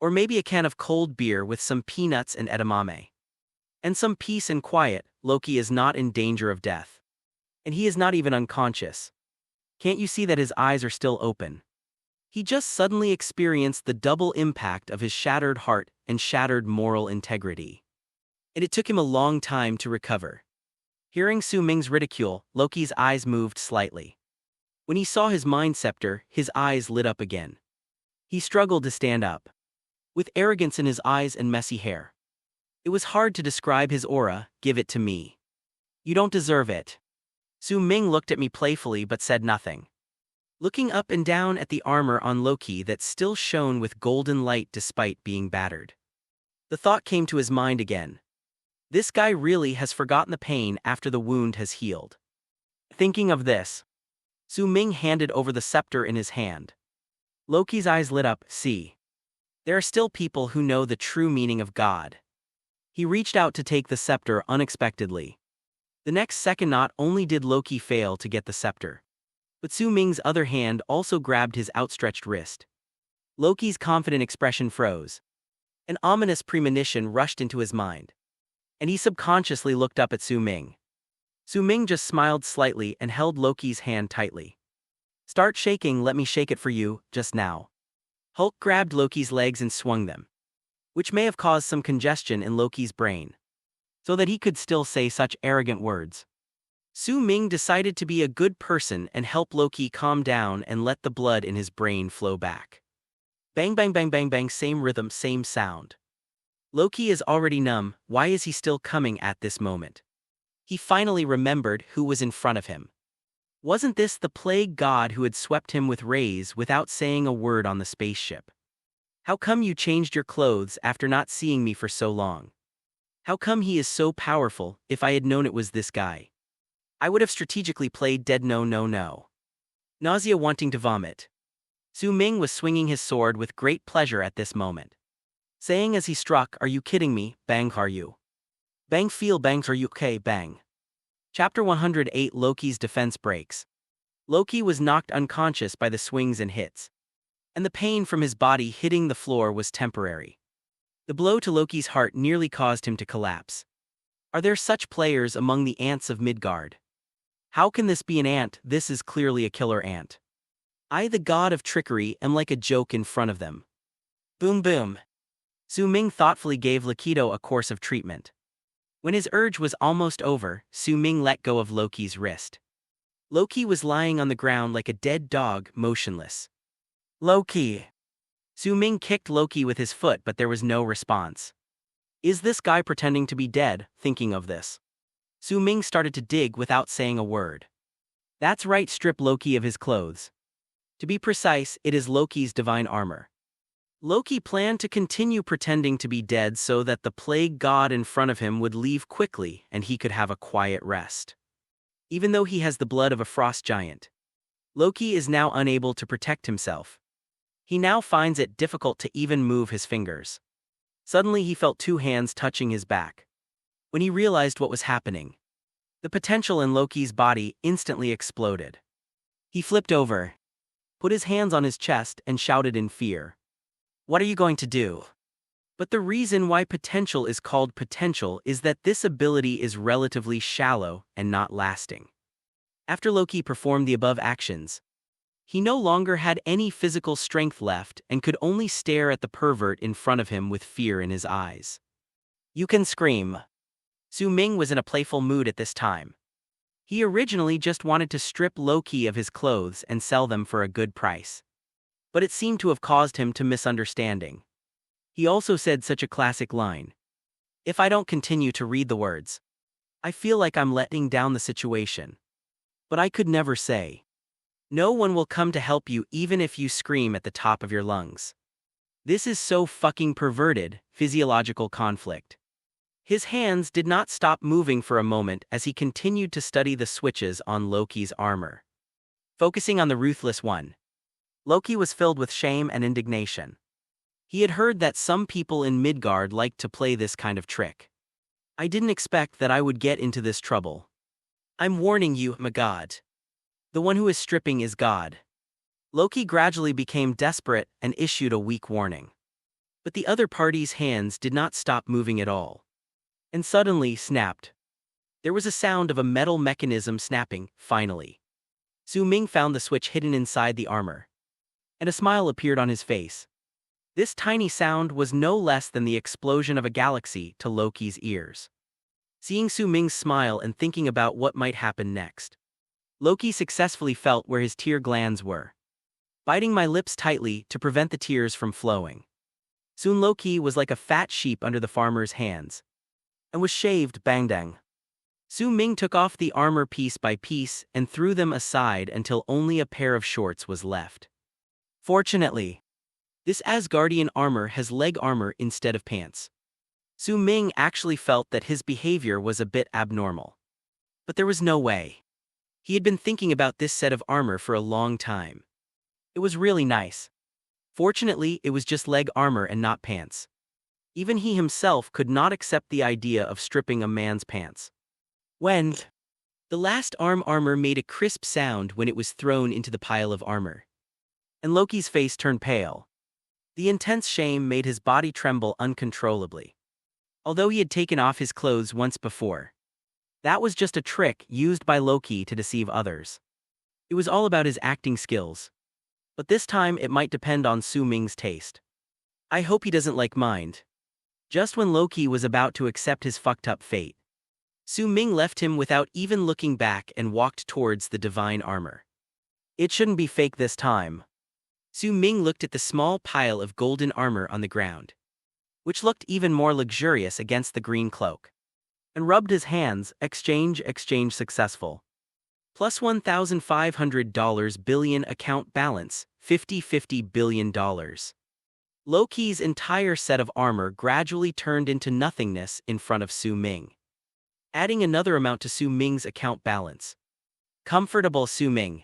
Or maybe a can of cold beer with some peanuts and edamame. And some peace and quiet. Loki is not in danger of death. And he is not even unconscious. Can't you see that his eyes are still open? He just suddenly experienced the double impact of his shattered heart and shattered moral integrity. And it took him a long time to recover. Hearing Su Ming's ridicule, Loki's eyes moved slightly. When he saw his mind scepter, his eyes lit up again. He struggled to stand up, with arrogance in his eyes and messy hair. It was hard to describe his aura. "Give it to me. You don't deserve it." Su Ming looked at me playfully but said nothing, looking up and down at the armor on Loki that still shone with golden light despite being battered. The thought came to his mind again. This guy really has forgotten the pain after the wound has healed. Thinking of this, Su Ming handed over the scepter in his hand. Loki's eyes lit up. See, there are still people who know the true meaning of God. He reached out to take the scepter unexpectedly. The next second, not only did Loki fail to get the scepter, but Su Ming's other hand also grabbed his outstretched wrist. Loki's confident expression froze. An ominous premonition rushed into his mind, and he subconsciously looked up at Su Ming. Su Ming just smiled slightly and held Loki's hand tightly. "Start shaking, let me shake it for you, just now." Hulk grabbed Loki's legs and swung them, which may have caused some congestion in Loki's brain. so that he could still say such arrogant words. Su Ming decided to be a good person and help Loki calm down and let the blood in his brain flow back. Bang bang bang bang bang, same rhythm, same sound. Loki is already numb, why is he still coming at this moment? He finally remembered who was in front of him. Wasn't this the plague god who had swept him with rays without saying a word on the spaceship? How come you changed your clothes after not seeing me for so long? How come he is so powerful? If I had known it was this guy, I would have strategically played dead. No no no. Nausea, wanting to vomit. Su Ming was swinging his sword with great pleasure at this moment, saying as he struck, "Are you kidding me? Bang, are you? Bang, feel bangs, are you okay? Bang." Chapter 108, Loki's defense breaks. Loki was knocked unconscious by the swings and hits, and the pain from his body hitting the floor was temporary. The blow to Loki's heart nearly caused him to collapse. Are there such players among the ants of Midgard? How can this be an ant? This is clearly a killer ant. I, the god of trickery, am like a joke in front of them. Boom boom. Su Ming thoughtfully gave Lokito a course of treatment. When his urge was almost over, Su Ming let go of Loki's wrist. Loki was lying on the ground like a dead dog, motionless. Loki! Su Ming kicked Loki with his foot, but there was no response. Is this guy pretending to be dead? Thinking of this, Su Ming started to dig without saying a word. That's right, strip Loki of his clothes. To be precise, it is Loki's divine armor. Loki planned to continue pretending to be dead so that the plague god in front of him would leave quickly and he could have a quiet rest. Even though he has the blood of a frost giant, Loki is now unable to protect himself. He now finds it difficult to even move his fingers. Suddenly he felt two hands touching his back. When he realized what was happening, the potential in Loki's body instantly exploded. He flipped over, put his hands on his chest, and shouted in fear. What are you going to do? But the reason why potential is called potential is that this ability is relatively shallow and not lasting. After Loki performed the above actions, he no longer had any physical strength left and could only stare at the pervert in front of him with fear in his eyes. You can scream. Su Ming was in a playful mood at this time. He originally just wanted to strip Loki of his clothes and sell them for a good price. But it seemed to have caused him to misunderstanding. He also said such a classic line. If I don't continue to read the words, I feel like I'm letting down the situation. But I could never say. No one will come to help you even if you scream at the top of your lungs. This is so fucking perverted, physiological conflict. His hands did not stop moving for a moment as he continued to study the switches on Loki's armor. Focusing on the ruthless one, Loki was filled with shame and indignation. He had heard that some people in Midgard liked to play this kind of trick. I didn't expect that I would get into this trouble. I'm warning you, my god. The one who is stripping is God. Loki gradually became desperate and issued a weak warning. But the other party's hands did not stop moving at all. And suddenly snapped. There was a sound of a metal mechanism snapping, finally. Su Ming found the switch hidden inside the armor, and a smile appeared on his face. This tiny sound was no less than the explosion of a galaxy to Loki's ears. Seeing Su Ming's smile and thinking about what might happen next, Loki successfully felt where his tear glands were, biting my lips tightly to prevent the tears from flowing. Soon Loki was like a fat sheep under the farmer's hands, and was shaved. Bang dang. Su Ming took off the armor piece by piece and threw them aside until only a pair of shorts was left. Fortunately, this Asgardian armor has leg armor instead of pants. Su Ming actually felt that his behavior was a bit abnormal. But there was no way. He had been thinking about this set of armor for a long time. It was really nice. Fortunately, it was just leg armor and not pants. Even he himself could not accept the idea of stripping a man's pants. When the last armor made a crisp sound when it was thrown into the pile of armor, and Loki's face turned pale. The intense shame made his body tremble uncontrollably. Although he had taken off his clothes once before, that was just a trick used by Loki to deceive others. It was all about his acting skills. But this time it might depend on Su Ming's taste. I hope he doesn't like mind. Just when Loki was about to accept his fucked-up fate, Su Ming left him without even looking back and walked towards the divine armor. It shouldn't be fake this time. Su Ming looked at the small pile of golden armor on the ground, which looked even more luxurious against the green cloak, and rubbed his hands. Exchange successful. Plus $1,500 billion account balance, $50 billion. Loki's entire set of armor gradually turned into nothingness in front of Su Ming, adding another amount to Su Ming's account balance. Comfortable Su Ming,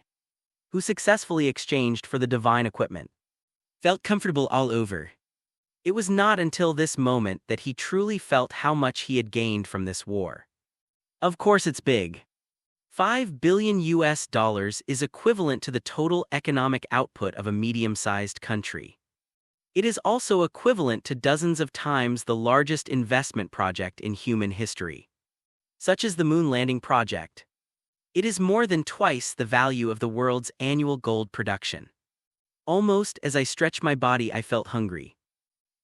who successfully exchanged for the divine equipment, felt comfortable all over. It was not until this moment that he truly felt how much he had gained from this war. Of course it's big. $5 billion is equivalent to the total economic output of a medium-sized country. It is also equivalent to dozens of times the largest investment project in human history, such as the moon landing project. It is more than twice the value of the world's annual gold production. Almost as I stretched my body, I felt hungry.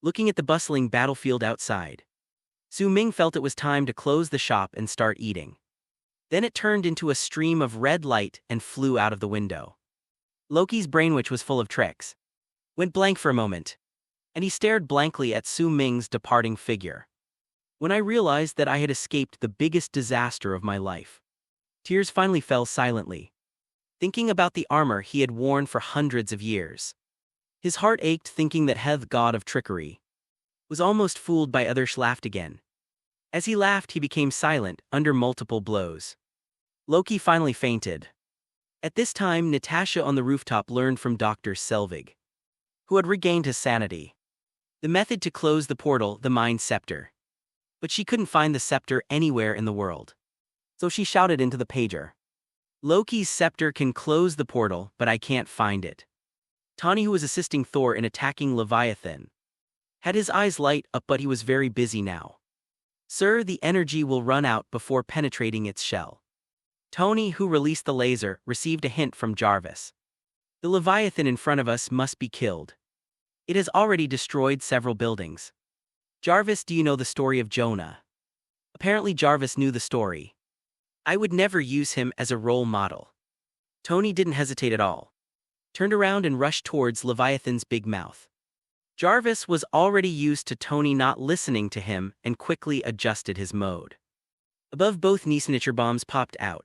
Looking at the bustling battlefield outside, Su Ming felt it was time to close the shop and start eating. Then it turned into a stream of red light and flew out of the window. Loki's brain, which was full of tricks, went blank for a moment, and he stared blankly at Su Ming's departing figure. When I realized that I had escaped the biggest disaster of my life, tears finally fell silently, thinking about the armor he had worn for hundreds of years. His heart ached thinking that Heth, god of trickery, was almost fooled by others. Laughed again. As he laughed, he became silent under multiple blows. Loki finally fainted. At this time, Natasha on the rooftop learned from Dr. Selvig, who had regained his sanity, the method to close the portal, the Mind Scepter. But she couldn't find the scepter anywhere in the world. So she shouted into the pager, "Loki's scepter can close the portal, but I can't find it." Tani, who was assisting Thor in attacking Leviathan, had his eyes light up, but he was very busy now. "Sir, the energy will run out before penetrating its shell." Tony, who released the laser, received a hint from Jarvis. "The Leviathan in front of us must be killed. It has already destroyed several buildings." Jarvis, do you know the story of Jonah? Apparently Jarvis knew the story. I would never use him as a role model. Tony didn't hesitate at all, turned around and rushed towards Leviathan's big mouth. Jarvis was already used to Tony not listening to him and quickly adjusted his mode. Above both knee, signature bombs popped out,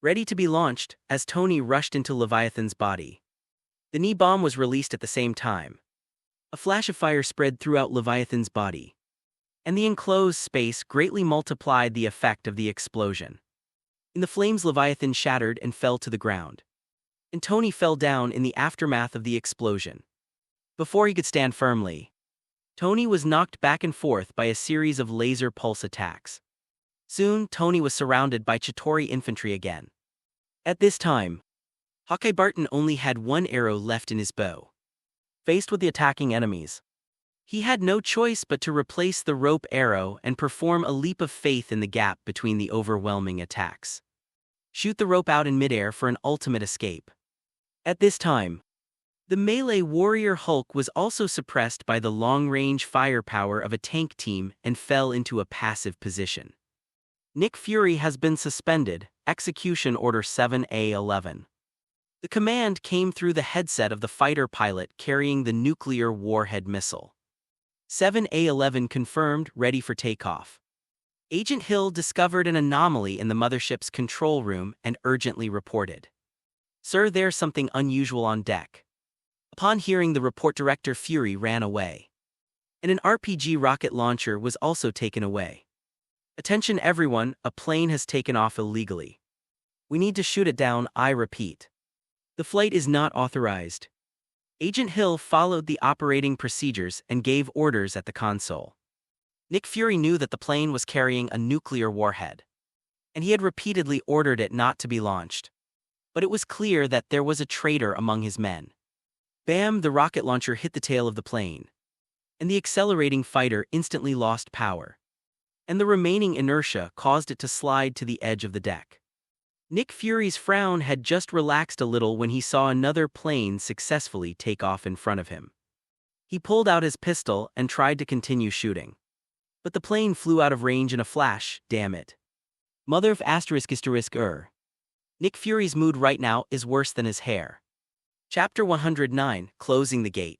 ready to be launched as Tony rushed into Leviathan's body. The knee bomb was released at the same time. A flash of fire spread throughout Leviathan's body, and the enclosed space greatly multiplied the effect of the explosion. In the flames, Leviathan shattered and fell to the ground, and Tony fell down in the aftermath of the explosion. Before he could stand firmly, Tony was knocked back and forth by a series of laser pulse attacks. Soon, Tony was surrounded by Chitauri infantry again. At this time, Hawkeye Barton only had one arrow left in his bow. Faced with the attacking enemies, he had no choice but to replace the rope arrow and perform a leap of faith in the gap between the overwhelming attacks. Shoot the rope out in midair for an ultimate escape. At this time, the melee warrior Hulk was also suppressed by the long-range firepower of a tank team and fell into a passive position. Nick Fury has been suspended, Execution Order 7A11. The command came through the headset of the fighter pilot carrying the nuclear warhead missile. 7A11 confirmed, ready for takeoff. Agent Hill discovered an anomaly in the mothership's control room and urgently reported, "Sir, there's something unusual on deck." Upon hearing the report, Director Fury ran away, and an RPG rocket launcher was also taken away. "Attention everyone, a plane has taken off illegally. We need to shoot it down, I repeat. The flight is not authorized." Agent Hill followed the operating procedures and gave orders at the console. Nick Fury knew that the plane was carrying a nuclear warhead, and he had repeatedly ordered it not to be launched. But it was clear that there was a traitor among his men. Bam! The rocket launcher hit the tail of the plane, and the accelerating fighter instantly lost power, and the remaining inertia caused it to slide to the edge of the deck. Nick Fury's frown had just relaxed a little when he saw another plane successfully take off in front of him. He pulled out his pistol and tried to continue shooting, But the plane flew out of range in a flash, damn it. Mother of asterisk. Nick Fury's mood right now is worse than his hair. Chapter 109, Closing the Gate.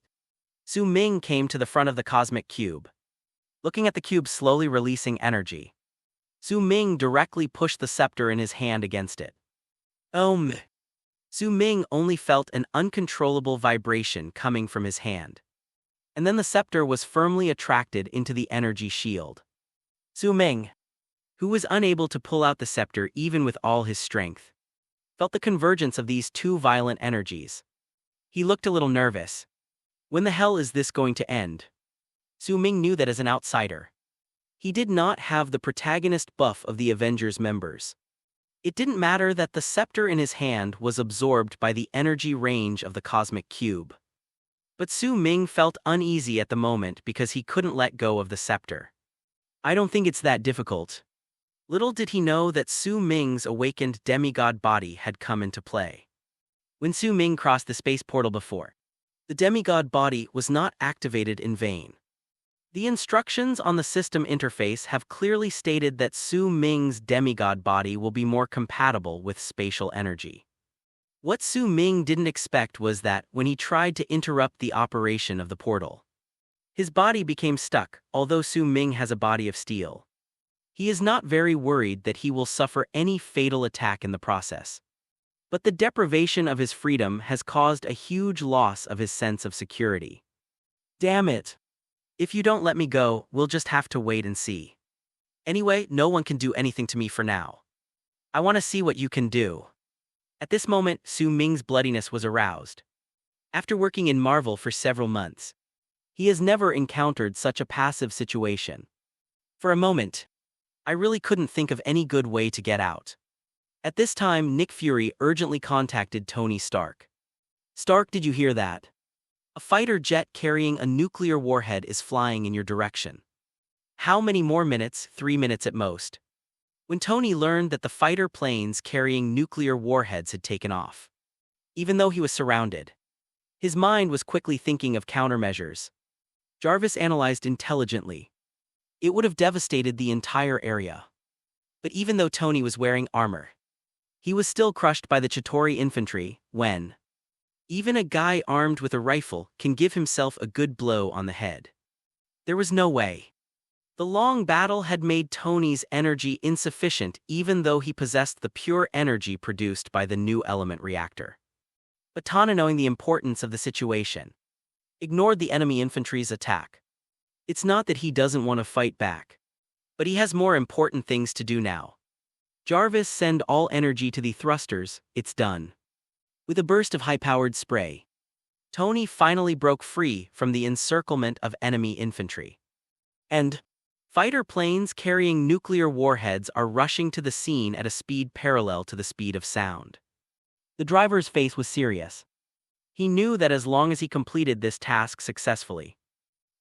Su Ming came to the front of the cosmic cube. Looking at the cube slowly releasing energy, Su Ming directly pushed the scepter in his hand against it. Su Ming only felt an uncontrollable vibration coming from his hand. And then the scepter was firmly attracted into the energy shield. Su Ming, who was unable to pull out the scepter even with all his strength, felt the convergence of these two violent energies. He looked a little nervous. When the hell is this going to end? Su Ming knew that as an outsider, he did not have the protagonist buff of the Avengers members. It didn't matter that the scepter in his hand was absorbed by the energy range of the cosmic cube. But Su Ming felt uneasy at the moment because he couldn't let go of the scepter. I don't think it's that difficult. Little did he know that Su Ming's awakened demigod body had come into play. When Su Ming crossed the space portal before, the demigod body was not activated in vain. The instructions on the system interface have clearly stated that Su Ming's demigod body will be more compatible with spatial energy. What Su Ming didn't expect was that, when he tried to interrupt the operation of the portal, his body became stuck. Although Su Ming has a body of steel, he is not very worried that he will suffer any fatal attack in the process. But the deprivation of his freedom has caused a huge loss of his sense of security. Damn it. If you don't let me go, we'll just have to wait and see. Anyway, no one can do anything to me for now. I want to see what you can do. At this moment, Su Ming's bloodiness was aroused. After working in Marvel for several months, he has never encountered such a passive situation. For a moment, I really couldn't think of any good way to get out. At this time, Nick Fury urgently contacted Tony Stark. Stark, did you hear that? A fighter jet carrying a nuclear warhead is flying in your direction. How many more minutes? 3 minutes at most. When Tony learned that the fighter planes carrying nuclear warheads had taken off, even though he was surrounded, his mind was quickly thinking of countermeasures. Jarvis analyzed intelligently. It would have devastated the entire area. But even though Tony was wearing armor, he was still crushed by the Chitauri infantry. When even a guy armed with a rifle can give himself a good blow on the head, there was no way. The long battle had made Tony's energy insufficient, even though he possessed the pure energy produced by the new element reactor. But Tana, knowing the importance of the situation, ignored the enemy infantry's attack. It's not that he doesn't want to fight back, but he has more important things to do now. Jarvis, send all energy to the thrusters, it's done. With a burst of high-powered spray, Tony finally broke free from the encirclement of enemy infantry. And fighter planes carrying nuclear warheads are rushing to the scene at a speed parallel to the speed of sound. The driver's face was serious. He knew that as long as he completed this task successfully,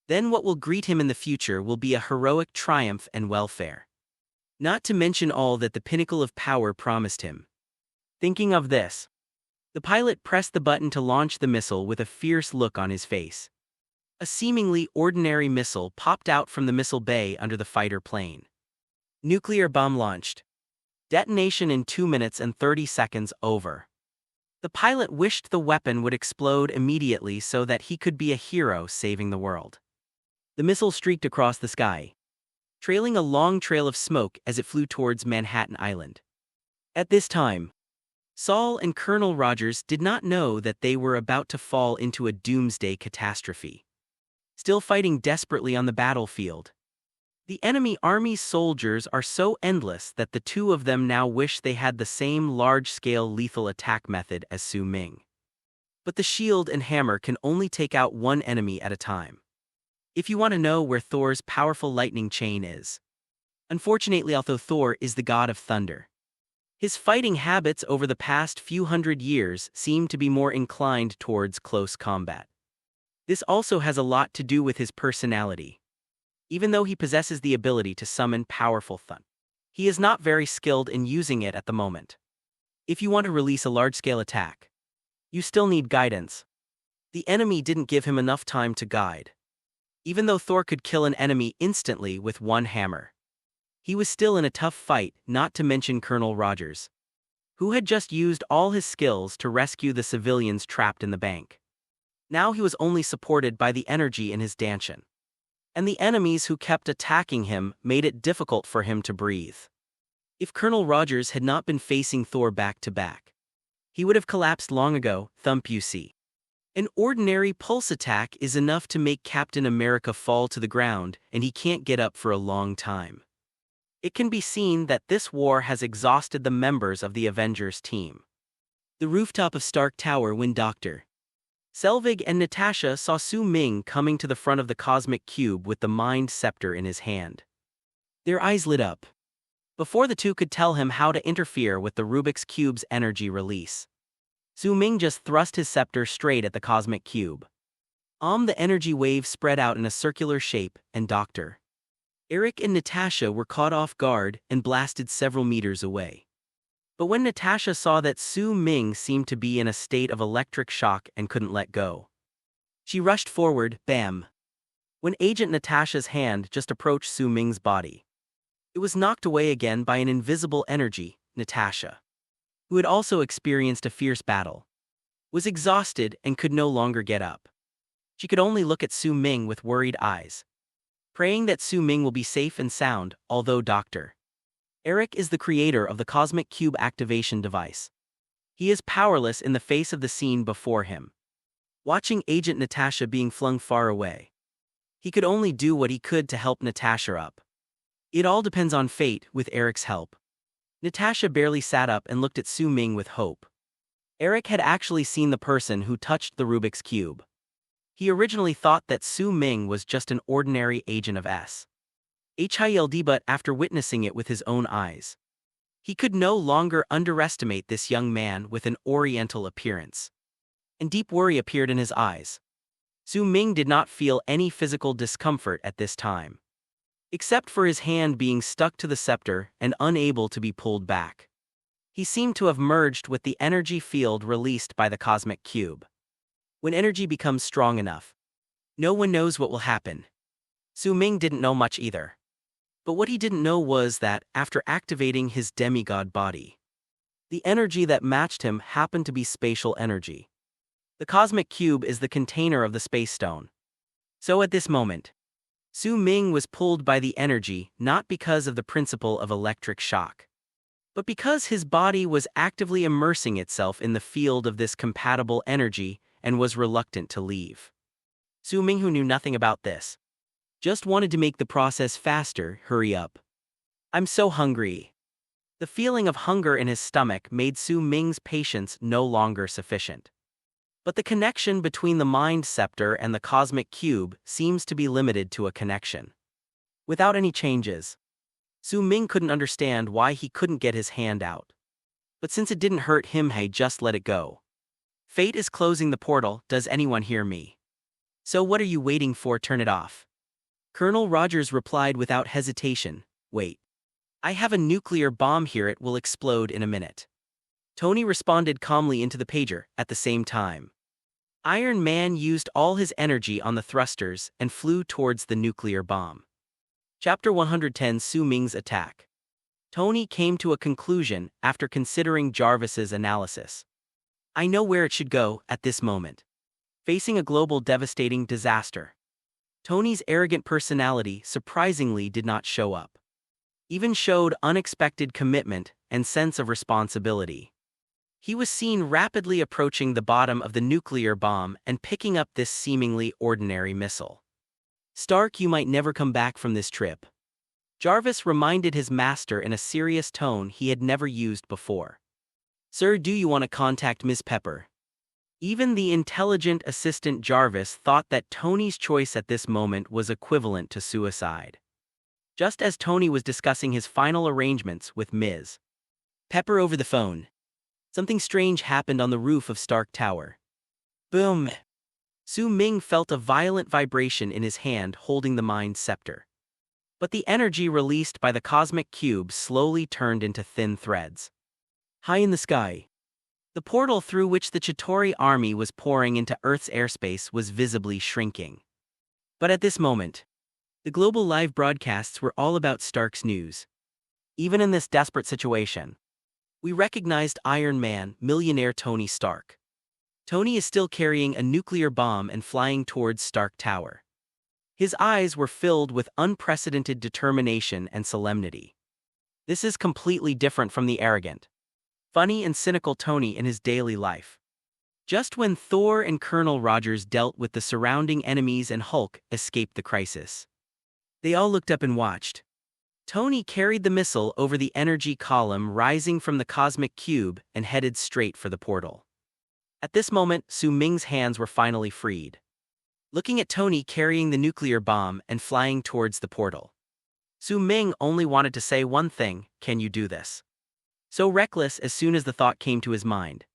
then what will greet him in the future will be a heroic triumph and welfare. Not to mention all that the pinnacle of power promised him. Thinking of this, the pilot pressed the button to launch the missile with a fierce look on his face. A seemingly ordinary missile popped out from the missile bay under the fighter plane. Nuclear bomb launched. Detonation in 2 minutes and 30 seconds over. The pilot wished the weapon would explode immediately so that he could be a hero saving the world. The missile streaked across the sky, trailing a long trail of smoke as it flew towards Manhattan Island. At this time, Saul and Colonel Rogers did not know that they were about to fall into a doomsday catastrophe. Still fighting desperately on the battlefield, the enemy army's soldiers are so endless that the two of them now wish they had the same large-scale lethal attack method as Su Ming. But the shield and hammer can only take out one enemy at a time. If you want to know where Thor's powerful lightning chain is. Unfortunately, although Thor is the god of thunder, his fighting habits over the past few hundred years seem to be more inclined towards close combat. This also has a lot to do with his personality. Even though he possesses the ability to summon powerful thunder, he is not very skilled in using it at the moment. If you want to release a large-scale attack, you still need guidance. The enemy didn't give him enough time to guide. Even though Thor could kill an enemy instantly with one hammer, he was still in a tough fight, not to mention Colonel Rogers, who had just used all his skills to rescue the civilians trapped in the bank. Now he was only supported by the energy in his dantian. And the enemies who kept attacking him made it difficult for him to breathe. If Colonel Rogers had not been facing Thor back to back, he would have collapsed long ago. Thump. You see. An ordinary pulse attack is enough to make Captain America fall to the ground, and he can't get up for a long time. It can be seen that this war has exhausted the members of the Avengers team. The rooftop of Stark Tower when Dr. Selvig and Natasha saw Su Ming coming to the front of the cosmic cube with the mind scepter in his hand. Their eyes lit up. Before the two could tell him how to interfere with the Rubik's Cube's energy release, Su Ming just thrust his scepter straight at the cosmic cube. The energy wave spread out in a circular shape, and Dr. Eric and Natasha were caught off guard and blasted several meters away. But when Natasha saw that Su Ming seemed to be in a state of electric shock and couldn't let go, she rushed forward, bam! When Agent Natasha's hand just approached Su Ming's body, it was knocked away again by an invisible energy. Natasha, who had also experienced a fierce battle, was exhausted and could no longer get up. She could only look at Su Ming with worried eyes, praying that Su Ming will be safe and sound. Although Dr. Eric is the creator of the Cosmic Cube activation device, he is powerless in the face of the scene before him. Watching Agent Natasha being flung far away, he could only do what he could to help Natasha up. It all depends on fate. With Eric's help, Natasha barely sat up and looked at Su Ming with hope. Eric had actually seen the person who touched the Rubik's Cube. He originally thought that Su Ming was just an ordinary agent of Hild, but after witnessing it with his own eyes, he could no longer underestimate this young man with an oriental appearance. And deep worry appeared in his eyes. Su Ming did not feel any physical discomfort at this time, except for his hand being stuck to the scepter and unable to be pulled back. He seemed to have merged with the energy field released by the cosmic cube. When energy becomes strong enough, no one knows what will happen. Su Ming didn't know much either. But what he didn't know was that, after activating his demigod body, the energy that matched him happened to be spatial energy. The cosmic cube is the container of the space stone. So at this moment, Su Ming was pulled by the energy not because of the principle of electric shock, but because his body was actively immersing itself in the field of this compatible energy and was reluctant to leave. Su Ming, who knew nothing about this, just wanted to make the process faster. Hurry up. I'm so hungry. The feeling of hunger in his stomach made Su Ming's patience no longer sufficient. But the connection between the mind scepter and the cosmic cube seems to be limited to a connection. Without any changes, Su Ming couldn't understand why he couldn't get his hand out. But since it didn't hurt him, he just let it go. Fate is closing the portal. Does anyone hear me? So what are you waiting for? Turn it off. Colonel Rogers replied without hesitation. Wait. I have a nuclear bomb here. It will explode in a minute. Tony responded calmly into the pager. At the same time, Iron Man used all his energy on the thrusters and flew towards the nuclear bomb. Chapter 110: Su Ming's attack. Tony came to a conclusion after considering Jarvis's analysis. I know where it should go at this moment. Facing a global devastating disaster, Tony's arrogant personality surprisingly did not show up. Even showed unexpected commitment and sense of responsibility. He was seen rapidly approaching the bottom of the nuclear bomb and picking up this seemingly ordinary missile. Stark, you might never come back from this trip. Jarvis reminded his master in a serious tone he had never used before. Sir, do you want to contact Miss Pepper? Even the intelligent assistant Jarvis thought that Tony's choice at this moment was equivalent to suicide. Just as Tony was discussing his final arrangements with Ms. Pepper over the phone, something strange happened on the roof of Stark Tower. Boom! Su Ming felt a violent vibration in his hand holding the mind scepter. But the energy released by the cosmic cube slowly turned into thin threads. High in the sky, the portal through which the Chitauri army was pouring into Earth's airspace was visibly shrinking. But at this moment, the global live broadcasts were all about Stark's news. Even in this desperate situation, we recognized Iron Man, millionaire Tony Stark. Tony is still carrying a nuclear bomb and flying towards Stark Tower. His eyes were filled with unprecedented determination and solemnity. This is completely different from the arrogant, funny and cynical Tony in his daily life. Just when Thor and Colonel Rogers dealt with the surrounding enemies and Hulk escaped the crisis, they all looked up and watched. Tony carried the missile over the energy column rising from the cosmic cube and headed straight for the portal. At this moment, Su Ming's hands were finally freed. Looking at Tony carrying the nuclear bomb and flying towards the portal, Su Ming only wanted to say one thing: can you do this? So reckless as soon as the thought came to his mind,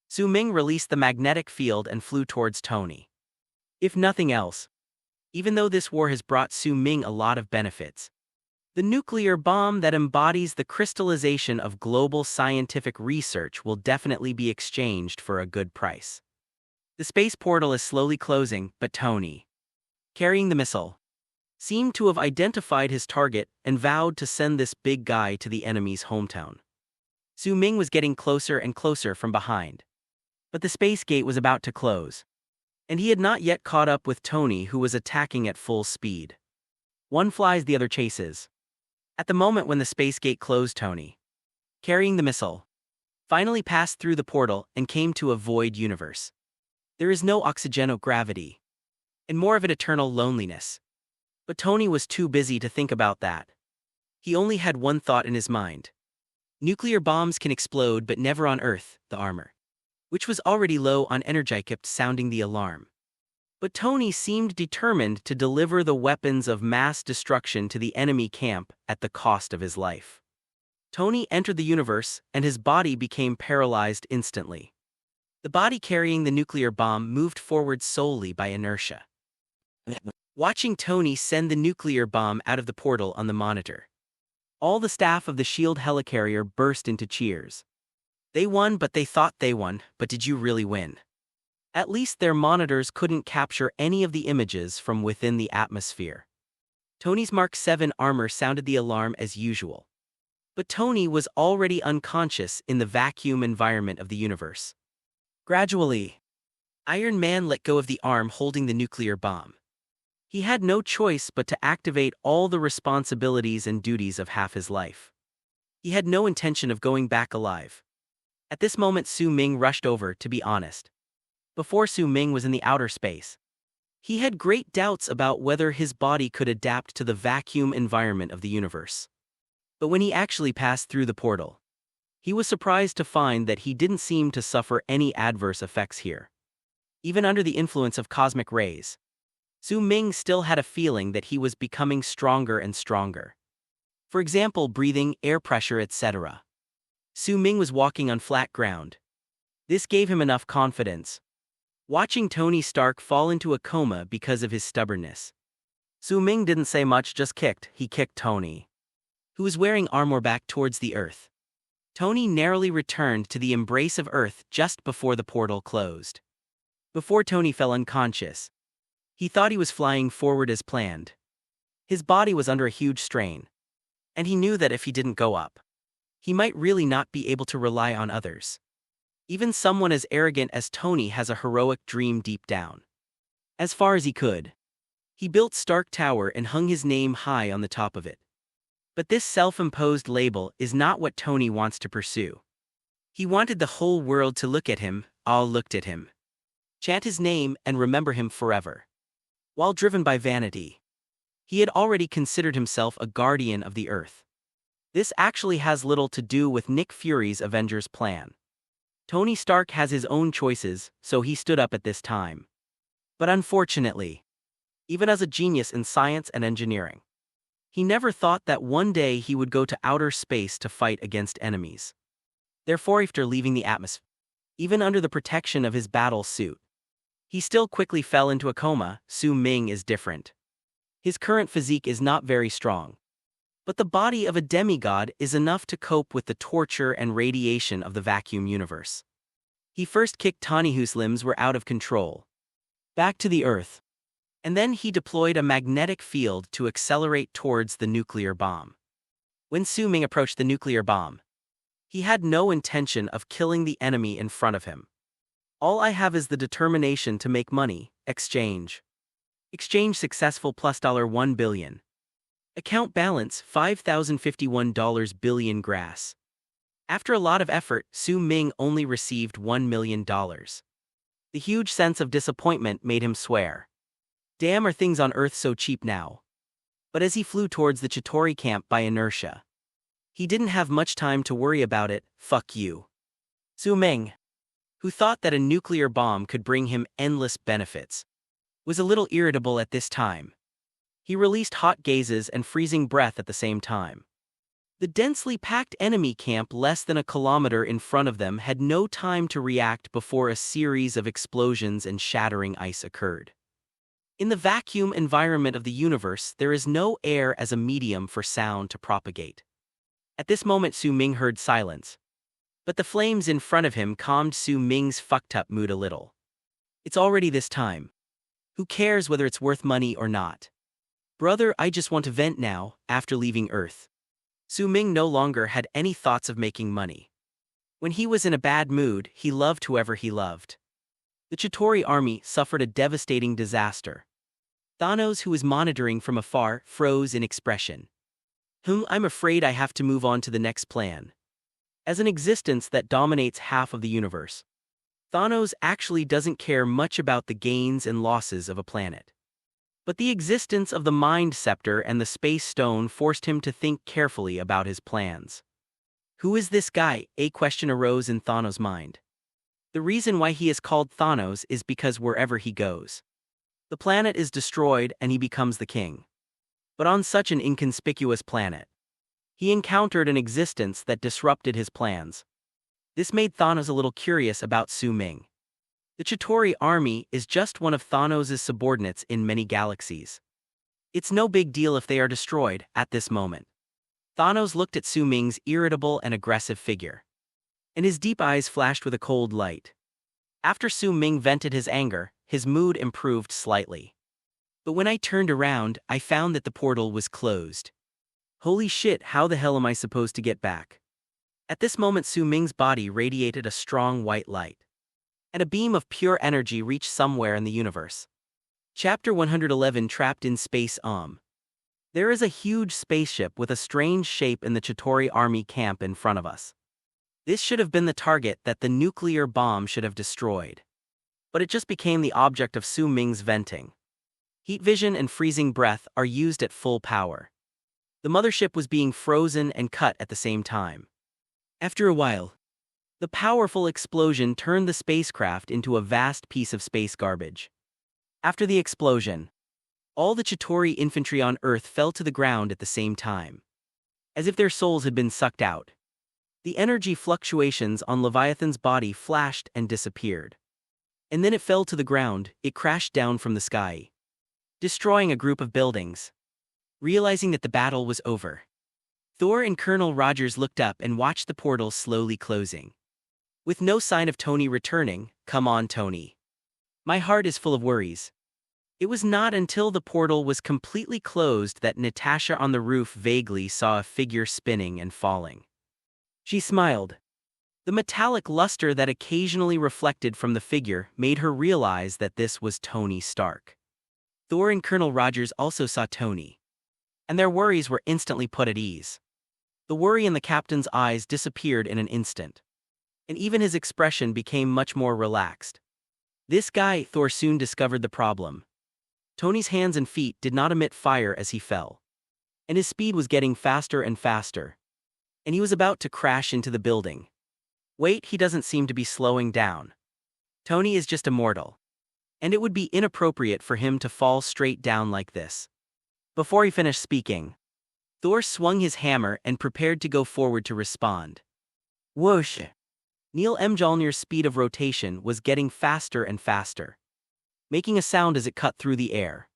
Su Ming released the magnetic field and flew towards Tony. If nothing else, even though this war has brought Su Ming a lot of benefits, the nuclear bomb that embodies the crystallization of global scientific research will definitely be exchanged for a good price. The space portal is slowly closing, but Tony, carrying the missile, seemed to have identified his target and vowed to send this big guy to the enemy's hometown. Su Ming was getting closer and closer from behind, but the space gate was about to close, and he had not yet caught up with Tony, who was attacking at full speed. One flies, the other chases. At the moment when the space gate closed, Tony, carrying the missile, finally passed through the portal and came to a void universe. There is no oxygenogravity, and more of an eternal loneliness. But Tony was too busy to think about that. He only had one thought in his mind. Nuclear bombs can explode, but never on Earth, the armor, which was already low on energy, kept sounding the alarm. But Tony seemed determined to deliver the weapons of mass destruction to the enemy camp at the cost of his life. Tony entered the universe, and his body became paralyzed instantly. The body carrying the nuclear bomb moved forward solely by inertia. Watching Tony send the nuclear bomb out of the portal on the monitor, all the staff of the SHIELD helicarrier burst into cheers. They won, but they thought they won, but did you really win? At least their monitors couldn't capture any of the images from within the atmosphere. Tony's Mark 7 armor sounded the alarm as usual. But Tony was already unconscious in the vacuum environment of the universe. Gradually, Iron Man let go of the arm holding the nuclear bomb. He had no choice but to activate all the responsibilities and duties of half his life. He had no intention of going back alive. At this moment, Su Ming rushed over, to be honest. Before Su Ming was in the outer space, he had great doubts about whether his body could adapt to the vacuum environment of the universe. But when he actually passed through the portal, he was surprised to find that he didn't seem to suffer any adverse effects here. Even under the influence of cosmic rays, Su Ming still had a feeling that he was becoming stronger and stronger. For example, breathing, air pressure, etc. Su Ming was walking on flat ground. This gave him enough confidence. Watching Tony Stark fall into a coma because of his stubbornness, Su Ming didn't say much, just kicked. He kicked Tony, who was wearing armor, back towards the Earth. Tony narrowly returned to the embrace of Earth just before the portal closed. Before Tony fell unconscious, he thought he was flying forward as planned. His body was under a huge strain, and he knew that if he didn't go up, he might really not be able to rely on others. Even someone as arrogant as Tony has a heroic dream deep down. As far as he could, he built Stark Tower and hung his name high on the top of it. But this self-imposed label is not what Tony wants to pursue. He wanted the whole world to look at him, all looked at him, chant his name and remember him forever. While driven by vanity, he had already considered himself a guardian of the Earth. This actually has little to do with Nick Fury's Avengers plan. Tony Stark has his own choices, so he stood up at this time. But unfortunately, even as a genius in science and engineering, he never thought that one day he would go to outer space to fight against enemies. Therefore, after leaving the atmosphere, even under the protection of his battle suit, he still quickly fell into a coma. Su Ming is different. His current physique is not very strong, but the body of a demigod is enough to cope with the torture and radiation of the vacuum universe. He first kicked Tony, whose limbs were out of control, back to the Earth, And then he deployed a magnetic field to accelerate towards the nuclear bomb. When Su Ming approached the nuclear bomb, he had no intention of killing the enemy in front of him. All I have is the determination to make money. Exchange. Exchange successful plus $1 billion. Account balance $5,051 billion grass. After a lot of effort, Su Ming only received $1 million. The huge sense of disappointment made him swear. Damn, are things on Earth so cheap now? But as he flew towards the Chitauri camp by inertia, he didn't have much time to worry about it. Fuck you. Su Ming, who thought that a nuclear bomb could bring him endless benefits, was a little irritable at this time. He released hot gazes and freezing breath at the same time. The densely packed enemy camp less than a kilometer in front of them had no time to react before a series of explosions and shattering ice occurred. In the vacuum environment of the universe, there is no air as a medium for sound to propagate. At this moment, Su Ming heard silence. But the flames in front of him calmed Su Ming's fucked-up mood a little. It's already this time. Who cares whether it's worth money or not? Brother, I just want to vent now, after leaving Earth. Su Ming no longer had any thoughts of making money. When he was in a bad mood, he loved whoever he loved. The Chitauri army suffered a devastating disaster. Thanos, who was monitoring from afar, froze in expression. I'm afraid I have to move on to the next plan. As an existence that dominates half of the universe, Thanos actually doesn't care much about the gains and losses of a planet. But the existence of the Mind Scepter and the Space Stone forced him to think carefully about his plans. Who is this guy? A question arose in Thanos' mind. The reason why he is called Thanos is because wherever he goes, the planet is destroyed and he becomes the king. But on such an inconspicuous planet, he encountered an existence that disrupted his plans. This made Thanos a little curious about Su Ming. The Chitauri army is just one of Thanos' subordinates in many galaxies. It's no big deal if they are destroyed at this moment. Thanos looked at Su Ming's irritable and aggressive figure, and his deep eyes flashed with a cold light. After Su Ming vented his anger, his mood improved slightly. But when I turned around, I found that the portal was closed. Holy shit, how the hell am I supposed to get back? At this moment, Su Ming's body radiated a strong white light, and a beam of pure energy reached somewhere in the universe. Chapter 111, Trapped in Space. There is a huge spaceship with a strange shape in the Chitauri army camp in front of us. This should have been the target that the nuclear bomb should have destroyed. But it just became the object of Su Ming's venting. Heat vision and freezing breath are used at full power. The mothership was being frozen and cut at the same time. After a while, the powerful explosion turned the spacecraft into a vast piece of space garbage. After the explosion, all the Chitauri infantry on Earth fell to the ground at the same time, as if their souls had been sucked out. The energy fluctuations on Leviathan's body flashed and disappeared. And then it fell to the ground. It crashed down from the sky, destroying a group of buildings. Realizing that the battle was over, Thor and Colonel Rogers looked up and watched the portal slowly closing. With no sign of Tony returning, come on, Tony. My heart is full of worries. It was not until the portal was completely closed that Natasha on the roof vaguely saw a figure spinning and falling. She smiled. The metallic luster that occasionally reflected from the figure made her realize that this was Tony Stark. Thor and Colonel Rogers also saw Tony, and their worries were instantly put at ease. The worry in the captain's eyes disappeared in an instant, and even his expression became much more relaxed. This guy, Thor soon discovered the problem. Tony's hands and feet did not emit fire as he fell, and his speed was getting faster and faster, and he was about to crash into the building. Wait, he doesn't seem to be slowing down. Tony is just a mortal, and it would be inappropriate for him to fall straight down like this. Before he finished speaking, Thor swung his hammer and prepared to go forward to respond. Whoosh! Neil Mjolnir's speed of rotation was getting faster and faster, making a sound as it cut through the air.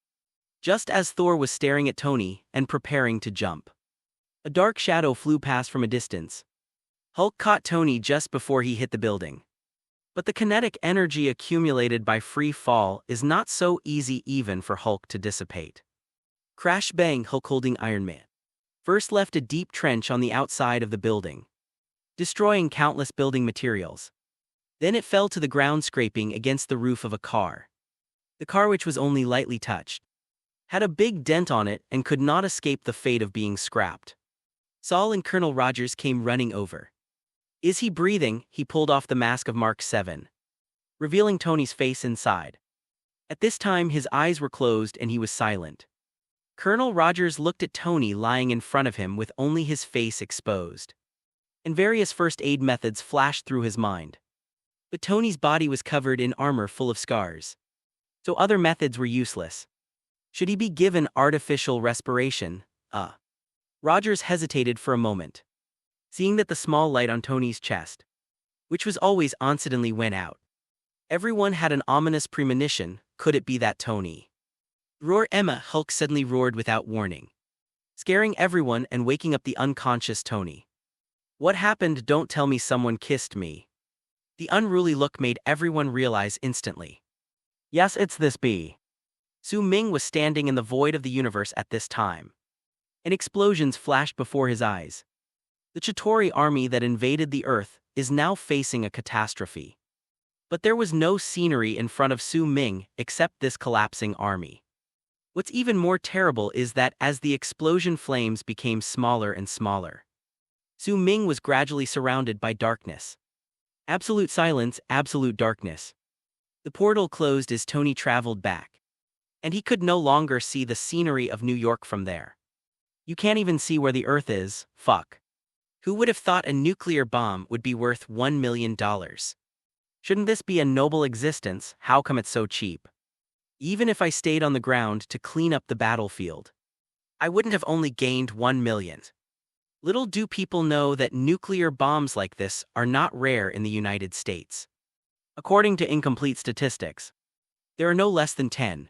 Just as Thor was staring at Tony and preparing to jump, a dark shadow flew past from a distance. Hulk caught Tony just before he hit the building. But the kinetic energy accumulated by free fall is not so easy even for Hulk to dissipate. Crash bang, Hulk holding Iron Man first left a deep trench on the outside of the building, destroying countless building materials. Then it fell to the ground, scraping against the roof of a car. The car, which was only lightly touched, had a big dent on it and could not escape the fate of being scrapped. Saul and Colonel Rogers came running over. Is he breathing? He pulled off the mask of Mark 7, revealing Tony's face inside. At this time his eyes were closed and he was silent. Colonel Rogers looked at Tony lying in front of him with only his face exposed. And various first aid methods flashed through his mind. But Tony's body was covered in armor full of scars. So other methods were useless. Should he be given artificial respiration? Rogers hesitated for a moment. Seeing that the small light on Tony's chest, which was always on, suddenly went out. Everyone had an ominous premonition. Could it be that Tony? Roar, Emma! Hulk suddenly roared without warning, scaring everyone and waking up the unconscious Tony. What happened? Don't tell me someone kissed me. The unruly look made everyone realize instantly. Yes, it's this bee. Su Ming was standing in the void of the universe at this time. And explosions flashed before his eyes. The Chitauri army that invaded the Earth is now facing a catastrophe. But there was no scenery in front of Su Ming except this collapsing army. What's even more terrible is that as the explosion flames became smaller and smaller, Su Ming was gradually surrounded by darkness. Absolute silence, absolute darkness. The portal closed as Tony traveled back, and he could no longer see the scenery of New York from there. You can't even see where the Earth is. Fuck. Who would have thought a nuclear bomb would be worth $1 million? Shouldn't this be a noble existence? How come it's so cheap? Even if I stayed on the ground to clean up the battlefield, I wouldn't have only gained 1 million. Little do people know that nuclear bombs like this are not rare in the United States. According to incomplete statistics, there are no less than 10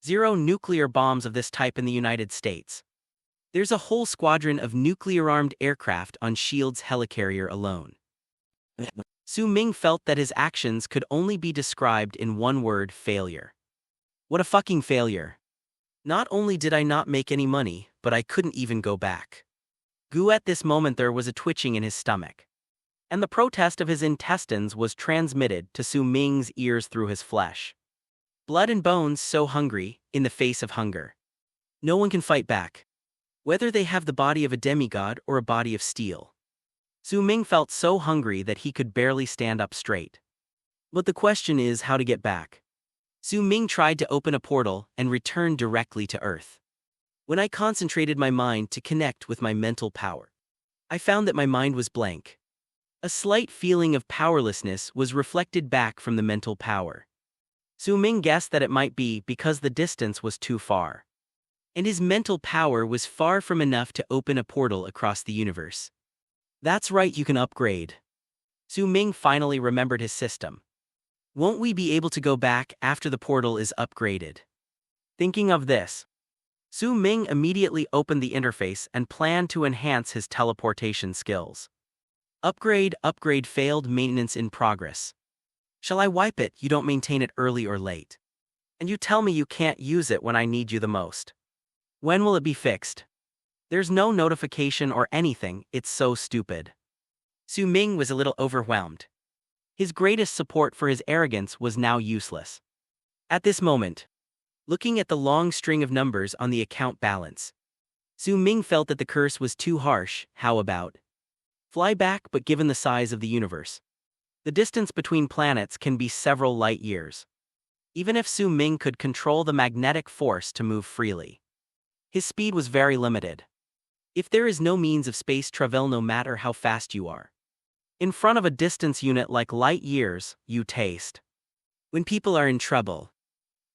nuclear bombs of this type in the United States. There's a whole squadron of nuclear-armed aircraft on S.H.I.E.L.D.'s helicarrier alone. Su Ming felt that his actions could only be described in one word: failure. What a fucking failure. Not only did I not make any money, but I couldn't even go back. At this moment there was a twitching in his stomach, and the protest of his intestines was transmitted to Su Ming's ears through his flesh. Blood and bones, so hungry, in the face of hunger. No one can fight back, whether they have the body of a demigod or a body of steel. Su Ming felt so hungry that he could barely stand up straight. But the question is how to get back. Su Ming tried to open a portal and return directly to Earth. When I concentrated my mind to connect with my mental power, I found that my mind was blank. A slight feeling of powerlessness was reflected back from the mental power. Su Ming guessed that it might be because the distance was too far, and his mental power was far from enough to open a portal across the universe. That's right, you can upgrade. Su Ming finally remembered his system. Won't we be able to go back after the portal is upgraded? Thinking of this, Su Ming immediately opened the interface and planned to enhance his teleportation skills. Upgrade failed, maintenance in progress. Shall I wipe it? You don't maintain it early or late. And you tell me you can't use it when I need you the most. When will it be fixed? There's no notification or anything, it's so stupid. Su Ming was a little overwhelmed. His greatest support for his arrogance was now useless. At this moment, looking at the long string of numbers on the account balance, Su Ming felt that the curse was too harsh. How about fly back? But given the size of the universe, the distance between planets can be several light years. Even if Su Ming could control the magnetic force to move freely, his speed was very limited. If there is no means of space travel, no matter how fast you are, in front of a distance unit like light years, you taste. When people are in trouble,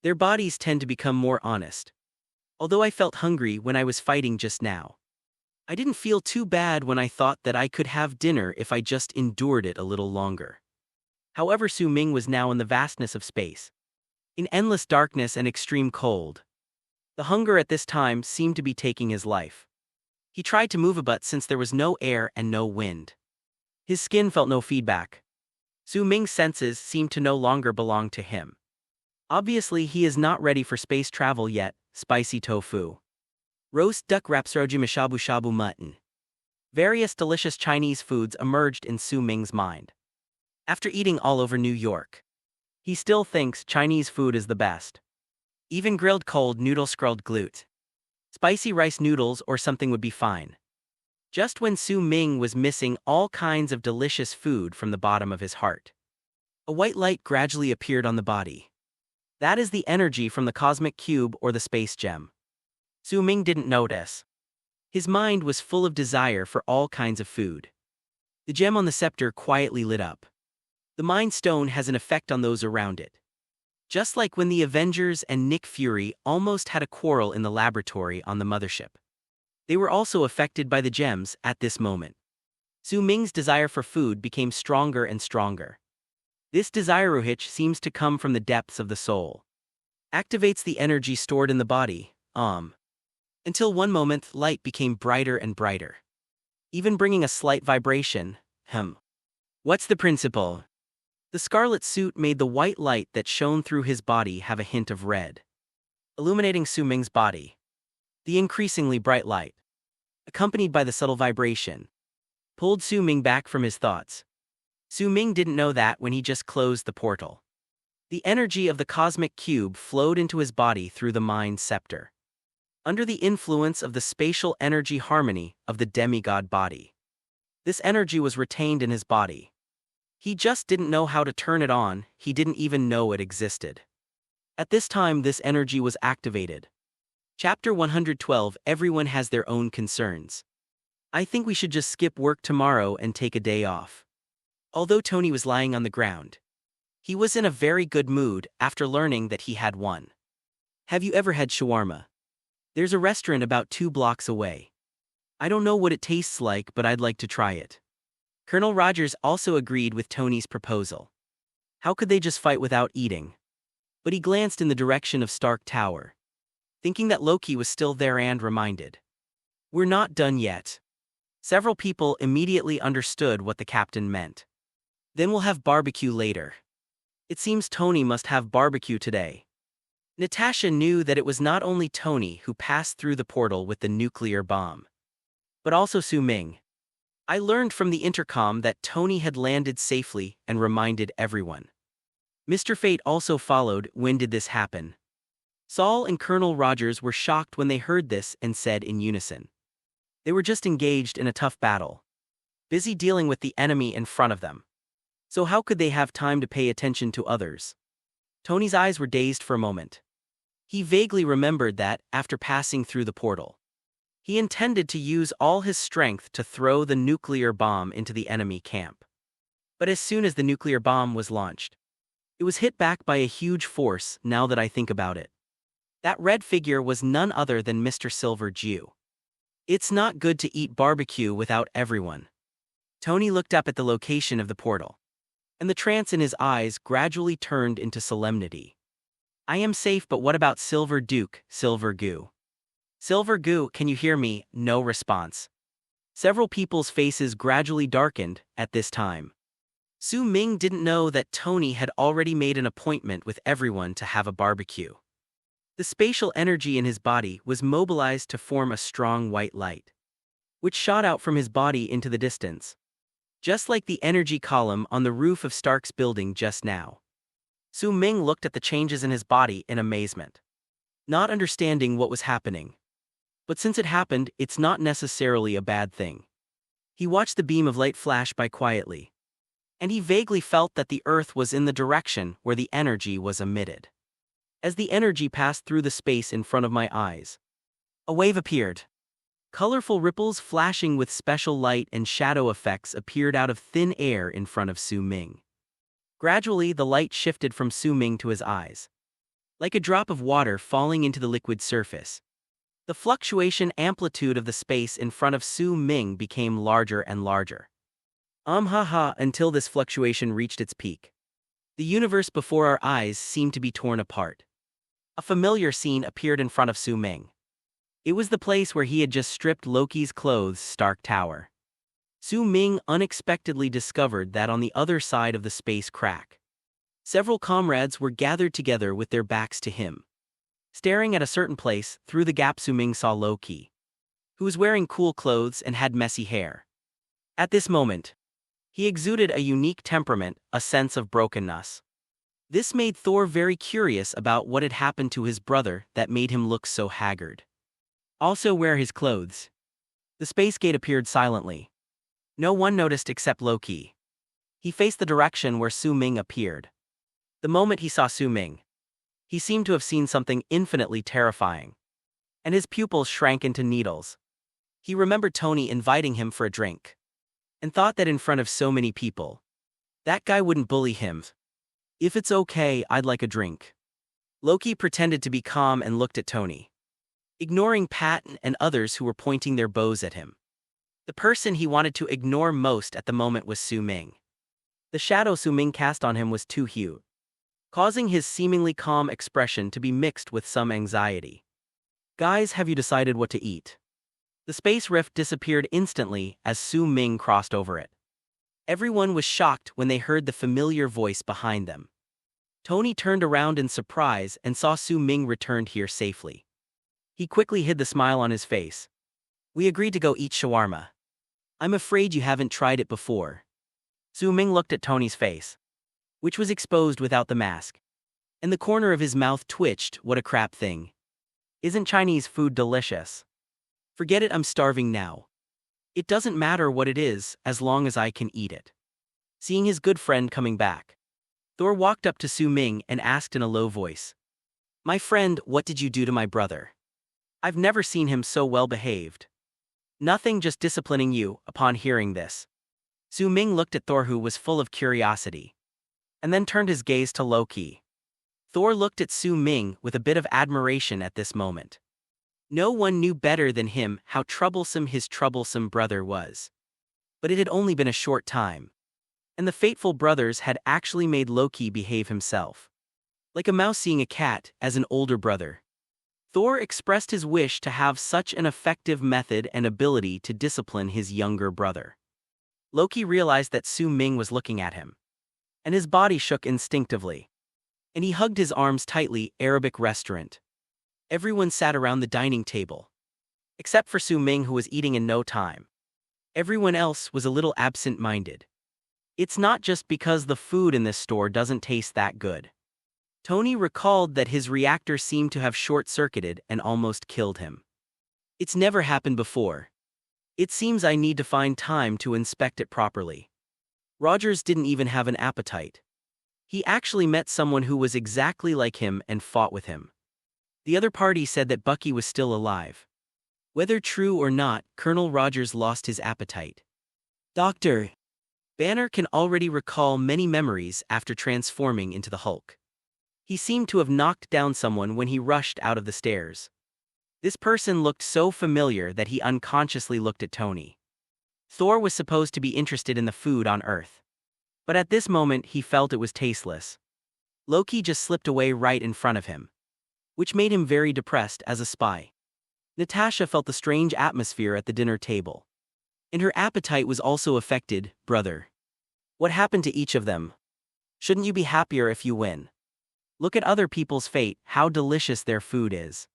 their bodies tend to become more honest. Although I felt hungry when I was fighting just now, I didn't feel too bad when I thought that I could have dinner if I just endured it a little longer. However, Su Ming was now in the vastness of space, in endless darkness and extreme cold. The hunger at this time seemed to be taking his life. He tried to move a but since there was no air and no wind, his skin felt no feedback. Su Ming's senses seemed to no longer belong to him. Obviously, he is not ready for space travel yet. Spicy tofu. Roast duck wraps, rojima shabu shabu mutton. Various delicious Chinese foods emerged in Su Ming's mind. After eating all over New York, he still thinks Chinese food is the best. Even grilled cold noodle scrulled glute. Spicy rice noodles or something would be fine. Just when Su Ming was missing all kinds of delicious food from the bottom of his heart, a white light gradually appeared on the body. That is the energy from the cosmic cube or the space gem. Su Ming didn't notice. His mind was full of desire for all kinds of food. The gem on the scepter quietly lit up. The Mind Stone has an effect on those around it. Just like when the Avengers and Nick Fury almost had a quarrel in the laboratory on the mothership. They were also affected by the gems at this moment. Su Ming's desire for food became stronger and stronger. This desire, which seems to come from the depths of the soul, activates the energy stored in the body, until one moment light became brighter and brighter, even bringing a slight vibration. What's the principle? The scarlet suit made the white light that shone through his body have a hint of red, illuminating Su Ming's body. The increasingly bright light, accompanied by the subtle vibration, pulled Su Ming back from his thoughts. Su Ming didn't know that when he just closed the portal. The energy of the cosmic cube flowed into his body through the mind scepter. Under the influence of the spatial energy harmony of the demigod body, this energy was retained in his body. He just didn't know how to turn it on, he didn't even know it existed. At this time, this energy was activated. Chapter 112. Everyone has their own concerns. I think we should just skip work tomorrow and take a day off. Although Tony was lying on the ground, he was in a very good mood after learning that he had won. Have you ever had shawarma? There's a restaurant about 2 blocks away. I don't know what it tastes like, but I'd like to try it. Colonel Rogers also agreed with Tony's proposal. How could they just fight without eating? But he glanced in the direction of Stark Tower, thinking that Loki was still there and reminded. We're not done yet. Several people immediately understood what the captain meant. Then we'll have barbecue later. It seems Tony must have barbecue today. Natasha knew that it was not only Tony who passed through the portal with the nuclear bomb, but also Su Ming. I learned from the intercom that Tony had landed safely and reminded everyone. Mr. Fate also followed. When did this happen? Saul and Colonel Rogers were shocked when they heard this and said in unison. They were just engaged in a tough battle, busy dealing with the enemy in front of them. So how could they have time to pay attention to others? Tony's eyes were dazed for a moment. He vaguely remembered that, after passing through the portal, he intended to use all his strength to throw the nuclear bomb into the enemy camp. But as soon as the nuclear bomb was launched, it was hit back by a huge force. Now that I think about it, that red figure was none other than Mr. Silver Jew. It's not good to eat barbecue without everyone. Tony looked up at the location of the portal, and the trance in his eyes gradually turned into solemnity. I am safe, but what about Silver Duke, Silver Goo? Silver Goo, can you hear me? No response. Several people's faces gradually darkened at this time. Su Ming didn't know that Tony had already made an appointment with everyone to have a barbecue. The spatial energy in his body was mobilized to form a strong white light, which shot out from his body into the distance, just like the energy column on the roof of Stark's building just now. Su Ming looked at the changes in his body in amazement, not understanding what was happening. But since it happened, it's not necessarily a bad thing. He watched the beam of light flash by quietly, and he vaguely felt that the Earth was in the direction where the energy was emitted. As the energy passed through the space in front of my eyes, a wave appeared. Colorful ripples flashing with special light and shadow effects appeared out of thin air in front of Su Ming. Gradually, the light shifted from Su Ming to his eyes, like a drop of water falling into the liquid surface. The fluctuation amplitude of the space in front of Su Ming became larger and larger. Until this fluctuation reached its peak. The universe before our eyes seemed to be torn apart. A familiar scene appeared in front of Su Ming. It was the place where he had just stripped Loki's clothes, Stark Tower. Su Ming unexpectedly discovered that on the other side of the space crack, several comrades were gathered together with their backs to him. Staring at a certain place, through the gap Su Ming saw Loki, who was wearing cool clothes and had messy hair. At this moment, he exuded a unique temperament, a sense of brokenness. This made Thor very curious about what had happened to his brother that made him look so haggard. Also wear his clothes. The space gate appeared silently. No one noticed except Loki. He faced the direction where Su Ming appeared. The moment he saw Su Ming, he seemed to have seen something infinitely terrifying, and his pupils shrank into needles. He remembered Tony inviting him for a drink, and thought that in front of so many people, that guy wouldn't bully him. If it's okay, I'd like a drink. Loki pretended to be calm and looked at Tony, ignoring Pat and others who were pointing their bows at him. The person he wanted to ignore most at the moment was Su Ming. The shadow Su Ming cast on him was too huge, causing his seemingly calm expression to be mixed with some anxiety. Guys, have you decided what to eat? The space rift disappeared instantly as Su Ming crossed over it. Everyone was shocked when they heard the familiar voice behind them. Tony turned around in surprise and saw Su Ming returned here safely. He quickly hid the smile on his face. We agreed to go eat shawarma. I'm afraid you haven't tried it before. Su Ming looked at Tony's face, which was exposed without the mask, and the corner of his mouth twitched. What a crap thing. Isn't Chinese food delicious? Forget it, I'm starving now. It doesn't matter what it is, as long as I can eat it. Seeing his good friend coming back, Thor walked up to Su Ming and asked in a low voice, My friend, what did you do to my brother? I've never seen him so well behaved. Nothing, just disciplining you. Upon hearing this, Su Ming looked at Thor, who was full of curiosity, and then turned his gaze to Loki. Thor looked at Su Ming with a bit of admiration at this moment. No one knew better than him how troublesome his troublesome brother was. But it had only been a short time, and the fateful brothers had actually made Loki behave himself, like a mouse seeing a cat, as an older brother. Thor expressed his wish to have such an effective method and ability to discipline his younger brother. Loki realized that Su Ming was looking at him, and his body shook instinctively, and he hugged his arms tightly. Arabic restaurant. Everyone sat around the dining table, except for Su Ming, who was eating in no time. Everyone else was a little absent-minded. It's not just because the food in this store doesn't taste that good. Tony recalled that his reactor seemed to have short-circuited and almost killed him. It's never happened before. It seems I need to find time to inspect it properly. Rogers didn't even have an appetite. He actually met someone who was exactly like him and fought with him. The other party said that Bucky was still alive. Whether true or not, Colonel Rogers lost his appetite. Dr. Banner can already recall many memories after transforming into the Hulk. He seemed to have knocked down someone when he rushed out of the stairs. This person looked so familiar that he unconsciously looked at Tony. Thor was supposed to be interested in the food on Earth, but at this moment he felt it was tasteless. Loki just slipped away right in front of him, which made him very depressed as a spy. Natasha felt the strange atmosphere at the dinner table, and her appetite was also affected. Brother, what happened to each of them? Shouldn't you be happier if you win? Look at other people's fate, how delicious their food is.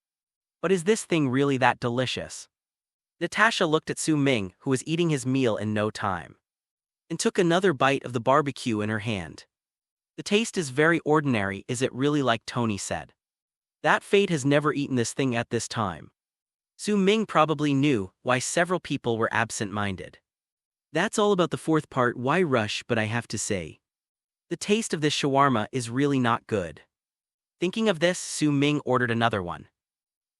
But is this thing really that delicious? Natasha looked at Su Ming, who was eating his meal in no time, and took another bite of the barbecue in her hand. The taste is very ordinary. Is it really like Tony said? That fate has never eaten this thing at this time. Su Ming probably knew why several people were absent-minded. That's all about the fourth part. Why rush? But I have to say, the taste of this shawarma is really not good. Thinking of this, Su Ming ordered another one.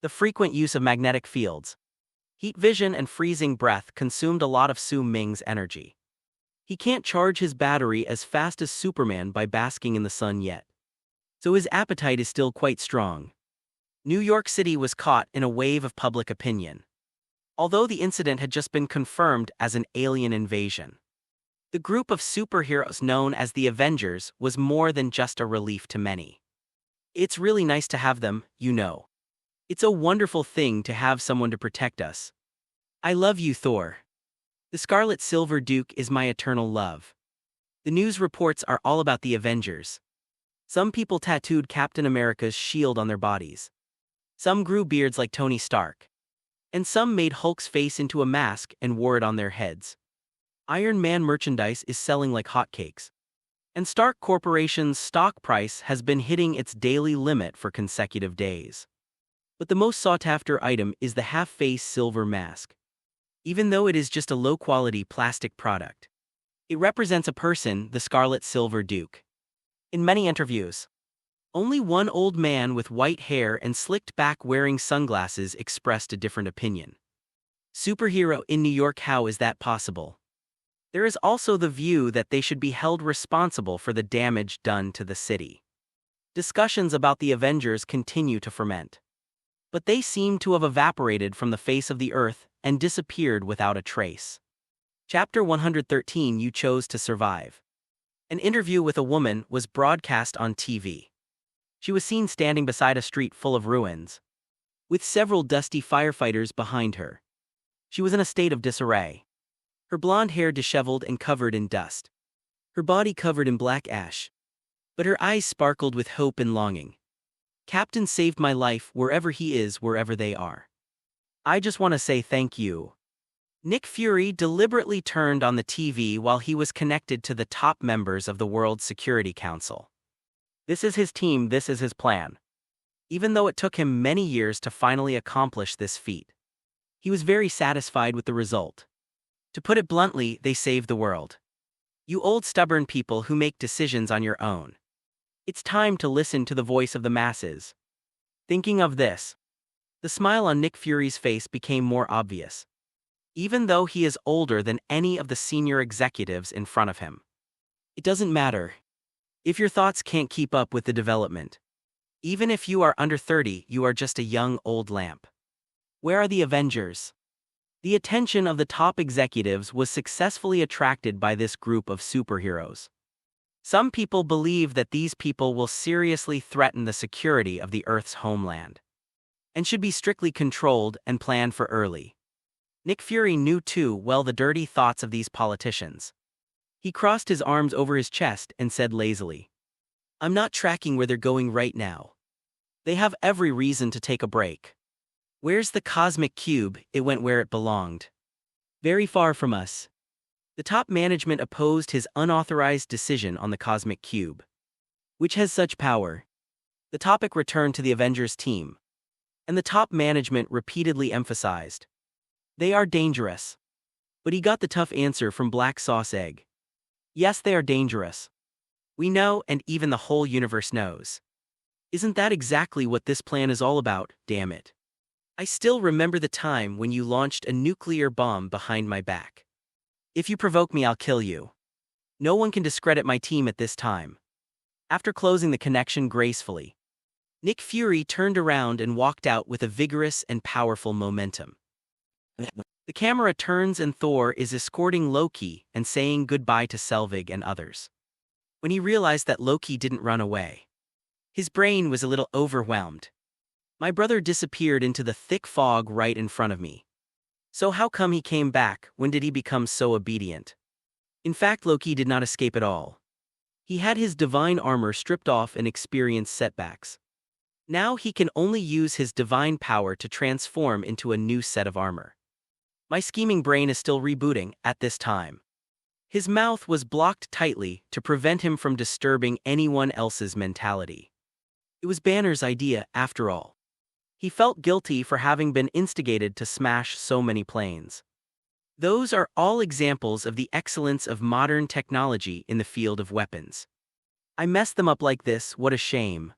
The frequent use of magnetic fields, heat vision and freezing breath consumed a lot of Su Ming's energy. He can't charge his battery as fast as Superman by basking in the sun yet, so his appetite is still quite strong. New York City was caught in a wave of public opinion, although the incident had just been confirmed as an alien invasion. The group of superheroes known as the Avengers was more than just a relief to many. It's really nice to have them, you know. It's a wonderful thing to have someone to protect us. I love you, Thor. The Scarlet Silver Duke is my eternal love. The news reports are all about the Avengers. Some people tattooed Captain America's shield on their bodies. Some grew beards like Tony Stark. And some made Hulk's face into a mask and wore it on their heads. Iron Man merchandise is selling like hotcakes. And Stark Corporation's stock price has been hitting its daily limit for consecutive days. But the most sought-after item is the half-face silver mask. Even though it is just a low-quality plastic product, it represents a person, the Scarlet Silver Duke. In many interviews, only one old man with white hair and slicked back wearing sunglasses expressed a different opinion. Superhero in New York, how is that possible? There is also the view that they should be held responsible for the damage done to the city. Discussions about the Avengers continue to ferment. But they seem to have evaporated from the face of the earth and disappeared without a trace. Chapter 113, You Chose to Survive. An interview with a woman was broadcast on TV. She was seen standing beside a street full of ruins, with several dusty firefighters behind her. She was in a state of disarray. Her blonde hair disheveled and covered in dust. Her body covered in black ash. But her eyes sparkled with hope and longing. Captain saved my life wherever he is, wherever they are. I just want to say thank you. Nick Fury deliberately turned on the TV while he was connected to the top members of the World Security Council. This is his team, this is his plan. Even though it took him many years to finally accomplish this feat, he was very satisfied with the result. To put it bluntly, they saved the world. You old stubborn people who make decisions on your own. It's time to listen to the voice of the masses. Thinking of this, the smile on Nick Fury's face became more obvious. Even though he is older than any of the senior executives in front of him. It doesn't matter if your thoughts can't keep up with the development. Even if you are under 30, you are just a young old lamp. Where are the Avengers? The attention of the top executives was successfully attracted by this group of superheroes. Some people believe that these people will seriously threaten the security of the Earth's homeland, and should be strictly controlled and planned for early. Nick Fury knew too well the dirty thoughts of these politicians. He crossed his arms over his chest and said lazily, I'm not tracking where they're going right now. They have every reason to take a break. Where's the cosmic cube? It went where it belonged. Very far from us. The top management opposed his unauthorized decision on the cosmic cube, which has such power. The topic returned to the Avengers team, and the top management repeatedly emphasized, they are dangerous. But he got the tough answer from Black Sauce Egg. Yes, they are dangerous. We know, and even the whole universe knows. Isn't that exactly what this plan is all about, damn it? I still remember the time when you launched a nuclear bomb behind my back. If you provoke me, I'll kill you. No one can discredit my team at this time. After closing the connection gracefully, Nick Fury turned around and walked out with a vigorous and powerful momentum. The camera turns and Thor is escorting Loki and saying goodbye to Selvig and others. When he realized that Loki didn't run away, his brain was a little overwhelmed. My brother disappeared into the thick fog right in front of me. So how come he came back? When did he become so obedient? In fact, Loki did not escape at all. He had his divine armor stripped off and experienced setbacks. Now he can only use his divine power to transform into a new set of armor. My scheming brain is still rebooting at this time. His mouth was blocked tightly to prevent him from disturbing anyone else's mentality. It was Banner's idea, after all. He felt guilty for having been instigated to smash so many planes. Those are all examples of the excellence of modern technology in the field of weapons. I messed them up like this, what a shame.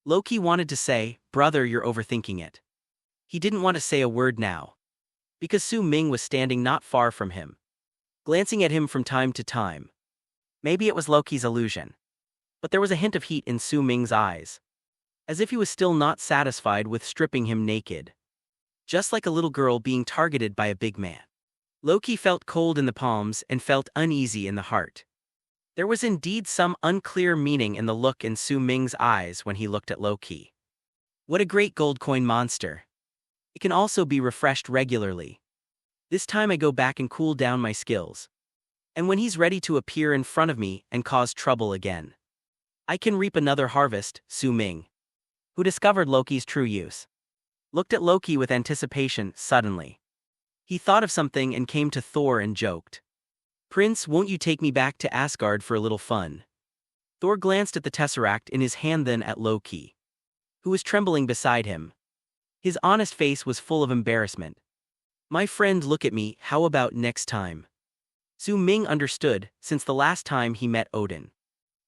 Loki wanted to say, brother, you're overthinking it. He didn't want to say a word now, because Su Ming was standing not far from him, glancing at him from time to time. Maybe it was Loki's illusion, but there was a hint of heat in Su Ming's eyes, as if he was still not satisfied with stripping him naked. Just like a little girl being targeted by a big man. Loki felt cold in the palms and felt uneasy in the heart. There was indeed some unclear meaning in the look in Su Ming's eyes when he looked at Loki. What a great gold coin monster. It can also be refreshed regularly. This time I go back and cool down my skills. And when he's ready to appear in front of me and cause trouble again, I can reap another harvest. Su Ming, who discovered Loki's true use, looked at Loki with anticipation. Suddenly, he thought of something and came to Thor and joked, "Prince, won't you take me back to Asgard for a little fun?" Thor glanced at the tesseract in his hand, then at Loki, who was trembling beside him. His honest face was full of embarrassment. "My friend, look at me, how about next time?" Su Ming understood, since the last time he met Odin,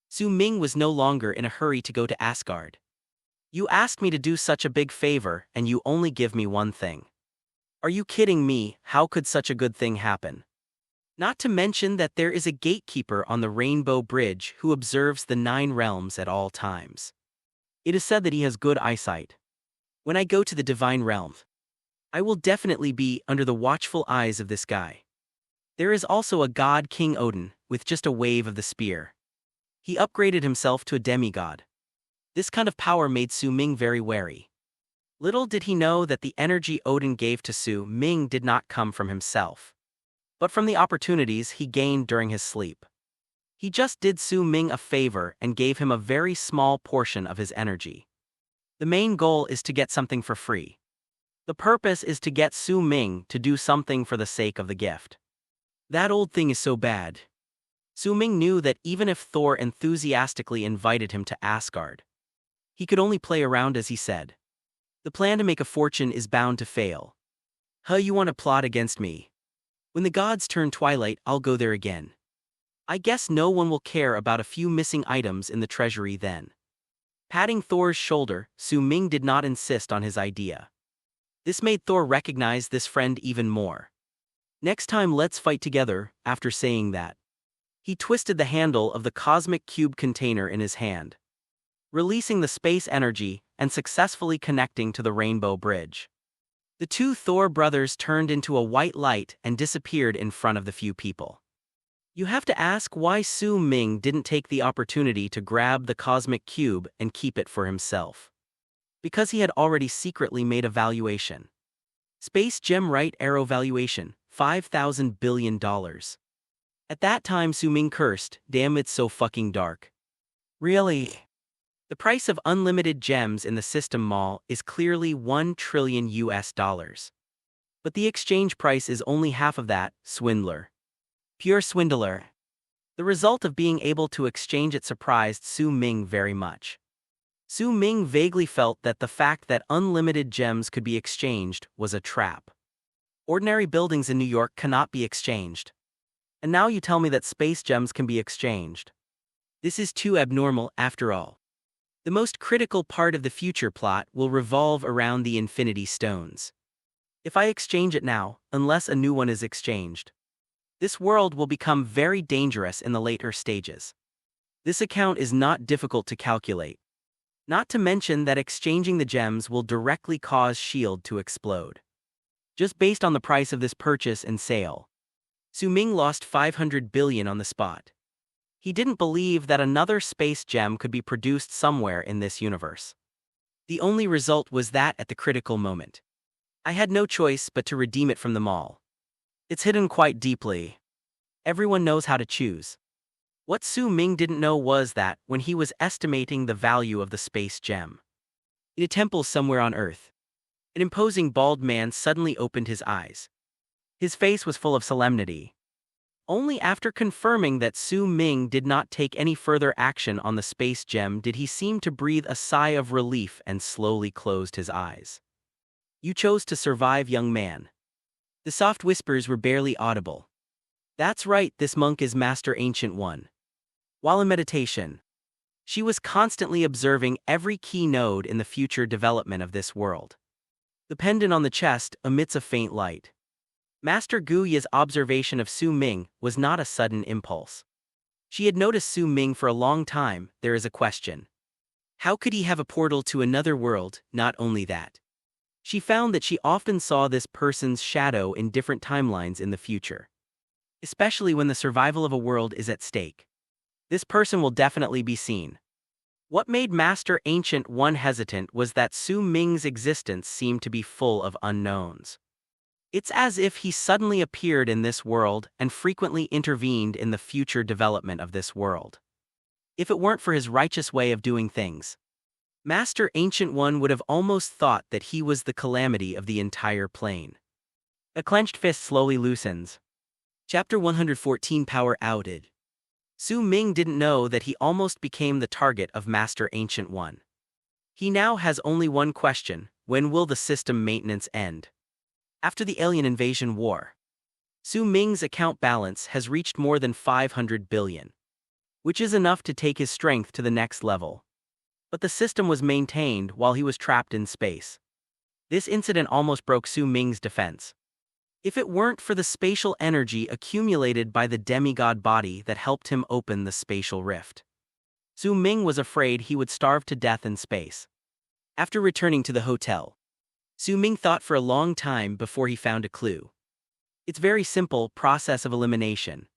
Su Ming was no longer in a hurry to go to Asgard. "You asked me to do such a big favor, and you only give me one thing. Are you kidding me? How could such a good thing happen? Not to mention that there is a gatekeeper on the Rainbow Bridge who observes the 9 realms at all times. It is said that he has good eyesight. When I go to the Divine Realm, I will definitely be under the watchful eyes of this guy. There is also a god King Odin, with just a wave of the spear. He upgraded himself to a demigod." This kind of power made Su Ming very wary. Little did he know that the energy Odin gave to Su Ming did not come from himself, but from the opportunities he gained during his sleep. He just did Su Ming a favor and gave him a very small portion of his energy. The main goal is to get something for free. The purpose is to get Su Ming to do something for the sake of the gift. That old thing is so bad. Su Ming knew that even if Thor enthusiastically invited him to Asgard, he could only play around, as he said. The plan to make a fortune is bound to fail. "Huh, you want to plot against me? When the gods turn twilight, I'll go there again. I guess no one will care about a few missing items in the treasury then." Patting Thor's shoulder, Su Ming did not insist on his idea. This made Thor recognize this friend even more. "Next time let's fight together." After saying that, he twisted the handle of the cosmic cube container in his hand, releasing the space energy and successfully connecting to the Rainbow Bridge. The 2 Thor brothers turned into a white light and disappeared in front of the few people. You have to ask why Su Ming didn't take the opportunity to grab the cosmic cube and keep it for himself. Because he had already secretly made a valuation. Space gem right arrow valuation, $5,000 billion. At that time Su Ming cursed, "Damn, it's so fucking dark." Really? The price of unlimited gems in the system mall is clearly $1 trillion US. But the exchange price is only half of that. Swindler. Pure swindler. The result of being able to exchange it surprised Su Ming very much. Su Ming vaguely felt that the fact that unlimited gems could be exchanged was a trap. Ordinary buildings in New York cannot be exchanged. And now you tell me that space gems can be exchanged. This is too abnormal, after all. The most critical part of the future plot will revolve around the Infinity Stones. If I exchange it now, unless a new one is exchanged, this world will become very dangerous in the later stages. This account is not difficult to calculate. Not to mention that exchanging the gems will directly cause S.H.I.E.L.D. to explode. Just based on the price of this purchase and sale, Su Ming lost $500 billion on the spot. He didn't believe that another space gem could be produced somewhere in this universe. The only result was that at the critical moment, I had no choice but to redeem it from the mall. It's hidden quite deeply. Everyone knows how to choose. What Su Ming didn't know was that, when he was estimating the value of the space gem, in a temple somewhere on Earth, an imposing bald man suddenly opened his eyes. His face was full of solemnity. Only after confirming that Su Ming did not take any further action on the space gem did he seem to breathe a sigh of relief and slowly closed his eyes. "You chose to survive, young man." The soft whispers were barely audible. "That's right, this monk is Master Ancient One." While in meditation, she was constantly observing every key node in the future development of this world. The pendant on the chest emits a faint light. Master Gu Ye's observation of Su Ming was not a sudden impulse. She had noticed Su Ming for a long time. There is a question. How could he have a portal to another world? Not only that, she found that she often saw this person's shadow in different timelines in the future. Especially when the survival of a world is at stake. This person will definitely be seen. What made Master Ancient One hesitant was that Su Ming's existence seemed to be full of unknowns. It's as if he suddenly appeared in this world and frequently intervened in the future development of this world. If it weren't for his righteous way of doing things, Master Ancient One would have almost thought that he was the calamity of the entire plane. A clenched fist slowly loosens. Chapter 114 Power Outed. Su Ming didn't know that he almost became the target of Master Ancient One. He now has only one question: when will the system maintenance end? After the alien invasion war, Su Ming's account balance has reached more than 500 billion, which is enough to take his strength to the next level. But the system was maintained while he was trapped in space. This incident almost broke Su Ming's defense. If it weren't for the spatial energy accumulated by the Demigod Body that helped him open the spatial rift, Su Ming was afraid he would starve to death in space. After returning to the hotel, Su Ming thought for a long time before he found a clue. It's very simple process of elimination.